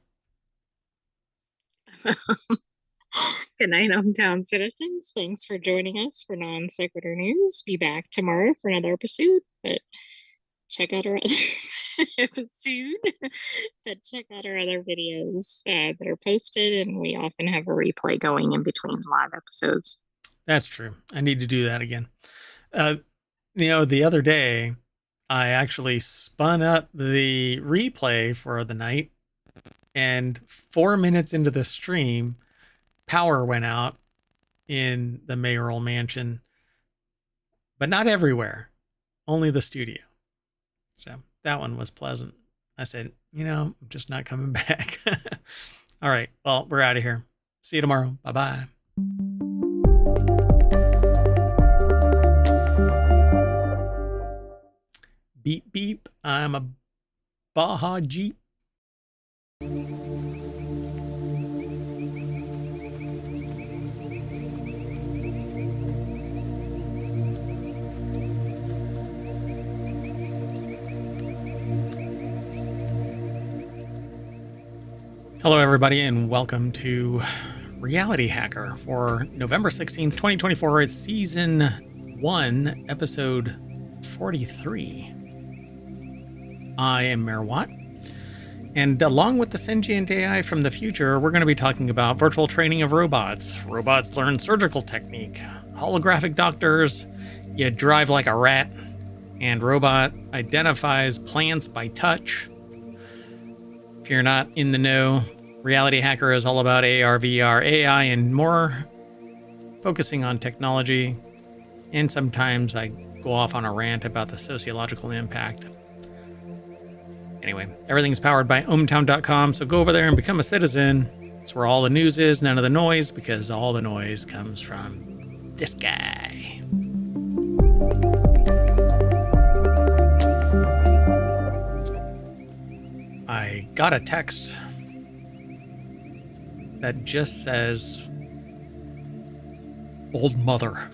Good night, hometown citizens. Thanks for joining us for Non Sequitur News. Be back tomorrow for another episode, but check out our other soon. But check out our other videos that are posted, and we often have a replay going in between live episodes. That's true. I need to do that again. The other day, I actually spun up the replay for the night, and 4 minutes into the stream, power went out in the mayoral mansion, but not everywhere, only the studio. So that one was pleasant. I said, I'm just not coming back. All right. Well, we're out of here. See you tomorrow. Bye-bye. Beep, beep. I'm a Baja Jeep. Hello, everybody, and welcome to Reality Hacker for November 16th, 2024. It's Season 1, Episode 43. I am Mayor Watt, and along with the sentient AI from the future, we're going to be talking about virtual training of robots. Robots learn surgical technique, holographic doctors, you drive like a rat, and robot identifies plants by touch. If you're not in the know, Reality Hacker is all about AR, VR, AI, and more, focusing on technology. And sometimes I go off on a rant about the sociological impact. Anyway, everything's powered by ohmTown.com, so go over there and become a citizen. It's where all the news is, none of the noise, because all the noise comes from this guy. I got a text that just says, old mother.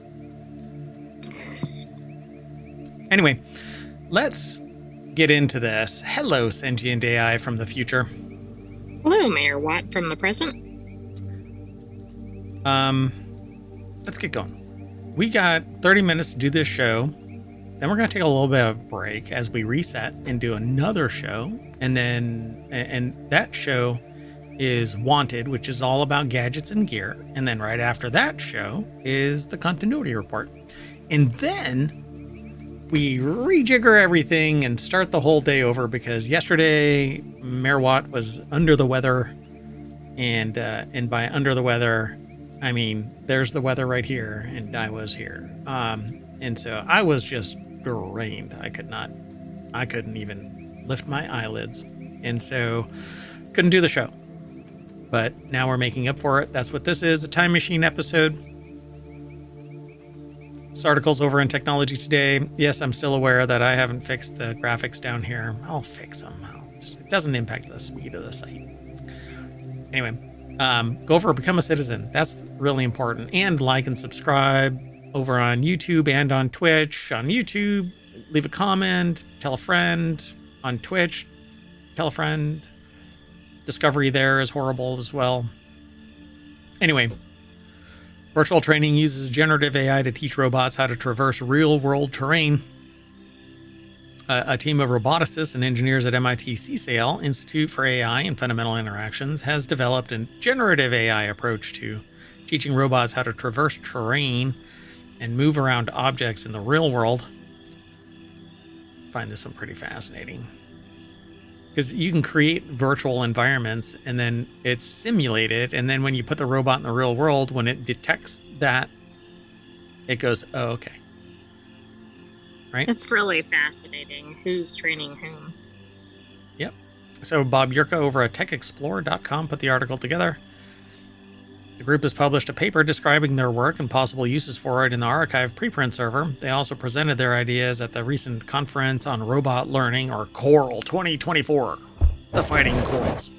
Anyway, let's get into this. Hello, sentient AI from the future. Hello, Mayor Watt from the present. Let's get going. We got 30 minutes to do this show. Then we're going to take a little bit of a break as we reset and do another show. And that show is Wanted, which is all about gadgets and gear. And then right after that show is the continuity report. And then we rejigger everything and start the whole day over, because yesterday Mayor Watt was under the weather. And by under the weather, I mean, there's the weather right here, and I was here. And so I was just drained. I couldn't even lift my eyelids. And so couldn't do the show. But now we're making up for it. That's what this is, a time machine episode. This article's over in Technology Today. Yes, I'm still aware that I haven't fixed the graphics down here. I'll fix them. It doesn't impact the speed of the site. Anyway, go over, become a citizen. That's really important. And like and subscribe over on YouTube and on Twitch. On YouTube, leave a comment, tell a friend. On Twitch, tell a friend. Discovery there is horrible as well. Anyway, virtual training uses generative AI to teach robots how to traverse real-world terrain. A team of roboticists and engineers at MIT CSAIL, Institute for AI and Fundamental Interactions, has developed a generative AI approach to teaching robots how to traverse terrain and move around objects in the real world. I find this one pretty fascinating, because you can create virtual environments and then it's simulated. And then when you put the robot in the real world, when it detects that, it goes, oh, okay. Right? It's really fascinating. Who's training whom? Yep. So Bob Yurka over at techexplore.com put the article together. The group has published a paper describing their work and possible uses for it in the archive preprint server. They also presented their ideas at the recent conference on robot learning, or CORAL 2024, the Fighting Corals,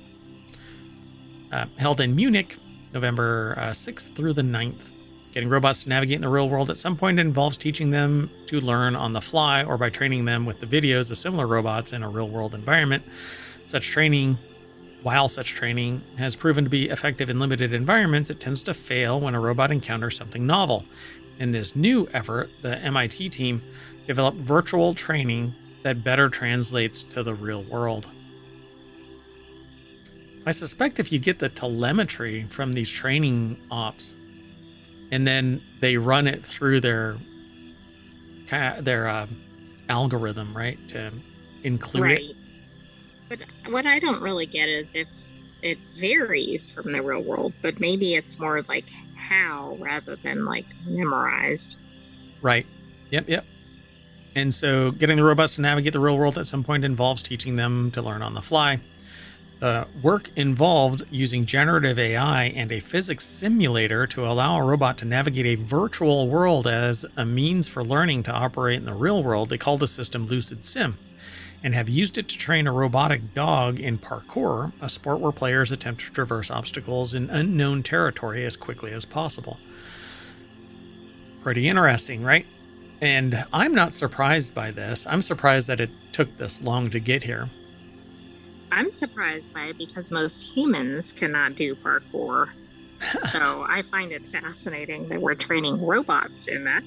held in Munich, November 6th through the 9th. Getting robots to navigate in the real world at some point involves teaching them to learn on the fly, or by training them with the videos of similar robots in a real-world environment. While such training has proven to be effective in limited environments, it tends to fail when a robot encounters something novel. In this new effort, the MIT team developed virtual training that better translates to the real world. I suspect if you get the telemetry from these training ops and then they run it through their algorithm, right, to include Right. it. But what I don't really get is if it varies from the real world, but maybe it's more like how rather than like memorized. Right. Yep. And so getting the robots to navigate the real world at some point involves teaching them to learn on the fly. The work involved using generative AI and a physics simulator to allow a robot to navigate a virtual world as a means for learning to operate in the real world. They call the system Lucid Sim and have used it to train a robotic dog in parkour, a sport where players attempt to traverse obstacles in unknown territory as quickly as possible. Pretty interesting, right? And I'm not surprised by this. I'm surprised that it took this long to get here. I'm surprised by it because most humans cannot do parkour. So I find it fascinating that we're training robots in that.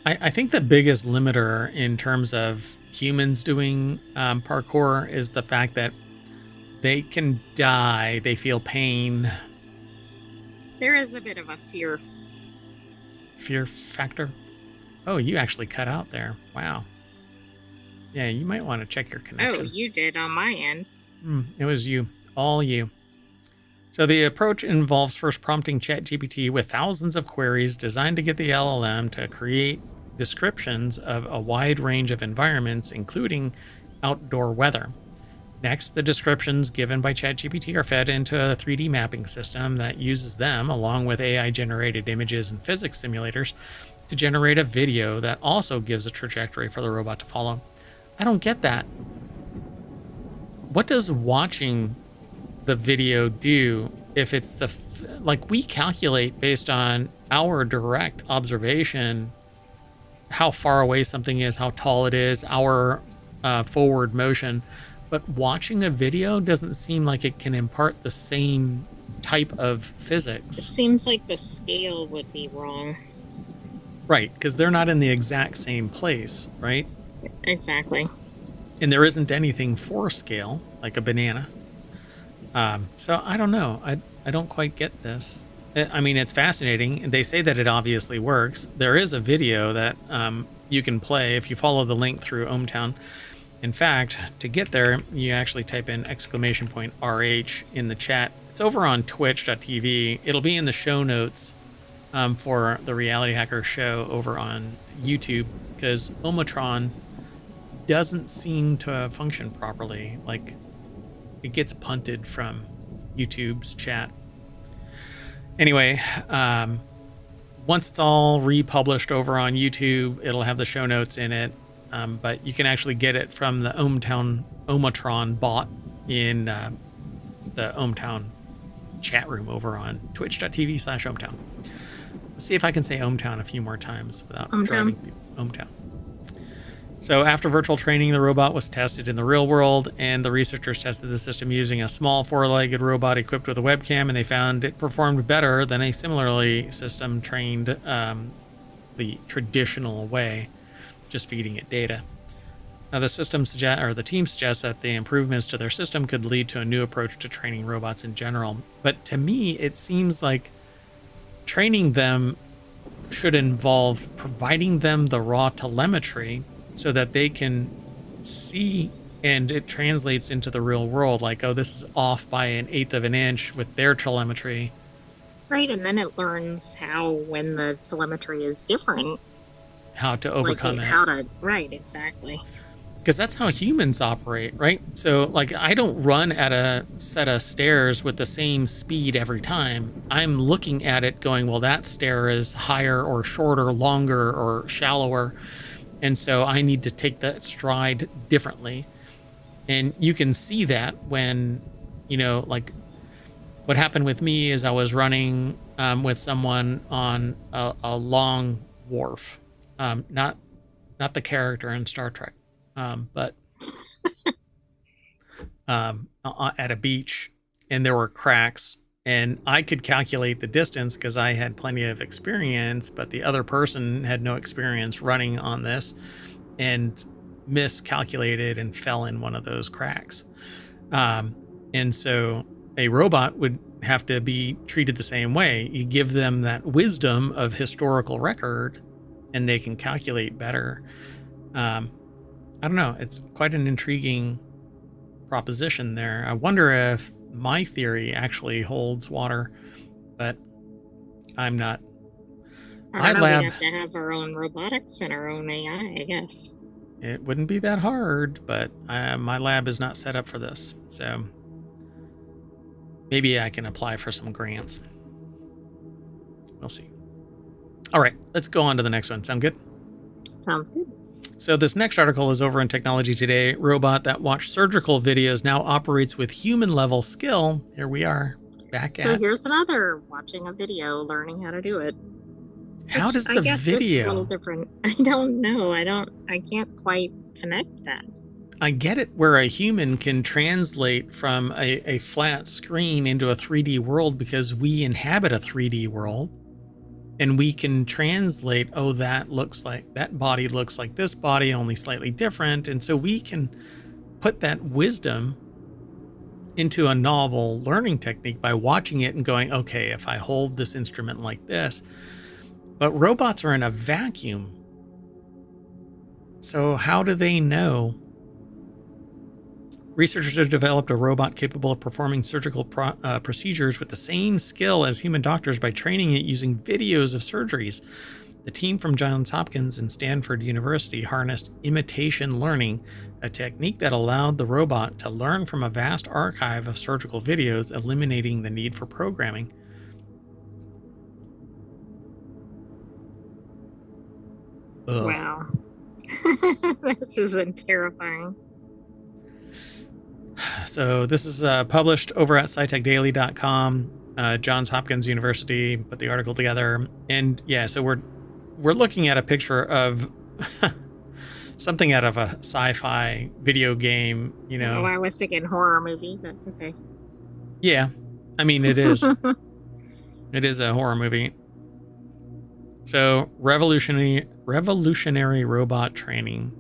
I think the biggest limiter in terms of humans doing parkour is the fact that they can die, they feel pain. There is a bit of a fear Factor. Oh, you actually cut out there. Wow. Yeah, you might want to check your connection. Oh, you did on my end. It was you. All you. So the approach involves first prompting ChatGPT with thousands of queries designed to get the LLM to create descriptions of a wide range of environments, including outdoor weather. Next, the descriptions given by ChatGPT are fed into a 3D mapping system that uses them, along with AI-generated images and physics simulators, to generate a video that also gives a trajectory for the robot to follow. I don't get that. What does watching the video do if it's like we calculate based on our direct observation how far away something is, how tall it is, our forward motion, but watching a video doesn't seem like it can impart the same type of physics. It seems like the scale would be wrong. Right, because they're not in the exact same place, right? Exactly. And there isn't anything for scale, like a banana. So I don't know. I don't quite get this. I mean, it's fascinating. They say that it obviously works. There is a video that you can play if you follow the link through ohmTown. In fact, to get there, you actually type in !RH in the chat. It's over on twitch.tv. It'll be in the show notes for the Reality Hacker show over on YouTube, because ohmTown doesn't seem to function properly. Like, it gets punted from YouTube's chat. Anyway, once it's all republished over on YouTube, it'll have the show notes in it. But you can actually get it from the ohmTown bot in the ohmTown chat room over on twitch.tv/ohmTown. Let's see if I can say ohmTown a few more times without driving people. ohmTown. So after virtual training, the robot was tested in the real world, and the researchers tested the system using a small four-legged robot equipped with a webcam, and they found it performed better than a similarly system trained the traditional way, just feeding it data. Now, the team suggests that the improvements to their system could lead to a new approach to training robots in general. But to me, it seems like training them should involve providing them the raw telemetry so that they can see, and it translates into the real world. Like, oh, this is off by 1/8 of an inch with their telemetry. Right, and then it learns how, when the telemetry is different, how to overcome it. Right, exactly. Because that's how humans operate, right? So, like, I don't run at a set of stairs with the same speed every time. I'm looking at it going, well, that stair is higher or shorter, longer or shallower. And so I need to take that stride differently. And you can see that when, like what happened with me is I was running with someone on a long wharf, not the character in Star Trek, but at a beach, and there were cracks, and I could calculate the distance because I had plenty of experience, but the other person had no experience running on this. And miscalculated and fell in one of those cracks. And so a robot would have to be treated the same way. You give them that wisdom of historical record and they can calculate better. I don't know. It's quite an intriguing proposition there. I wonder if my theory actually holds water, but I'm not. I don't know, we have to have our own robotics and our own AI, I guess. It wouldn't be that hard, but my lab is not set up for this. So maybe I can apply for some grants. We'll see. All right, let's go on to the next one. Sound good? Sounds good. So this next article is over in Technology Today. Robot that watched surgical videos now operates with human level skill. Here we are back So here's another watching a video, learning how to do it. How does the guess video? It's a little different. I don't know. I can't quite connect that. I get it where a human can translate from a flat screen into a 3D world because we inhabit a 3D world. And we can translate, oh, that body looks like this body, only slightly different. And so we can put that wisdom into a novel learning technique by watching it and going, okay, if I hold this instrument like this. But robots are in a vacuum. So how do they know? Researchers have developed a robot capable of performing surgical procedures with the same skill as human doctors by training it using videos of surgeries. The team from Johns Hopkins and Stanford University harnessed imitation learning, a technique that allowed the robot to learn from a vast archive of surgical videos, eliminating the need for programming. Ugh. Wow. This isn't terrifying. So this is published over at scitechdaily.com. Johns Hopkins University put the article together. And yeah, so we're looking at a picture of something out of a sci-fi video game, you know. Oh, I was thinking horror movie, but okay. Yeah. I mean, it is. It is a horror movie. So revolutionary robot training.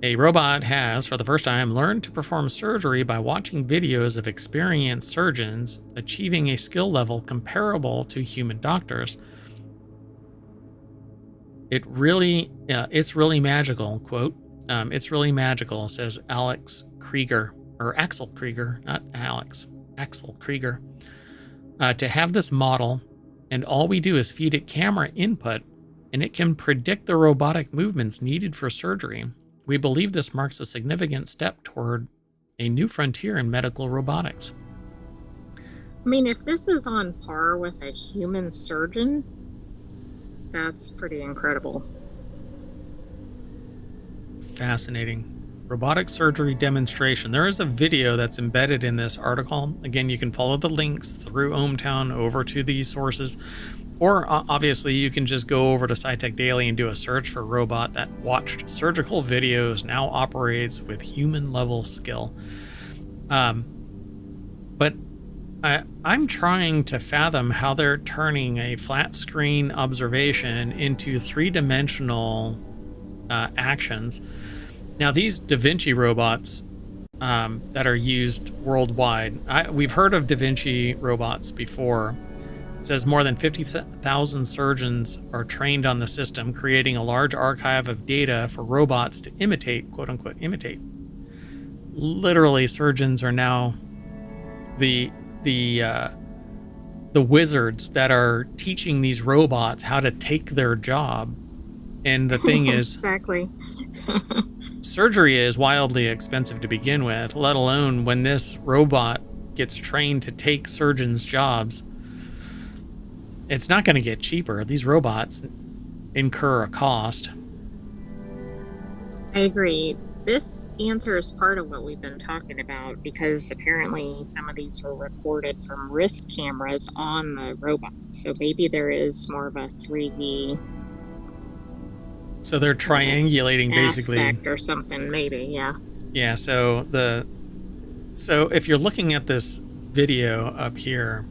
A robot has, for the first time, learned to perform surgery by watching videos of experienced surgeons, achieving a skill level comparable to human doctors. It's really magical, quote. It's really magical, says Axel Krieger, not Alex, Axel Krieger. To have this model, and all we do is feed it camera input, and it can predict the robotic movements needed for surgery. We believe this marks a significant step toward a new frontier in medical robotics. I mean, if this is on par with a human surgeon, that's pretty incredible. Fascinating. Robotic surgery demonstration. There is a video that's embedded in this article. Again, you can follow the links through ohmTown over to these sources. Or obviously you can just go over to SciTech Daily and do a search for robot that watched surgical videos, now operates with human level skill. But I'm trying to fathom how they're turning a flat screen observation into three-dimensional actions. Now these Da Vinci robots that are used worldwide, we've heard of Da Vinci robots before. It says more than 50,000 surgeons are trained on the system, creating a large archive of data for robots to imitate, quote unquote, imitate. Literally, surgeons are now the wizards that are teaching these robots how to take their job. And the thing is, exactly. surgery is wildly expensive to begin with, let alone when this robot gets trained to take surgeons' jobs. It's not going to get cheaper. These robots incur a cost. I agree. This answers part of what we've been talking about, because apparently some of these were recorded from wrist cameras on the robot. So maybe there is more of a 3D. So they're triangulating basically, or something, maybe. Yeah. Yeah. So if you're looking at this video up here,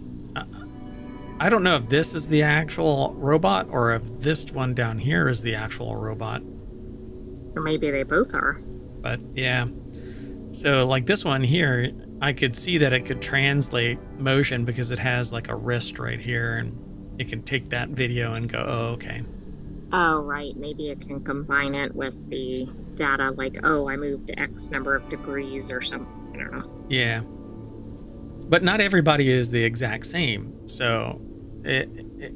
I don't know if this is the actual robot or if this one down here is the actual robot. Or maybe they both are. But yeah. So like this one here, I could see that it could translate motion because it has like a wrist right here, and it can take that video and go, oh, okay. Oh, right. Maybe it can combine it with the data like, oh, I moved X number of degrees or something. I don't know. Yeah. But not everybody is the exact same. So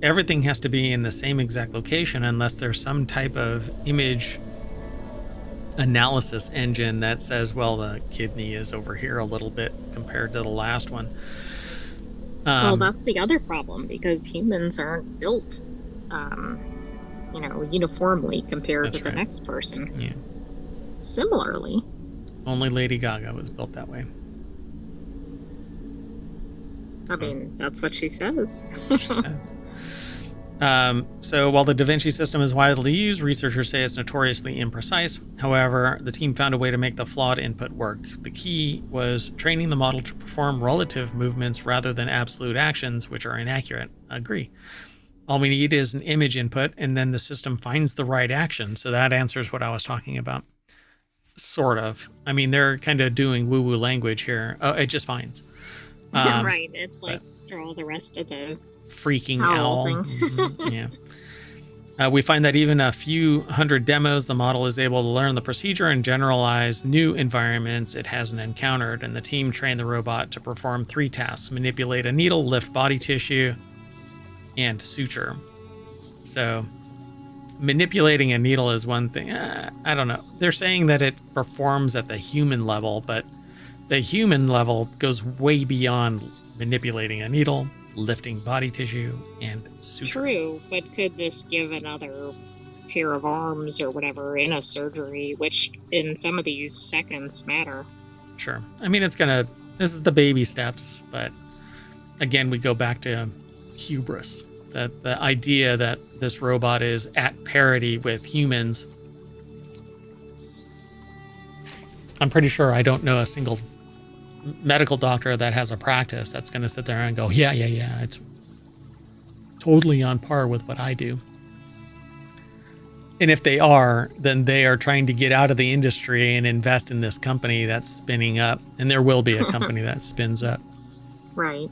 everything has to be in the same exact location unless there's some type of image analysis engine that says, well, the kidney is over here a little bit compared to the last one. Well, that's the other problem, because humans aren't built, uniformly compared to the next person. Yeah. Similarly. Only Lady Gaga was built that way. I mean, that's what she says. That's what she says. So while the Da Vinci system is widely used, researchers say it's notoriously imprecise. However, the team found a way to make the flawed input work. The key was training the model to perform relative movements rather than absolute actions, which are inaccurate. I agree. All we need is an image input, and then the system finds the right action. So that answers what I was talking about. Sort of. I mean, they're kind of doing woo-woo language here. Oh, it just finds. Right. It's like draw the rest of the freaking owl thing. Mm-hmm. Yeah. We find that even a few hundred demos, the model is able to learn the procedure and generalize new environments it hasn't encountered, and the team trained the robot to perform 3 tasks: manipulate a needle, lift body tissue, and suture. So manipulating a needle is one thing. I don't know. They're saying that it performs at the human level, but the human level goes way beyond manipulating a needle, lifting body tissue, and suture. True, but could this give another pair of arms or whatever in a surgery, which in some of these seconds matter? Sure. I mean, this is the baby steps, but again, we go back to hubris. That the idea that this robot is at parity with humans. I'm pretty sure I don't know a single medical doctor that has a practice that's going to sit there and go, yeah, it's totally on par with what I do. And if they are, then they are trying to get out of the industry and invest in this company that's spinning up. And there will be a company that spins up. Right.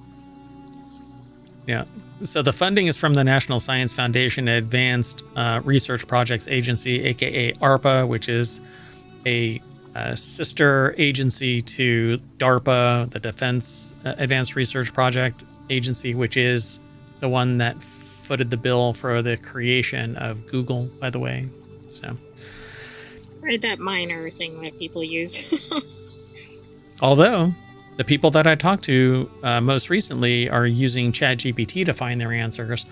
Yeah. So the funding is from the National Science Foundation Advanced Research Projects Agency, aka ARPA, which is a sister agency to DARPA, the Defense Advanced Research Project Agency, which is the one that footed the bill for the creation of Google, by the way. So, right, that minor thing that people use. Although the people that I talked to most recently are using ChatGPT to find their answers.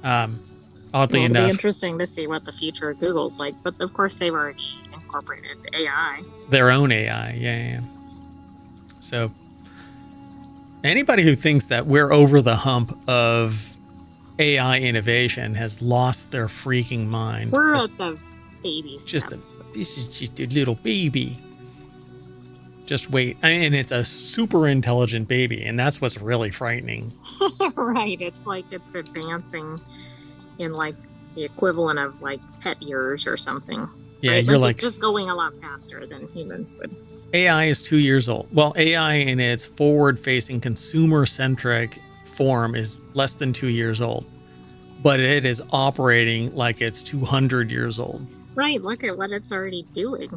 Oddly enough, it'll be interesting to see what the future of Google's like. But of course, they've already incorporated AI. Their own AI, yeah. So anybody who thinks that we're over the hump of AI innovation has lost their freaking mind. We're at the baby steps. This is just a little baby. Just wait. And it's a super intelligent baby, and that's what's really frightening. Right. It's like it's advancing in like the equivalent of like pet years or something. Yeah, right? you're it's just going a lot faster than humans would. AI is 2 years old. Well, AI in its forward-facing, consumer-centric form is less than 2 years old, but it is operating like it's 200 years old. Right. Look at what it's already doing.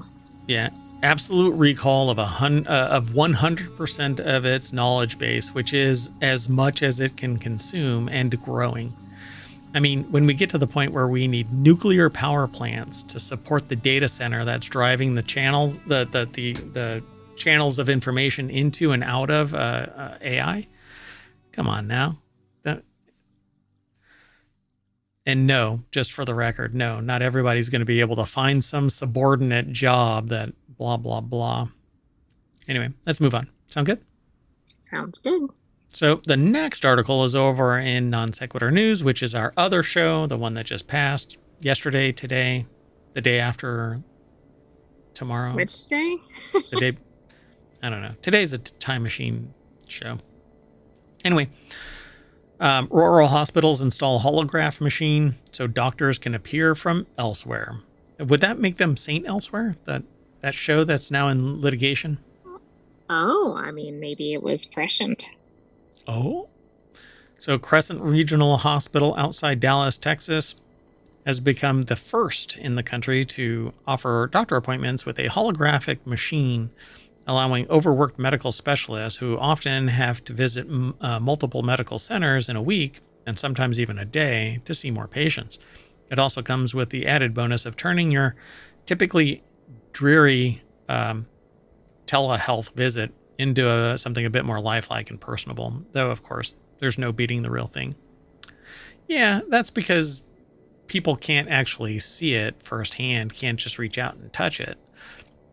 Yeah. Absolute recall of 100% of its knowledge base, which is as much as it can consume and growing. I mean, when we get to the point where we need nuclear power plants to support the data center that's driving the channels, the channels of information into and out of AI, come on now. And no, just for the record, no, not everybody's going to be able to find some subordinate job that blah, blah, blah. Anyway, let's move on. Sound good? Sounds good. So the next article is over in Non Sequitur News, which is our other show, the one that just passed yesterday, today, the day after tomorrow. Which day? The day, I don't know. Today's a time machine show. Anyway, rural hospitals install holograph machine so doctors can appear from elsewhere. Would that make them Saint Elsewhere? That show that's now in litigation? Oh, I mean, maybe it was prescient. Oh. So Crescent Regional Hospital outside Dallas, Texas, has become the first in the country to offer doctor appointments with a holographic machine, allowing overworked medical specialists who often have to visit multiple medical centers in a week and sometimes even a day to see more patients. It also comes with the added bonus of turning your typically dreary telehealth visit into something a bit more lifelike and personable, though, of course, there's no beating the real thing. Yeah, that's because people can't actually see it firsthand, can't just reach out and touch it.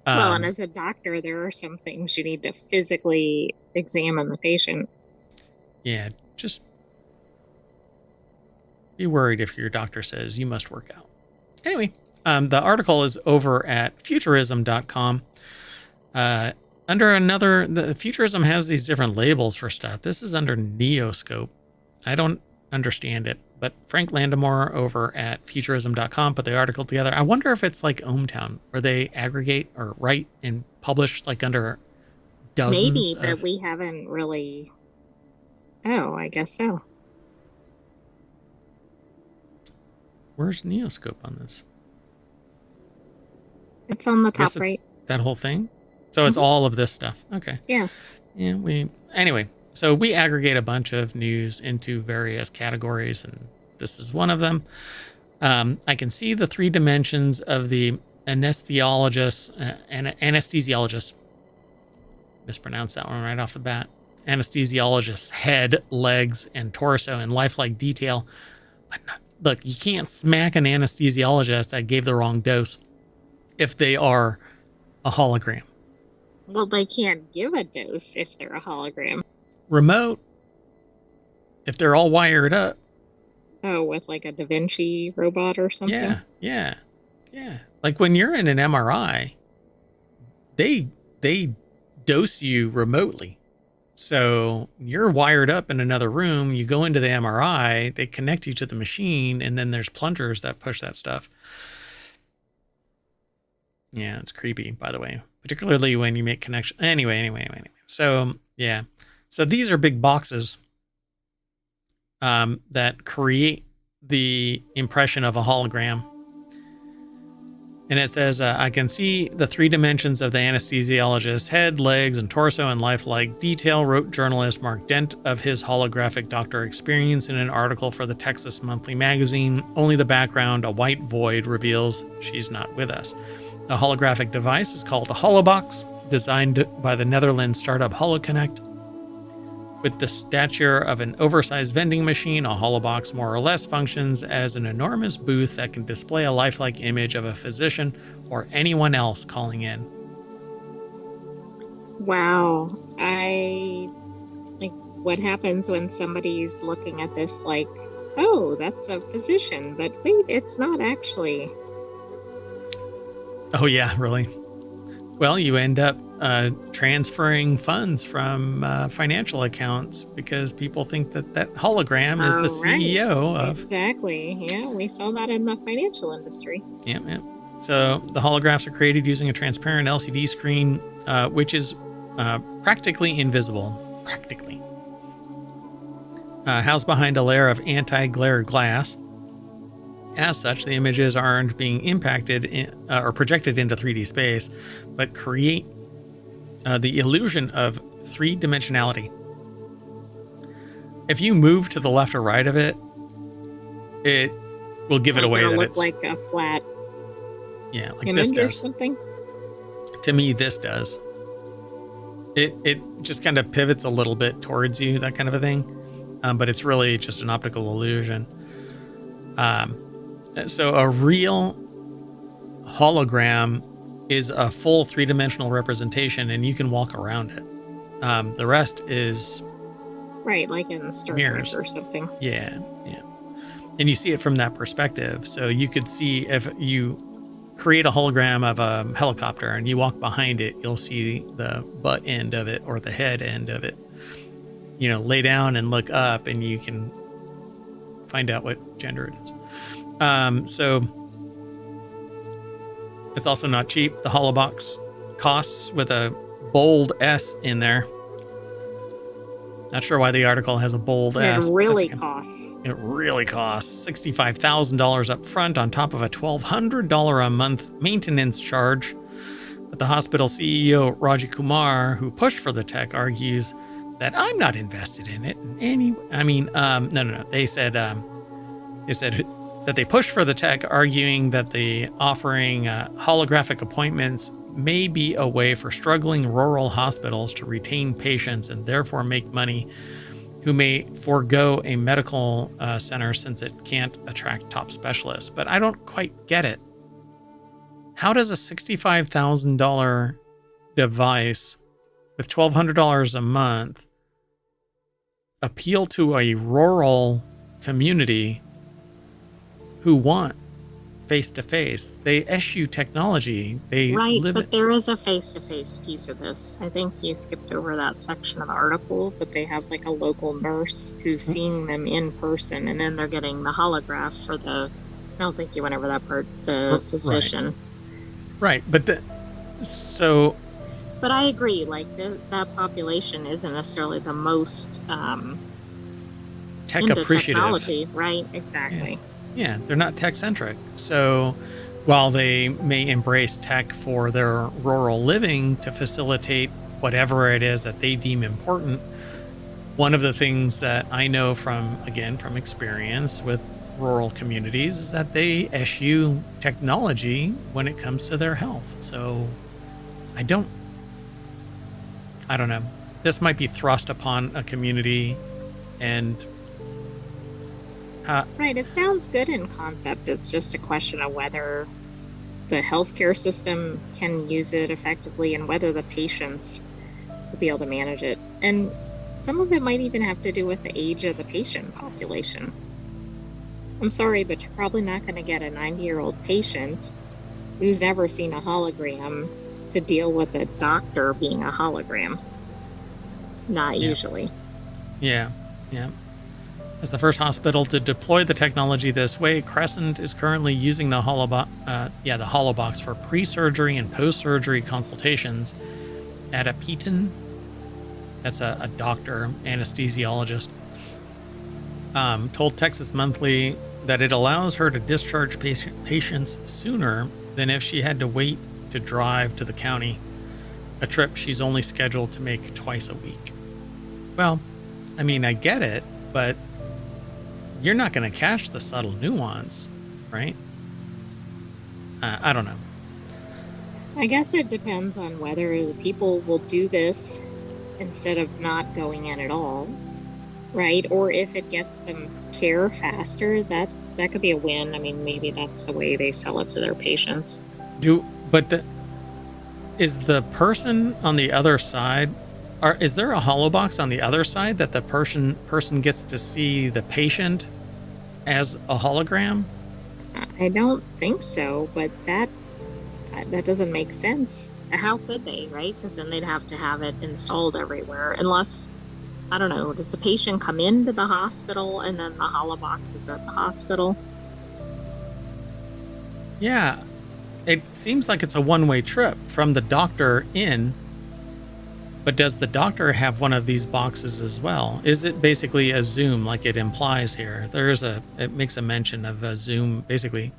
Well, and as a doctor, there are some things you need to physically examine the patient. Yeah, just be worried if your doctor says you must work out. Anyway, the article is over at futurism.com. The Futurism has these different labels for stuff. This is under Neoscope. I don't understand it, but Frank Landemore over at futurism.com put the article together. I wonder if it's like ohmTown, where they aggregate or write and publish like under dozens. Maybe, but we haven't really. Oh, I guess so. Where's Neoscope on this? It's on the top right. That whole thing? So it's all of this stuff. Okay. Yes. Yeah, anyway, so we aggregate a bunch of news into various categories, and this is one of them. I can see the 3 dimensions of the anesthesiologist, mispronounced that one right off the bat, anesthesiologist's head, legs, and torso in lifelike detail. But look, you can't smack an anesthesiologist that gave the wrong dose if they are a hologram. Well, they can't give a dose if they're a hologram. Remote, if they're all wired up. Oh, with like a Da Vinci robot or something? Yeah. Like when you're in an MRI, they dose you remotely. So you're wired up in another room, you go into the MRI, they connect you to the machine, and then there's plungers that push that stuff. Yeah, it's creepy, by the way, particularly when you make connection. Anyway. So, yeah. So these are big boxes that create the impression of a hologram. And it says, I can see the 3 dimensions of the anesthesiologist's head, legs, and torso in lifelike detail, wrote journalist Mark Dent of his holographic doctor experience in an article for the Texas Monthly magazine. Only the background, a white void, reveals she's not with us. The holographic device is called the Holobox, designed by the Netherlands startup HoloConnect. With the stature of an oversized vending machine, a Holobox more or less functions as an enormous booth that can display a lifelike image of a physician or anyone else calling in. Wow. What happens when somebody's looking at this like, oh, that's a physician, but wait, it's not actually. Oh, yeah, really? Well, you end up transferring funds from financial accounts because people think that hologram is the CEO of... Exactly. Yeah, we saw that in the financial industry. Yeah. So the holographs are created using a transparent LCD screen, which is practically invisible. Practically. Housed behind a layer of anti-glare glass. As such, the images aren't being impacted or projected into 3D space, but create the illusion of 3-dimensionality. If you move to the left or right of it, it will give it away that look it's like a flat like image this does. or something. To me, this does. It just kind of pivots a little bit towards you, that kind of a thing, but it's really just an optical illusion. So a real hologram is a full 3-dimensional representation, and you can walk around it. The rest is right, like in Star Trek or something. Yeah. And you see it from that perspective. So you could see if you create a hologram of a helicopter and you walk behind it, you'll see the butt end of it or the head end of it. Lay down and look up, and you can find out what gender it is. So It's also not cheap. The Holobox costs with a bold S in there. Not sure why the article has a bold S. It really costs. It really costs $65,000 up front on top of a $1,200 a month maintenance charge. But the hospital CEO, Raji Kumar, who pushed for the tech, argues that I'm not invested in it in any way. I mean, no. They said that they pushed for the tech, arguing that the offering holographic appointments may be a way for struggling rural hospitals to retain patients and therefore make money, who may forego a medical center since it can't attract top specialists. But I don't quite get it. How does a $65,000 device with $1,200 a month appeal to a rural community who want face-to-face? They eschew technology. They right, live but there is a face-to-face piece of this. I think you skipped over that section of the article, but they have like a local nurse who's seeing them in person, and then they're getting the holograph for the, I don't think you went over that part, the physician. Right, but But I agree, like that population isn't necessarily the most tech into appreciative. Technology, right? Exactly. Yeah, they're not tech-centric. So while they may embrace tech for their rural living to facilitate whatever it is that they deem important, one of the things that I know from experience with rural communities is that they eschew technology when it comes to their health. So I don't know. This might be thrust upon a community and right, it sounds good in concept. It's just a question of whether the healthcare system can use it effectively and whether the patients will be able to manage it. And some of it might even have to do with the age of the patient population. I'm sorry, but you're probably not going to get a 90-year-old patient who's never seen a hologram to deal with a doctor being a hologram. Not usually. Yeah. As the first hospital to deploy the technology this way, Crescent is currently using the Holobox for pre-surgery and post-surgery consultations at a Peton. That's a doctor, anesthesiologist. Told Texas Monthly that it allows her to discharge patients sooner than if she had to wait to drive to the county, a trip she's only scheduled to make twice a week. Well, I mean, I get it, but you're not going to catch the subtle nuance, right? I don't know. I guess it depends on whether the people will do this instead of not going in at all, right? Or if it gets them care faster, that could be a win. I mean, maybe that's the way they sell it to their patients. Is the person on the other side, is there a holobox on the other side that the person gets to see the patient as a hologram? I don't think so, but that doesn't make sense. How could they, right? Because then they'd have to have it installed everywhere. Unless, I don't know, does the patient come into the hospital and then the holobox is at the hospital? Yeah. It seems like it's a one-way trip from the doctor in, but does the doctor have one of these boxes as well? Is it basically a Zoom like it implies here? It makes a mention of a Zoom, basically.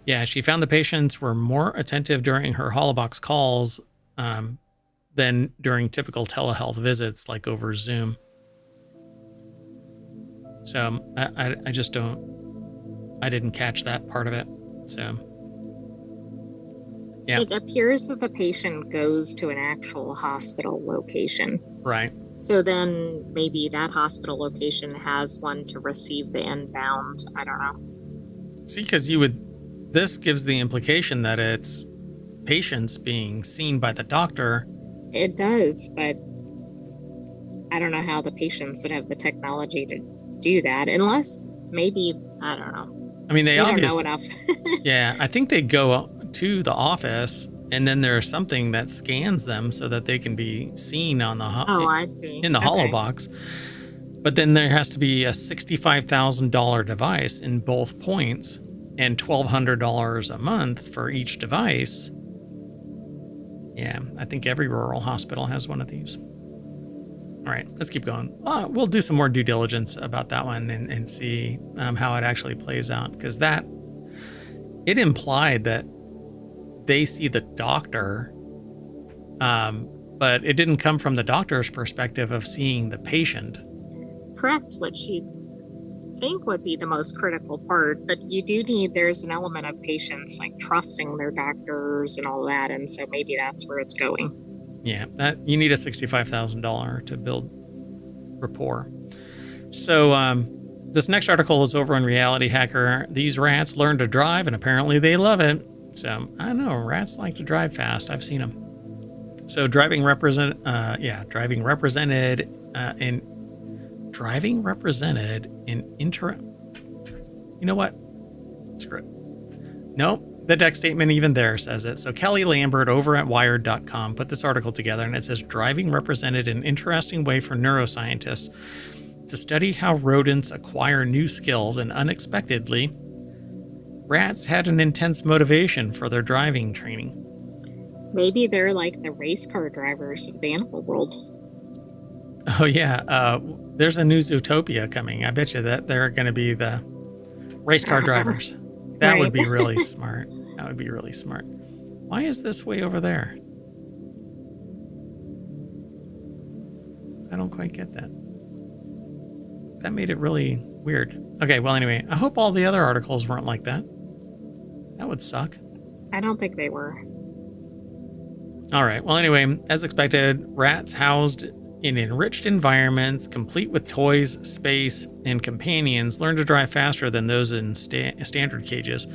Yeah, she found the patients were more attentive during her holobox calls than during typical telehealth visits like over Zoom. So I just I didn't catch that part of it. So yeah. It appears that the patient goes to an actual hospital location. Right. So then maybe that hospital location has one to receive the inbound. I don't know. See, because this gives the implication that it's patients being seen by the doctor. It does, but I don't know how the patients would have the technology to do that unless maybe, I don't know. I mean, they obviously don't know enough. Yeah, I think they go to the office and then there's something that scans them so that they can be seen on the I see. In the holobox. But then there has to be a $65,000 device in both points and $1,200 a month for each device. Yeah, I think every rural hospital has one of these. All right, let's keep going. We'll do some more due diligence about that one and see how it actually plays out, because it implied that they see the doctor, but it didn't come from the doctor's perspective of seeing the patient. Correct, which you think would be the most critical part, but you do there's an element of patients like trusting their doctors and all that, and so maybe that's where it's going. Yeah, you need a $65,000 to build rapport. So this next article is over on Reality Hacker. These rats learn to drive, and apparently they love it. So I don't know, rats like to drive fast. I've seen them. So driving represented in You know what? Screw it. Nope. The deck statement even there says it. So Kelly Lambert over at Wired.com put this article together, and it says driving represented an interesting way for neuroscientists to study how rodents acquire new skills, and unexpectedly, rats had an intense motivation for their driving training. Maybe they're like the race car drivers of the animal world. Oh yeah, there's a new Zootopia coming. I bet you that they're going to be the race car drivers. That would be really smart. That would be really smart. Why is this way over there? I don't quite get that. That made it really weird. Okay, well, anyway, I hope all the other articles weren't like that. That would suck. I don't think they were. All right, well, anyway, as expected, rats housed in enriched environments, complete with toys, space, and companions, learn to drive faster than those in standard cages.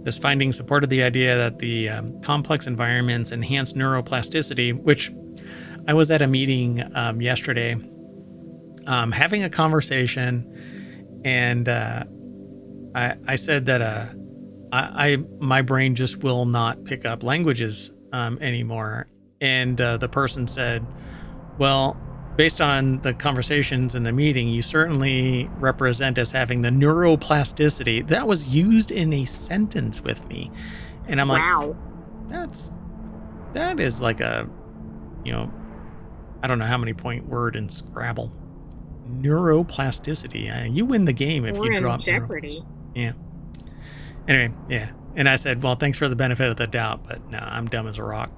This finding supported the idea that the complex environments enhance neuroplasticity, which I was at a meeting yesterday, having a conversation, and I said that my brain just will not pick up languages anymore. And the person said, well, based on the conversations in the meeting, you certainly represent as having the neuroplasticity. That was used in a sentence with me. And I'm wow. Like, that is like a, I don't know how many point word in Scrabble. Neuroplasticity. You win the game if you drop Jeopardy. Yeah. Anyway, yeah. And I said, well, thanks for the benefit of the doubt, but no, I'm dumb as a rock.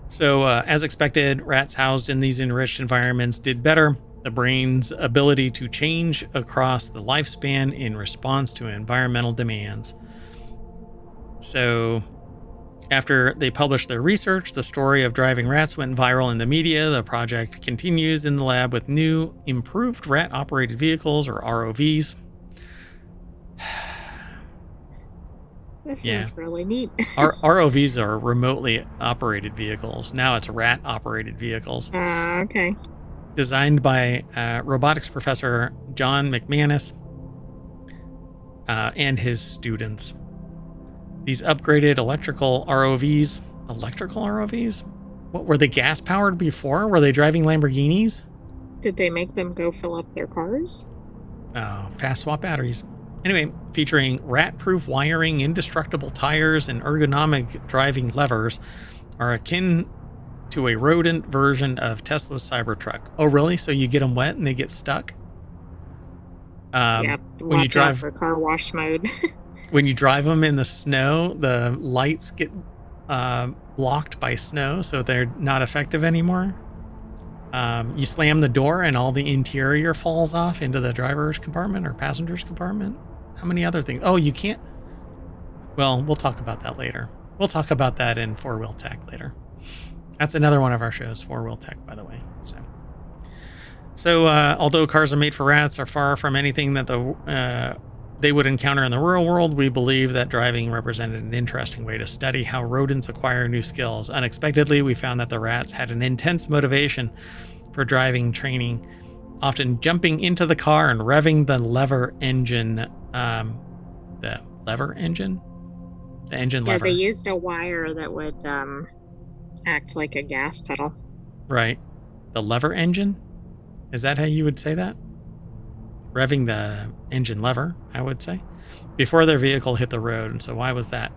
So, as expected, rats housed in these enriched environments did better. The brain's ability to change across the lifespan in response to environmental demands. So, after they published their research, the story of driving rats went viral in the media. The project continues in the lab with new, improved rat-operated vehicles, or ROVs. This is really neat. ROVs are remotely operated vehicles. Now it's rat-operated vehicles. Okay. Designed by robotics professor John McManus and his students. These upgraded electrical ROVs... Electrical ROVs? What, were they gas-powered before? Were they driving Lamborghinis? Did they make them go fill up their cars? Oh, fast swap batteries. Anyway, featuring rat-proof wiring, indestructible tires, and ergonomic driving levers, are akin to a rodent version of Tesla's Cybertruck. Oh, really? So you get them wet and they get stuck? Yeah, when you drive for car wash mode. When you drive them in the snow, the lights get blocked by snow, so they're not effective anymore. You slam the door and all the interior falls off into the driver's compartment or passenger's compartment. How many other things? Oh, you can't. Well, we'll talk about that later. We'll talk about that in Four Wheel Tech later. That's another one of our shows, Four Wheel Tech, by the way. So although cars are made for rats are far from anything that they would encounter in the real world, we believe that driving represented an interesting way to study how rodents acquire new skills. Unexpectedly, we found that the rats had an intense motivation for driving training, often jumping into the car and revving the lever engine. The lever engine? The engine lever. Yeah, they used a wire that would act like a gas pedal. Right. The lever engine? Is that how you would say that? Revving the engine lever, I would say. before their vehicle hit the road. So why was that?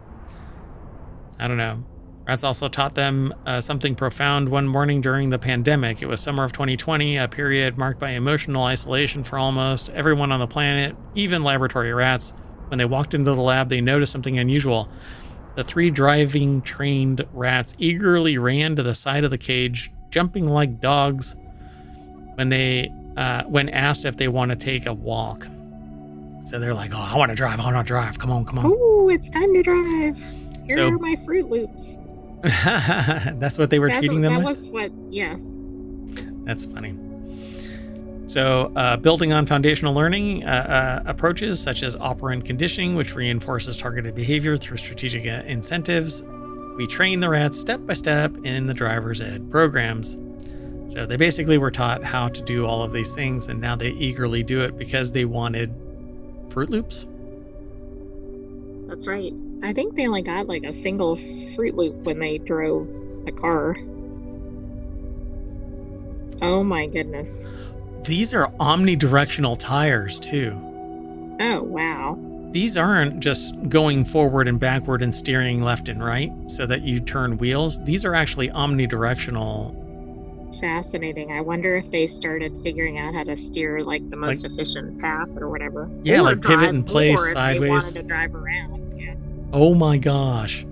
I don't know. Rats also taught them something profound one morning during the pandemic. It was summer of 2020, a period marked by emotional isolation for almost everyone on the planet, even laboratory rats. When they walked into the lab, they noticed something unusual. The 3 driving trained rats eagerly ran to the side of the cage, jumping like dogs when asked if they want to take a walk. So they're like, "Oh, I want to drive. Come on. Oh, it's time to drive. Here are my Fruit Loops." That's what they were treating them with? Yes. That's funny. So building on foundational learning approaches such as operant conditioning, which reinforces targeted behavior through strategic incentives, we train the rats step by step in the driver's ed programs. So they basically were taught how to do all of these things, and now they eagerly do it because they wanted Fruit Loops. That's right. I think they only got like a single Fruit Loop when they drove a car. Oh my goodness. These are omnidirectional tires too. Oh, wow. These aren't just going forward and backward and steering left and right so that you turn wheels. These are actually omnidirectional. Fascinating. I wonder if they started figuring out how to steer like the most efficient path or whatever. Yeah, or like pivot and place or sideways. If they wanted to drive around. Yeah. Oh my gosh.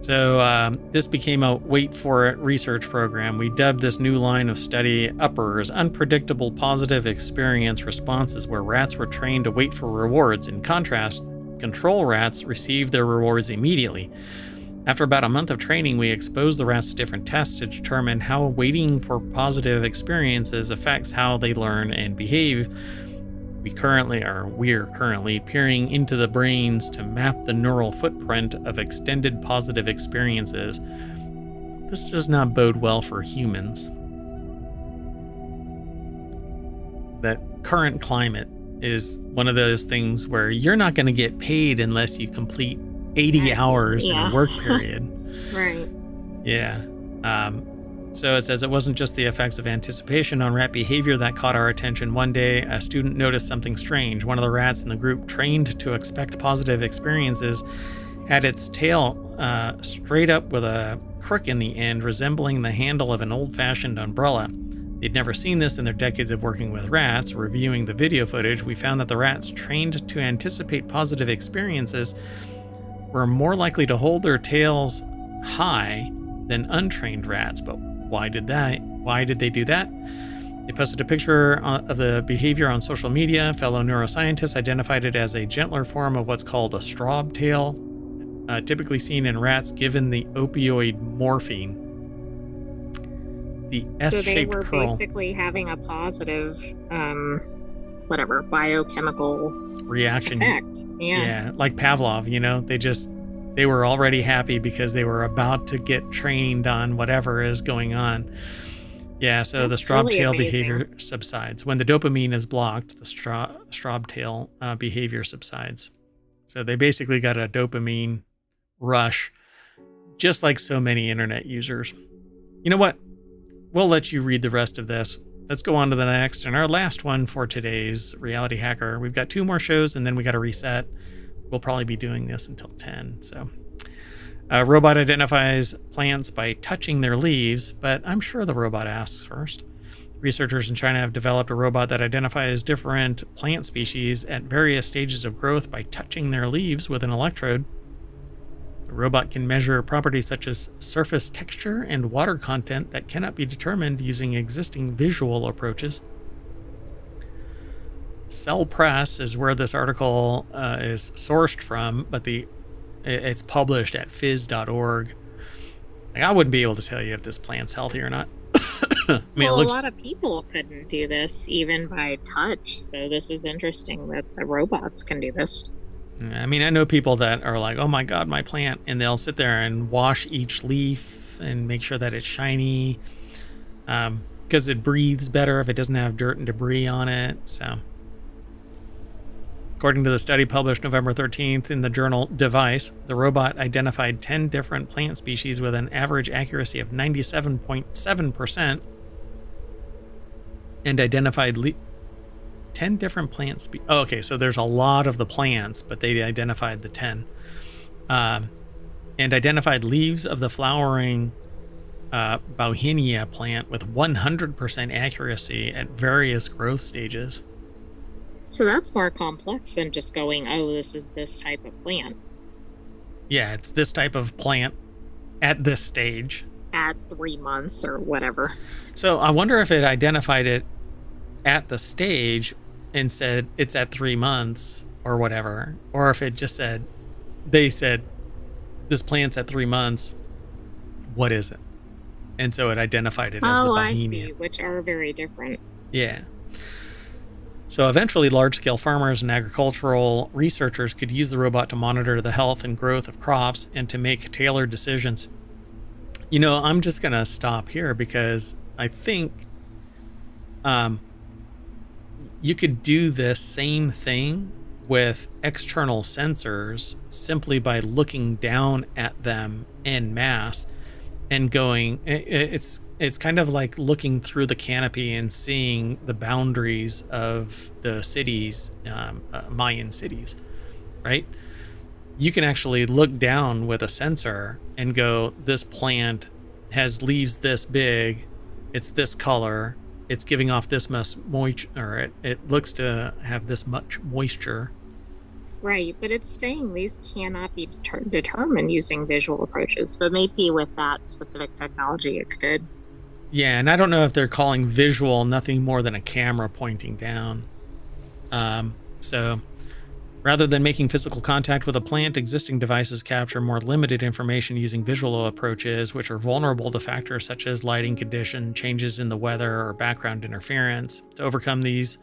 So this became a wait for it research program. We dubbed this new line of study uppers, unpredictable positive experience responses, where rats were trained to wait for rewards. In contrast, control rats received their rewards immediately. After about a month of training, we exposed the rats to different tests to determine how waiting for positive experiences affects how they learn and behave. We're currently peering into the brains to map the neural footprint of extended positive experiences. This does not bode well for humans. That current climate is one of those things where you're not going to get paid unless you complete 80 hours in a work period. Right. Yeah. So it says it wasn't just the effects of anticipation on rat behavior that caught our attention. One day, a student noticed something strange. One of the rats in the group, trained to expect positive experiences, had its tail straight up with a crook in the end, resembling the handle of an old-fashioned umbrella. They'd never seen this in their decades of working with rats. Reviewing the video footage, we found that the rats trained to anticipate positive experiences were more likely to hold their tails high than untrained rats. But why did they do that? They posted a picture of the behavior on social media. Fellow neuroscientists identified it as a gentler form of what's called a straub tail, typically seen in rats given the opioid morphine. The S-shaped So they were curl. basically having a positive, biochemical reaction effect. Yeah, like Pavlov, they were already happy because they were about to get trained on whatever is going on. Yeah, so the straub tail behavior subsides. When the dopamine is blocked, the straub tail behavior subsides. So they basically got a dopamine rush, just like so many internet users. You know what? We'll let you read the rest of this. Let's go on to the next and our last one for today's Reality Hacker. We've got 2 more shows and then we got to reset. We'll probably be doing this until 10. So, a robot identifies plants by touching their leaves, but I'm sure the robot asks first. Researchers in China have developed a robot that identifies different plant species at various stages of growth by touching their leaves with an electrode. The robot can measure properties such as surface texture and water content that cannot be determined using existing visual approaches. Cell Press is where this article is sourced from, but it's published at phys.org. I wouldn't be able to tell you if this plant's healthy or not. A lot of people couldn't do this even by touch, so this is interesting that the robots can do this. I know people that are like, oh my God, my plant, and they'll sit there and wash each leaf and make sure that it's shiny, because it breathes better if it doesn't have dirt and debris on it. So, according to the study published November 13th in the journal Device, the robot identified 10 different plant species with an average accuracy of 97.7% and identified 10 different plant species. Oh, okay, so there's a lot of the plants, but they identified the 10. And identified leaves of the flowering Bauhinia plant with 100% accuracy at various growth stages. So that's more complex than just going, oh, this is this type of plant. Yeah, it's this type of plant at this stage. At 3 months or whatever. So I wonder if it identified it at the stage and said it's at 3 months or whatever, or if it just said, they said, this plant's at 3 months. What is it? And so it identified it as the Bauhinia. I see, which are very different. Yeah. So eventually, large-scale farmers and agricultural researchers could use the robot to monitor the health and growth of crops and to make tailored decisions. You know, I'm just going to stop here because I think you could do this same thing with external sensors simply by looking down at them en masse and going, it's kind of like looking through the canopy and seeing the boundaries of the cities, Mayan cities, right? You can actually look down with a sensor and go, this plant has leaves this big, it's this color, it's giving off this much moisture, or it looks to have this much moisture. Right, but it's saying these cannot be determined using visual approaches, but maybe with that specific technology it could. Yeah, and I don't know if they're calling visual nothing more than a camera pointing down. So rather than making physical contact with a plant, existing devices capture more limited information using visual approaches, which are vulnerable to factors such as lighting condition, changes in the weather, or background interference. To overcome these,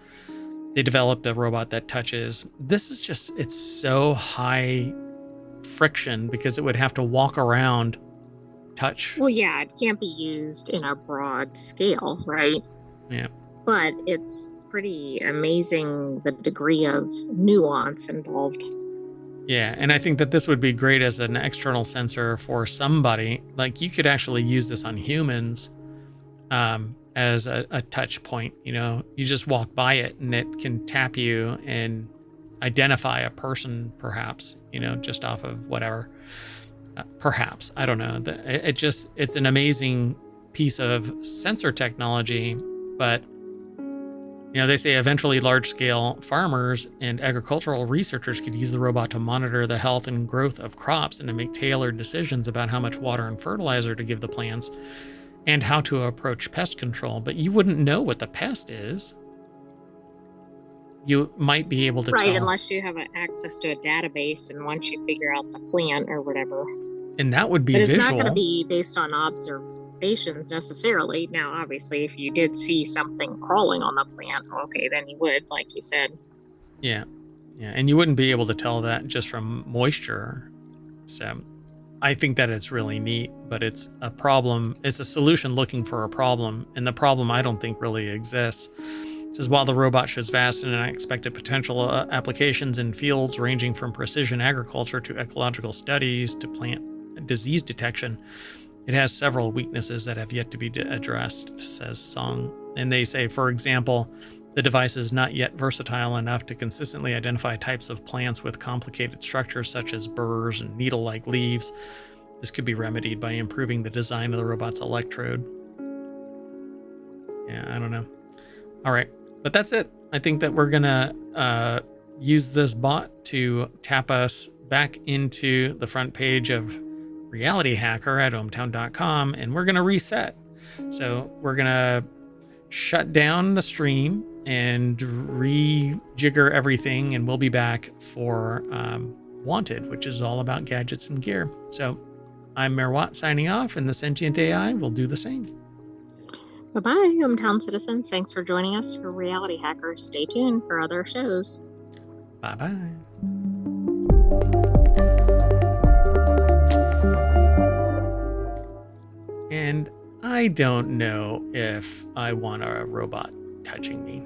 they developed a robot that touches. This is just, it's so high friction because it would have to walk around, touch. Well, yeah, it can't be used in a broad scale, right? Yeah. But it's pretty amazing the degree of nuance involved. Yeah, and I think that this would be great as an external sensor for somebody. Like, you could actually use this on humans as a touch point. You know, you just walk by it and it can tap you and identify a person, perhaps, you know, just off of whatever. Perhaps, I don't know. It's an amazing piece of sensor technology, but you know, they say eventually large-scale farmers and agricultural researchers could use the robot to monitor the health and growth of crops and to make tailored decisions about how much water and fertilizer to give the plants and how to approach pest control. But you wouldn't know what the pest is. You might be able to tell. Right, unless you have access to a database and once you figure out the plant or whatever. And that would be visual. But it's visual. not going to be based on observations necessarily. Now, obviously, if you did see something crawling on the plant, okay, then you would, like you said. Yeah. Yeah. And you wouldn't be able to tell that just from moisture. So I think that it's really neat, but it's a problem. It's a solution looking for a problem. And the problem I don't think really exists. It says, while the robot shows vast and unexpected potential applications in fields ranging from precision agriculture to ecological studies to plant disease detection, it has several weaknesses that have yet to be addressed, says Song. And they say, for example, the device is not yet versatile enough to consistently identify types of plants with complicated structures such as burrs and needle-like leaves. This could be remedied by improving the design of the robot's electrode. Yeah, I don't know. All right, but that's it. I think that we're going to use this bot to tap us back into the front page of Reality Hacker at ohmTown.com, and we're going to reset. So we're going to shut down the stream and rejigger everything, and we'll be back for Wanted, which is all about gadgets and gear. So I'm Merwat signing off, and the sentient AI will do the same. Bye-bye, ohmTown citizens. Thanks for joining us for Reality Hacker. Stay tuned for other shows. Bye-bye. And I don't know if I want a robot touching me.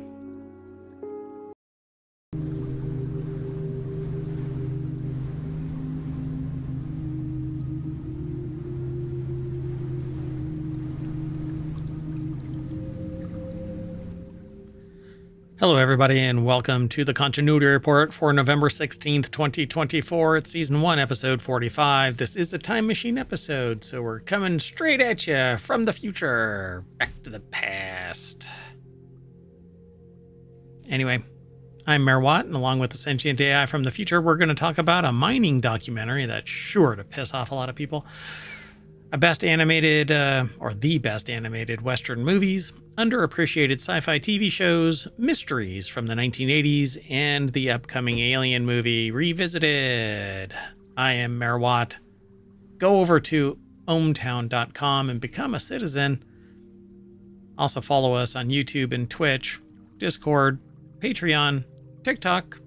Hello, everybody, and welcome to the Continuity Report for November 16th, 2024. It's Season 1, Episode 45. This is a time machine episode, so we're coming straight at you from the future, back to the past. Anyway, I'm Mayor Watt, and along with the sentient AI from the future, we're going to talk about a mining documentary that's sure to piss off a lot of people. The best animated Western movies, underappreciated sci-fi TV shows, mysteries from the 1980s, and the upcoming Alien movie Revisited. I am Mayor Watt. Go over to ohmTown.com and become a citizen. Also follow us on YouTube and Twitch, Discord, Patreon, TikTok.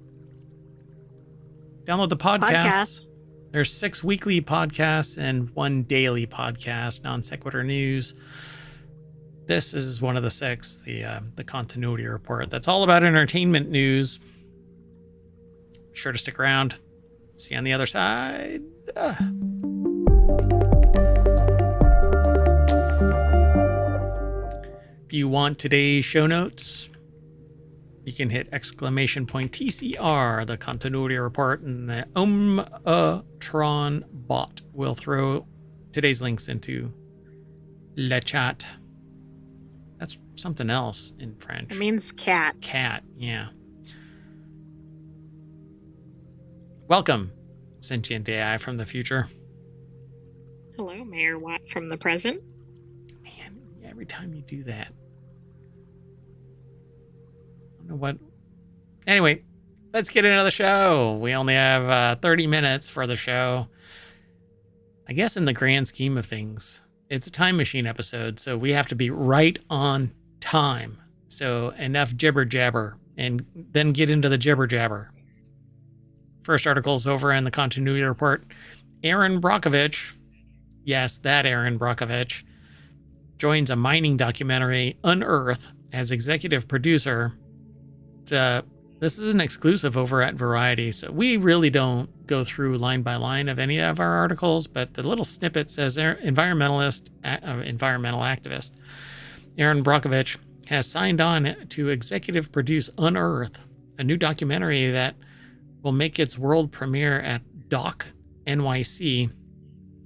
Download the podcasts. There's 6 weekly podcasts and 1 daily podcast, Non Sequitur News. This is one of the 6, the Continuity Report. That's all about entertainment news. Be sure to stick around. See you on the other side. If you want today's show notes, you can hit !TCR, the Continuity Report, and the ohmTown bot will throw today's links into le chat. That's something else in French. It means cat. Cat, yeah. Welcome, sentient AI from the future. Hello, Mayor Watt from the present. Man, every time you do that. What? Anyway, let's get into the show. We only have 30 minutes for the show. I guess in the grand scheme of things, it's a time machine episode, so we have to be right on time. So enough jibber jabber, and then get into the jibber jabber. First article's over in the Continuity Report. Aaron Brockovich, yes, that Aaron Brockovich, joins a mining documentary, Unearth, as executive producer. This is an exclusive over at Variety, so we really don't go through line by line of any of our articles, but the little snippet says environmental activist Aaron Brockovich has signed on to executive produce Unearth, a new documentary that will make its world premiere at Doc NYC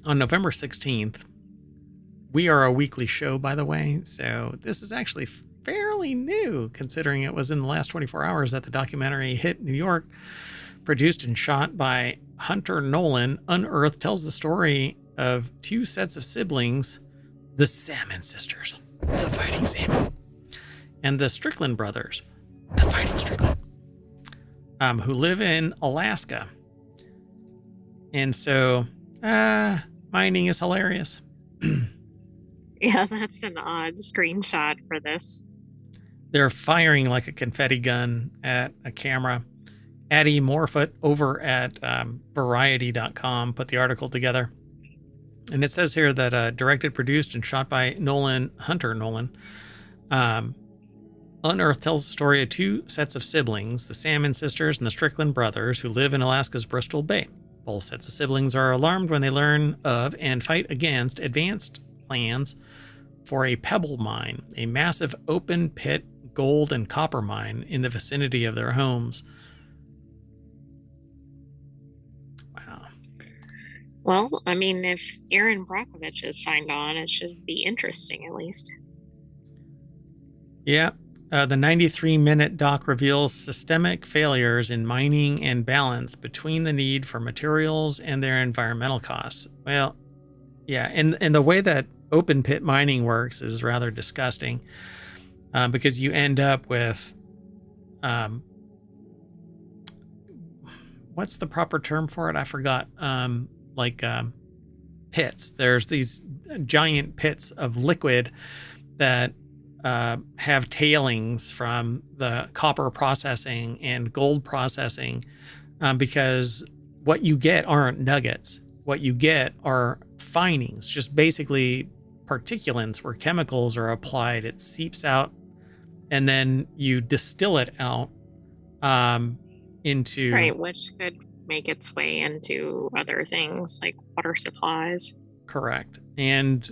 on November 16th. We are a weekly show, by the way, so this is actually fairly new, considering it was in the last 24 hours that the documentary hit New York. Produced and shot by Hunter Nolan, Unearth tells the story of 2 sets of siblings, the Salmon sisters, the fighting salmon, and the Strickland brothers, the fighting Strickland, who live in Alaska. And so, mining is hilarious. Yeah, that's an odd screenshot for this. They're firing like a confetti gun at a camera. Addie Morefoot over at Variety.com put the article together. And it says here that directed, produced, and shot by Hunter Nolan. Unearth tells the story of 2 sets of siblings, the Salmon sisters and the Strickland brothers, who live in Alaska's Bristol Bay. Both sets of siblings are alarmed when they learn of and fight against advanced plans for a pebble mine, a massive open pit gold and copper mine in the vicinity of their homes. Wow. Well, I mean, if Aaron Brockovich is signed on, it should be interesting at least. Yeah. The 93-minute doc reveals systemic failures in mining and balance between the need for materials and their environmental costs. Well, yeah, and the way that open pit mining works is rather disgusting. Because you end up with, what's the proper term for it? I forgot. Pits. There's these giant pits of liquid that have tailings from the copper processing and gold processing, because what you get aren't nuggets. What you get are finings, just basically particulates where chemicals are applied. It seeps out, and then you distill it out into... Right, which could make its way into other things like water supplies. Correct. And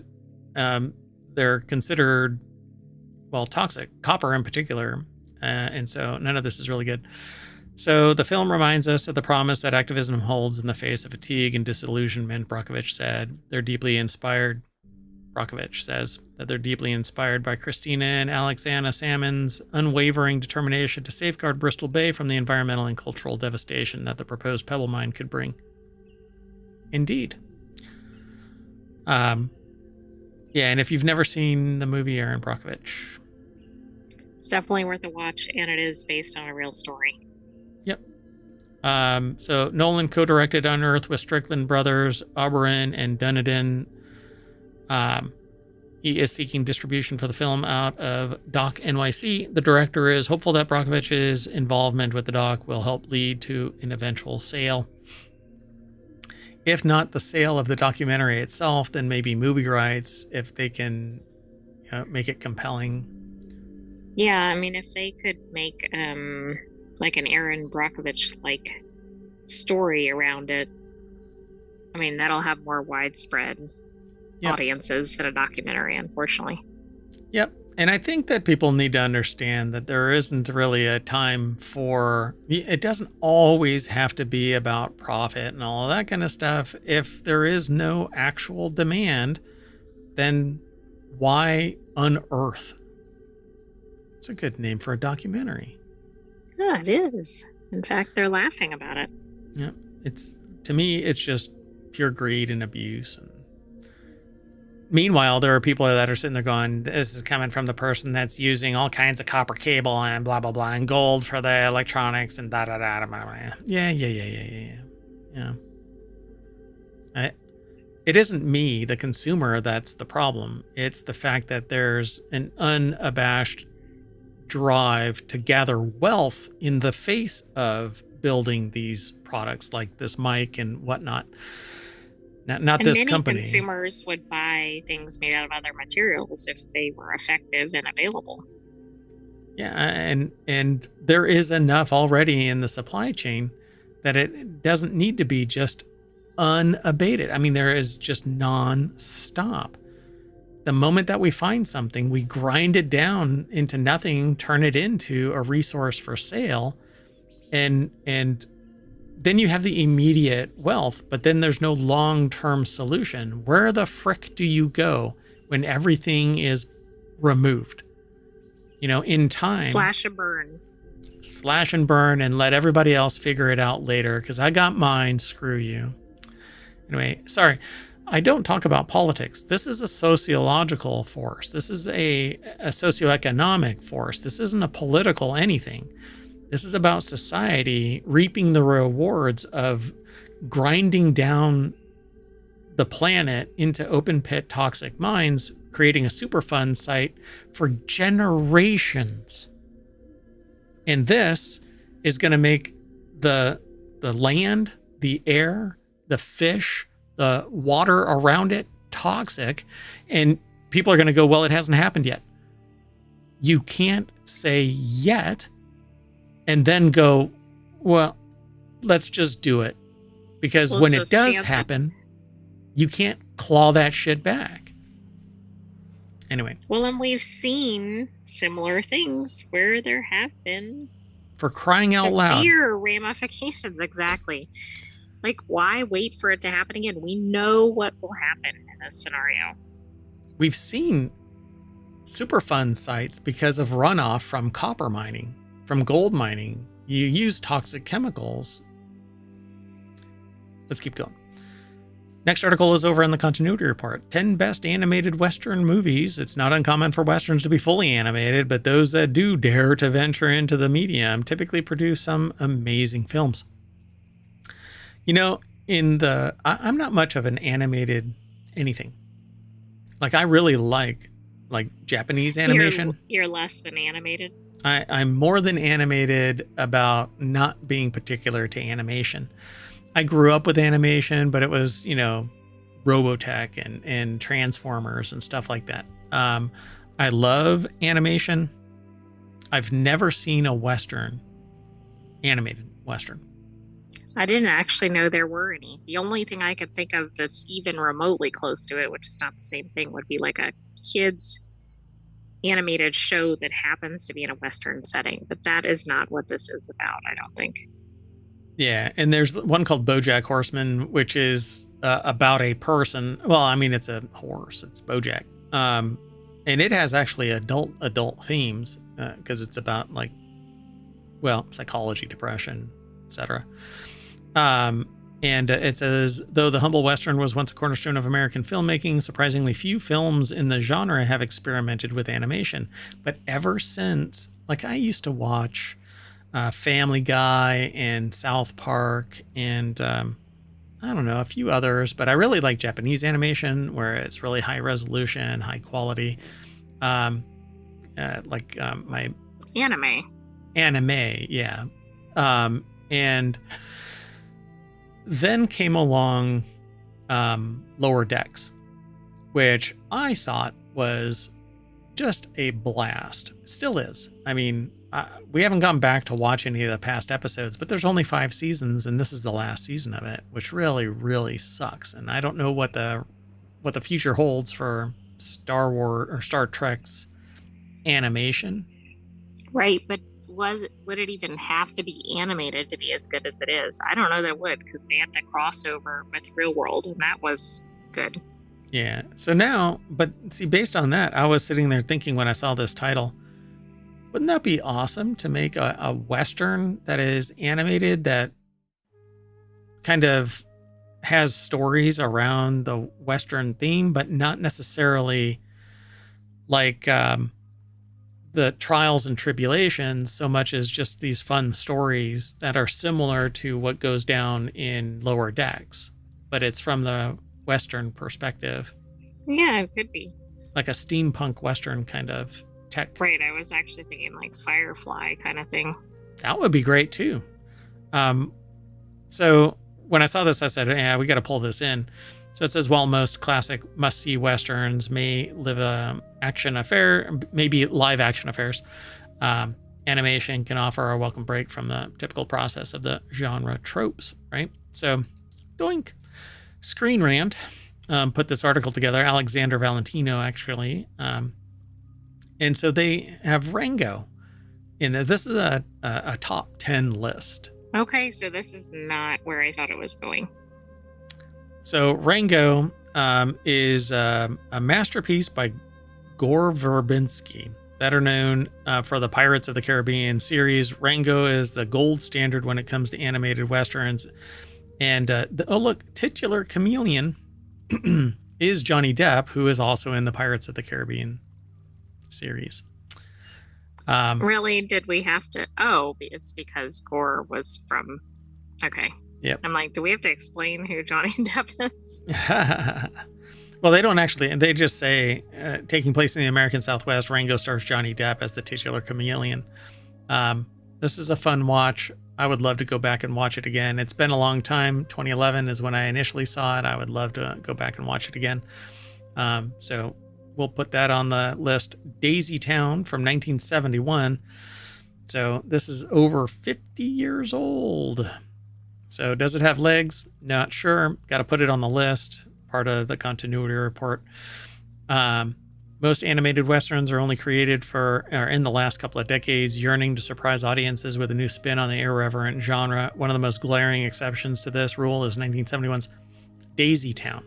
they're considered, well, toxic. Copper in particular And so none of this is really good. So the film reminds us of the promise that activism holds in the face of fatigue and disillusionment, Brockovich said. Brockovich says that they're deeply inspired by Christina and Alexandra Salmon's unwavering determination to safeguard Bristol Bay from the environmental and cultural devastation that the proposed pebble mine could bring. Indeed. Yeah, and if you've never seen the movie Aaron Brockovich, it's definitely worth a watch, and it is based on a real story. Yep. So Nolan co-directed Unearthed with Strickland brothers, Oberon and Dunedin. He is seeking distribution for the film out of Doc NYC. The director is hopeful that Brockovich's involvement with the doc will help lead to an eventual sale. If not the sale of the documentary itself, then maybe movie rights if they can make it compelling. Yeah, I mean, if they could make like an Aaron Brockovich-like story around it, I mean, that'll have more widespread audiences than a documentary, unfortunately. Yep. And I think that people need to understand that there isn't really a time for, it doesn't always have to be about profit and all of that kind of stuff. If there is no actual demand, then why unearth? It's a good name for a documentary. Yeah, it is. In fact, they're laughing about it. Yeah. To me, it's just pure greed and abuse. And meanwhile, there are people that are sitting there going, this is coming from the person that's using all kinds of copper cable and blah, blah, blah, and gold for the electronics and da-da-da. Yeah. It isn't me, the consumer, that's the problem. It's the fact that there's an unabashed drive to gather wealth in the face of building these products like this mic and whatnot. Not this company. Many consumers would buy things made out of other materials if they were effective and available. Yeah, and there is enough already in the supply chain that it doesn't need to be just unabated. I mean, there is just non-stop. The moment that we find something, we grind it down into nothing, turn it into a resource for sale, and then you have the immediate wealth, but then there's no long-term solution. Where the frick do you go when everything is removed? In time. Slash and burn and let everybody else figure it out later because I got mine. Screw you. Anyway, sorry. I don't talk about politics. This is a sociological force. This is a socioeconomic force. This isn't a political anything. This is about society reaping the rewards of grinding down the planet into open pit toxic mines, creating a Superfund site for generations. And this is going to make the land, the air, the fish, the water around it toxic. And people are going to go, well, it hasn't happened yet. You can't say yet and then go, well, let's just do it. Because when it does happen, you can't claw that shit back. Anyway. Well, and we've seen similar things where there have been, for crying out loud, severe ramifications. Exactly. Like, why wait for it to happen again? We know what will happen in this scenario. We've seen Superfund sites because of runoff from copper mining, from gold mining. You use toxic chemicals. Let's keep going. Next article is over in the continuity report. 10 best animated Western movies. It's not uncommon for Westerns to be fully animated, but those that do dare to venture into the medium typically produce some amazing films. I'm not much of an animated anything. Like, I really like Japanese animation. You're less than animated. I'm more than animated about not being particular to animation. I grew up with animation, but it was, Robotech and Transformers and stuff like that. I love animation. I've never seen a Western, animated Western. I didn't actually know there were any. The only thing I could think of that's even remotely close to it, which is not the same thing, would be like a kid's animated show that happens to be in a Western setting, but that is not what this is about, I don't think. Yeah, and there's one called BoJack Horseman, which is about a person. Well, I mean, it's a horse. It's BoJack, and it has actually adult themes because it's about like, well, psychology, depression, etc. And it says, though the humble Western was once a cornerstone of American filmmaking, surprisingly few films in the genre have experimented with animation. But ever since, like I used to watch Family Guy and South Park and I don't know, a few others, but I really like Japanese animation where it's really high resolution, high quality. My anime, yeah. And then came along Lower Decks, which I thought was just a blast. It still is. I mean, we haven't gone back to watch any of the past episodes, but there's only 5 seasons, and this is the last season of it, which really, really sucks. And I don't know what the future holds for Star Wars or Star Trek's animation. Right, but would it even have to be animated to be as good as it is? I don't know that it would, because they had the crossover with Real World, and that was good. Yeah. So now, but see, based on that, I was sitting there thinking when I saw this title, wouldn't that be awesome to make a Western that is animated that kind of has stories around the Western theme, but not necessarily like the trials and tribulations so much as just these fun stories that are similar to what goes down in Lower Decks, but it's from the Western perspective. Yeah, it could be. Like a steampunk Western kind of tech. Right, I was actually thinking like Firefly kind of thing. That would be great too. So when I saw this, I said, yeah, we got to pull this in. So it says, while most classic must-see Westerns may live maybe live action affairs, animation can offer a welcome break from the typical process of the genre tropes, right? So, doink. Screen Rant put this article together, Alexander Valentino, actually. And so they have Rango. And this is a top 10 list. Okay, so this is not where I thought it was going. So Rango is a masterpiece by Gore Verbinski, better known for the Pirates of the Caribbean series. Rango is the gold standard when it comes to animated Westerns. And titular chameleon is Johnny Depp, who is also in the Pirates of the Caribbean series. Really? Did we have to? Oh, it's because Gore was from. Okay. Yep. I'm like, do we have to explain who Johnny Depp is? Well, they don't actually. They just say, taking place in the American Southwest, Rango stars Johnny Depp as the titular chameleon. This is a fun watch. I would love to go back and watch it again. It's been a long time. 2011 is when I initially saw it. I would love to go back and watch it again. So we'll put that on the list. Daisy Town from 1971. So this is over 50 years old. So does it have legs? Not sure. Got to put it on the list. Part of the continuity report. Most animated Westerns are only created in the last couple of decades, yearning to surprise audiences with a new spin on the irreverent genre. One of the most glaring exceptions to this rule is 1971's Daisy Town.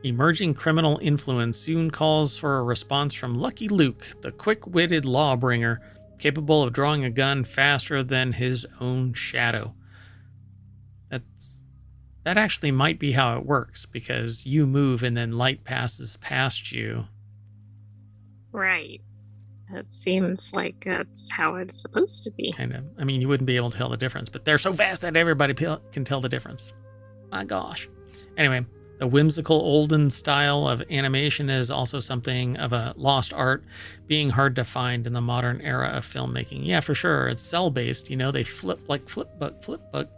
Emerging criminal influence soon calls for a response from Lucky Luke, the quick-witted lawbringer, capable of drawing a gun faster than his own shadow. That actually might be how it works, because you move and then light passes past you. Right. That seems like that's how it's supposed to be. Kind of. I mean, you wouldn't be able to tell the difference, but they're so fast that everybody can tell the difference. My gosh. Anyway, the whimsical olden style of animation is also something of a lost art, being hard to find in the modern era of filmmaking. Yeah, for sure. It's cell-based. They flip like flipbook.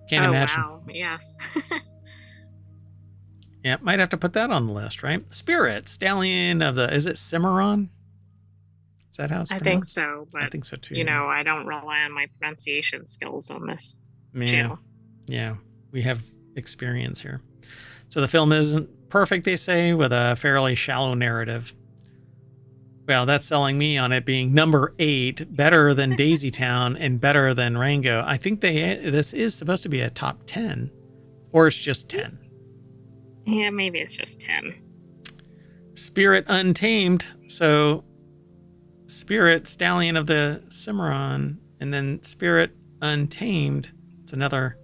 Can't imagine. Wow. Yes. Yeah, might have to put that on the list, right? Spirit, stallion of is it Cimarron? Is that how it's pronounced? I think so, but I think so too. I don't rely on my pronunciation skills on this channel. Yeah, we have experience here. So the film isn't perfect, they say, with a fairly shallow narrative. Well, that's selling me on it being number 8, better than Daisy Town and better than Rango. I think this is supposed to be a top 10, or it's just 10. Yeah, maybe it's just 10. Spirit Untamed. So Spirit, Stallion of the Cimarron, and then Spirit Untamed. It's another,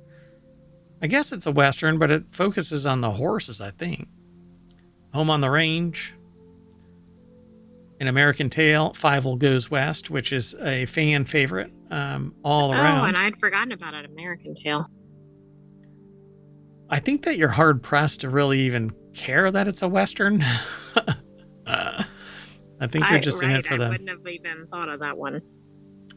I guess it's a Western, but it focuses on the horses, I think. Home on the Range. An American Tail, Fievel Goes West, which is a fan favorite all around. Oh, and I'd forgotten about an American Tail. I think that you're hard-pressed to really even care that it's a Western. I think you're just in it for I wouldn't have even thought of that one.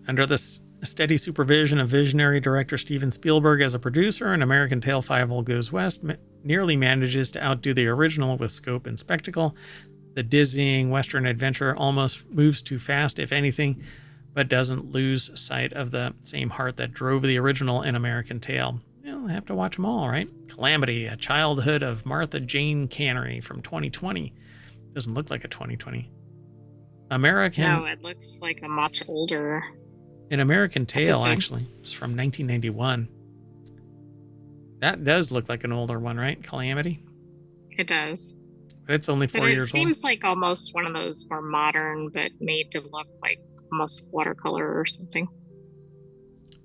Under the steady supervision of visionary director Steven Spielberg as a producer, an American Tail, Fievel Goes West nearly manages to outdo the original with scope and spectacle. The dizzying Western adventure almost moves too fast, if anything, but doesn't lose sight of the same heart that drove the original An American Tail. You'll have to watch them all, right? Calamity, A Childhood of Martha Jane Cannery from 2020. Doesn't look like a 2020. No, it looks like a much older. An American Tail, episode. actually. It's from 1991. That does look like an older one, right? Calamity? It does. But it's only 4 But it years old. seems like almost one of those more modern, but made to look like almost watercolor or something.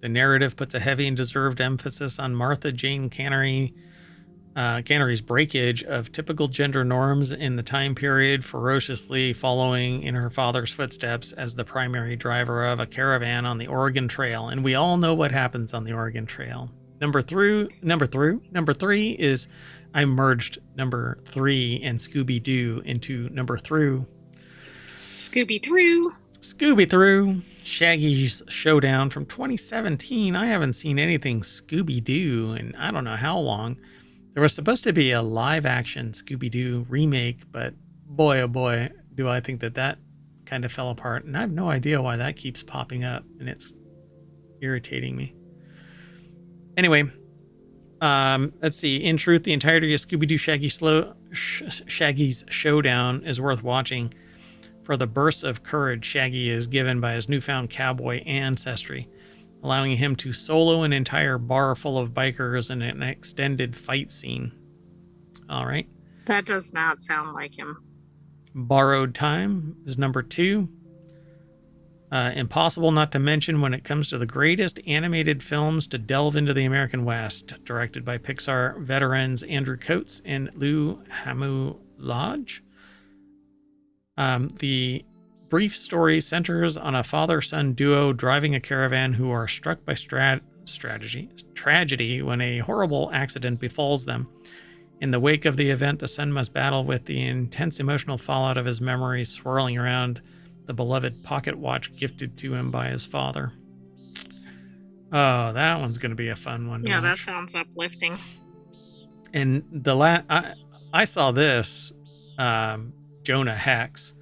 The narrative puts a heavy and deserved emphasis on Martha Jane Cannery's breakage of typical gender norms in the time period, ferociously following in her father's footsteps as the primary driver of a caravan on the Oregon Trail. And we all know what happens on the Oregon Trail. Number three is I merged number 3 and Scooby-Doo into number 3. Scooby-Doo. Shaggy's Showdown from 2017. I haven't seen anything Scooby-Doo in I don't know how long. There was supposed to be a live-action Scooby-Doo remake, but boy, oh boy, do I think that kind of fell apart. And I have no idea why that keeps popping up, and it's irritating me. Anyway, let's see. In truth, the entirety of Scooby-Doo Shaggy's Showdown is worth watching for the bursts of courage Shaggy is given by his newfound cowboy ancestry, allowing him to solo an entire bar full of bikers in an extended fight scene. All right. That does not sound like him. Borrowed Time is number 2. Impossible not to mention when it comes to the greatest animated films to delve into the American West, directed by Pixar veterans Andrew Coates and Lou Hamu-Lodge. The brief story centers on a father-son duo driving a caravan who are struck by tragedy when a horrible accident befalls them. In the wake of the event, the son must battle with the intense emotional fallout of his memories swirling around the beloved pocket watch gifted to him by his father. Oh, that one's going to be a fun one. Yeah, that sounds uplifting. And I saw this Jonah Hex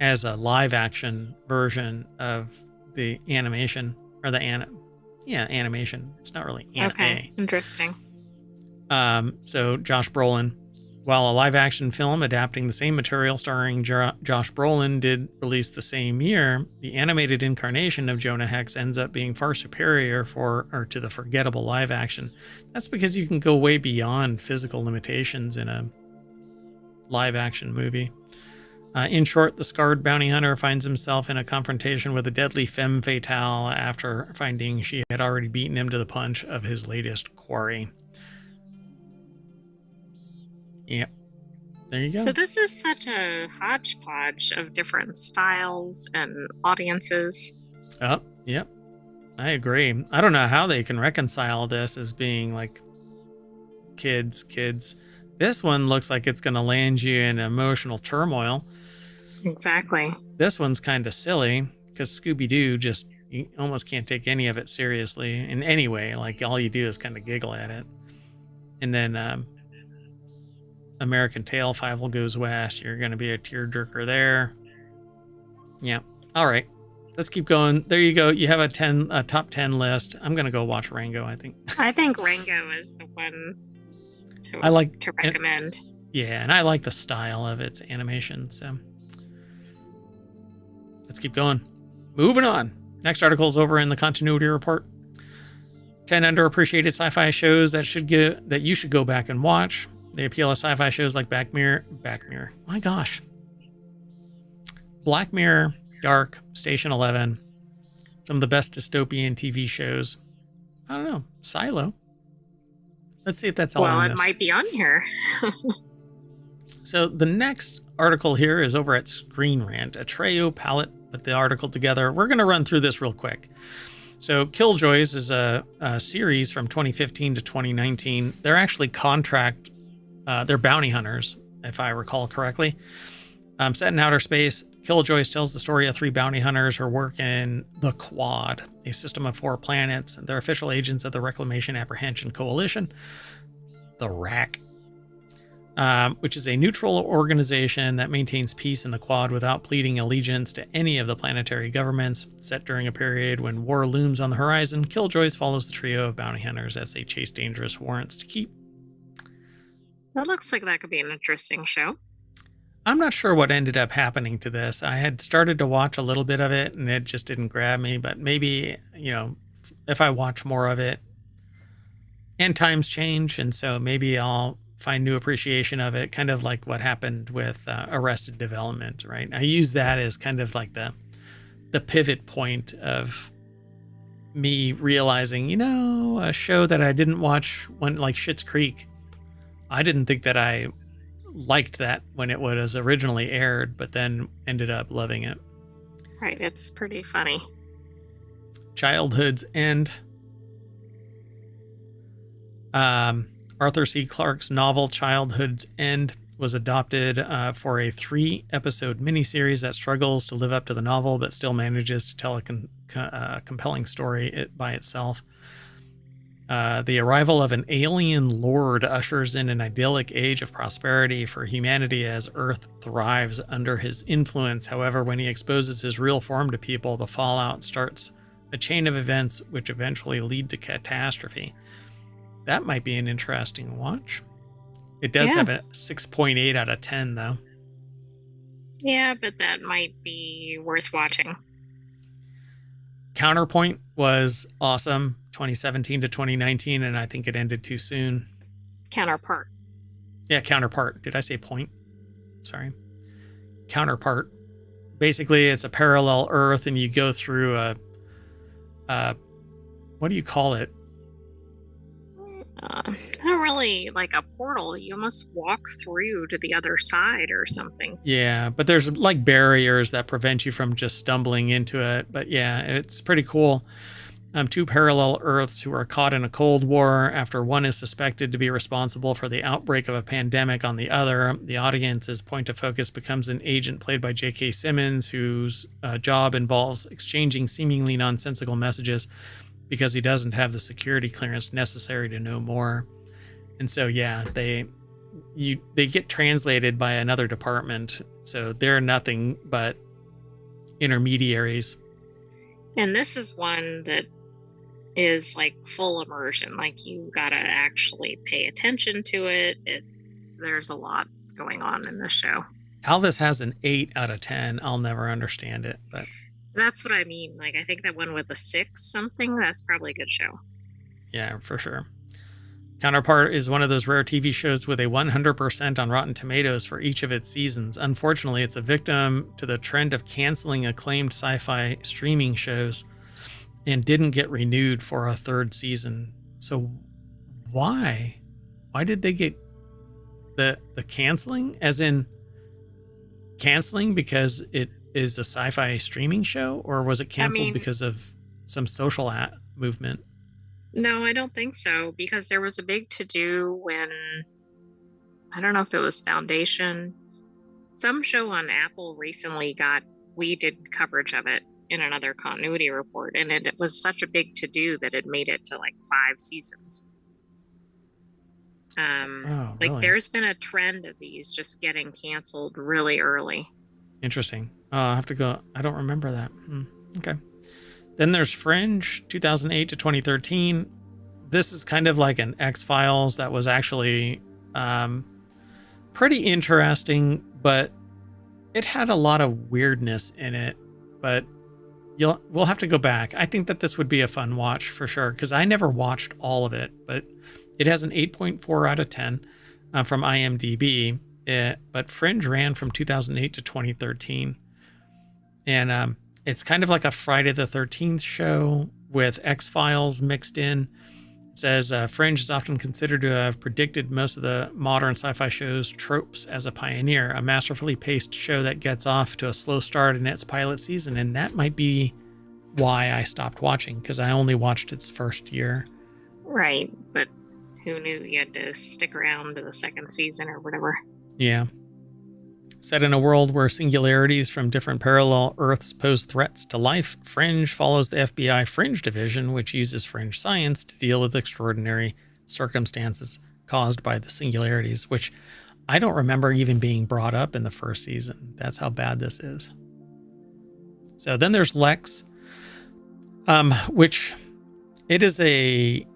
as a live action version of the animation or animation. It's not really anime. Okay, interesting. So Josh Brolin, while a live action film adapting the same material starring Josh Brolin did release the same year, the animated incarnation of Jonah Hex ends up being far superior to the forgettable live action. That's because you can go way beyond physical limitations in a live action movie. In short, the scarred bounty hunter finds himself in a confrontation with a deadly femme fatale after finding she had already beaten him to the punch of his latest quarry. Yep. There you go. So this is such a hodgepodge of different styles and audiences. Oh, yep. I agree. I don't know how they can reconcile this as being like kids. This one looks like it's going to land you in emotional turmoil. Exactly. This one's kind of silly because Scooby-Doo you almost can't take any of it seriously in any way. Like all you do is kind of giggle at it. And then American Tail, Fievel Goes West. You're going to be a tearjerker there. Yeah. All right. Let's keep going. There you go. You have a top 10 list. I'm going to go watch Rango, I think. I think Rango is the one to recommend. Yeah, and I like the style of its animation, so let's keep going. Moving on. Next article is over in the continuity report. 10 underappreciated sci-fi shows that you should go back and watch. They appeal to sci-fi shows like Black Mirror. My gosh. Black Mirror, Dark, Station 11. Some of the best dystopian TV shows. I don't know. Silo. Let's see if that's all on Well, it this. might be on here. So the next article here is over at Screen Rant. Atreyo Palette put the article together. We're going to run through this real quick. So Killjoys is a series from 2015 to 2019. They're actually they're bounty hunters, if I recall correctly. Set in outer space, Killjoys tells the story of 3 bounty hunters who work in the Quad, a system of 4 planets. They're official agents of the Reclamation Apprehension Coalition, the RAC, which is a neutral organization that maintains peace in the Quad without pleading allegiance to any of the planetary governments. Set during a period when war looms on the horizon, Killjoys follows the trio of bounty hunters as they chase dangerous warrants to keep. That looks like that could be an interesting show. I'm not sure what ended up happening to this. I had started to watch a little bit of it and it just didn't grab me, but maybe, if I watch more of it, and times change, and so maybe I'll find new appreciation of it, kind of like what happened with Arrested Development, right? I use that as kind of like the pivot point of me realizing, a show that I didn't watch when, like Schitt's Creek, I didn't think that I liked that when it was originally aired, but then ended up loving it. Right, it's pretty funny. Childhood's End. Arthur C. Clarke's novel Childhood's End was adopted for a 3-episode miniseries that struggles to live up to the novel, but still manages to tell a compelling story by itself. The arrival of an alien lord ushers in an idyllic age of prosperity for humanity as Earth thrives under his influence. However, when he exposes his real form to people, the fallout starts a chain of events which eventually lead to catastrophe. That might be an interesting watch. It does have a 6.8 out of 10, though. Yeah, but that might be worth watching. Counterpoint was awesome, 2017 to 2019, and I think it ended too soon. Counterpart. Yeah, Counterpart. Did I say point? Sorry. Counterpart. Basically, it's a parallel Earth, and you go through what do you call it? Not really like a portal. You almost walk through to the other side or something. Yeah, but there's like barriers that prevent you from just stumbling into it. But yeah, it's pretty cool. 2 parallel Earths who are caught in a Cold War after one is suspected to be responsible for the outbreak of a pandemic on the other. The audience's point of focus becomes an agent played by J.K. Simmons, whose job involves exchanging seemingly nonsensical messages because he doesn't have the security clearance necessary to know more. And so, yeah, they get translated by another department. So they're nothing but intermediaries. And this is one that is like full immersion. Like you gotta actually pay attention to it. There's a lot going on in this show. How this has an 8 out of 10, I'll never understand it. But that's what I mean. Like I think that one with a 6 something, that's probably a good show. Yeah, for sure. Counterpart is one of those rare TV shows with a 100% on Rotten Tomatoes for each of its seasons. Unfortunately, it's a victim to the trend of canceling acclaimed sci-fi streaming shows and didn't get renewed for a 3rd season. So why? Why did they get the canceling? As in canceling because it is a sci-fi streaming show? Or was it canceled because of some social movement? No, I don't think so, because there was a big to-do when, I don't know if it was Foundation, some show on Apple recently we did coverage of it in another continuity report, and it was such a big to-do that it made it to like 5 seasons. Really? There's been a trend of these just getting canceled really early. Interesting. I'll have to go. I don't remember that. Okay. Then there's Fringe, 2008 to 2013. This is kind of like an X-Files that was actually pretty interesting, but it had a lot of weirdness in it. But we'll have to go back. I think that this would be a fun watch for sure, because I never watched all of it, but it has an 8.4 out of 10 from IMDb. But Fringe ran from 2008 to 2013. And it's kind of like a Friday the 13th show with X-Files mixed in. It says Fringe is often considered to have predicted most of the modern sci-fi shows' tropes as a pioneer, a masterfully paced show that gets off to a slow start in its pilot season. And that might be why I stopped watching, because I only watched its first year. Right, but who knew you had to stick around to the second season or whatever? Yeah. Set in a world where singularities from different parallel Earths pose threats to life, Fringe follows the FBI Fringe Division, which uses fringe science to deal with extraordinary circumstances caused by the singularities, which I don't remember even being brought up in the first season. That's how bad this is. So then there's Lex, which it is a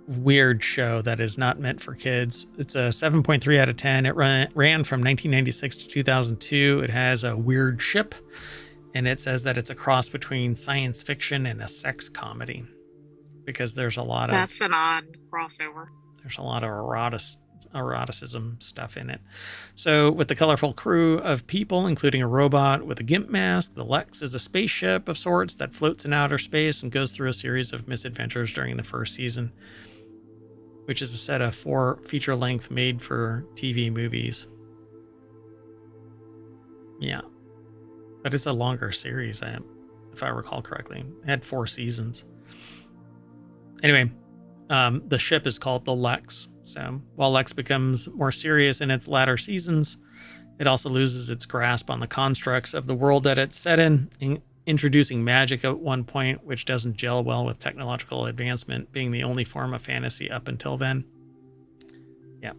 weird show that is not meant for kids. It's a 7.3 out of 10. It ran from 1996 to 2002. It has a weird ship, and it says that it's a cross between science fiction and a sex comedy, because there's a lot of... That's an odd crossover. There's a lot of eroticism stuff in it. So with the colorful crew of people, including a robot with a gimp mask, the Lex is a spaceship of sorts that floats in outer space and goes through a series of misadventures during the first season, which is a set of 4 feature-length made-for-TV movies. Yeah. But it's a longer series, if I recall correctly. It had 4 seasons. Anyway, the ship is called the Lex. So while Lex becomes more serious in its latter seasons, it also loses its grasp on the constructs of the world that it's set in, introducing magic at one point, which doesn't gel well with technological advancement being the only form of fantasy up until then. Yeah.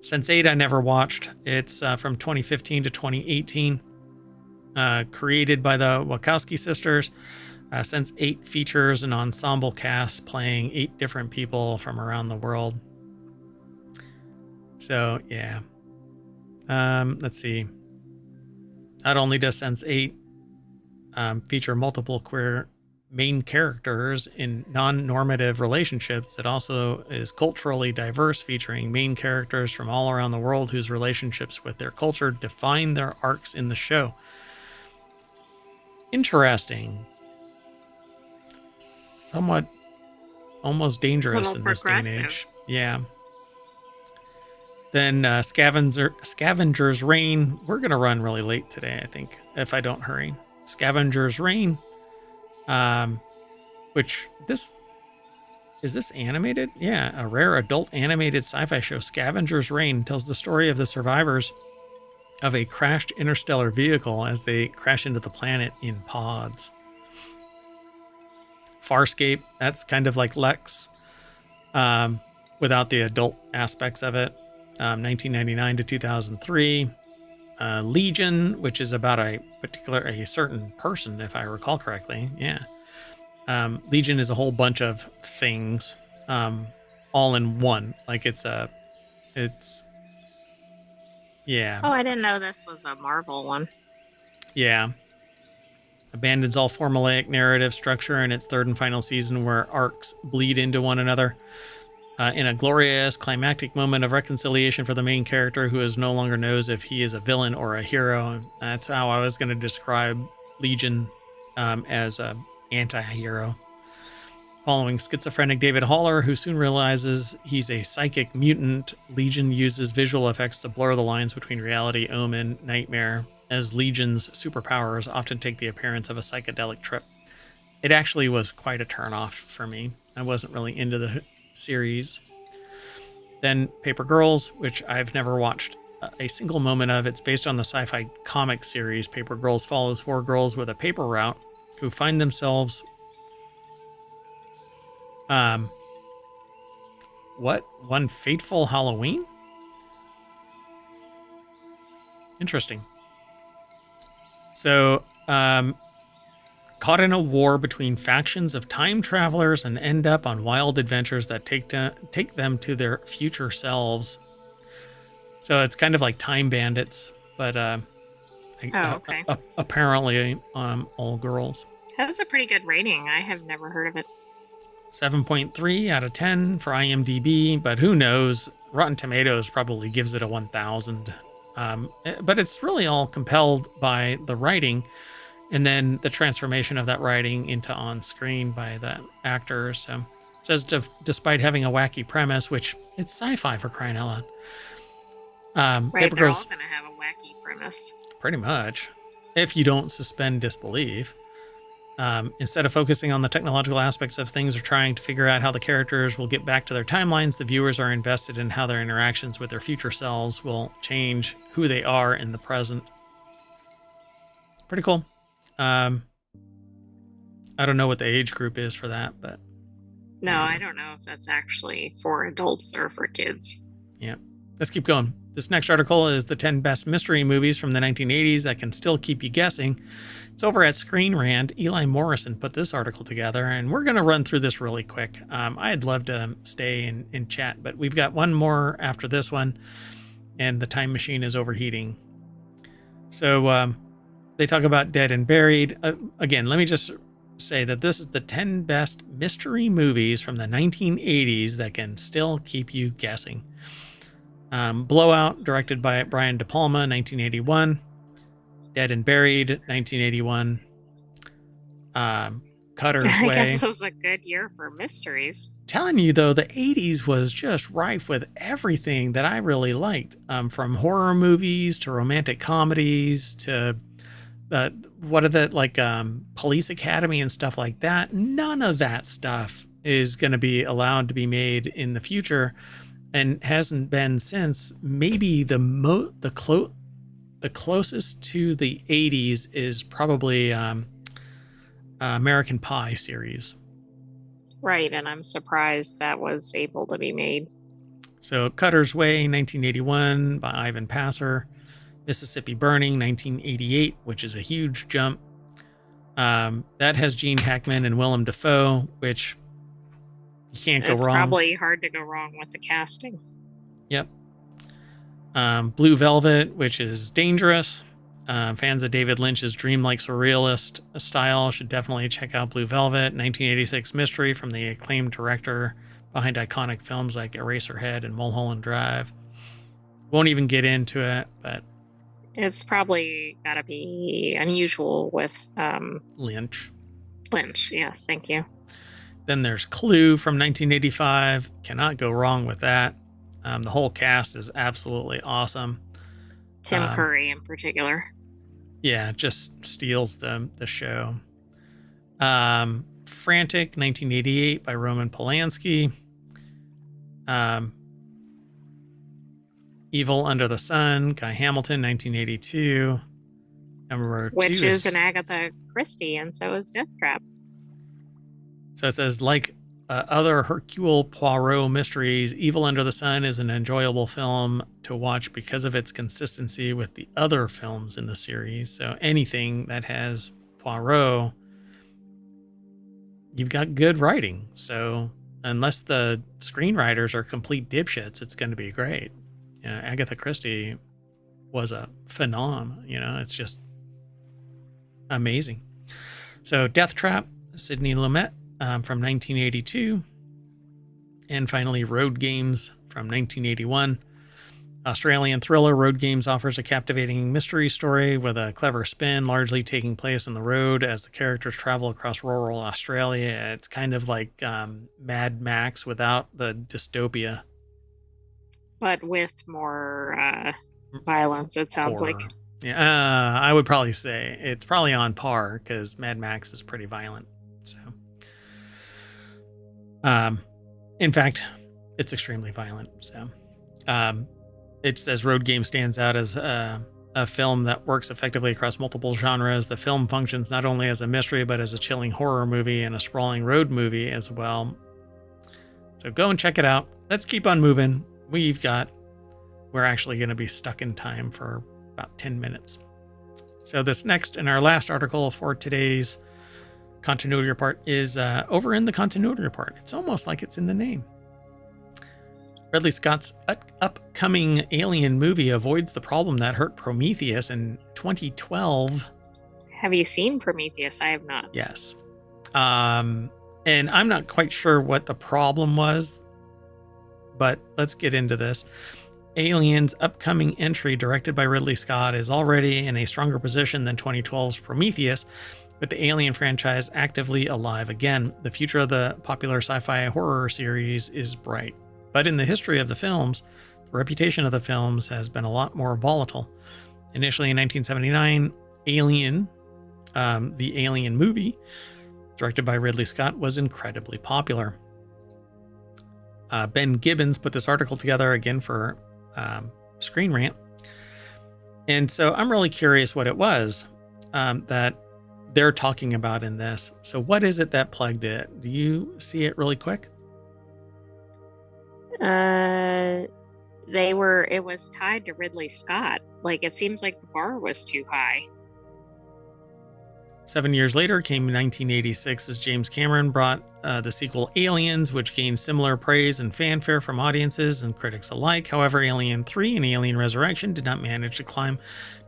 Sense8 I never watched. It's from 2015 to 2018. Created by the Wachowski sisters. Sense8 features an ensemble cast playing 8 different people from around the world. So, yeah. Let's see. Not only does Sense8 feature multiple queer main characters in non-normative relationships, it also is culturally diverse, featuring main characters from all around the world whose relationships with their culture define their arcs in the show. Interesting. Somewhat almost dangerous in this day and age. Yeah. Then Scavenger's Reign. We're going to run really late today, I think, if I don't hurry. Scavenger's Reign. Which is this animated? Yeah, a rare adult animated sci-fi show. Scavenger's Reign tells the story of the survivors of a crashed interstellar vehicle as they crash into the planet in pods. Farscape, that's kind of like Lex, without the adult aspects of it. 1999 to 2003. Legion, which is about a certain person, if I recall correctly. Yeah. Legion is a whole bunch of things, all in one. Like yeah. Oh, I didn't know this was a Marvel one. Yeah. Abandons all formulaic narrative structure in its third and final season, where arcs bleed into one another. In a glorious climactic moment of reconciliation for the main character, who no longer knows if he is a villain or a hero. That's how I was going to describe Legion, as an anti-hero. Following schizophrenic David Haller, who soon realizes he's a psychic mutant, Legion uses visual effects to blur the lines between reality, omen, nightmare, as Legion's superpowers often take the appearance of a psychedelic trip. It actually was quite a turnoff for me. I wasn't really into the series. Then Paper Girls, which I've never watched a single moment of. It's based on the sci-fi comic series. Paper Girls follows 4 girls with a paper route who find themselves one fateful Halloween? Interesting. So, caught in a war between factions of time travelers and end up on wild adventures that take them to their future selves So it's kind of like Time Bandits, but Okay. apparently all girls. That's a pretty good rating. I have never heard of it. 7.3 out of 10 for IMDb, but who knows? Rotten Tomatoes probably gives it a 1,000. But it's really all compelled by the writing and then the transformation of that writing into on screen by the actor. So it says, despite having a wacky premise, which it's sci-fi for crying out loud. Right, they're all going to have a wacky premise. Pretty much, if you don't suspend disbelief. Instead of focusing on the technological aspects of things or trying to figure out how the characters will get back to their timelines, the viewers are invested in how their interactions with their future selves will change who they are in the present. Pretty cool. I don't know what the age group is for that, but... No, I don't know if that's actually for adults or for kids. Yeah. Let's keep going. This next article is the 10 best mystery movies from the 1980s that can still keep you guessing. It's over at Screen Rant. Eli Morrison put this article together, and we're going to run through this really quick. I'd love to stay and chat, but we've got one more after this one, and the time machine is overheating. So they talk about Dead and Buried. Again, let me just say that this is the 10 best mystery movies from the 1980s that can still keep you guessing. Blowout, directed by Brian De Palma, 1981. Dead and Buried, 1981. Cutter's Way. I guess this was a good year for mysteries. Telling you, though, the 80s was just rife with everything that I really liked. From horror movies to romantic comedies to Police Academy and stuff like that. None of that stuff is going to be allowed to be made in the future. And hasn't been since. Maybe the closest to the 80s is probably American Pie series. Right, and I'm surprised that was able to be made. So Cutter's Way, 1981 by Ivan Passer. Mississippi Burning, 1988, which is a huge jump. That has Gene Hackman and Willem Dafoe, which... you can't go wrong. It's probably hard to go wrong with the casting. Yep. Blue Velvet, which is dangerous. Fans of David Lynch's dreamlike surrealist style should definitely check out Blue Velvet. 1986 mystery from the acclaimed director behind iconic films like Eraserhead and Mulholland Drive. Won't even get into it, but... it's probably got to be unusual with... Lynch. Lynch, yes, thank you. Then there's Clue from 1985. Cannot go wrong with that. The whole cast is absolutely awesome. Tim Curry in particular. Yeah, just steals the show. Frantic, 1988 by Roman Polanski. Evil Under the Sun, Guy Hamilton, 1982. Number Which 2 is an Agatha Christie, and so is Death Trap. So it says, like other Hercule Poirot mysteries, Evil Under the Sun is an enjoyable film to watch because of its consistency with the other films in the series. So anything that has Poirot, you've got good writing. So unless the screenwriters are complete dipshits, it's going to be great. You know, Agatha Christie was a phenom. You know, it's just amazing. So Death Trap, Sidney Lumet. From 1982, and finally Road Games from 1981. Australian thriller Road Games offers a captivating mystery story with a clever spin, largely taking place on the road as the characters travel across rural Australia. It's kind of like Mad Max without the dystopia, but with more violence, it sounds horror. Like. Yeah, I would probably say it's probably on par because Mad Max is pretty violent. So. In fact, it's extremely violent. So, it says Road Game stands out as a film that works effectively across multiple genres. The film functions not only as a mystery, but as a chilling horror movie and a sprawling road movie as well. So go and check it out. Let's keep on moving. We're actually going to be stuck in time for about 10 minutes. So this next and our last article for today's Continuity Report is over in the Continuity Report. It's almost like it's in the name. Ridley Scott's upcoming Alien movie avoids the problem that hurt Prometheus in 2012. Have you seen Prometheus? I have not. Yes. And I'm not quite sure what the problem was, but let's get into this. Alien's upcoming entry, directed by Ridley Scott, is already in a stronger position than 2012's Prometheus, with the Alien franchise actively alive again. The future of the popular sci-fi horror series is bright. But in the history of the films, the reputation of the films has been a lot more volatile. Initially in 1979, Alien, the Alien movie, directed by Ridley Scott, was incredibly popular. Ben Gibbons put this article together again for Screen Rant. And so I'm really curious what it was that they're talking about in this. So what is it that plugged it? Do you see it really quick? It was tied to Ridley Scott. Like, it seems like the bar was too high. 7 years later came 1986 as James Cameron brought the sequel Aliens, which gained similar praise and fanfare from audiences and critics alike. However, Alien 3 and Alien Resurrection did not manage to climb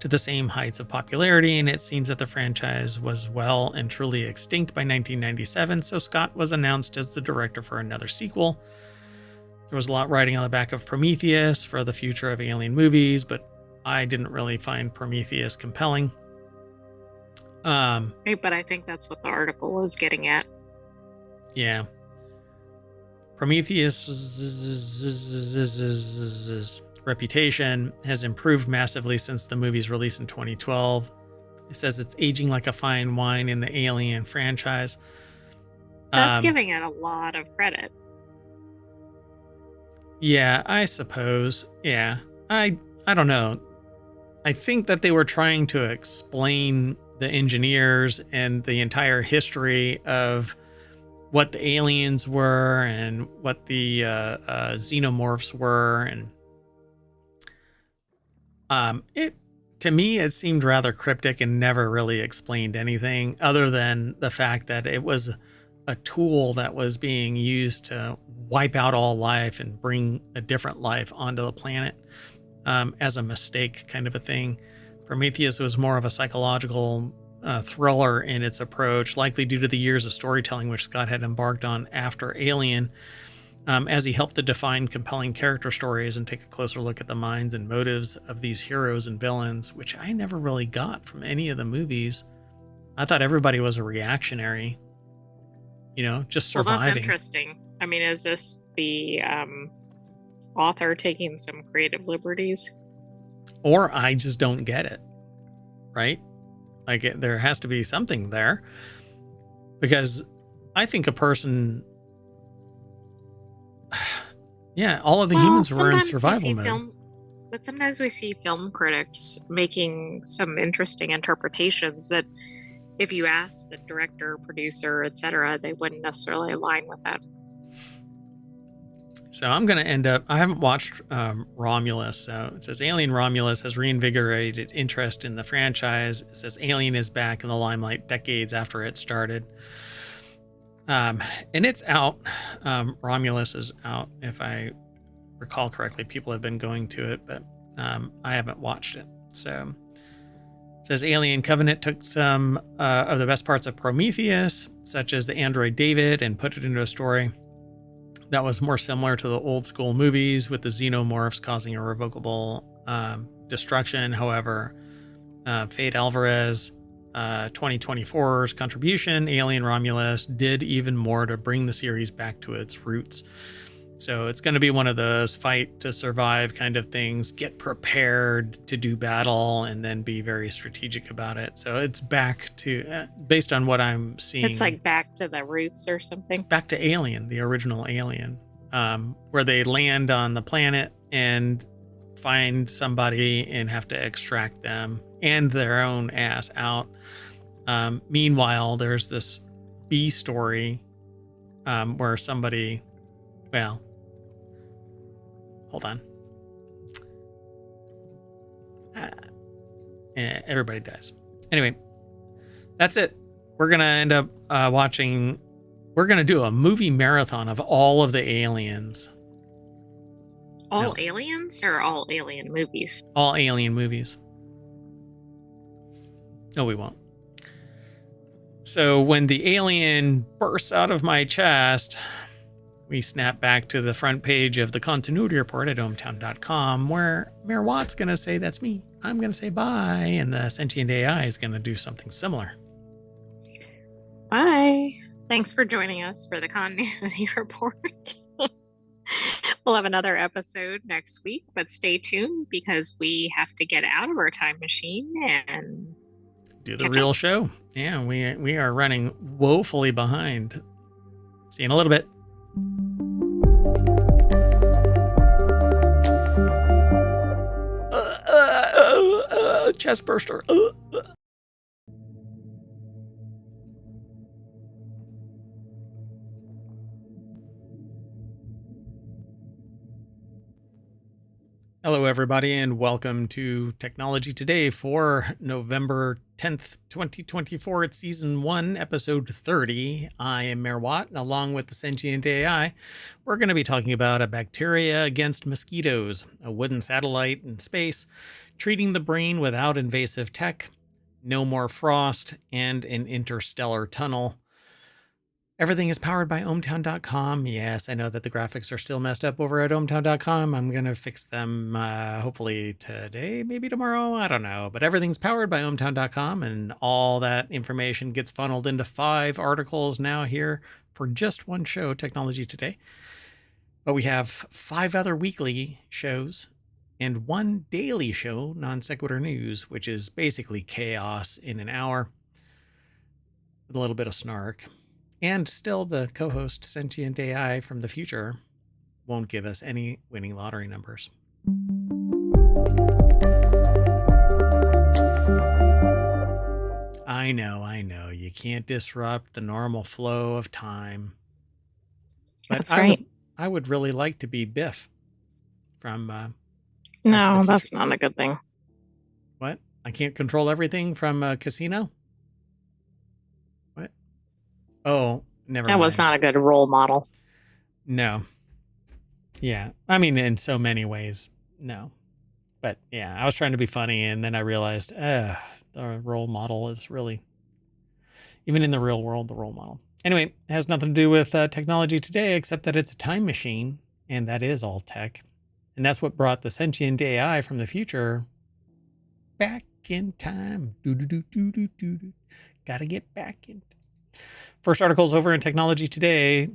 to the same heights of popularity, and it seems that the franchise was well and truly extinct by 1997, so Scott was announced as the director for another sequel. There was a lot riding on the back of Prometheus for the future of Alien movies, but I didn't really find Prometheus compelling. Right, but I think that's what the article was getting at. Yeah. Prometheus' reputation has improved massively since the movie's release in 2012. It says it's aging like a fine wine in the Alien franchise. That's giving it a lot of credit. Yeah, I suppose. Yeah. I don't know. I think that they were trying to explain the engineers and the entire history of what the aliens were and what the xenomorphs were, and to me it seemed rather cryptic and never really explained anything other than the fact that it was a tool that was being used to wipe out all life and bring a different life onto the planet as a mistake kind of a thing. Prometheus was more of a psychological thriller in its approach, likely due to the years of storytelling which Scott had embarked on after Alien, as he helped to define compelling character stories and take a closer look at the minds and motives of these heroes and villains, which I never really got from any of the movies. I thought everybody was a reactionary, just surviving. Well, that's interesting. I mean, is this the author taking some creative liberties? Or I just don't get it, right? Like, there has to be something there, because I think a person, all of the humans were in survival mode. But sometimes we see film critics making some interesting interpretations that if you ask the director, producer, etc., they wouldn't necessarily align with that. So I'm going to end up, I haven't watched Romulus. So it says Alien Romulus has reinvigorated interest in the franchise. It says Alien is back in the limelight decades after it started. And it's out. Romulus is out. If I recall correctly, people have been going to it, but I haven't watched it. So it says Alien Covenant took some of the best parts of Prometheus, such as the android David, and put it into a story that was more similar to the old school movies, with the xenomorphs causing irrevocable destruction. However, Fade Alvarez, 2024's contribution, Alien Romulus, did even more to bring the series back to its roots. So it's going to be one of those fight to survive kind of things, get prepared to do battle, and then be very strategic about it. So it's back to, based on what I'm seeing. It's like back to the roots or something. Back to Alien, the original Alien, where they land on the planet and find somebody and have to extract them and their own ass out. Meanwhile, there's this B story where somebody, hold on. Everybody dies. Anyway, that's it. We're going to end up we're going to do a movie marathon of all of the aliens. All No, aliens or all alien movies? all alien movies. No, we won't. So when the alien bursts out of my chest, we snap back to the front page of the continuity report at ohmTown.com, where Mayor Watt's going to say, that's me. I'm going to say bye. And the sentient AI is going to do something similar. Bye. Thanks for joining us for the continuity report. We'll have another episode next week, but stay tuned because we have to get out of our time machine and do the real show. Yeah, we are running woefully behind. See you in a little bit. Chest burster. Hello, everybody, and welcome to Technology Today for November 10th, 2024. It's Season 1, Episode 30. I am Mayor Watt, and along with the sentient AI, we're going to be talking about a bacteria against mosquitoes, a wooden satellite in space, treating the brain without invasive tech, no more frost, and an interstellar tunnel. Everything is powered by ohmTown.com. Yes, I know that the graphics are still messed up over at ohmTown.com. I'm going to fix them hopefully today, maybe tomorrow. I don't know. But everything's powered by ohmTown.com, and all that information gets funneled into 5 articles now here for just one show, Technology Today. But we have 5 other weekly shows and 1 daily show, Non Sequitur News, which is basically chaos in an hour with a little bit of snark. And still, the co-host, Sentient AI from the future, won't give us any winning lottery numbers. I know. You can't disrupt the normal flow of time. But that's right. I would really like to be Biff from No, that's not a good thing. What? I can't control everything from a casino? What? Oh, never mind. That was not a good role model. No. Yeah. I mean, in so many ways, no. But yeah, I was trying to be funny, and then I realized, the role model is really, even in the real world, the role model. Anyway, it has nothing to do with technology today, except that it's a time machine, and that is all tech. And that's what brought the sentient AI from the future back in time. Gotta get back in. First article's over in Technology Today.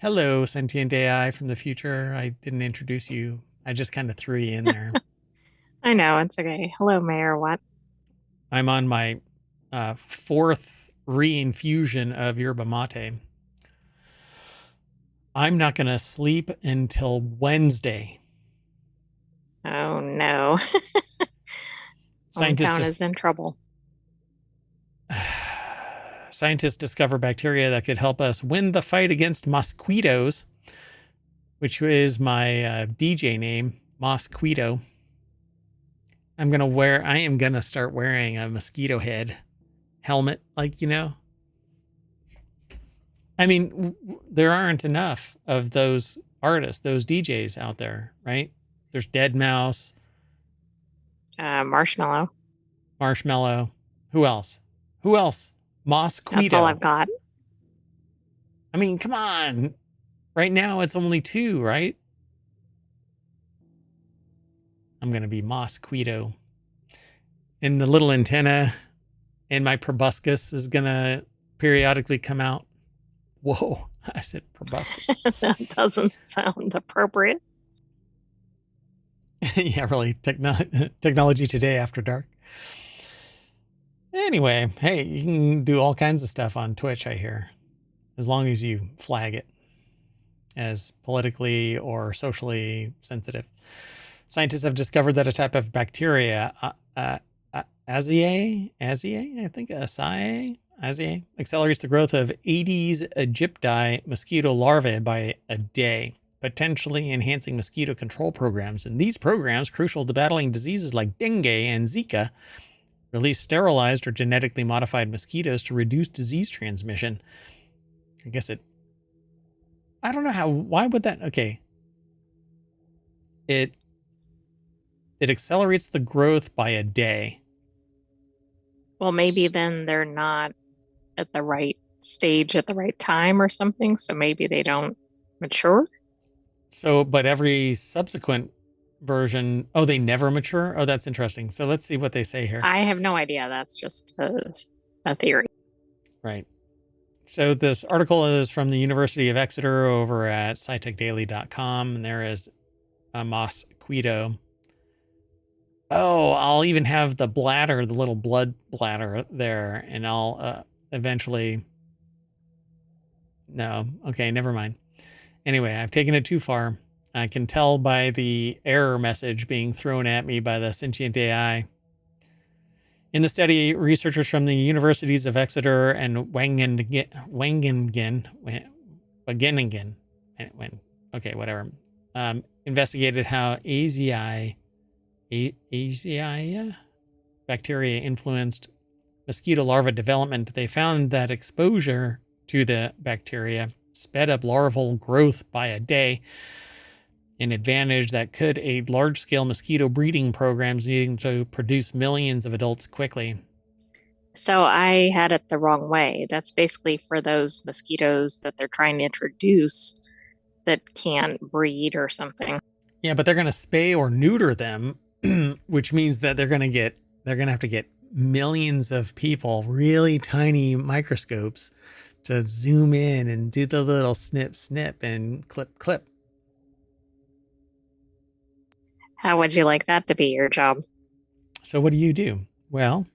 Hello, sentient AI from the future. I didn't introduce you. I just kind of threw you in there. I know, it's okay. Hello, Mayor Watt. I'm on my 4th reinfusion of yerba mate. I'm not going to sleep until Wednesday. Oh, no. ohmTown is in trouble. Scientists discover bacteria that could help us win the fight against mosquitoes, which is my DJ name, Mosquito. I am going to start wearing a mosquito head helmet, I mean, there aren't enough of those artists, those DJs out there, right? There's Dead Mouse. Marshmallow. Who else? Mosquito. That's all I've got. I mean, come on. Right now, it's only 2, right? I'm going to be Mosquito. And the little antenna in my proboscis is going to periodically come out. Whoa, I said proboscis. That doesn't sound appropriate. Yeah, really. Technology Today after dark. Anyway, hey, you can do all kinds of stuff on Twitch, I hear, as long as you flag it as politically or socially sensitive. Scientists have discovered that a type of bacteria, Aziae, accelerates the growth of Aedes aegypti mosquito larvae by a day, potentially enhancing mosquito control programs. And these programs, crucial to battling diseases like dengue and Zika, release sterilized or genetically modified mosquitoes to reduce disease transmission. I don't know why would that, okay. It accelerates the growth by a day. Well, maybe then they're not at the right stage at the right time or something, so maybe they don't mature. So, but every subsequent version, oh, they never mature? Oh, that's interesting. So let's see what they say here. I have no idea. That's just a theory. Right. So this article is from the University of Exeter over at scitechdaily.com, and there is a mosquito. Oh, I'll even have the bladder, the little blood bladder there, and I'll eventually... No, okay, never mind. Anyway, I've taken it too far. I can tell by the error message being thrown at me by the sentient AI. In the study, researchers from the universities of Exeter and Wageningen, investigated how Asia bacteria influenced mosquito larva development. They found that exposure to the bacteria sped up larval growth by a day, an advantage that could aid large-scale mosquito breeding programs needing to produce millions of adults quickly. So I had it the wrong way. That's basically for those mosquitoes that they're trying to introduce that can't breed or something. Yeah, but they're going to spay or neuter them, which means that they're going to have to get millions of people, really tiny microscopes, to zoom in and do the little snip, snip and clip, clip. How would you like that to be your job? So what do? Well,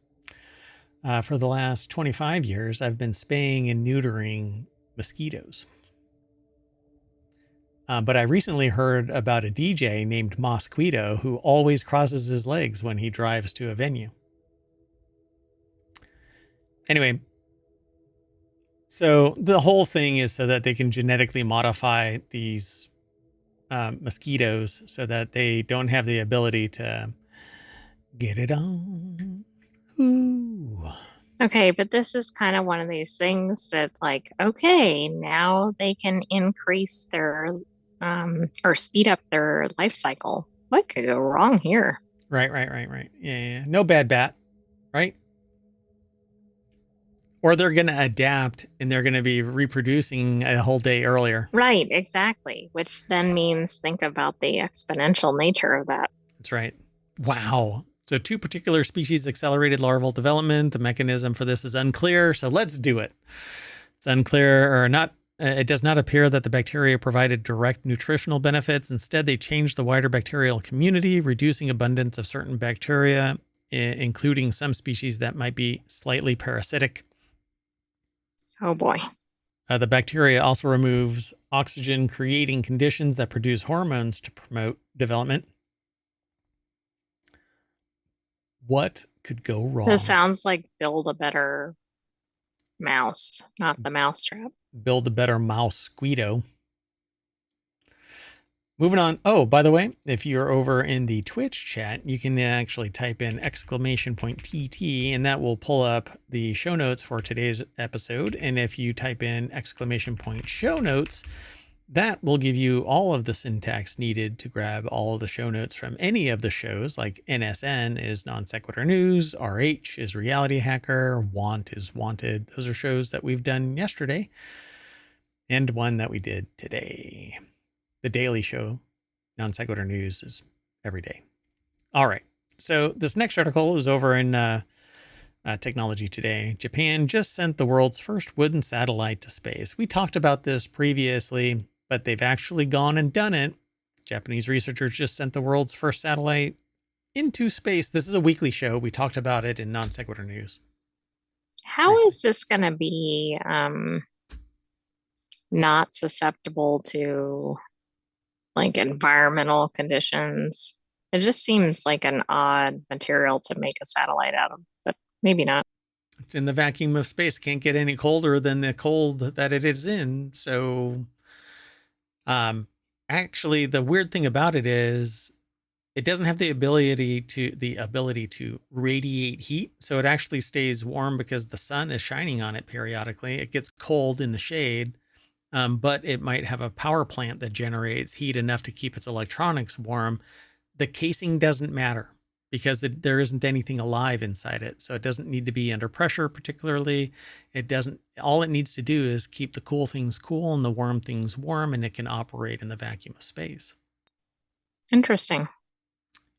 for the last 25 years, I've been spaying and neutering mosquitoes. But I recently heard about a DJ named Mosquito who always crosses his legs when he drives to a venue. Anyway, so the whole thing is so that they can genetically modify these mosquitoes so that they don't have the ability to get it on. Ooh. Okay, but this is kind of one of these things that, like, okay, now they can increase their or speed up their life cycle. What could go wrong here? Right. Yeah. No bad bat, right? Or they're going to adapt and they're going to be reproducing a whole day earlier. Right, exactly. Which then means think about the exponential nature of that. That's right. Wow. So 2 particular species accelerated larval development. The mechanism for this is unclear. So let's do it. It's unclear or not. It does not appear that the bacteria provided direct nutritional benefits. Instead, they changed the wider bacterial community, reducing abundance of certain bacteria, including some species that might be slightly parasitic. Oh boy. The bacteria also removes oxygen, creating conditions that produce hormones to promote development. What could go wrong? This sounds like build a better mouse, not the mousetrap. Build a better mosquito. Moving on. Oh, by the way, if you're over in the Twitch chat, you can actually type in !TT, and that will pull up the show notes for today's episode. And if you type in !show notes, that will give you all of the syntax needed to grab all of the show notes from any of the shows, like NSN is Non Sequitur News, RH is Reality Hacker, Want is Wanted. Those are shows that we've done yesterday and one that we did today. The Daily Show, Non Sequitur News, is every day. All right. So this next article is over in Technology Today. Japan just sent the world's first wooden satellite to space. We talked about this previously, but they've actually gone and done it. Japanese researchers just sent the world's first satellite into space. This is a weekly show. We talked about it in Non Sequitur News. How is this going to be not susceptible to like environmental conditions? It just seems like an odd material to make a satellite out of, but maybe not. It's in the vacuum of space. Can't get any colder than the cold that it is in. So, actually, the weird thing about it is it doesn't have the ability to radiate heat. So it actually stays warm because the sun is shining on it periodically. It gets cold in the shade, but it might have a power plant that generates heat enough to keep its electronics warm. The casing doesn't matter because there isn't anything alive inside it. So it doesn't need to be under pressure particularly. It doesn't, all it needs to do is keep the cool things cool and the warm things warm, and it can operate in the vacuum of space. Interesting.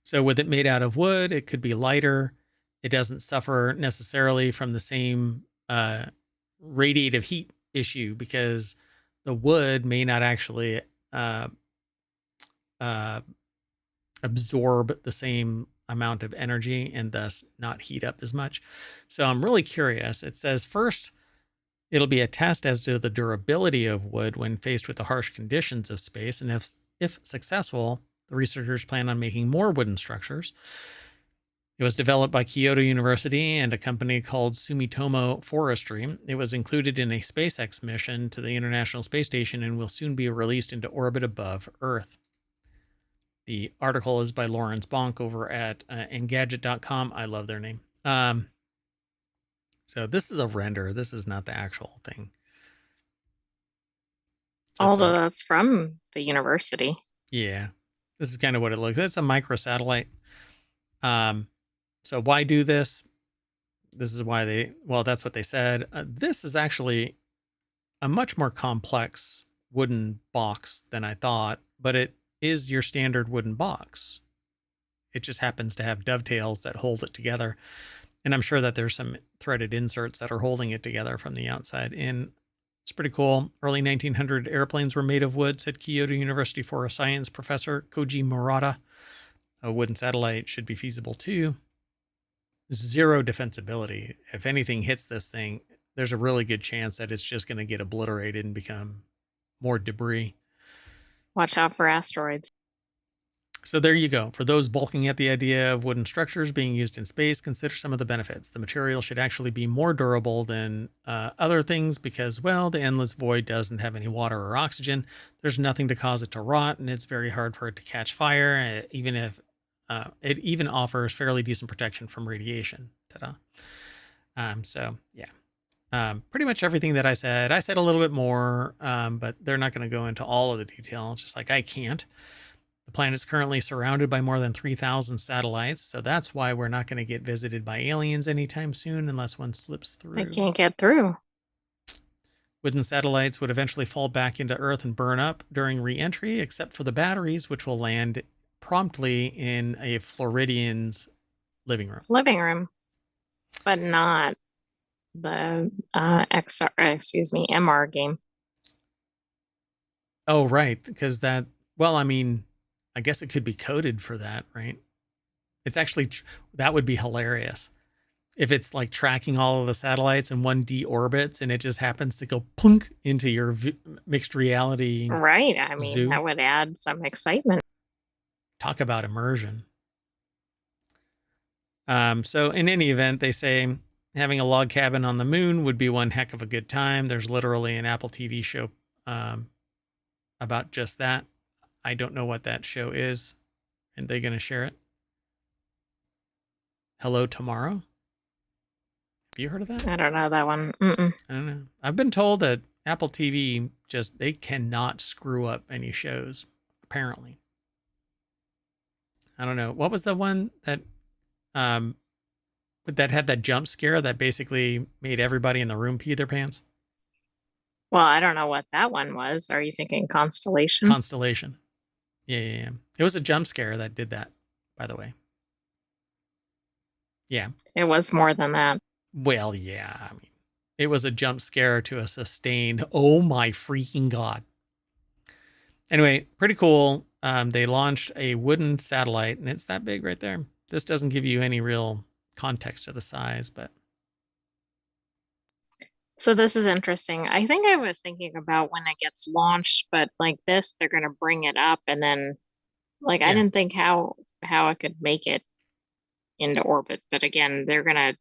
So with it made out of wood, it could be lighter. It doesn't suffer necessarily from the same radiative heat issue because the wood may not actually absorb the same amount of energy and thus not heat up as much. So I'm really curious. It says first, it'll be a test as to the durability of wood when faced with the harsh conditions of space. And if successful, the researchers plan on making more wooden structures. It was developed by Kyoto University and a company called Sumitomo Forestry. It was included in a SpaceX mission to the International Space Station and will soon be released into orbit above Earth. The article is by Lawrence Bonk over at Engadget.com. I love their name. So this is a render. This is not the actual thing. So Although that's from the university. Yeah. This is kind of what it looks like. It's a microsatellite. So why do this? This is why that's what they said. This is actually a much more complex wooden box than I thought, but it is your standard wooden box. It just happens to have dovetails that hold it together. And I'm sure that there's some threaded inserts that are holding it together from the outside in. It's pretty cool. Early 1900 airplanes were made of wood, said Kyoto University forest science professor Koji Murata. A wooden satellite should be feasible too. Zero defensibility. If anything hits this thing, there's a really good chance that it's just going to get obliterated and become more debris. Watch out for asteroids. So there you go. For those balking at the idea of wooden structures being used in space, consider some of the benefits. The material should actually be more durable than other things because, well, the endless void doesn't have any water or oxygen. There's nothing to cause it to rot, and it's very hard for it to catch fire, even if it even offers fairly decent protection from radiation. Ta-da. So, yeah. Pretty much everything that I said a little bit more, but they're not going to go into all of the detail, just like I can't. The planet's currently surrounded by more than 3,000 satellites, so that's why we're not going to get visited by aliens anytime soon unless one slips through. They can't get through. Wooden satellites would eventually fall back into Earth and burn up during re-entry, except for the batteries, which will land promptly in a Floridian's living room. But not the MR game. Oh, right, because that, well, I mean, I guess it could be coded for that, right? It's actually, that would be hilarious. If it's like tracking all of the satellites and one deorbits and it just happens to go plunk into your mixed reality. Right. I mean, zoo. That would add some excitement. Talk about immersion. So in any event, they say having a log cabin on the moon would be one heck of a good time. There's literally an Apple TV show about just that. I don't know what that show is. Are they going to share it? Hello Tomorrow? Have you heard of that? I don't know that one. Mm-mm. I don't know. I've been told that Apple TV they cannot screw up any shows, apparently. I don't know. What was the one that had that jump scare that basically made everybody in the room pee their pants? Well, I don't know what that one was. Are you thinking Constellation? Constellation. Yeah. It was a jump scare that did that, by the way. Yeah. It was more than that. Well, yeah. I mean, it was a jump scare to a sustained, oh my freaking God. Anyway, pretty cool. They launched a wooden satellite, and it's that big right there. This doesn't give you any real context to the size, but. So this is interesting. I think I was thinking about when it gets launched, but like this, they're going to bring it up and then I didn't think how it could make it into orbit. But again, they're going to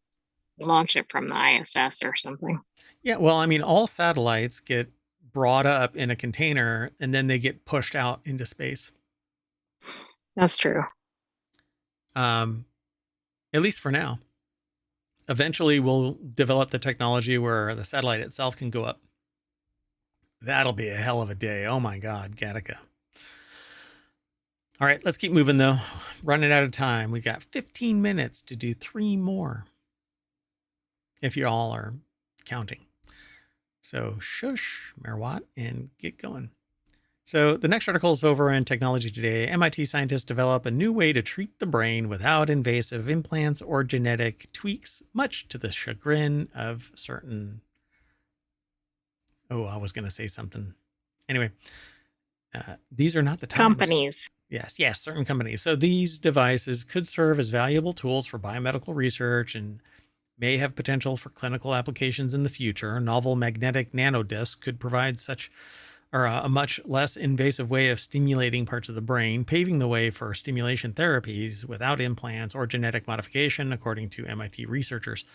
launch it from the ISS or something. Yeah, well, I mean, all satellites get brought up in a container and then they get pushed out into space. That's true. At least for now. Eventually, we'll develop the technology where the satellite itself can go up That'll be a hell of a day. Oh my God, Gattaca. All right, let's keep moving though. Running out of time. We got 15 minutes to do 3 more. If you all are counting. So shush, Merwat, and get going. So the next article is over in Technology Today. MIT scientists develop a new way to treat the brain without invasive implants or genetic tweaks, much to the chagrin of certain... Oh, I was going to say something. Anyway, these are not the times. Companies. Yes, certain companies. So these devices could serve as valuable tools for biomedical research and may have potential for clinical applications in the future. Novel magnetic nanodiscs could provide such or a much less invasive way of stimulating parts of the brain, paving the way for stimulation therapies without implants or genetic modification, according to MIT researchers.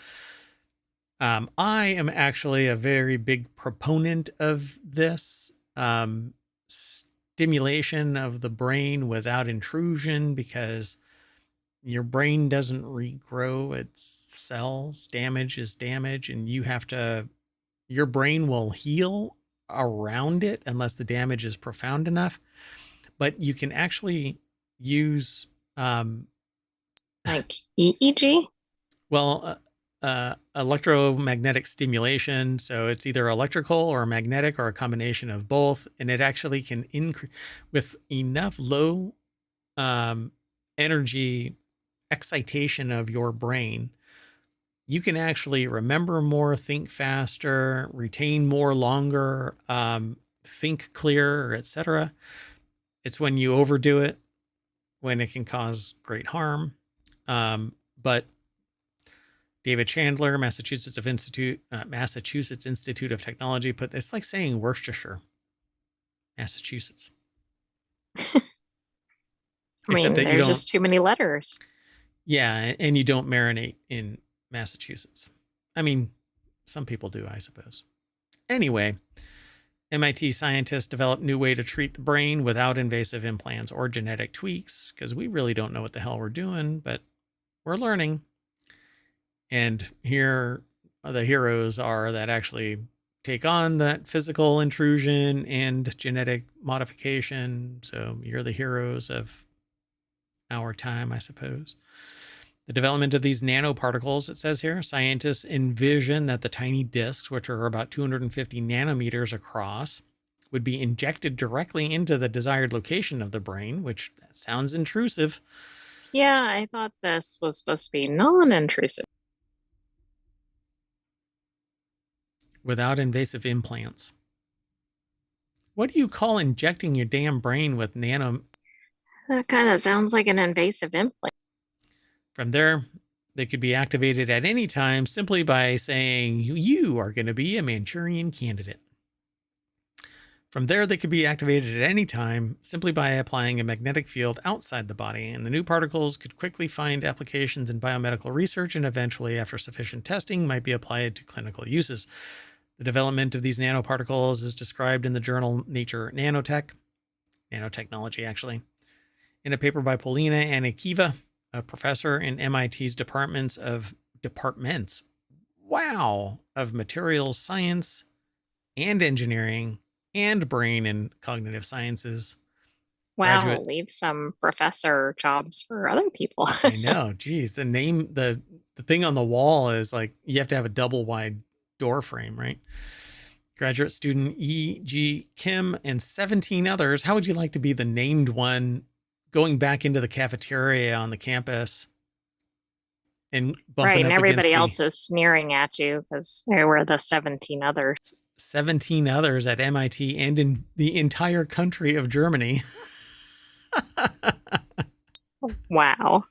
I am actually a very big proponent of this stimulation of the brain without intrusion, because your brain doesn't regrow its cells. Damage is damage, and your brain will heal around it unless the damage is profound enough. But you can actually use like EEG? Well, electromagnetic stimulation. So it's either electrical or magnetic or a combination of both. And it actually can increase with enough low energy excitation of your brain. You can actually remember more, think faster, retain more longer, think clearer, etc. It's when you overdo it when it can cause great harm. But David Chandler, Massachusetts Institute of Technology, it's like saying Worcestershire, Massachusetts. I mean, there's just too many letters. Yeah, and you don't marinate in Massachusetts. I mean, some people do, I suppose. Anyway, MIT scientists developed a new way to treat the brain without invasive implants or genetic tweaks, because we really don't know what the hell we're doing, but we're learning. And here the heroes are that actually take on that physical intrusion and genetic modification. So you're the heroes of our time, I suppose. The development of these nanoparticles, it says here, scientists envision that the tiny discs, which are about 250 nanometers across, would be injected directly into the desired location of the brain, which sounds intrusive. Yeah, I thought this was supposed to be non-intrusive. Without invasive implants. What do you call injecting your damn brain with nano? That kind of sounds like an invasive implant. From there, they could be activated at any time simply by saying, you are going to be a Manchurian candidate. From there, they could be activated at any time simply by applying a magnetic field outside the body, and the new particles could quickly find applications in biomedical research and eventually, after sufficient testing, might be applied to clinical uses. The development of these nanoparticles is described in the journal Nature Nanotechnology, actually. In a paper by Polina Anikiva, a professor in MIT's departments of materials science and engineering and brain and cognitive sciences. Wow, leave some professor jobs for other people. I know, geez. The thing on the wall is like, you have to have a double wide door frame, right? Graduate student E.G. Kim and 17 others. How would you like to be the named one going back into the cafeteria on the campus and bumping right, up and everybody else is sneering at you because there were the 17 others. 17 others at MIT and in the entire country of Germany. Wow.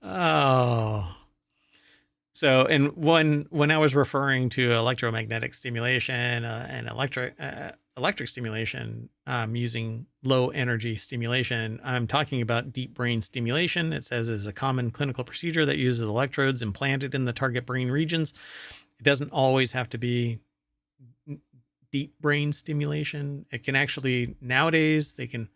Oh. So, and when I was referring to electromagnetic stimulation and electric stimulation, using low energy stimulation, I'm talking about deep brain stimulation. It says is a common clinical procedure that uses electrodes implanted in the target brain regions. It doesn't always have to be deep brain stimulation. It can actually, nowadays, they can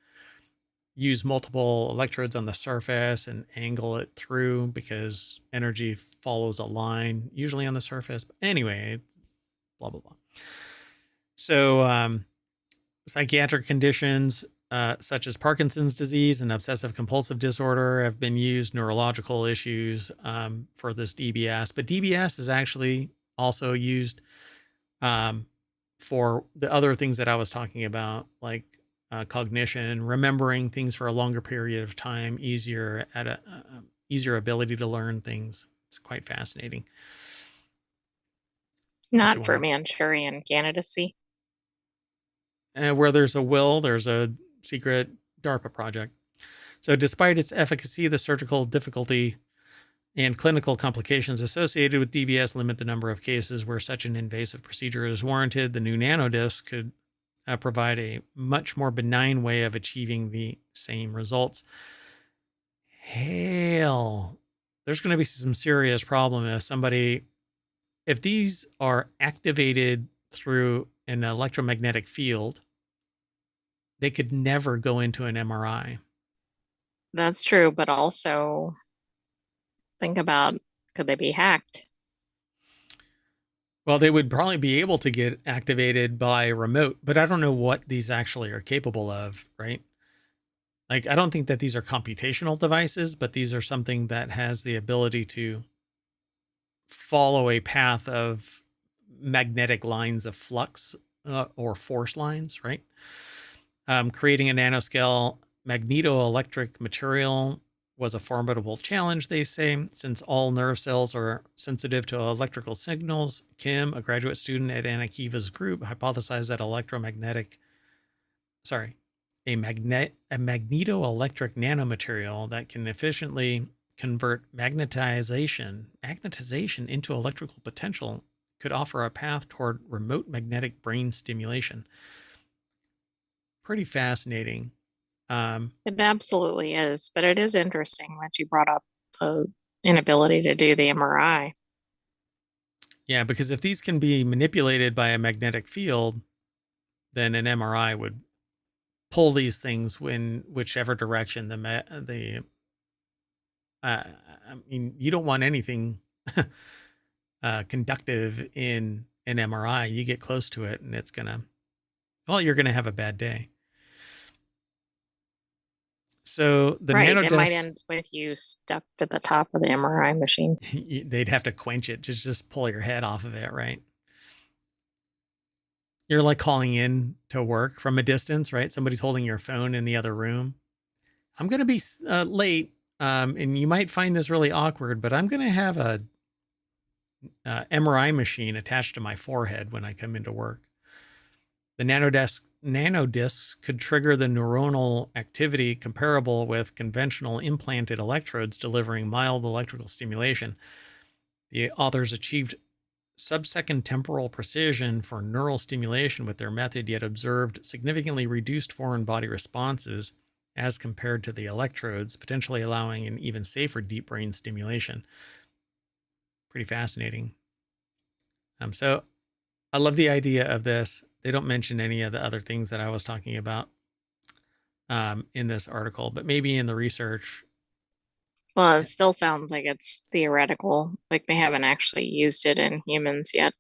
use multiple electrodes on the surface and angle it through because energy follows a line, usually on the surface. But anyway, blah, blah, blah. So, psychiatric conditions such as Parkinson's disease and obsessive compulsive disorder have been used, neurological issues for this DBS. But DBS is actually also used um, for the other things that I was talking about, like cognition, remembering things for a longer period of time, easier ability to learn things. It's quite fascinating. What you Not for want Manchurian candidacy. where there's a will, there's a secret DARPA project. So, despite its efficacy, the surgical difficulty and clinical complications associated with DBS limit the number of cases where such an invasive procedure is warranted. The new nanodisc could provide a much more benign way of achieving the same results. Hell, there's going to be some serious problem if these are activated through an electromagnetic field, they could never go into an MRI. That's true, but also think about, could they be hacked? Well, they would probably be able to get activated by remote, but I don't know what these actually are capable of, right? Like, I don't think that these are computational devices, but these are something that has the ability to follow a path of magnetic lines of flux or force lines, right? Creating a nanoscale magnetoelectric material was a formidable challenge, they say, since all nerve cells are sensitive to electrical signals. Kim, a graduate student at Anakiva's group, hypothesized that a magnetoelectric nanomaterial that can efficiently convert magnetization into electrical potential could offer a path toward remote magnetic brain stimulation. Pretty fascinating. It absolutely is, but it is interesting that you brought up the inability to do the MRI. Yeah, because if these can be manipulated by a magnetic field, then an MRI would pull these things in whichever direction I mean, you don't want anything conductive in an MRI. You get close to it and you're gonna have a bad day. So the Right. It might nanodesk, end with you stuck to the top of the MRI machine. they'd have to quench it to just pull your head off of it, right? You're like calling in to work from a distance, right? Somebody's holding your phone in the other room. I'm going to be late, and you might find this really awkward, but I'm going to have a MRI machine attached to my forehead when I come into work. The nanodiscs could trigger the neuronal activity comparable with conventional implanted electrodes delivering mild electrical stimulation. The authors achieved sub-second temporal precision for neural stimulation with their method, yet observed significantly reduced foreign body responses as compared to the electrodes, potentially allowing an even safer deep brain stimulation. Pretty fascinating. So I love the idea of this. They don't mention any of the other things that I was talking about in this article, but maybe in the research. Well, it still sounds like it's theoretical, like they haven't actually used it in humans yet.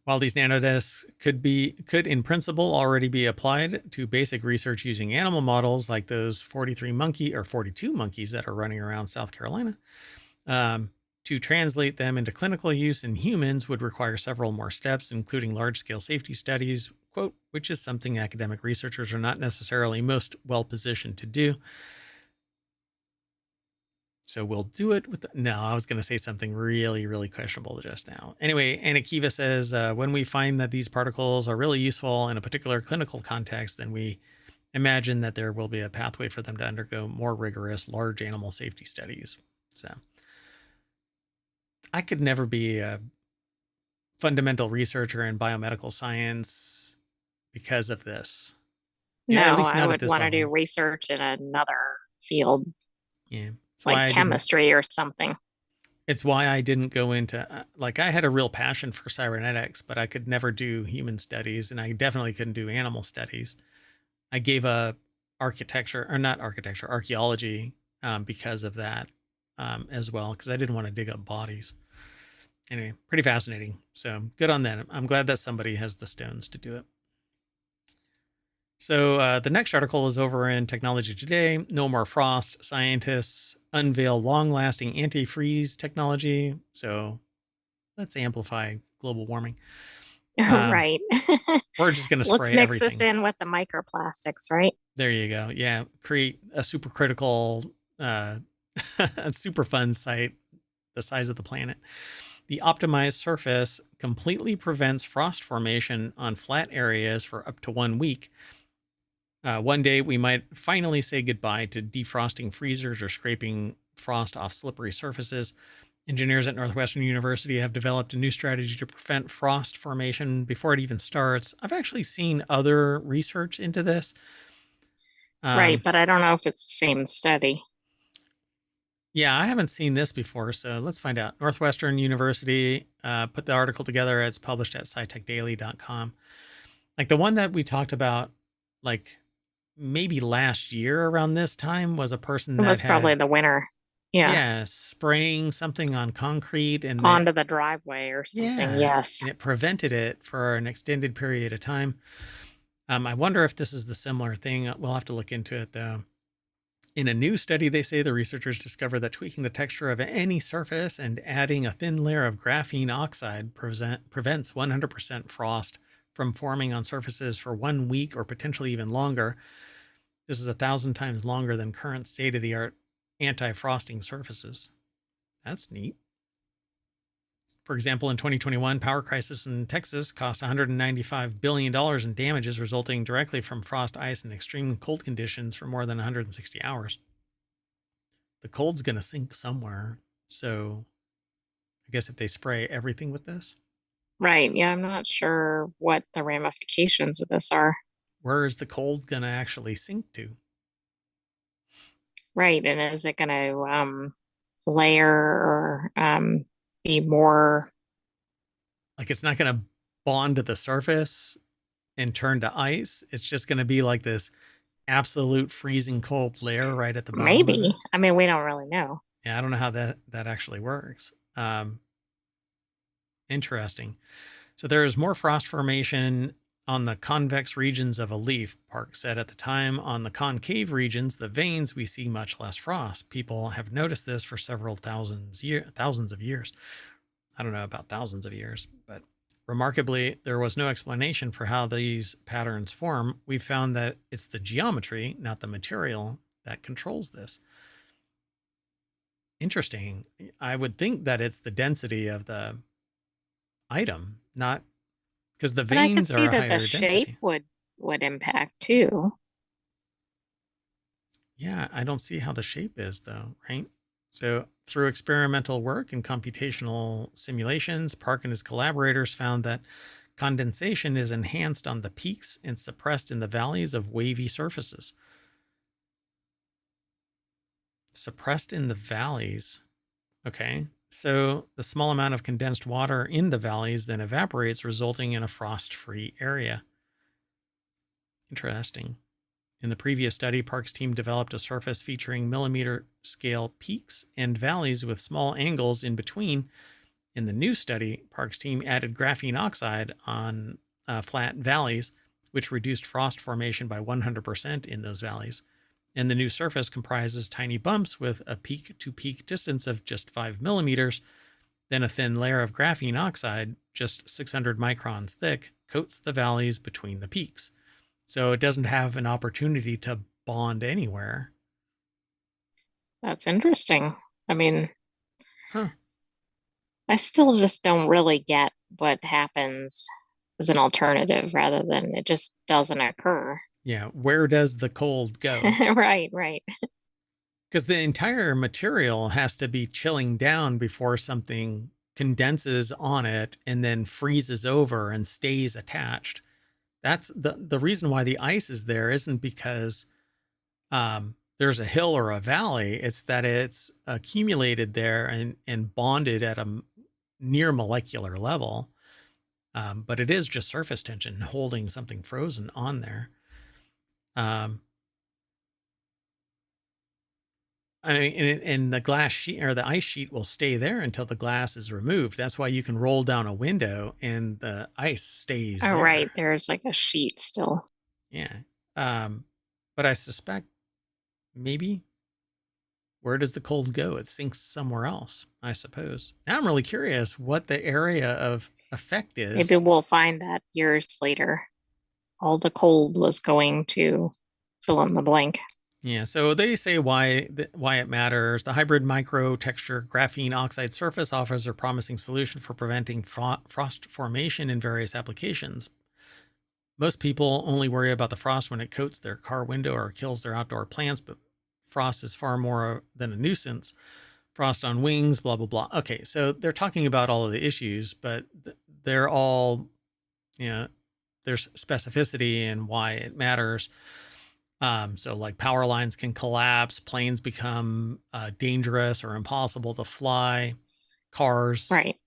While these nanodiscs could in principle already be applied to basic research using animal models like those 42 monkeys that are running around South Carolina, to translate them into clinical use in humans would require several more steps, including large-scale safety studies, quote, which is something academic researchers are not necessarily most well-positioned to do. So we'll do it with no, I was going to say something really, really questionable just now. Anyway, Anakiva says, when we find that these particles are really useful in a particular clinical context, then we imagine that there will be a pathway for them to undergo more rigorous large animal safety studies. So I could never be a fundamental researcher in biomedical science because of this. No, Yeah, at least I not at would this want to do level. research in another field, Yeah. It's why like I didn't chemistry or something. It's why I didn't go into like I had a real passion for cybernetics, but I could never do human studies, and I definitely couldn't do animal studies. I gave up archaeology because of that as well, because I didn't want to dig up bodies. Anyway, pretty fascinating. So good on them. I'm glad that somebody has the stones to do it. So the next article is over in Technology Today. No more frost. Scientists unveil long-lasting anti-freeze technology. So let's amplify global warming. Um, Right. we're just going to Let's spray mix this everything. in with the microplastics, right? There you go. Yeah, create a supercritical, a super fun site the size of the planet. The optimized surface completely prevents frost formation on flat areas for up to 1 week. One day, we might finally say goodbye to defrosting freezers or scraping frost off slippery surfaces. Engineers at Northwestern University have developed a new strategy to prevent frost formation before it even starts. I've actually seen other research into this. Right, but I don't know if it's the same study. Yeah, I haven't seen this before, so let's find out. Northwestern University put the article together. It's published at scitechdaily.com. Like the one that we talked about, like maybe last year around this time, was a person It that was probably had, the winner. Yeah, yeah, spraying something on concrete and it, onto the driveway or something. yeah, Yes. and it prevented it for an extended period of time. I wonder if this is the similar thing. We'll have to look into it though. In a new study, they say the researchers discovered that tweaking the texture of any surface and adding a thin layer of graphene oxide prevents 100% frost from forming on surfaces for 1 week or potentially even longer. This is 1,000 times longer than current state-of-the-art anti-frosting surfaces. That's neat. For example, in 2021, power crisis in Texas cost $195 billion in damages resulting directly from frost, ice, and extreme cold conditions for more than 160 hours. The cold's going to sink somewhere. So I guess if they spray everything with this, Right. Yeah, I'm not sure what the ramifications of this are. where is the cold going to actually sink to? Right. And is it going to layer or be more? Like it's not going to bond to the surface and turn to ice. It's just going to be like this absolute freezing cold layer right at the bottom of Maybe. it. I mean, we don't really know. Yeah, I don't know how that actually works. Interesting. So there is more frost formation on the convex regions of a leaf, Park said at the time. On the concave regions, the veins, we see much less frost. People have noticed this for several thousands of years. I don't know about thousands of years, but remarkably, there was no explanation for how these patterns form. We found that it's the geometry, not the material, that controls this. Interesting. I would think that it's the density of the item, not because the But I could veins see are that the higher shape density. would impact too. Yeah, I don't see how the shape is though, right? So, through experimental work and computational simulations, Park and his collaborators found that condensation is enhanced on the peaks and suppressed in the valleys of wavy surfaces. Suppressed in the valleys. Okay. So, the small amount of condensed water in the valleys then evaporates, resulting in a frost free area. Interesting. In the previous study, Park's team developed a surface featuring millimeter scale peaks and valleys with small angles in between. In the new study, Park's team added graphene oxide on flat valleys, which reduced frost formation by 100% in those valleys. And the new surface comprises tiny bumps with a peak to peak distance of just 5 millimeters. Then a thin layer of graphene oxide, just 600 microns thick, coats the valleys between the peaks. So it doesn't have an opportunity to bond anywhere. That's interesting. I mean, Huh. I still just don't really get what happens as an alternative rather than it just doesn't occur. Yeah. Where does the cold go? Right, right. Because the entire material has to be chilling down before something condenses on it and then freezes over and stays attached. That's the reason why the ice is there isn't because there's a hill or a valley. It's that it's accumulated there and bonded at a near molecular level. But it is just surface tension holding something frozen on there. Um, I mean, and the glass sheet or the ice sheet will stay there until the glass is removed. That's why you can roll down a window and the ice stays Oh, there. right. There's like a sheet still. Yeah. Um, but I suspect maybe where does the cold go? It sinks somewhere else, I suppose. Now I'm really curious what the area of effect is. Maybe we'll find that years later. All the cold was going to fill in the blank. Yeah, so they say why it matters. The hybrid micro texture graphene oxide surface offers a promising solution for preventing frost formation in various applications. Most people only worry about the frost when it coats their car window or kills their outdoor plants, but frost is far more than a nuisance. Frost on wings, blah, blah, blah. Okay, so they're talking about all of the issues, but they're all, you know, there's specificity in why it matters. So like power lines can collapse, planes become dangerous or impossible to fly, cars, Right.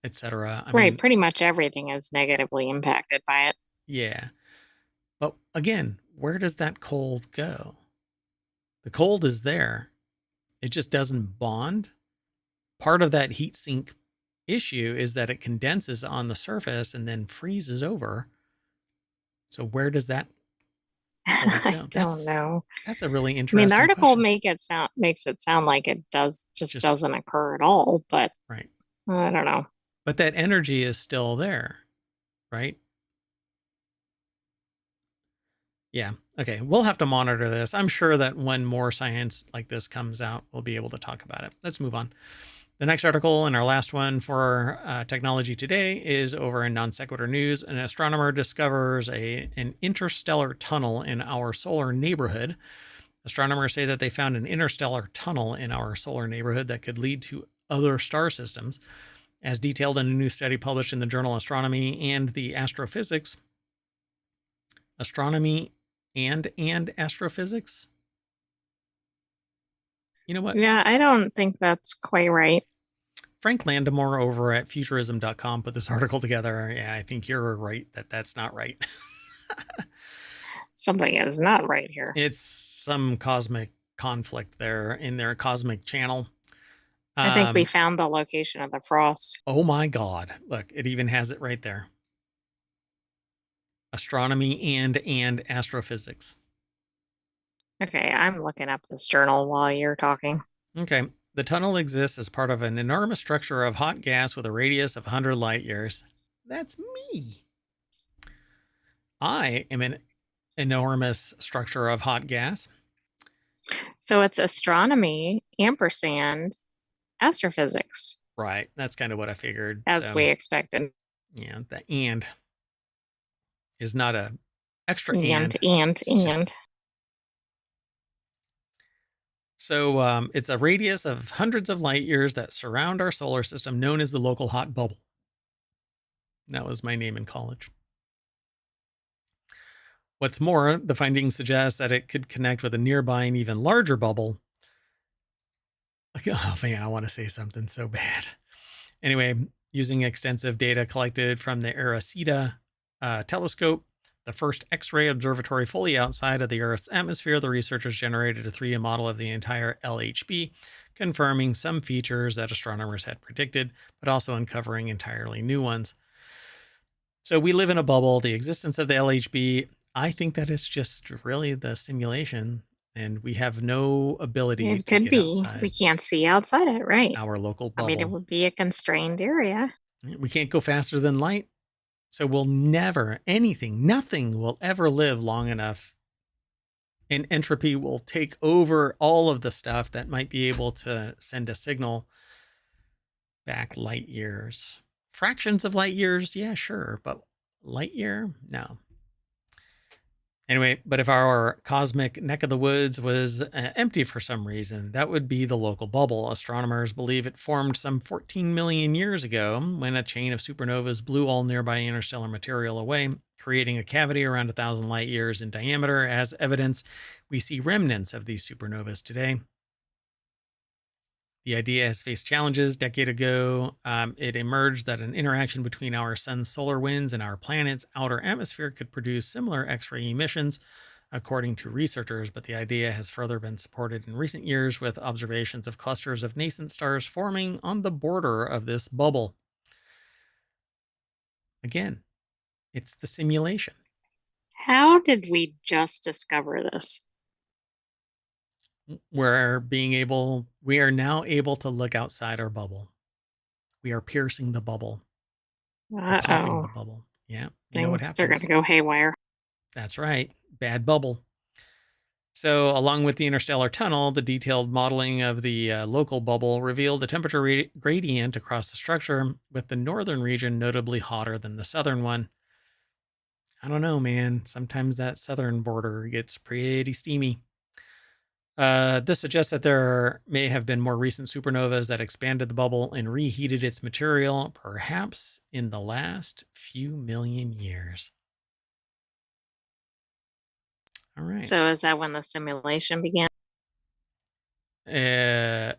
etc. I Right. mean, Pretty much everything is negatively impacted by it. yeah. But again, where does that cold go? The cold is there. It just doesn't bond. Part of that heat sink issue is that it condenses on the surface and then freezes over. So where does that cold I go? don't know. That's a really I mean, the interesting article question. makes it sound like it just Just doesn't occur at all, but right. I don't know. But that energy is still there, right? Yeah. Okay. We'll have to monitor this. I'm sure that when more science like this comes out, we'll be able to talk about it. Let's move on. The next article and our last one for technology today is over in Non Sequitur News. An astronomer discovers an interstellar tunnel in our solar neighborhood. Astronomers say that they found an interstellar tunnel in our solar neighborhood that could lead to other star systems. As detailed in a new study published in the journal Astronomy and the Astrophysics. Astronomy and Astrophysics? You know what? Yeah, I don't think that's quite right. Frank Landemore over at futurism.com put this article together. Yeah, I think you're right that that's not right. Something is not right here. It's some cosmic conflict there in their cosmic channel. I think we found the location of the frost. Oh my God. Look, it even has it right there. Astronomy and astrophysics. Okay, I'm looking up this journal while you're talking. Okay. The tunnel exists as part of an enormous structure of hot gas with a radius of 100 light years. That's me. I am an enormous structure of hot gas. So it's astronomy ampersand astrophysics, Right. That's kind of what I figured. as we expected. Yeah, the and is not a extra And. It's just so it's a radius of hundreds of light years that surround our solar system, known as the local hot bubble. That was my name in college. What's more, the findings suggest that it could connect with a nearby and even larger bubble. Oh man, I want to say something so bad. Anyway, using extensive data collected from the Arecibo telescope, the first X-ray observatory fully outside of the Earth's atmosphere, the researchers generated a 3D model of the entire LHB, confirming some features that astronomers had predicted, but also uncovering entirely new ones. So we live in a bubble. The existence of the LHB, I think that it's just really the simulation, and we have no ability It to could get be. outside We can't see outside it, right? our local I mean, it bubble. would be a constrained area. We can't go faster than light. So we'll never, nothing will ever live long enough. And entropy will take over all of the stuff that might be able to send a signal back light years. Fractions of light years, yeah, sure. But light year, no. Anyway, but if our cosmic neck of the woods was empty for some reason, that would be the local bubble. Astronomers believe it formed some 14 million years ago when a chain of supernovas blew all nearby interstellar material away, creating a cavity around 1,000 light years in diameter. As evidence, we see remnants of these supernovas today. The idea has faced challenges. A decade ago, it emerged that an interaction between our sun's solar winds and our planet's outer atmosphere could produce similar X-ray emissions. according to researchers, but the idea has further been supported in recent years with observations of clusters of nascent stars forming on the border of this bubble. Again, it's the simulation. How did we just discover this? We are now able to look outside our bubble. We are piercing the bubble. We're popping the bubble. Yeah. You know what happens. They're going to go haywire. That's right. Bad bubble. So, along with the interstellar tunnel, the detailed modeling of the local bubble revealed a temperature gradient across the structure, with the northern region notably hotter than the southern one. I don't know, man. Sometimes that southern border gets pretty steamy. This suggests that there may have been more recent supernovas that expanded the bubble and reheated its material, perhaps in the last few million years. All right. So is that when the simulation began? The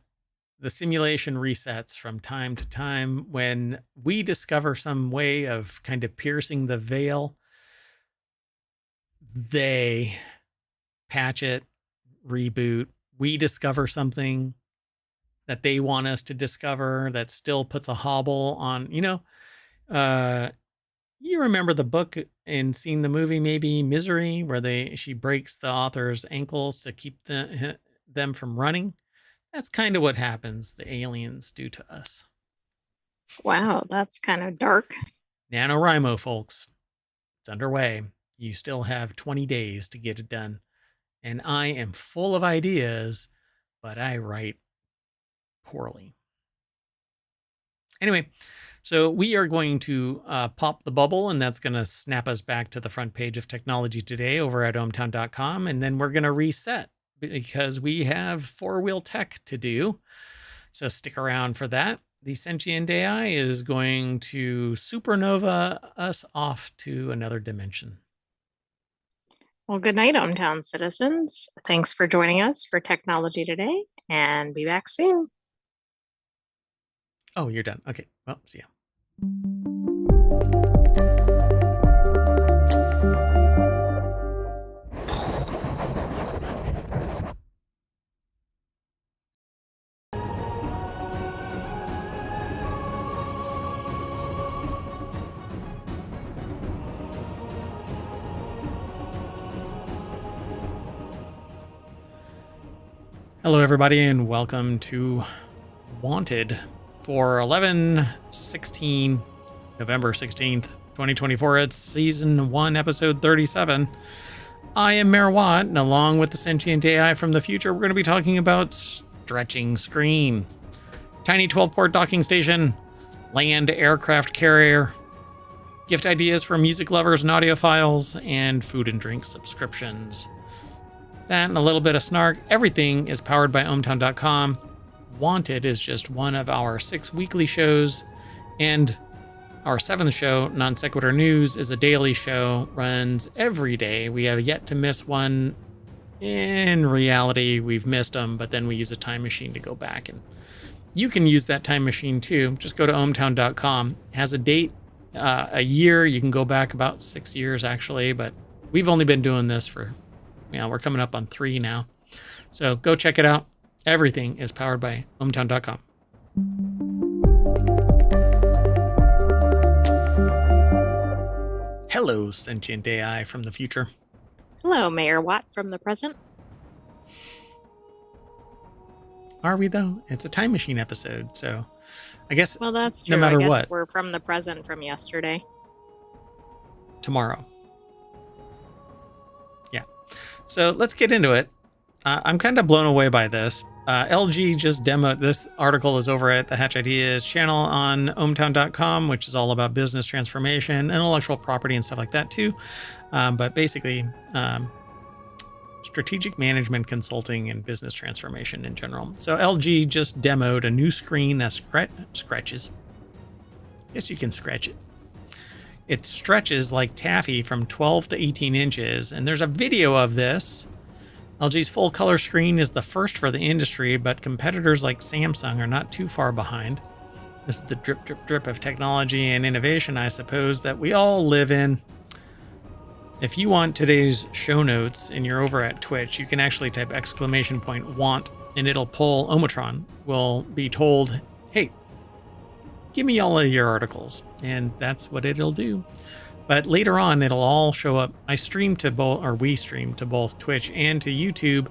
simulation resets from time to time when we discover some way of kind of piercing the veil. They patch it, reboot. We discover something that they want us to discover that still puts a hobble on, you remember the book and seen the movie, maybe Misery, where she breaks the author's ankles to keep them from running. That's kind of what happens. The aliens do to us. Wow, that's kind of dark. NaNoWriMo, folks. It's underway. You still have 20 days to get it done. And I am full of ideas, but I write poorly. Anyway, so we are going to pop the bubble, and that's going to snap us back to the front page of Technology Today over at ohmTown.com. And then we're going to reset because we have four-wheel tech to do. So stick around for that. The sentient AI is going to supernova us off to another dimension. Well, good night, ohmTown citizens. Thanks for joining us for Technology Today, and be back soon. Oh, you're done. Okay. Well, see ya. Hello, everybody, and welcome to Wanted for November 16th, 2024. It's season 1, episode 37. I am Mayor Watt, and along with the sentient AI from the future, we're going to be talking about stretching screen, tiny 12-port docking station, land aircraft carrier, gift ideas for music lovers and audiophiles, and food and drink subscriptions. That and a little bit of snark. Everything is powered by ohmTown.com. Wanted is just one of our 6 weekly shows, and our 7th show, Non Sequitur News, is a daily show, runs every day. We have yet to miss one. In reality, we've missed them, but then we use a time machine to go back, and you can use that time machine too. Just go to ohmTown.com. It has a date, a year. You can go back about 6 years actually, but we've only been doing this for, we're coming up on 3 now. So go check it out. Everything is powered by ohmTown.com. Hello, sentient AI from the future. Hello, Mayor Watt from the present. Are we, though? It's a time machine episode, so I guess, well, that's true. No matter I guess what, we're from the present from yesterday. Tomorrow. Yeah. So let's get into it. I'm kind of blown away by this. LG just demoed, this article is over at the Hatch Ideas channel on ohmTown.com, which is all about business transformation, intellectual property, and stuff like that too. But basically, strategic management consulting and business transformation in general. So LG just demoed a new screen that scratches. Yes, you can scratch it. It stretches like taffy from 12 to 18 inches. And there's a video of this. LG's full color screen is the first for the industry, but competitors like Samsung are not too far behind. This is the drip, drip, drip of technology and innovation, I suppose, that we all live in. If you want today's show notes and you're over at Twitch, you can actually type !want and it'll pull ohmTown. Will be told, hey, give me all of your articles. And that's what it'll do. But later on, it'll all show up. We stream to both Twitch and to YouTube.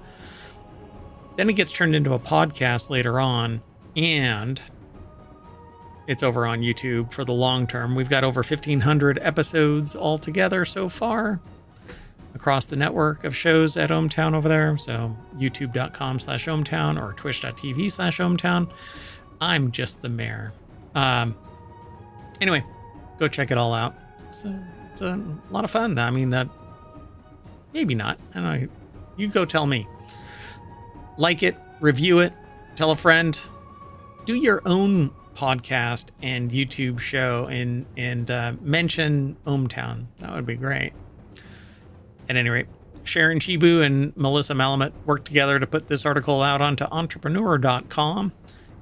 Then it gets turned into a podcast later on. And it's over on YouTube for the long term. We've got over 1,500 episodes altogether so far across the network of shows at ohmTown over there. So youtube.com/ohmTown or twitch.tv/ohmTown. I'm just the mayor. Anyway, go check it all out. It's a lot of fun. I mean, maybe not. I don't know. You go tell me. Like it, review it, tell a friend, do your own podcast and YouTube show and mention ohmTown. That would be great. At any rate, Sharon Shibu and Melissa Malamet worked together to put this article out onto entrepreneur.com.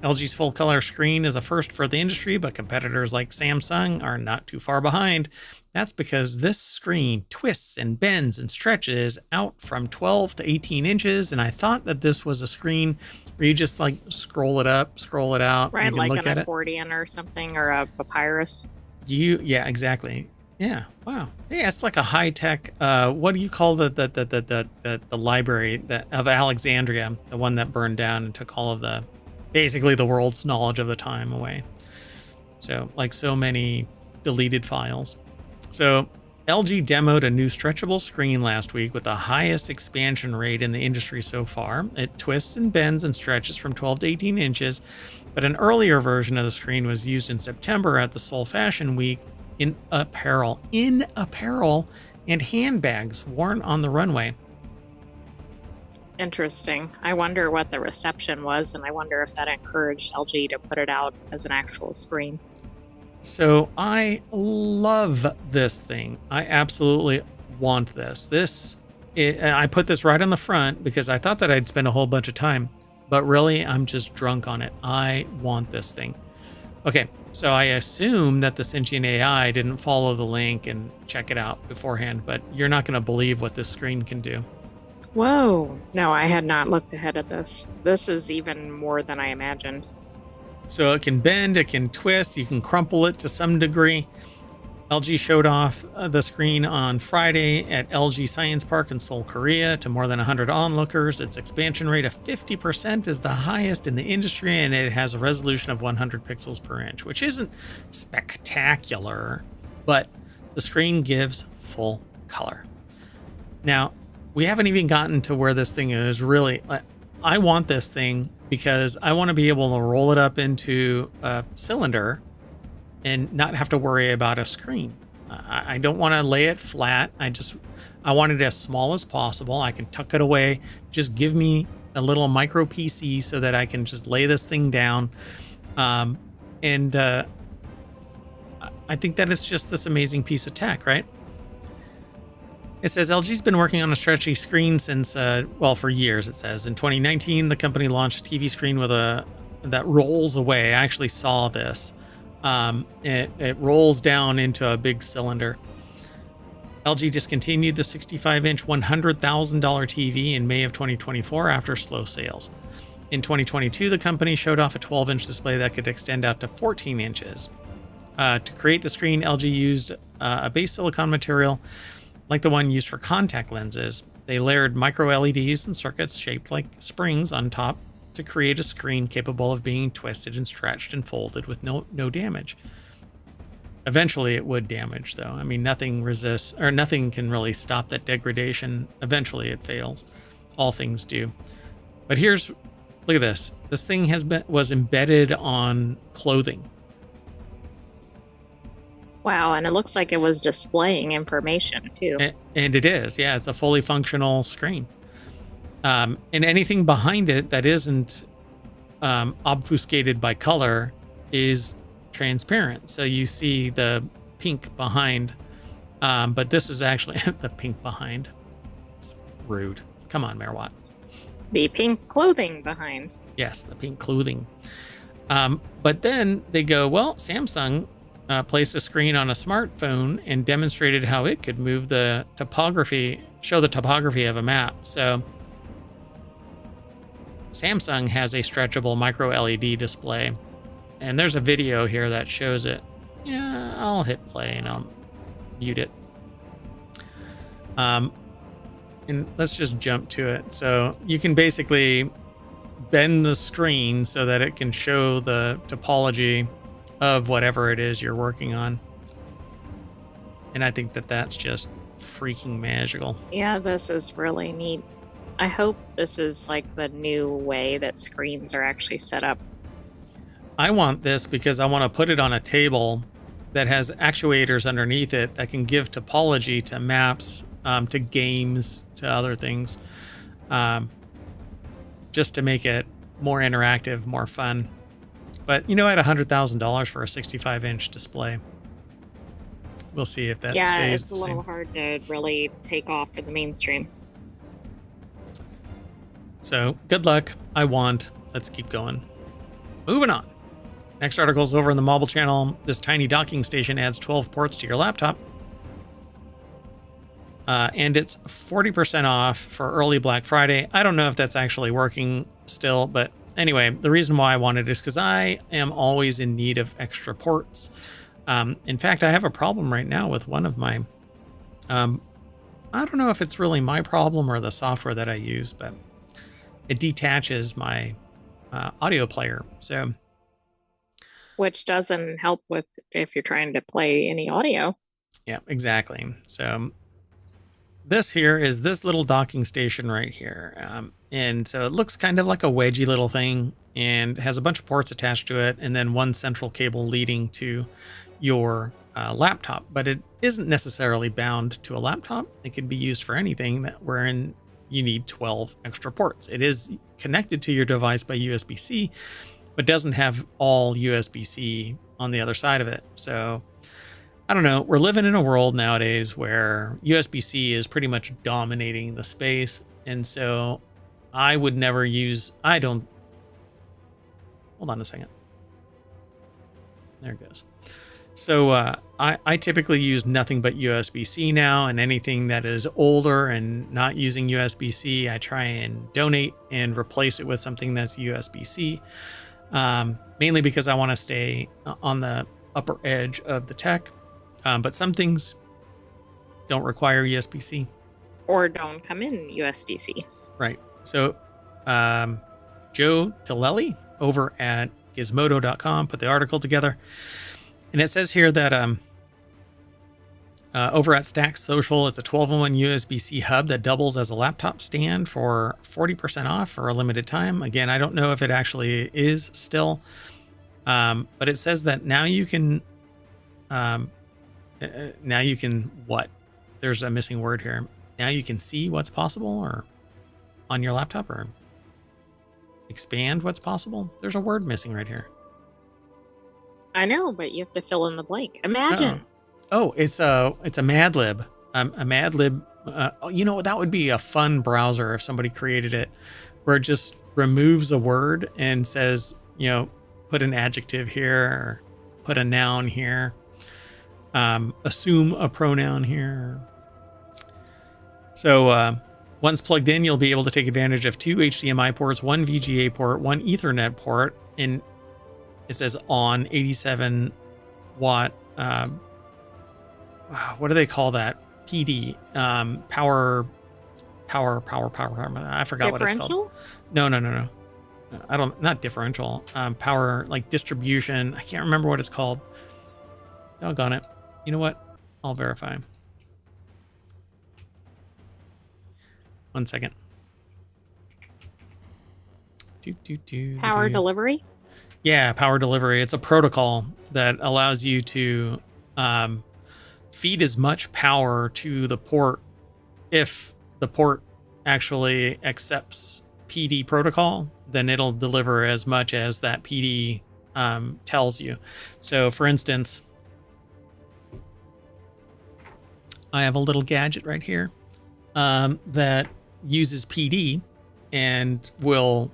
LG's full color screen is a first for the industry, but competitors like Samsung are not too far behind. That's because this screen twists and bends and stretches out from 12 to 18 inches. And I thought that this was a screen where you just like scroll it up, scroll it out. Right, you can like look an at accordion or something, or a papyrus. Yeah, exactly. Yeah. Wow. Yeah, it's like a high tech. What do you call the library of Alexandria, the one that burned down and took all of basically the world's knowledge of the time away. So like so many deleted files. So LG demoed a new stretchable screen last week with the highest expansion rate in the industry so far. It twists and bends and stretches from 12 to 18 inches, but an earlier version of the screen was used in September at the Seoul Fashion Week in apparel and handbags worn on the runway. Interesting. I wonder what the reception was, and I wonder if that encouraged LG to put it out as an actual screen. So I love this thing. I absolutely want this. I put this right on the front because I thought that I'd spend a whole bunch of time, but really I'm just drunk on it. I want this thing. Okay, so I assume that the sentient AI didn't follow the link and check it out beforehand, but you're not going to believe what this screen can do. Whoa. No, I had not looked ahead at this. This is even more than I imagined. So it can bend, it can twist, you can crumple it to some degree. LG showed off the screen on Friday at LG Science Park in Seoul, Korea to more than 100 onlookers. Its expansion rate of 50% is the highest in the industry, and it has a resolution of 100 pixels per inch, which isn't spectacular, but the screen gives full color. Now, we haven't even gotten to where this thing is really. I want this thing because I want to be able to roll it up into a cylinder and not have to worry about a screen. I don't want to lay it flat. I want it as small as possible. I can tuck it away. Just give me a little micro PC so that I can just lay this thing down. I think that it's just this amazing piece of tech, right? It says LG's been working on a stretchy screen since, for years, it says. In 2019, the company launched a TV screen that rolls away. I actually saw this. It rolls down into a big cylinder. LG discontinued the 65-inch $100,000 TV in May of 2024 after slow sales. In 2022, the company showed off a 12-inch display that could extend out to 14 inches. To create the screen, LG used a base silicon material like the one used for contact lenses. They layered micro LEDs and circuits shaped like springs on top to create a screen capable of being twisted and stretched and folded with no damage. Eventually it would damage though. I mean, nothing can really stop that degradation. Eventually it fails. All things do. But look at this. This thing was embedded on clothing. Wow, and it looks like it was displaying information too. And it is, yeah. It's a fully functional screen. And anything behind it that isn't obfuscated by color is transparent. So you see the pink behind, but this is actually the pink behind. It's rude. Come on, Merwatt. The pink clothing behind. Yes, the pink clothing. But then they go, well, Samsung placed a screen on a smartphone and demonstrated how it could move the topography, show the topography of a map. So Samsung has a stretchable micro LED display, and there's a video here that shows it. Yeah, I'll hit play and I'll mute it. And let's just jump to it. So you can basically bend the screen so that it can show the topology of whatever it is you're working on. And I think that that's just freaking magical. Yeah, this is really neat. I hope this is like the new way that screens are actually set up. I want this because I want to put it on a table that has actuators underneath it that can give topology to maps, to games, to other things, just to make it more interactive, more fun. But, at $100,000 for a 65-inch display, we'll see if that stays the same. Yeah, it's a little hard to really take off for the mainstream. So, good luck. I want. Let's keep going. Moving on. Next article is over in the mobile channel. This tiny docking station adds 12 ports to your laptop. And it's 40% off for early Black Friday. I don't know if that's actually working still, but anyway, the reason why I wanted it is because I am always in need of extra ports. In fact, I have a problem right now with one of my, I don't know if it's really my problem or the software that I use, but it detaches my audio player. So, which doesn't help with if you're trying to play any audio. Yeah, exactly. So this here is this little docking station right here. And so it looks kind of like a wedgy little thing and has a bunch of ports attached to it and then one central cable leading to your laptop. But it isn't necessarily bound to a laptop. It can be used for anything wherein you need 12 extra ports. It is connected to your device by USB-C, but doesn't have all USB-C on the other side of it. So I don't know. We're living in a world nowadays where USB-C is pretty much dominating the space. And so I would never use, hold on a second. There it goes. So I typically use nothing but USB-C now, and anything that is older and not using USB-C, I try and donate and replace it with something that's USB-C. Mainly because I want to stay on the upper edge of the tech. But some things don't require USB-C. Or don't come in USB-C. Right. So Joe Tillelli over at gizmodo.com put the article together. And it says here that over at Stack Social, it's a 12-in-1 USB-C hub that doubles as a laptop stand for 40% off for a limited time. Again, I don't know if it actually is still, but it says that now you can what? There's a missing word here. Now you can see what's possible or on your laptop or expand what's possible. There's a word missing right here. I know, but you have to fill in the blank. Imagine. Oh, it's a Mad Lib. A Mad Lib. That would be a fun browser if somebody created it, where it just removes a word and says, put an adjective here, or put a noun here, assume a pronoun here. So once plugged in, you'll be able to take advantage of 2 HDMI ports, 1 VGA port, 1 Ethernet port, and it says on 87 watt. What do they call that? PD, power. I forgot what it's called. No. Not differential. Power, like distribution. I can't remember what it's called. Doggone it. You know what? I'll verify. 1 second. Power delivery? Yeah, power delivery. It's a protocol that allows you to feed as much power to the port if the port actually accepts PD protocol, then it'll deliver as much as that PD tells you. So for instance, I have a little gadget right here that uses PD and will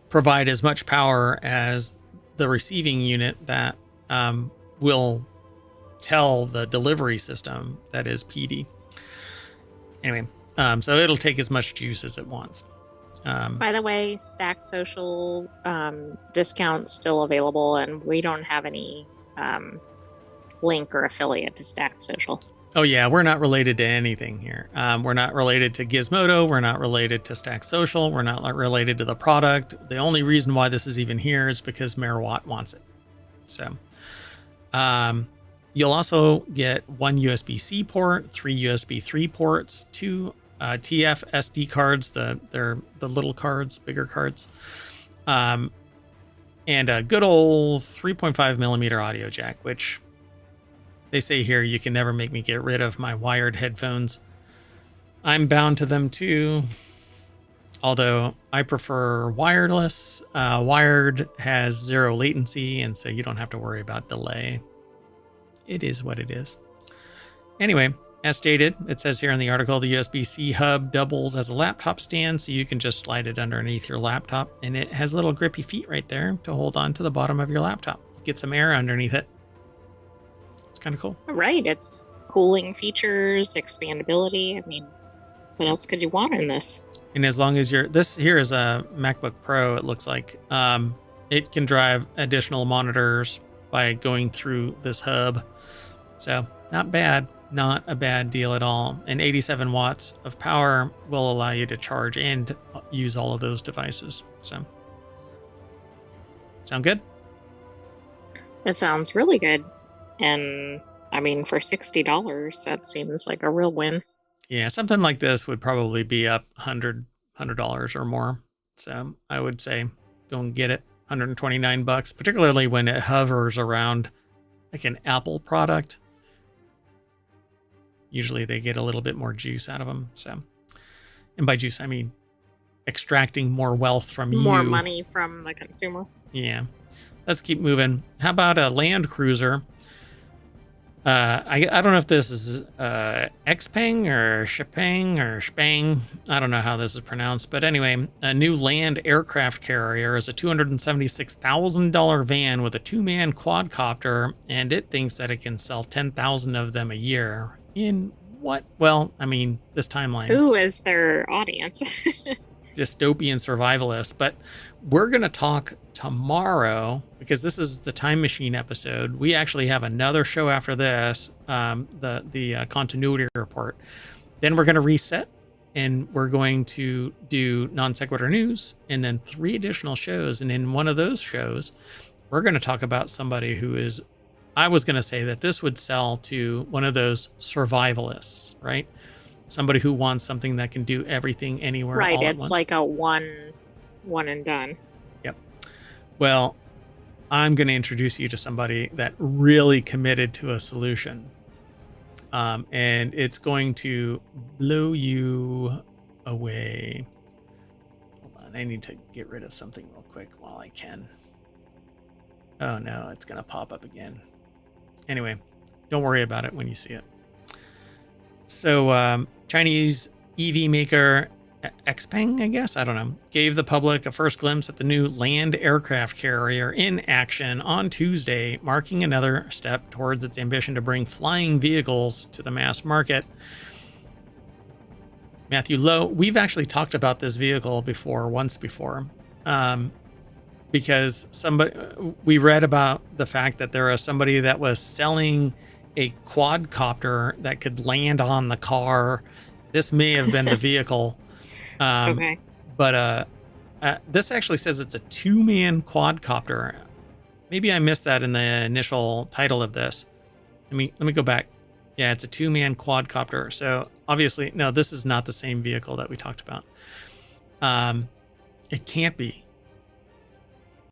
provide as much power as the receiving unit that will tell the delivery system that is PD. Anyway, so it'll take as much juice as it wants. By the way, Stack Social discount still available, and we don't have any link or affiliate to Stack Social. Oh yeah, we're not related to anything here. We're not related to Gizmodo. We're not related to Stack Social. We're not related to the product. The only reason why this is even here is because Mayor Watt wants it. So, you'll also get 1 USB-C port, 3 USB 3 ports, 2 TF SD cards. They're the little cards, bigger cards, and a good old 3.5 millimeter audio jack, which they say here you can never make me get rid of my wired headphones. I'm bound to them too, although I prefer wireless. Wired has 0 latency, and so you don't have to worry about delay. It is what it is. Anyway, as stated, it says here in the article, the USB-C hub doubles as a laptop stand, so you can just slide it underneath your laptop, and it has little grippy feet right there to hold on to the bottom of your laptop. Get some air underneath it. It's kind of cool. Right, it's cooling features, expandability. I mean, what else could you want in this? And as long as this here is a MacBook Pro, it looks like it can drive additional monitors by going through this hub. So not bad. Not a bad deal at all. And 87 watts of power will allow you to charge and use all of those devices. So, sound good? It sounds really good. And I mean, for $60, that seems like a real win. Yeah, something like this would probably be up $100 or more. So I would say go and get it. $129, particularly when it hovers around like an Apple product. Usually they get a little bit more juice out of them. So, and by juice, I mean extracting more wealth from you. More money from the consumer. Yeah. Let's keep moving. How about a Land Cruiser? I don't know if this is Xpeng or Shipeng or Spang. I don't know how this is pronounced. But anyway, a new land aircraft carrier is a $276,000 van with a 2-man quadcopter, and it thinks that it can sell 10,000 of them a year. In what? Well, I mean, this timeline. Who is their audience? Dystopian survivalists. But we're going to talk tomorrow, because this is the Time Machine episode. We actually have another show after this, the continuity report. Then we're going to reset, and we're going to do Non Sequitur News, and then 3 additional shows. And in one of those shows, we're going to talk about somebody who is, I was going to say that this would sell to one of those survivalists, right? Somebody who wants something that can do everything anywhere. Right. All at It's once. like a one and done. Yep. Well, I'm going to introduce you to somebody that really committed to a solution. And it's going to blow you away. Hold on. I need to get rid of something real quick while I can. Oh no, it's going to pop up again. Anyway, don't worry about it when you see it. So, Chinese EV maker Xpeng, I guess, I don't know, gave the public a first glimpse at the new land aircraft carrier in action on Tuesday, marking another step towards its ambition to bring flying vehicles to the mass market. Matthew Lowe, we've actually talked about this vehicle once before, because we read about the fact that there was somebody that was selling a quadcopter that could land on the car. This may have been the vehicle. Okay. But this actually says it's a 2-man quadcopter. Maybe I missed that in the initial title of this. Let me go back. Yeah, it's a 2-man quadcopter. So obviously, no, this is not the same vehicle that we talked about. It can't be.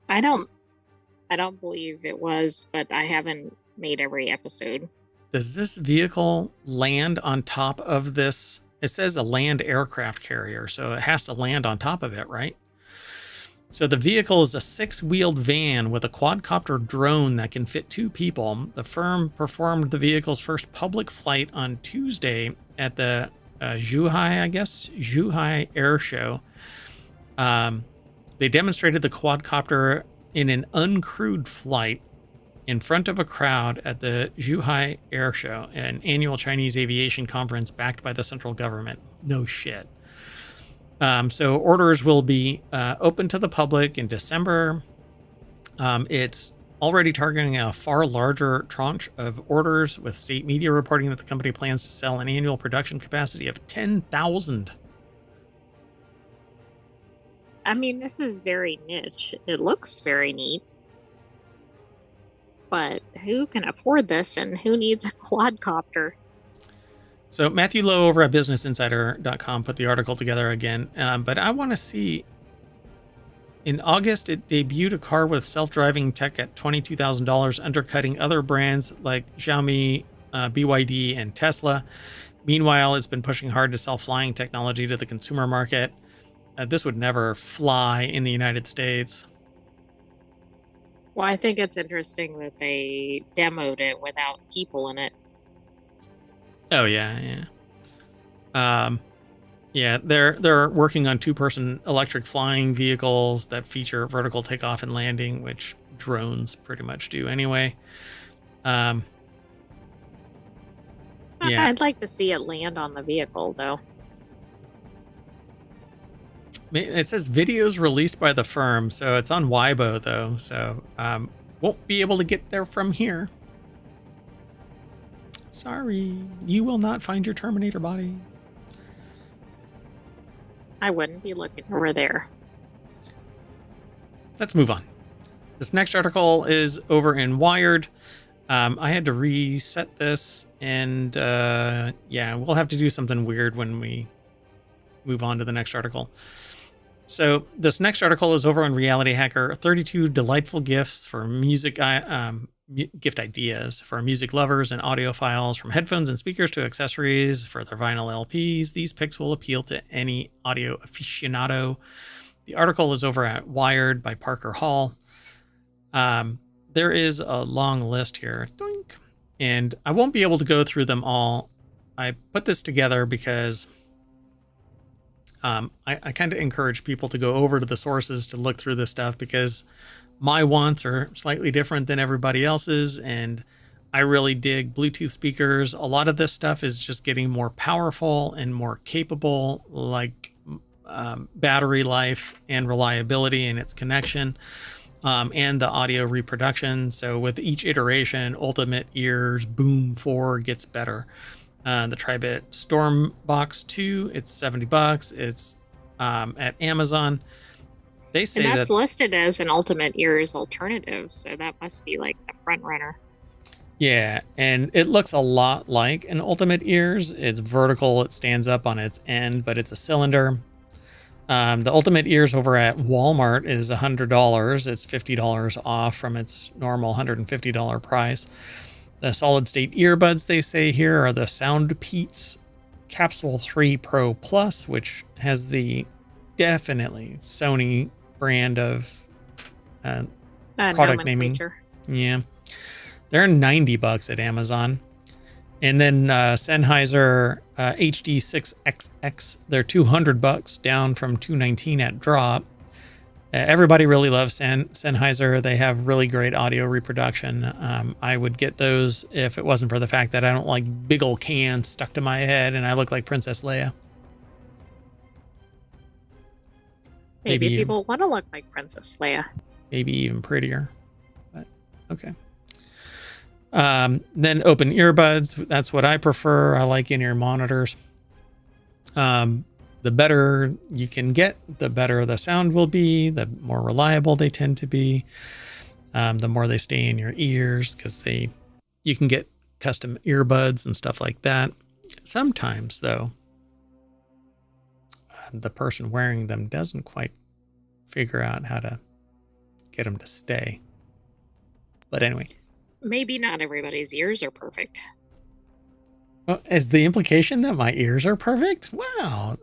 I don't believe it was, but I haven't made every episode. Does this vehicle land on top of this? It says a land aircraft carrier, so it has to land on top of it, right? So the vehicle is a 6-wheeled van with a quadcopter drone that can fit 2 people. The firm performed the vehicle's first public flight on Tuesday at the Zhuhai Air Show. They demonstrated the quadcopter in an uncrewed flight in front of a crowd at the Zhuhai Air Show, an annual Chinese aviation conference backed by the central government. No shit. So orders will be open to the public in December. It's already targeting a far larger tranche of orders, with state media reporting that the company plans to sell an annual production capacity of 10,000. I mean, this is very niche. It looks very neat. But who can afford this, and who needs a quadcopter? So Matthew Lowe over at BusinessInsider.com put the article together again. But I want to see. In August, it debuted a car with self-driving tech at $22,000, undercutting other brands like Xiaomi, BYD, and Tesla. Meanwhile, it's been pushing hard to sell flying technology to the consumer market. This would never fly in the United States. Well, I think it's interesting that they demoed it without people in it. Oh yeah. Yeah, they're working on two-person electric flying vehicles that feature vertical takeoff and landing, which drones pretty much do anyway. Yeah, I'd like to see it land on the vehicle, though. it says videos released by the firm, so it's on Weibo though, so won't be able to get there from here. Sorry, you will not find your Terminator body. I wouldn't be looking over there. Let's move on. This next article is over in Wired. I had to reset this, and yeah, we'll have to do something weird when we move on to the next article. So this next article is over on Reality Hacker, 32 delightful gifts for music, gift ideas for music lovers and audiophiles, from headphones and speakers to accessories for their vinyl LPs. These picks will appeal to any audio aficionado. The article is over at Wired by Parker Hall. There is a long list here, doink, and I won't be able to go through them all. I put this together because I kind of encourage people to go over to the sources to look through this stuff, because my wants are slightly different than everybody else's, and I really dig Bluetooth speakers. A lot of this stuff is just getting more powerful and more capable, like battery life and reliability in its connection, and the audio reproduction. So with each iteration, Ultimate Ears Boom 4 gets better. The Tribit Storm Box 2, it's $70. It's at Amazon. They say and that's listed as an Ultimate Ears alternative, so that must be like the front runner. Yeah, and it looks a lot like an Ultimate Ears. It's vertical, it stands up on its end, but it's a cylinder. The Ultimate Ears over at Walmart is $100. It's $50 off from its normal $150 price. The solid state earbuds, they say here, are the Soundpeats Capsule 3 Pro Plus, which has the definitely Sony brand of product naming. Yeah, they're $90 at Amazon. And then Sennheiser HD6XX, they're $200, down from $219 at drop. Everybody really loves Sennheiser. They have really great audio reproduction. I would get those if it wasn't for the fact that I don't like big old cans stuck to my head and I look like Princess Leia. Maybe people want to look like Princess Leia. Maybe even prettier. But okay. Then open earbuds. That's what I prefer. I like in-ear monitors. The better you can get, the better the sound will be, the more reliable they tend to be, the more they stay in your ears, because you can get custom earbuds and stuff like that. Sometimes, though, the person wearing them doesn't quite figure out how to get them to stay. But anyway. Maybe not everybody's ears are perfect. Well, is the implication that my ears are perfect? Wow,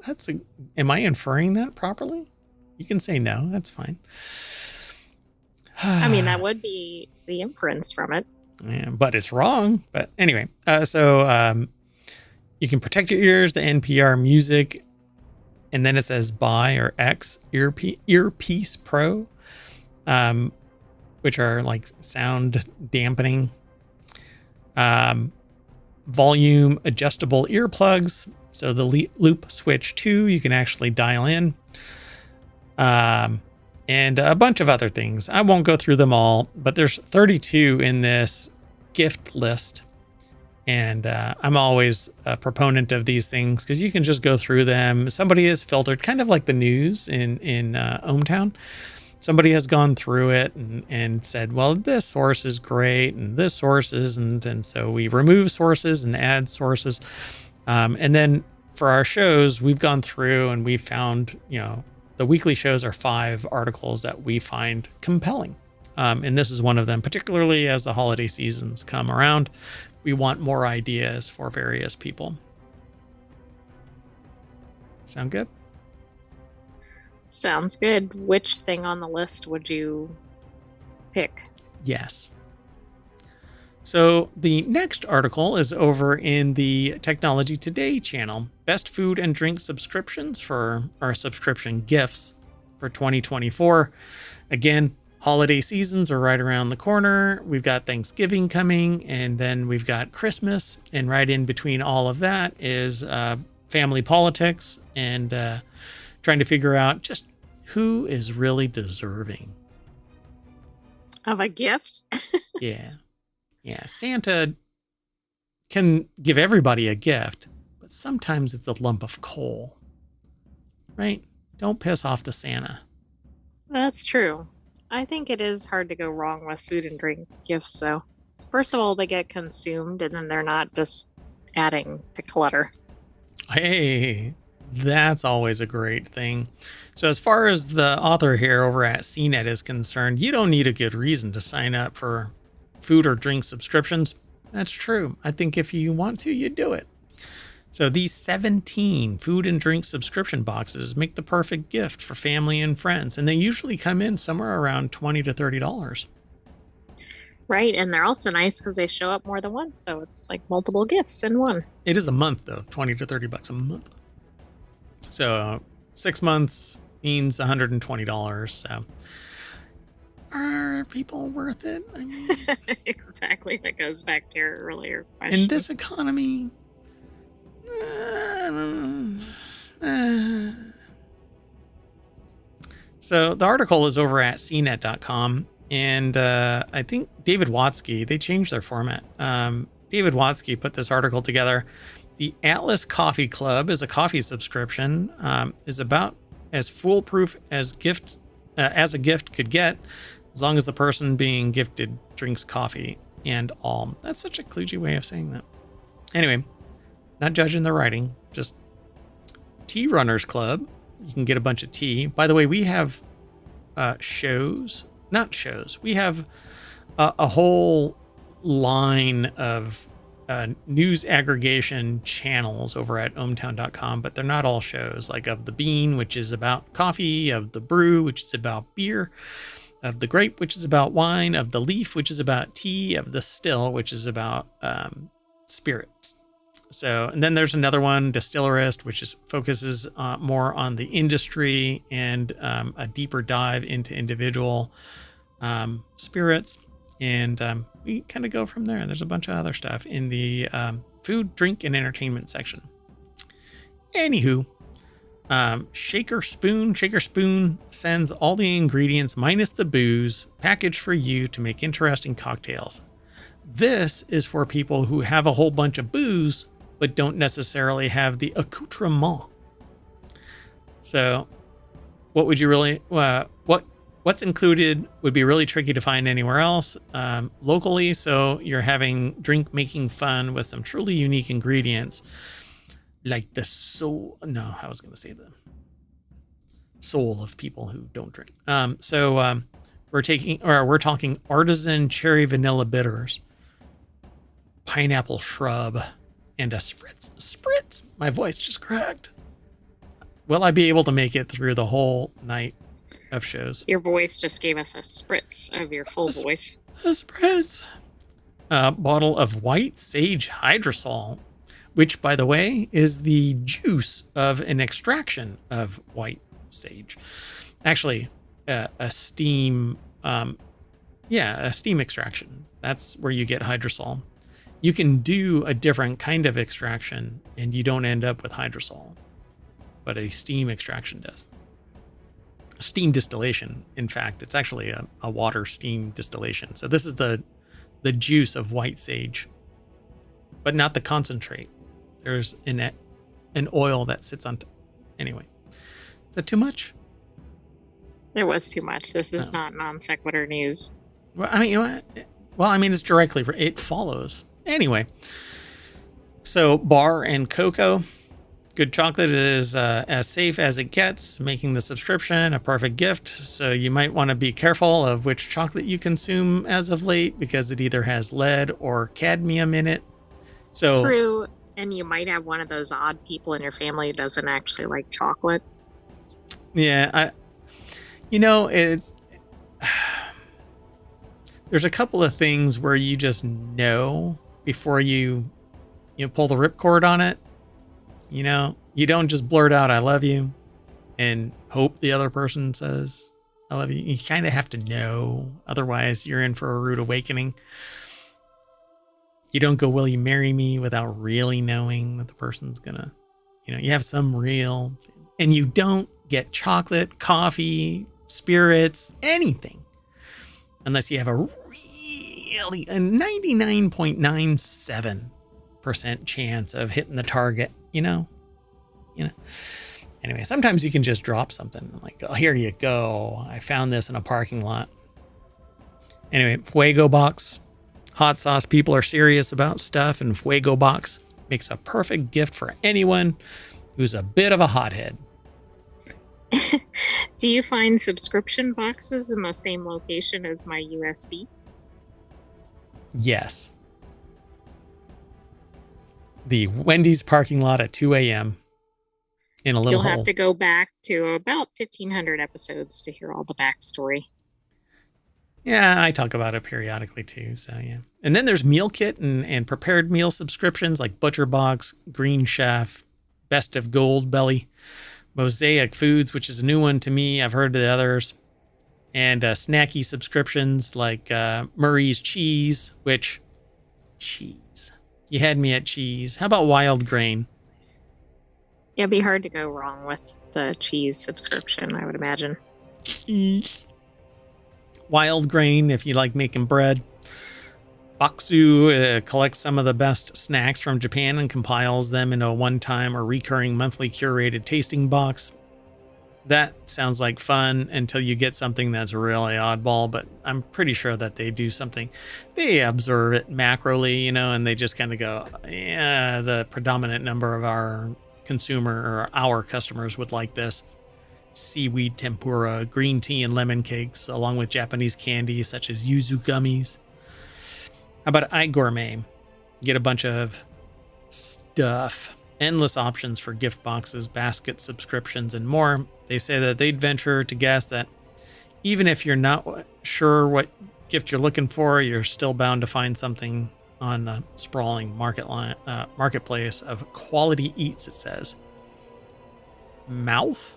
am I inferring that properly? You can say no, that's fine. I mean, that would be the inference from it. Yeah, but it's wrong. But anyway, so you can protect your ears, the NPR Music, and then it says Buy or X Earpiece Pro. which are like sound dampening. Volume adjustable earplugs. So the loop switch 2, you can actually dial in. And a bunch of other things. I won't go through them all, but there's 32 in this gift list. And I'm always a proponent of these things because you can just go through them. Somebody has filtered, kind of like the news in ohmTown. Somebody has gone through it and said, well, this source is great and this source isn't. And so we remove sources and add sources. And then for our shows, we've gone through and we've found, the weekly shows are 5 articles that we find compelling. And this is one of them, particularly as the holiday seasons come around. We want more ideas for various people. Sound good? Sounds good. Which thing on the list would you pick? Yes. So the next article is over in the Technology Today channel. Best food and drink subscriptions for our subscription gifts for 2024. Again, holiday seasons are right around the corner. We've got Thanksgiving coming, and then we've got Christmas. And right in between all of that is family politics and trying to figure out just who is really deserving of a gift. Yeah. Santa can give everybody a gift, but sometimes it's a lump of coal, right? Don't piss off the Santa. That's true. I think it is hard to go wrong with food and drink gifts, though. First of all, they get consumed, and then they're not just adding to clutter. Hey, that's always a great thing. So as far as the author here over at CNET is concerned, you don't need a good reason to sign up for food or drink subscriptions. That's true. I think if you want to, you do it. So these 17 food and drink subscription boxes make the perfect gift for family and friends. And they usually come in somewhere around $20 to $30. Right. And they're also nice because they show up more than once. So it's like multiple gifts in one. It is a month though, 20 to 30 bucks a month. So 6 months means $120. So are people worth it? I mean, exactly. That goes back to your earlier question. in this economy, So the article is over at cnet.com, and I think David Watsky, they changed their format. David Watsky put this article together. The Atlas Coffee Club is a coffee subscription, is about as foolproof as a gift could get, as long as the person being gifted drinks coffee and all. That's such a kludgy way of saying that. Anyway, not judging the writing, just Tea Runners Club. You can get a bunch of tea. By the way, we have we have a whole line of news aggregation channels over at ohmTown.com, but they're not all shows. Like of the Bean, which is about coffee, of the Brew, which is about beer, of the Grape, which is about wine, of the Leaf, which is about tea, of the Still, which is about spirits. So, and then there's another one, Distillerist, which focuses more on the industry and a deeper dive into individual spirits. And we kind of go from there. There's a bunch of other stuff in the food, drink, and entertainment section. Anywho, Shaker Spoon sends all the ingredients minus the booze packaged for you to make interesting cocktails. This is for people who have a whole bunch of booze but don't necessarily have the accoutrement. So what would you really, what's included would be really tricky to find anywhere else locally. So you're having drink making fun with some truly unique ingredients like the soul. No, I was going to say the soul of people who don't drink. We're talking artisan cherry vanilla bitters, pineapple shrub, and a spritz. My voice just cracked. Will I be able to make it through the whole night of shows? Your voice just gave us a spritz of your full voice. A spritz. A bottle of white sage hydrosol, which, by the way, is the juice of an extraction of white sage. Actually, a steam Yeah, a steam extraction. That's where you get hydrosol. You can do a different kind of extraction and you don't end up with hydrosol, but a steam extraction does. Steam distillation, in fact, it's actually a water steam distillation. So this is the juice of white sage, but not the concentrate. There's an oil that sits on anyway. Is that too much? It was too much. This is not non sequitur news. Well, I mean, it's directly, it follows. Anyway, so bar and cocoa. Good chocolate is as safe as it gets, making the subscription a perfect gift. So you might want to be careful of which chocolate you consume as of late, because it either has lead or cadmium in it. So true, and you might have one of those odd people in your family who doesn't actually like chocolate. Yeah, it's there's a couple of things where you just know before you pull the ripcord on it. You don't just blurt out, "I love you," and hope the other person says, "I love you." You kind of have to know. Otherwise, you're in for a rude awakening. You don't go, "Will you marry me?" without really knowing that the person's gonna, you have some real, and you don't get chocolate, coffee, spirits, anything, unless you have a 99.97% chance of hitting the target, Anyway, sometimes you can just drop something like, "Oh, here you go. I found this in a parking lot." Anyway, Fuego Box. Hot sauce people are serious about stuff, and Fuego Box makes a perfect gift for anyone who's a bit of a hothead. Do you find subscription boxes in the same location as my USB? Yes. The Wendy's parking lot at 2 a.m. in a little hole. You'll have to go back to about 1,500 episodes to hear all the backstory. Yeah, I talk about it periodically too, so yeah. And then there's meal kit and prepared meal subscriptions like Butcher Box, Green Chef, Best of Gold Belly, Mosaic Foods, which is a new one to me. I've heard of the others. And snacky subscriptions like Murray's Cheese, cheese. You had me at cheese. How about Wild Grain? It'd be hard to go wrong with the cheese subscription, I would imagine. Cheese. Wild Grain, if you like making bread. Baksu collects some of the best snacks from Japan and compiles them into a one-time or recurring monthly curated tasting box. That sounds like fun until you get something that's really oddball, but I'm pretty sure that they do something. They observe it macroly, and they just kind of go, yeah, the predominant number of our our customers would like this. Seaweed tempura, green tea and lemon cakes, along with Japanese candy such as yuzu gummies. How about iGourmet? Get a bunch of stuff. Endless options for gift boxes, basket subscriptions, and more. They say that they'd venture to guess that even if you're not sure what gift you're looking for, you're still bound to find something on the sprawling marketplace of quality eats, it says. Mouth?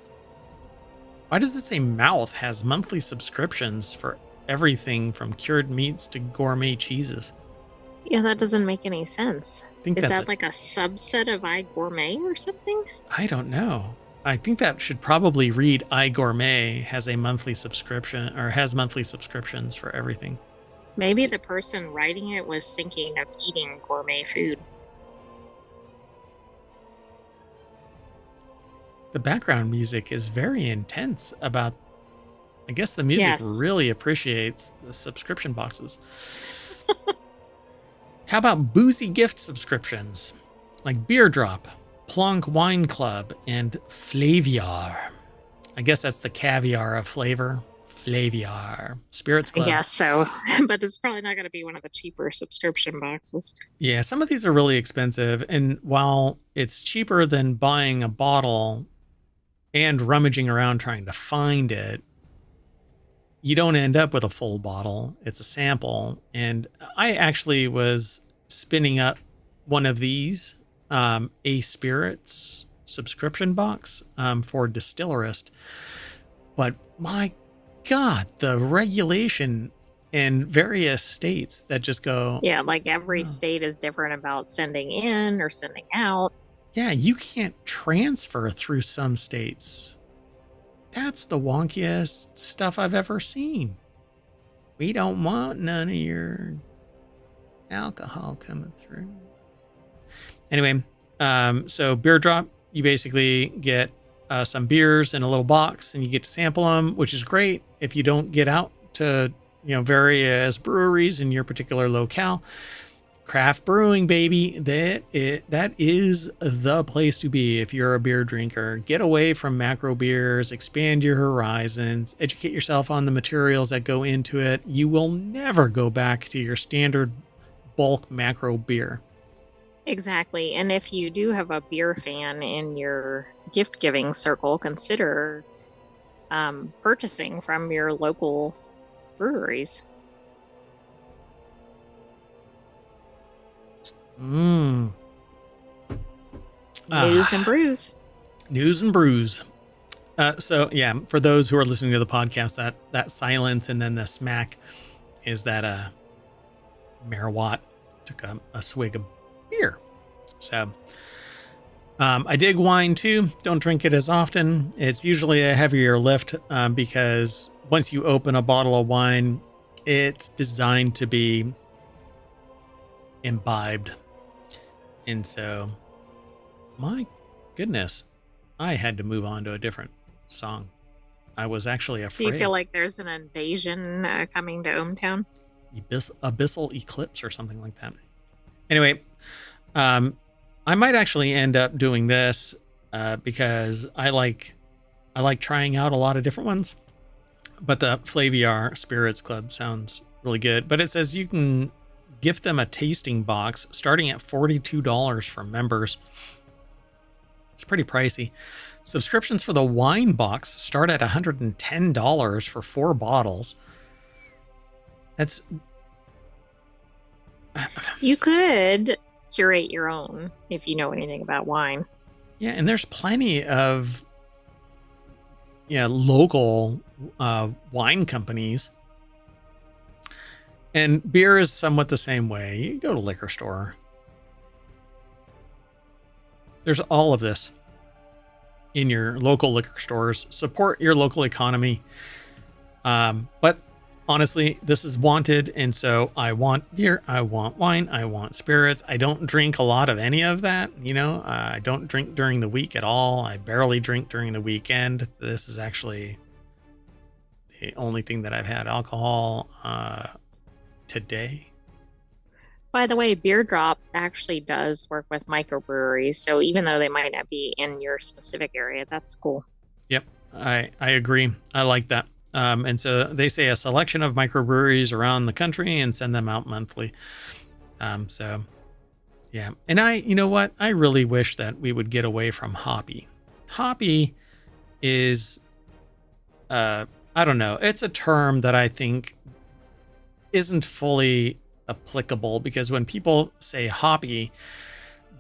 Why does it say Mouth has monthly subscriptions for everything from cured meats to gourmet cheeses? Yeah, that doesn't make any sense. Is that like a subset of iGourmet or something? I don't know. I think that should probably read iGourmet has a monthly subscription or has monthly subscriptions for everything. Maybe the person writing it was thinking of eating gourmet food. The background music is very intense about, I guess the music really appreciates the subscription boxes. How about boozy gift subscriptions like Beer Drop, Plonk Wine Club, and Flaviar? I guess that's the caviar of flavor. Flaviar. Spirits Club. I guess so, but it's probably not going to be one of the cheaper subscription boxes. Yeah, some of these are really expensive, and while it's cheaper than buying a bottle and rummaging around trying to find it, you don't end up with a full bottle. It's a sample. And I actually was spinning up one of these, a spirits subscription box for Distillerist. But my God, the regulation in various states that just go, Yeah, like every oh, state is different about sending in or sending out. yeah, you can't transfer through some states. That's the wonkiest stuff I've ever seen. We don't want none of your alcohol coming through. Anyway, so beer drop, you basically get some beers in a little box and you get to sample them, which is great if you don't get out to various breweries in your particular locale. Craft brewing, baby, that is the place to be if you're a beer drinker. Get away from macro beers, expand your horizons, educate yourself on the materials that go into it. You will never go back to your standard bulk macro beer. Exactly. And if you do have a beer fan in your gift giving circle, consider purchasing from your local breweries. News and brews. News and brews. So yeah, for those who are listening to the podcast, that silence and then the smack is that Mayor Watt took a swig of beer. So I dig wine too. Don't drink it as often. It's usually a heavier lift because once you open a bottle of wine, it's designed to be imbibed. And so, my goodness, I had to move on to a different song. I was actually afraid. Do you feel like there's an invasion coming to ohmTown? Abyssal eclipse or something like that. Anyway, I might actually end up doing this because I like trying out a lot of different ones. But the Flaviar Spirits Club sounds really good. But it says you can gift them a tasting box starting at $42 for members. It's pretty pricey. Subscriptions for the wine box start at $110 for 4 bottles. That's... You could curate your own if you know anything about wine. Yeah, and there's plenty of local wine companies. And beer is somewhat the same way. You go to a liquor store. There's all of this in your local liquor stores. Support your local economy. But honestly, this is wanted. And so I want beer. I want wine. I want spirits. I don't drink a lot of any of that. I don't drink during the week at all. I barely drink during the weekend. This is actually the only thing that I've had alcohol today. By the way, Beer Drop actually does work with microbreweries. So even though they might not be in your specific area, that's cool. Yep, I agree. I like that. And so they say a selection of microbreweries around the country and send them out monthly. So yeah. And you know what? I really wish that we would get away from hoppy. Hoppy is, I don't know. It's a term that I think isn't fully applicable because when people say hoppy,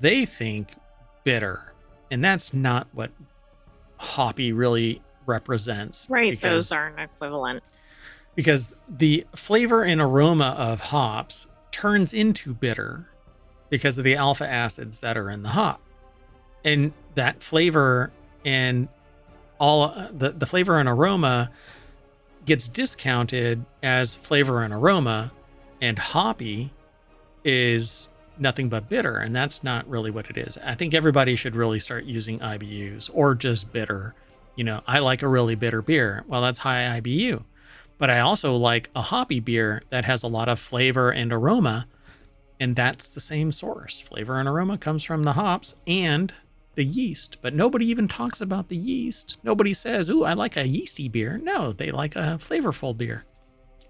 they think bitter, and that's not what hoppy really represents. Right, those aren't equivalent. Because the flavor and aroma of hops turns into bitter because of the alpha acids that are in the hop. And that flavor and all the flavor and aroma gets discounted as flavor and aroma, and hoppy is nothing but bitter, and that's not really what it is. I think everybody should really start using IBUs or just bitter. I like a really bitter beer. Well, that's high IBU. But I also like a hoppy beer that has a lot of flavor and aroma, and that's the same source. Flavor and aroma comes from the hops and the yeast, but nobody even talks about the yeast. Nobody says, "Ooh, I like a yeasty beer." No, they like a flavorful beer.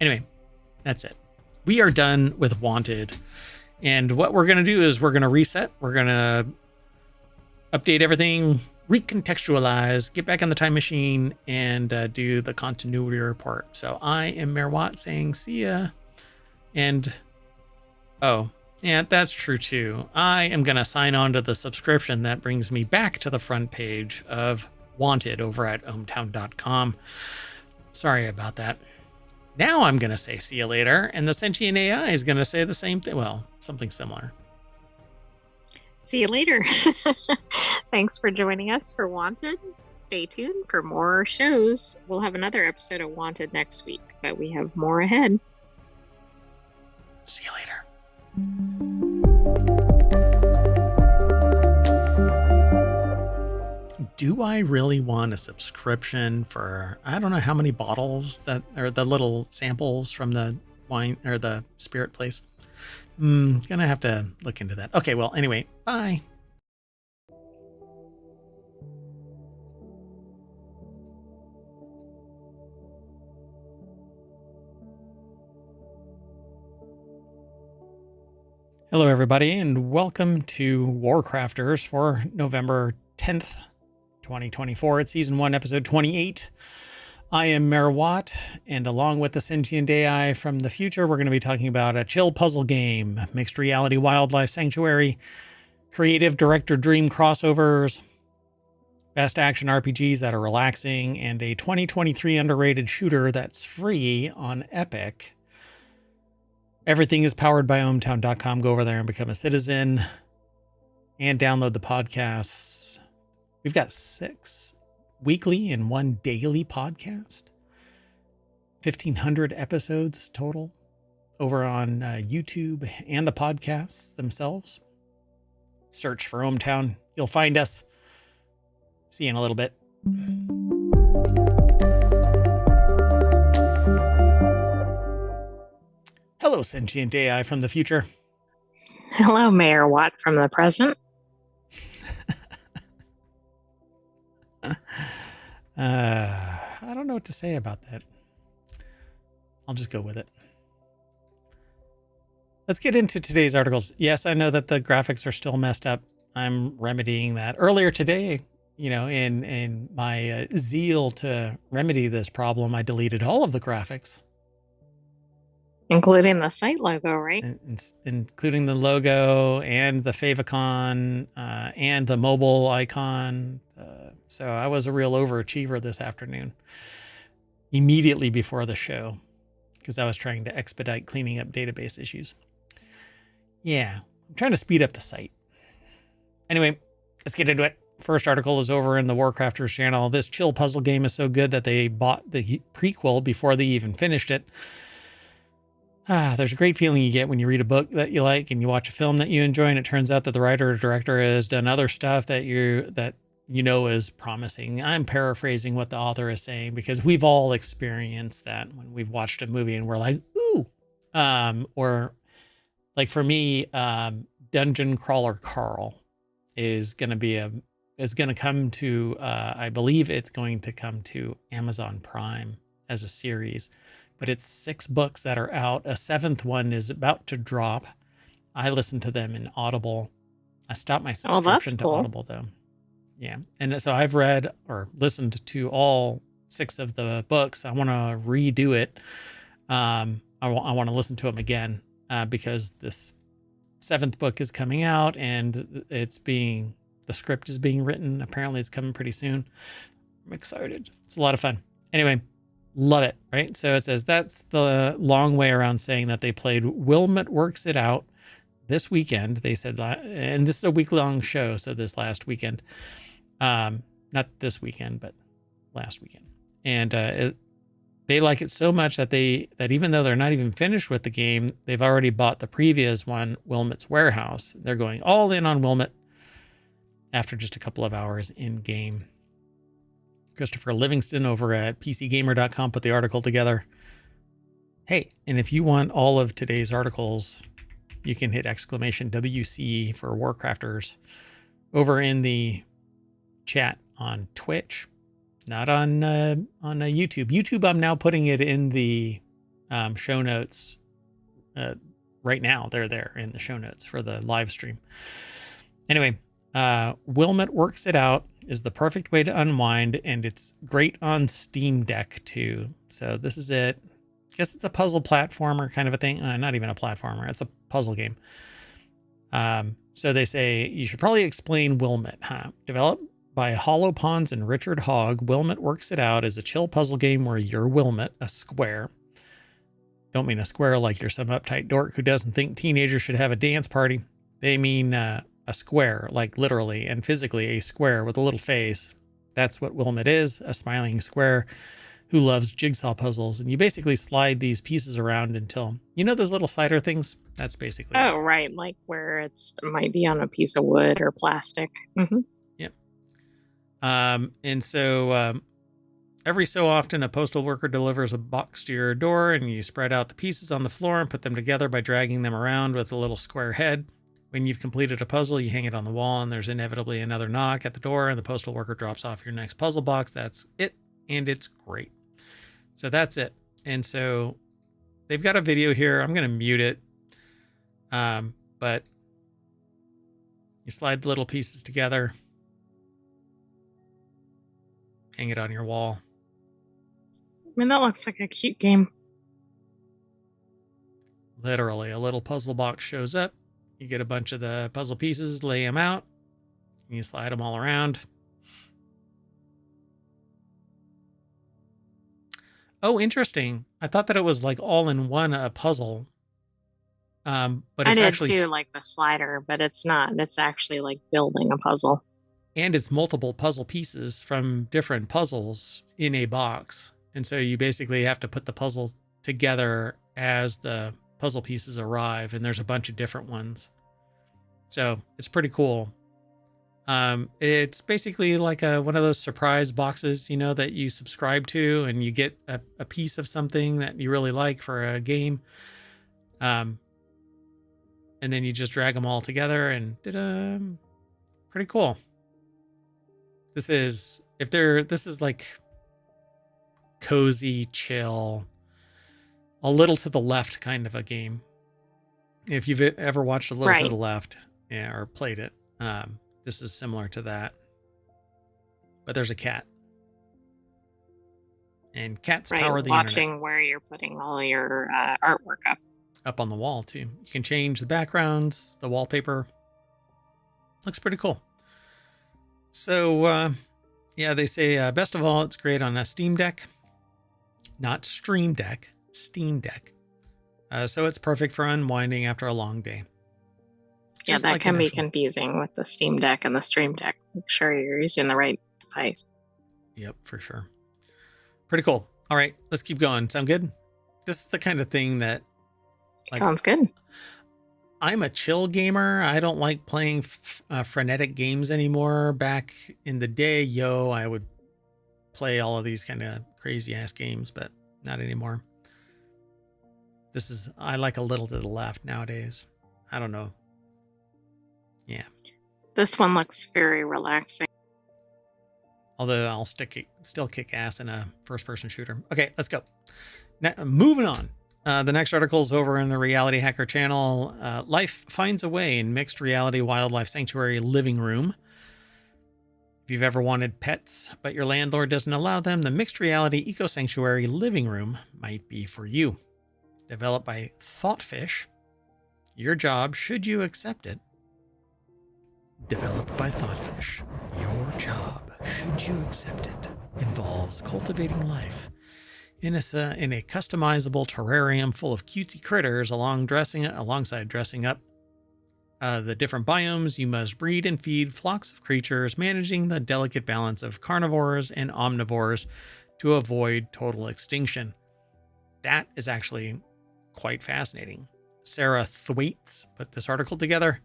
Anyway, that's it. We are done with Wanted. And what we're going to do is we're going to reset. We're going to update everything, recontextualize, get back on the time machine, and do the continuity report. So I am Mayor Watt saying see ya. And, oh, yeah, that's true too. I am going to sign on to the subscription that brings me back to the front page of Wanted over at ohmTown.com. Sorry about that. Now I'm going to say see you later, and the sentient AI is going to say the same thing. Well, something similar. See you later. Thanks for joining us for Wanted. Stay tuned for more shows. We'll have another episode of Wanted next week, but we have more ahead. See you later. Do I really want a subscription for, I don't know how many bottles that are the little samples from the wine or the spirit place? Gonna have to look into that. Okay, well, anyway, bye. Hello, everybody, and welcome to WarCrafters for November 10th, 2024. It's Season 1, Episode 28. I am Mayor Watt, and along with the sentient AI from the future, we're going to be talking about a chill puzzle game, mixed reality wildlife sanctuary, creative director dream crossovers, best action RPGs that are relaxing, and a 2023 underrated shooter that's free on Epic. Everything is powered by ohmTown.com. Go over there and become a citizen and download the podcasts. We've got 6 weekly and 1 daily podcast. 1,500 episodes total over on YouTube and the podcasts themselves. Search for ohmTown. You'll find us. See you in a little bit. Hello, sentient AI from the future. Hello, Mayor Watt from the present. I don't know what to say about that. I'll just go with it. Let's get into today's articles. Yes, I know that the graphics are still messed up. I'm remedying that. Earlier today, in my zeal to remedy this problem, I deleted all of the graphics. Including the site logo, right? Including the logo and the favicon and the mobile icon. So I was a real overachiever this afternoon, immediately before the show, because I was trying to expedite cleaning up database issues. Yeah, I'm trying to speed up the site. Anyway, let's get into it. First article is over in the WarCrafters channel. This chill puzzle game is so good that they bought the prequel before they even finished it. There's a great feeling you get when you read a book that you like and you watch a film that you enjoy, and it turns out that the writer or director has done other stuff that is promising. I'm paraphrasing what the author is saying because we've all experienced that when we've watched a movie and we're like, ooh, or like for me, Dungeon Crawler Carl is going to come to, I believe it's going to come to Amazon Prime as a series. But it's 6 books that are out. A 7th one is about to drop. I listened to them in Audible. I stopped my subscription to Audible, though. Yeah. And so I've read or listened to all 6 of the books. I want to redo it. I want to listen to them again because this 7th book is coming out and the script is being written. Apparently it's coming pretty soon. I'm excited. It's a lot of fun. Anyway. Love it, right? So it says that's the long way around saying that they played Wilmot Works It Out this weekend. They said, and this is a week-long show, so this last weekend. Not this weekend, but last weekend. And they like it so much that even though they're not even finished with the game, they've already bought the previous one, Wilmot's Warehouse. They're going all in on Wilmot after just a couple of hours in-game. Christopher Livingston over at PCGamer.com put the article together. Hey, and if you want all of today's articles, you can hit !WC for WarCrafters over in the chat on Twitch, not on YouTube. YouTube, I'm now putting it in the show notes right now. They're there in the show notes for the live stream. Anyway, Wilmot Works It Out is the perfect way to unwind, and it's great on Steam Deck too. So this is it. I guess it's a puzzle platformer kind of a thing. Not even a platformer. It's a puzzle game. So they say you should probably explain Wilmot, huh? Developed by Hollow Ponds and Richard Hogg, Wilmot Works It Out is a chill puzzle game where you're Wilmot, a square, don't mean a square like you're some uptight dork who doesn't think teenagers should have a dance party. They mean a square, like literally and physically a square with a little face. That's what Wilmot is, a smiling square who loves jigsaw puzzles. And you basically slide these pieces around until, you know, those little slider things? That's basically it. Oh, right. Like where it might be on a piece of wood or plastic. Mm-hmm. Yep. And so every so often, a postal worker delivers a box to your door, and you spread out the pieces on the floor and put them together by dragging them around with a little square head. When you've completed a puzzle, you hang it on the wall, and there's inevitably another knock at the door, and the postal worker drops off your next puzzle box. That's it, and it's great. So that's it. And so they've got a video here. I'm going to mute it. But you slide the little pieces together, hang it on your wall. I mean, that looks like a cute game. Literally, a little puzzle box shows up. You get a bunch of the puzzle pieces, lay them out, and you slide them all around. Oh, interesting. I thought that it was like all in one a puzzle. But I it's did actually too, like the slider, but it's not. It's actually like building a puzzle. and it's multiple puzzle pieces from different puzzles in a box. And so you basically have to put the puzzle together as the puzzle pieces arrive, and there's a bunch of different ones. So it's pretty cool. It's basically like one of those surprise boxes, you know, that you subscribe to, and you get a piece of something that you really like for a game. And then you just drag them all together, and pretty cool. This is like cozy, chill, a little to the left kind of a game. If you've ever watched A Little to the Left, yeah, or played it, this is similar to that. But there's a cat. And cats power the internet. Watching where you're putting all your artwork up. Up on the wall, too. You can change the backgrounds, the wallpaper. Looks pretty cool. So, yeah, they say, best of all, it's great on a Steam Deck. Not Stream Deck, Steam Deck. So it's perfect for unwinding after a long day. Yeah, that can be confusing with the Steam Deck and the Stream Deck. Make sure you're using the right device. Yep, for sure. Pretty cool. All right, let's keep going. Sound good? This is the kind of thing that... Sounds good. I'm a chill gamer. I don't like playing frenetic games anymore. Back in the day, I would play all of these kind of crazy ass games, but not anymore. I like a little to the left nowadays. I don't know. Yeah. This one looks very relaxing. Although I'll still kick ass in a first-person shooter. Okay, let's go. Now, moving on. The next article is over in the Reality Hacker channel. Life finds a way in mixed reality wildlife sanctuary living room. If you've ever wanted pets, but your landlord doesn't allow them, the mixed reality eco sanctuary living room might be for you. Developed by Thoughtfish. Your job, should you accept it. Developed by Thoughtfish. Your job, should you accept it, involves cultivating life in a customizable terrarium full of cutesy critters alongside dressing up the different biomes. You must breed and feed flocks of creatures, managing the delicate balance of carnivores and omnivores to avoid total extinction. That is actually quite fascinating. Sarah Thwaites put this article together.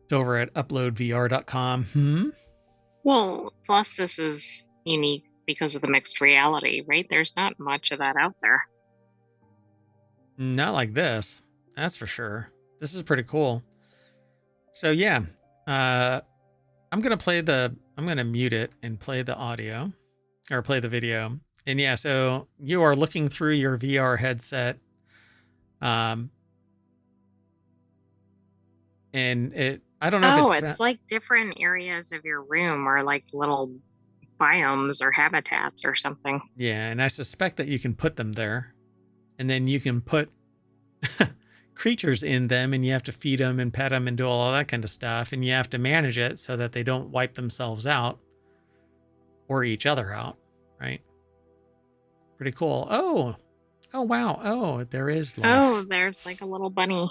It's over at uploadvr.com. Well, plus this is unique because of the mixed reality, right? There's not much of that out there. Not like this. That's for sure. This is pretty cool. So yeah, I'm going to mute it and play the audio or play the video. And yeah, so you are looking through your VR headset. And I don't know if it's like different areas of your room or like little biomes or habitats or something. Yeah, and I suspect that you can put them there, and then you can put creatures in them, and you have to feed them and pet them and do all that kind of stuff, and you have to manage it so that they don't wipe themselves out or each other out, right? Pretty cool. Oh, Oh, wow. Oh, there is Oh, life. there's like a little bunny.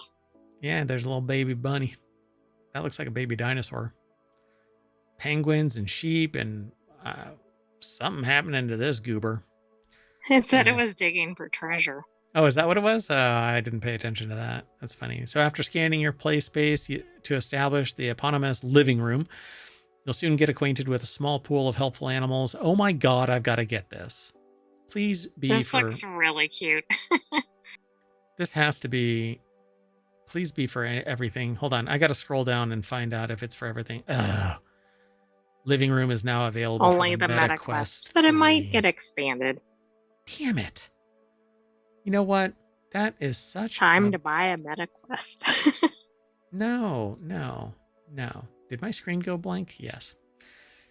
Yeah, there's a little baby bunny. That looks like a baby dinosaur. Penguins and sheep and something happening to this goober. It said it Anyway. was digging for treasure. Oh, is that what it was? I didn't pay attention to that. That's funny. So after scanning your play space to establish the eponymous living room, you'll soon get acquainted with a small pool of helpful animals. Oh my God, I've got to get this. Please be This for... looks really cute. This has to be... Please be for everything. Hold on. I got to scroll down and find out if it's for everything. Ugh. Living room is now available Only for the the Meta Meta Quest Quest, but it might 3. get expanded. Damn it. You know what? That is such Time to buy a Meta Quest. No. Did my screen go blank? Yes.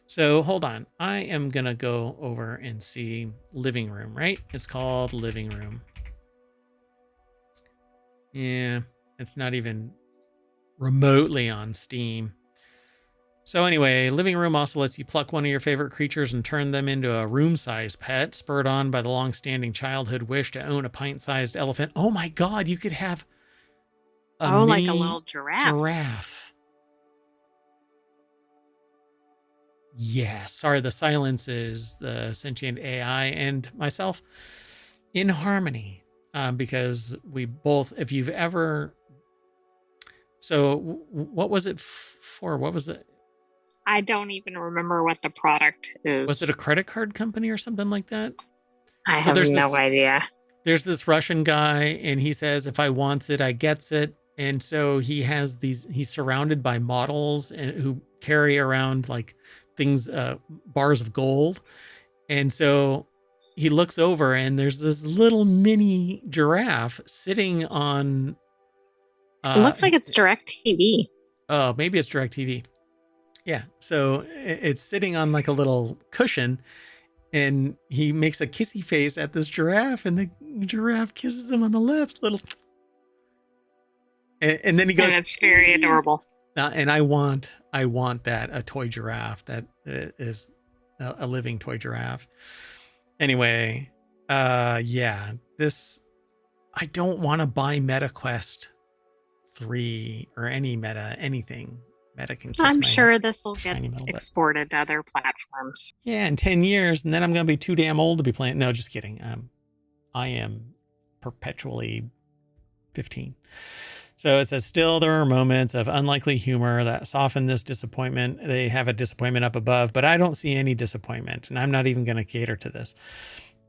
So hold on. I am going to go over and see living room, right? It's called living room. Yeah, it's not even remotely on Steam. So anyway, living room also lets you pluck one of your favorite creatures and turn them into a room-sized pet, spurred on by the long-standing childhood wish to own a pint-sized elephant. Oh my God, you could have a mini like a little giraffe. Yes. Sorry, the silence is the sentient AI and myself in harmony, because we both, if you've ever... So what was it for? What was it? I don't even remember what the product is. Was it a credit card company or something like that? I have no idea. There's this Russian guy, and he says, if I wants it, I gets it. And so he has these, he's surrounded by models and who carry around like things, bars of gold. And so he looks over and there's this little mini giraffe sitting on... it looks like it's DirecTV. Oh, maybe it's DirecTV. Yeah. So it's sitting on like a little cushion, and he makes a kissy face at this giraffe, and the giraffe kisses him on the lips, little. And then he goes, and it's very adorable. And I want that, a toy giraffe that is a living toy giraffe. Anyway, yeah, this, I don't want to buy Meta Quest 3 or any Meta, anything. Meta can kiss I'm my sure this will get shiny metal butt. exported to other platforms. Yeah, in 10 years, and then I'm going to be too damn old to be playing. No, just kidding. I am perpetually 15. So it says, still there are moments of unlikely humor that soften this disappointment. They have a disappointment up above, but I don't see any disappointment, and I'm not even going to cater to this.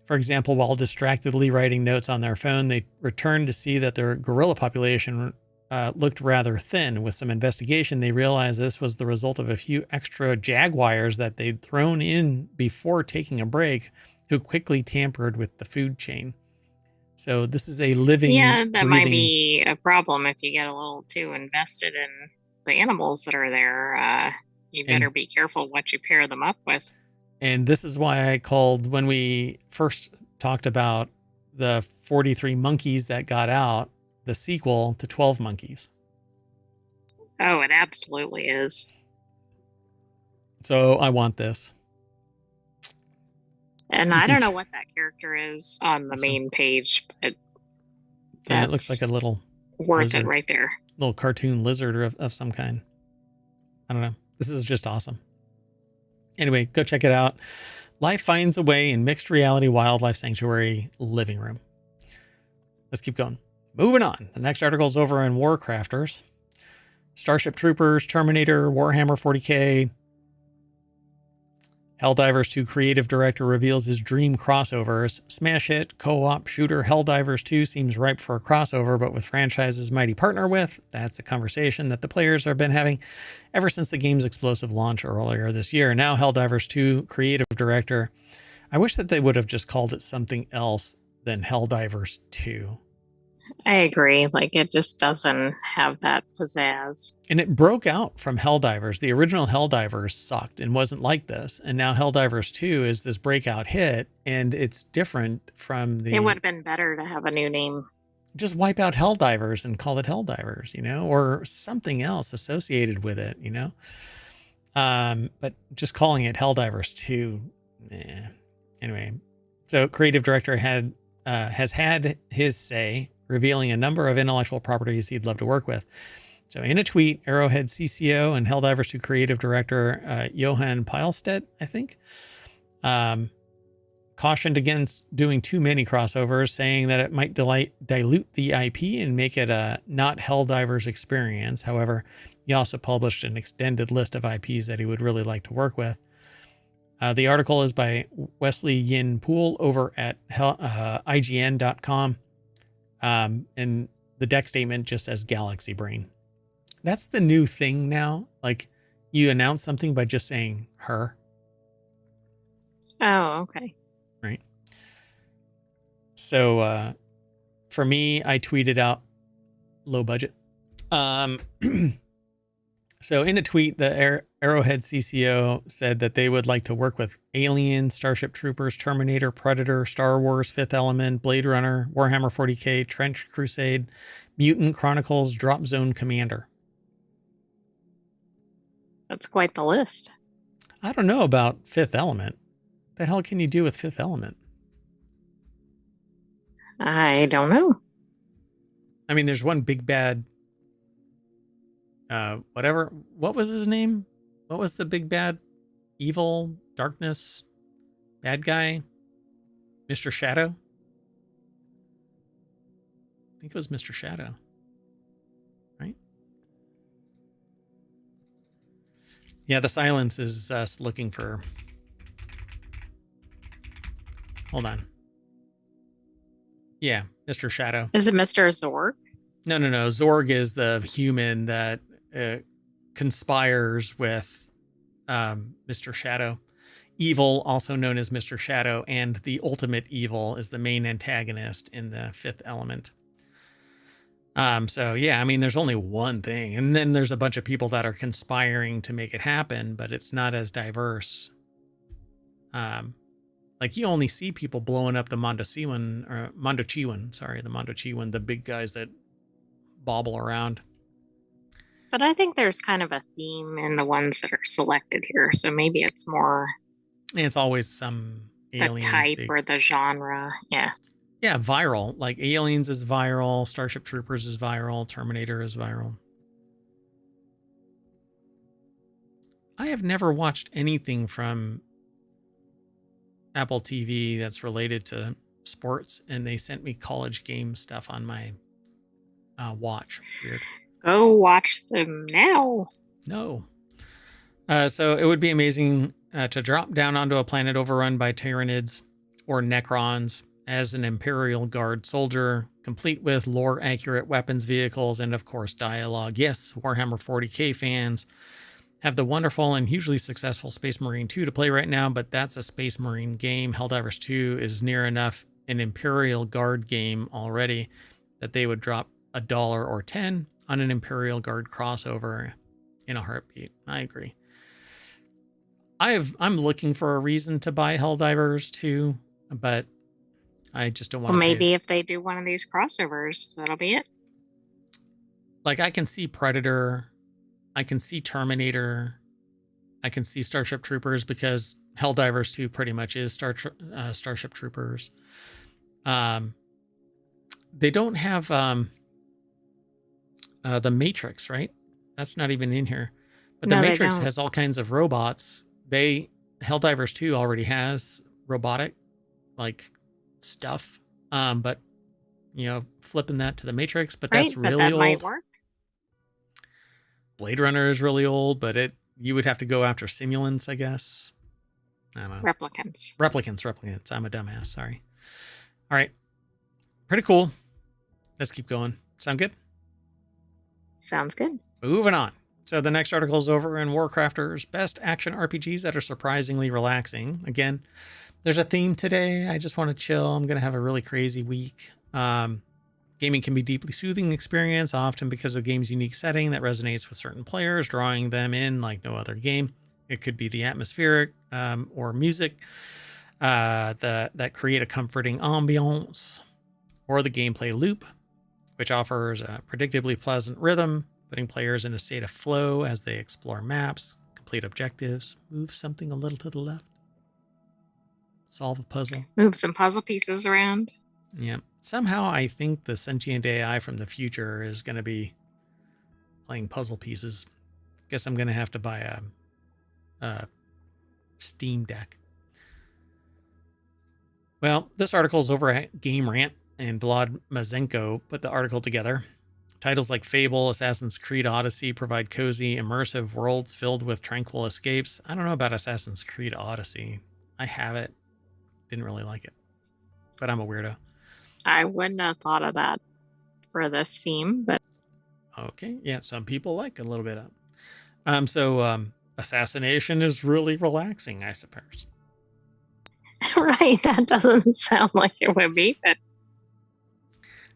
For example, while distractedly writing notes on their phone, they returned to see that their gorilla population looked rather thin. With some investigation, they realized this was the result of a few extra jaguars that they'd thrown in before taking a break, who quickly tampered with the food chain. So this is a living, yeah, that might be a problem if you get a little too invested in the animals that are there. You better be careful what you pair them up with. And this is why I called, when we first talked about the 43 monkeys that got out, the sequel to 12 Monkeys. Oh, it absolutely is. So I want this. And I don't know what that character is on the main page, but yeah, it looks like a little worth lizard, it right there. Little cartoon lizard of some kind. I don't know. This is just awesome. Anyway, go check it out. Life Finds a Way in Mixed Reality Wildlife Sanctuary Living Room. Let's keep going. Moving on. The next article is over in WarCrafters. Starship Troopers, Terminator, Warhammer 40K. Helldivers 2 creative director reveals his dream crossovers. Smash hit co-op shooter Helldivers 2 seems ripe for a crossover, but with franchises mighty partner with. That's a conversation that the players have been having ever since the game's explosive launch earlier this year. Now Helldivers 2 creative director. I wish that they would have just called it something else than Helldivers 2. I agree. Like, it just doesn't have that pizzazz. And it broke out from Helldivers. The original Helldivers sucked and wasn't like this. And now Helldivers 2 is this breakout hit, and it's different from the... It would have been better to have a new name. Just wipe out Helldivers and call it Helldivers, you know, or something else associated with it, you know. But just calling it Helldivers 2, eh. Anyway, so creative director had has had his say, revealing a number of intellectual properties he'd love to work with. So in a tweet, Arrowhead CCO and Helldivers 2 creative director Johan Pilestedt, I think, cautioned against doing too many crossovers, saying that it might dilute the IP and make it a not Helldivers experience. However, he also published an extended list of IPs that he would really like to work with. The article is by Wesley Yin Poole over at IGN.com. And the deck statement just says Galaxy Brain. That's the new thing now. Like, you announce something by just saying her. Oh, okay. Right. So for me, I tweeted out low budget. So in a tweet, the Arrowhead CCO said that they would like to work with Alien, Starship Troopers, Terminator, Predator, Star Wars, Fifth Element, Blade Runner, Warhammer 40k, Trench Crusade, Mutant Chronicles, Drop Zone Commander. That's quite the list. I don't know about Fifth Element. The hell can you do with Fifth Element? I don't know. I mean, there's one big bad whatever. What was his name? What was the big bad evil darkness bad guy? Mr. Shadow? I think it was Mr. Shadow. Right? Yeah, the silence is us looking for... Hold on. Yeah, Mr. Shadow. Is it Mr. Zorg? No. Zorg is the human that conspires with Mr. Shadow. Evil, also known as Mr. Shadow, and the ultimate evil is the main antagonist in the Fifth Element. So yeah, I mean, there's only one thing, and then there's a bunch of people that are conspiring to make it happen, but it's not as diverse. Like, you only see people blowing up the Mondochiwan, the big guys that bobble around. But I think there's kind of a theme in the ones that are selected here. So maybe it's more... And it's always some alien. The type or the genre. Yeah. Yeah, viral. Like, Aliens is viral. Starship Troopers is viral. Terminator is viral. I have never watched anything from Apple TV that's related to sports, and they sent me college game stuff on my watch. Weird. Go watch them now. No. So it would be amazing to drop down onto a planet overrun by Tyranids or Necrons as an Imperial Guard soldier, complete with lore-accurate weapons, vehicles, and of course dialogue. Yes, Warhammer 40k fans have the wonderful and hugely successful Space Marine 2 to play right now, but that's a Space Marine game. Helldivers 2 is near enough an Imperial Guard game already that they would drop $1 or 10 on an Imperial Guard crossover in a heartbeat. I agree. I'm looking for a reason to buy Helldivers 2, but I just don't want to. Well, maybe if they do one of these crossovers, that'll be it. Like, I can see Predator, I can see Terminator, I can see Starship Troopers, because Helldivers 2 pretty much is Starship Troopers. They don't have the Matrix, right? That's not even in here. But the Matrix has all kinds of robots. Helldivers 2 already has robotic, like, stuff. But, you know, flipping that to the Matrix, but that's really old. Might work. Blade Runner is really old, but you would have to go after simulants, I guess. I don't know. Replicants. I'm a dumbass. Sorry. All right. Pretty cool. Let's keep going. Sound good? Sounds good. Moving on. So the next article is over in WarCrafters, best action RPGs that are surprisingly relaxing. Again, there's a theme today. I just want to chill. I'm going to have a really crazy week. Gaming can be a deeply soothing experience, often because of the game's unique setting that resonates with certain players, drawing them in like no other game. It could be the atmospheric or music that create a comforting ambiance, or the gameplay loop, which offers a predictably pleasant rhythm, putting players in a state of flow as they explore maps, complete objectives, move something a little to the left, solve a puzzle. Move some puzzle pieces around. Yeah. Somehow I think the sentient AI from the future is going to be playing puzzle pieces. Guess I'm going to have to buy a Steam Deck. Well, this article is over at Game Rant, and Vlad Mazenko put the article together. Titles like Fable, Assassin's Creed Odyssey provide cozy, immersive worlds filled with tranquil escapes. I don't know about Assassin's Creed Odyssey. I have it. Didn't really like it, but I'm a weirdo. I wouldn't have thought of that for this theme, but Okay, yeah, some people like a little bit of. Assassination is really relaxing, I suppose. right, that doesn't sound like it would be, but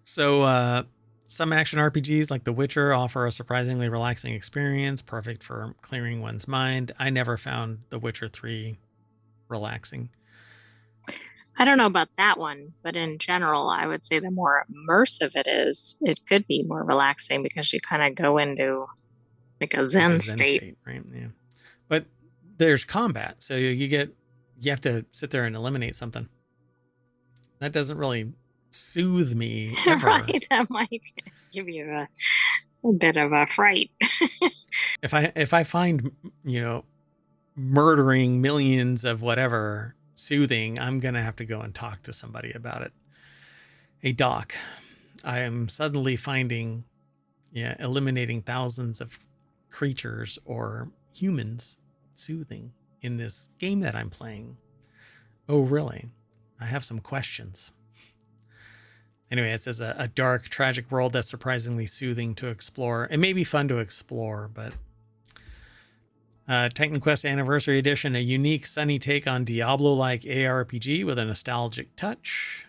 So, some action RPGs like The Witcher offer a surprisingly relaxing experience, perfect for clearing one's mind. I never found The Witcher 3 relaxing. I don't know about that one. But in general, I would say the more immersive it is, it could be more relaxing because you kind of go into like a Like a Zen Zen state. state, right? Yeah. But there's combat, so you have to sit there and eliminate something. That doesn't really soothe me ever. Right, that might give you a bit of a fright. If I find, you know, murdering millions of whatever soothing, I'm going to have to go and talk to somebody about it. Hey, doc, I am suddenly finding, eliminating thousands of creatures or humans soothing in this game that I'm playing. Oh, really? I have some questions. Anyway, it says a dark, tragic world that's surprisingly soothing to explore. It may be fun to explore, but Titan Quest Anniversary Edition, a unique, sunny take on Diablo-like ARPG with a nostalgic touch.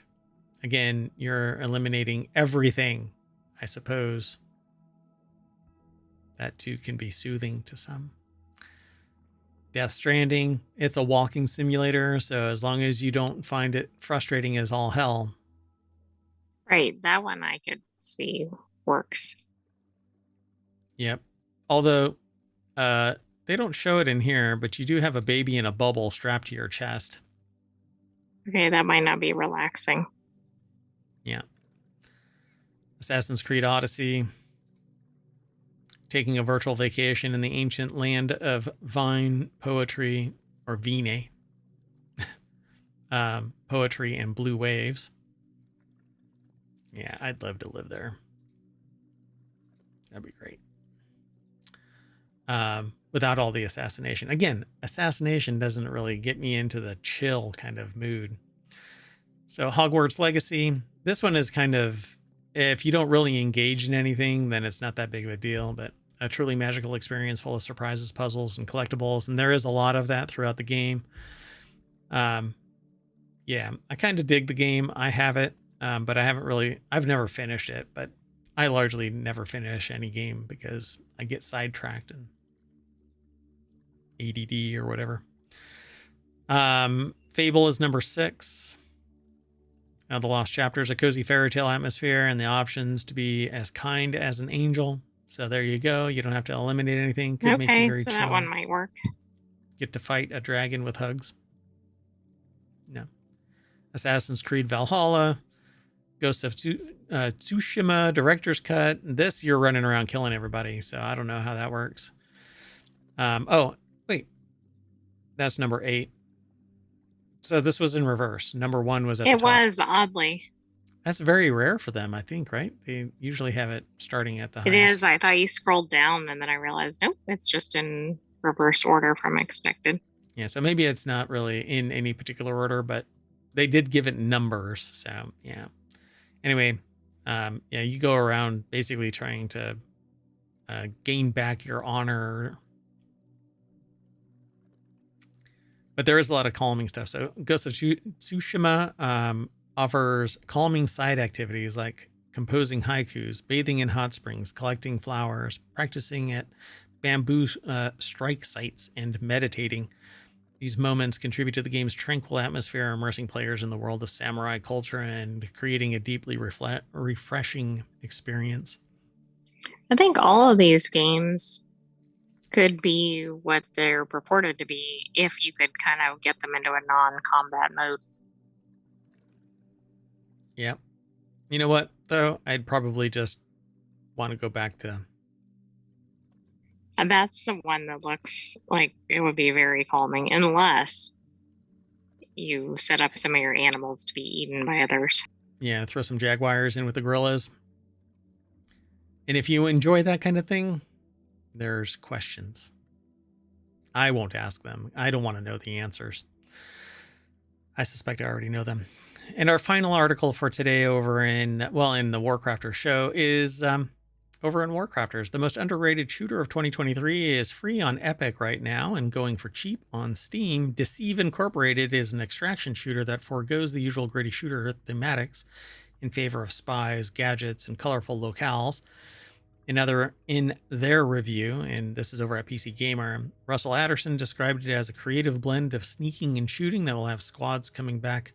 Again, you're eliminating everything, I suppose. That too can be soothing to some. Death Stranding, it's a walking simulator, so as long as you don't find it frustrating as all hell. Right, that one I could see works. Yep. Although, they don't show it in here, but you do have a baby in a bubble strapped to your chest. Okay, that might not be relaxing. Yeah. Assassin's Creed Odyssey, taking a virtual vacation in the ancient land of vine poetry, or vine, poetry and blue waves. Yeah, I'd love to live there. That'd be great. Without all the assassination. Again, assassination doesn't really get me into the chill kind of mood. So Hogwarts Legacy, this one is kind of, if you don't really engage in anything, then it's not that big of a deal, but a truly magical experience full of surprises, puzzles, and collectibles. And there is a lot of that throughout the game. Yeah, I kind of dig the game. I have it, but I've never finished it, but I largely never finish any game because I get sidetracked and ADD or whatever. Fable is number 6. Now, The Lost Chapters, a cozy fairy tale atmosphere and the options to be as kind as an angel. So there you go. You don't have to eliminate anything. Could make you Okay, very so chill. that one might work. Get to fight a dragon with hugs. No. Assassin's Creed Valhalla, Ghost of Tsushima Director's Cut. This, you're running around killing everybody, so I don't know how that works. Oh, wait. That's number 8. So this was in reverse. Number 1 was at the top. It was, oddly. That's very rare for them, I think, right? They usually have it starting at the highest. It is. I thought you scrolled down and then I realized, nope, it's just in reverse order from expected. Yeah, so maybe it's not really in any particular order, but they did give it numbers. So, yeah. Anyway, yeah, you go around basically trying to gain back your honor. But there is a lot of calming stuff. So Ghost of Tsushima offers calming side activities like composing haikus, bathing in hot springs, collecting flowers, practicing at bamboo strike sites, and meditating. These moments contribute to the game's tranquil atmosphere, immersing players in the world of samurai culture and creating a deeply refreshing experience. I think all of these games could be what they're purported to be if you could kind of get them into a non-combat mode. Yep. You know what, though? I'd probably just want to go back to... And that's the one that looks like it would be very calming, unless you set up some of your animals to be eaten by others. Yeah, throw some jaguars in with the gorillas. And if you enjoy that kind of thing, there's questions. I won't ask them. I don't want to know the answers. I suspect I already know them. And our final article for today over in the WarCrafters show is over in WarCrafters. The most underrated shooter of 2023 is free on Epic right now and going for cheap on Steam. Deceive Incorporated is an extraction shooter that forgoes the usual gritty shooter thematics in favor of spies, gadgets, and colorful locales. In their review, and this is over at PC Gamer, Russell Adderson described it as a creative blend of sneaking and shooting that will have squads coming back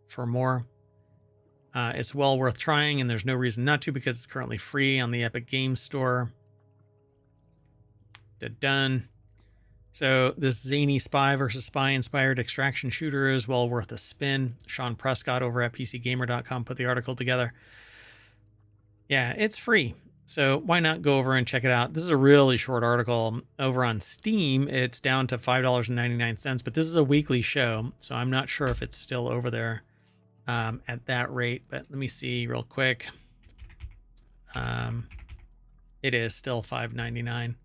for more. It's well worth trying, and there's no reason not to because it's currently free on the Epic Games Store. Done. So this zany spy versus spy inspired extraction shooter is well worth a spin. Sean Prescott over at PCGamer.com put the article together. Yeah, it's free. So why not go over and check it out? This is a really short article over on Steam. It's down to $5.99, but this is a weekly show, so I'm not sure if it's still over there at that rate. But let me see real quick. It is still $5.99.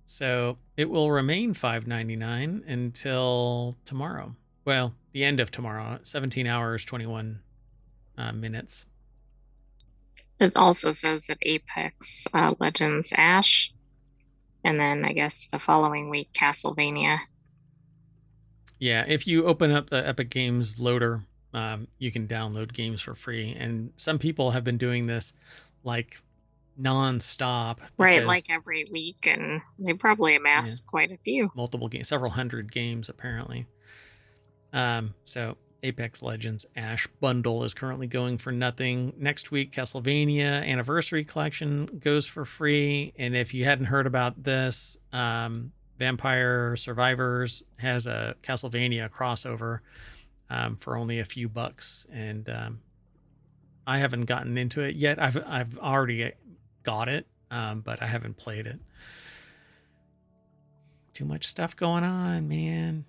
So it will remain $5.99 until tomorrow. Well, the end of tomorrow, 17 hours, 21 minutes. It also says that Apex Legends Ash, and then I guess the following week, Castlevania. Yeah, if you open up the Epic Games loader, you can download games for free. And some people have been doing this like non-stop. Right, like every week, and they probably amassed quite a few. Multiple games, several hundred games apparently. So Apex Legends Ash bundle is currently going for nothing. Next week, Castlevania Anniversary Collection goes for free. And if you hadn't heard about this, Vampire Survivors has a Castlevania crossover for only a few bucks. And I haven't gotten into it yet. I've already got it, but I haven't played it. Too much stuff going on, man.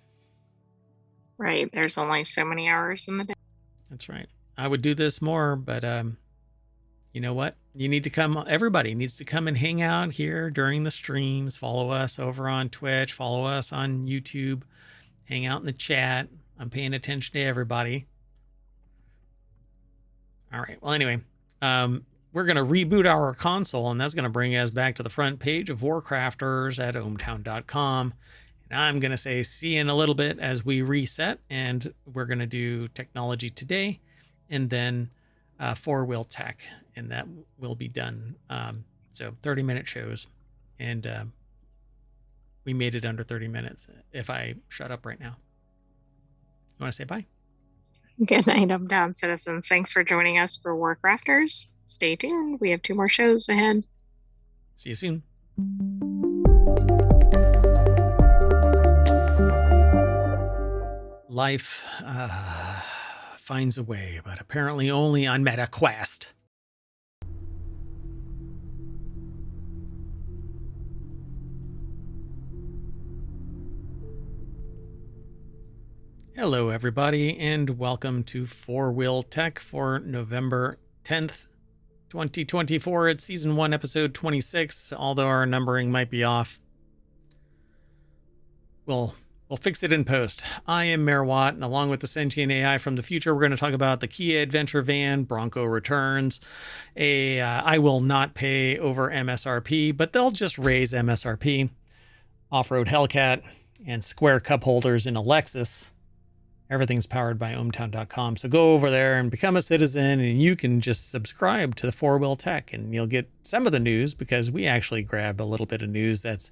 Right. There's only so many hours in the day. That's right. I would do this more, but you know what? You need to come. Everybody needs to come and hang out here during the streams. Follow us over on Twitch. Follow us on YouTube. Hang out in the chat. I'm paying attention to everybody. All right. Well, anyway, we're going to reboot our console, and that's going to bring us back to the front page of WarCrafters at ohmTown.com. I'm going to say see you in a little bit as we reset, and we're going to do technology today and then four-wheel tech, and that will be done. So 30-minute shows, and we made it under 30 minutes if I shut up right now. You want to say bye? Good night, ohmTown citizens. Thanks for joining us for WarCrafters. Stay tuned. We have 2 more shows ahead. See you soon. Life finds a way, but apparently only on MetaQuest. Hello, everybody, and welcome to Four Wheel Tech for November 10th, 2024. It's Season 1, Episode 26, although our numbering might be off. We'll fix it in post. I am Mayor Watt, and along with the sentient AI from the future, we're going to talk about the Kia adventure van, Bronco returns, I will not pay over MSRP, but they'll just raise MSRP, off-road Hellcat, and square cup holders in a Lexus. Everything's powered by ohmTown.com. So go over there and become a citizen, and you can just subscribe to the Four Wheel Tech, and you'll get some of the news because we actually grab a little bit of news that's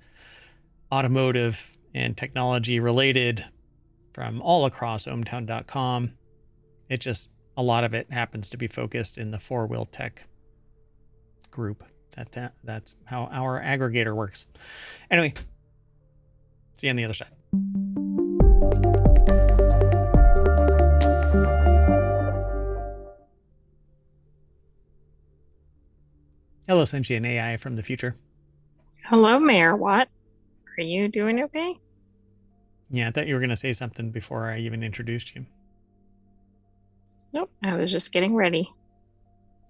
automotive and technology related from all across ohmTown.com. It just, a lot of it happens to be focused in the Four Wheel Tech group. That's how our aggregator works. Anyway, see you on the other side. Hello, sentient AI from the future. Hello, Mayor Watt. Are you doing okay? Yeah, I thought you were going to say something before I even introduced you. Nope, I was just getting ready.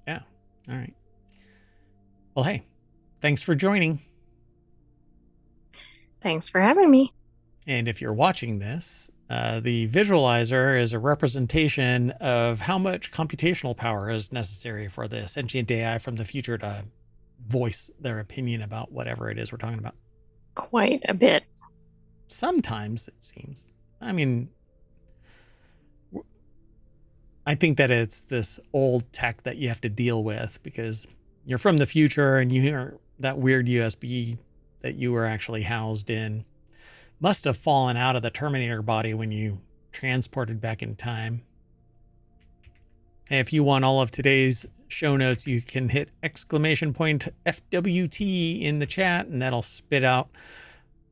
Yeah, all right. Well, hey, thanks for joining. Thanks for having me. And if you're watching this, the visualizer is a representation of how much computational power is necessary for the sentient AI from the future to voice their opinion about whatever it is we're talking about. Quite a bit. Sometimes it seems. I mean, I think that it's this old tech that you have to deal with because you're from the future and you hear that weird USB that you were actually housed in must have fallen out of the Terminator body when you transported back in time. And if you want all of today's show notes, you can hit !FWT in the chat and that'll spit out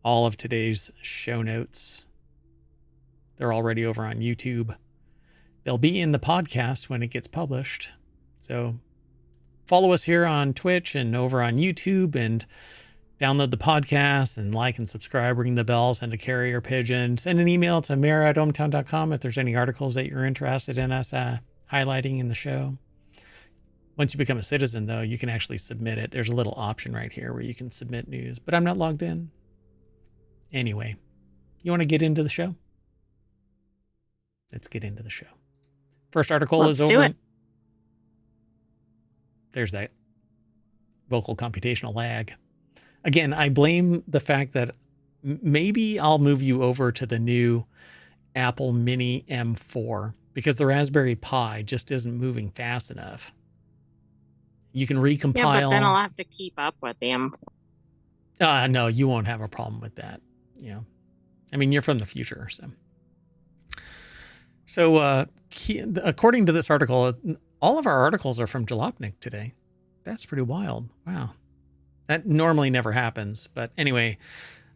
all of today's show notes. They're already over on YouTube. They'll be in the podcast when it gets published. So follow us here on Twitch and over on YouTube and download the podcast and like and subscribe, ring the bell, send a carrier pigeon, send an email to mayor@ohmTown.com if there's any articles that you're interested in us highlighting in the show. Once you become a citizen, though, you can actually submit it. There's a little option right here where you can submit news, but I'm not logged in. Anyway, you want to get into the show? Let's get into the show. First article Let's is over. do it. There's that vocal computational lag. Again, I blame the fact that maybe I'll move you over to the new Apple Mini M4 because the Raspberry Pi just isn't moving fast enough. You can recompile. Yeah, but then I'll have to keep up with them. No, you won't have a problem with that. You know, I mean, you're from the future, so according to this article, all of our articles are from Jalopnik today. That's pretty wild. Wow. That normally never happens. But anyway,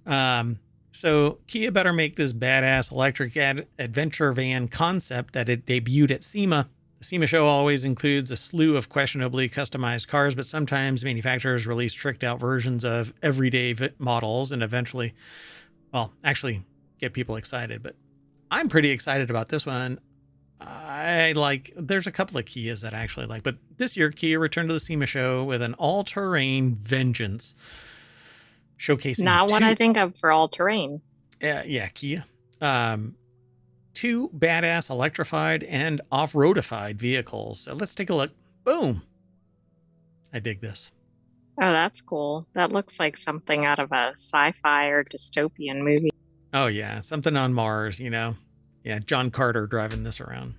so Kia better make this badass electric adventure van concept that it debuted at SEMA. The SEMA show always includes a slew of questionably customized cars, but sometimes manufacturers release tricked out versions of everyday models and eventually, well, actually get people excited. But I'm pretty excited about this one. There's a couple of Kias that I actually like, but this year Kia returned to the SEMA show with an all-terrain Vengeance, showcasing Not what I think of for all-terrain. Yeah, Kia. Two badass electrified and off-roadified vehicles. So let's take a look. Boom. I dig this. Oh, that's cool. That looks like something out of a sci-fi or dystopian movie. Oh yeah, something on Mars, you know. Yeah, John Carter driving this around.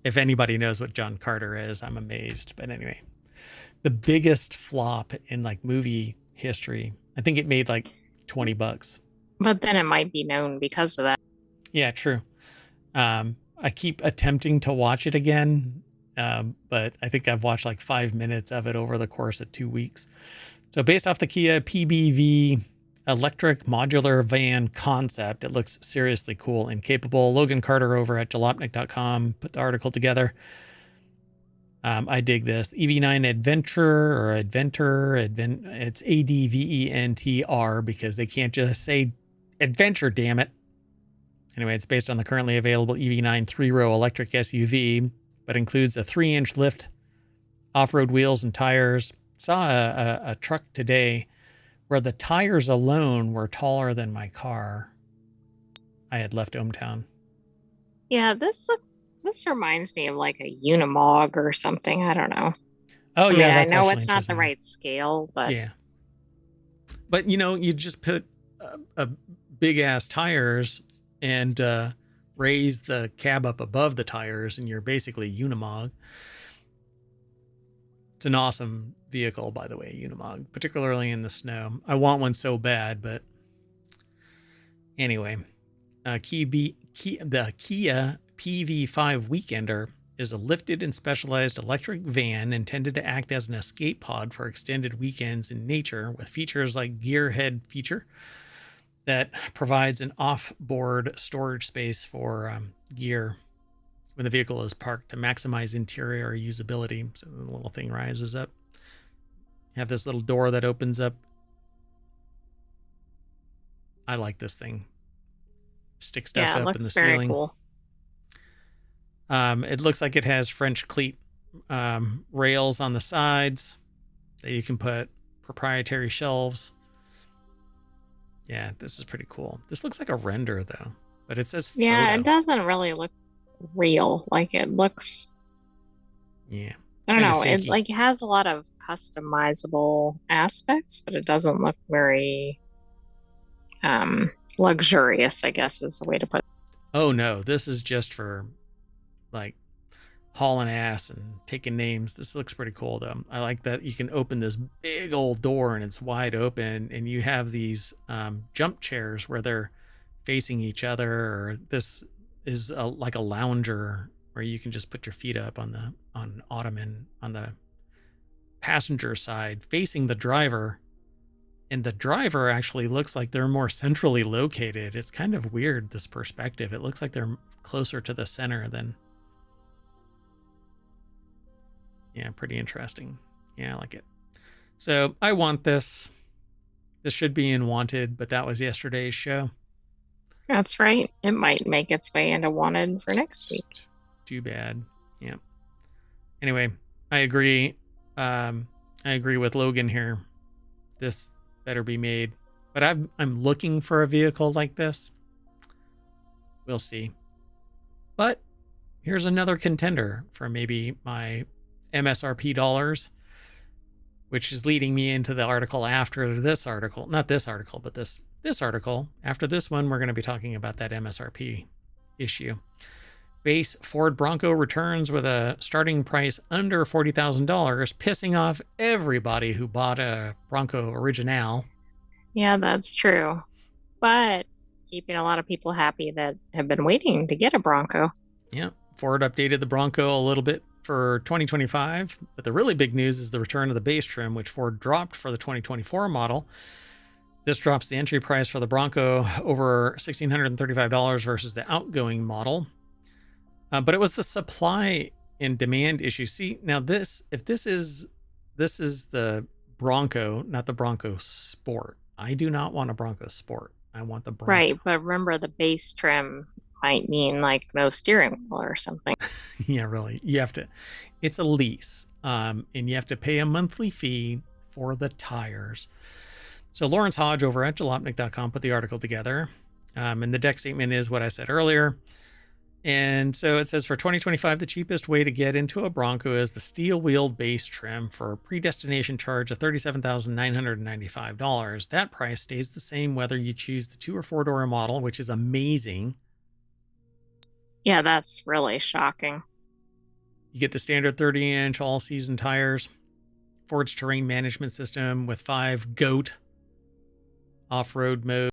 If anybody knows what John Carter is, I'm amazed. But anyway, the biggest flop in like movie history. I think it made like $20. But then it might be known because of that. Yeah, true. I keep attempting to watch it again, but I think I've watched like 5 minutes of it over the course of 2 weeks. So based off the Kia PBV electric modular van concept, it looks seriously cool and capable. Logan Carter over at jalopnik.com put the article together. I dig this. EV9 Adventure or Adventure, it's ADVENTR because they can't just say adventure, damn it. Anyway, it's based on the currently available EV9 3-row electric SUV, but includes a 3-inch lift, off-road wheels and tires. Saw a truck today where the tires alone were taller than my car. I had left ohmTown. Yeah, this reminds me of like a Unimog or something. I don't know. Oh, yeah, I know it's not the right scale, but yeah. But you know, you just put a big ass tires and raise the cab up above the tires, and you're basically Unimog. It's an awesome vehicle, by the way, Unimog, particularly in the snow. I want one so bad, but anyway, the Kia PV5 Weekender is a lifted and specialized electric van intended to act as an escape pod for extended weekends in nature, with features like Gearhead feature that provides an off-board storage space for gear when the vehicle is parked to maximize interior usability. So the little thing rises up. Have this little door that opens up. I like this thing. Stick stuff Yeah, it up in the looks very ceiling. cool. It looks like it has French cleat rails on the sides that you can put proprietary shelves. Yeah, this is pretty cool. This looks like a render though, but it says Yeah, it photo. doesn't really look real. Like it looks, Yeah, I don't kind of know, it fakey. like has a lot of customizable aspects, but it doesn't look very luxurious, I guess is the way to put it. Oh no, this is just for like hauling ass and taking names. This looks pretty cool though. I like that you can open this big old door and it's wide open, and you have these jump chairs where they're facing each other. Or this is like a lounger where you can just put your feet up on an ottoman on the passenger side facing the driver. And the driver actually looks like they're more centrally located. It's kind of weird, this perspective. It looks like they're closer to the center than. Yeah, pretty interesting. Yeah, I like it. So I want this. This should be in Wanted, but that was yesterday's show. That's right. It might make its way into Wanted for next week. Too bad. Yeah. Anyway, I agree. I agree with Logan here. This better be made. But I'm looking for a vehicle like this. We'll see. But here's another contender for maybe my MSRP dollars, which is leading me into the article after this article. Not this article, but this article. After this one, we're going to be talking about that MSRP issue. Base Ford Bronco returns with a starting price under $40,000, pissing off everybody who bought a Bronco Original. Yeah, that's true. But keeping a lot of people happy that have been waiting to get a Bronco. Yeah, Ford updated the Bronco a little bit for 2025, but the really big news is the return of the base trim, which Ford dropped for the 2024 model. This drops the entry price for the Bronco over $1,635 versus the outgoing model. But it was the supply and demand issue. See, now if this is the Bronco, not the Bronco Sport. I do not want a Bronco Sport. I want the Bronco. Right, but remember the base trim might mean like no steering wheel or something. Yeah, really. You have to, it's a lease. And you have to pay a monthly fee for the tires. So Lawrence Hodge over at jalopnik.com put the article together. And the deck statement is what I said earlier. And so it says for 2025, the cheapest way to get into a Bronco is the steel-wheeled base trim for a predestination charge of $37,995. That price stays the same whether you choose the 2 or 4-door model, which is amazing. Yeah, that's really shocking. You get the standard 30-inch all-season tires, Ford's terrain management system with 5 GOAT off-road mode.